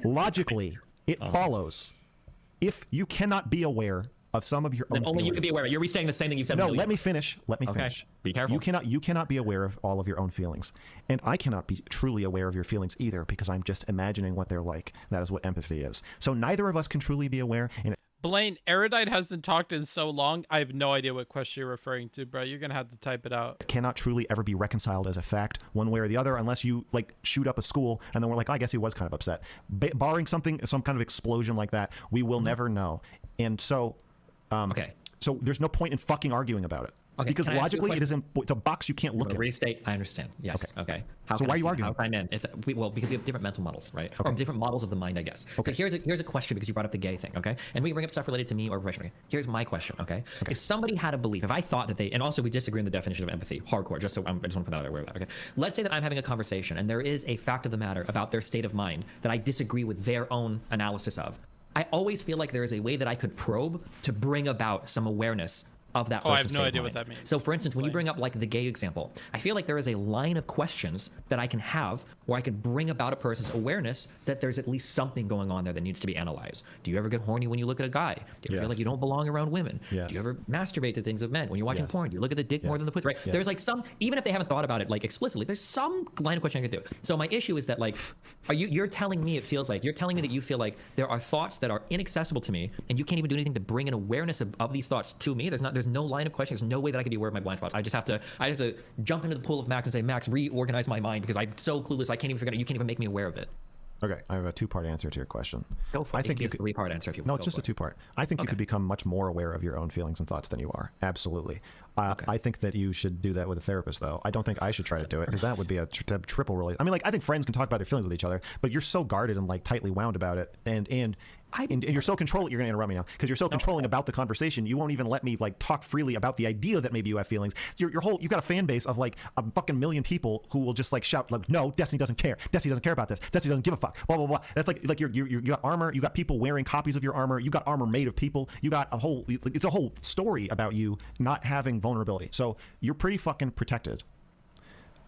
Logically, it follows if you cannot be aware of some of your own only feelings. You can be aware. You're restating the same thing you said. No, let me finish. Be careful. You cannot be aware of all of your own feelings, and I cannot be truly aware of your feelings either, because I'm just imagining what they're like. That is what empathy is. So neither of us can truly be aware. And Blaine, Erudite hasn't talked in so long. I have no idea what question you're referring to, bro. You're gonna have to type it out. Cannot truly ever be reconciled as a fact one way or the other, unless you like shoot up a school and then we're like, I guess he was kind of upset. Barring some kind of explosion like that, we will never know. And so, so there's no point in fucking arguing about it. Because logically, it's a box you can't look at. Restate. I understand. Yes. Okay. So why are you arguing? How I'm in? Because we have different mental models, right? Or different models of the mind, I guess. Okay. So here's a question, because you brought up the gay thing, okay? And we can bring up stuff related to me or repression. Here's my question, okay? If somebody had a belief, if I thought that and also we disagree on the definition of empathy, hardcore. I just want to put that out there. Okay. Let's say that I'm having a conversation and there is a fact of the matter about their state of mind that I disagree with their own analysis of. I always feel like there is a way that I could probe to bring about some awareness of that person's I have no idea what that means. So for instance, when you bring up like the gay example, I feel like there is a line of questions that I can have where I can bring about a person's awareness that there's at least something going on there that needs to be analyzed. Do you ever get horny when you look at a guy? Do you ever feel like you don't belong around women? Yes. Do you ever masturbate to things of men? When you're watching porn, do you look at the dick more than the pussy, right? There's like some, even if they haven't thought about it like explicitly, there's some line of question I could do. So my issue is that like, you're telling me you're telling me that you feel like there are thoughts that are inaccessible to me and you can't even do anything to bring an awareness of these thoughts to me. There's no line of question. There's no way that I could be aware of my blind spots. I have to jump into the pool of Max and say, Max, reorganize my mind, because I'm so clueless. I can't even figure it out. You can't even make me aware of it. Okay, I have a two-part answer to your question. Go for it. I think you could, a three-part answer if you want. No, it's just a two-part. I think you could become much more aware of your own feelings and thoughts than you are. Absolutely. I think that you should do that with a therapist, though. I don't think I should try to do it, because that would be a triple relation. I mean, like, I think friends can talk about their feelings with each other, but you're so guarded and like tightly wound about it, and you're so controlling. You're gonna interrupt me now, because you're so controlling about the conversation. You won't even let me like talk freely about the idea that maybe you have feelings. You've got a fan base of like a fucking million people who will just like shout like, no, Destiny doesn't care. Destiny doesn't care about this. Destiny doesn't give a fuck. Blah blah blah. That's like you got armor. You got people wearing copies of your armor. You got armor made of people. You got it's a whole story about you not having vulnerability. So you're pretty fucking protected.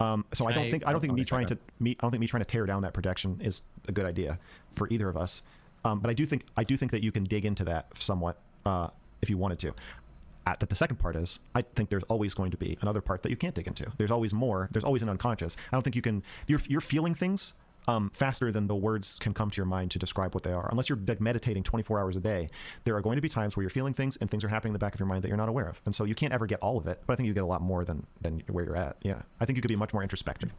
So I don't think me trying to tear down that protection is a good idea for either of us. But I do think that you can dig into that somewhat if you wanted to. The second part is, I think there's always going to be another part that you can't dig into. There's always more. There's always an unconscious. I don't think you can. You're feeling things faster than the words can come to your mind to describe what they are. Unless you're like meditating 24 hours a day, there are going to be times where you're feeling things and things are happening in the back of your mind that you're not aware of. And so you can't ever get all of it. But I think you get a lot more than where you're at. Yeah, I think you could be much more introspective.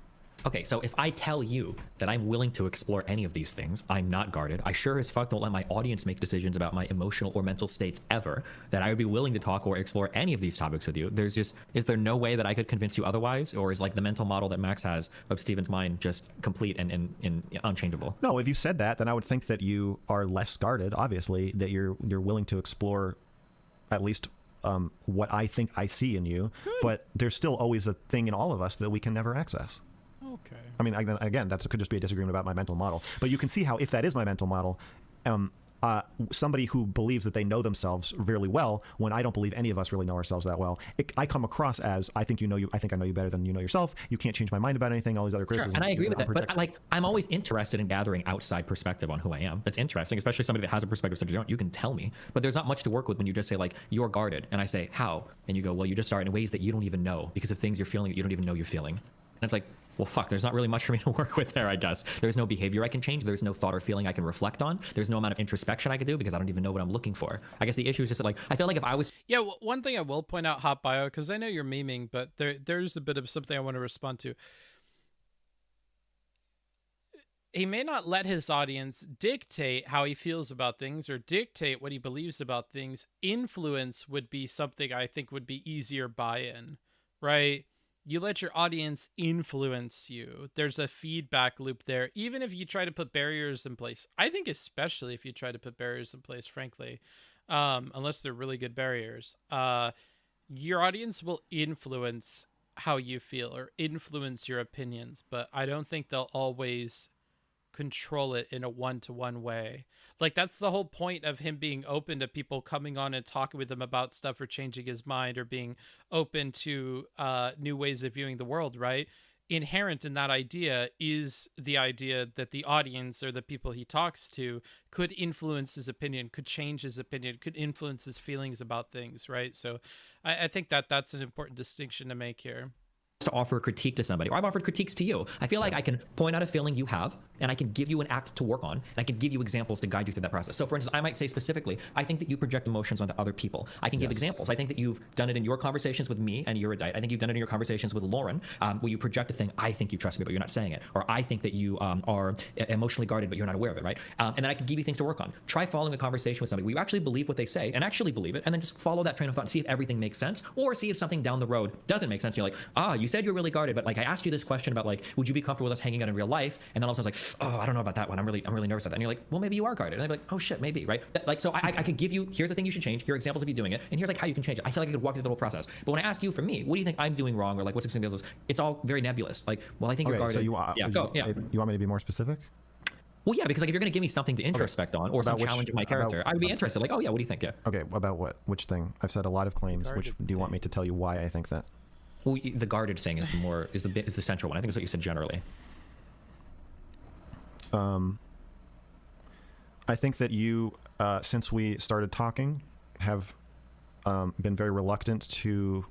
Okay, so if I tell you that I'm willing to explore any of these things, I'm not guarded. I sure as fuck don't let my audience make decisions about my emotional or mental states ever, that I would be willing to talk or explore any of these topics with you. Is there no way that I could convince you otherwise? Or is like the mental model that Max has of Steven's mind just complete and unchangeable? No, if you said that, then I would think that you are less guarded, obviously, that you're willing to explore at least what I think I see in you. Good. But there's still always a thing in all of us that we can never access. Okay. I mean, again, that could just be a disagreement about my mental model. But you can see how, if that is my mental model, somebody who believes that they know themselves really well, when I don't believe any of us really know ourselves that well, I come across as, I think I know you better than you know yourself. You can't change my mind about anything. All these other criticisms. Sure, and I agree with that. But like, I'm always interested in gathering outside perspective on who I am. That's interesting, especially somebody that has a perspective such as you don't. You can tell me, but there's not much to work with when you just say like, you're guarded, and I say how, and you go, well, you just are in ways that you don't even know because of things you're feeling that you don't even know you're feeling. And it's like, well, fuck, there's not really much for me to work with there, I guess. There's no behavior I can change. There's no thought or feeling I can reflect on. There's no amount of introspection I can do because I don't even know what I'm looking for. I guess the issue is just that, like, I feel like if I was... Yeah, well, one thing I will point out, Hot Bio, because I know you're memeing, but there's a bit of something I want to respond to. He may not let his audience dictate how he feels about things or dictate what he believes about things. Influence would be something I think would be easier buy-in, right? You let your audience influence you. There's a feedback loop there. Even if you try to put barriers in place, I think especially if you try to put barriers in place, frankly, unless they're really good barriers, your audience will influence how you feel or influence your opinions, but I don't think they'll always control it in a one-to-one way. Like, that's the whole point of him being open to people coming on and talking with him about stuff or changing his mind or being open to new ways of viewing the world, right? Inherent in that idea is the idea that the audience or the people he talks to could influence his opinion, could change his opinion, could influence his feelings about things, right? So I think that that's an important distinction to make here. To offer a critique to somebody, or I've offered critiques to you. I feel like I can point out a feeling you have, and I can give you an act to work on, and I can give you examples to guide you through that process. So for instance, I might say specifically, I think that you project emotions onto other people. I can give examples. I think that you've done it in your conversations with me and Erudite. I think you've done it in your conversations with Lauren, where you project a thing, I think you trust me, but you're not saying it. Or I think that you are emotionally guarded, but you're not aware of it, right? And then I can give you things to work on. Try following a conversation with somebody where you actually believe what they say, and actually believe it, and then just follow that train of thought and see if everything makes sense, or see if something down the road doesn't make sense. You're like, you said you're really guarded, but like, I asked you this question about like, would you be comfortable with us hanging out in real life? And then all of a sudden it's like, I don't know about that one. I'm really nervous about that. And you're like, well, maybe you are guarded. And I'd be like, oh shit, maybe, right? Like, so I could give you, here's the thing you should change. Here are examples of you doing it. And here's like how you can change it. I feel like I could walk you through the whole process. But when I ask you for me, what do you think I'm doing wrong? Or like, what's examples? It's all very nebulous. Like, well, I think you're guarded. So you want me to be more specific? Well, yeah, because like if you're going to give me something to introspect on or some challenge of my character, I would be interested. Like, oh yeah, what do you think? Yeah. Okay, about what? Which thing? I've said a lot of claims. Which do you want me to tell you why I think that? Well, the guarded thing is the central one. I think that's what you said generally. I think that you, since we started talking, have been very reluctant to.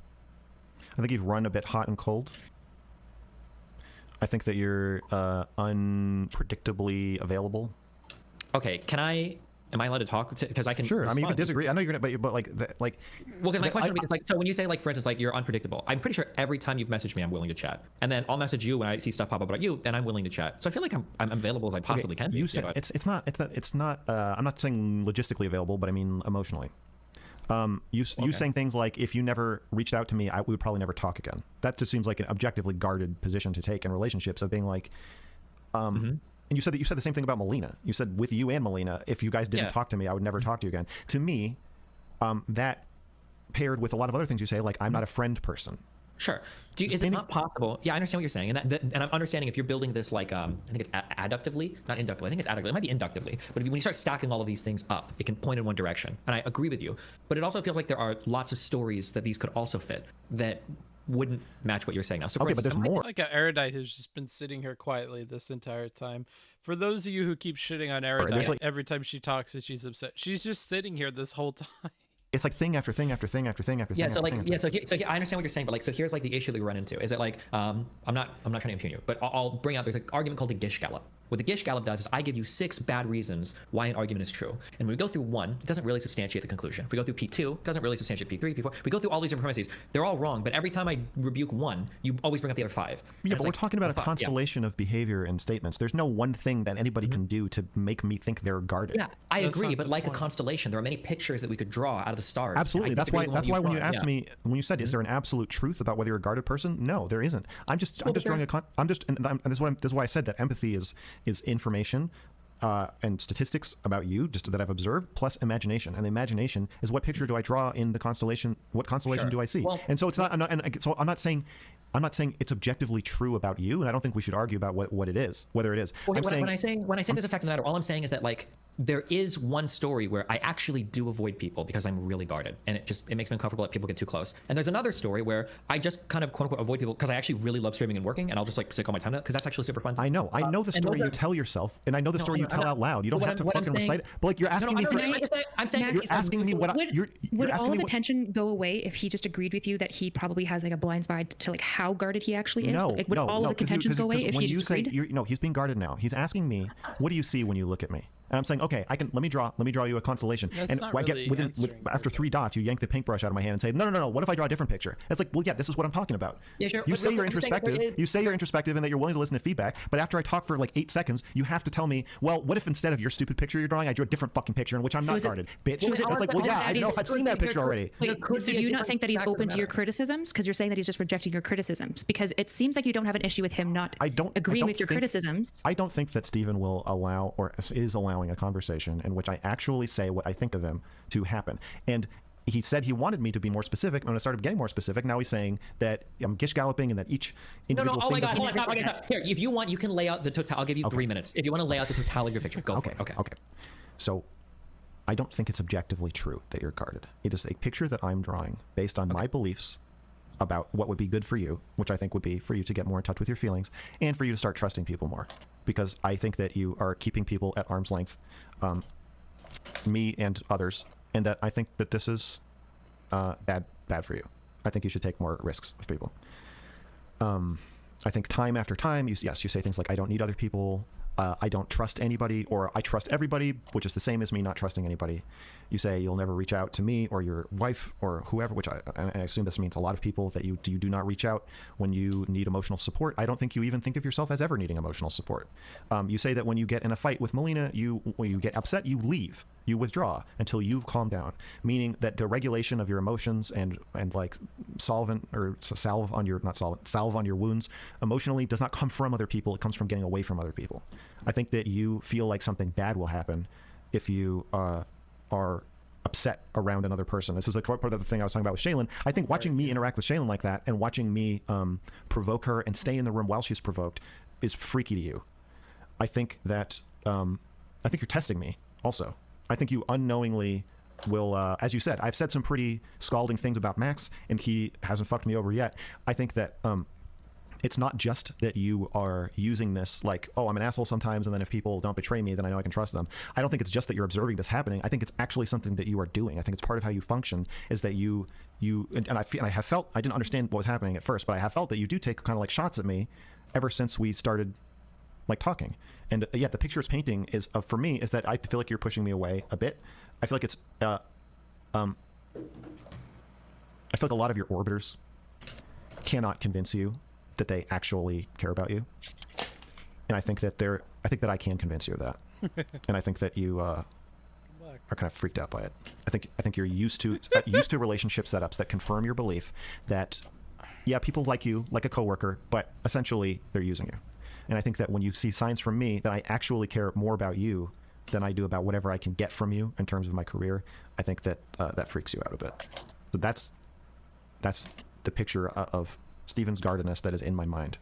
I think you've run a bit hot and cold. I think that you're unpredictably available. Okay, am I allowed to talk? Because I can. Sure. Respond. I mean, you can disagree. I know you're gonna, but like. Well, because my question is like, so when you say like, for instance, like you're unpredictable, I'm pretty sure every time you've messaged me, I'm willing to chat, and then I'll message you when I see stuff pop up about you, and I'm willing to chat. So I feel like I'm available as I possibly can be. You said it's not. I'm not saying logistically available, but I mean emotionally. You saying things like, if you never reached out to me, we would probably never talk again. That just seems like an objectively guarded position to take in relationships, of being like, And you said the same thing about Melina. You said with you and Melina, if you guys didn't talk to me, I would never talk to you again. To me, that paired with a lot of other things you say, like, I'm not a friend person. Sure. Is it not possible? Yeah, I understand what you're saying, and I'm understanding if you're building this like I think it's adductively, not inductively. I think it's adductively. It might be inductively, but when you start stacking all of these things up, it can point in one direction. And I agree with you, but it also feels like there are lots of stories that these could also fit that wouldn't match what you're saying now. So okay, but there's more. Like Erudite who's just been sitting here quietly this entire time. For those of you who keep shitting on Erudite, every time she talks and she's upset, she's just sitting here this whole time. It's like thing after thing after thing after thing after thing. Yeah, so like so I understand what you're saying, but like, so here's like the issue that we run into is that like I'm not trying to impugn you, but I'll bring out, there's an argument called the Gish Gallop, What the Gish Gallop does is I give you 6 bad reasons why an argument is true. And when we go through 1, it doesn't really substantiate the conclusion. If we go through P2, it doesn't really substantiate P3, P4. We go through all these different premises. They're all wrong, but every time I rebuke 1, you always bring up the other 5. Yeah, but we're talking about a constellation of behavior and statements. There's no one thing that anybody can do to make me think they're guarded. Yeah, I agree, but like a constellation, there are many pictures that we could draw out of the stars. Absolutely. That's why when you asked me, when you said, is there an absolute truth about whether you're a guarded person? No, there isn't. I'm just drawing this is why I said that empathy is information and statistics about you, just that I've observed, plus imagination. And the imagination is what picture do I draw in the constellation? What constellation do I see? Well, and so it's not. I'm not saying it's objectively true about you, and I don't think we should argue about what it is, whether it is. Well, when I say there's a fact of the matter, all I'm saying is that like there is one story where I actually do avoid people because I'm really guarded, and it makes me uncomfortable that people get too close. And there's another story where I just kind of quote unquote avoid people because I actually really love streaming and working, and I'll just like stick all my time to it because that's actually super fun. I know the story you tell yourself, and I know the story you tell out loud. You don't have to fucking recite it. But like you're asking me for. I'm saying you're asking me what would all of the tension go away if he just agreed with you that he probably has like a blind spot to like how guarded he actually is? Would all of the contentions go away if he just agreed? He's being guarded now. He's asking me, what do you see when you look at me? And I'm saying, okay, let me draw you a constellation. That's after 3 dots, you yank the paintbrush out of my hand and say, no. What if I draw a different picture? It's like, well, yeah, this is what I'm talking about. Yeah, sure. You say you're introspective. You say you're introspective and that you're willing to listen to feedback. But after I talk for like 8 seconds, you have to tell me, well, what if instead of your stupid picture you're drawing, I drew a different fucking picture in which I'm not guarded, bitch? It's like, well, yeah, I know. I've seen that picture already. Wait, so do you not think that he's open to your criticisms? Because you're saying that he's just rejecting your criticisms. Because it seems like you don't have an issue with him not agreeing with your criticisms. I don't think that Stephen will allow or is allowing a conversation in which I actually say what I think of him to happen. And he said he wanted me to be more specific. And when I started getting more specific, now he's saying that I'm gish galloping and that each individual thing... Oh my God, hold on, stop. Here, if you want, you can lay out the total... I'll give you 3 minutes. If you want to lay out the totality of your picture, go for it. Okay. So I don't think it's objectively true that you're guarded. It is a picture that I'm drawing based on my beliefs about what would be good for you, which I think would be for you to get more in touch with your feelings and for you to start trusting people more. Because I think that you are keeping people at arm's length, me and others, and that I think that this is bad for you. I think you should take more risks with people. I think time after time, you say things like, I don't need other people, I don't trust anybody, or I trust everybody, which is the same as me not trusting anybody. You say you'll never reach out to me or your wife or whoever, which I assume this means a lot of people, that you do not reach out when you need emotional support. I don't think you even think of yourself as ever needing emotional support. You say that when you get in a fight with Melina, when you get upset, you leave. You withdraw until you calm down, meaning that the regulation of your emotions and like salve on your wounds emotionally does not come from other people. It comes from getting away from other people. I think that you feel like something bad will happen if you are upset around another person. This is the part of the thing I was talking about with Shaylin. I think watching me interact with Shaylin like that and watching me provoke her and stay in the room while she's provoked is freaky to you. I think that I think you're testing me also. I think you unknowingly will, as you said, I've said some pretty scalding things about Max, and he hasn't fucked me over yet. I think that it's not just that you are using this like, oh, I'm an asshole sometimes, and then if people don't betray me, then I know I can trust them. I don't think it's just that you're observing this happening. I think it's actually something that you are doing. I think it's part of how you function, is that you I have felt, I didn't understand what was happening at first, but I have felt that you do take kind of like shots at me ever since we started like talking. And yeah, the picture it's painting is for me is that I feel like you're pushing me away a bit. I feel like it's I feel like a lot of your orbiters cannot convince you that they actually care about you, and I think that I can convince you of that. And I think that you are kind of freaked out by it. I think you're used to relationship setups that confirm your belief that yeah, people like you like a coworker, but essentially they're using you. And I think that when you see signs from me that I actually care more about you than I do about whatever I can get from you in terms of my career, I think that that freaks you out a bit. So that's the picture of Stephen's guardedness that is in my mind.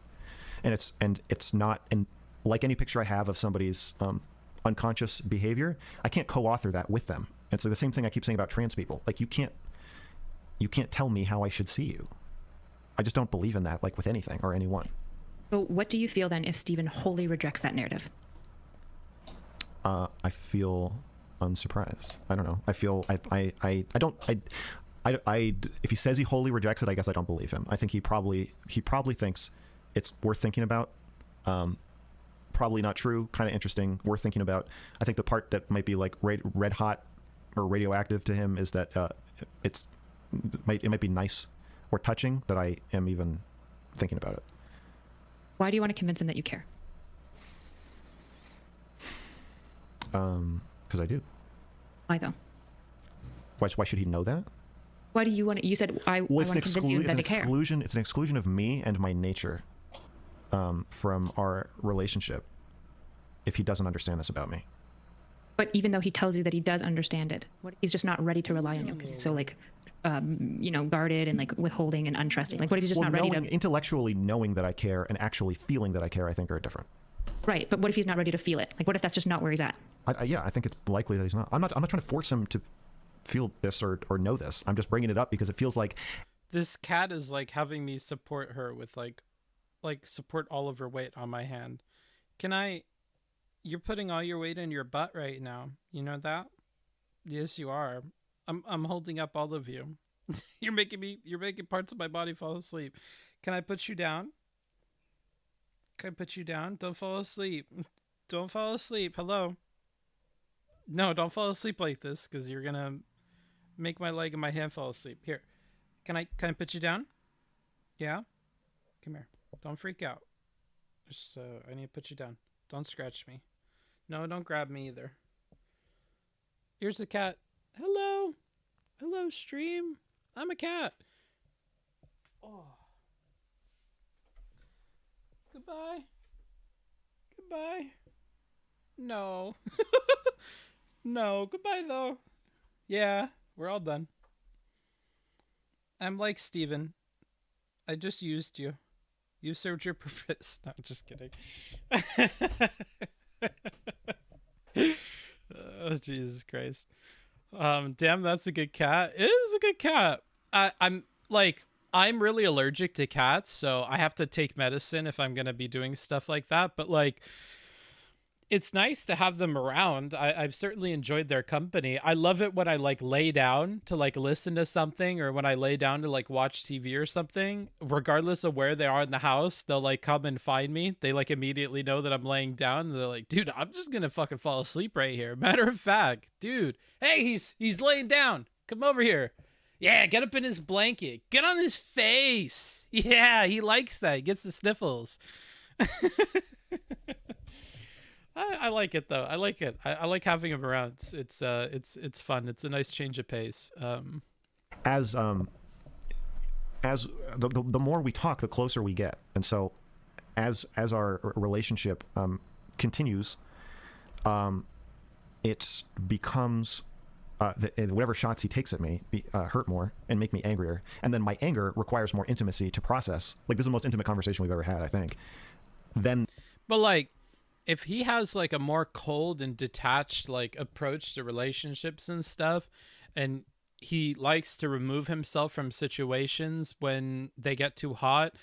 And it's not, and like any picture I have of somebody's unconscious behavior, I can't co-author that with them. It's like the same thing I keep saying about trans people. Like you can't tell me how I should see you. I just don't believe in that, like with anything or anyone. So what do you feel then if Stephen wholly rejects that narrative? I feel unsurprised. I don't know. I feel if he says he wholly rejects it, I guess I don't believe him. I think he probably thinks it's worth thinking about. probably not true, kind of interesting, worth thinking about. I think the part that might be like red hot or radioactive to him is that it might be nice or touching that I am even thinking about it. Why do you want to convince him that you care? Because I do. Why though? Why should he know that? Why do you want to? You said I want to convince you that I care. It's an exclusion of me and my nature from our relationship if he doesn't understand this about me. But even though he tells you that he does understand it, what if he's just not ready to rely on you because he's so like, guarded and like withholding and untrusting? Like, what if he's just not ready to intellectually knowing that I care and actually feeling that I care? I think are different. Right, but what if he's not ready to feel it? Like, what if that's just not where he's at? I think it's likely that he's not. I'm not trying to force him to feel this or know this. I'm just bringing it up because it feels like this cat is like having me support her with like support all of her weight on my hand. You're putting all your weight in your butt right now. You know that? Yes, you are. I'm holding up all of you. You're making parts of my body fall asleep. Can I put you down? Can I put you down? Don't fall asleep. Don't fall asleep. Hello. No, don't fall asleep like this because you're gonna make my leg and my hand fall asleep. Here. Can I put you down? Yeah? Come here. Don't freak out. Just I need to put you down. Don't scratch me. No, don't grab me either. Here's the cat. Hello. Hello, stream. I'm a cat. Oh. Goodbye. Goodbye. No. No, goodbye though. Yeah, we're all done. I'm like Steven. I just used you. You served your purpose. No, just kidding. Oh, Jesus Christ. Damn, that's a good cat. It is a good cat. I'm really allergic to cats, so I have to take medicine if I'm going to be doing stuff like that. But like, it's nice to have them around. I've certainly enjoyed their company. I love it when I like lay down to like listen to something, or when I lay down to like watch TV or something, regardless of where they are in the house, they'll like come and find me. They like immediately know that I'm laying down. And they're like, dude, I'm just going to fucking fall asleep right here. Matter of fact, dude, hey, he's laying down. Come over here. Yeah, get up in his blanket. Get on his face. Yeah, he likes that. He gets the sniffles. I like it though. I like it. I like having him around. It's fun. It's a nice change of pace. As the more we talk, the closer we get, and so as our relationship continues, it becomes whatever shots he takes at me hurt more and make me angrier, and then my anger requires more intimacy to process. Like, this is the most intimate conversation we've ever had, I think. But like, if he has like a more cold and detached like approach to relationships and stuff, and he likes to remove himself from situations when they get too hot,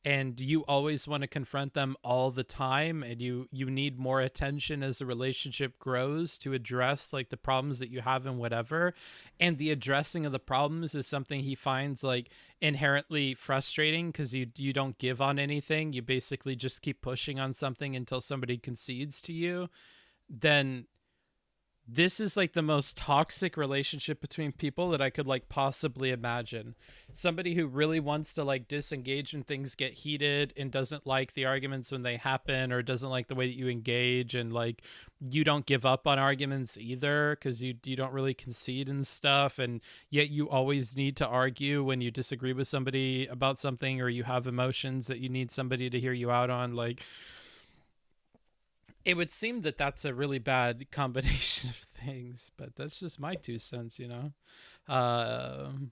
and you always want to confront them all the time, and you need more attention as the relationship grows to address like the problems that you have and whatever, and the addressing of the problems is something he finds like inherently frustrating because you don't give on anything. You basically just keep pushing on something until somebody concedes to you. Then this is like the most toxic relationship between people that I could like possibly imagine. Somebody who really wants to like disengage when things get heated and doesn't like the arguments when they happen, or doesn't like the way that you engage, and like you don't give up on arguments either because you don't really concede and stuff, and yet you always need to argue when you disagree with somebody about something, or you have emotions that you need somebody to hear you out on. Like, it would seem that that's a really bad combination of things, but that's just my 2 cents, you know?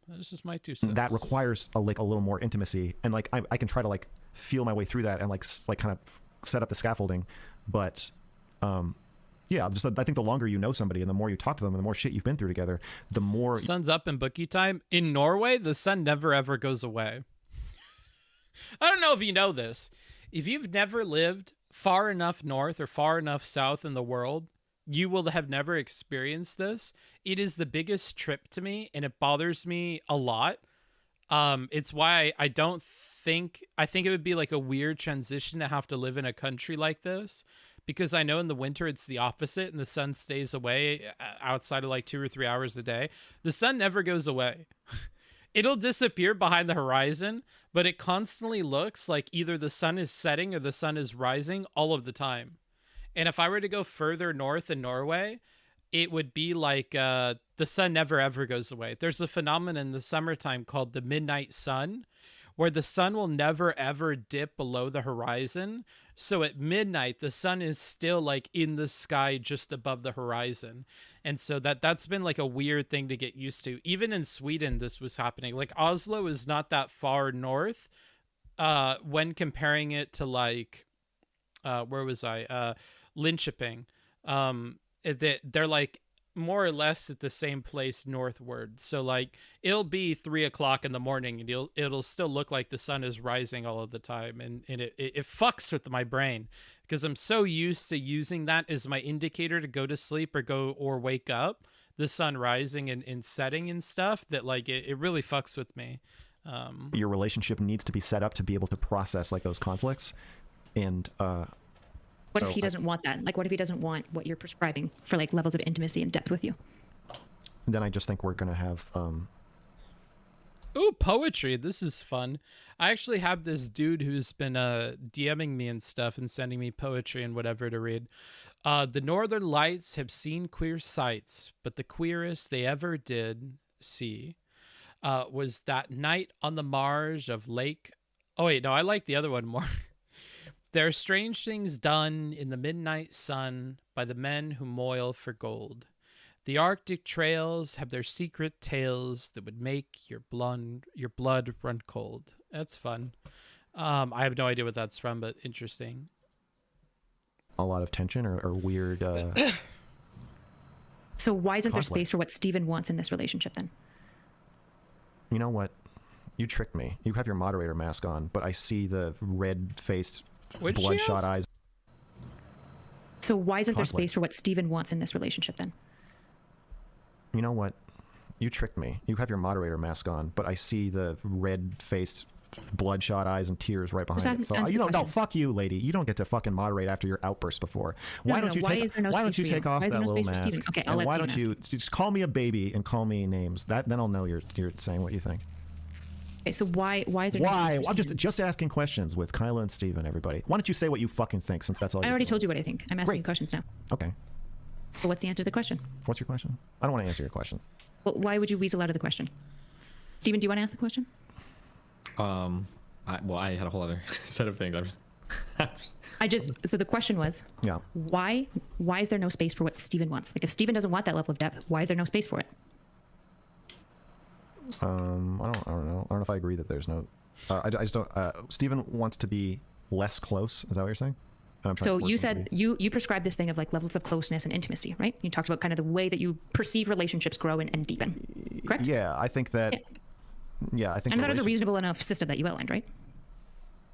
That's just my 2 cents. That requires a little more intimacy, and like I can try to like feel my way through that and like kind of set up the scaffolding, but yeah, I think the longer you know somebody and the more you talk to them and the more shit you've been through together, the more... Sun's up in bookie time. In Norway, the sun never ever goes away. I don't know if you know this. If you've never lived far enough north or far enough south in the world, you will have never experienced this. It is the biggest trip to me, and it bothers me a lot. It's why I think it would be like a weird transition to have to live in a country like this, because I know in the winter it's the opposite and the sun stays away outside of like 2 or 3 hours a day. The sun never goes away. It'll disappear behind the horizon, but it constantly looks like either the sun is setting or the sun is rising all of the time. And if I were to go further north in Norway, it would be like the sun never ever goes away. There's a phenomenon in the summertime called the midnight sun, where the sun will never ever dip below the horizon. So at midnight, the sun is still like in the sky just above the horizon. And so that's been like a weird thing to get used to. Even in Sweden, this was happening. Like Oslo is not that far north when comparing it to like, where was I? Linköping. They're like more or less at the same place northward. So like it'll be 3 o'clock in the morning and it'll still look like the sun is rising all of the time. And it fucks with my brain because I'm so used to using that as my indicator to go to sleep or wake up, the sun rising and setting and stuff, that like it really fucks with me. Your relationship needs to be set up to be able to process like those conflicts. And what if he doesn't want that? Like, what if he doesn't want what you're prescribing for like levels of intimacy and depth with you? Then I just think we're going to have... Ooh, poetry. This is fun. I actually have this dude who's been DMing me and stuff and sending me poetry and whatever to read. The Northern Lights have seen queer sights, but the queerest they ever did see was that night on the marge of Lake... Oh, wait, no, I like the other one more. There are strange things done in the midnight sun by the men who moil for gold. The Arctic trails have their secret tales that would make your blood run cold. That's fun. I have no idea what that's from, but interesting. A lot of tension or weird... So why isn't there conflict. space for what Steven wants in this relationship then? You know what? You tricked me. You have your moderator mask on, but I see the red-faced... bloodshot eyes. So why isn't there Conflict. space for what Steven wants in this relationship then? You know what? You tricked me. You have your moderator mask on, but I see the red-faced bloodshot eyes and tears right behind it. So you don't. No, fuck you, lady. You don't get to fucking moderate after your outburst before. Why don't you take off that little mask? Okay, and why don't you just call me a baby and call me names? Then I'll know you're saying what you think. Okay, so why is there? Why? I'm just asking questions with Kyla and Steven, everybody. Why don't you say what you fucking think, since that's all. I already told you what I think. I'm asking you questions now. Okay. So what's the answer to the question? What's your question? I don't want to answer your question. Well, why would you weasel out of the question? Steven, do you want to ask the question? I had a whole other set of things. So the question was, why is there no space for what Steven wants? Like if Steven doesn't want that level of depth, why is there no space for it? I don't know. I don't know if I agree that there's no. I just don't. Steven wants to be less close. Is that what you're saying? So you said you prescribed this thing of like levels of closeness and intimacy, right? You talked about kind of the way that you perceive relationships grow and deepen. Correct? Yeah, I think that. Yeah, I think. And that is a reasonable enough system that you outlined, right?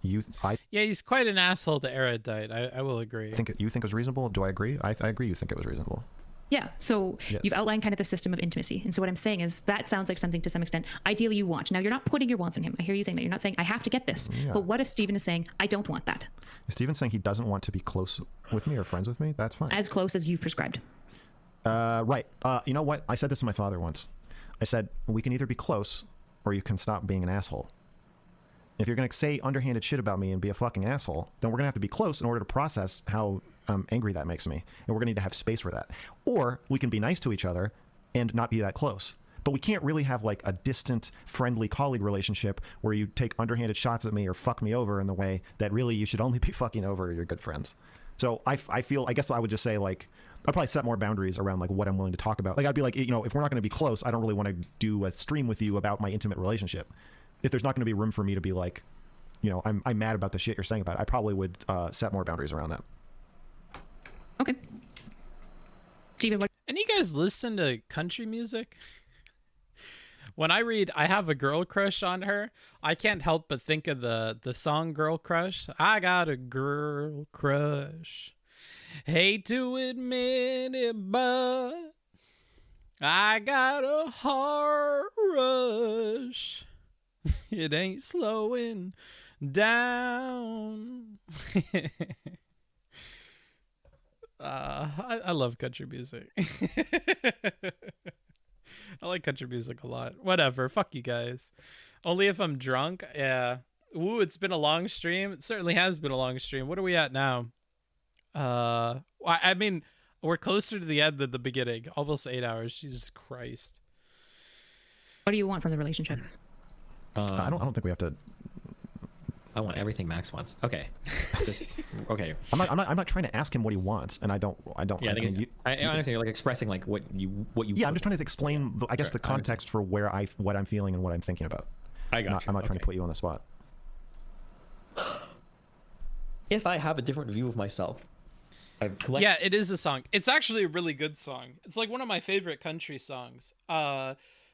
Yeah, he's quite an asshole to Erudite. I will agree. You think it was reasonable? Do I agree? I agree. You think it was reasonable. Yeah, so you've outlined kind of the system of intimacy. And so what I'm saying is that sounds like something to some extent ideally you want. Now, you're not putting your wants on him. I hear you saying that. You're not saying, I have to get this. Yeah. But what if Steven is saying, I don't want that? Is Steven saying he doesn't want to be close with me or friends with me? That's fine. As close as you've prescribed. Right. You know what? I said this to my father once. I said, we can either be close or you can stop being an asshole. If you're going to say underhanded shit about me and be a fucking asshole, then we're going to have to be close in order to process how angry that makes me. And we're going to need to have space for that. Or we can be nice to each other and not be that close. But we can't really have like a distant, friendly colleague relationship where you take underhanded shots at me or fuck me over in the way that really you should only be fucking over your good friends. So I guess I would just say like, I'd probably set more boundaries around like what I'm willing to talk about. Like I'd be like, if we're not going to be close, I don't really want to do a stream with you about my intimate relationship. If there's not going to be room for me to be like, I'm mad about the shit you're saying about it, I probably would set more boundaries around that. Okay. Steven, what? And you guys listen to country music? When I read, I have a girl crush on her, I can't help but think of the song Girl Crush. I got a girl crush. Hate to admit it, but I got a heart rush. It ain't slowing down. I love country music. I like country music a lot. Whatever. Fuck you guys. Only if I'm drunk. Yeah. Ooh, it's been a long stream. It certainly has been a long stream. What are we at now? I mean, we're closer to the end than the beginning. Almost 8 hours. Jesus Christ. What do you want from the relationship? I don't think we have to. I want everything Max wants. Okay. Just okay. I'm not trying to ask him what he wants, and I don't. Yeah, I understand. You're like expressing like what you. Yeah, I'm just trying to explain. I guess the context for what I'm feeling and what I'm thinking about. I got you. I'm not trying to put you on the spot. If I have a different view of myself, yeah, it is a song. It's actually a really good song. It's like one of my favorite country songs.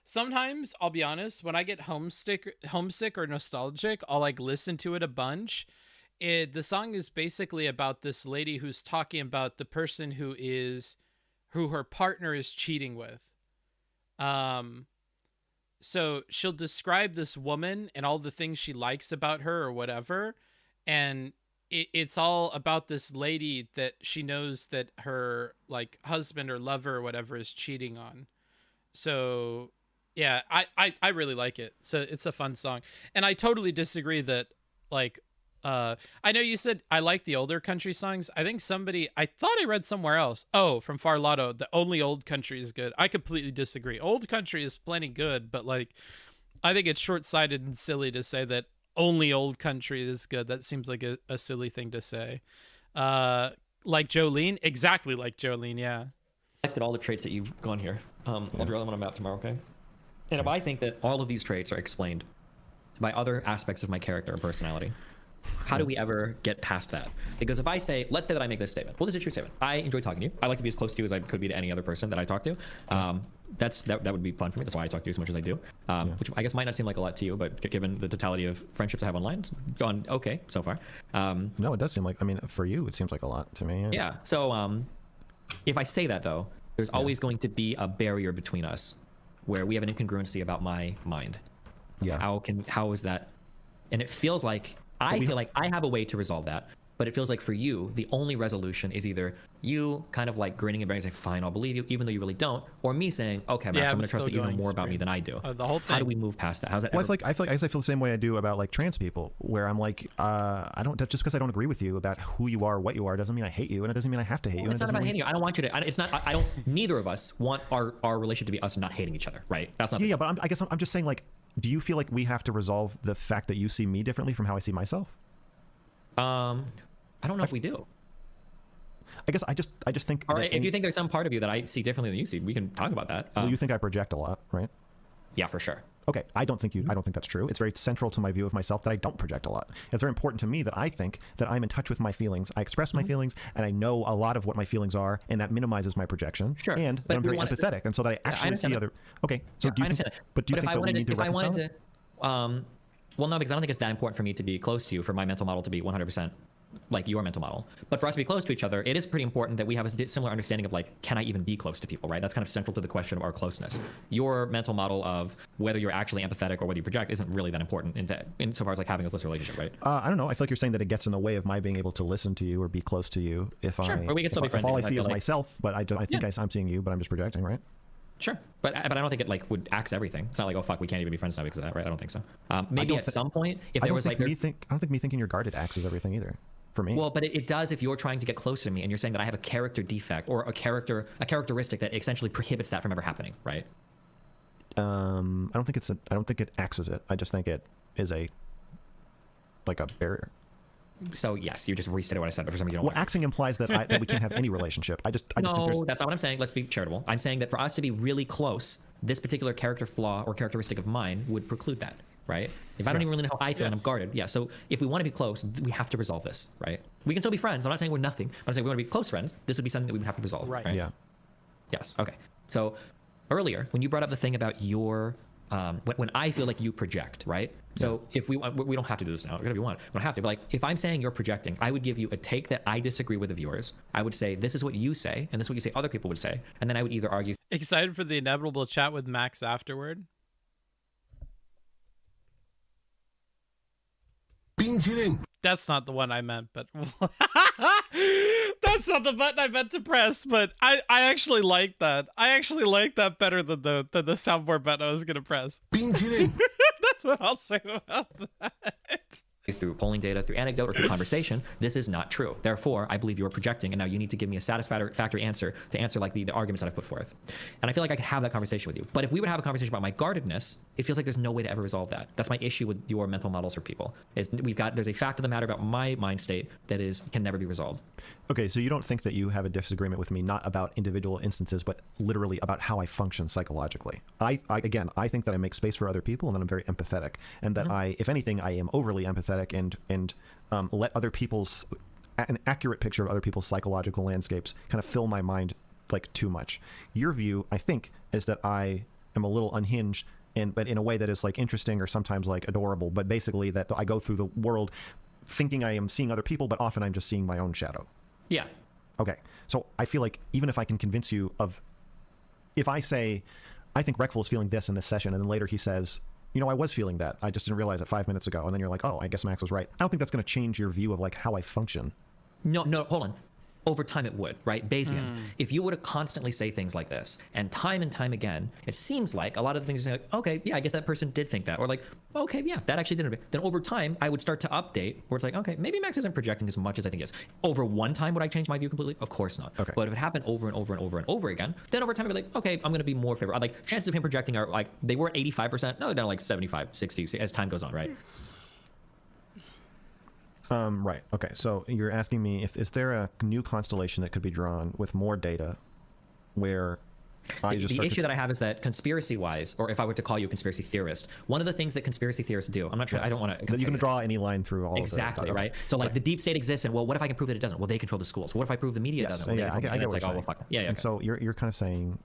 Sometimes I'll be honest, when I get homesick or nostalgic, I'll like listen to it a bunch. The song is basically about this lady who's talking about the person who her partner is cheating with. So she'll describe this woman and all the things she likes about her or whatever, and it's all about this lady that she knows that her like husband or lover or whatever is cheating on. So yeah, I really like it. So it's a fun song. And I totally disagree that like I know you said I like the older country songs. I think I thought I read somewhere else. Oh, from Farlato, the only old country is good. I completely disagree. Old country is plenty good, but like I think it's short-sighted and silly to say that only old country is good. That seems like a silly thing to say. Like Jolene, exactly like Jolene, yeah. I selected all the traits that you've gone here. I'll draw them on a map tomorrow, okay? And if I think that all of these traits are explained by other aspects of my character or personality, how do we ever get past that? Because if I say, let's say that I make this statement. Well, this is a true statement. I enjoy talking to you. I like to be as close to you as I could be to any other person that I talk to. That would be fun for me. That's why I talk to you as much as I do. Which I guess might not seem like a lot to you, but given the totality of friendships I have online, it's gone okay so far. No, it does seem like, I mean, for you, it seems like a lot to me. Yeah. So if I say that, though, there's always going to be a barrier between us where we have an incongruency about my mind. Yeah. How is that? And it feels like I feel like I have a way to resolve that, but it feels like for you, the only resolution is either you kind of like grinning and bearing and saying, fine, I'll believe you, even though you really don't, or me saying, okay, Max, I'm going to trust that you know more about me than I do. The whole thing. How do we move past that? How's that? Well, I feel the same way I do about like trans people, where I'm like, I don't, just because I don't agree with you about who you are, what you are, doesn't mean I hate you, and it doesn't mean I have to hate you. It's not about hating you. I don't want you to. It's not. I don't. Neither of us want our relationship to be us not hating each other, right? That's not. Yeah, but I guess I'm just saying, like, do you feel like we have to resolve the fact that you see me differently from how I see myself? I don't know if we do. I guess I just think. All right, if you think there's some part of you that I see differently than you see, we can talk about that. Well, you think I project a lot, right? Yeah, for sure. Okay, I don't think that's true. It's very central to my view of myself that I don't project a lot. It's very important to me that I think that I'm in touch with my feelings. I express my feelings, and I know a lot of what my feelings are, and that minimizes my projection. Sure. And that I'm very empathetic, and so that I actually see other. Okay, so do you think? But do you think that we need to reconcile it? Well, no, because I don't think it's that important for me to be close to you, for my mental model to be 100% like your mental model. But for us to be close to each other, it is pretty important that we have a similar understanding of like, can I even be close to people, right? That's kind of central to the question of our closeness. Your mental model of whether you're actually empathetic or whether you project isn't really that important insofar as like having a close relationship, right? I don't know. I feel like you're saying that it gets in the way of my being able to listen to you or be close to you if we can still be friends. If all I see is myself, but I think I'm seeing you, but I'm just projecting, right? Sure, but I don't think it like would axe everything. It's not like, oh fuck, we can't even be friends now because of that, right? I don't think so. Maybe at some point, if there was like, I don't think me thinking you're guarded axes everything either. For me. Well, but it does if you're trying to get close to me and you're saying that I have a character defect or a characteristic that essentially prohibits that from ever happening, right? I don't think it axes it. I just think it is like a barrier. So yes, you just restated what I said, but for some reason you don't. Well, axing implies that we can't have any relationship. I just think that's not what I'm saying. Let's be charitable. I'm saying that for us to be really close, this particular character flaw or characteristic of mine would preclude that, right? If I don't even really know how I feel and I'm guarded, yeah. So if we want to be close, we have to resolve this, right? We can still be friends. I'm not saying we're nothing, but I'm saying we want to be close friends. This would be something that we would have to resolve, right? Yeah. Yes. Okay. So earlier, when you brought up the thing about your when I feel like you project, right? So if we don't have to do this now, we don't have to, but like if I'm saying you're projecting, I would give you a take that I disagree with of yours. I would say, this is what you say, and this is what you say other people would say. And then I would either argue. Excited for the inevitable chat with Max afterward? That's not the one I meant, but that That's not the button I meant to press, but I actually like that. I actually like that better than the soundboard button I was gonna press. That's what I'll say about that. Through polling data, through anecdote, or through conversation, this is not true. Therefore, I believe you are projecting, and now you need to give me a satisfactory answer to answer like the arguments that I've put forth. And I feel like I could have that conversation with you. But if we would have a conversation about my guardedness, it feels like there's no way to ever resolve that. That's my issue with your mental models for people. Is there's a fact of the matter about my mind state that can never be resolved. Okay, so you don't think that you have a disagreement with me, not about individual instances, but literally about how I function psychologically. I think that I make space for other people, and that I'm very empathetic, and that if anything, I am overly empathetic and let other people's an accurate picture of other people's psychological landscapes kind of fill my mind like too much. Your view, I think, is that I am a little unhinged, but in a way that is like interesting or sometimes like adorable, but basically that I go through the world thinking I am seeing other people, but often I'm just seeing my own shadow. Yeah. Okay. So I feel like even if I can convince you if I say, I think Reckful is feeling this in this session, and then later he says, you know, I was feeling that. I just didn't realize it 5 minutes ago. And then you're like, oh, I guess Max was right. I don't think that's going to change your view of like how I function. No, hold on. Over time it would, right? Bayesian. If you were to constantly say things like this, and time again, it seems like a lot of the things are like, okay, yeah, I guess that person did think that. Or like, okay, yeah, that actually didn't. Then over time, I would start to update where it's like, okay, maybe Max isn't projecting as much as I think he is. Over one time, would I change my view completely? Of course not. Okay. But if it happened over and over and over and over again, then over time I'd be like, okay, I'm going to be more favorable. Like, chances of him projecting are like, they were at 85%. No, they're down to like 75, 60 as time goes on, right? Right. Okay. So you're asking me is there a new constellation that could be drawn with more data where the issue that I have is that conspiracy-wise, or if I were to call you a conspiracy theorist, one of the things that conspiracy theorists do, I'm not sure, I don't want to... You can draw any line through all exactly, of it. Right? So like the deep state exists, and well, what if I can prove that it doesn't? Well, they control the schools. What if I prove the media doesn't? Well, yeah, I get what you're saying. Oh, well, fuck. Yeah, and so you're kind of saying...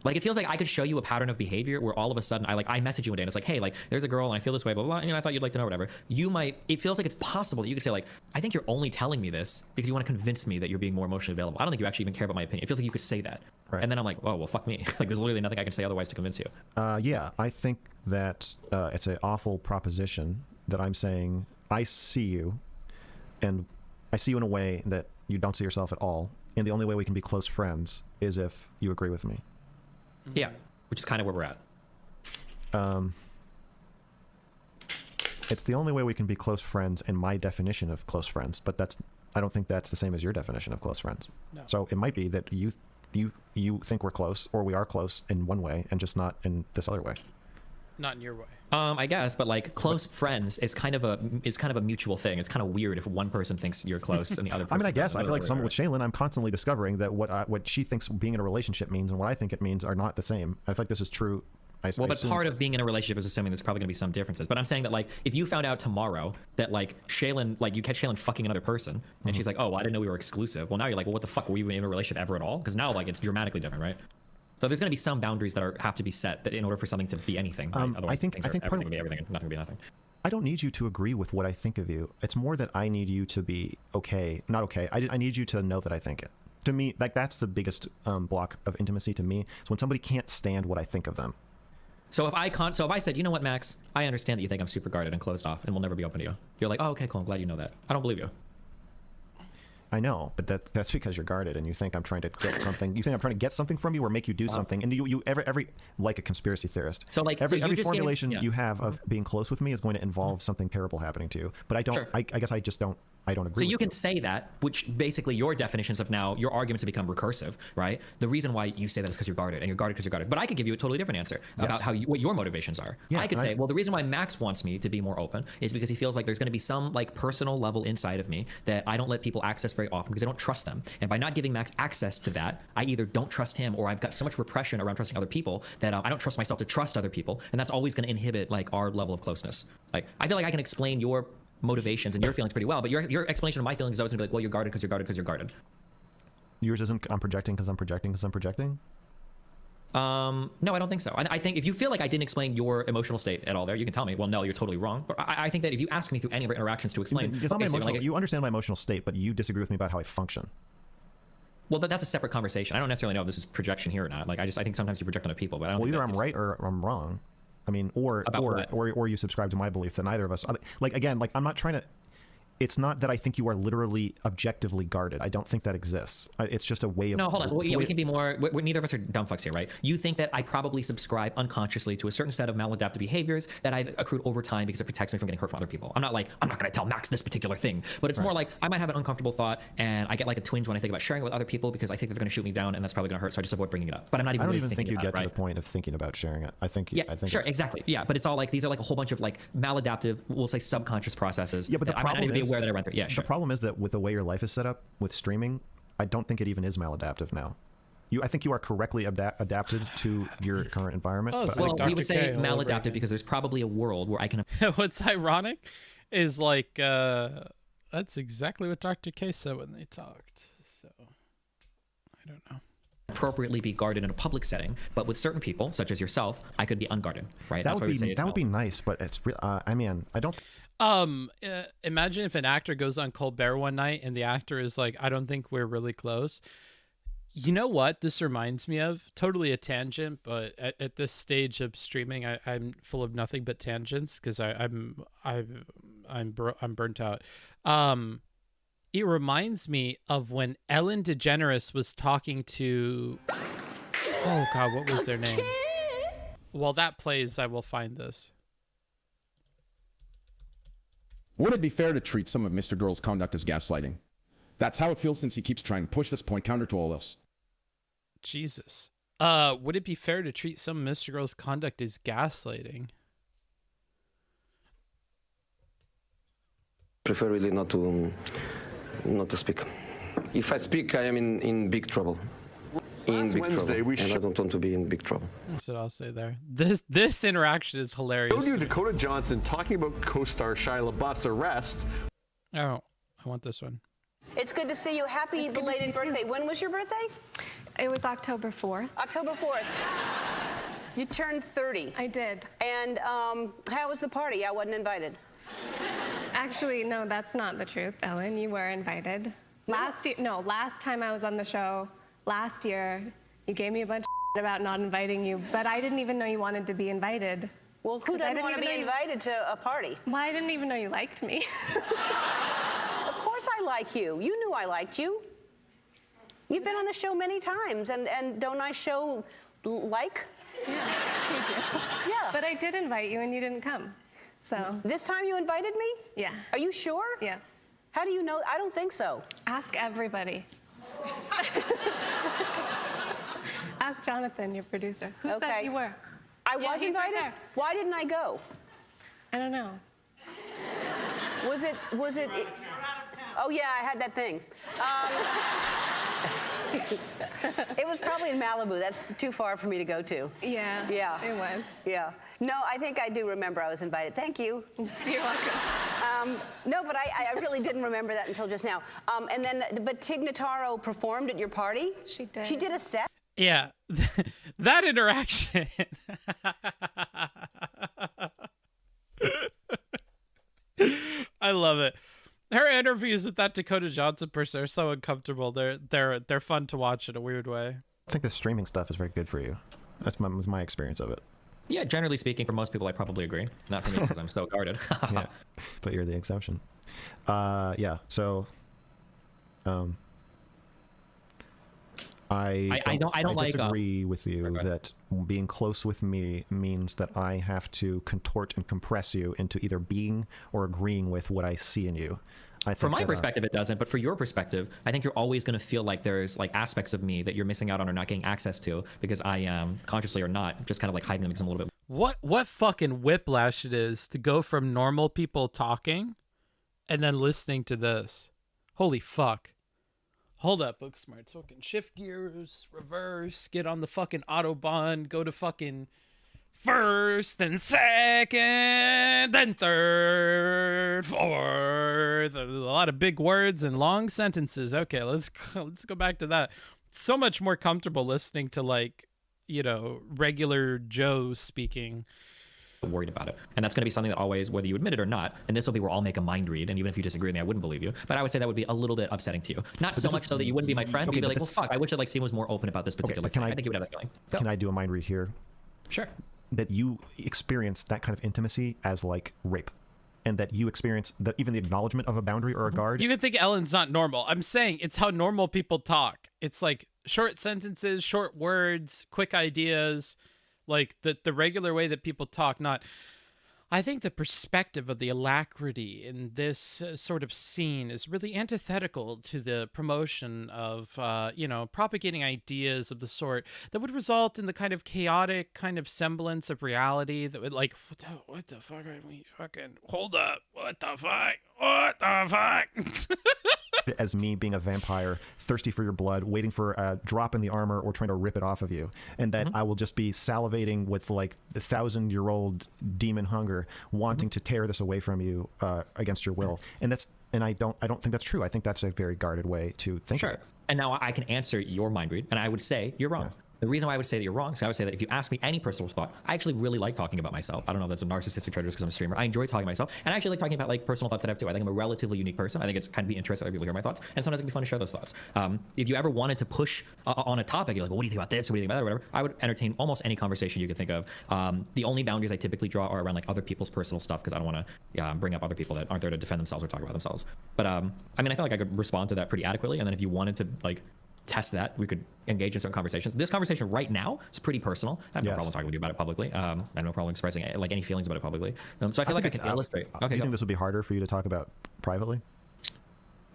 Like, it feels like I could show you a pattern of behavior where all of a sudden I message you one day and it's like, hey, like, there's a girl and I feel this way, blah, blah, blah, and I thought you'd like to know, whatever. It feels like it's possible that you could say, like, I think you're only telling me this because you want to convince me that you're being more emotionally available. I don't think you actually even care about my opinion. It feels like you could say that. Right. And then I'm like, oh, well, fuck me. Like, there's literally nothing I can say otherwise to convince you. Yeah, I think that it's an awful proposition that I'm saying I see you, and I see you in a way that you don't see yourself at all, and the only way we can be close friends is if you agree with me. Yeah, which is kind of where we're at. It's the only way we can be close friends in my definition of close friends, but I don't think that's the same as your definition of close friends. No. So it might be that you think we're close, or we are close in one way and just not in this other way. Not in your way. I guess, but like close friends is kind of a mutual thing. It's kind of weird if one person thinks you're close and the other person. I mean, I guess I feel like someone with Shaylin, I'm constantly discovering that what she thinks being in a relationship means and what I think it means are not the same. I feel like this is true. But part of being in a relationship is assuming there's probably going to be some differences. But I'm saying that, like, if you found out tomorrow that, like, Shaylin, like, you catch Shaylin fucking another person, and she's like, oh, well, I didn't know we were exclusive. Well, now you're like, well, what the fuck? Were we in a relationship ever at all? Because now, like, it's dramatically different, right? So there's going to be some boundaries that have to be set that in order for something to be anything. Right? Otherwise, I think everything will be everything and nothing will be nothing. I don't need you to agree with what I think of you. It's more that I need you to be okay. Not okay. I need you to know that I think it. To me, like, that's the biggest block of intimacy to me. So when somebody can't stand what I think of them. So if I said, you know what, Max, I understand that you think I'm super guarded and closed off and will never be open to you. You're like, oh, okay, cool. I'm glad you know that. I don't believe you. I know, but that's because you're guarded and you think I'm trying to get something. You think I'm trying to get something from you or make you do something. And you every like a conspiracy theorist. So like every formulation you have of being close with me is going to involve something terrible happening to you. But I don't. Sure. I guess I just don't. I don't agree. So you can say that, which basically your definitions of now your arguments have become recursive, right? The reason why you say that is because you're guarded, and you're guarded because you're guarded. But I could give you a totally different answer about what your motivations are. Yeah, I could say, well, the reason why Max wants me to be more open is because he feels like there's going to be some like personal level inside of me that I don't let people access very often because I don't trust them. And by not giving Max access to that, I either don't trust him or I've got so much repression around trusting other people that I don't trust myself to trust other people, and that's always going to inhibit like our level of closeness. Like I feel like I can explain your motivations and your feelings pretty well, but your explanation of my feelings is always gonna be like, well, you're guarded because you're guarded because you're guarded. Yours isn't I'm projecting because I'm projecting because I'm projecting? No, I don't think so. I think if you feel like I didn't explain your emotional state at all there, you can tell me, well, no, you're totally wrong. But I think that if you ask me through any of our interactions to explain... It's not my emotional, you understand my emotional state, but you disagree with me about how I function. Well, that's a separate conversation. I don't necessarily know if this is projection here or not. Like, I think sometimes you project on people, but I don't think either I'm right or I'm wrong. I mean, or you subscribe to my belief that neither of us, like, again, like, I'm not trying to, it's not that I think you are literally objectively guarded. I don't think that exists. It's just a way of... No, hold on. Well, yeah, we can be more... neither of us are dumb fucks here, right? You think that I probably subscribe unconsciously to a certain set of maladaptive behaviors that I've accrued over time because it protects me from getting hurt from other people. I'm not like, I'm not going to tell Max this particular thing. But it's more like, I might have an uncomfortable thought, and I get like a twinge when I think about sharing it with other people because I think they're going to shoot me down, and that's probably going to hurt, so I just avoid bringing it up. But I'm not even I don't really even think you get to right? the point of thinking about sharing it. I think... Yeah, sure, exactly. Yeah, but it's all like, these are like a whole bunch of like maladaptive, we'll say subconscious processes. Yeah, but the I might not even be aware that I went through. Yeah, sure. The problem is that with the way your life is set up with streaming, I don't think it even is maladaptive now. I think you are correctly adapted to your current environment. Oh, but well, we would say maladaptive because there's probably a world where I can... What's ironic is like, that's exactly what Dr. K said when they talked. So, I don't know. Appropriately be guarded in a public setting, but with certain people, such as yourself, I could be unguarded, right? That would be nice, but it's real. I mean, I don't... Imagine if an actor goes on Colbert one night and the actor is like, I don't think we're really close. You know what this reminds me of? Totally a tangent, but at this stage of streaming, I'm full of nothing but tangents because I'm burnt out. It reminds me of when Ellen DeGeneres was talking to, oh God, what was their name? While that plays, I will find this. Would it be fair to treat some of Mr. Girl's conduct as gaslighting? That's how it feels since he keeps trying to push this point counter to all this. Jesus. Would it be fair to treat some of Mr. Girl's conduct as gaslighting? Prefer really not to speak. If I speak, I am in big trouble. Last Wednesday, and I don't want to be in big trouble. That's what I'll say there. This interaction is hilarious. Showed you Dakota Johnson talking about co-star Shia LaBeouf's arrest. Oh, I want this one. It's good to see you. Happy belated birthday. When was your birthday? It was October 4th. October 4th. You turned 30. I did. And how was the party? I wasn't invited. Actually, no, that's not the truth, Ellen. You were invited. Last time I was on the show, last year, you gave me a bunch of about not inviting you, but I didn't even know you wanted to be invited. Well, who doesn't want to be invited to a party? Well, I didn't even know you liked me. Of course I like you. You knew I liked you. You've been on the show many times, and don't I show like? Yeah, you do. Yeah. But I did invite you, and you didn't come. So. This time you invited me? Yeah. Are you sure? Yeah. How do you know? I don't think so. Ask everybody. Ask Jonathan, your producer. Who said you were? I was invited? Right. Why didn't I go? I don't know. Was it? Oh yeah, I had that thing. It was probably in Malibu. That's too far for me to go to. Yeah. Yeah. It was. Yeah. No, I think I do remember I was invited. Thank you. You're welcome. No, but I really didn't remember that until just now. But Tig Notaro performed at your party? She did. She did a set? Yeah. That interaction. I love it. Her interviews with that Dakota Johnson person are so uncomfortable. They're fun to watch in a weird way. I think the streaming stuff is very good for you. That's my experience of it. Yeah, generally speaking, for most people, I probably agree. Not for me because I'm so guarded. Yeah, but you're the exception. Yeah. So, I don't disagree with you that being close with me means that I have to contort and compress you into either being or agreeing with what I see in you. From my perspective, it doesn't, but for your perspective, I think you're always going to feel like there's like aspects of me that you're missing out on or not getting access to because I am, consciously or not, just kind of like hiding them because I'm a little bit. What fucking whiplash it is to go from normal people talking and then listening to this. Holy fuck. Hold up, Booksmarts. Fucking shift gears, reverse, get on the fucking Autobahn, go to fucking first, then second, then third, fourth. A lot of big words and long sentences. Okay, let's go back to that. So much more comfortable listening to like, regular Joe speaking. Worried about it, and that's going to be something that always, whether you admit it or not, and this will be where I'll make a mind read, and even if you disagree with me, I wouldn't believe you, but I would say that would be a little bit upsetting to you. Not so much so that you wouldn't be my friend, but you'd be like, well, fuck, I wish that Steve was more open about this particular thing. I think you would have that feeling. Can I do a mind read here? Sure. That you experience that kind of intimacy as like rape. and that you experience that even the acknowledgement of a boundary or a guard. You can think Ellen's not normal. I'm saying it's how normal people talk. It's like short sentences, short words, quick ideas, like the regular way that people talk, not... I think the perspective of the alacrity in this sort of scene is really antithetical to the promotion of, propagating ideas of the sort that would result in the kind of chaotic kind of semblance of reality that would what the fuck are we fucking, hold up, what the fuck? As me being a vampire, thirsty for your blood, waiting for a drop in the armor or trying to rip it off of you. And that I will just be salivating with like the 1,000-year-old demon hunger, wanting to tear this away from you against your will. And I don't think that's true. I think that's a very guarded way to think of it. And now I can answer your mind read, and I would say you're wrong. Yes. The reason why I would say that you're wrong is I would say that if you ask me any personal thought, I actually really like talking about myself. I don't know if that's a narcissistic trait because I'm a streamer. I enjoy talking about myself, and I actually like talking about like personal thoughts that I have too. I think I'm a relatively unique person. I think it's kind of be interesting for other people to hear my thoughts, and sometimes it can be fun to share those thoughts. If you ever wanted to push on a topic, you're like, well, what do you think about this? What do you think about that? Or whatever. I would entertain almost any conversation you could think of. The only boundaries I typically draw are around like other people's personal stuff because I don't want to bring up other people that aren't there to defend themselves or talk about themselves. But I mean, I feel like I could respond to that pretty adequately, and then if you wanted to like test that, we could engage in certain conversations. This conversation right now is pretty personal. I have no problem talking with you about it publicly. I have no problem expressing like any feelings about it publicly. So I feel like I can illustrate. Do you think this would be harder for you to talk about privately?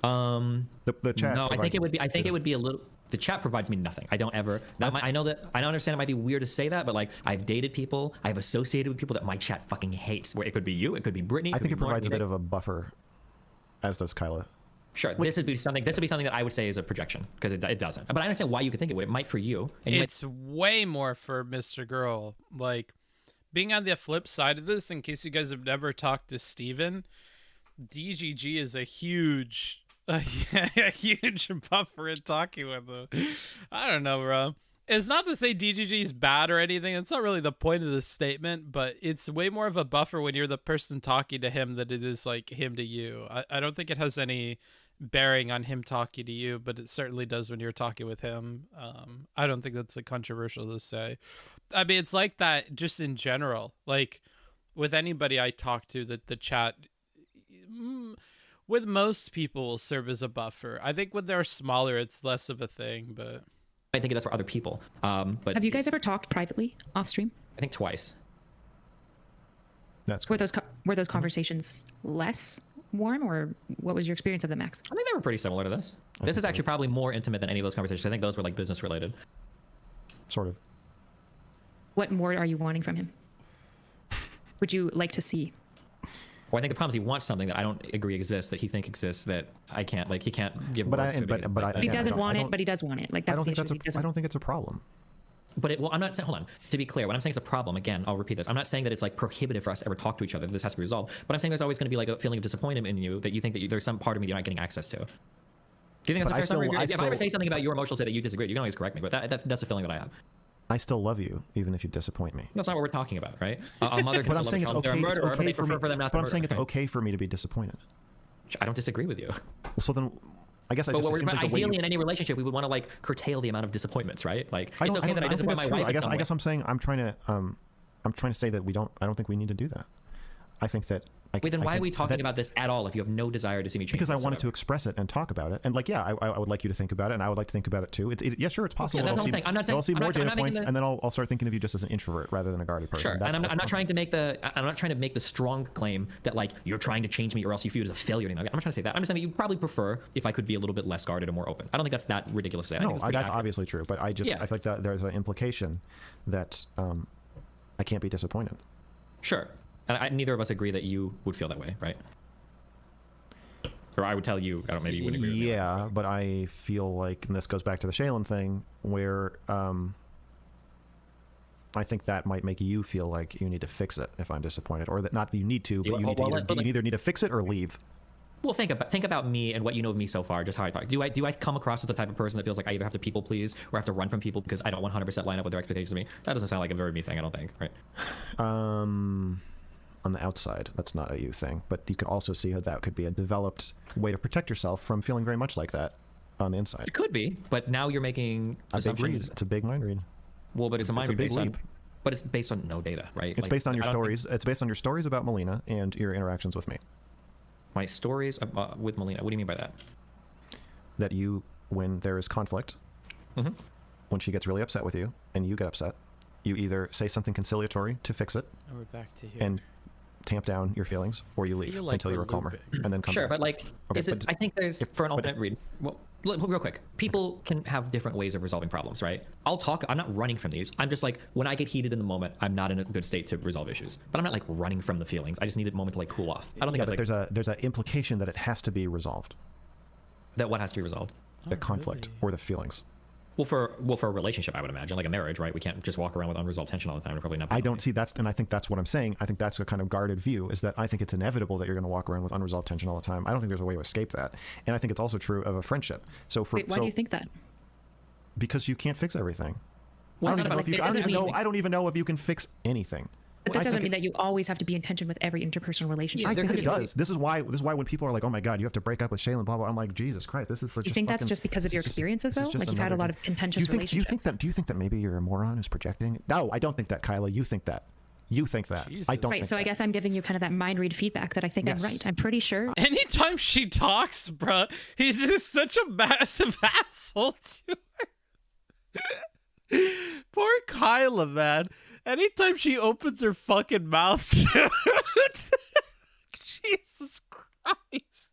The chat. No, I think it would be. I think it would be a little. The chat provides me nothing. I don't ever. I know that. I don't understand. It might be weird to say that, but like I've dated people. I've associated with people that my chat fucking hates. Where it could be you. It could be Brittany. I think it provides a bit of a buffer, as does Kyla. Sure, this would be something that I would say is a projection because it doesn't. But I understand why you could think it would. It might for you. And it's way more for Mr. Girl. Like, being on the flip side of this, in case you guys have never talked to Steven, DGG is a huge buffer in talking with him. I don't know, bro. It's not to say DGG is bad or anything. It's not really the point of this statement, but it's way more of a buffer when you're the person talking to him than it is like him to you. I don't think it has any bearing on him talking to you, but it certainly does when you're talking with him. I don't think that's controversial to say. I mean, it's like that just in general. Like with anybody I talk to, that the chat with most people will serve as a buffer. I think when they're smaller, it's less of a thing, but I think that's for other people. But have you guys ever talked privately off stream? I think twice. That's were those conversations less warm, or what was your experience of them, Max? I think they were pretty similar to this. This is actually probably more intimate than any of those conversations. I think those were like business related. Sort of. What more are you wanting from him? Would you like to see? Well, I think the problem is he wants something that I don't agree exists, that he thinks exists, that I can't, like, he can't give words to. But he doesn't want it, but he does want it. Like, that's the issue. I don't think it's a problem. But I'm not saying, hold on, to be clear, when I'm saying it's a problem, again, I'll repeat this. I'm not saying that it's like prohibitive for us to ever talk to each other, that this has to be resolved. But I'm saying there's always going to be like a feeling of disappointment in you that you think that there's some part of me you're not getting access to. Do you think that's a fair summary? If I ever say something about your emotional state that you disagree, you can always correct me, but that's a feeling that I have. I still love you, even if you disappoint me. That's not what we're talking about, right? A mother can but I'm saying it's okay. Murderer, it's okay for them not to but I'm murder, saying it's right? okay for me to be disappointed. I don't disagree with you. So then, I guess I just assumed that ideally in any relationship we would want to like curtail the amount of disappointments, right? Like it's okay that I disappoint my wife. I guess I'm saying I'm trying to say that I don't think we need to do that. I think that. Wait, then why are we talking about this at all if you have no desire to see me change? Because I wanted to express it and talk about it, and like, yeah, I would like you to think about it, and I would like to think about it too. Yeah, sure, it's possible. Yeah, that's the thing. I'm not saying. I'll see more data points, and then I'll start thinking of you just as an introvert rather than a guarded person. Sure, and I'm not trying to make the strong claim that like you're trying to change me or else you view it as a failure. I'm not trying to say that. I'm just saying that you probably prefer if I could be a little bit less guarded and more open. I don't think that's that ridiculous to say. No, that's obviously true, but I feel like that there's an implication that I can't be disappointed. Sure. And neither of us agree that you would feel that way, right? Or I would tell you, maybe you wouldn't agree with me. Yeah, but I feel like, and this goes back to the Shaylin thing, where I think that might make you feel like you need to fix it if I'm disappointed, or that not that you need to, but you either need to fix it or leave. Well, think about me and what you know of me so far, just how I talk. Do I come across as the type of person that feels like I either have to people please or have to run from people because I don't 100% line up with their expectations of me? That doesn't sound like a very me thing, I don't think, right? On the outside, that's not a you thing, but you could also see how that could be a developed way to protect yourself from feeling very much like that on the inside. It could be, but now you're making assumptions. It's a big mind read. Well, but it's a mind read. It's a big leap. But it's based on no data, right? It's based on your stories. It's based on your stories about Melina and your interactions with me. My stories with Melina. What do you mean by that? That you, when there is conflict, when she gets really upset with you and you get upset, you either say something conciliatory to fix it, and we're back to here, and tamp down your feelings, or you leave until you're calmer, and then come Sure, back. but like, I think there's, for an alternate read, well, real quick, people can have different ways of resolving problems, right? I'm not running from these. I'm just like, when I get heated in the moment, I'm not in a good state to resolve issues. But I'm not like running from the feelings. I just need a moment to like cool off. I don't think that's like, there's an implication that it has to be resolved. That what has to be resolved? The conflict or the feelings. Well, for a relationship, I would imagine, like a marriage, right? We can't just walk around with unresolved tension all the time. We're probably not. I don't see that's, and I think that's what I'm saying. I think that's a kind of guarded view, is that I think it's inevitable that you're going to walk around with unresolved tension all the time. I don't think there's a way to escape that, and I think it's also true of a friendship. So Wait, why do you think that? Because you can't fix everything. Well, I don't even know if you can fix anything. But this doesn't mean that you always have to be in tension with every interpersonal relationship. I think it does. This is why when people are like, "Oh my God, you have to break up with Shaylin," blah blah. I'm like, Jesus Christ, this is such. You think that's just because of your experiences, though? Like you've had a lot of contentious relationships. Do you think that maybe you're a moron who's projecting? No, I don't think that, Kyla. You think that. You think that. Jesus. I don't. Right. So I guess I'm giving you kind of that mind read feedback that I think I'm right. I'm pretty sure. Anytime she talks, bruh, he's just such a massive asshole to her. Poor Kyla, man. Anytime she opens her fucking mouth, Jesus Christ.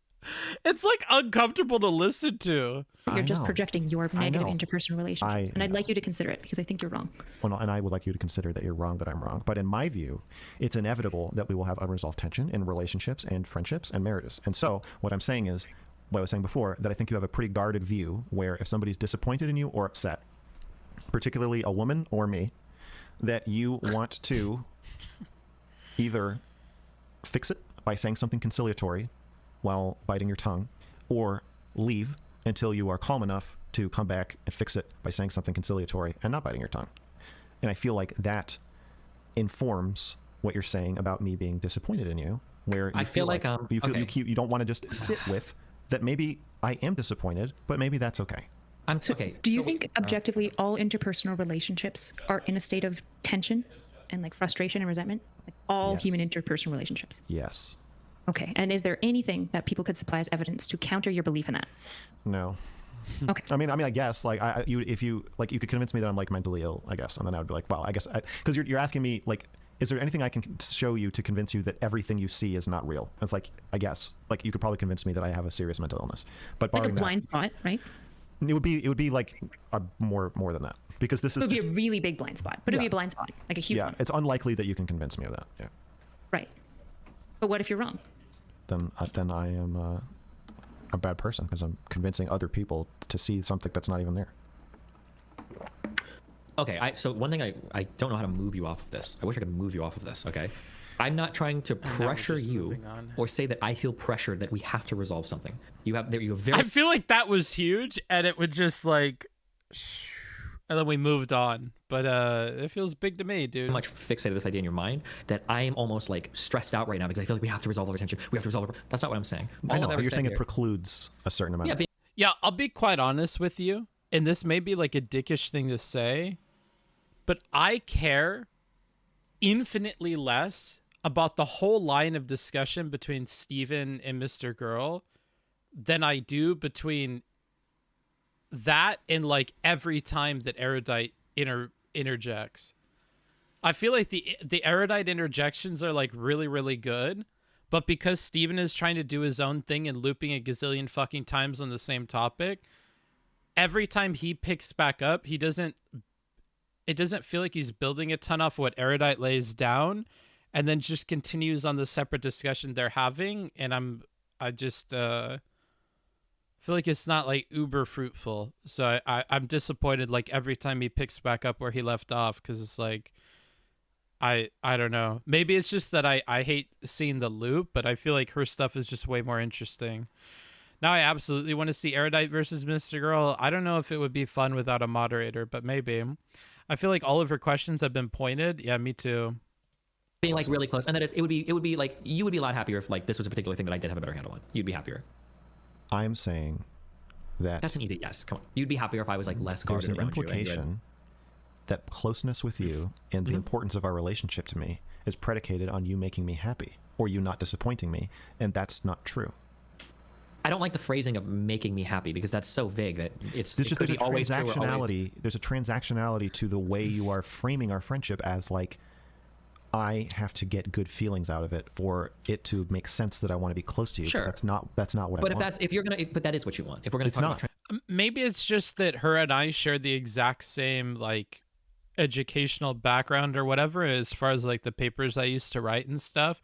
It's like uncomfortable to listen to. You're just projecting your negative interpersonal relationships. And I'd like you to consider it because I think you're wrong. Well, no, and I would like you to consider that you're wrong, that I'm wrong. But in my view, it's inevitable that we will have unresolved tension in relationships and friendships and marriages. And so what I'm saying is, what I was saying before, that I think you have a pretty guarded view where if somebody's disappointed in you or upset, particularly a woman or me, that you want to either fix it by saying something conciliatory while biting your tongue, or leave until you are calm enough to come back and fix it by saying something conciliatory and not biting your tongue. And I feel like that informs what you're saying about me being disappointed in you, where you feel like you don't want to just sit with that. Maybe I am disappointed, but maybe that's okay. Do you think objectively all interpersonal relationships are in a state of tension and like frustration and resentment? Like all human interpersonal relationships? Yes. Okay. And is there anything that people could supply as evidence to counter your belief in that? No. Okay. I mean, I guess like if you could convince me that I'm like mentally ill, I guess, and then I would be like, well, I guess because you're asking me like, is there anything I can show you to convince you that everything you see is not real? And it's like, I guess like you could probably convince me that I have a serious mental illness, but like a blind spot, right? It would be like more than that, because this is. It would be a really big blind spot, but it'd be a blind spot, like a huge one. Yeah, it's unlikely that you can convince me of that. Yeah. Right. But what if you're wrong? Then I am a bad person because I'm convincing other people to see something that's not even there. Okay, so one thing I don't know how to move you off of this. I wish I could move you off of this, okay? I'm not trying to pressure you or say that I feel pressured that we have to resolve something. You have very. I feel like that was huge, and it would just like, and then we moved on. But it feels big to me, dude. Much fixated this idea in your mind that I am almost like stressed out right now because I feel like we have to resolve our tension. We have to resolve. That's not what I'm saying. I know. You're saying it precludes a certain amount. Yeah, I'll be quite honest with you, and this may be like a dickish thing to say, but I care infinitely less about the whole line of discussion between Steven and Mr. Girl than I do between that and like every time that Erudite interjects. I feel like the Erudite interjections are like really, really good, but because Steven is trying to do his own thing and looping a gazillion fucking times on the same topic, every time he picks back up, it doesn't feel like he's building a ton off what Erudite lays down, and then just continues on the separate discussion they're having. And I just feel like it's not like uber fruitful. So I'm disappointed like every time he picks back up where he left off, because it's like, I don't know. Maybe it's just that I hate seeing the loop, but I feel like her stuff is just way more interesting. Now I absolutely want to see Erudite versus Mr. Girl. I don't know if it would be fun without a moderator, but maybe. I feel like all of her questions have been pointed. Yeah, me too. Being like really close, and then it would be like you would be a lot happier if like this was a particular thing that I did have a better handle on. You'd be happier. I'm saying that that's an easy yes. Come on, you'd be happier if I was like less guarded around you. There's an implication that closeness with you and the importance of our relationship to me is predicated on you making me happy or you not disappointing me, and that's not true. I don't like the phrasing of making me happy because that's so vague that there's a transactionality. There's a transactionality to the way you are framing our friendship as like, I have to get good feelings out of it for it to make sense that I want to be close to you. Sure. But that's not what I want. But that is what you want. If we're going to talk about maybe it's just that her and I share the exact same like educational background or whatever as far as like the papers I used to write and stuff.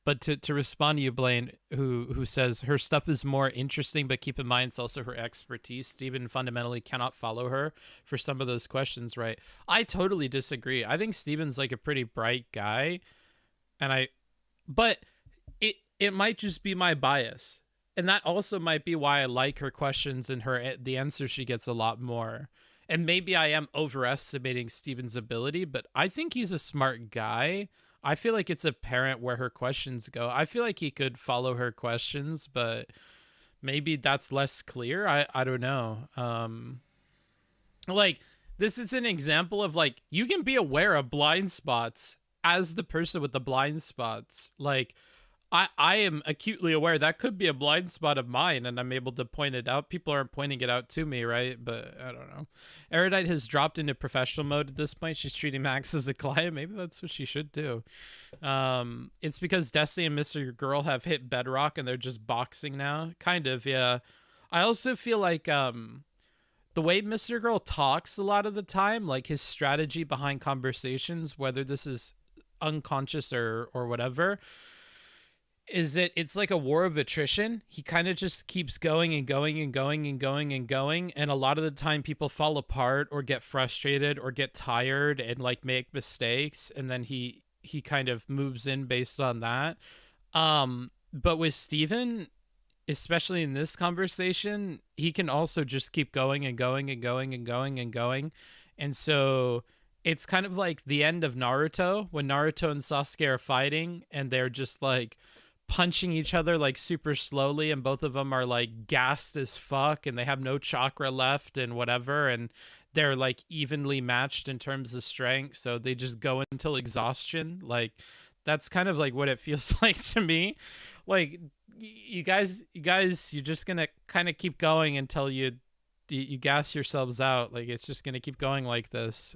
But to respond to you, Blaine, who says her stuff is more interesting, but keep in mind it's also her expertise. Steven fundamentally cannot follow her for some of those questions, right? I totally disagree. I think Steven's like a pretty bright guy, but it might just be my bias, and that also might be why I like her questions and the answers she gets a lot more. And maybe I am overestimating Steven's ability, but I think he's a smart guy. I feel like it's apparent where her questions go. I feel like he could follow her questions, but maybe that's less clear. I don't know. Like, this is an example of like, you can be aware of blind spots as the person with the blind spots. Like, I am acutely aware that could be a blind spot of mine, and I'm able to point it out. People aren't pointing it out to me, right? But I don't know. Erudite has dropped into professional mode at this point. She's treating Max as a client. Maybe that's what she should do. It's because Destiny and Mr. Girl have hit bedrock and they're just boxing now. Kind of, yeah. I also feel like the way Mr. Girl talks a lot of the time, like his strategy behind conversations, whether this is unconscious or whatever, is it's like a war of attrition. He kind of just keeps going and going and going and going and going. And a lot of the time people fall apart or get frustrated or get tired and like make mistakes. And then he kind of moves in based on that. But with Steven, especially in this conversation, he can also just keep going and going and going and going and going. And so it's kind of like the end of Naruto when Naruto and Sasuke are fighting and they're just like punching each other like super slowly, and both of them are like gassed as fuck and they have no chakra left and whatever, and they're like evenly matched in terms of strength, so they just go until exhaustion. Like, that's kind of like what it feels like to me. Like, you guys you're just gonna kind of keep going until you gas yourselves out. Like, it's just gonna keep going like this.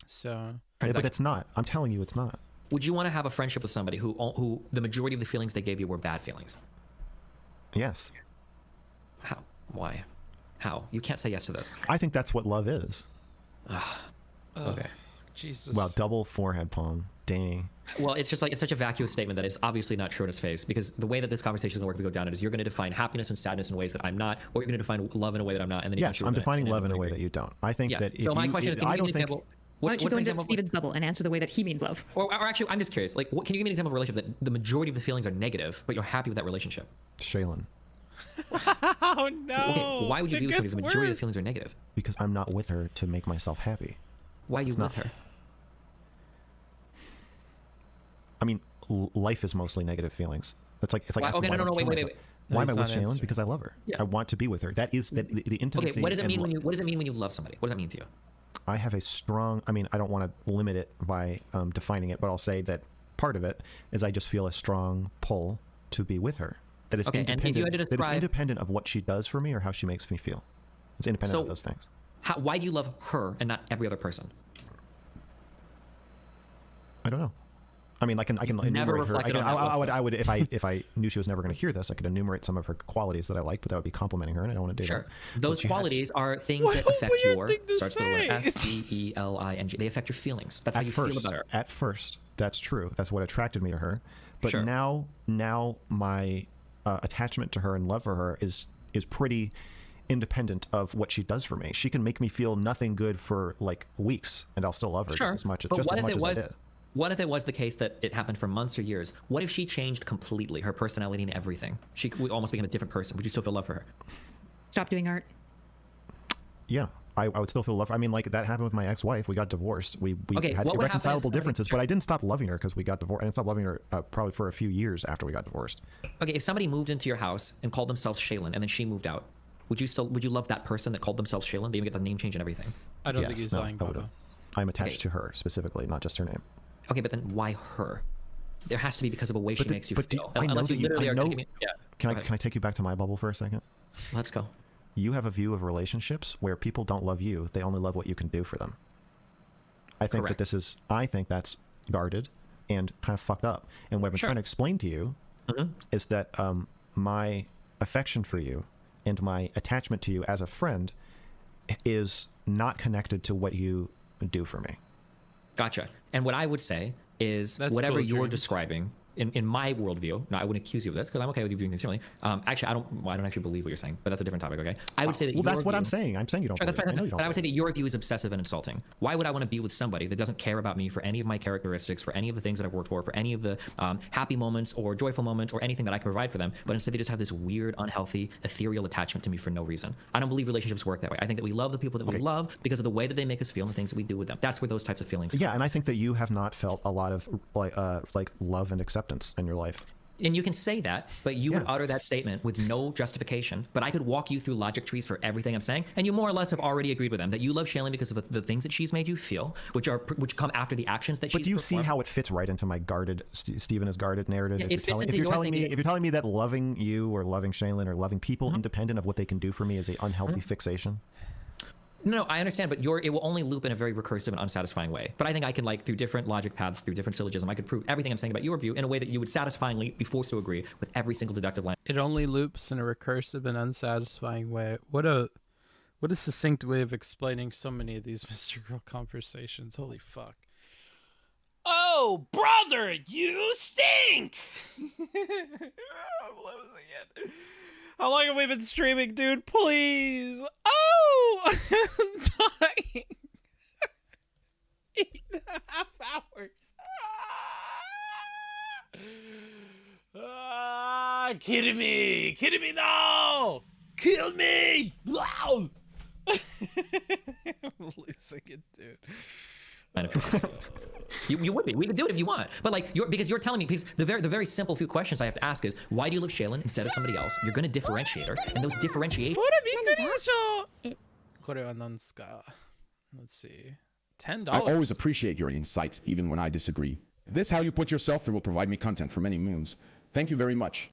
So but it's not. I'm telling you, it's not. Would you want to have a friendship with somebody who the majority of the feelings they gave you were bad feelings? Yes. How? Why? How? You can't say yes to this. I think that's what love is. Okay. Jesus. Well, double forehead palm. Dang. Well, it's just like, it's such a vacuous statement that it's obviously not true in its face, because the way that this conversation is going to work if we go down it is you're going to define happiness and sadness in ways that I'm not, or you're going to define love in a way that I'm not. And then yes, I'm defining love in a way that you don't. I think that if so my question is, can you give me an example? Why don't you go into Steven's bubble and answer the way that he means love? Or actually, I'm just curious. Like, can you give me an example of a relationship that the majority of the feelings are negative, but you're happy with that relationship? Shaylin. Oh no! Okay, why would you be with somebody the majority of the feelings are negative? Because I'm not with her to make myself happy. Why are you with her? I mean, life is mostly negative feelings. It's like wait. Why am I with Shaylin? Because I love her. Yeah. I want to be with her. That is the intimacy. Okay, what does it mean when you love somebody? What does that mean to you? I have a strong, I mean, I don't want to limit it by defining it, but I'll say that part of it is I just feel a strong pull to be with her. That is independent of what she does for me or how she makes me feel. It's independent of those things. Why do you love her and not every other person? I don't know. I mean, I can enumerate her. I would if I knew she was never going to hear this, I could enumerate some of her qualities that I like, but that would be complimenting her, and I don't want to do that. Those qualities are things that affect your starts with the letter F-E-E-L-I-N-G. They affect your feelings. That's how you feel about her. At first, that's true. That's what attracted me to her. But now my attachment to her and love for her is pretty independent of what she does for me. She can make me feel nothing good for like weeks, and I'll still love her just as much as I did. What if it was the case that it happened for months or years? What if she changed completely, her personality and everything? She almost became a different person. Would you still feel love for her? Stop doing art. Yeah, I would still feel love. I mean, like that happened with my ex-wife. We got divorced. We had irreconcilable differences, but I didn't stop loving her because we got divorced. I didn't stop loving her probably for a few years after we got divorced. Okay, if somebody moved into your house and called themselves Shaylin, and then she moved out, would you love that person that called themselves Shaylin? They even get the name change and everything. I don't think he's lying, Bubba. I'm attached to her specifically, not just her name. Okay, but then why her? There has to be because of a way she makes you feel. I know Unless you literally are giving me. Yeah. Can I take you back to my bubble for a second? Let's go. You have a view of relationships where people don't love you; they only love what you can do for them. I think Correct. that I think that's guarded and kind of fucked up. And what I'm trying to explain to you is that my affection for you and my attachment to you as a friend is not connected to what you do for me. Gotcha. And what I would say is whatever you're describing in my worldview. No, I wouldn't accuse you of this because I'm okay with you viewing things differently. Actually, I don't actually believe what you're saying, but that's a different topic. Okay. I would say that. Well, that's what I'm saying. I'm saying you don't. Sure, believe it. I know you don't. But I would say that your view is obsessive and insulting. Why would I want to be with somebody that doesn't care about me for any of my characteristics, for any of the things that I've worked for any of the happy moments or joyful moments or anything that I can provide for them, but instead they just have this weird, unhealthy, ethereal attachment to me for no reason. I don't believe relationships work that way. I think that we love the people that we love because of the way that they make us feel and the things that we do with them. That's where those types of feelings come from. And I think that you have not felt a lot of like love and acceptance in your life. And you can say that, but you would utter that statement with no justification. But I could walk you through logic trees for everything I'm saying, and you more or less have already agreed with them that you love Shaylin because of the things that she's made you feel, which come after the actions that she's performed. But do you see how it fits right into my guarded Stephen is guarded narrative? Yeah, if you're telling me that loving you or loving Shaylin or loving people independent of what they can do for me is an unhealthy fixation. No, I understand, but it will only loop in a very recursive and unsatisfying way. But I think I can, through different logic paths, through different syllogism, I could prove everything I'm saying about your view in a way that you would satisfyingly be forced to agree with every single deductive line. It only loops in a recursive and unsatisfying way. What a succinct way of explaining so many of these Mr. Girl conversations. Holy fuck. Oh, brother, you stink! I'm losing it. How long have we been streaming, dude? Please. Oh, I'm dying. 8.5 hours. Kidding me, no! Kill me! Wow! I'm losing it, dude. You would be. We could do it if you want. But because you're telling me, because the very simple few questions I have to ask is, why do you love Shaylin instead of somebody else? You're going to differentiate her, and those differentiations. Let's see. $10. I always appreciate your insights, even when I disagree. This how you put yourself through will provide me content for many moons. Thank you very much.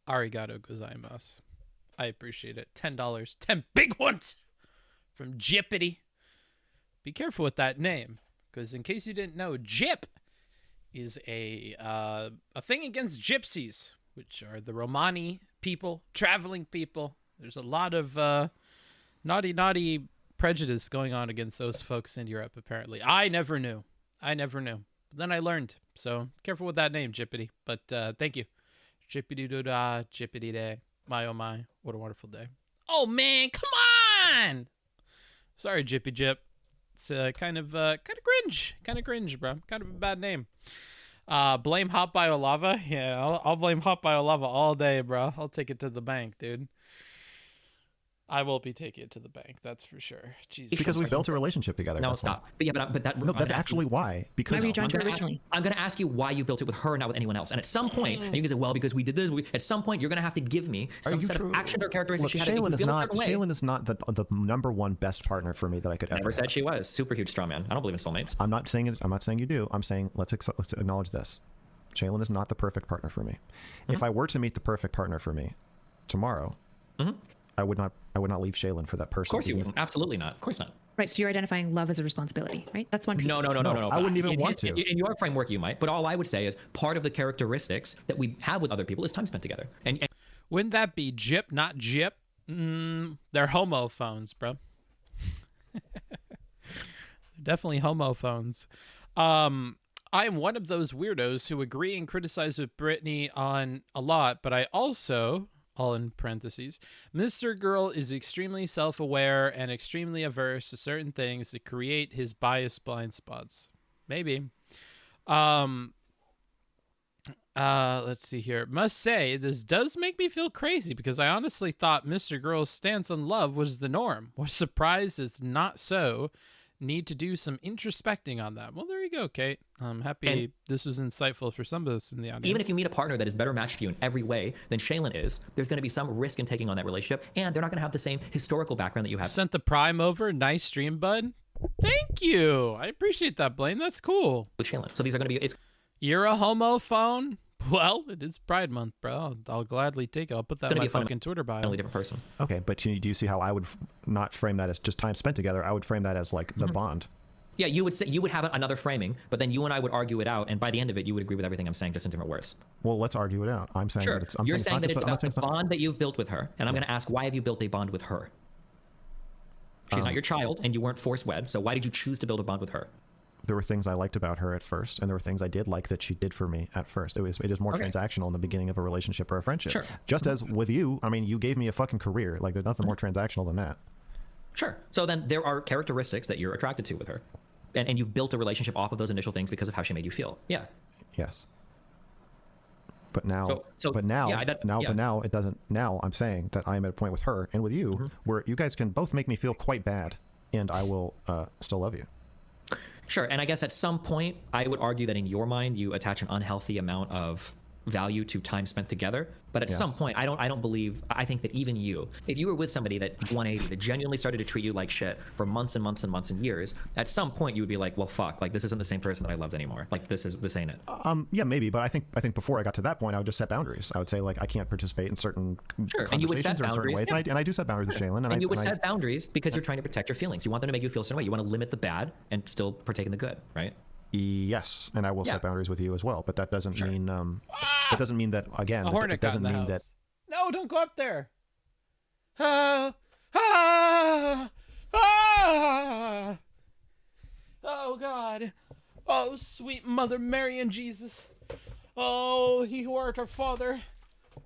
Arigato gozaimasu. I appreciate it. $10. 10 big ones from Jippity. Be careful with that name, because in case you didn't know, Jip is a thing against gypsies, which are the Romani people, traveling people. There's a lot of naughty prejudice going on against those folks in Europe, apparently. I never knew. But then I learned. So careful with that name, Jippity. But thank you. Jippity-doo-dah, jippity-day. My oh my, what a wonderful day. Oh man, come on! Sorry, Jippy Jip. It's kind of cringe, bro. Kind of a bad name. Blame Hot Biolava? Yeah, I'll blame Hot Biolava all day, bro. I'll take it to the bank, dude. I will be taking it to the bank, that's for sure. Jesus. Because we built a relationship together. No, stop. That's actually why. Because why were you joined originally? I'm going to ask you why you built it with her, not with anyone else. And at some point, and you can say, well, because we did this. At some point, you're going to have to give me some set of actions or characteristics she had to make you feel a certain way. Shaylin is not the number one best partner for me that I could ever. Never said she was. Super huge straw man. I don't believe in soulmates. I'm not saying you do. I'm saying let's acknowledge this. Shaylin is not the perfect partner for me. If I were to meet the perfect partner for me tomorrow, I would not leave Shaylin for that person. Of course you wouldn't. Absolutely not. Of course not. Right, so you're identifying love as a responsibility, right? That's one piece. No. I wouldn't even want to. In your framework, you might. But all I would say is part of the characteristics that we have with other people is time spent together. And wouldn't that be Jip, not Jip? They're homophones, bro. Definitely homophones. I am one of those weirdos who agree and criticize with Brittany on a lot, but I also, all in parentheses, Mr. Girl is extremely self-aware and extremely averse to certain things that create his biased blind spots. Maybe. Let's see here. Must say, this does make me feel crazy because I honestly thought Mr. Girl's stance on love was the norm. Was surprised it's not so. need to do some introspecting on that. Well, there you go, Kate. I'm happy this was insightful for some of us in the audience. Even if you meet a partner that is better matched for you in every way than Shaylin is, there's going to be some risk in taking on that relationship, and they're not going to have the same historical background that you have. Sent the Prime over. Nice stream, bud. Thank you. I appreciate that, Blaine. That's cool. With Shaylin. So these are going to be... You're a homophone? Well, it is Pride Month, bro. I'll gladly take it. I'll put that in my fucking Twitter bio. Different person. Okay, but do you see how I would not frame that as just time spent together? I would frame that as like the bond. Yeah, you would have another framing, but then you and I would argue it out, and by the end of it, you would agree with everything I'm saying, just in different words. Well, let's argue it out. I'm saying that it's. You're saying that it's about the bond that you've built with her, and I'm going to ask, why have you built a bond with her? She's not your child, and you weren't forced wed, so why did you choose to build a bond with her? There were things I liked about her at first, and there were things I did like that she did for me at first. It is more transactional in the beginning of a relationship or a friendship. Sure. Just as with you, I mean, you gave me a fucking career. Like, there's nothing more transactional than that. Sure. So then there are characteristics that you're attracted to with her, and you've built a relationship off of those initial things because of how she made you feel. Yeah. Yes. But now, but now it doesn't. Now I'm saying that I'm at a point with her and with you where you guys can both make me feel quite bad, and I will still love you. Sure, and I guess at some point, I would argue that in your mind, you attach an unhealthy amount of value to time spent together. But at some point, I think that even you, if you were with somebody that 180, that genuinely started to treat you like shit for months and months and months and years, at some point you would be like, well, fuck, like this isn't the same person that I loved anymore. Like this ain't it. Yeah, maybe, but I think before I got to that point, I would just set boundaries. I would say like I can't participate in certain conversations or in certain ways, and I do set boundaries with Shaylin. And you would set boundaries because you're trying to protect your feelings. You want them to make you feel a certain way. You want to limit the bad and still partake in the good, right? Yes, and I will set boundaries with you as well, but that doesn't mean that again. It doesn't mean that. No, don't go up there. Oh God. Oh sweet Mother Mary and Jesus. Oh, he who art our Father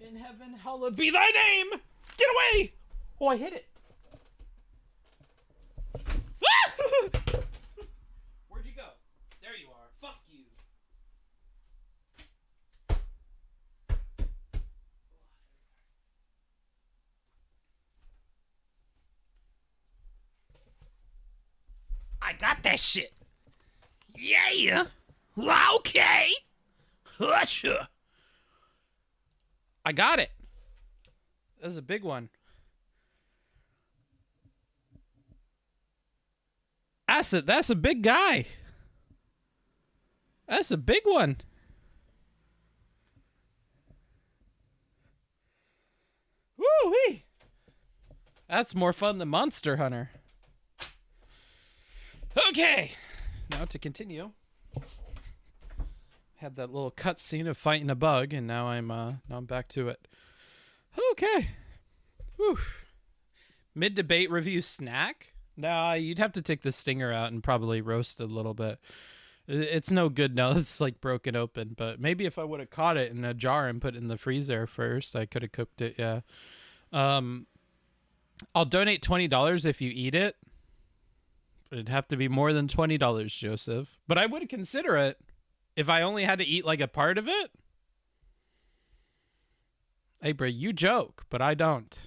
in heaven, hallowed be thy name. Get away! Oh, I hit it. Where'd you go? There you are. Fuck you. I got that shit. Yeah. Okay. Husha. I got it. This is a big one. That's a big guy. That's a big one. Woo-wee. That's more fun than Monster Hunter. Okay. Now to continue. Had that little cutscene of fighting a bug, and now I'm back to it. Okay. Whew. Mid-debate review snack? No, you'd have to take the stinger out and probably roast it a little bit. It's no good now. It's like broken open. But maybe if I would have caught it in a jar and put it in the freezer first, I could have cooked it. Yeah. I'll donate $20 if you eat it. It'd have to be more than $20, Joseph. But I would consider it if I only had to eat like a part of it. Hey, bro, you joke, but I don't.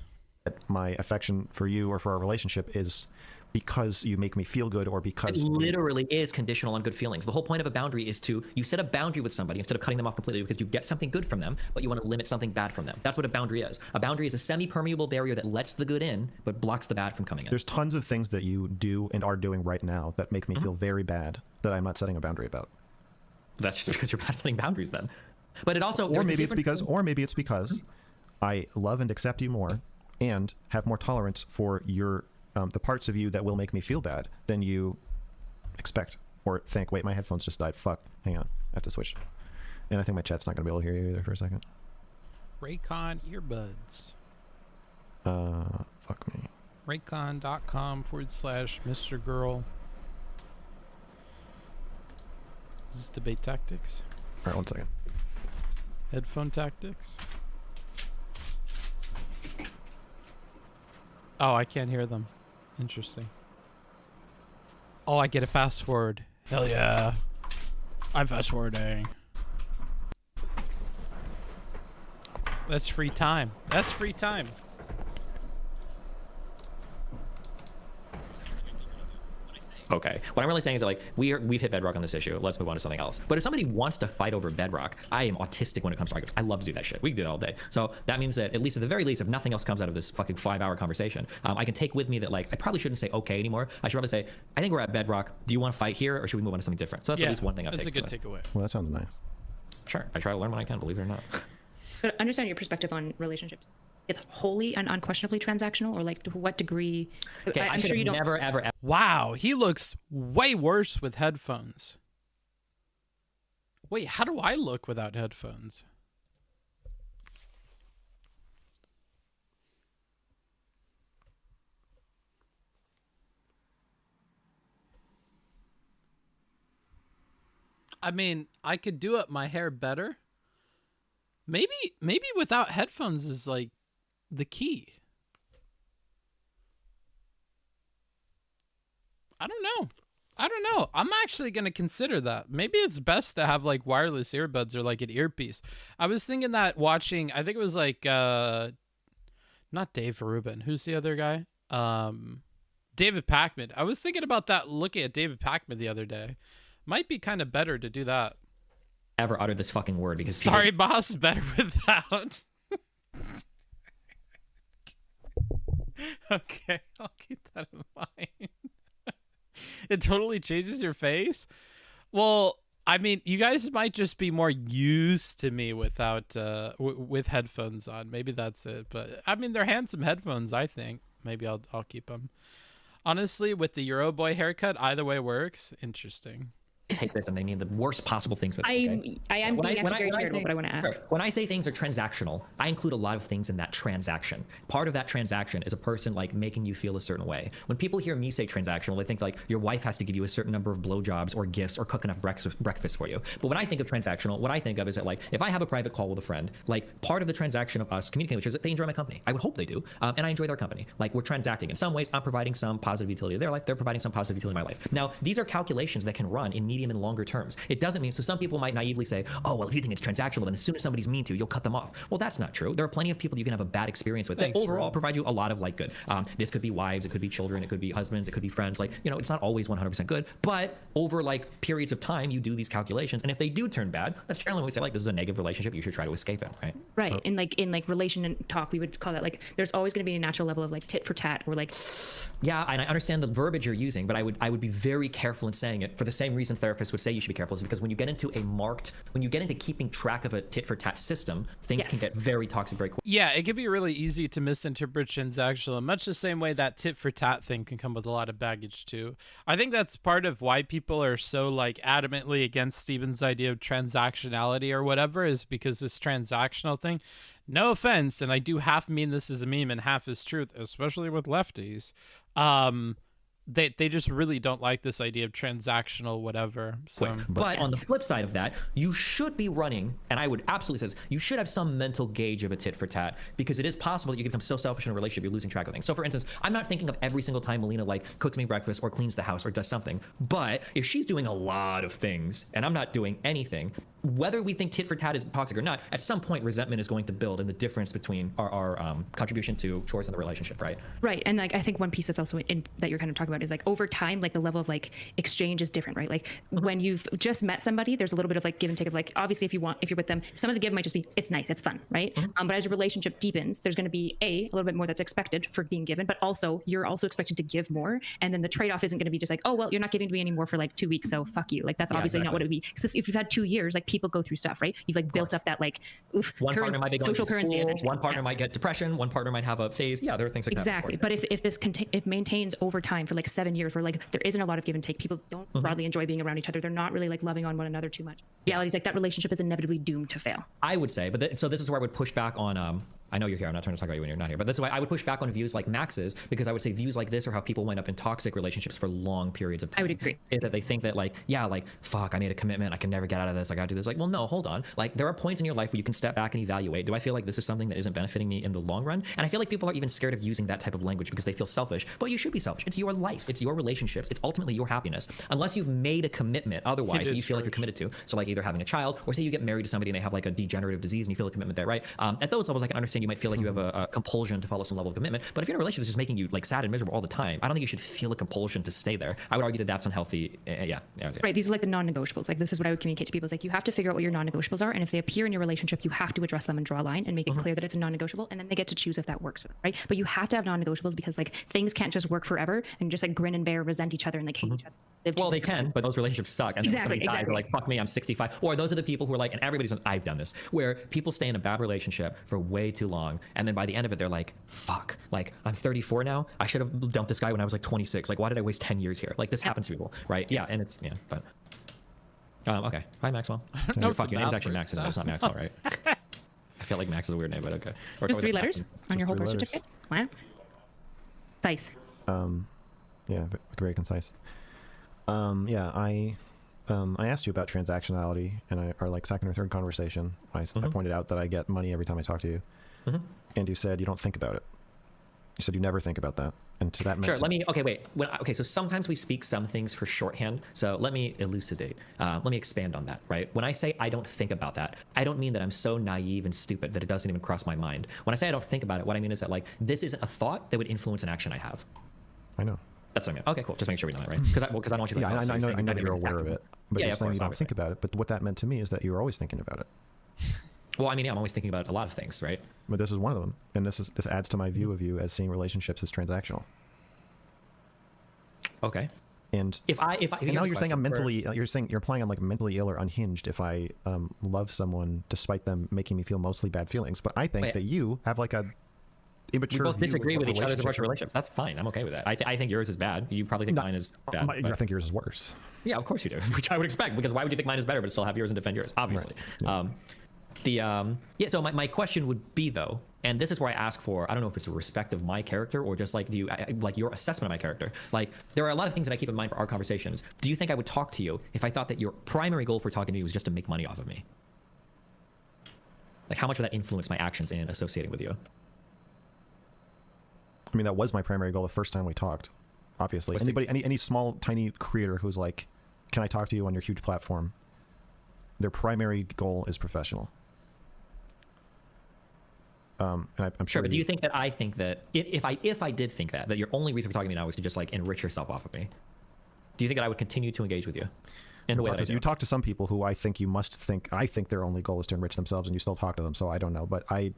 My affection for you or for our relationship is because you make me feel good, or because it literally is conditional on good feelings. The whole point of a boundary is you set a boundary with somebody instead of cutting them off completely because you get something good from them, but you want to limit something bad from them. That's what a boundary is. A boundary is a semi-permeable barrier that lets the good in, but blocks the bad from coming in. There's tons of things that you do and are doing right now that make me feel very bad that I'm not setting a boundary about. That's just because you're bad at setting boundaries then. But it also, or maybe it's because I love and accept you more and have more tolerance for your the parts of you that will make me feel bad than you expect or think. Wait, my headphones just died. Fuck. Hang on. I have to switch. And I think my chat's not going to be able to hear you either for a second. Raycon earbuds. Fuck me. Raycon.com/Mr. Girl. Is this debate tactics? All right, 1 second. Headphone tactics. Oh, I can't hear them. Interesting. Oh, I get a fast forward. Hell yeah. I'm fast forwarding. That's free time. That's free time. okay. What I'm really saying is that, like, we've hit bedrock on this issue. Let's move on to something else. But if somebody wants to fight over bedrock, I am autistic when it comes to arguments. I love to do that shit. We can do that all day. So that means that, at least at the very least, if nothing else comes out of this fucking 5-hour conversation, I can take with me that, like, I probably shouldn't say okay anymore. I should probably say, I think we're at bedrock. Do you want to fight here, or should we move on to something different? So that's at least one thing I've taken. That's a good takeaway. Well, that sounds nice. Sure. I try to learn when I can, believe it or not. But understand your perspective on relationships. It's wholly and unquestionably transactional, or like to what degree? Okay, I'm sure you don't. Never, ever. Wow, he looks way worse with headphones. Wait, how do I look without headphones? I mean, I could do up my hair better. Maybe without headphones is like the key. I don't know. I'm actually going to consider that. Maybe it's best to have like wireless earbuds or like an earpiece. I was thinking that watching, I think it was like, not Dave Rubin. Who's the other guy? David Pakman. I was thinking about that looking at David Pakman the other day. Might be kind of better to do that. Ever utter this fucking word because sorry, boss, better without. Okay, I'll keep that in mind. It totally changes your face. Well, I mean, you guys might just be more used to me without with headphones on. Maybe that's it. But I mean, they're handsome headphones. I think maybe I'll keep them. Honestly, with the Euro Boy haircut, either way works. Interesting. Take this and they mean the worst possible things with it. I am being very charitable, but I want to ask. When I say things are transactional, I include a lot of things in that transaction. Part of that transaction is a person like making you feel a certain way. When people hear me say transactional, they think like your wife has to give you a certain number of blowjobs or gifts or cook enough breakfast for you. But when I think of transactional, what I think of is that like if I have a private call with a friend, like part of the transaction of us communicating, which is that they enjoy my company. I would hope they do, and I enjoy their company. Like we're transacting in some ways. I'm providing some positive utility to their life. They're providing some positive utility to my life. Now these are calculations that can run in medium and longer terms. It doesn't mean, so some people might naively say, oh, well, if you think it's transactional, then as soon as somebody's mean to you, you'll cut them off. Well, that's not true. There are plenty of people you can have a bad experience with that overall provide you a lot of like good. This could be wives, it could be children, it could be husbands, it could be friends. Like, you know, it's not always 100% good, but over like periods of time, you do these calculations. And if they do turn bad, that's generally when we say like, this is a negative relationship, you should try to escape it, right? Right. In like relation and talk, we would call that like, there's always going to be a natural level of like tit for tat or like. Yeah, and I understand the verbiage you're using, but I would be very careful in saying it for the same reason therapists would say you should be careful, is because when you get into when you get into keeping track of a tit for tat system, things can get very toxic very quickly. Yeah, it can be really easy to misinterpret transactional, much the same way that tit for tat thing can come with a lot of baggage too. I think that's part of why people are so like adamantly against Steven's idea of transactionality or whatever, is because this transactional thing, no offense, and I do half mean this as a meme and half as truth, especially with lefties, they just really don't like this idea of transactional whatever. So, but on the flip side of that, you should be running, and I would absolutely say you should have some mental gauge of a tit for tat, because it is possible that you can become so selfish in a relationship you're losing track of things. So for instance, I'm not thinking of every single time Melina like cooks me breakfast or cleans the house or does something, but if she's doing a lot of things and I'm not doing anything, whether we think tit for tat is toxic or not, at some point resentment is going to build in the difference between our contribution to chores in the relationship, right? Right, and like I think one piece that's also that you're kind of talking about is like over time, like the level of like exchange is different, right? Like when you've just met somebody, there's a little bit of like give and take of like, obviously if you're with them, some of the give might just be it's nice, it's fun, right? But as your relationship deepens, there's going to be a little bit more that's expected for being given, but also you're also expected to give more, and then the trade-off isn't going to be just like, oh well, you're not giving to me anymore for like 2 weeks, so fuck you. Like that's obviously not what it would be. Because if you've had 2 years, like people go through stuff, right? You've like built up that like partner might be going social currency, essentially. One partner might get depression, one partner might have a phase. Yeah, there are things like that. Exactly. But if this if maintains over time for like 7 years, where like there isn't a lot of give and take, people don't broadly enjoy being around each other, they're not really like loving on one another too much. Reality is like that relationship is inevitably doomed to fail. I would say, but so this is where I would push back on I know you're here. I'm not trying to talk about you when you're not here, but this is why I would push back on views like Max's, because I would say views like this are how people wind up in toxic relationships for long periods of time. I would agree. Is that they think that like, yeah, like, fuck, I made a commitment, I can never get out of this, I gotta do this. Like, well, no, hold on. Like, there are points in your life where you can step back and evaluate, do I feel like this is something that isn't benefiting me in the long run? And I feel like people are even scared of using that type of language because they feel selfish. But you should be selfish. It's your life. It's your relationships. It's ultimately your happiness. Unless you've made a commitment otherwise that you feel like you're committed to. So like either having a child, or say you get married to somebody and they have like a degenerative disease and you feel a commitment there, right? At those levels, I can understand understand you might feel like you have a compulsion to follow some level of commitment, but if you're in a relationship that's just making you like sad and miserable all the time, I don't think you should feel a compulsion to stay there. I would argue that that's unhealthy. Yeah. Right. These are like the non-negotiables. Like this is what I would communicate to people. Is like you have to figure out what your non-negotiables are, and if they appear in your relationship, you have to address them and draw a line and make it clear that it's a non-negotiable, and then they get to choose if that works for them, right? But you have to have non-negotiables because like things can't just work forever and just like grin and bear, resent each other, and like hate each other. Well, they can, but those relationships suck. And Exactly. They're like, fuck me, I'm 65. Or those are the people who are like, and everybody's, I've done this, where people stay in a bad relationship for way too long, and then by the end of it, they're like, fuck, like I'm 34 now. I should have dumped this guy when I was like 26. Like, why did I waste 10 years here? Like, this happens to people, right? Yeah, and it's but. Okay. Hi, Maxwell. No, fuck, your name's actually Max, and it's not Maxwell, right? I feel like Max is a weird name, but okay. Or There's 3 like letters on your whole birth certificate. Wow. Concise. Yeah, very concise. Yeah, I asked you about transactionality in our like second or third conversation. I pointed out that I get money every time I talk to you, and you said you don't think about it. You said you never think about that, and to that. Sure. Let me. Okay. Wait. Okay. So sometimes we speak some things for shorthand. So let me elucidate. Let me expand on that. Right. When I say I don't think about that, I don't mean that I'm so naive and stupid that it doesn't even cross my mind. When I say I don't think about it, what I mean is that like this isn't a thought that would influence an action I have. I know. That's what I mean. Okay, cool. Just make sure we know that, right? Because I don't want you to. Yeah, I know that you're aware of it, but yeah, you're saying you don't think about it. But what that meant to me is that you were always thinking about it. Well, I mean, yeah, I'm always thinking about a lot of things, right? But this is one of them, and this adds to my view of you as seeing relationships as transactional. Okay. And now you're saying I'm mentally. You're saying you're implying I'm like mentally ill or unhinged if I love someone despite them making me feel mostly bad feelings. But I think that you have like a immature. We both disagree with each other's approach to relationships. That's fine. I'm okay with that. I think yours is bad. You probably think mine is bad. I think yours is worse. Yeah, of course you do. Which I would expect, because why would you think mine is better but still have yours and defend yours? Obviously. Right. Yeah. So my question would be though, and this is where I ask for, I don't know if it's a respect of my character or just like like your assessment of my character. Like there are a lot of things that I keep in mind for our conversations. Do you think I would talk to you if I thought that your primary goal for talking to you was just to make money off of me? Like how much would that influence my actions in associating with you? I mean, that was my primary goal the first time we talked. Obviously, any small, tiny creator who's like, "Can I talk to you on your huge platform?" Their primary goal is professional. And I'm sure. But do you think that I think that if I did think that your only reason for talking to me now is to just like enrich yourself off of me, do you think that I would continue to engage with you? In the way that you talk to some people who I think you must think. I think their only goal is to enrich themselves, and you still talk to them. So I don't know, but I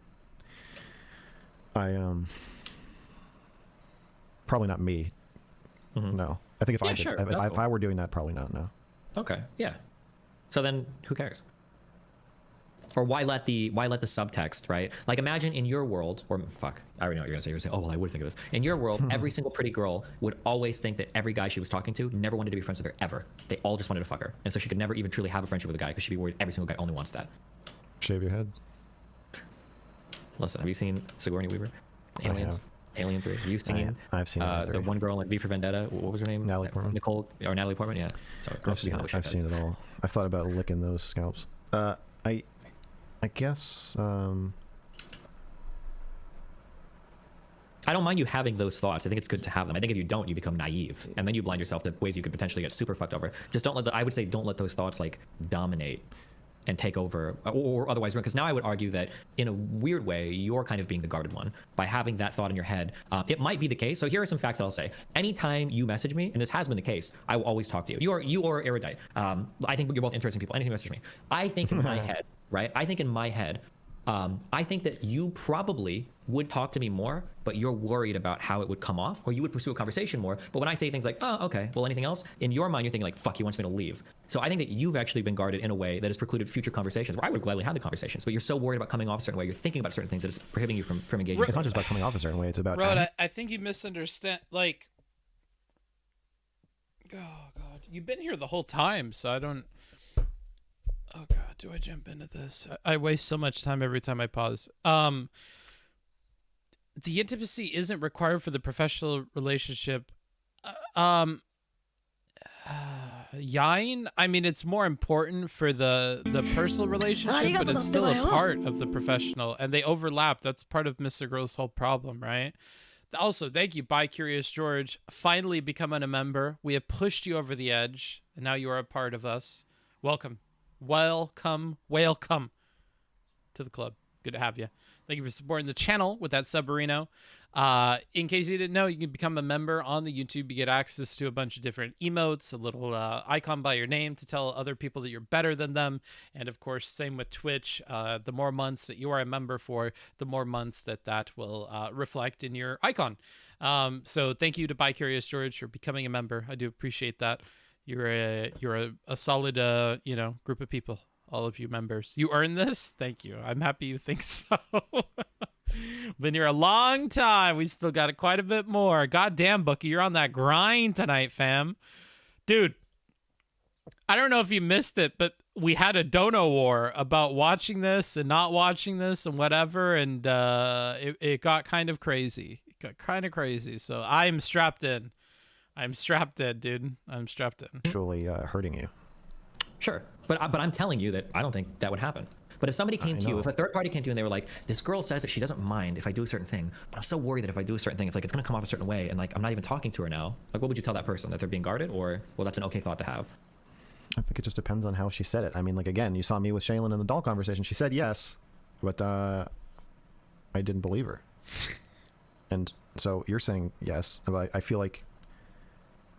probably not me. No, I think if I were doing that, probably not. No. Okay. Yeah. So then, who cares? Or why let the subtext, right? Like imagine in your world, or fuck, I already know what you're gonna say. You're gonna say, oh well, I would think of this. In your world, every single pretty girl would always think that every guy she was talking to never wanted to be friends with her ever. They all just wanted to fuck her, and so she could never even truly have a friendship with a guy because she'd be worried every single guy only wants that. Shave your head. Listen, have you seen Sigourney Weaver? Aliens. Alien 3. Have you seen? I've seen the one girl in V for Vendetta. What was her name? Natalie Portman. Natalie Portman. Yeah. Sorry, I've seen it all. I've thought about licking those scalps. I guess. I don't mind you having those thoughts. I think it's good to have them. I think if you don't, you become naive, and then you blind yourself to ways you could potentially get super fucked over. Just don't let. I would say don't let those thoughts like dominate and take over, or otherwise, because now I would argue that in a weird way, you're kind of being the guarded one by having that thought in your head. It might be the case. So here are some facts that I'll say. Anytime you message me, and this has been the case, I will always talk to you. You are erudite. I think you're both interesting people. Anything you message me, I think in my head, right? I think in my head, I think that you probably would talk to me more, but you're worried about how it would come off, or you would pursue a conversation more. But when I say things like, oh, okay, well, anything else? In your mind, you're thinking like, fuck, he wants me to leave. So I think that you've actually been guarded in a way that has precluded future conversations, where I would gladly have the conversations, but you're so worried about coming off a certain way, you're thinking about certain things that it's prohibiting you from engaging. It's not just about coming off a certain way, it's about... Rod, I think you misunderstand, like... Oh, God. You've been here the whole time, so I don't... Oh, God, do I jump into this? I waste so much time every time I pause. The intimacy isn't required for the professional relationship. Yain, I mean, it's more important for the personal relationship, but it's still a part of the professional, and they overlap. That's part of Mr. Girl's whole problem, right? Also, thank you, Bi Curious George. Finally becoming a member. We have pushed you over the edge, and now you are a part of us. Welcome. Welcome to the club. Good to have you. Thank you for supporting the channel with that Submarino. In case you didn't know, you can become a member on the YouTube. You get access to a bunch of different emotes, a little icon by your name to tell other people that you're better than them. And of course, same with Twitch. The more months that you are a member for, the more months that will reflect in your icon. So thank you to By Curious George for becoming a member. I do appreciate that. You're a solid group of people. All of you members, you earned this. Thank you. I'm happy you think so. Been here a long time. We still got quite a bit more. Goddamn, Bookie, you're on that grind tonight, fam. Dude, I don't know if you missed it, but we had a dono war about watching this and not watching this and whatever, and it got kind of crazy. It got kind of crazy. So I'm strapped in. I'm strapped in, dude. I'm strapped in. Actually hurting you. Sure, but I'm telling you that I don't think that would happen. But if somebody came to you, if a third party came to you and they were like, this girl says that she doesn't mind if I do a certain thing, but I'm so worried that if I do a certain thing, it's going to come off a certain way, and like I'm not even talking to her now. Like, what would you tell that person? That they're being guarded, or well, that's an okay thought to have? I think it just depends on how she said it. I mean, like, again, you saw me with Shaylin in the doll conversation. She said yes, but I didn't believe her. And so you're saying yes, but I feel like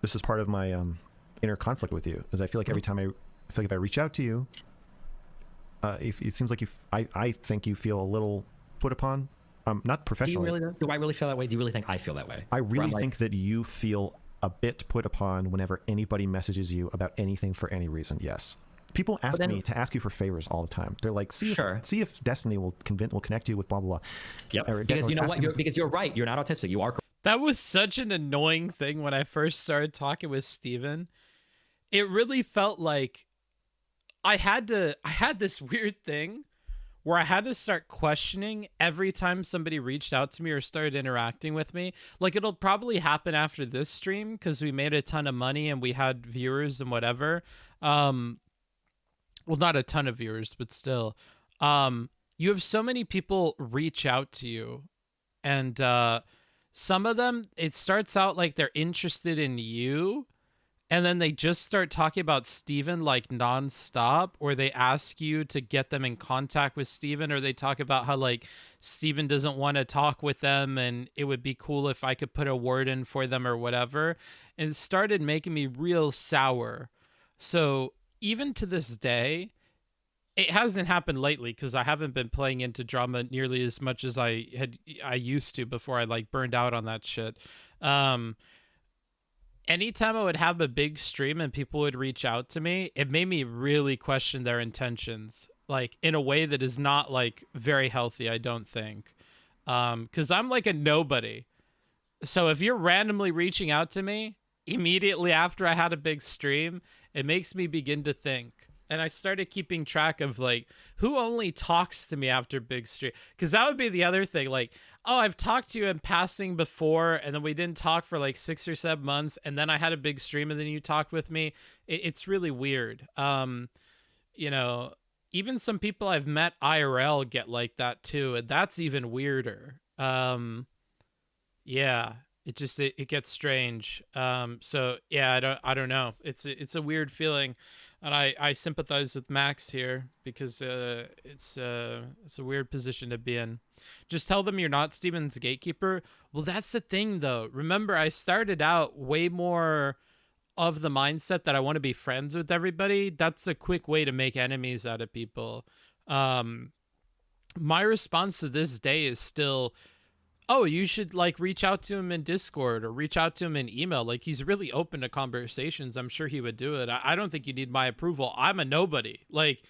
this is part of my inner conflict with you, is I feel like every time I feel like if I reach out to you, it seems like I think you feel a little put upon, not professionally. Do I really feel that way? Do you really think I feel that way? I really think that you feel a bit put upon whenever anybody messages you about anything for any reason. Yes. People ask me to ask you for favors all the time. They're like, see if Destiny will connect you with blah, blah, blah. Yep. Because you know what? Because you're right. You're not autistic. You are. That was such an annoying thing when I first started talking with Steven. It really felt like I had this weird thing where I had to start questioning every time somebody reached out to me or started interacting with me. Like, it'll probably happen after this stream because we made a ton of money and we had viewers and whatever. Well, not a ton of viewers, but still. You have so many people reach out to you, and some of them, it starts out like they're interested in you, and then they just start talking about Steven like nonstop, or they ask you to get them in contact with Steven, or they talk about how like Steven doesn't want to talk with them and it would be cool if I could put a word in for them or whatever. And it started making me real sour. So even to this day, it hasn't happened lately because I haven't been playing into drama nearly as much as I used to before I like burned out on that shit. Anytime I would have a big stream and people would reach out to me, it made me really question their intentions, like in a way that is not like very healthy, I don't think. Because I'm like a nobody. So if you're randomly reaching out to me immediately after I had a big stream, it makes me begin to think. And I started keeping track of like who only talks to me after big stream. Because that would be the other thing. Like, oh, I've talked to you in passing before, and then we didn't talk for like 6 or 7 months, and then I had a big stream, and then you talked with me. It's really weird. You know, even some people I've met IRL get like that too, and that's even weirder. Yeah, it gets strange. So yeah, I don't know. It's a weird feeling. And I sympathize with Max here because it's a weird position to be in. Just tell them you're not Steven's gatekeeper. Well, that's the thing, though. Remember, I started out way more of the mindset that I want to be friends with everybody. That's a quick way to make enemies out of people. My response to this day is still, oh, you should like reach out to him in Discord or reach out to him in email. Like, he's really open to conversations. I'm sure he would do it. I don't think you need my approval. I'm a nobody. Like,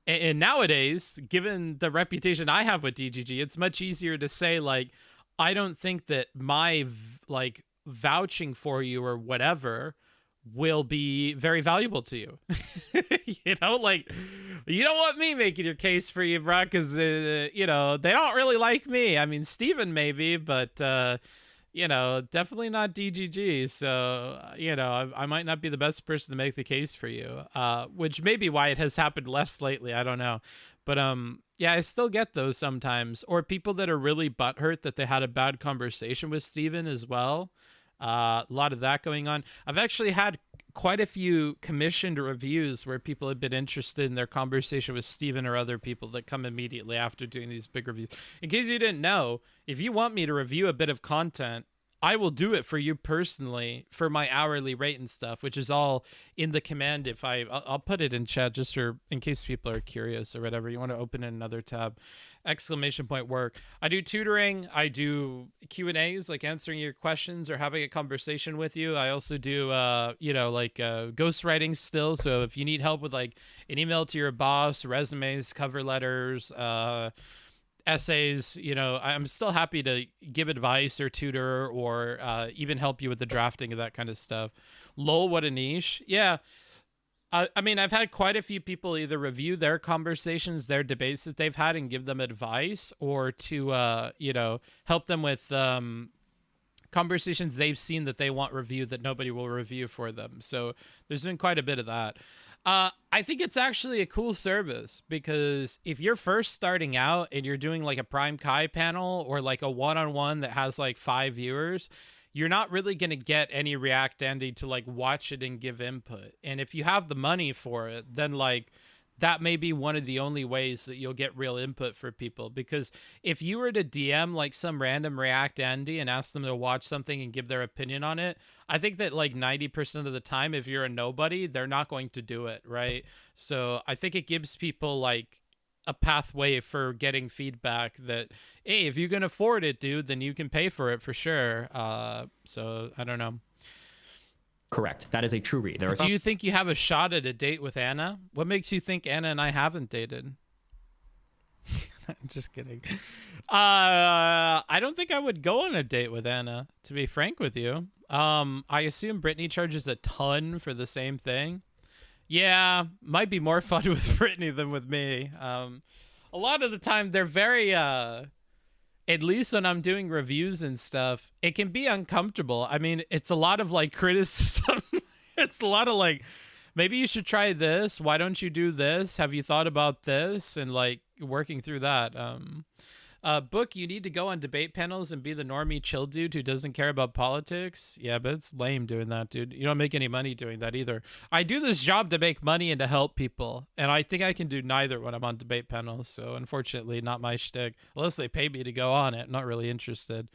and nowadays, given the reputation I have with DGG, it's much easier to say like, I don't think that my like vouching for you or whatever will be very valuable to you. You know, like, you don't want me making your case for you, bro, because you know, they don't really like me. I mean, Steven maybe, but you know, definitely not DGG. So you know, I might not be the best person to make the case for you, which may be why it has happened less lately. I don't know, but yeah, I still get those sometimes, or people that are really butthurt that they had a bad conversation with Steven as well. A lot of that going on. I've actually had quite a few commissioned reviews where people have been interested in their conversation with Steven or other people that come immediately after doing these big reviews. In case you didn't know, if you want me to review a bit of content, I will do it for you personally for my hourly rate and stuff, which is all in the command. I'll put it in chat just in case people are curious or whatever. You want to open in another tab, !work. I do tutoring. I do Q&As, like answering your questions or having a conversation with you. I also do, ghostwriting still. So if you need help with like an email to your boss, resumes, cover letters, essays, I'm still happy to give advice or tutor or even help you with the drafting of that kind of stuff. Lol, what a niche. Yeah. I mean, I've had quite a few people either review their conversations, their debates that they've had and give them advice, or to, help them with conversations they've seen that they want reviewed that nobody will review for them. So there's been quite a bit of that. I think it's actually a cool service because if you're first starting out and you're doing like a Prime Kai panel or like a one-on-one that has like 5 viewers, you're not really going to get any React Andy to like watch it and give input. And if you have the money for it, then like that may be one of the only ways that you'll get real input for people. Because if you were to DM like some random React Andy and ask them to watch something and give their opinion on it, I think that like 90% of the time, if you're a nobody, they're not going to do it, right? So I think it gives people like a pathway for getting feedback that, hey, if you can afford it, dude, then you can pay for it for sure. So I don't know. Correct. That is a true read. Do you think you have a shot at a date with Anna? What makes you think Anna and I haven't dated? I'm just kidding. I don't think I would go on a date with Anna, to be frank with you. I assume Brittany charges a ton for the same thing. Yeah, might be more fun with Brittany than with me. A lot of the time, they're very... at least when I'm doing reviews and stuff, it can be uncomfortable. I mean, it's a lot of like criticism. It's a lot of like, maybe you should try this. Why don't you do this? Have you thought about this? And like working through that. Book, you need to go on debate panels and be the normie chill dude who doesn't care about politics. Yeah, but it's lame doing that, dude. You don't make any money doing that either. I do this job to make money and to help people, and I think I can do neither when I'm on debate panels. So unfortunately, not my shtick. Unless they pay me to go on it, not really interested.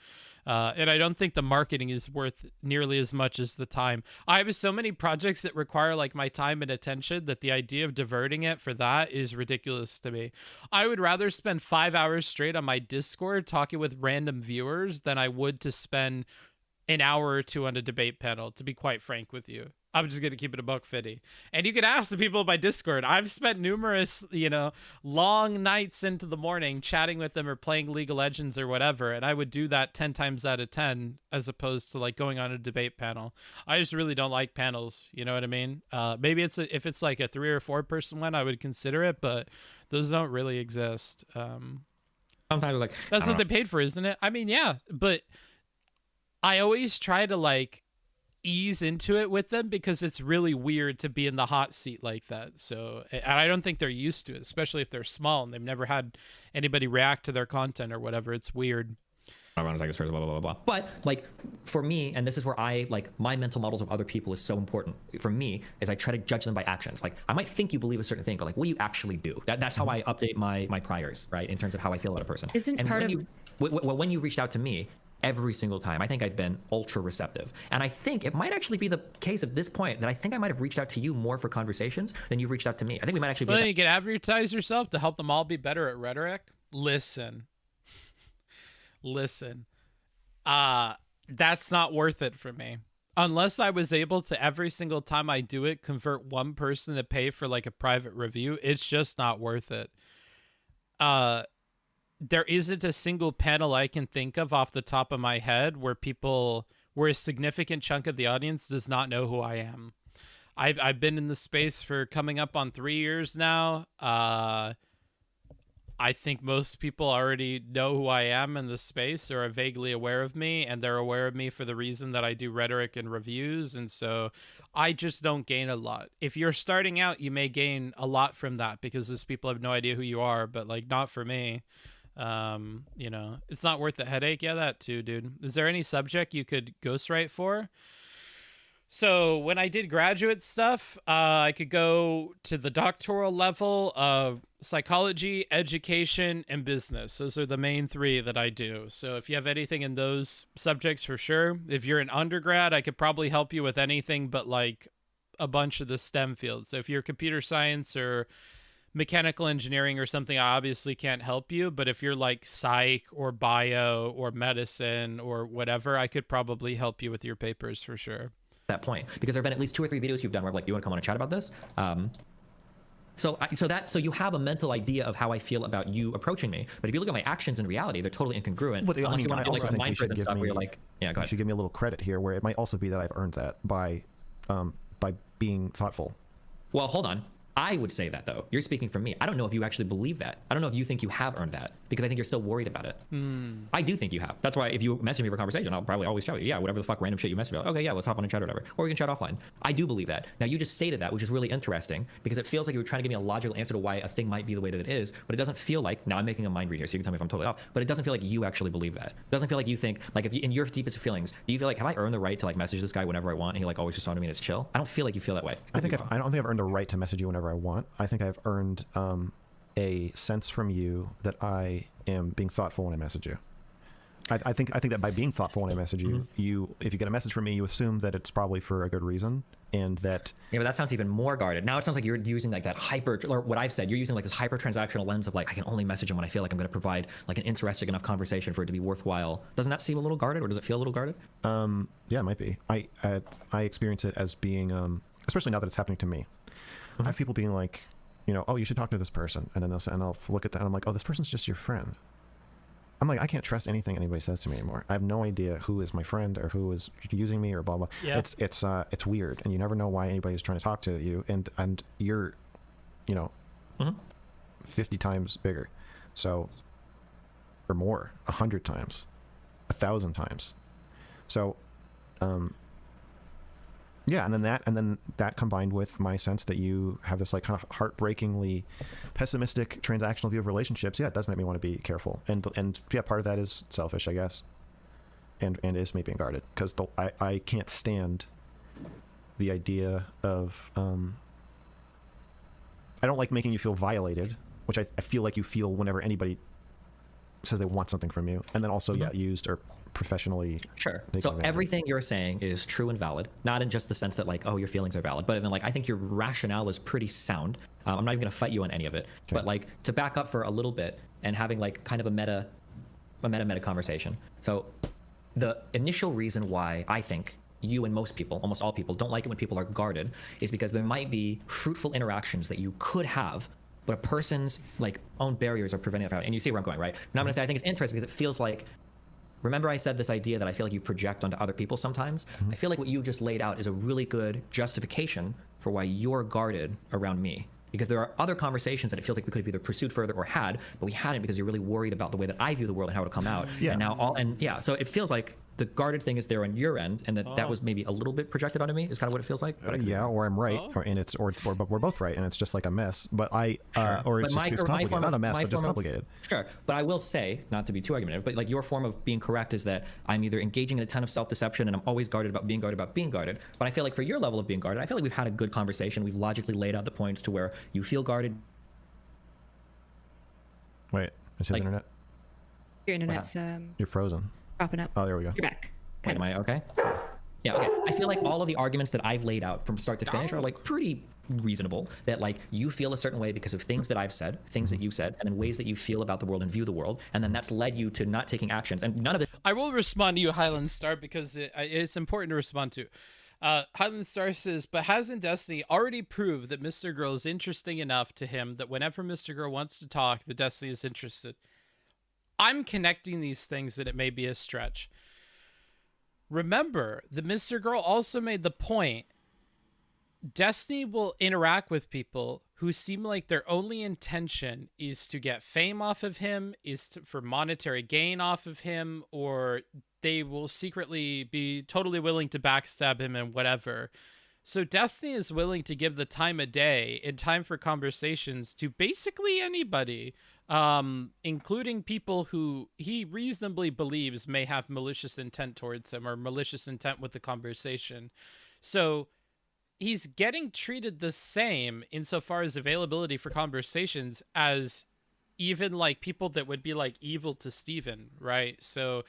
And I don't think the marketing is worth nearly as much as the time. I have so many projects that require like my time and attention that the idea of diverting it for that is ridiculous to me. I would rather spend 5 hours straight on my Discord talking with random viewers than I would to spend an hour or two on a debate panel, to be quite frank with you. I'm just going to keep it $1.50. And you can ask the people by Discord. I've spent numerous, long nights into the morning chatting with them or playing League of Legends or whatever. And I would do that 10 times out of 10 as opposed to like going on a debate panel. I just really don't like panels. You know what I mean? Maybe if it's like a 3 or 4 person one, I would consider it, but those don't really exist. Sometimes like, that's what they paid for, isn't it? I mean, yeah, but I always try to like ease into it with them because it's really weird to be in the hot seat like that. So, and I don't think they're used to it, especially if they're small and they've never had anybody react to their content or whatever. It's weird. I want to take this person, blah, blah, blah, blah. But like for me, and this is where I like my mental models of other people is so important for me, is I try to judge them by actions. Like I might think you believe a certain thing, but like what do you actually do? That's how I update my priors, right? In terms of how I feel about a person. When you reached out to me, every single time, I think I've been ultra receptive. And I think it might actually be the case at this point that I think I might have reached out to you more for conversations than you've reached out to me. I think we might actually be... Well, then you can advertise yourself to help them all be better at rhetoric. Listen. That's not worth it for me. Unless I was able to, every single time I do it, convert one person to pay for like a private review, it's just not worth it. There isn't a single panel I can think of off the top of my head where a significant chunk of the audience does not know who I am. I've been in the space for coming up on 3 years now. I think most people already know who I am in the space or are vaguely aware of me, and they're aware of me for the reason that I do rhetoric and reviews, and so I just don't gain a lot. If you're starting out, you may gain a lot from that because those people have no idea who you are, but like not for me. It's not worth the headache. Yeah, that too, dude. Is there any subject you could ghostwrite for? So when I did graduate stuff, I could go to the doctoral level of psychology, education, and business. Those are the main 3 that I do. So if you have anything in those subjects, for sure. If you're an undergrad, I could probably help you with anything but like a bunch of the STEM fields. So if you're computer science or mechanical engineering or something, I obviously can't help you. But if you're like psych or bio or medicine or whatever, I could probably help you with your papers for sure. That point, because there have been at least 2 or 3 videos you've done where I'm like, you want to come on and chat about this? So you have a mental idea of how I feel about you approaching me. But if you look at my actions in reality, they're totally incongruent. But Unless you want to do like some you mind should prison give stuff me, where you're like, yeah, go you ahead. should give me a little credit here, where it might also be that I've earned that by being thoughtful. Well, hold on. I would say that, though. You're speaking for me. I don't know if you actually believe that. I don't know if you think you have earned that, because I think you're still worried about it. I do think you have. That's why if you message me for a conversation, I'll probably always tell you, yeah, whatever the fuck random shit you message me, okay, yeah, let's hop on and chat or whatever. Or we can chat offline. I do believe that. Now, you just stated that, which is really interesting, because it feels like you were trying to give me a logical answer to why a thing might be the way that it is, but it doesn't feel like, now I'm making a mind read here, so you can tell me if I'm totally off, but it doesn't feel like you actually believe that. It doesn't feel like you think, like, if you, in your deepest feelings, do you feel like, have I earned the right to like message this guy whenever I want, and he like always just on to me and it's chill? I don't feel like you feel that way. I don't think I've earned a right to message you whenever I want. I think I've earned a sense from you that I am being thoughtful when I message you. I think that by being thoughtful when I message you, if you get a message from me, you assume that it's probably for a good reason, and that but that sounds even more guarded. Now it sounds like you're using like that hyper, or what I've said, you're using like this hyper transactional lens of like, I can only message him when I feel like I'm going to provide like an interesting enough conversation for it to be worthwhile. Doesn't that seem a little guarded, or does it feel a little guarded? Yeah, it might be. I experience it as being, especially now that it's happening to me. I have people being like, oh, you should talk to this person, and then I'll look at that and I'm like, oh, this person's just your friend. I'm like, I can't trust anything anybody says to me anymore. I have no idea who is my friend or who is using me or blah blah. Yeah. It's weird, and you never know why anybody's trying to talk to you, and you're, 50 times bigger, so, or more, 100 times, 1,000 times, so, yeah, and then that combined with my sense that you have this like kind of heartbreakingly pessimistic transactional view of relationships, yeah, it does make me want to be careful, and yeah, part of that is selfish, I guess, and is me being guarded, because I can't stand the idea of I don't like making you feel violated, which I feel like you feel whenever anybody says they want something from you, and then also used or professionally. Sure. So everything you're saying is true and valid, not in just the sense that like, oh, your feelings are valid, but then like, I think your rationale is pretty sound. I'm not even gonna fight you on any of it, but like to back up for a little bit and having like kind of a meta conversation. So the initial reason why I think you and most people, almost all people, don't like it when people are guarded is because there might be fruitful interactions that you could have, but a person's like own barriers are preventing it from. And you see where I'm going, right? Now I'm gonna say I think it's interesting because it feels like, remember I said this idea that I feel like you project onto other people sometimes? I feel like what you just laid out is a really good justification for why you're guarded around me. Because there are other conversations that it feels like we could have either pursued further or had, but we hadn't because you're really worried about the way that I view the world and how it'll come out. Yeah. So it feels like the guarded thing is there on your end, and that was maybe a little bit projected onto me. Is kind of what it feels like. But or I'm right, but we're both right, and it's just like a mess. But or it's just complicated, not a mess, but just complicated. Sure, but I will say, not to be too argumentative, but like your form of being correct is that I'm either engaging in a ton of self-deception, and I'm always guarded about being guarded. But I feel like for your level of being guarded, I feel like we've had a good conversation. We've logically laid out the points to where you feel guarded. Wait, is his internet? Your internet's You're frozen. Popping up. Oh, there we go. You're back. Wait, am I okay? Yeah, okay. I feel like all of the arguments that I've laid out from start to finish are like pretty reasonable, that like you feel a certain way because of things that I've said, things that you said, and then ways that you feel about the world and view the world, and then that's led you to not taking actions, and none of it. I will respond to you, Highland Star, because it's important to respond to. Highland Star says, but hasn't Destiny already proved that Mr. Girl is interesting enough to him that whenever Mr. Girl wants to talk, the Destiny is interested? I'm connecting these things that it may be a stretch. Remember that Mr. Girl also made the point, Destiny will interact with people who seem like their only intention is to get fame off of him, for monetary gain off of him, or they will secretly be totally willing to backstab him and whatever. So Destiny is willing to give the time of day and time for conversations to basically anybody, including people who he reasonably believes may have malicious intent towards him or malicious intent with the conversation. So he's getting treated the same insofar as availability for conversations as even like people that would be like evil to Steven, right? So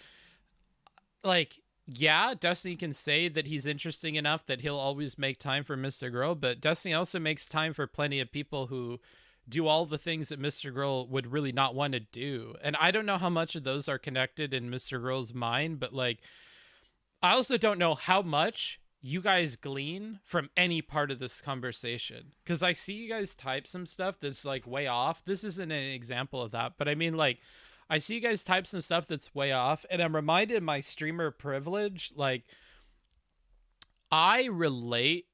like, yeah, Destiny can say that he's interesting enough that he'll always make time for Mr. Girl, but Destiny also makes time for plenty of people who do all the things that Mr. Girl would really not want to do. And I don't know how much of those are connected in Mr. Girl's mind, but like, I also don't know how much you guys glean from any part of this conversation, because I see you guys type some stuff that's like way off. This isn't an example of that, but I mean, like, I see you guys type some stuff that's way off, and I'm reminded of my streamer privilege. Like, I relate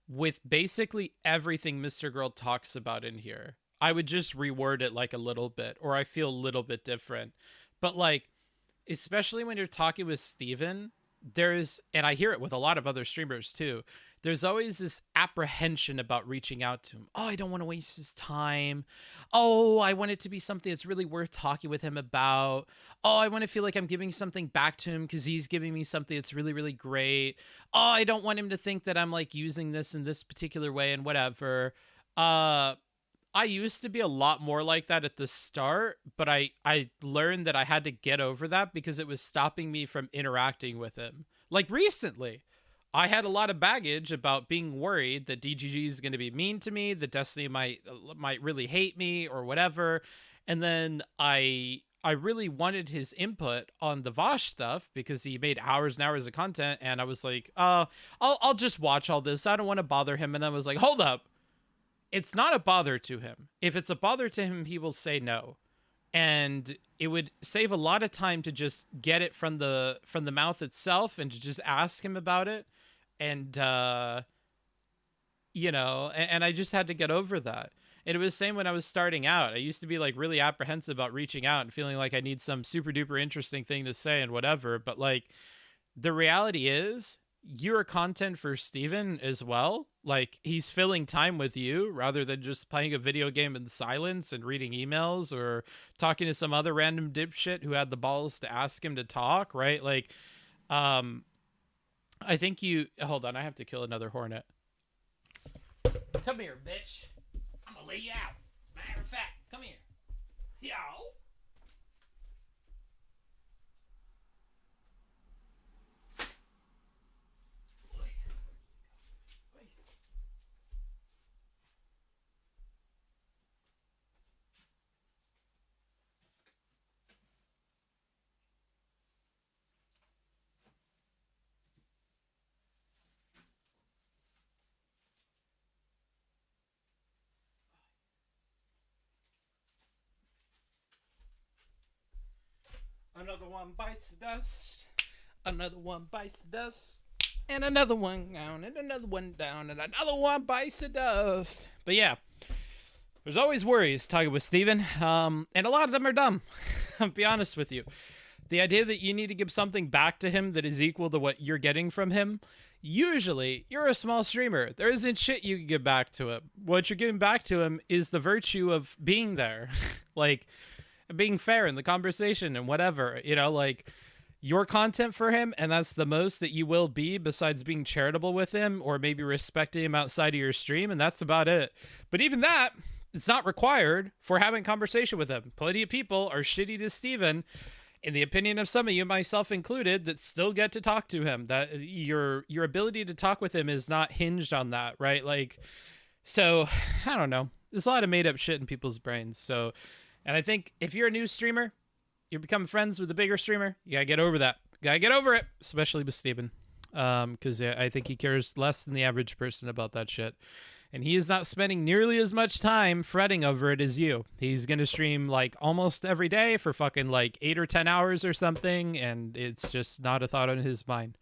with basically everything Mr. Girl talks about in here. I would just reword it like a little bit, or I feel a little bit different. But like, especially when you're talking with Steven, there's, and I hear it with a lot of other streamers too, there's always this apprehension about reaching out to him. Oh, I don't want to waste his time. Oh, I want it to be something that's really worth talking with him about. Oh, I want to feel like I'm giving something back to him because he's giving me something that's really, really great. Oh, I don't want him to think that I'm like using this in this particular way and whatever. I used to be a lot more like that at the start, but I learned that I had to get over that because it was stopping me from interacting with him. Like recently, I had a lot of baggage about being worried that DGG is going to be mean to me, that Destiny might really hate me or whatever. And then I really wanted his input on the Vosh stuff because he made hours and hours of content, and I was like, I'll just watch all this. I don't want to bother him. And then I was like, hold up. It's not a bother to him. If it's a bother to him, he will say no. And it would save a lot of time to just get it from the mouth itself and to just ask him about it. And, you know, and I just had to get over that. And it was the same when I was starting out. I used to be like really apprehensive about reaching out and feeling like I need some super duper interesting thing to say and whatever. But like, the reality is, you're content for Steven as well. Like, he's filling time with you rather than just playing a video game in silence and reading emails or talking to some other random dipshit who had the balls to ask him to talk, right? Like, I think you... Hold on, I have to kill another hornet. Come here, bitch. I'm gonna lay you out. Matter of fact, come here. Yo. Another one bites the dust. Another one bites the dust. And another one down. And another one down. And another one bites the dust. But yeah, there's always worries talking with Steven. And a lot of them are dumb. I'll be honest with you. The idea that you need to give something back to him that is equal to what you're getting from him. Usually, you're a small streamer. There isn't shit you can give back to him. What you're giving back to him is the virtue of being there. Like, being fair in the conversation and whatever, you know, like, your content for him, and that's the most that you will be besides being charitable with him or maybe respecting him outside of your stream, and that's about it. But even that, it's not required for having conversation with him. Plenty of people are shitty to Steven, in the opinion of some of you, myself included, that still get to talk to him. That your ability to talk with him is not hinged on that, right? Like, so, I don't know. There's a lot of made up shit in people's brains, so... And I think if you're a new streamer, you're becoming friends with a bigger streamer, you gotta get over that. You gotta get over it, especially with Steven. Because I think he cares less than the average person about that shit. And he is not spending nearly as much time fretting over it as you. He's gonna stream like almost every day for fucking like 8 or 10 hours or something, and it's just not a thought on his mind.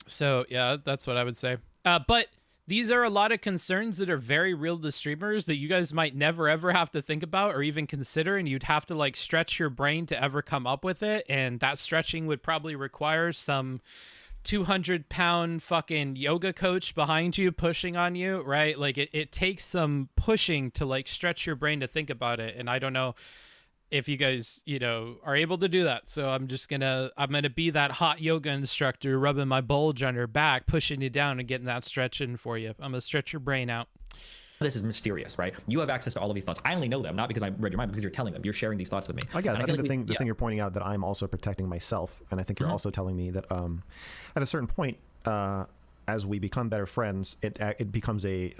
So yeah, that's what I would say. But these are a lot of concerns that are very real to streamers that you guys might never ever have to think about or even consider, and you'd have to like stretch your brain to ever come up with it, and that stretching would probably require some 200-pound fucking yoga coach behind you pushing on you, right? Like it takes some pushing to like stretch your brain to think about it, and I don't know. if you guys, you know, are able to do that. So I'm gonna be that hot yoga instructor, rubbing my bulge on your back, pushing you down and getting that stretch in for you. I'm gonna stretch your brain out. This is mysterious, right? You have access to all of these thoughts. I only know them, not because I read your mind, but because you're telling them. You're sharing these thoughts with me. I guess. I think the thing you're pointing out that I'm also protecting myself, and I think you're also telling me that at a certain point, as we become better friends, it becomes a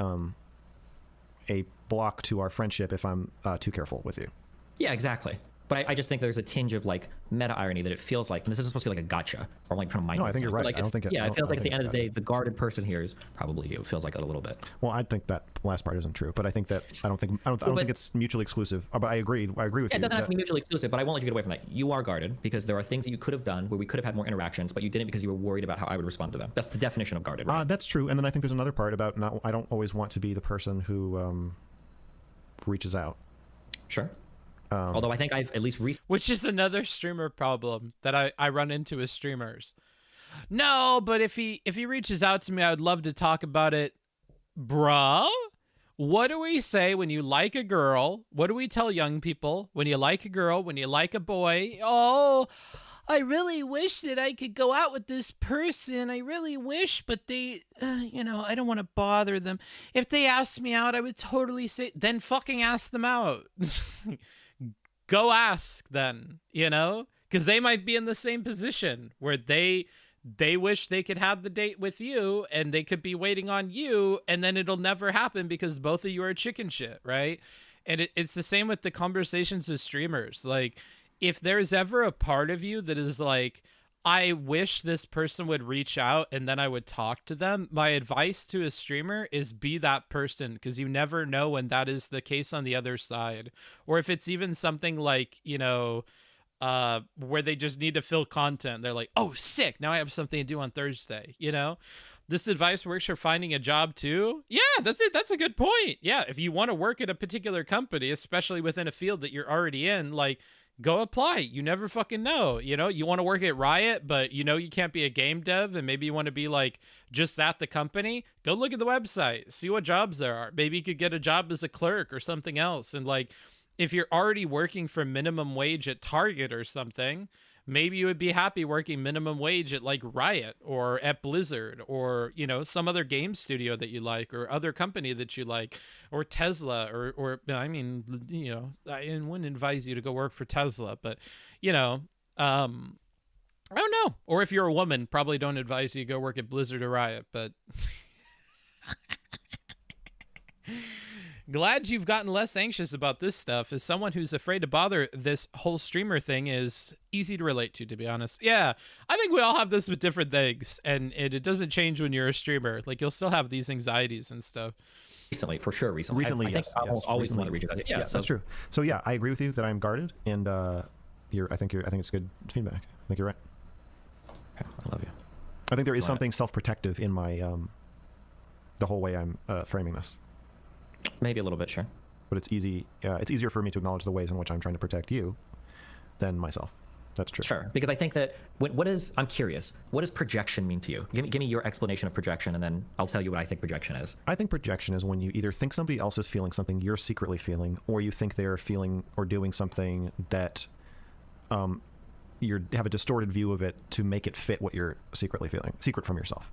block to our friendship if I'm too careful with you. Yeah, exactly. But I just think there's a tinge of like meta irony that it feels like, and this is supposed to be like a gotcha, or like trying to mind. No, I think you're right. Like I don't think it. Yeah, it feels like at the end of the day, bad. the guarded person here is probably you. It feels like it a little bit. Well, I think that last part isn't true, but I think that I don't think it's mutually exclusive. But I agree with you. It doesn't have to be mutually exclusive, but I won't let you get away from that. You are guarded because there are things that you could have done where we could have had more interactions, but you didn't because you were worried about how I would respond to them. That's the definition of guarded. Right? That's true. And then I think there's another part about I don't always want to be the person who reaches out. Sure. Although I think I've at least which is another streamer problem that I run into with streamers. No, but if he reaches out to me, I would love to talk about it. Bruh, what do we say when you like a girl? What do we tell young people when you like a girl, when you like a boy? Oh, I really wish that I could go out with this person. I really wish, but they, you know, I don't want to bother them. If they asked me out, I would totally say, then fucking ask them out. Go ask then, you know, because they might be in the same position where they wish they could have the date with you and they could be waiting on you, and then it'll never happen because both of you are chicken shit, right? And it's the same with the conversations with streamers. Like, if there's ever a part of you that is like, I wish this person would reach out and then I would talk to them, my advice to a streamer is be that person, because you never know when that is the case on the other side. Or if it's even something like, you know, where they just need to fill content. They're like, oh, sick, now I have something to do on Thursday, you know? This advice works for finding a job too. Yeah, that's it. That's a good point. Yeah, if you want to work at a particular company, especially within a field that you're already in, like, go apply. You never fucking know. You know, you want to work at Riot, but you know you can't be a game dev, and maybe you want to be like just at the company. Go look at the website, see what jobs there are. Maybe you could get a job as a clerk or something else. And like, if you're already working for minimum wage at Target or something, maybe you would be happy working minimum wage at like Riot or at Blizzard or, you know, some other game studio that you like, or other company that you like, or Tesla, or I mean, you know, I wouldn't advise you to go work for Tesla, but, you know, I don't know. Or if you're a woman, probably don't advise you to go work at Blizzard or Riot, but glad you've gotten less anxious about this stuff. As someone who's afraid to bother, this whole streamer thing is easy to relate to be honest. Yeah, I think we all have this with different things, and it doesn't change when you're a streamer. Like, you'll still have these anxieties and stuff. Recently, for sure. Recently, I think yes, always want to reach out. Yeah, so that's true. So yeah, I agree with you that I'm guarded, and I think it's good feedback. I think you're right. Okay, I love you. I think there is something self-protective in my the whole way I'm framing this. Maybe a little bit, sure. But it's easy. It's easier for me to acknowledge the ways in which I'm trying to protect you than myself. That's true. Sure, because I think that I'm curious. What does projection mean to you? Give me your explanation of projection, and then I'll tell you what I think projection is. I think projection is when you either think somebody else is feeling something you're secretly feeling, or you think they're feeling or doing something that you have a distorted view of it to make it fit what you're secretly feeling. Secret from yourself.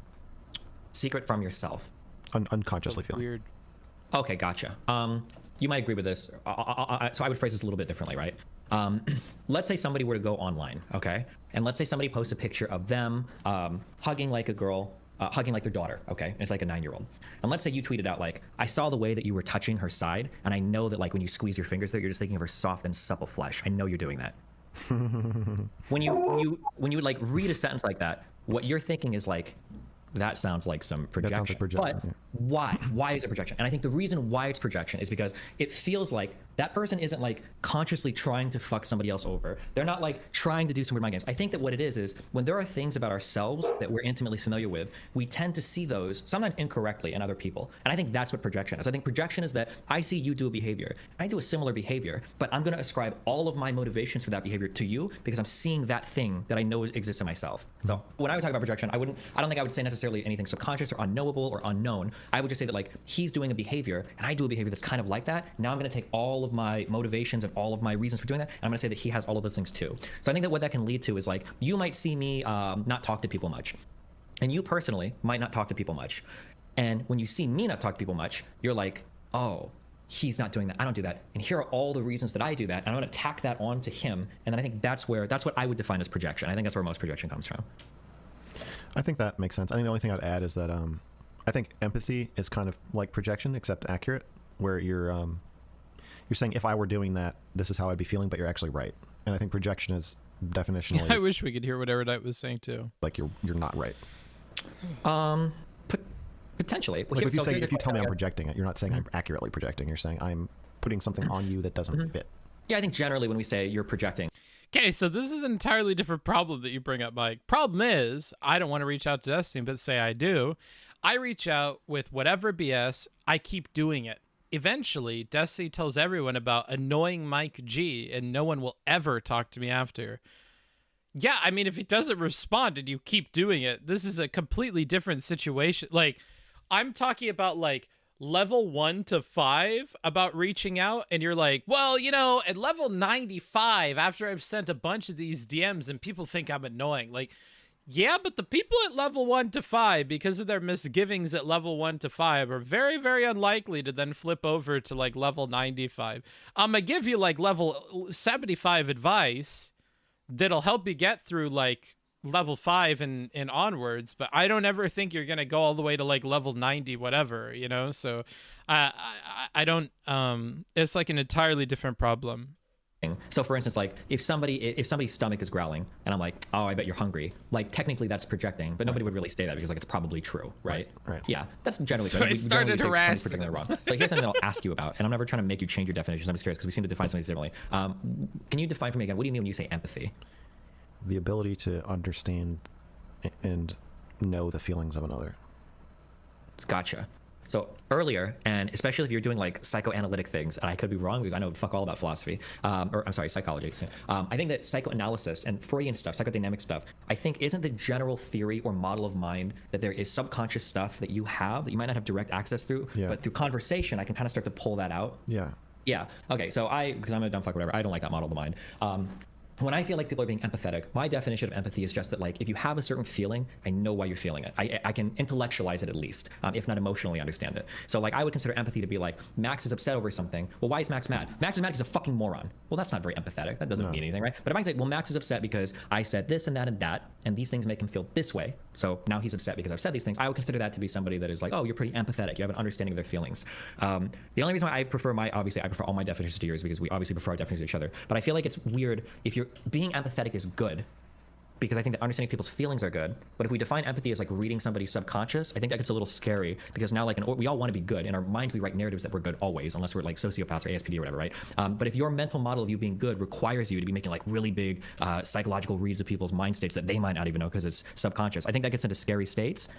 Secret from yourself. Unconsciously feeling. Weird. Okay, gotcha. You might agree with this. So I would phrase this a little bit differently, right? Let's say somebody were to go online, okay? And let's say somebody posts a picture of them hugging like a girl, hugging like their daughter, okay? And it's like a 9-year-old. And let's say you tweeted out like, I saw the way that you were touching her side, and I know that like when you squeeze your fingers there, you're just thinking of her soft and supple flesh. I know you're doing that. When you like read a sentence like that, what you're thinking is like, that sounds like some projection. That sounds like projection, but yeah. why? Why is it projection? And I think the reason why it's projection is because it feels like that person isn't like consciously trying to fuck somebody else over. They're not like trying to do some weird mind games. I think that what it is when there are things about ourselves that we're intimately familiar with, we tend to see those sometimes incorrectly in other people. And I think that's what projection is. I think projection is that I see you do a behavior, I do a similar behavior, but I'm going to ascribe all of my motivations for that behavior to you because I'm seeing that thing that I know exists in myself. So when I would talk about projection, I don't think I would say necessarily anything subconscious or unknowable or unknown, I would just say that like he's doing a behavior and I do a behavior that's kind of like that. Now I'm going to take all of my motivations and all of my reasons for doing that, and I'm going to say that he has all of those things too. So I think that what that can lead to is like you might see me not talk to people much, and you personally might not talk to people much. And when you see me not talk to people much, you're like, oh, he's not doing that, I don't do that, and here are all the reasons that I do that, and I'm going to tack that on to him. And then I think that's what I would define as projection. I think that's where most projection comes from. I think that makes sense. I think the only thing I'd add is that I think empathy is kind of like projection, except accurate, where you're saying if I were doing that, this is how I'd be feeling, but you're actually right. And I think projection is definitionally. I wish we could hear what Erudite was saying too. Like you're not right. Potentially. Like if you tell me I'm projecting it, you're not saying I'm accurately projecting. You're saying I'm putting something on you that doesn't fit. Yeah, I think generally when we say you're projecting. Okay, so this is an entirely different problem that you bring up, Mike. Problem is, I don't want to reach out to Destiny, but say I do. I reach out with whatever BS, I keep doing it. Eventually, Destiny tells everyone about annoying Mike G, and no one will ever talk to me after. Yeah, I mean, if he doesn't respond and you keep doing it, this is a completely different situation. Like, I'm talking about, like, level 1 to 5 about reaching out, and you're like, well, you know, at level 95, after I've sent a bunch of these DMs and people think I'm annoying. Like, yeah, but the people at level 1 to 5, because of their misgivings at level 1 to 5, are very, very unlikely to then flip over to, like, level 95. I'm gonna give you, like, level 75 advice that'll help you get through, like, level 5 and onwards, but I don't ever think you're gonna go all the way to like level 90 whatever, you know. So I don't it's like an entirely different problem. So for instance, like if somebody's stomach is growling and I'm like, oh, I bet you're hungry, like technically that's projecting, but nobody would really say that because like it's probably true, right? Yeah, that's generally so I started harassing. Projecting that wrong. So here's something that I'll ask you about, and I'm never trying to make you change your definitions. I'm just curious because we seem to define something differently. Can you define for me again, what do you mean when you say empathy? The ability to understand and know the feelings of another. Gotcha. So earlier, and especially if you're doing like psychoanalytic things, and I could be wrong because I know fuck all about philosophy, or I'm sorry, psychology. I think that psychoanalysis and Freudian stuff, psychodynamic stuff, I think isn't the general theory or model of mind that there is subconscious stuff that you have that you might not have direct access through, but through conversation, I can kind of start to pull that out. Yeah. Yeah. Okay. So because I'm a dumb fuck, whatever, I don't like that model of the mind. When I feel like people are being empathetic, my definition of empathy is just that, like, if you have a certain feeling, I know why you're feeling it. I can intellectualize it at least, if not emotionally understand it. So, like, I would consider empathy to be like, Max is upset over something. Well, why is Max mad? Max is mad because he's a fucking moron. Well, that's not very empathetic. That doesn't mean anything, right? But if I say, well, Max is upset because I said this and that, and these things make him feel this way, so now he's upset because I've said these things, I would consider that to be somebody that is like, oh, you're pretty empathetic. You have an understanding of their feelings. The only reason why I prefer all my definitions to yours because we obviously prefer our definitions to each other. But I feel like it's weird if you're being empathetic is good, because I think that understanding people's feelings are good. But if we define empathy as like reading somebody's subconscious, I think that gets a little scary because now like we all want to be good. In our minds, we write narratives that we're good always, unless we're like sociopaths or ASPD or whatever, right? But if your mental model of you being good requires you to be making like really big psychological reads of people's mind states that they might not even know because it's subconscious, I think that gets into scary states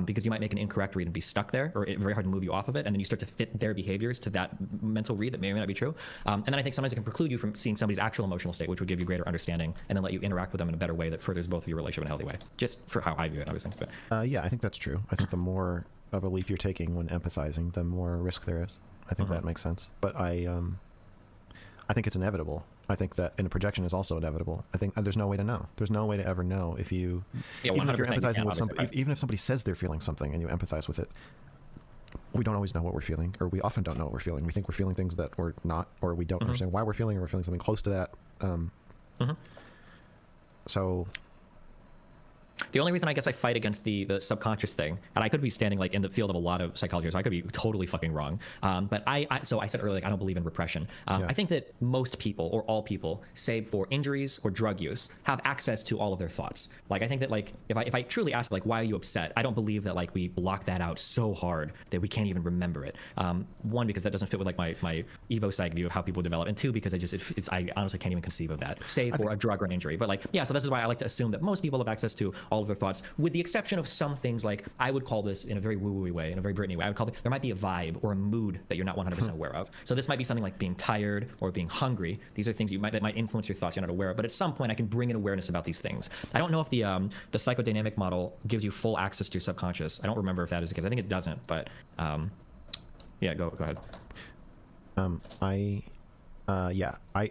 because you might make an incorrect read and be stuck there, or it's very hard to move you off of it, and then you start to fit their behaviors to that mental read that may or may not be true. And then I think sometimes it can preclude you from seeing somebody's actual emotional state, which would give you greater understanding and then let you interact with them in a better way that furthers both of your relationship in a healthy way, just for how I view it, obviously. But yeah, I think that's true. I think the more of a leap you're taking when empathizing, the more risk there is. I think that makes sense. But I think it's inevitable. I think that in a projection is also inevitable. I think there's no way to know. There's no way to ever know if you, even if you're empathizing with somebody, even if somebody says they're feeling something and you empathize with it, we don't always know what we're feeling, or we often don't know what we're feeling. We think we're feeling things that we're not, or we don't understand why we're feeling, or we're feeling something close to that. So the only reason I guess I fight against the subconscious thing, and I could be standing like in the field of a lot of psychology, so I could be totally fucking wrong. But so I said earlier, like, I don't believe in repression. I think that most people, or all people, save for injuries or drug use, have access to all of their thoughts. Like, I think that like if I truly ask like, why are you upset? I don't believe that like we block that out so hard that we can't even remember it. One, because that doesn't fit with like my evo psych view of how people develop, and two, because I honestly can't even conceive of that, save for a drug or an injury. But like, yeah, so this is why I like to assume that most people have access to all of their thoughts, with the exception of some things like, I would call this in a very woo-woo way, in a very Britney way, I would call it, there might be a vibe or a mood that you're not 100% aware of. So this might be something like being tired or being hungry. These are things that might influence your thoughts you're not aware of, but at some point I can bring in awareness about these things. I don't know if the psychodynamic model gives you full access to your subconscious. I don't remember if that is the case. I think it doesn't, but yeah, go ahead.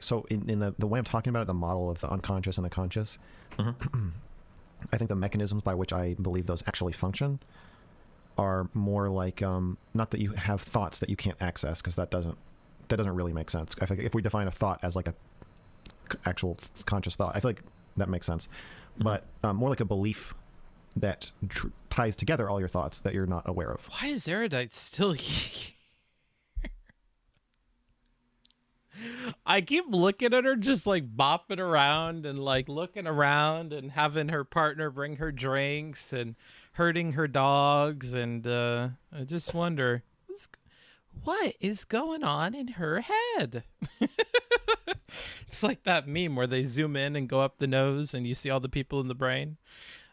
So in the way I'm talking about it, the model of the unconscious and the conscious, I think the mechanisms by which I believe those actually function are more like, not that you have thoughts that you can't access, because that doesn't really make sense. I think if we define a thought as like a actual conscious thought, I feel like that makes sense. But more like a belief that ties together all your thoughts that you're not aware of. Why is Erudite still here? I keep looking at her just like bopping around and like looking around and having her partner bring her drinks and herding her dogs, and I just wonder what is going on in her head. It's like that meme where they zoom in and go up the nose and you see all the people in the brain.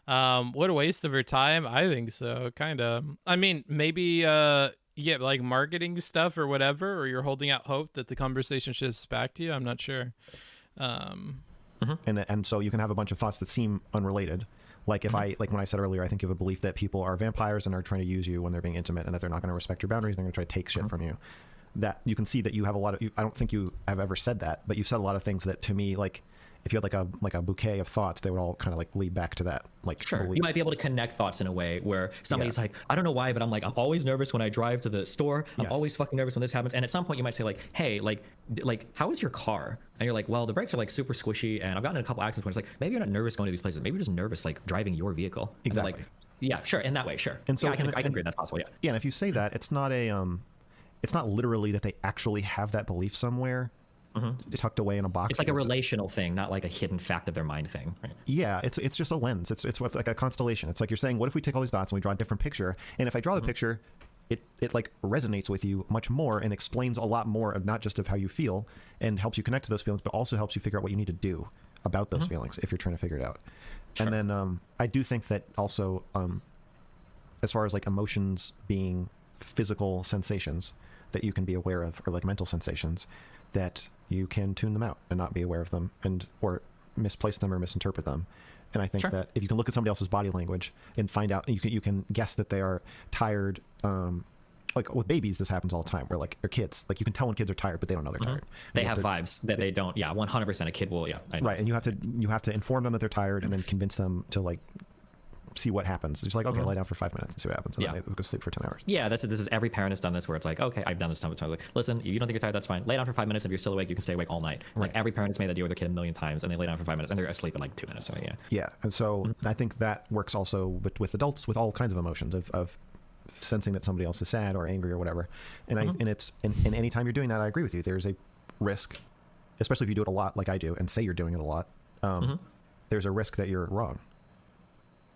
What a waste of her time. I think so, kind of. I mean, maybe like marketing stuff or whatever, or you're holding out hope that the conversation shifts back to you. I'm not sure. And so you can have a bunch of thoughts that seem unrelated. Like if like when I said earlier, I think you have a belief that people are vampires and are trying to use you when they're being intimate, and that they're not going to respect your boundaries. They're going to try to take shit from you. That you can see that you have a lot of, I don't think you have ever said that, but you've said a lot of things that to me, like if you had like a bouquet of thoughts, they would all kind of like lead back to that. Like, sure, belief. You might be able to connect thoughts in a way where somebody's like, I don't know why, but I'm always nervous when I drive to the store. I'm always fucking nervous when this happens. And at some point you might say like, hey, like how is your car? And you're like, well, the brakes are like super squishy, and I've gotten in a couple accidents when it's like, maybe you're not nervous going to these places. Maybe you're just nervous like driving your vehicle. Exactly. Like, yeah, sure. In that way, sure. And so I can agree that's possible. Yeah. Yeah, and if you say that, it's not literally that they actually have that belief somewhere tucked away in a box. It's like a relational thing, not like a hidden fact of their mind thing. Right? Yeah, it's just a lens. It's like a constellation. It's like you're saying, what if we take all these dots and we draw a different picture? And if I draw the picture, it like resonates with you much more and explains a lot more of not just of how you feel and helps you connect to those feelings, but also helps you figure out what you need to do about those feelings if you're trying to figure it out. Sure. And then I do think that also, as far as like emotions being physical sensations that you can be aware of, or like mental sensations, that you can tune them out and not be aware of them, and or misplace them or misinterpret them. And I think that if you can look at somebody else's body language and find out, you can guess that they are tired. Like with babies, this happens all the time. Where like or kids, like you can tell when kids are tired, but they don't know they're tired. They have vibes that they don't. Yeah, 100%. A kid will. Yeah, right. And you have to inform them that they're tired, and then convince them to like see what happens. It's like, okay, lay down for 5 minutes and see what happens, and then they go sleep for 10 hours. Yeah, this is every parent has done this, where it's like, okay, I've done this time. Like, listen, if you don't think you're tired, that's fine. Lay down for 5 minutes. If you're still awake, you can stay awake all night. Like every parent has made that deal with their kid a million times, and they lay down for 5 minutes, and they're asleep in like 2 minutes. So yeah. And so I think that works also with adults, with all kinds of emotions of sensing that somebody else is sad or angry or whatever. And and any time you're doing that, I agree with you. There's a risk, especially if you do it a lot, like I do, and say you're doing it a lot. There's a risk that you're wrong.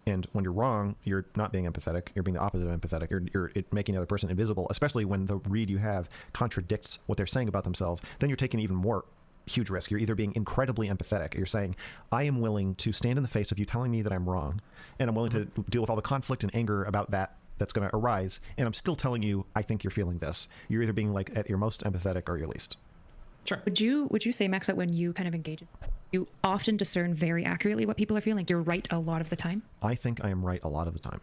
And when you're wrong, you're not being empathetic. You're being the opposite of empathetic. You're making the other person invisible, especially when the read you have contradicts what they're saying about themselves. Then you're taking even more huge risk. You're either being incredibly empathetic. You're saying, I am willing to stand in the face of you telling me that I'm wrong, and I'm willing to deal with all the conflict and anger about that's going to arise, and I'm still telling you I think you're feeling this. You're either being like at your most empathetic or your least. Sure. Would you say, Max, that when you kind of engage, you often discern very accurately what people are feeling? Like you're right a lot of the time? I think I am right a lot of the time.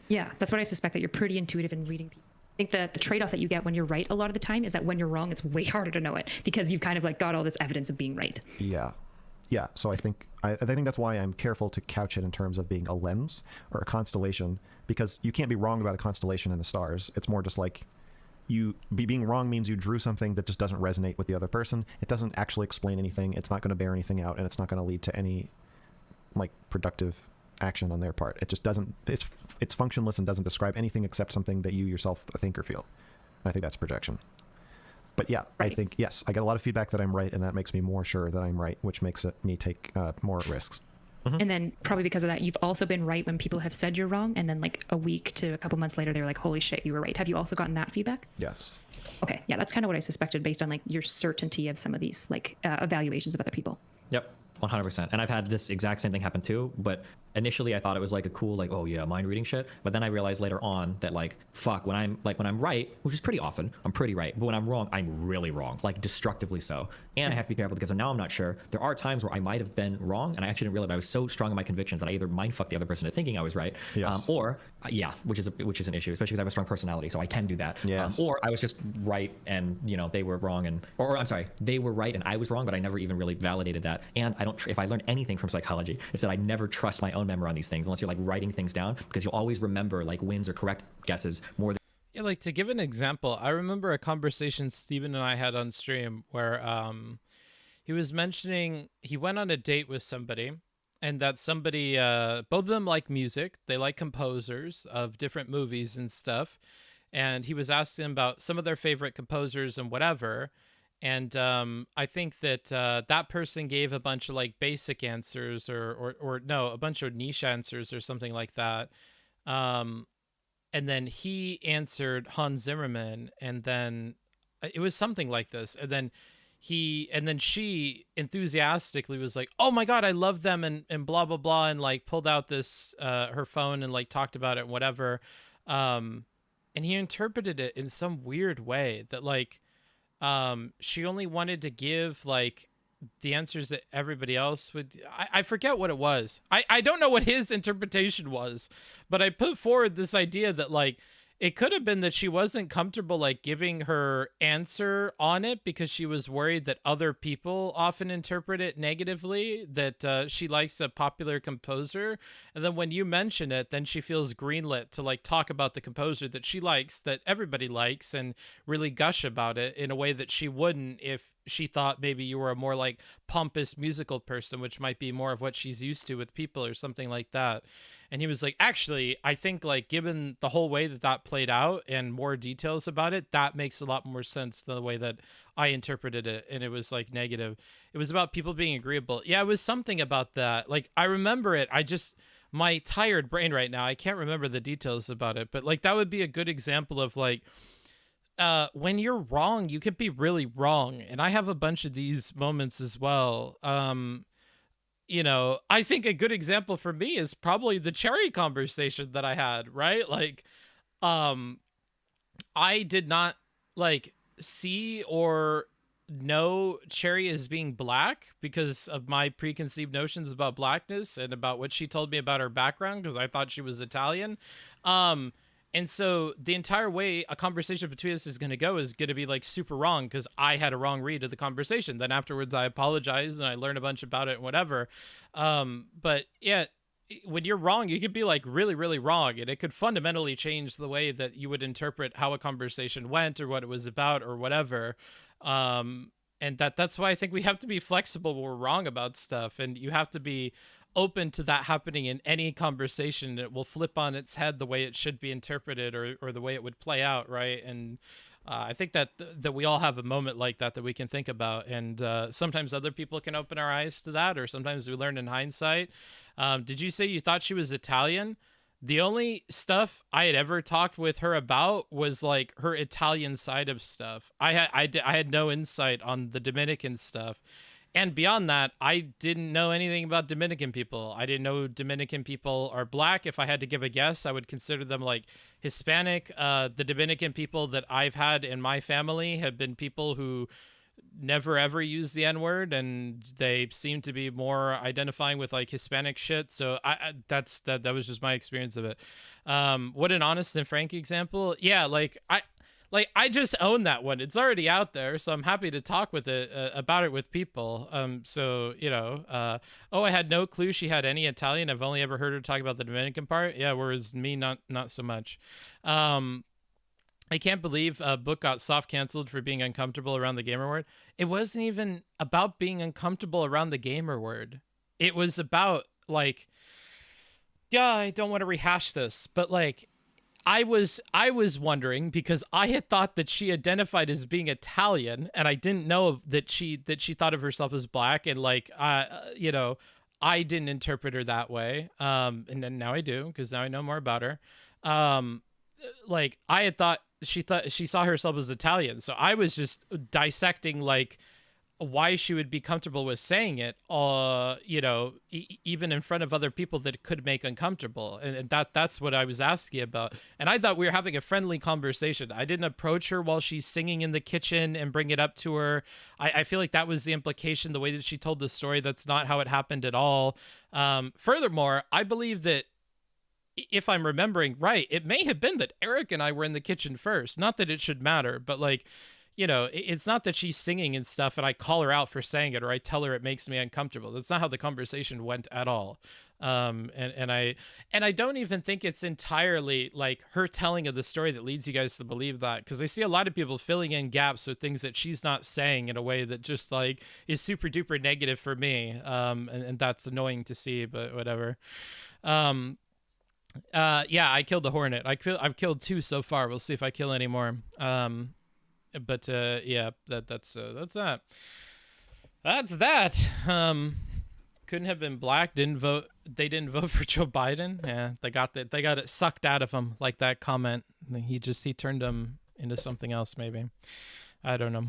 Yeah, that's what I suspect, that you're pretty intuitive in reading people. I think that the trade-off that you get when you're right a lot of the time is that when you're wrong, it's way harder to know it, because you've kind of like got all this evidence of being right. Yeah. So I think that's why I'm careful to couch it in terms of being a lens or a constellation, because you can't be wrong about a constellation in the stars. It's more just like being wrong means you drew something that just doesn't resonate with the other person. It doesn't actually explain anything. It's not going to bear anything out, and it's not going to lead to any like productive action on their part. It just doesn't. It's functionless and doesn't describe anything except something that you yourself think or feel. I think that's projection. But yeah, right. I think yes, I get a lot of feedback that I'm right, and that makes me more sure that I'm right, which makes me take more risks. And then probably because of that, you've also been right when people have said you're wrong, and then like a week to a couple months later, they're like, holy shit, you were right. Have you also gotten that feedback? Yes. Okay. Yeah, that's kind of what I suspected based on like your certainty of some of these like evaluations of other people. Yep. 100%. And I've had this exact same thing happen too, but initially I thought it was like a cool, like, oh yeah, mind reading shit. But then I realized later on that like, fuck, when I'm right, which is pretty often, I'm pretty right. But when I'm wrong, I'm really wrong, like destructively so. And I have to be careful because now I'm not sure. There are times where I might have been wrong and I actually didn't realize I was so strong in my convictions that I either mindfucked the other person into thinking I was right, or which is an issue, especially because I have a strong personality, so I can do that. Or I was just right and they were wrong, and or I'm sorry, they were right and I was wrong, but I never even really validated that. And I don't. If I learned anything from psychology, it's that I never trust my own memory on these things unless you're like writing things down, because you'll always remember like wins or correct guesses more than. Yeah, like to give an example, I remember a conversation Steven and I had on stream where he was mentioning he went on a date with somebody, and that somebody, both of them like music, they like composers of different movies and stuff, and he was asking about some of their favorite composers and whatever. And I think that that person gave a bunch of like basic answers or no, a bunch of niche answers or something like that. And then he answered Hans Zimmerman, and then it was something like this. And then she enthusiastically was like, oh my God, I love them and blah, blah, blah. And like pulled out this, her phone and like talked about it and whatever. And he interpreted it in some weird way that like, she only wanted to give like the answers that everybody else would. I forget what it was. I don't know what his interpretation was, but I put forward this idea that like it could have been that she wasn't comfortable like giving her answer on it because she was worried that other people often interpret it negatively, that she likes a popular composer. And then when you mention it, then she feels greenlit to like talk about the composer that she likes, that everybody likes, and really gush about it in a way that she wouldn't if she thought maybe you were a more like pompous musical person, which might be more of what she's used to with people or something like that. And he was like, actually, I think like given the whole way that that played out and more details about it, that makes a lot more sense than the way that I interpreted it. And it was like negative. It was about people being agreeable. Yeah, it was something about that. Like I remember it. My tired brain right now, I can't remember the details about it, but like that would be a good example of like, when you're wrong, you can be really wrong. And I have a bunch of these moments as well. I think a good example for me is probably the cherry conversation that I had, right? Like, I did not like see or know Cherry as being black because of my preconceived notions about blackness and about what she told me about her background, because I thought she was Italian. And so the entire way a conversation between us is going to go is going to be like super wrong because I had a wrong read of the conversation. Then afterwards I apologize and I learn a bunch about it and whatever. But yeah, when you're wrong, you could be like really, really wrong, and it could fundamentally change the way that you would interpret how a conversation went or what it was about or whatever. And that's why I think we have to be flexible when we're wrong about stuff, and you have to be open to that happening in any conversation. It will flip on its head the way it should be interpreted or the way it would play out, right? And I think that we all have a moment like that we can think about, and sometimes other people can open our eyes to that, or sometimes we learn in hindsight. Did you say you thought she was Italian? The only stuff I had ever talked with her about was like her Italian side of stuff. I had no insight on the Dominican stuff. And beyond that, I didn't know anything about Dominican people. I didn't know Dominican people are black. If I had to give a guess, I would consider them like Hispanic. The Dominican people that I've had in my family have been people who never ever use the N-word, and they seem to be more identifying with like Hispanic shit. So that was just my experience of it. What an honest and frank example. Yeah, I just own that one. It's already out there, so I'm happy to talk with it about it with people. I had no clue she had any Italian. I've only ever heard her talk about the Dominican part. Yeah, whereas me, not so much. I can't believe a book got soft canceled for being uncomfortable around the gamer word. It wasn't even about being uncomfortable around the gamer word. It was about like, yeah, I don't want to rehash this, but like, I was wondering because I had thought that she identified as being Italian, and I didn't know that she thought of herself as black, and like I didn't interpret her that way. And then now I do, because now I know more about her. Like I had thought she saw herself as Italian, so I was just dissecting like why she would be comfortable with saying it, you know, even in front of other people that it could make uncomfortable. And that's what I was asking about. And I thought we were having a friendly conversation. I didn't approach her while she's singing in the kitchen and bring it up to her. I feel like that was the implication, the way that she told the story. That's not how it happened at all. Furthermore, I believe that, if I'm remembering right, it may have been that Eric and I were in the kitchen first. Not that it should matter, but like, you know, it's not that she's singing and stuff and I call her out for saying it or I tell her it makes me uncomfortable. That's not how the conversation went at all. And I don't even think it's entirely like her telling of the story that leads you guys to believe that, because I see a lot of people filling in gaps with things that she's not saying in a way that just like is super duper negative for me. And that's annoying to see, but whatever. Yeah, I killed the hornet. I've killed 2 so far. We'll see if I kill any more. But yeah, that's that. That's that. Couldn't have been black. Didn't vote. They didn't vote for Joe Biden. Yeah, they got it sucked out of him, like that comment. He turned them into something else. Maybe, I don't know.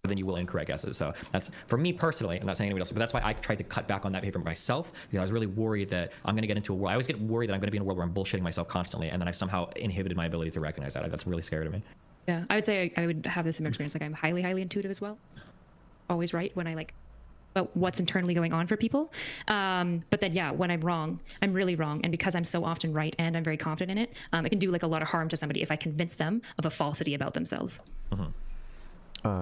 Then you will incorrect guesses. So that's, for me personally, I'm not saying anybody else, but that's why I tried to cut back on that behavior myself, because I was really worried that I'm going to get into a world. I always get worried that I'm going to be in a world where I'm bullshitting myself constantly, and then I somehow inhibited my ability to recognize that. That's really scary to me. Yeah, I would say I would have the same experience. Like, I'm highly, highly intuitive as well. Always right when I like about what's internally going on for people. But then, yeah, when I'm wrong, I'm really wrong. And because I'm so often right and I'm very confident in it, it can do like a lot of harm to somebody if I convince them of a falsity about themselves. Mm-hmm.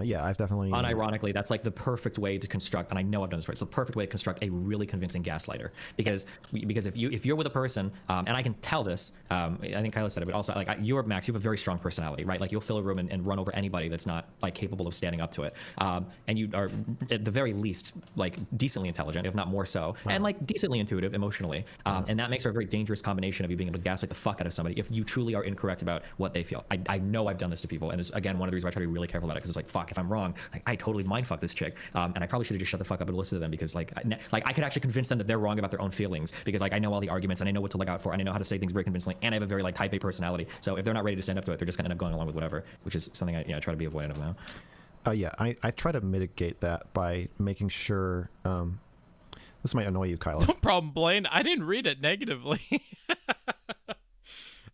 Yeah, I've definitely... Unironically, that's like the perfect way to construct, and I know I've done this before, it's the perfect way to construct a really convincing gaslighter. Because if you're with a person, and I can tell this, I think Kyla said it, but also, like, you're Max, you have a very strong personality, right? Like, you'll fill a room and run over anybody that's not, like, capable of standing up to it. And you are, at the very least, like, decently intelligent, if not more so, and, like, decently intuitive emotionally. And that makes for a very dangerous combination of you being able to gaslight the fuck out of somebody if you truly are incorrect about what they feel. I know I've done this to people, and it's, again, one of the reasons why I try to be really careful about it, because it's like, fuck, if I'm wrong, like, I totally mindfuck this chick, and I probably should have just shut the fuck up and listened to them, because like I could actually convince them that they're wrong about their own feelings, because like I know all the arguments and I know what to look out for and I know how to say things very convincingly, and I have a very like type A personality. So if they're not ready to stand up to it, they're just gonna end up going along with whatever, which is something I try to be avoidant of now. Yeah, I try to mitigate that by making sure. This might annoy you, Kyla. No problem, Blaine. I didn't read it negatively.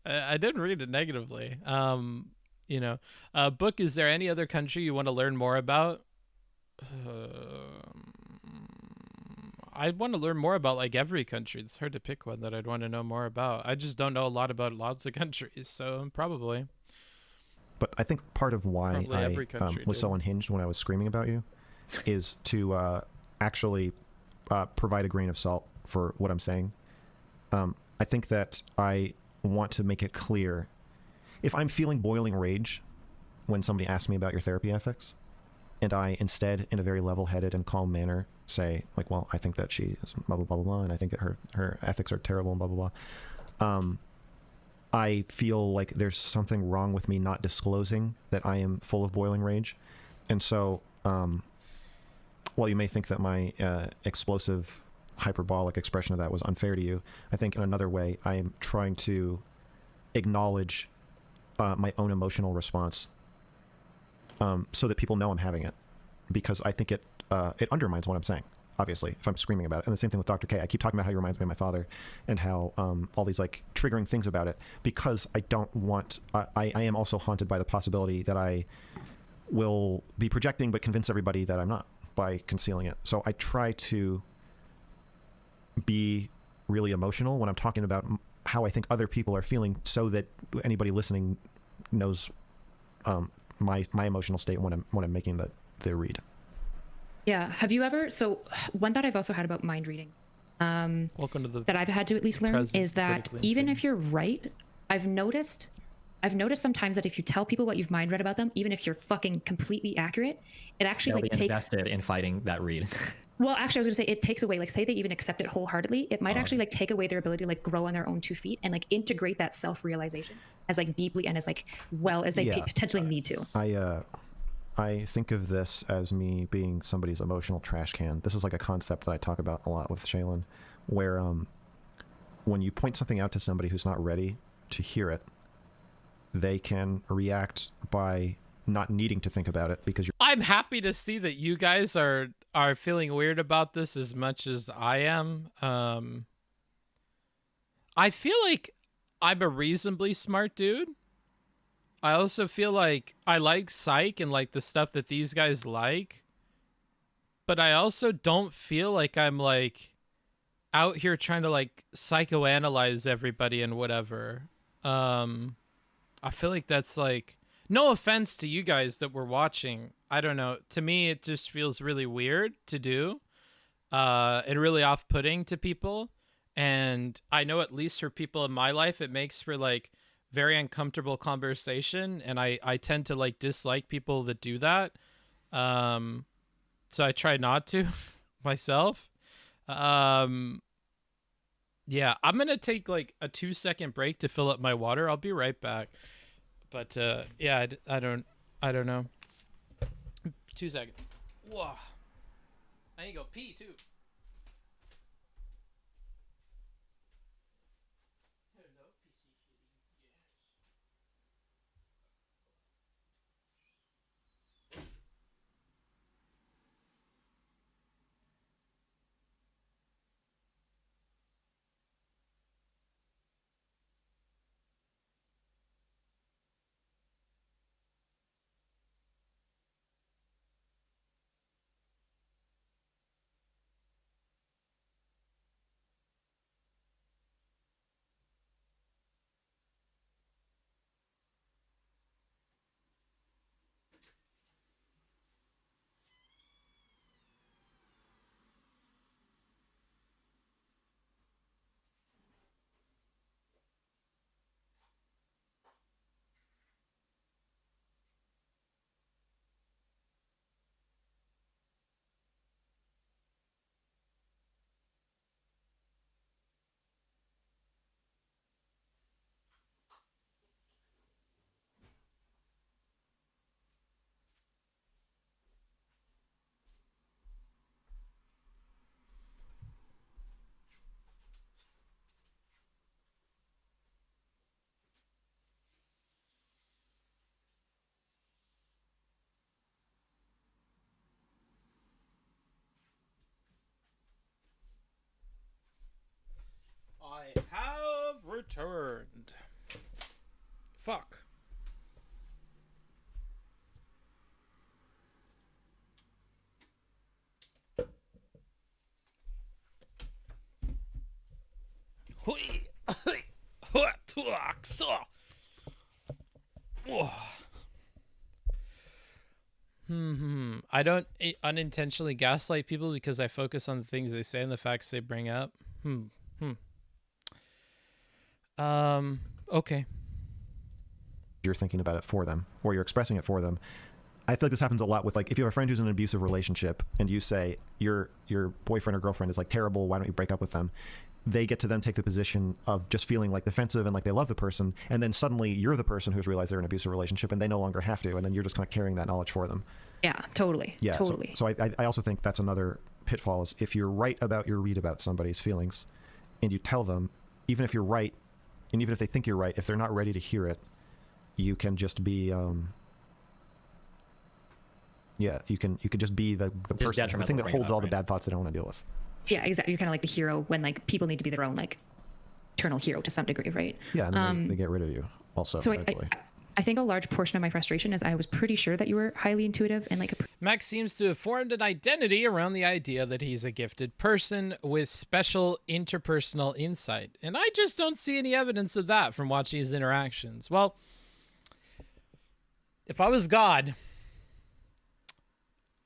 I didn't read it negatively. You know, book, is there any other country you want to learn more about? I want to learn more about like every country. It's hard to pick one that I'd want to know more about. I just don't know a lot about lots of countries, so probably. But I think part of why I was so unhinged when I was screaming about you is to actually provide a grain of salt for what I'm saying. I think that I want to make it clear, if I'm feeling boiling rage when somebody asks me about your therapy ethics, and I instead, in a very level-headed and calm manner, say, like, well, I think that she is blah, blah, blah, blah, blah, and I think that her ethics are terrible and blah, blah, blah, I feel like there's something wrong with me not disclosing that I am full of boiling rage. And so, while you may think that my explosive, hyperbolic expression of that was unfair to you, I think in another way, I am trying to acknowledge my own emotional response, so that people know I'm having it, because I think it undermines what I'm saying, obviously, if I'm screaming about it. And the same thing with Dr. K. I keep talking about how he reminds me of my father and how all these like triggering things about it, because I don't want, I am also haunted by the possibility that I will be projecting but convince everybody that I'm not by concealing it. So I try to be really emotional when I'm talking about how I think other people are feeling, so that anybody listening knows my emotional state when I'm making the read. Yeah. Have you ever? So one thought I've also had about mind reading, welcome to the that I've had to at least learn, is that even if you're right, I've noticed sometimes that if you tell people what you've mind read about them, even if you're fucking completely accurate, it actually takes invested in fighting that read. Well, actually, I was going to say it takes away, like, say they even accept it wholeheartedly, it might actually like take away their ability to like grow on their own 2 feet and like integrate that self-realization as like deeply and as like well as they potentially need to. I think of this as me being somebody's emotional trash can. This is like a concept that I talk about a lot with Shaylin, where when you point something out to somebody who's not ready to hear it, they can react by not needing to think about it because you're. I'm happy to see that you guys are feeling weird about this as much as I am. I feel like I'm a reasonably smart dude. I also feel like I like psych and like the stuff that these guys like. But I also don't feel like I'm like out here trying to like psychoanalyze everybody and whatever. I feel like that's like, no offense to you guys that were watching. I don't know. To me, it just feels really weird to do, and really off-putting to people. And I know at least for people in my life, it makes for like very uncomfortable conversation. And I tend to like dislike people that do that. So I try not to myself. Yeah, I'm going to take like a 2-second break to fill up my water. I'll be right back. But yeah, I don't know. 2 seconds. Whoa. I need to go pee too. I have returned. Fuck. I don't unintentionally gaslight people because I focus on the things they say and the facts they bring up. Okay. You're thinking about it for them, or you're expressing it for them. I feel like this happens a lot with, like, if you have a friend who's in an abusive relationship and you say your boyfriend or girlfriend is like terrible, why don't you break up with them? They get to then take the position of just feeling like defensive and like they love the person, and then suddenly you're the person who's realized they're in an abusive relationship and they no longer have to, and then you're just kind of carrying that knowledge for them. Yeah, totally. Yeah, totally. So I also think that's another pitfall, is if you're right about your read about somebody's feelings and you tell them, even if you're right, and even if they think you're right, if they're not ready to hear it, you can just be you can just be the person, the thing that holds all the bad thoughts they don't want to deal with. Yeah, exactly. You're kind of like the hero when like people need to be their own like eternal hero to some degree, right? Yeah, and then they get rid of you also. So I think a large portion of my frustration is I was pretty sure that you were highly intuitive and like Max seems to have formed an identity around the idea that he's a gifted person with special interpersonal insight. And I just don't see any evidence of that from watching his interactions. Well, if I was God,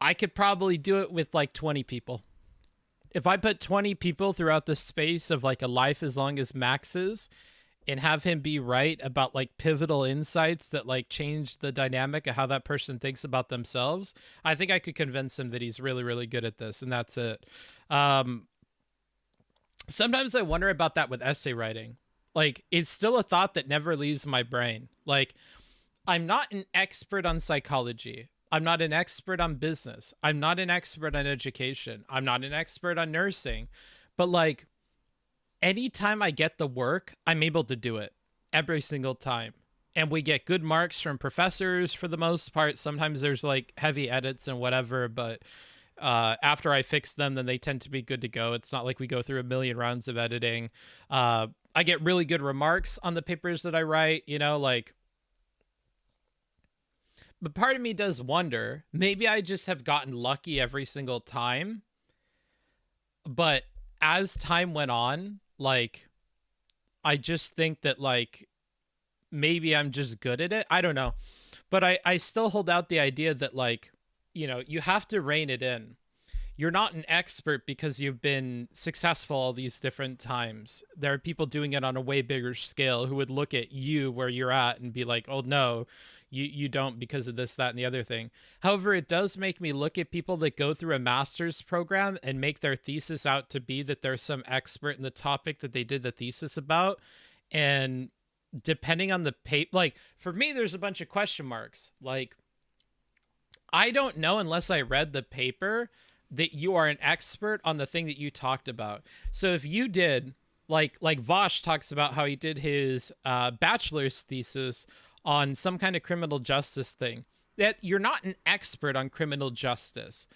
I could probably do it with like 20 people. If I put 20 people throughout the space of like a life as long as Max's and have him be right about like pivotal insights that like change the dynamic of how that person thinks about themselves, I think I could convince him that he's really, really good at this. And that's it. Sometimes I wonder about that with essay writing. Like, it's still a thought that never leaves my brain. Like, I'm not an expert on psychology. I'm not an expert on business. I'm not an expert on education. I'm not an expert on nursing. But like, anytime I get the work, I'm able to do it every single time. and we get good marks from professors for the most part. Sometimes there's like heavy edits and whatever, but after I fix them, then they tend to be good to go. It's not like we go through a million rounds of editing. I get really good remarks on the papers that I write, you know, like, but part of me does wonder, maybe I just have gotten lucky every single time. But as time went on, like, I just think that, like, maybe I'm just good at it. I don't know. But I still hold out the idea that, like, you know, you have to rein it in. You're not an expert because you've been successful all these different times. There are people doing it on a way bigger scale who would look at you where you're at and be like, oh, no, you don't because of this, that, and the other thing. However, it does make me look at people that go through a master's program and make their thesis out to be that they're some expert in the topic that they did the thesis about. And depending on the paper, like, for me, there's a bunch of question marks. Like, I don't know unless I read the paper that you are an expert on the thing that you talked about. So if you did, like Vosh talks about how he did his bachelor's thesis on some kind of criminal justice thing, that you're not an expert on criminal justice.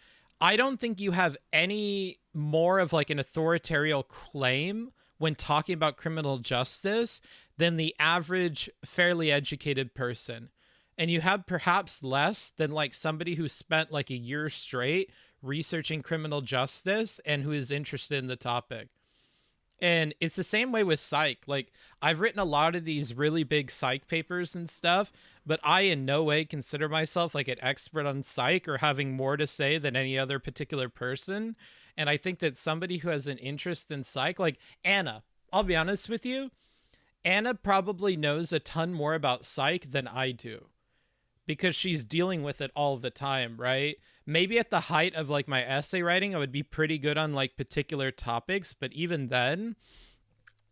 I don't think you have any more of like an authoritarian claim when talking about criminal justice than the average fairly educated person. And you have perhaps less than like somebody who spent like a year straight researching criminal justice and who is interested in the topic. And it's the same way with psych. Like, I've written a lot of these really big psych papers and stuff, but I in no way consider myself like an expert on psych or having more to say than any other particular person. And I think that somebody who has an interest in psych, like Anna, I'll be honest with you, Anna probably knows a ton more about psych than I do, because she's dealing with it all the time, right? Maybe at the height of like my essay writing, I would be pretty good on like particular topics. But even then,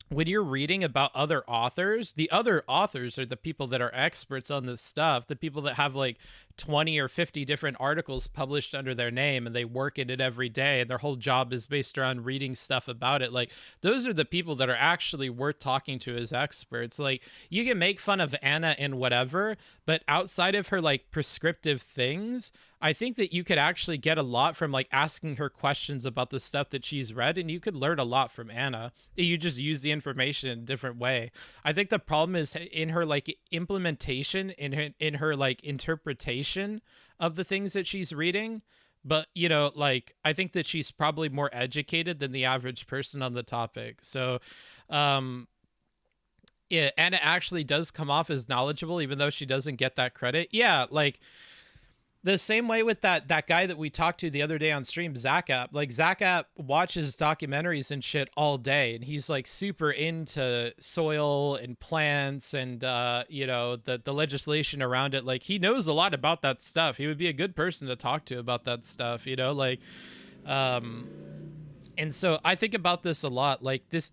when you're reading about other authors, the other authors are the people that are experts on this stuff, the people that have like 20 or 50 different articles published under their name and they work in it every day and their whole job is based around reading stuff about it. Like, those are the people that are actually worth talking to as experts. Like, you can make fun of Anna and whatever, but outside of her like prescriptive things, I think that you could actually get a lot from like asking her questions about the stuff that she's read, and you could learn a lot from Anna. You just use the information in a different way. I think the problem is in her like implementation, in her like interpretation of the things that she's reading. But, you know, like, I think that she's probably more educated than the average person on the topic. So, yeah, Anna actually does come off as knowledgeable, even though she doesn't get that credit. Yeah, like, the same way with that guy that we talked to the other day on stream, Zackap. Like, Zackap watches documentaries and shit all day, and he's like super into soil and plants and you know, the legislation around it. Like, he knows a lot about that stuff. He would be a good person to talk to about that stuff, you know, like and so I think about this a lot, like this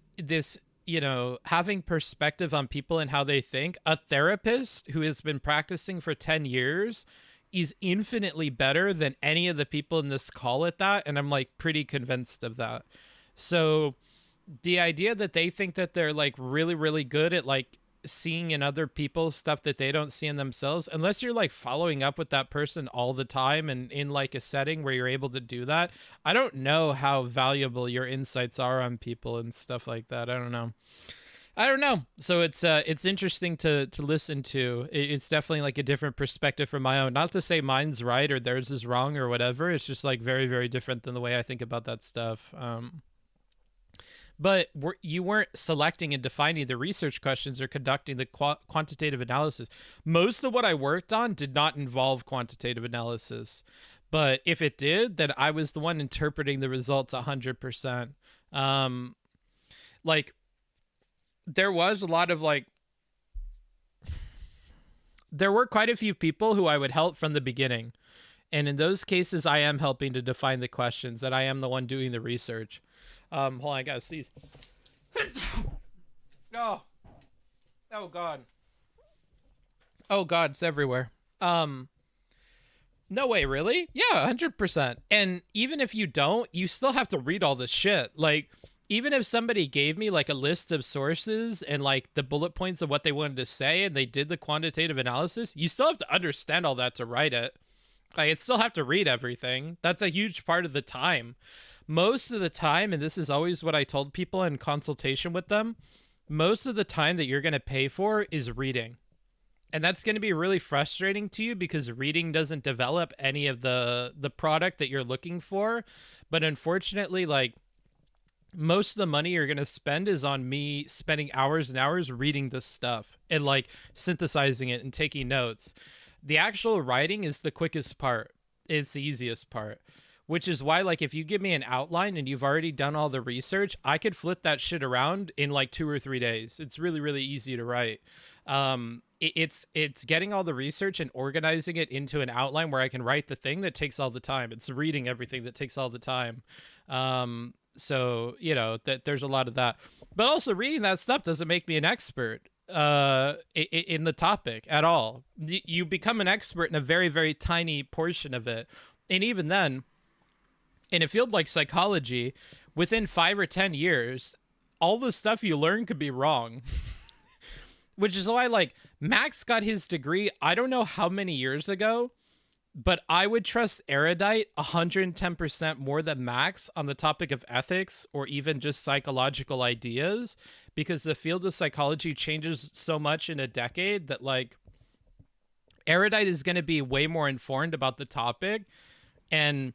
you know, having perspective on people and how they think. A therapist who has been practicing for 10 years is infinitely better than any of the people in this call at that. And I'm like pretty convinced of that. So the idea that they think that they're like really, really good at like seeing in other people stuff that they don't see in themselves, unless you're like following up with that person all the time and in like a setting where you're able to do that, I don't know how valuable your insights are on people and stuff like that. I don't know. So it's interesting to listen to. It's definitely like a different perspective from my own. Not to say mine's right or theirs is wrong or whatever. It's just like very, very different than the way I think about that stuff. But you weren't selecting and defining the research questions or conducting the quantitative analysis. Most of what I worked on did not involve quantitative analysis. But if it did, then I was the one interpreting the results 100%. Like, there was a lot of like, there were quite a few people who I would help from the beginning. And in those cases, I am helping to define the questions, and I am the one doing the research. Hold on, I gotta sneeze. Oh God. Oh God, it's everywhere. No way, really? Yeah, 100%. And even if you don't, you still have to read all this shit. Like, even if somebody gave me like a list of sources and like the bullet points of what they wanted to say and they did the quantitative analysis, you still have to understand all that to write it. Like, I still have to read everything. That's a huge part of the time. Most of the time, and this is always what I told people in consultation with them, most of the time that you're going to pay for is reading. And that's going to be really frustrating to you because reading doesn't develop any of the product that you're looking for. But unfortunately, like, most of the money you're going to spend is on me spending hours and hours reading this stuff and like synthesizing it and taking notes. The actual writing is the quickest part. It's the easiest part, which is why, like, if you give me an outline and you've already done all the research, I could flip that shit around in like 2 or 3 days. It's really, really easy to write. It's getting all the research and organizing it into an outline where I can write the thing that takes all the time. It's reading everything that takes all the time. So, you know, that there's a lot of that, but also reading that stuff doesn't make me an expert in the topic at all. You become an expert in a very, very tiny portion of it. And even then, in a field like psychology, within 5 or 10 years, all the stuff you learn could be wrong. Which is why, like, Max got his degree, I don't know how many years ago, but I would trust Erudite 110% more than Max on the topic of ethics or even just psychological ideas, because the field of psychology changes so much in a decade that, like, Erudite is going to be way more informed about the topic. And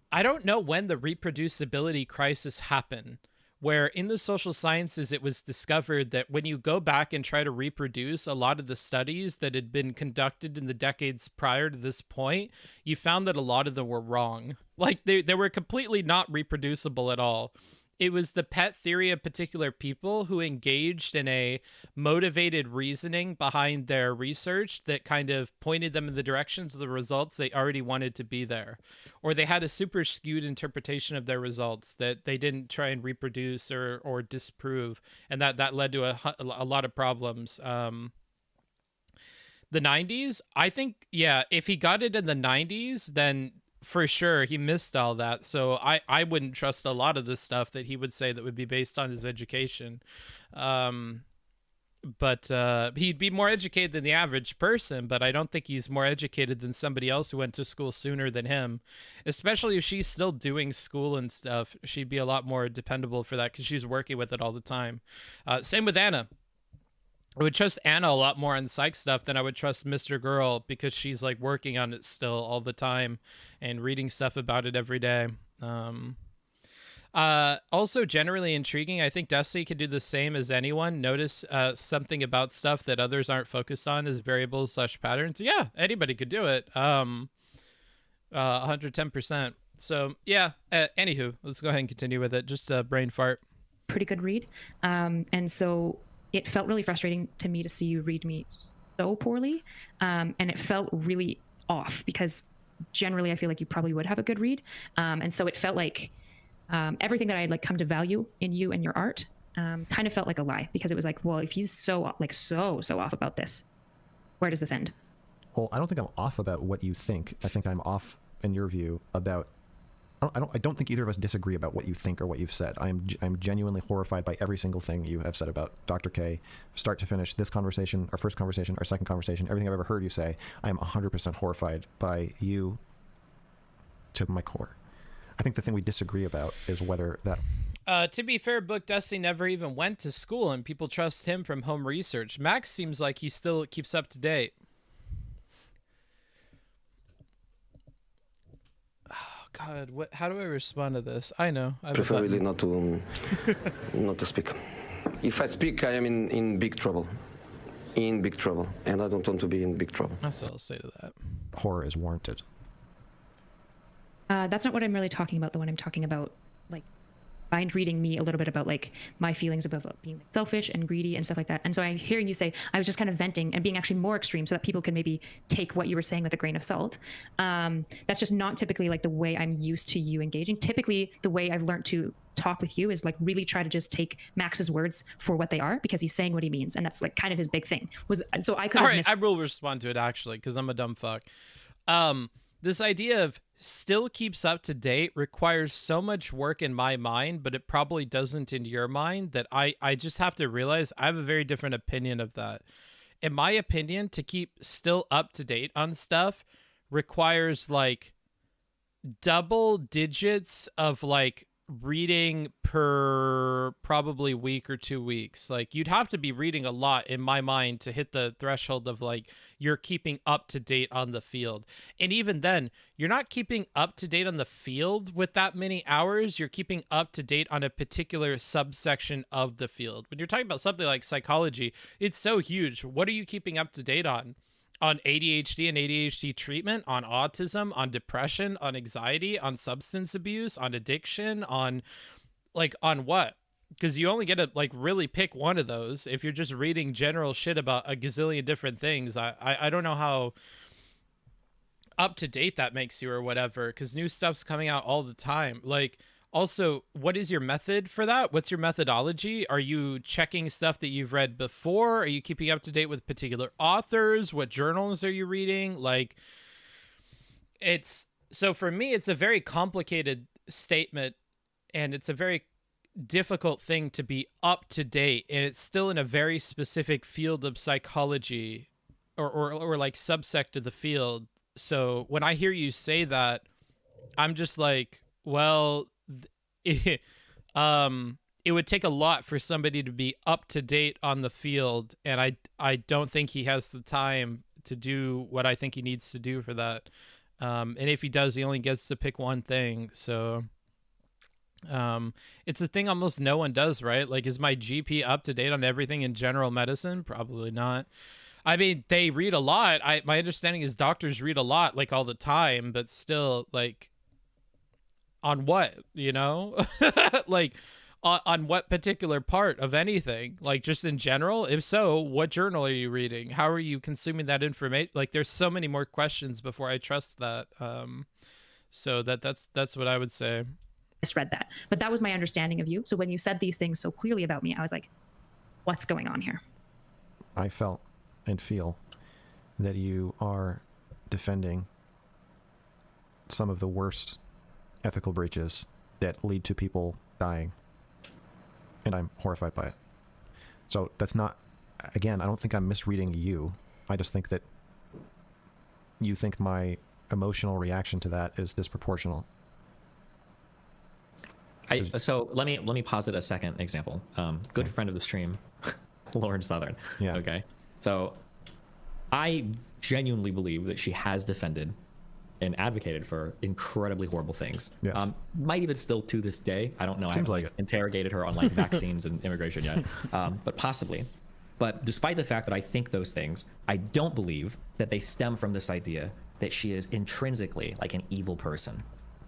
I don't know when the reproducibility crisis happened, where in the social sciences, it was discovered that when you go back and try to reproduce a lot of the studies that had been conducted in the decades prior to this point, you found that a lot of them were wrong. Like, they were completely not reproducible at all. It was the pet theory of particular people who engaged in a motivated reasoning behind their research that kind of pointed them in the directions of the results they already wanted to be there. Or they had a super skewed interpretation of their results that they didn't try and reproduce or disprove. And that led to a lot of problems. The 90s, I think, yeah, if he got it in the 90s, then for sure he missed all that. So I wouldn't trust a lot of the stuff that he would say that would be based on his education. But he'd be more educated than the average person, but I don't think he's more educated than somebody else who went to school sooner than him. Especially if she's still doing school and stuff, she'd be a lot more dependable for that because she's working with it all the time. Same with Anna. I would trust Anna a lot more on psych stuff than I would trust Mr. Girl, because she's like working on it still all the time and reading stuff about it every day. Also generally intriguing. I think Destiny could do the same as anyone. Notice something about stuff that others aren't focused on as variables / patterns. Yeah, anybody could do it. 110%. So yeah, anywho, let's go ahead and continue with it. Just a brain fart. Pretty good read. And so it felt really frustrating to me to see you read me so poorly. And it felt really off because generally I feel like you probably would have a good read. And so it felt like everything that I had like come to value in you and your art kind of felt like a lie, because it was like, well, if he's so off about this, where does this end? Well, I don't think I'm off about what you think. I think I'm off in your view about, I don't think either of us disagree about what you think or what you've said. I'm genuinely horrified by every single thing you have said about Dr. K, start to finish. This conversation, our first conversation, our second conversation, everything I've ever heard you say, I am 100% horrified by you to my core. I think the thing we disagree about is whether that... To be fair, Book Dusty never even went to school, and people trust him from home research. Max seems like he still keeps up to date. God, how do I respond to this? I know. I prefer really not to speak. If I speak, I am in big trouble. In big trouble. And I don't want to be in big trouble. That's all I'll say to that. Horror is warranted. That's not what I'm really talking about, though, when I'm talking about, like, mind reading me a little bit about, like, my feelings about being selfish and greedy and stuff like that. And so I'm hearing you say, I was just kind of venting and being actually more extreme so that people can maybe take what you were saying with a grain of salt. That's just not typically, like, the way I'm used to you engaging. Typically, the way I've learned to talk with you is, like, really try to just take Max's words for what they are, because he's saying what he means. And that's, like, kind of his big thing. So I could... All right, I will respond to it, actually, because I'm a dumb fuck. This idea of still keeps up to date requires so much work in my mind, but it probably doesn't in your mind, that I just have to realize I have a very different opinion of that. In my opinion, to keep still up to date on stuff requires like double digits of like reading per probably week or 2 weeks. Like you'd have to be reading a lot in my mind to hit the threshold of like you're keeping up to date on the field. And even then, you're not keeping up to date on the field with that many hours. You're keeping up to date on a particular subsection of the field. When you're talking about something like psychology, it's so huge. What are you keeping up to date on? On ADHD and ADHD treatment, on autism, on depression, on anxiety, on substance abuse, on addiction, on what? Because you only get to like really pick one of those. If you're just reading general shit about a gazillion different things, I don't know how up to date that makes you or whatever, because new stuff's coming out all the time. Like, also, what is your method for that? What's your methodology? Are you checking stuff that you've read before? Are you keeping up to date with particular authors? What journals are you reading? Like, so for me, it's a very complicated statement, and it's a very difficult thing to be up to date, and it's still in a very specific field of psychology or like subsect of the field. So when I hear you say that, I'm just like, well, it would take a lot for somebody to be up to date on the field, and I don't think he has the time to do what I think he needs to do for that. And if he does, he only gets to pick one thing. So it's a thing almost no one does, right? Like, is my GP up to date on everything in general medicine? Probably not. I mean, they read a lot. My understanding is doctors read a lot, like all the time, but still, like, on what, you know? Like, on what particular part of anything? Like, just in general? If so, what journal are you reading? How are you consuming that information? Like, there's so many more questions before I trust that. So that's what I would say. Misread that, but that was my understanding of you. So when you said these things so clearly about me, I was like, what's going on here? I felt and feel that you are defending some of the worst ethical breaches that lead to people dying, and I'm horrified by it. So that's not, again, I don't think I'm misreading you. I just think that you think my emotional reaction to that is disproportional. So let me posit a second example. Good friend of the stream, Lauren Southern. Yeah. Okay. So I genuinely believe that she has defended and advocated for incredibly horrible things. Yes. Might even still to this day. I don't know. Seems I like haven't interrogated her on like vaccines and immigration yet, but possibly. But despite the fact that I think those things, I don't believe that they stem from this idea that she is intrinsically like an evil person.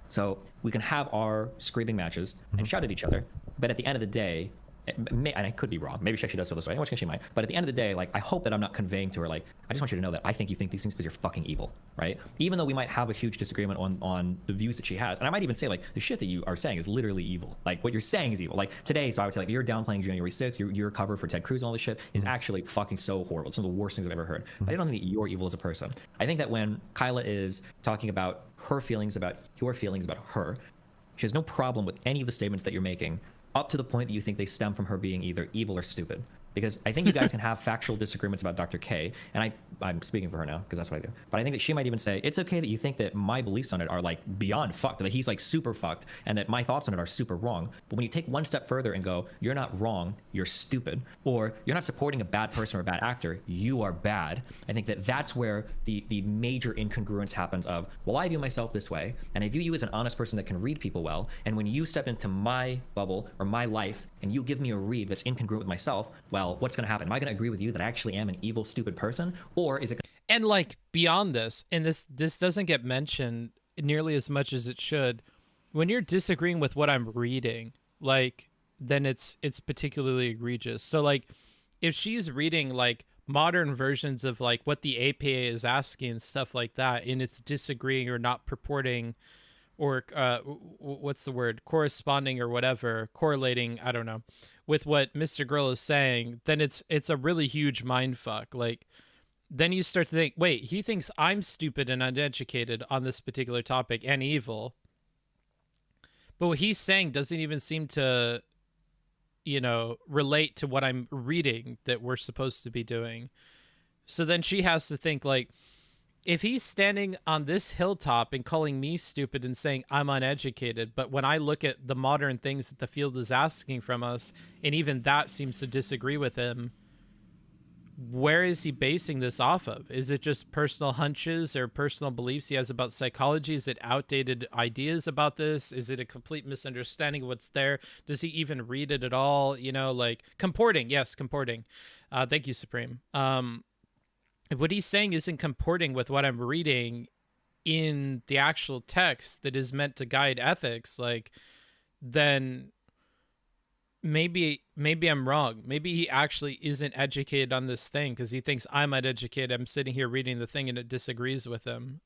So we can have our screaming matches and shout at each other, but at the end of the day, and I could be wrong. Maybe she actually does feel this way. In which case she might. But at the end of the day, like, I hope that I'm not conveying to her, like, I just want you to know that I think you think these things because you're fucking evil, right? Even though we might have a huge disagreement on the views that she has. And I might even say, like, the shit that you are saying is literally evil. Like, what you're saying is evil. Like, today, so I would say, like, you're downplaying January 6th, your cover for Ted Cruz and all this shit is actually fucking so horrible. It's some of the worst things I've ever heard. But I don't think that you're evil as a person. I think that when Kyla is talking about her feelings about your feelings about her, she has no problem with any of the statements that you're making, up to the point that you think they stem from her being either evil or stupid. Because I think you guys can have factual disagreements about Dr. K, and I'm speaking for her now, because that's what I do. But I think that she might even say, it's okay that you think that my beliefs on it are like beyond fucked, that he's like super fucked, and that my thoughts on it are super wrong. But when you take one step further and go, you're not wrong, you're stupid, or you're not supporting a bad person or a bad actor, you are bad, I think that that's where the major incongruence happens of, well, I view myself this way, and I view you as an honest person that can read people well, and when you step into my bubble or my life, and you give me a read that's incongruent with myself, well, what's going to happen? Am I going to agree with you that I actually am an evil, stupid person? Or is it... And like beyond this, and this doesn't get mentioned nearly as much as it should, when you're disagreeing with what I'm reading, like, then it's particularly egregious. So like, if she's reading like modern versions of like what the APA is asking and stuff like that, and it's disagreeing or not purporting, or what's the word, corresponding or whatever, correlating, I don't know, with what Mr. Girl is saying, then it's a really huge mindfuck. Like, then you start to think, wait, he thinks I'm stupid and uneducated on this particular topic and evil. But what he's saying doesn't even seem to, relate to what I'm reading that we're supposed to be doing. So then she has to think, like, if he's standing on this hilltop and calling me stupid and saying I'm uneducated, but when I look at the modern things that the field is asking from us, and even that seems to disagree with him, where is he basing this off of? Is it just personal hunches or personal beliefs he has about psychology? Is it outdated ideas about this? Is it a complete misunderstanding of what's there? Does he even read it at all? Comporting. Yes, comporting. Thank you, Supreme. If what he's saying isn't comporting with what I'm reading in the actual text that is meant to guide ethics, then maybe I'm wrong. Maybe he actually isn't educated on this thing because he thinks I'm uneducated. I'm sitting here reading the thing and it disagrees with him.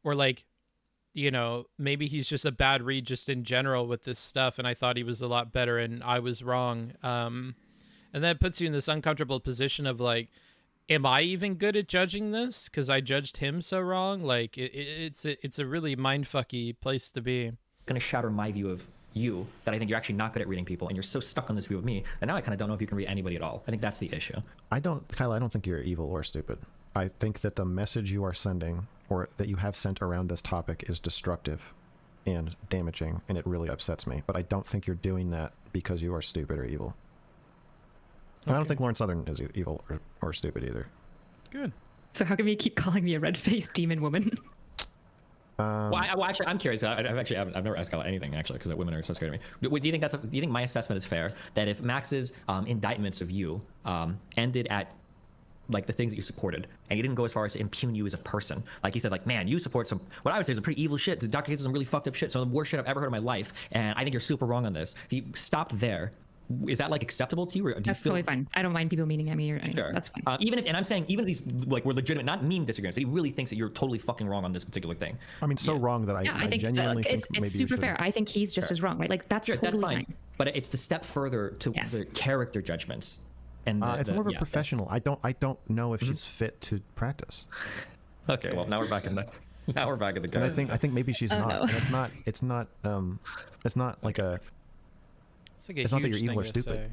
Maybe he's just a bad read just in general with this stuff, and I thought he was a lot better and I was wrong. And that puts you in this uncomfortable position of like, am I even good at judging this? Because I judged him so wrong. Like it's a really mindfucky place to be. Going to shatter my view of you, that I think you're actually not good at reading people, and you're so stuck on this view of me, and now I kind of don't know if you can read anybody at all. I think that's the issue. Kyle, I don't think you're evil or stupid. I think that the message you are sending, or that you have sent around this topic, is destructive and damaging, and it really upsets me. But I don't think you're doing that because you are stupid or evil. Okay. I don't think Lauren Southern is evil or stupid either. Good. So how come you keep calling me a red-faced demon woman? Actually, I'm curious. I've never asked Kyle anything actually, because women are so scared of me. Do you think my assessment is fair that if Max's indictments of you ended at like the things that you supported, and he didn't go as far as to impugn you as a person, like he said, like, man, you support what I would say is some pretty evil shit. Dr. Case is some really fucked up shit, some of the worst shit I've ever heard in my life, and I think you're super wrong on this. If you stopped there, is that like acceptable to you? Or do that's you feel... totally fine. I don't mind people meaning at me. Sure. That's fine. And I'm saying even if these like were legitimate, not meme disagreements, but he really thinks that you're totally fucking wrong on this particular thing. I mean, wrong that I think genuinely think maybe it's super fair. I think he's just as wrong, right? Like that's totally fine. But it's the step further to the character judgments. And it's more of a professional. I don't know if she's fit to practice. Okay, well now we're back in the And I think maybe she's not. And it's not like a. It's not that you're evil or stupid.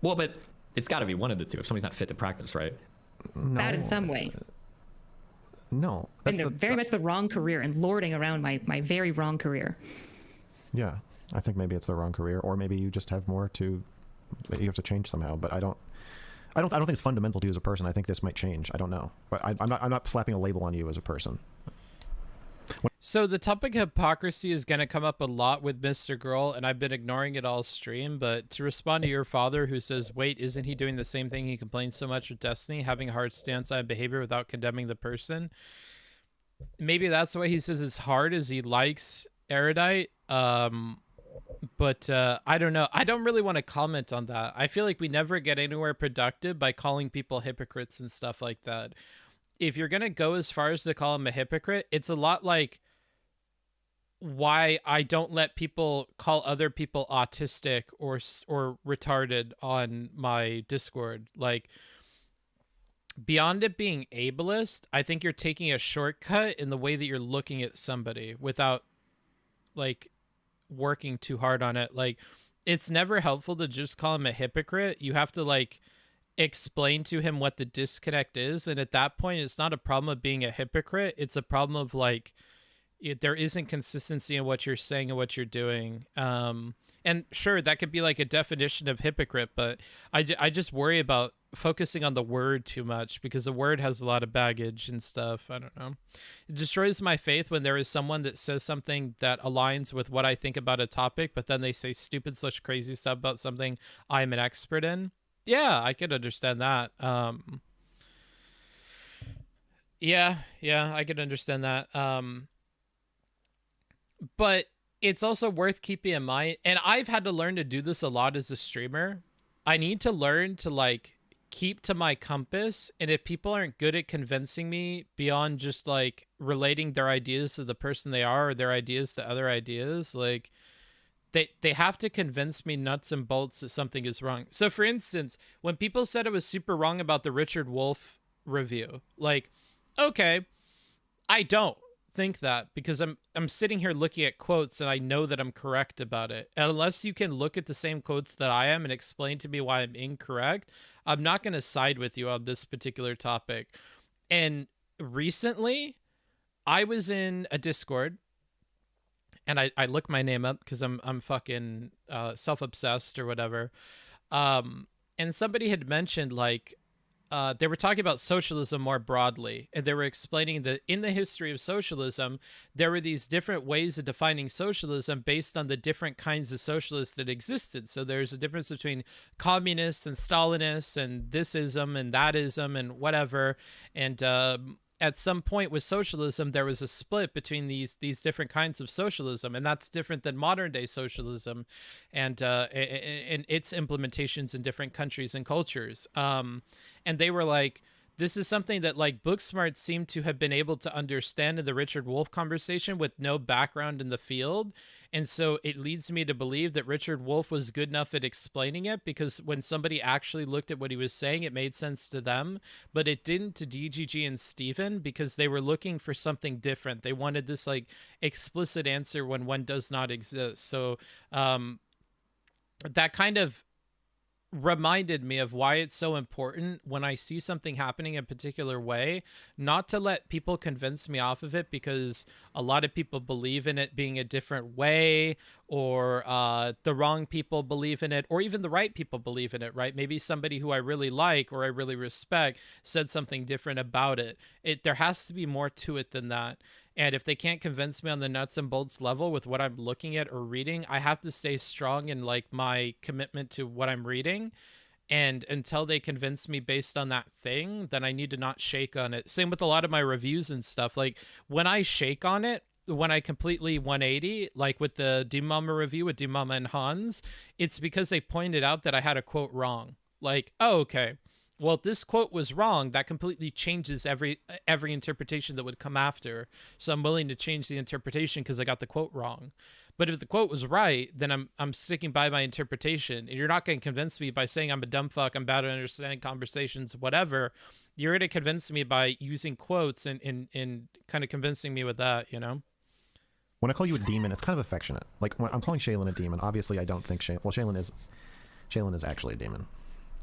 Well, but it's got to be one of the two. If somebody's not fit to practice, right? No. Bad in some way. No. And they're very much the wrong career and lording around my very wrong career. Yeah, I think maybe it's the wrong career, or maybe you just have more to. You have to change somehow, but I don't think it's fundamental to you as a person. I think this might change. I don't know, but I'm not slapping a label on you as a person. So the topic of hypocrisy is going to come up a lot with Mr. Girl, and I've been ignoring it all stream, but to respond to your father who says, wait, isn't he doing the same thing he complains so much with Destiny, having a hard stance on behavior without condemning the person? Maybe that's why he says it's hard, as he likes Erudite. But I don't know. I don't really want to comment on that. I feel like we never get anywhere productive by calling people hypocrites and stuff like that. If you're going to go as far as to call him a hypocrite, it's a lot like why I don't let people call other people autistic or retarded on my Discord. Like, beyond it being ableist, I think you're taking a shortcut in the way that you're looking at somebody without like working too hard on it. Like, it's never helpful to just call him a hypocrite. You have to like explain to him what the disconnect is, and at that point it's not a problem of being a hypocrite, it's a problem of like there isn't consistency in what you're saying and what you're doing. And sure, that could be like a definition of hypocrite, but I just worry about focusing on the word too much, because the word has a lot of baggage and stuff. I don't know. It destroys my faith when there is someone that says something that aligns with what I think about a topic, but then they say stupid / crazy stuff about something I'm an expert in. Yeah, I could understand that. Yeah, I could understand that. But it's also worth keeping in mind, and I've had to learn to do this a lot as a streamer. I need to learn to like keep to my compass, and if people aren't good at convincing me beyond just like relating their ideas to the person they are, or their ideas to other ideas, like they have to convince me nuts and bolts that something is wrong. So for instance, when people said I was super wrong about the Richard Wolff review. Like, okay, I don't think that because I'm sitting here looking at quotes and I know that I'm correct about it. And unless you can look at the same quotes that I am and explain to me why I'm incorrect, I'm not going to side with you on this particular topic. And recently, I was in a Discord and I looked my name up because I'm fucking self-obsessed or whatever. And somebody had mentioned like they were talking about socialism more broadly, and they were explaining that in the history of socialism, there were these different ways of defining socialism based on the different kinds of socialists that existed. So there's a difference between communists and Stalinists and thisism and thatism and whatever. And at some point with socialism, there was a split between these different kinds of socialism, and that's different than modern day socialism and its implementations in different countries and cultures. And they were like, this is something that like Booksmart seemed to have been able to understand in the Richard Wolff conversation with no background in the field. And so it leads me to believe that Richard Wolff was good enough at explaining it, because when somebody actually looked at what he was saying, it made sense to them, but it didn't to DGG and Steven, because they were looking for something different. They wanted this like explicit answer when one does not exist. So that kind of reminded me of why it's so important when I see something happening a particular way, not to let people convince me off of it because a lot of people believe in it being a different way, or the wrong people believe in it, or even the right people believe in it, right? Maybe somebody who I really like or I really respect said something different about it. There has to be more to it than that. And if they can't convince me on the nuts and bolts level with what I'm looking at or reading, I have to stay strong in like my commitment to what I'm reading. And until they convince me based on that thing, then I need to not shake on it. Same with a lot of my reviews and stuff. Like when I shake on it, when I completely 180, like with the D-Mama review with D-Mama and Hans, it's because they pointed out that I had a quote wrong. Like, oh, okay. Well, if this quote was wrong, that completely changes every interpretation that would come after. So I'm willing to change the interpretation because I got the quote wrong. But if the quote was right, then I'm sticking by my interpretation. And you're not going to convince me by saying I'm a dumb fuck, I'm bad at understanding conversations, whatever. You're going to convince me by using quotes and kind of convincing me with that, you know? When I call you a demon, it's kind of affectionate. Like when I'm calling Shaylin a demon, obviously I don't think Shaylin is actually a demon.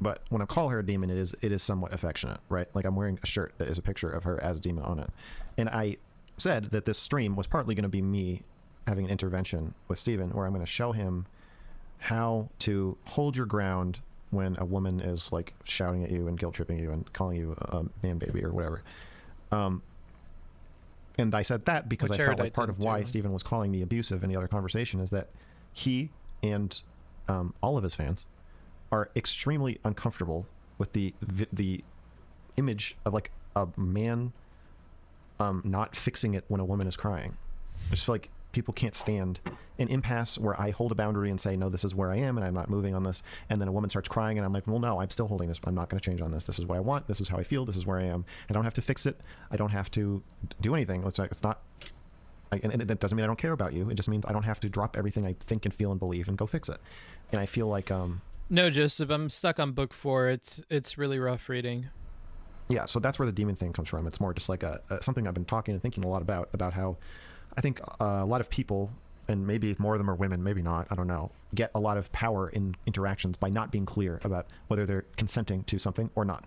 But when I call her a demon, it is somewhat affectionate, right? Like I'm wearing a shirt that is a picture of her as a demon on it. And I said that this stream was partly going to be me having an intervention with Steven, where I'm going to show him how to hold your ground when a woman is like shouting at you and guilt tripping you and calling you a man baby or whatever. And I said that because I felt like part of why Steven was calling me abusive in the other conversation is that he and all of his fans are extremely uncomfortable with the image of like a man not fixing it when a woman is crying. I just feel like people can't stand an impasse where I hold a boundary and say, no, this is where I am and I'm not moving on this. And then a woman starts crying and I'm like, well, no, I'm still holding this. I'm not going to change on this. This is what I want. This is how I feel. This is where I am. I don't have to fix it. I don't have to do anything. It's not, and that doesn't mean I don't care about you. It just means I don't have to drop everything I think and feel and believe and go fix it. And I feel like, no, Joseph, I'm stuck on book 4. It's really rough reading. Yeah, so that's where the demon thing comes from. It's more just like something I've been talking and thinking a lot about how I think a lot of people, and maybe more of them are women, maybe not, I don't know, get a lot of power in interactions by not being clear about whether they're consenting to something or not,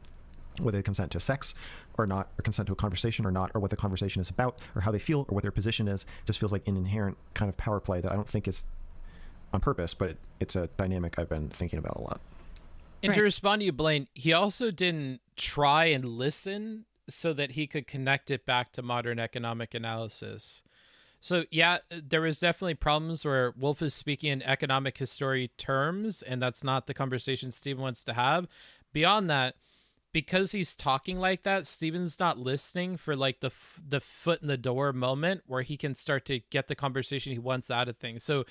whether they consent to sex or not, or consent to a conversation or not, or what the conversation is about, or how they feel, or what their position is. It just feels like an inherent kind of power play that I don't think is on purpose, but it's a dynamic I've been thinking about a lot. And to respond to you, Blaine, he also didn't try and listen so that he could connect it back to modern economic analysis. So yeah, there was definitely problems where Wolff is speaking in economic history terms, and that's not the conversation Steven wants to have. Beyond that, because he's talking like that, Steven's not listening for like the foot in the door moment where he can start to get the conversation he wants out of things. So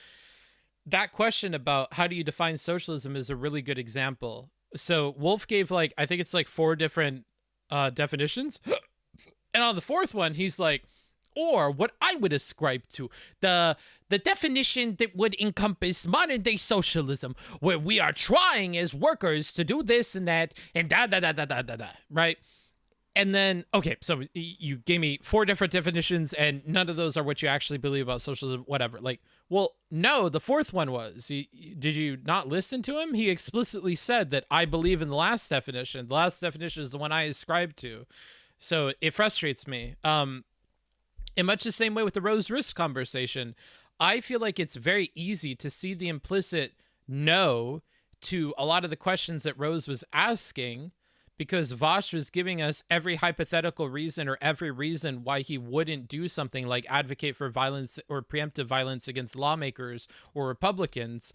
that question about how do you define socialism is a really good example. So Wolff gave like, I think it's like 4 different definitions. And on the 4th one, he's like, or what I would ascribe to the definition that would encompass modern day socialism, where we are trying as workers to do this and that and da, right? And then, okay, so you gave me 4 different definitions, and none of those are what you actually believe about socialism, whatever. Like, well, no, the 4th one was. Did you not listen to him? He explicitly said that I believe in the last definition. The last definition is the one I ascribe to. So it frustrates me. In much the same way with the Rose Risk conversation, I feel like it's very easy to see the implicit no to a lot of the questions that Rose was asking, because Vosh was giving us every hypothetical reason or every reason why he wouldn't do something like advocate for violence or preemptive violence against lawmakers or Republicans.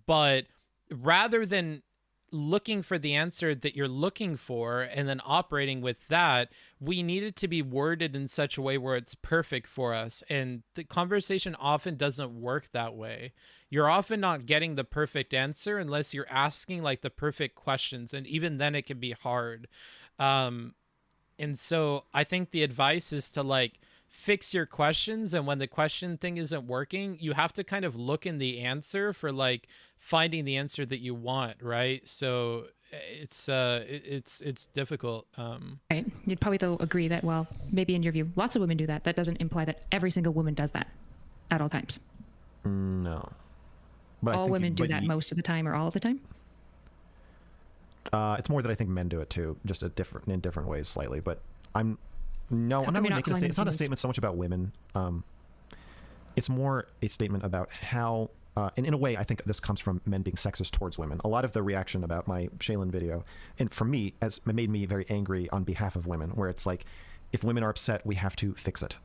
But rather than looking for the answer that you're looking for and then operating with that, we need it to be worded in such a way where it's perfect for us. And the conversation often doesn't work that way. You're often not getting the perfect answer unless you're asking like the perfect questions. And even then it can be hard. And so I think the advice is to like fix your questions. And when the question thing isn't working, you have to kind of look in the answer for like finding the answer that you want. Right. So it's difficult. Right. You'd probably though agree that, well, maybe in your view, lots of women do that. That doesn't imply that every single woman does that at all times. No. But all women do that most of the time or all of the time? It's more that I think men do it too, just in different ways slightly. But I'm not really making a statement. It's not a statement so much about women. It's more a statement about how, and in a way, I think this comes from men being sexist towards women. A lot of the reaction about my Shaylin video, and for me, it made me very angry on behalf of women, where it's like, if women are upset, we have to fix it.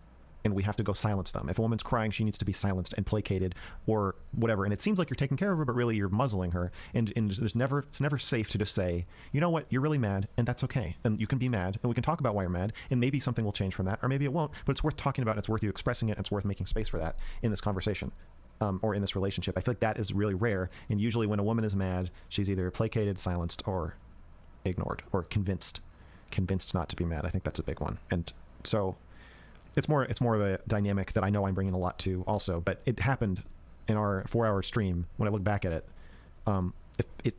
And we have to go silence them. If a woman's crying, she needs to be silenced and placated or whatever. And it seems like you're taking care of her, but really you're muzzling her. And it's never safe to just say, you know what, you're really mad, and that's okay. And you can be mad, and we can talk about why you're mad, and maybe something will change from that, or maybe it won't. But it's worth talking about, and it's worth you expressing it, and it's worth making space for that in this conversation. Or in this relationship. I feel like that is really rare. And usually when a woman is mad, she's either placated, silenced, or ignored, or convinced not to be mad. I think that's a big one. And so it's more of a dynamic that I know I'm bringing a lot to also, but it happened in our 4-hour stream. When I look back at it, it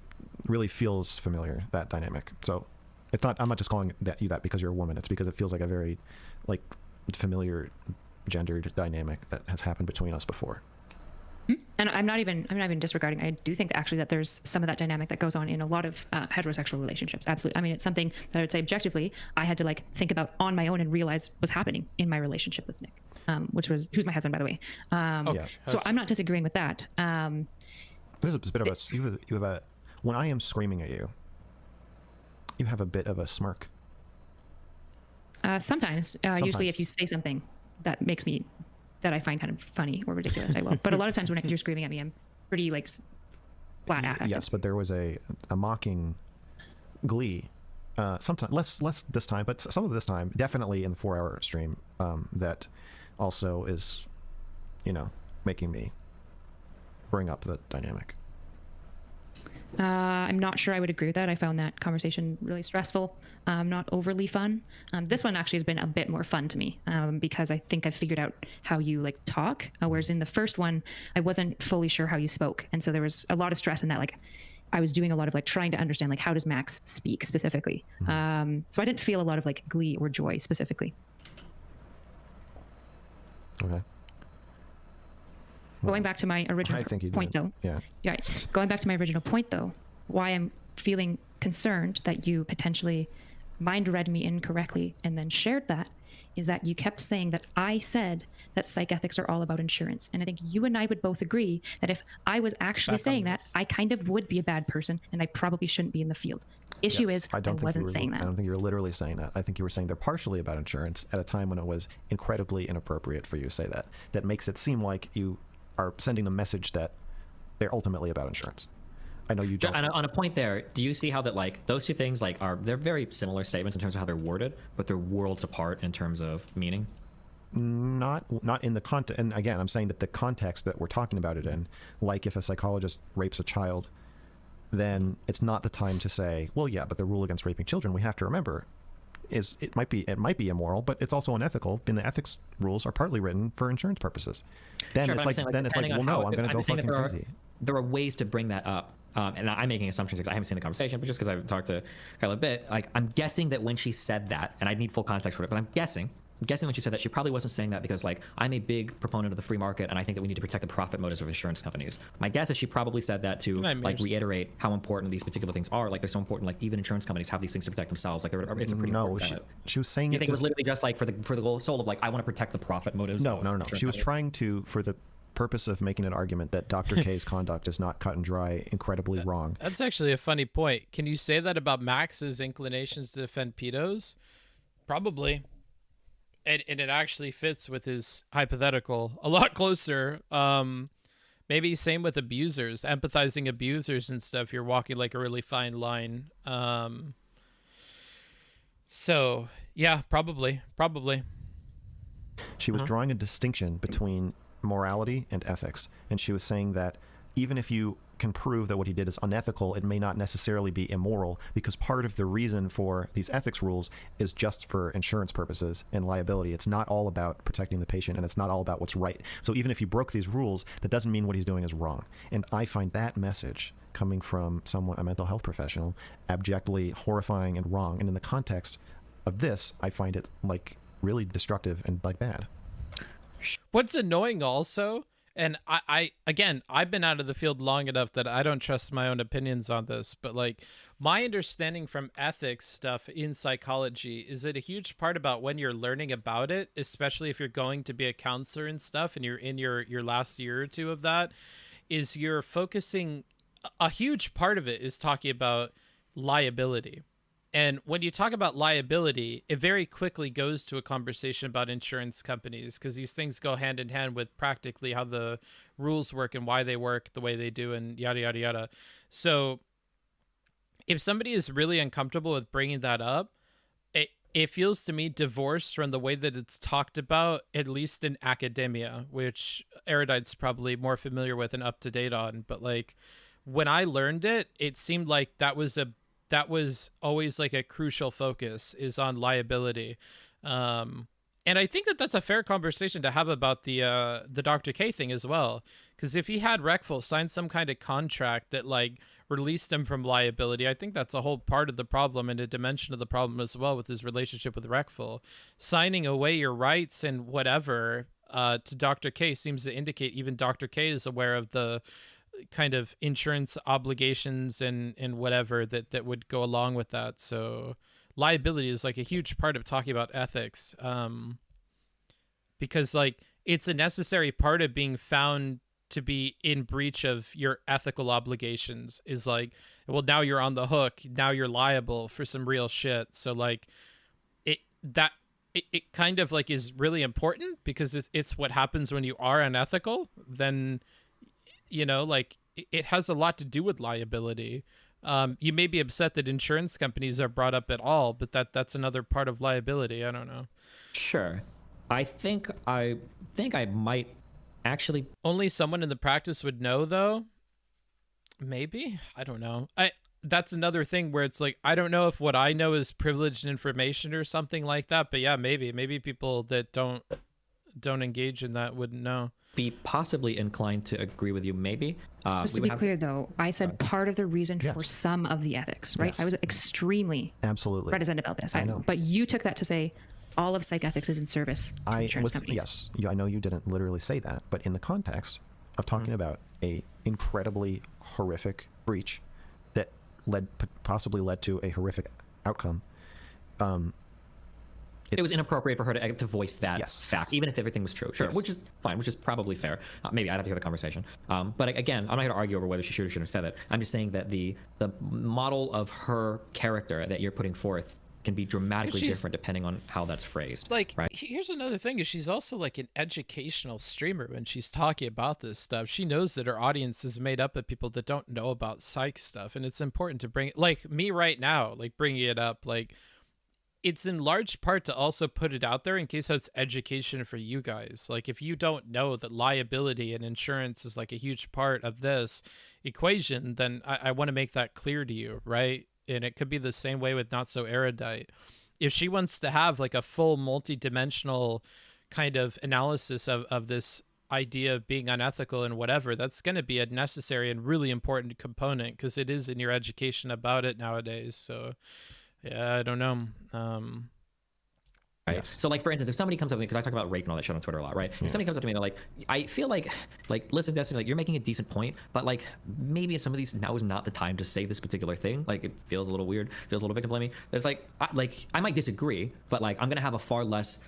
really feels familiar, that dynamic. So it's not, I'm not just calling you that because you're a woman. It's because it feels like a very like familiar gendered dynamic that has happened between us before. And I'm not even disregarding. I do think actually that there's some of that dynamic that goes on in a lot of heterosexual relationships. Absolutely. I mean, it's something that I would say objectively I had to like think about on my own and realize was happening in my relationship with Nick, who's my husband, by the way. So I'm not disagreeing with that. There's a bit of you have a when I am screaming at you, you have a bit of a smirk. Sometimes. Usually if you say something that makes me, that I find kind of funny or ridiculous, I will. But a lot of times when you're screaming at me, I'm pretty like flat affected. Yes, but there was a mocking glee. Sometimes less this time, but some of this time, definitely in the 4-hour stream, that also is, making me bring up the dynamic. I'm not sure I would agree with that. I found that conversation really stressful, not overly fun. This one actually has been a bit more fun to me because I think I've figured out how you like talk, whereas in the first one, I wasn't fully sure how you spoke. And so there was a lot of stress in that. Like I was doing a lot of like trying to understand like how does Max speak specifically. So I didn't feel a lot of like glee or joy specifically. Okay. Going back to my original point, though. Yeah. Going back to my original point, though, why I'm feeling concerned that you potentially mind read me incorrectly and then shared that is that you kept saying that I said that psych ethics are all about insurance. And I think you and I would both agree that if I was actually saying that, I kind of would be a bad person and I probably shouldn't be in the field. Issue is, I wasn't saying that. I don't think you were literally saying that. I think you were saying they're partially about insurance at a time when it was incredibly inappropriate for you to say that. That makes it seem like you are sending the message that they're ultimately about insurance. I know you don't. On a point there, do you see how that like those two things like they're very similar statements in terms of how they're worded, but they're worlds apart in terms of meaning? Not in the context. And again, I'm saying that the context that we're talking about it in, like if a psychologist rapes a child, then it's not the time to say, well, yeah, but the rule against raping children, we have to remember, is it might be immoral, but it's also unethical. And the ethics rules are partly written for insurance purposes. Then sure, it's like well, no, I'm going to go fucking crazy. There are ways to bring that up and I'm making assumptions because I haven't seen the conversation, but just because I've talked to Kyla a bit, like I'm guessing that when she said that, and I need full context for it, but I'm guessing when she said that, she probably wasn't saying that because like I'm a big proponent of the free market and I think that we need to protect the profit motives of insurance companies. My guess is she probably said that to like reiterate how important these particular things are. Like they're so important. Like even insurance companies have these things to protect themselves. Like it's a pretty important. She was saying you think it was literally just like for the soul of like I want to protect the profit motives. No. She was trying to, for the purpose of making an argument that Dr. K's conduct is not cut and dry, incredibly wrong. That's actually a funny point. Can you say that about Max's inclinations to defend pedos? Probably. And it actually fits with his hypothetical a lot closer. Maybe same with abusers, empathizing abusers and stuff. You're walking like a really fine line. So yeah, probably. She was drawing a distinction between morality and ethics, and she was saying that even if you can prove that what he did is unethical, it may not necessarily be immoral, because part of the reason for these ethics rules is just for insurance purposes and liability. It's not all about protecting the patient, and it's not all about what's right. So even if he broke these rules, that doesn't mean what he's doing is wrong. And I find that message coming from a mental health professional, abjectly horrifying and wrong. And in the context of this, I find it like really destructive and like bad. What's annoying also, and I've been out of the field long enough that I don't trust my own opinions on this, but like my understanding from ethics stuff in psychology is that a huge part about when you're learning about it, especially if you're going to be a counselor and stuff and you're in your last year or two of that, is you're focusing, a huge part of it is talking about liability. And when you talk about liability, it very quickly goes to a conversation about insurance companies, because these things go hand in hand with practically how the rules work and why they work the way they do and yada, yada, yada. So if somebody is really uncomfortable with bringing that up, it feels to me divorced from the way that it's talked about, at least in academia, which Erudite's probably more familiar with and up to date on. But like when I learned it, it seemed like that was always like a crucial focus, is on liability. And I think that that's a fair conversation to have about the Dr. K thing as well. Because if he had Reckful sign some kind of contract that like released him from liability, I think that's a whole part of the problem and a dimension of the problem as well with his relationship with Reckful. Signing away your rights and whatever to Dr. K seems to indicate even Dr. K is aware of the kind of insurance obligations and whatever that would go along with that. So liability is like a huge part of talking about ethics, because like it's a necessary part of being found to be in breach of your ethical obligations. Is like, well, now you're on the hook, now you're liable for some real shit. So like it kind of like is really important, because it's what happens when you are unethical. Then you know, like it has a lot to do with liability. You may be upset that insurance companies are brought up at all, but that's another part of liability. I don't know. Sure. I think I might actually. Only someone in the practice would know, though. Maybe. I don't know. That's another thing where it's like, I don't know if what I know is privileged information or something like that, but yeah, maybe people that don't engage in that wouldn't know. Be possibly inclined to agree with you, maybe. Just to be clear, though, I said part of the reason for some of the ethics, right? Yes. I was extremely reticent about this. I know. But you took that to say all of psych ethics is in service to insurance companies. Yes, I know you didn't literally say that, but in the context of talking about a incredibly horrific breach that possibly led to a horrific outcome, it was inappropriate for her to voice that fact, even if everything was true. Sure, which is fine, which is probably fair. Maybe I'd have to hear the conversation. But again, I'm not here to argue over whether she should or shouldn't have said it. I'm just saying that the model of her character that you're putting forth can be dramatically different depending on how that's phrased. Like, right? Here's another thing: is she's also like an educational streamer when she's talking about this stuff. She knows that her audience is made up of people that don't know about psych stuff, and it's important to bring, like me right now, like bringing it up, like. It's in large part to also put it out there in case that's education for you guys. Like if you don't know that liability and insurance is like a huge part of this equation, then I want to make that clear to you, right? And it could be the same way with NotSoErudite. If she wants to have like a full multi-dimensional kind of analysis of this idea of being unethical and whatever, that's going to be a necessary and really important component because it is in your education about it nowadays. So yeah, I don't know. Right. Yes. So, like, for instance, if somebody comes up to me, because I talk about rape and all that shit on Twitter a lot, right? If somebody comes up to me and they're like, I feel like, listen, Destiny, like, you're making a decent point, but, like, maybe some of these, now is not the time to say this particular thing. Like, it feels a little weird, feels a little victim blaming. There's, like, I might disagree, but, like, I'm going to have a far less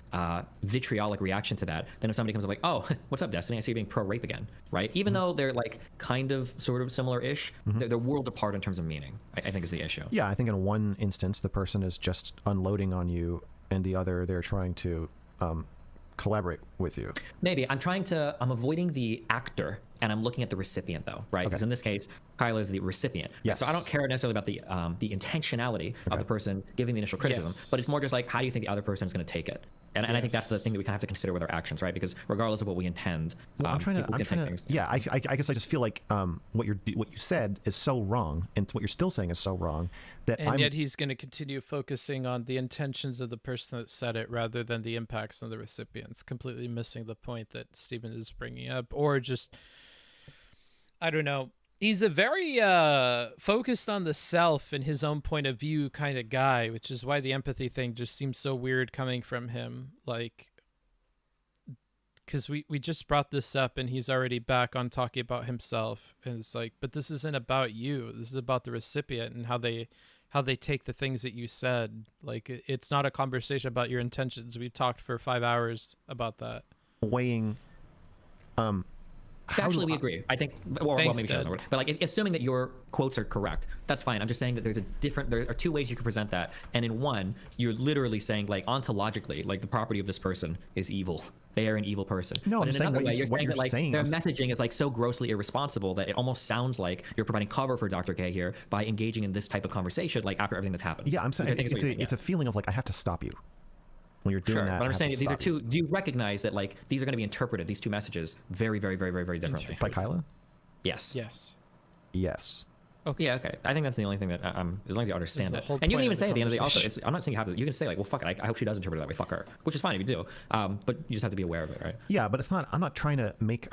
vitriolic reaction to that than if somebody comes up like, oh, what's up, Destiny? I see you being pro-rape again, right? Even though they're, like, kind of, sort of similar-ish, they're worlds apart in terms of meaning, I think is the issue. Yeah, I think in one instance, the person is just unloading on you, and the other, they're trying to collaborate with you. Maybe. I'm avoiding the actor, and I'm looking at the recipient, though, right? Because in this case, Kyla is the recipient. Yes. So I don't care necessarily about the intentionality of the person giving the initial criticism, but it's more just like, how do you think the other person is going to take it? And I think that's the thing that we kind of have to consider with our actions, right? Because regardless of what we intend, I'm trying to yeah, I guess I just feel like what you said is so wrong, and what you're still saying is so wrong that yet he's going to continue focusing on the intentions of the person that said it rather than the impacts on the recipients, completely missing the point that Stephen is bringing up, or just, I don't know. He's a very focused on the self and his own point of view kind of guy, which is why the empathy thing just seems so weird coming from him. Like, because we just brought this up and he's already back on talking about himself. And it's like, but this isn't about you. This is about the recipient and how they take the things that you said. Like, it's not a conversation about your intentions. We talked for 5 hours about that. Weighing... Actually, we agree. I think, well, maybe she doesn't. But like, assuming that your quotes are correct, that's fine. I'm just saying that there are two ways you can present that, and in one, you're literally saying, like, ontologically, like, the property of this person is evil. They are an evil person. No, but I'm in saying another what way, you're saying that, like, saying, their messaging is, like, so grossly irresponsible that it almost sounds like you're providing cover for Dr. K here by engaging in this type of conversation, like, after everything that's happened. Yeah, I'm saying it's a feeling of, like, I have to stop you when you're doing that. But I'm saying these are two. Do you recognize that, like, these are going to be interpreted, these two messages, very, very, very, very, very differently? By Kyla? Yes. Yes. Okay. Yeah. Okay. I think that's the only thing that as long as you understand it, and you can even say at the end of the I'm not saying you have to. You can say, like, well, fuck it. I hope she does interpret it that way. Fuck her, which is fine if you do. But you just have to be aware of it, right? Yeah, but it's not. I'm not trying to make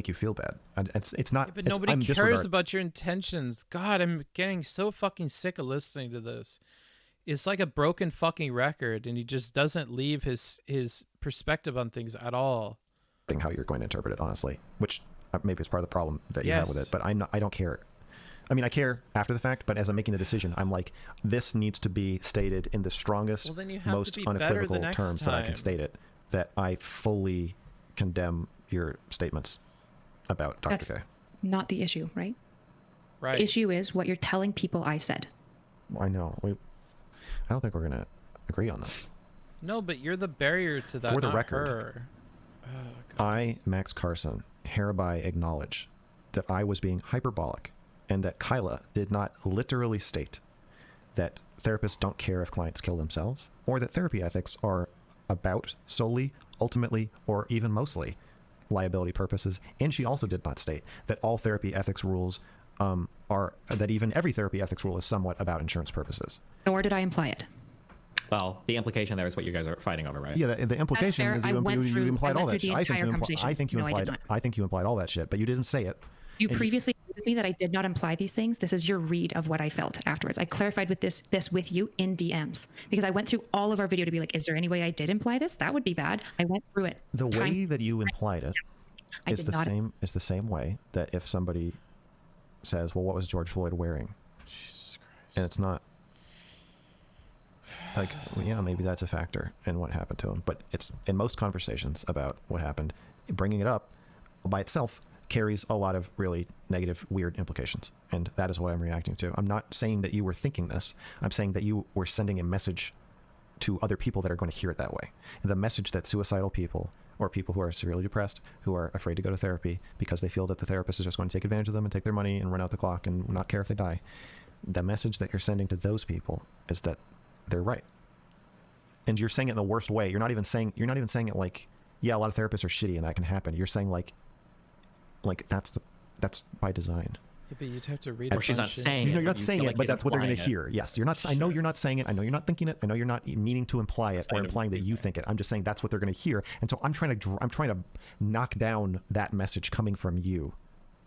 you feel bad. It's not. Yeah, but nobody cares about your intentions. God, I'm getting so fucking sick of listening to this. It's like a broken fucking record, and he just doesn't leave his perspective on things at all. How you're going to interpret it, honestly, which maybe is part of the problem that you have with it. But I don't care. I mean, I care after the fact, but as I'm making the decision, I'm like, this needs to be stated in the strongest, most unequivocal terms that I can state it, that I fully condemn your statements about Dr. K. That's not the issue, right? Right. The issue is what you're telling people I said. I know. I don't think we're going to agree on that. No, but you're the barrier to that. For the not record, her. I, Max Carson, hereby acknowledge that I was being hyperbolic and that Kyla did not literally state that therapists don't care if clients kill themselves, or that therapy ethics are about solely, ultimately, or even mostly liability purposes. And she also did not state that all therapy ethics rules that even every therapy ethics rule is somewhat about insurance purposes. Nor did I imply it. Well, the implication there is what you guys are fighting over, right? Yeah, the implication is you implied all that shit. I think you implied all that shit, but you didn't say it. You previously told me that I did not imply these things. This is your read of what I felt afterwards. I clarified with this with you in DMs because I went through all of our video to be like, is there any way I did imply this? That would be bad. I went through it. The way that you implied it is the same way that if somebody says, well, what was George Floyd wearing? Jesus Christ. And it's not like, yeah, maybe that's a factor in what happened to him, but it's in most conversations about what happened, bringing it up by itself carries a lot of really negative, weird implications, and that is what I'm reacting to. I'm not saying that you were thinking this. I'm saying that you were sending a message to other people that are going to hear it that way. The message that suicidal people or people who are severely depressed, who are afraid to go to therapy because they feel that the therapist is just going to take advantage of them and take their money and run out the clock and not care if they die. The message that you're sending to those people is that they're right. And you're saying it in the worst way. You're not even saying it like, yeah, a lot of therapists are shitty and that can happen. You're saying like that's by design. Yeah, but you'd have to read. Or she's not saying you know, it. you're not saying like it, but that's what they're going to implying hear. Yes, you're not. I know you're not saying it. I know you're not thinking it. I know you're not meaning to imply it or implying that you think it. I'm just saying that's what they're going to hear. And so I'm trying to knock down that message coming from you.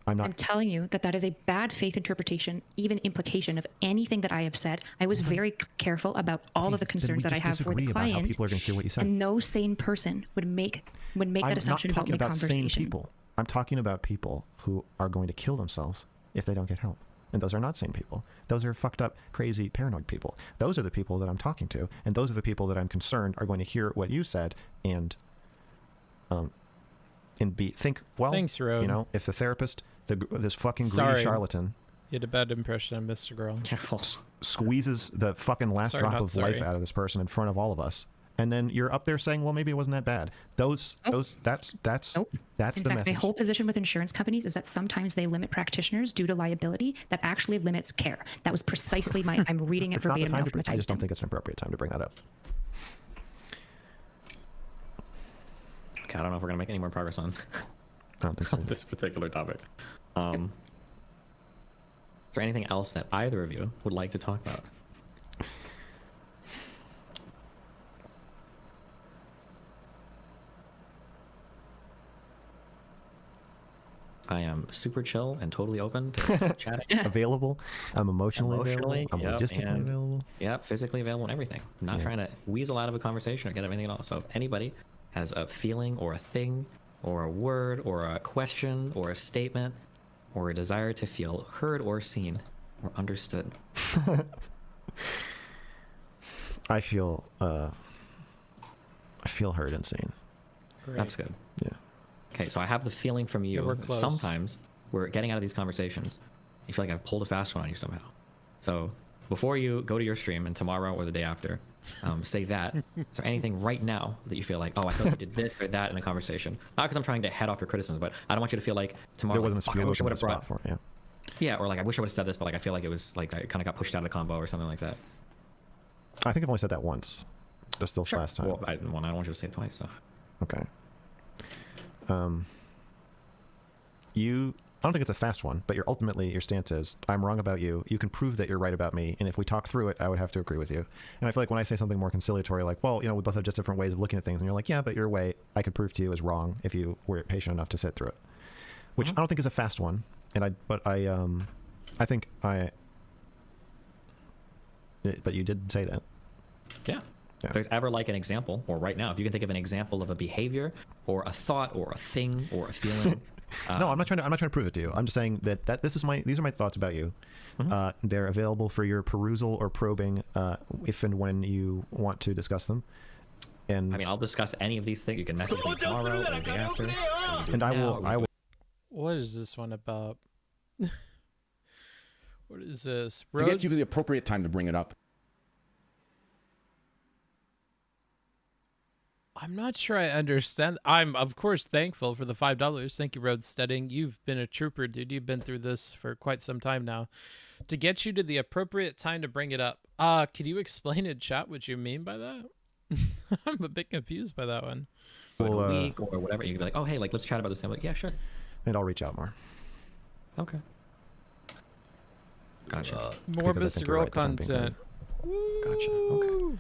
I'm telling you that is a bad faith interpretation, even implication of anything that I have said. I was very careful about all of the concerns that I have for the client. How people are going to hear what you said. And no sane person would make that assumption about my conversation. Sane people. I'm talking about people who are going to kill themselves if they don't get help. And those are not sane people. Those are fucked up, crazy, paranoid people. Those are the people that I'm talking to, and those are the people that I'm concerned are going to hear what you said and think, well, thanks, Road. You know, if the therapist, this fucking greedy charlatan, you had a bad impression of Mr. Girl. squeezes the fucking last drop of life out of this person in front of all of us, and then you're up there saying, well, maybe it wasn't that bad. That's the message. My whole position with insurance companies is that sometimes they limit practitioners due to liability that actually limits care. That was precisely I'm reading it verbatim now from a I just don't think it's an appropriate time to bring that up. Okay, I don't know if we're gonna make any more progress on I don't think so. this particular topic. Is there anything else that either of you would like to talk about? I am super chill and totally open to chatting. Available. I'm emotionally available. I'm logistically available. Yeah, physically available and everything. I'm not trying to weasel out of a conversation or get anything at all. So if anybody has a feeling or a thing or a word or a question or a statement or a desire to feel heard or seen or understood. I feel heard and seen. Great. That's good. Yeah. Okay, so I have the feeling from you we're close. Sometimes we're getting out of these conversations. You feel like I've pulled a fast one on you somehow. So before you go to your stream and tomorrow or the day after, say that. Is there anything right now that you feel like, oh, I thought you did this or that in a conversation? Not because I'm trying to head off your criticism, but I don't want you to feel like tomorrow. There wasn't I wish I would have brought for it. Yeah, or like I wish I would have said this, but like I feel like it was like I kind of got pushed out of the convo or something like that. I think I've only said that once. Just Sure. last time. Well, I don't want you to say it twice. So. Okay. I don't think it's a fast one, but your stance is, I'm wrong about you. You can prove that you're right about me, and if we talk through it, I would have to agree with you. And I feel like when I say something more conciliatory, like, well, you know, we both have just different ways of looking at things, and you're like, yeah, but your way, I could prove to you is wrong if you were patient enough to sit through it. Which I don't think is a fast one, but you did say that. Yeah. If there's ever like an example, or right now, if you can think of an example of a behavior or a thought or a thing or a feeling. No, I'm not trying to prove it to you. I'm just saying that these are my thoughts about you. They're available for your perusal or probing if and when you want to discuss them. And I mean, I'll discuss any of these things. You can message me tomorrow or the day after. And I will. What is this one about? What is this? To get you to the appropriate time to bring it up. I'm not sure I understand. I'm, of course, thankful for the $5. Thank you, Roadsteading. You've been a trooper, dude. You've been through this for quite some time now. To get you to the appropriate time to bring it up. Could you explain in chat what you mean by that? I'm a bit confused by that one. Well, a week or whatever. You can be like, oh, hey, like, let's chat about this thing. I'm like, yeah, sure. And I'll reach out more. Okay. Gotcha. More Mr. Girl content. Gotcha. Okay.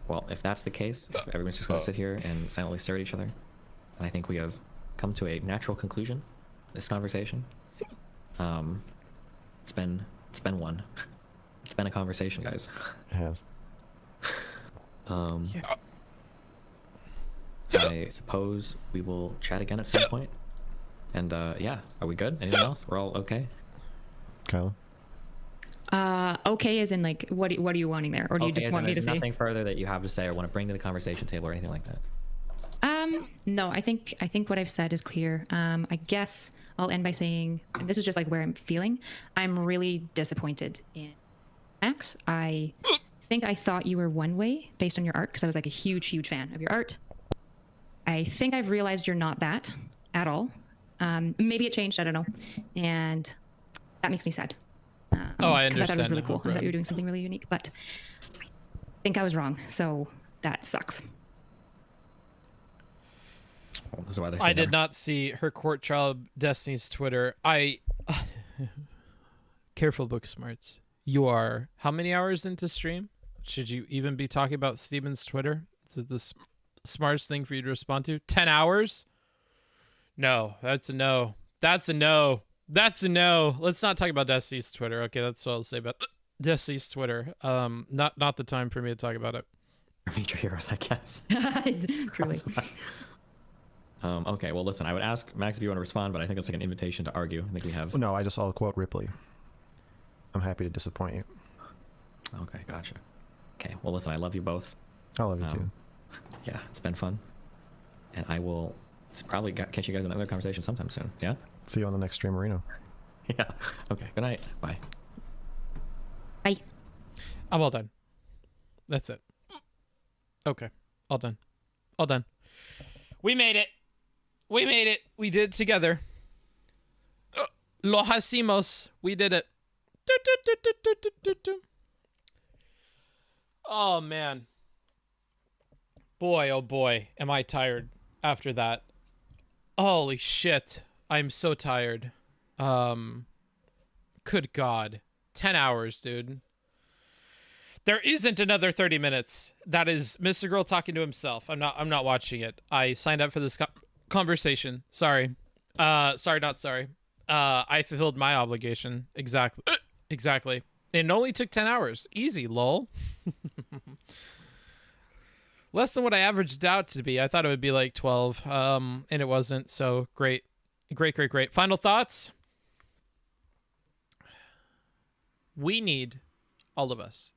Well, if that's the case, if everyone's just going to sit here and silently stare at each other, then I think we have come to a natural conclusion. This conversation. It's been one. It's been a conversation, guys. It has. I suppose we will chat again at some point. And yeah, are we good? Anything else? We're all okay? Kyla? Okay, as in like, what are you wanting there, or do you just want me to say? There's nothing further that you have to say or want to bring to the conversation table or anything like that? No, I think what I've said is clear. I guess I'll end by saying, and this is just like where I'm feeling. I'm really disappointed in Max. I think I thought you were one way based on your art because I was like a huge fan of your art. I think I've realized you're not that at all. Maybe it changed. I don't know, and that makes me sad. I understand. Because I thought it was really cool. I thought you were doing something really unique, but I think I was wrong. So that sucks. Well, this is why they say I did never. not see her court trial of Destiny's Twitter. Careful, book smarts. You are how many hours into stream? Should you even be talking about Steven's Twitter? This is the smartest thing for you to respond to. 10 hours? No, that's a no. That's a no. That's a no. Let's not talk about Destiny's Twitter. Okay, that's what I'll say about Destiny's Twitter. Not the time for me to talk about it. Future heroes, I guess. Truly. Okay, well, listen, I would ask Max if you want to respond, but I think it's like an invitation to argue. I think we have. No, I'll quote Ripley. I'm happy to disappoint you. Okay, gotcha. Okay, well, listen, I love you both. I love you too. Yeah, it's been fun. And I will probably catch you guys in another conversation sometime soon. Yeah? See you on the next stream, Marino. Yeah. Okay, good night. Bye. Bye. I'm all done. That's it. Okay, all done. All done. We made it. We made it. We did it together. Lo hacimos. We did it. Oh, man. Boy, oh boy, am I tired after that. Holy shit. I'm so tired. Good God. 10 hours, dude. There isn't another 30 minutes. That is Mr. Girl talking to himself. I'm not watching it. I signed up for this conversation. Sorry. Sorry, not sorry. I fulfilled my obligation. Exactly. Exactly. It only took 10 hours. Easy, lol. Less than what I averaged out to be. I thought it would be like 12, and it wasn't. So great. Great, great, great. Final thoughts? We need, all of us,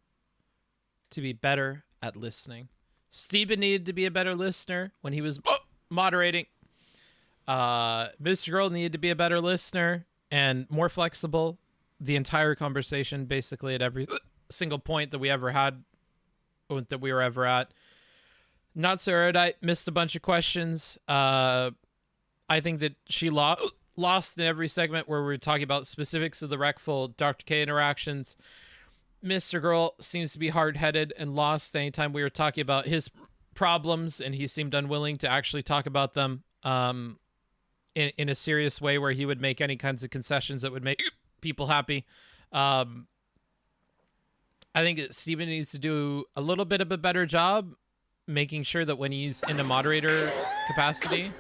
to be better at listening. Steven needed to be a better listener when he was moderating. Mr. Girl needed to be a better listener and more flexible the entire conversation, basically at every single point that we ever had, that we were ever at. NotSoErudite missed a bunch of questions. I think that she lost in every segment where we were talking about specifics of the Recful Dr. K interactions. Mr. Girl seems to be hard-headed and lost anytime we were talking about his problems, and he seemed unwilling to actually talk about them in a serious way where he would make any kinds of concessions that would make people happy. I think that Steven needs to do a little bit of a better job making sure that when he's in the moderator capacity,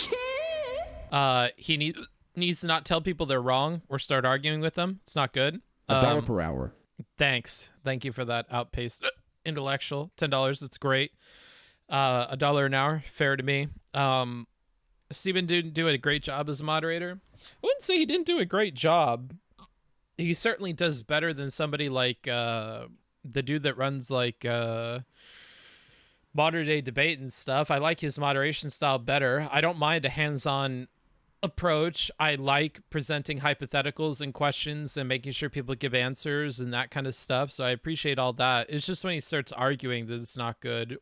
he needs to not tell people they're wrong or start arguing with them. It's not good. $1 per hour. Thanks. Thank you for that outpaced intellectual. $10. That's great. $1 an hour. Fair to me. Steven didn't do a great job as a moderator. I wouldn't say he didn't do a great job. He certainly does better than somebody like the dude that runs like modern day debate and stuff. I like his moderation style better. I don't mind a hands-on approach. I like presenting hypotheticals and questions and making sure people give answers and that kind of stuff. So I appreciate all that. It's just when he starts arguing that it's not good.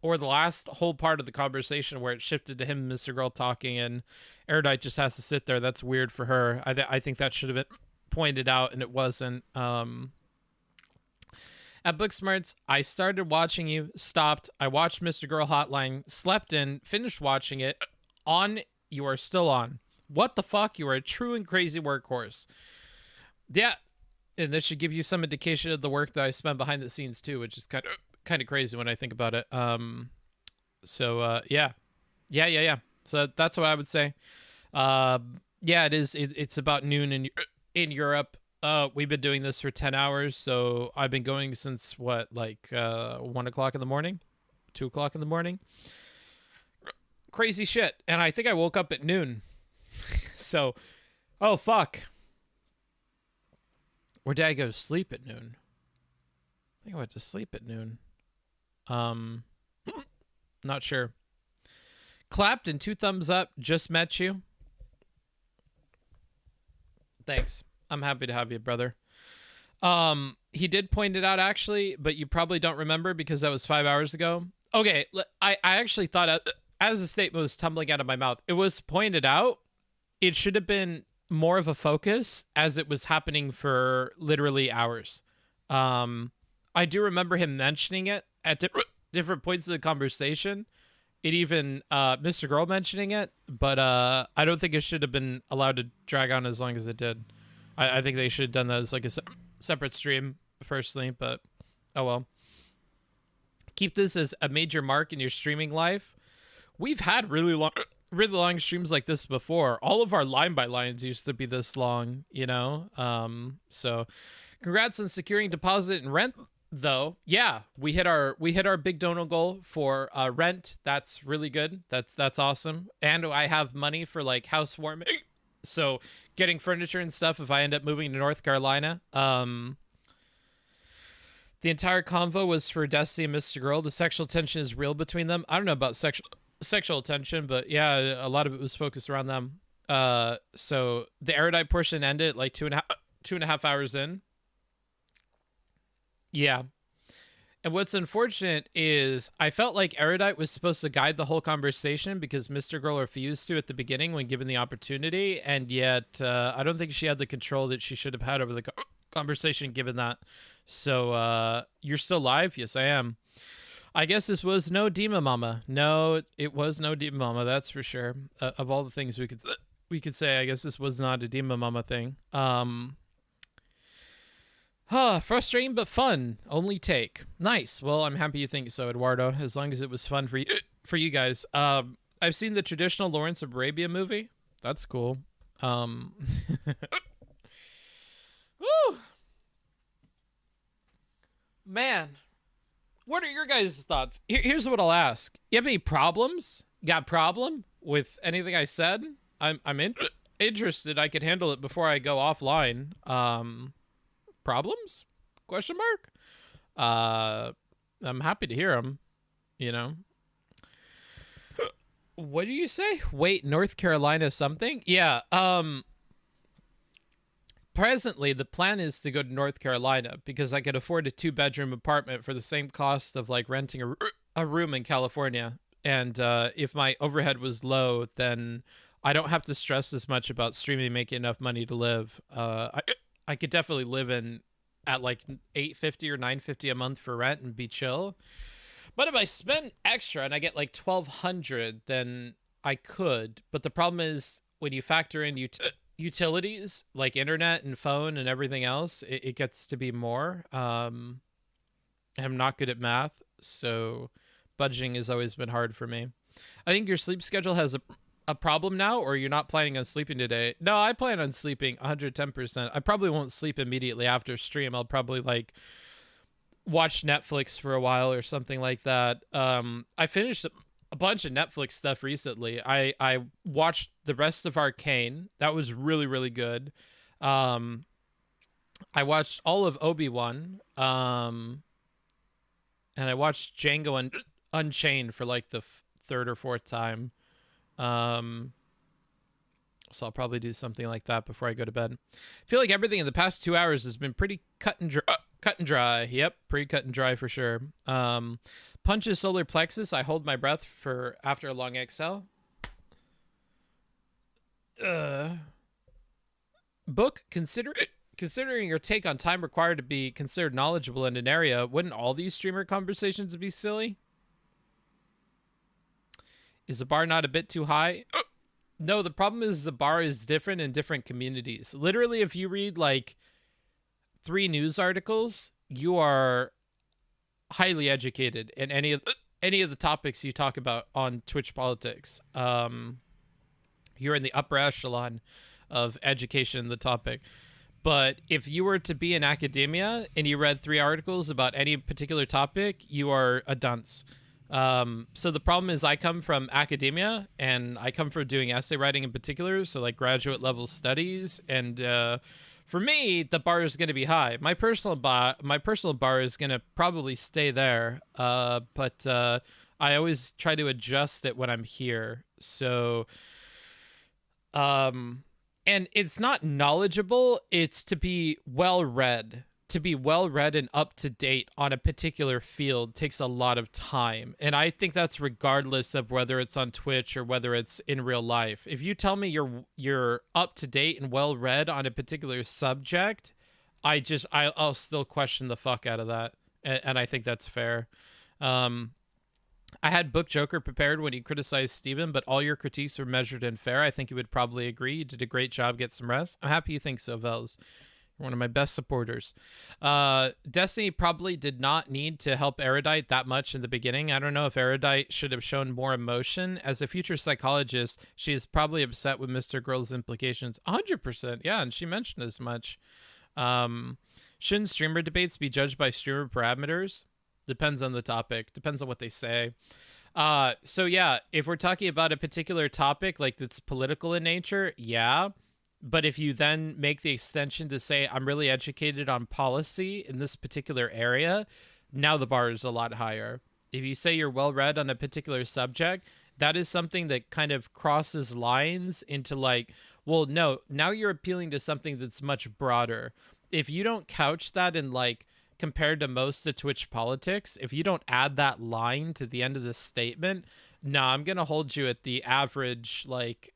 Or the last whole part of the conversation where it shifted to him and Mr. Girl talking and Erudite just has to sit there. That's weird for her. I think that should have been pointed out and it wasn't. At Booksmarts, I started watching you, stopped. I watched Mr. Girl Hotline, slept in, finished watching it. On, you are still on. What the fuck? You are a true and crazy workhorse. Yeah, and this should give you some indication of the work that I spent behind the scenes too, which is kind of crazy when I think about it. Yeah. So that's what I would say. Yeah, it is. It's about noon in Europe. We've been doing this for 10 hours, so I've been going since 1 o'clock in the morning, 2 o'clock in the morning. Crazy shit. And I think I woke up at noon. So, oh fuck. Or did I go to sleep at noon? I think I went to sleep at noon. Not sure. Clapton, 2 thumbs up. Just met you. Thanks. I'm happy to have you, brother. He did point it out, actually, but you probably don't remember because that was 5 hours ago. Okay, I actually thought, as the statement was tumbling out of my mouth, it was pointed out. It should have been more of a focus as it was happening for literally hours. I do remember him mentioning it at different points of the conversation, it even Mr. Girl mentioning it, but I don't think it should have been allowed to drag on as long as it did. I think they should have done that as like a separate stream personally, but oh well. Keep this as a major mark in your streaming life. We've had really long streams like this before. All of our line by lines used to be this long, you know? So congrats on securing deposit and rent though. Yeah, we hit our big dono goal for rent. That's really good. That's awesome. And I have money for like housewarming. So getting furniture and stuff if I end up moving to North Carolina. The entire convo was for Destiny and Mr. Girl. The sexual tension is real between them. I don't know about sexual tension, but yeah, a lot of it was focused around them. So the erudite portion ended like 2.5 hours in. Yeah. And what's unfortunate is I felt like erudite was supposed to guide the whole conversation because Mr. Girl refused to at the beginning when given the opportunity. And yet I don't think she had the control that she should have had over the conversation given that. So you're still live? Yes, I am. I guess this was no Dima Mama. No, it was no Dima Mama. That's for sure. Of all the things we could say, I guess this was not a Dima Mama thing. Frustrating but fun. Only take. Nice. Well, I'm happy you think so, Eduardo. As long as it was fun for you guys. I've seen the traditional Lawrence of Arabia movie. That's cool. Woo. Man, what are your guys' thoughts? Here's what I'll ask. You have any problems? Got problem with anything I said? I'm interested. I could handle it before I go offline. Problems? Question mark? I'm happy to hear them, you know. What do you say? Wait, North Carolina something? Yeah, presently, the plan is to go to North Carolina because I could afford a 2-bedroom apartment for the same cost of like renting a room in California. And if my overhead was low, then I don't have to stress as much about streaming, making enough money to live. I could definitely live at like $850 or $950 a month for rent and be chill. But if I spend extra and I get like $1,200, then I could. But the problem is when you factor in utilities like internet and phone and everything else, it gets to be more. I'm not good at math, so budgeting has always been hard for me. I think your sleep schedule has a problem now, or you're not planning on sleeping today. No, I plan on sleeping 110%. I probably won't sleep immediately after stream. I'll probably like watch Netflix for a while or something like that. I finished a bunch of Netflix stuff recently. I watched the rest of Arcane. That was really, really good. I watched all of Obi-Wan. And I watched Django Unchained for like the third or fourth time. So I'll probably do something like that before I go to bed. I feel like everything in the past 2 hours has been pretty cut and dry. Yep, pretty cut and dry for sure. Punches solar plexus. I hold my breath for after a long exhale. Book, considering your take on time required to be considered knowledgeable in an area, wouldn't all these streamer conversations be silly? Is the bar not a bit too high? No, the problem is the bar is different in different communities. Literally, if you read like 3 news articles, you are highly educated in any of the topics you talk about on Twitch politics. You're in the upper echelon of education in the topic. But if you were to be in academia and you read 3 articles about any particular topic, you are a dunce. So the problem is I come from academia and I come from doing essay writing in particular. So like graduate level studies. And, for me, the bar is going to be high. My personal bar is going to probably stay there. But I always try to adjust it when I'm here. So, and it's not knowledgeable. It's to be well-read. To be well-read and up-to-date on a particular field takes a lot of time. And I think that's regardless of whether it's on Twitch or whether it's in real life. If you tell me you're up-to-date and well-read on a particular subject, I'll still question the fuck out of that. And I think that's fair. I had Book Joker prepared when he criticized Steven, but all your critiques were measured and fair. I think you would probably agree. You did a great job. Get some rest. I'm happy you think so, Vels. You're one of my best supporters. Destiny probably did not need to help Erudite that much in the beginning. I don't know if Erudite should have shown more emotion. As a future psychologist, she is probably upset with Mr. Girl's implications. 100%. Yeah, and she mentioned as much. Shouldn't streamer debates be judged by streamer parameters? Depends on the topic. Depends on what they say. So yeah, if we're talking about a particular topic, like that's political in nature, yeah. But if you then make the extension to say, I'm really educated on policy in this particular area, now the bar is a lot higher. If you say you're well-read on a particular subject, that is something that kind of crosses lines into like, well, no, now you're appealing to something that's much broader. If you don't couch that in like, compared to most of Twitch politics, if you don't add that line to the end of the statement, no, I'm going to hold you at the average, like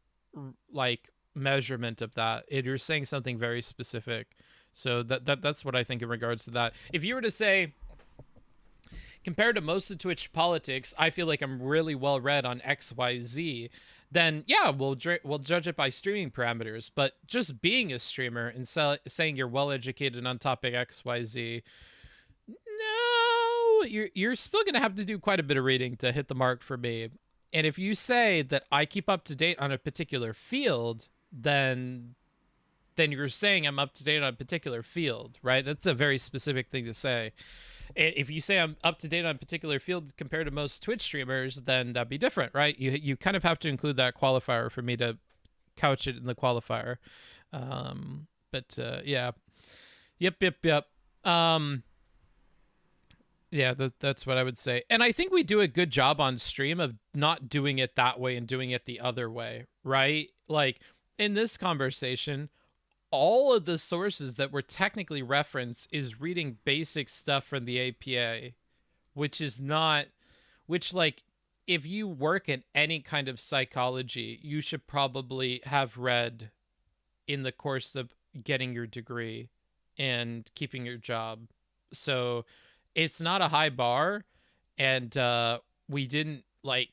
measurement of that. You're saying something very specific. So that's what I think in regards to that. If you were to say, compared to most of Twitch politics, I feel like I'm really well read on XYZ, then yeah, we'll judge it by streaming parameters. But just being a streamer and saying you're well educated on topic XYZ, no, you're still gonna have to do quite a bit of reading to hit the mark for me. And if you say that I keep up to date on a particular field, then you're saying I'm up to date on a particular field, right? That's a very specific thing to say. If you say I'm up to date on a particular field compared to most Twitch streamers, then that'd be different, right? You kind of have to include that qualifier for me to couch it in the qualifier. Yeah. Yep. Yeah, that's what I would say. And I think we do a good job on stream of not doing it that way and doing it the other way, right? Like in this conversation, all of the sources that were technically referenced is reading basic stuff from the APA, which like if you work in any kind of psychology, you should probably have read in the course of getting your degree and keeping your job. So it's not a high bar, and we didn't like.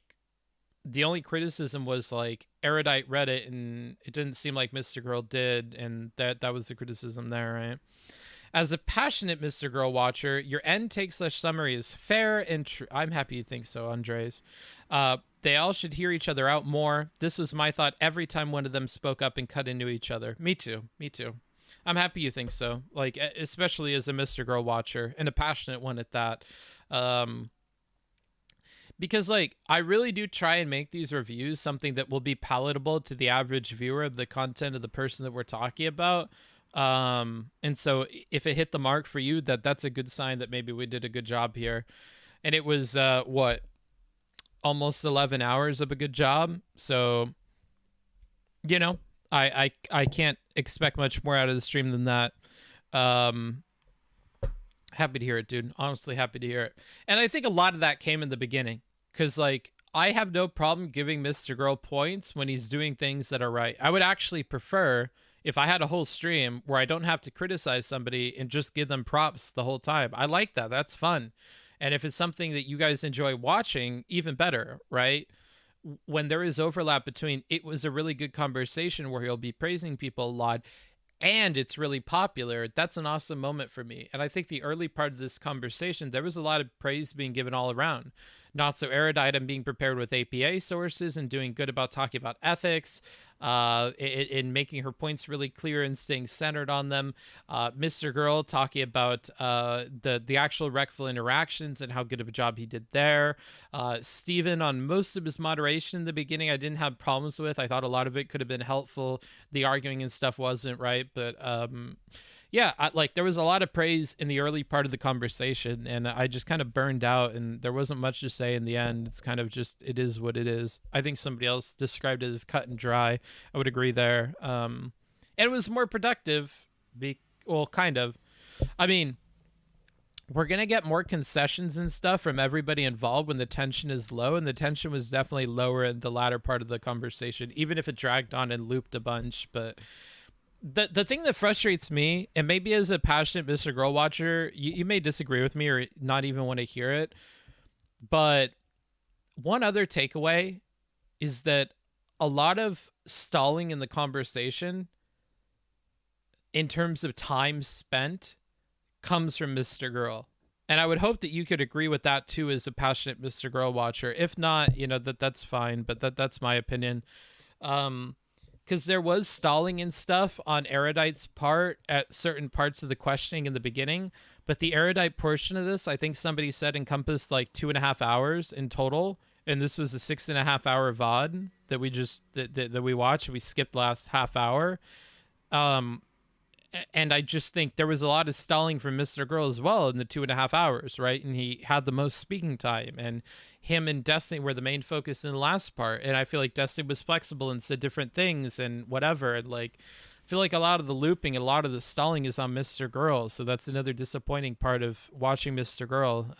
The only criticism was like Erudite read it, and it didn't seem like Mr. Girl did, and that was the criticism there, right? As a passionate Mr. Girl watcher, your end take/summary is fair and true. I'm happy you think so, Andres. They all should hear each other out more. This was my thought every time one of them spoke up and cut into each other. Me too. I'm happy you think so. Like, especially as a Mr. Girl watcher and a passionate one at that. Because like, I really do try and make these reviews something that will be palatable to the average viewer of the content of the person that we're talking about. And so if it hit the mark for you, that's a good sign that maybe we did a good job here. And it was, almost 11 hours of a good job. So, you know, I can't expect much more out of the stream than that. Happy to hear it, dude. Honestly, happy to hear it. And I think a lot of that came in the beginning, because like I have no problem giving Mr. Girl points when he's doing things that are right. I would actually prefer if I had a whole stream where I don't have to criticize somebody and just give them props the whole time. I like that. That's fun. And if it's something that you guys enjoy watching, even better, right? When there is overlap between it was a really good conversation where he'll be praising people a lot and it's really popular, that's an awesome moment for me. And I think the early part of this conversation, there was a lot of praise being given all around. NotSoErudite and being prepared with APA sources and doing good about talking about ethics, in making her points really clear and staying centered on them. Mr. Girl talking about the actual rectful interactions and how good of a job he did there. Steven on most of his moderation in the beginning I didn't have problems with. I thought a lot of it could have been helpful. The arguing and stuff wasn't, right? But yeah, there was a lot of praise in the early part of the conversation, and I just kind of burned out, and there wasn't much to say in the end. It's kind of just, it is what it is. I think somebody else described it as cut and dry. I would agree there. And it was more productive. Well, kind of. I mean, we're going to get more concessions and stuff from everybody involved when the tension is low, and the tension was definitely lower in the latter part of the conversation, even if it dragged on and looped a bunch. But the thing that frustrates me, and maybe as a passionate Mr. Girl watcher, you may disagree with me or not even want to hear it, but one other takeaway is that a lot of stalling in the conversation in terms of time spent comes from Mr. Girl. And I would hope that you could agree with that too as a passionate Mr. Girl watcher. If not, that's fine, but that's my opinion. Because there was stalling and stuff on Erudite's part at certain parts of the questioning in the beginning, but the Erudite portion of this, I think somebody said, encompassed like 2.5 hours in total, and this was a 6.5 hour VOD that we just that we watched. We skipped last half hour, and I just think there was a lot of stalling from Mr. Girl as well in the 2.5 hours, right? And he had the most speaking time, and him and Destiny were the main focus in the last part. And I feel like Destiny was flexible and said different things and whatever. And like, I feel like a lot of the looping, a lot of the stalling is on Mr. Girl. So that's another disappointing part of watching Mr. Girl.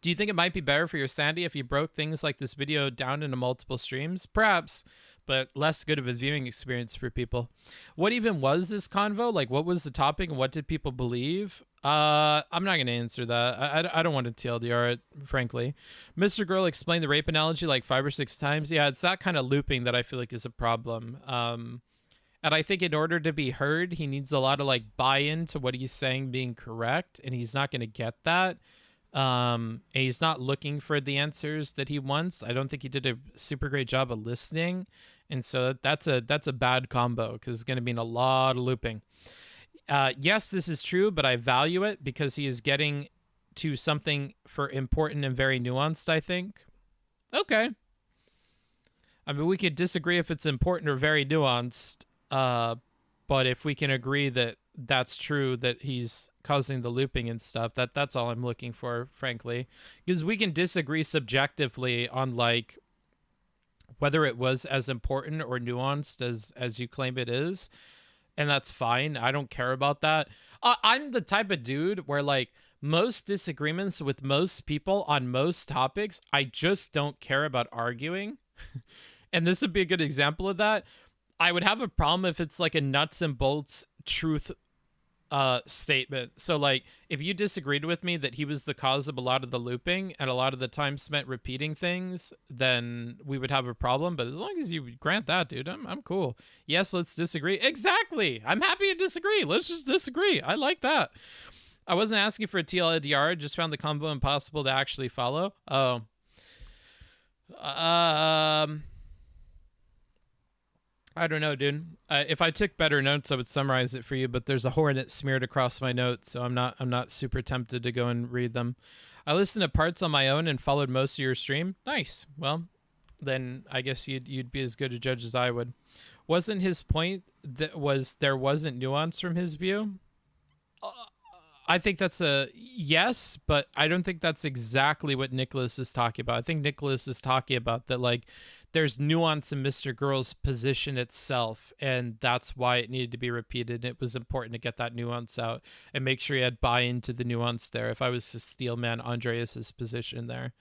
Do you think it might be better for your sanity if you broke things like this video down into multiple streams? Perhaps, but less good of a viewing experience for people. What even was this convo? Like, what was the topic and what did people believe? I'm not going to answer that. I don't want to TLDR it, frankly. Mr. Girl explained the rape analogy like 5 or 6 times. Yeah, it's that kind of looping that I feel like is a problem. And I think in order to be heard, he needs a lot of like buy-in to what he's saying being correct, and he's not going to get that. And he's not looking for the answers that he wants. I don't think he did a super great job of listening. And so that's a bad combo because it's going to mean a lot of looping. Yes, this is true, but I value it because he is getting to something for important and very nuanced, I think. Okay. I mean, we could disagree if it's important or very nuanced, but if we can agree that that's true, that he's causing the looping and stuff, that's all I'm looking for, frankly. Because we can disagree subjectively on, like, whether it was as important or nuanced as you claim it is. And that's fine. I don't care about that. I'm the type of dude where, like, most disagreements with most people on most topics, I just don't care about arguing. And this would be a good example of that. I would have a problem if it's like a nuts and bolts truth statement. So like if you disagreed with me that he was the cause of a lot of the looping and a lot of the time spent repeating things, then we would have a problem. But as long as you grant that, dude, I'm cool. Yes, let's disagree. Exactly. I'm happy to disagree. Let's just disagree. I like that. I wasn't asking for a TLDR, just found the combo impossible to actually follow. Oh. I don't know, dude. If I took better notes, I would summarize it for you, but there's a hornet smeared across my notes, so I'm not super tempted to go and read them. I listened to parts on my own and followed most of your stream. Nice. Well, then I guess you'd be as good a judge as I would. Wasn't his point that there wasn't nuance from his view? I think that's a yes, but I don't think that's exactly what Nicholas is talking about. I think Nicholas is talking about that, like, there's nuance in Mr. Girl's position itself, and that's why it needed to be repeated. It was important to get that nuance out and make sure you had buy-in to the nuance there. If I was to steel man Andreas's position there.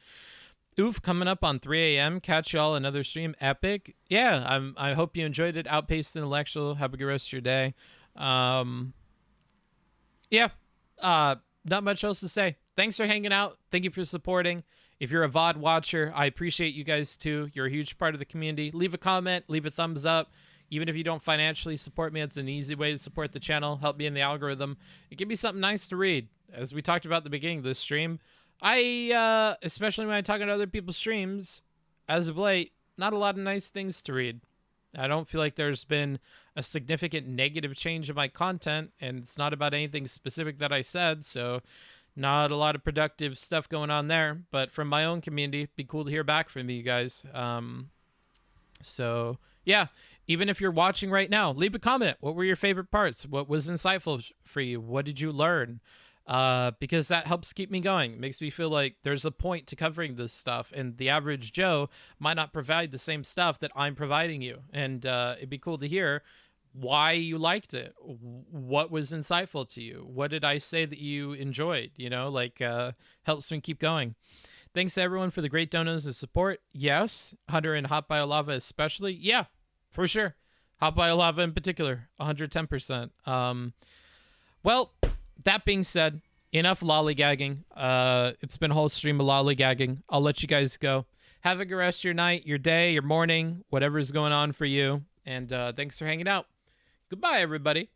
Oof, coming up on 3 a.m. Catch y'all another stream. Epic. Yeah, I hope you enjoyed it. Outpaced Intellectual. Have a good rest of your day. Yeah. Not much else to say. Thanks for hanging out. Thank you for supporting. If you're a VOD watcher, I appreciate you guys too. You're a huge part of the community. Leave a comment, leave a thumbs up. Even if you don't financially support me, it's an easy way to support the channel, help me in the algorithm. It give me something nice to read. As we talked about at the beginning of this stream, especially when I talk about other people's streams, as of late, not a lot of nice things to read. I don't feel like there's been a significant negative change in my content, and it's not about anything specific that I said, so not a lot of productive stuff going on there. But from my own community, it'd be cool to hear back from you guys. So yeah, even if you're watching right now, leave a comment. What were your favorite parts? What was insightful for you? What did you learn? Because that helps keep me going. It makes me feel like there's a point to covering this stuff, and the average Joe might not provide the same stuff that I'm providing you. And it'd be cool to hear why you liked it. What was insightful to you? What did I say that you enjoyed? You know, like, helps me keep going. Thanks to everyone for the great donos and support. Yes. Hunter and Hot Biolava especially. Yeah, for sure. Hot Biolava in particular, 110%. Well, that being said, enough lollygagging. It's been a whole stream of lollygagging. I'll let you guys go. Have a good rest of your night, your day, your morning, whatever's going on for you. And thanks for hanging out. Goodbye, everybody.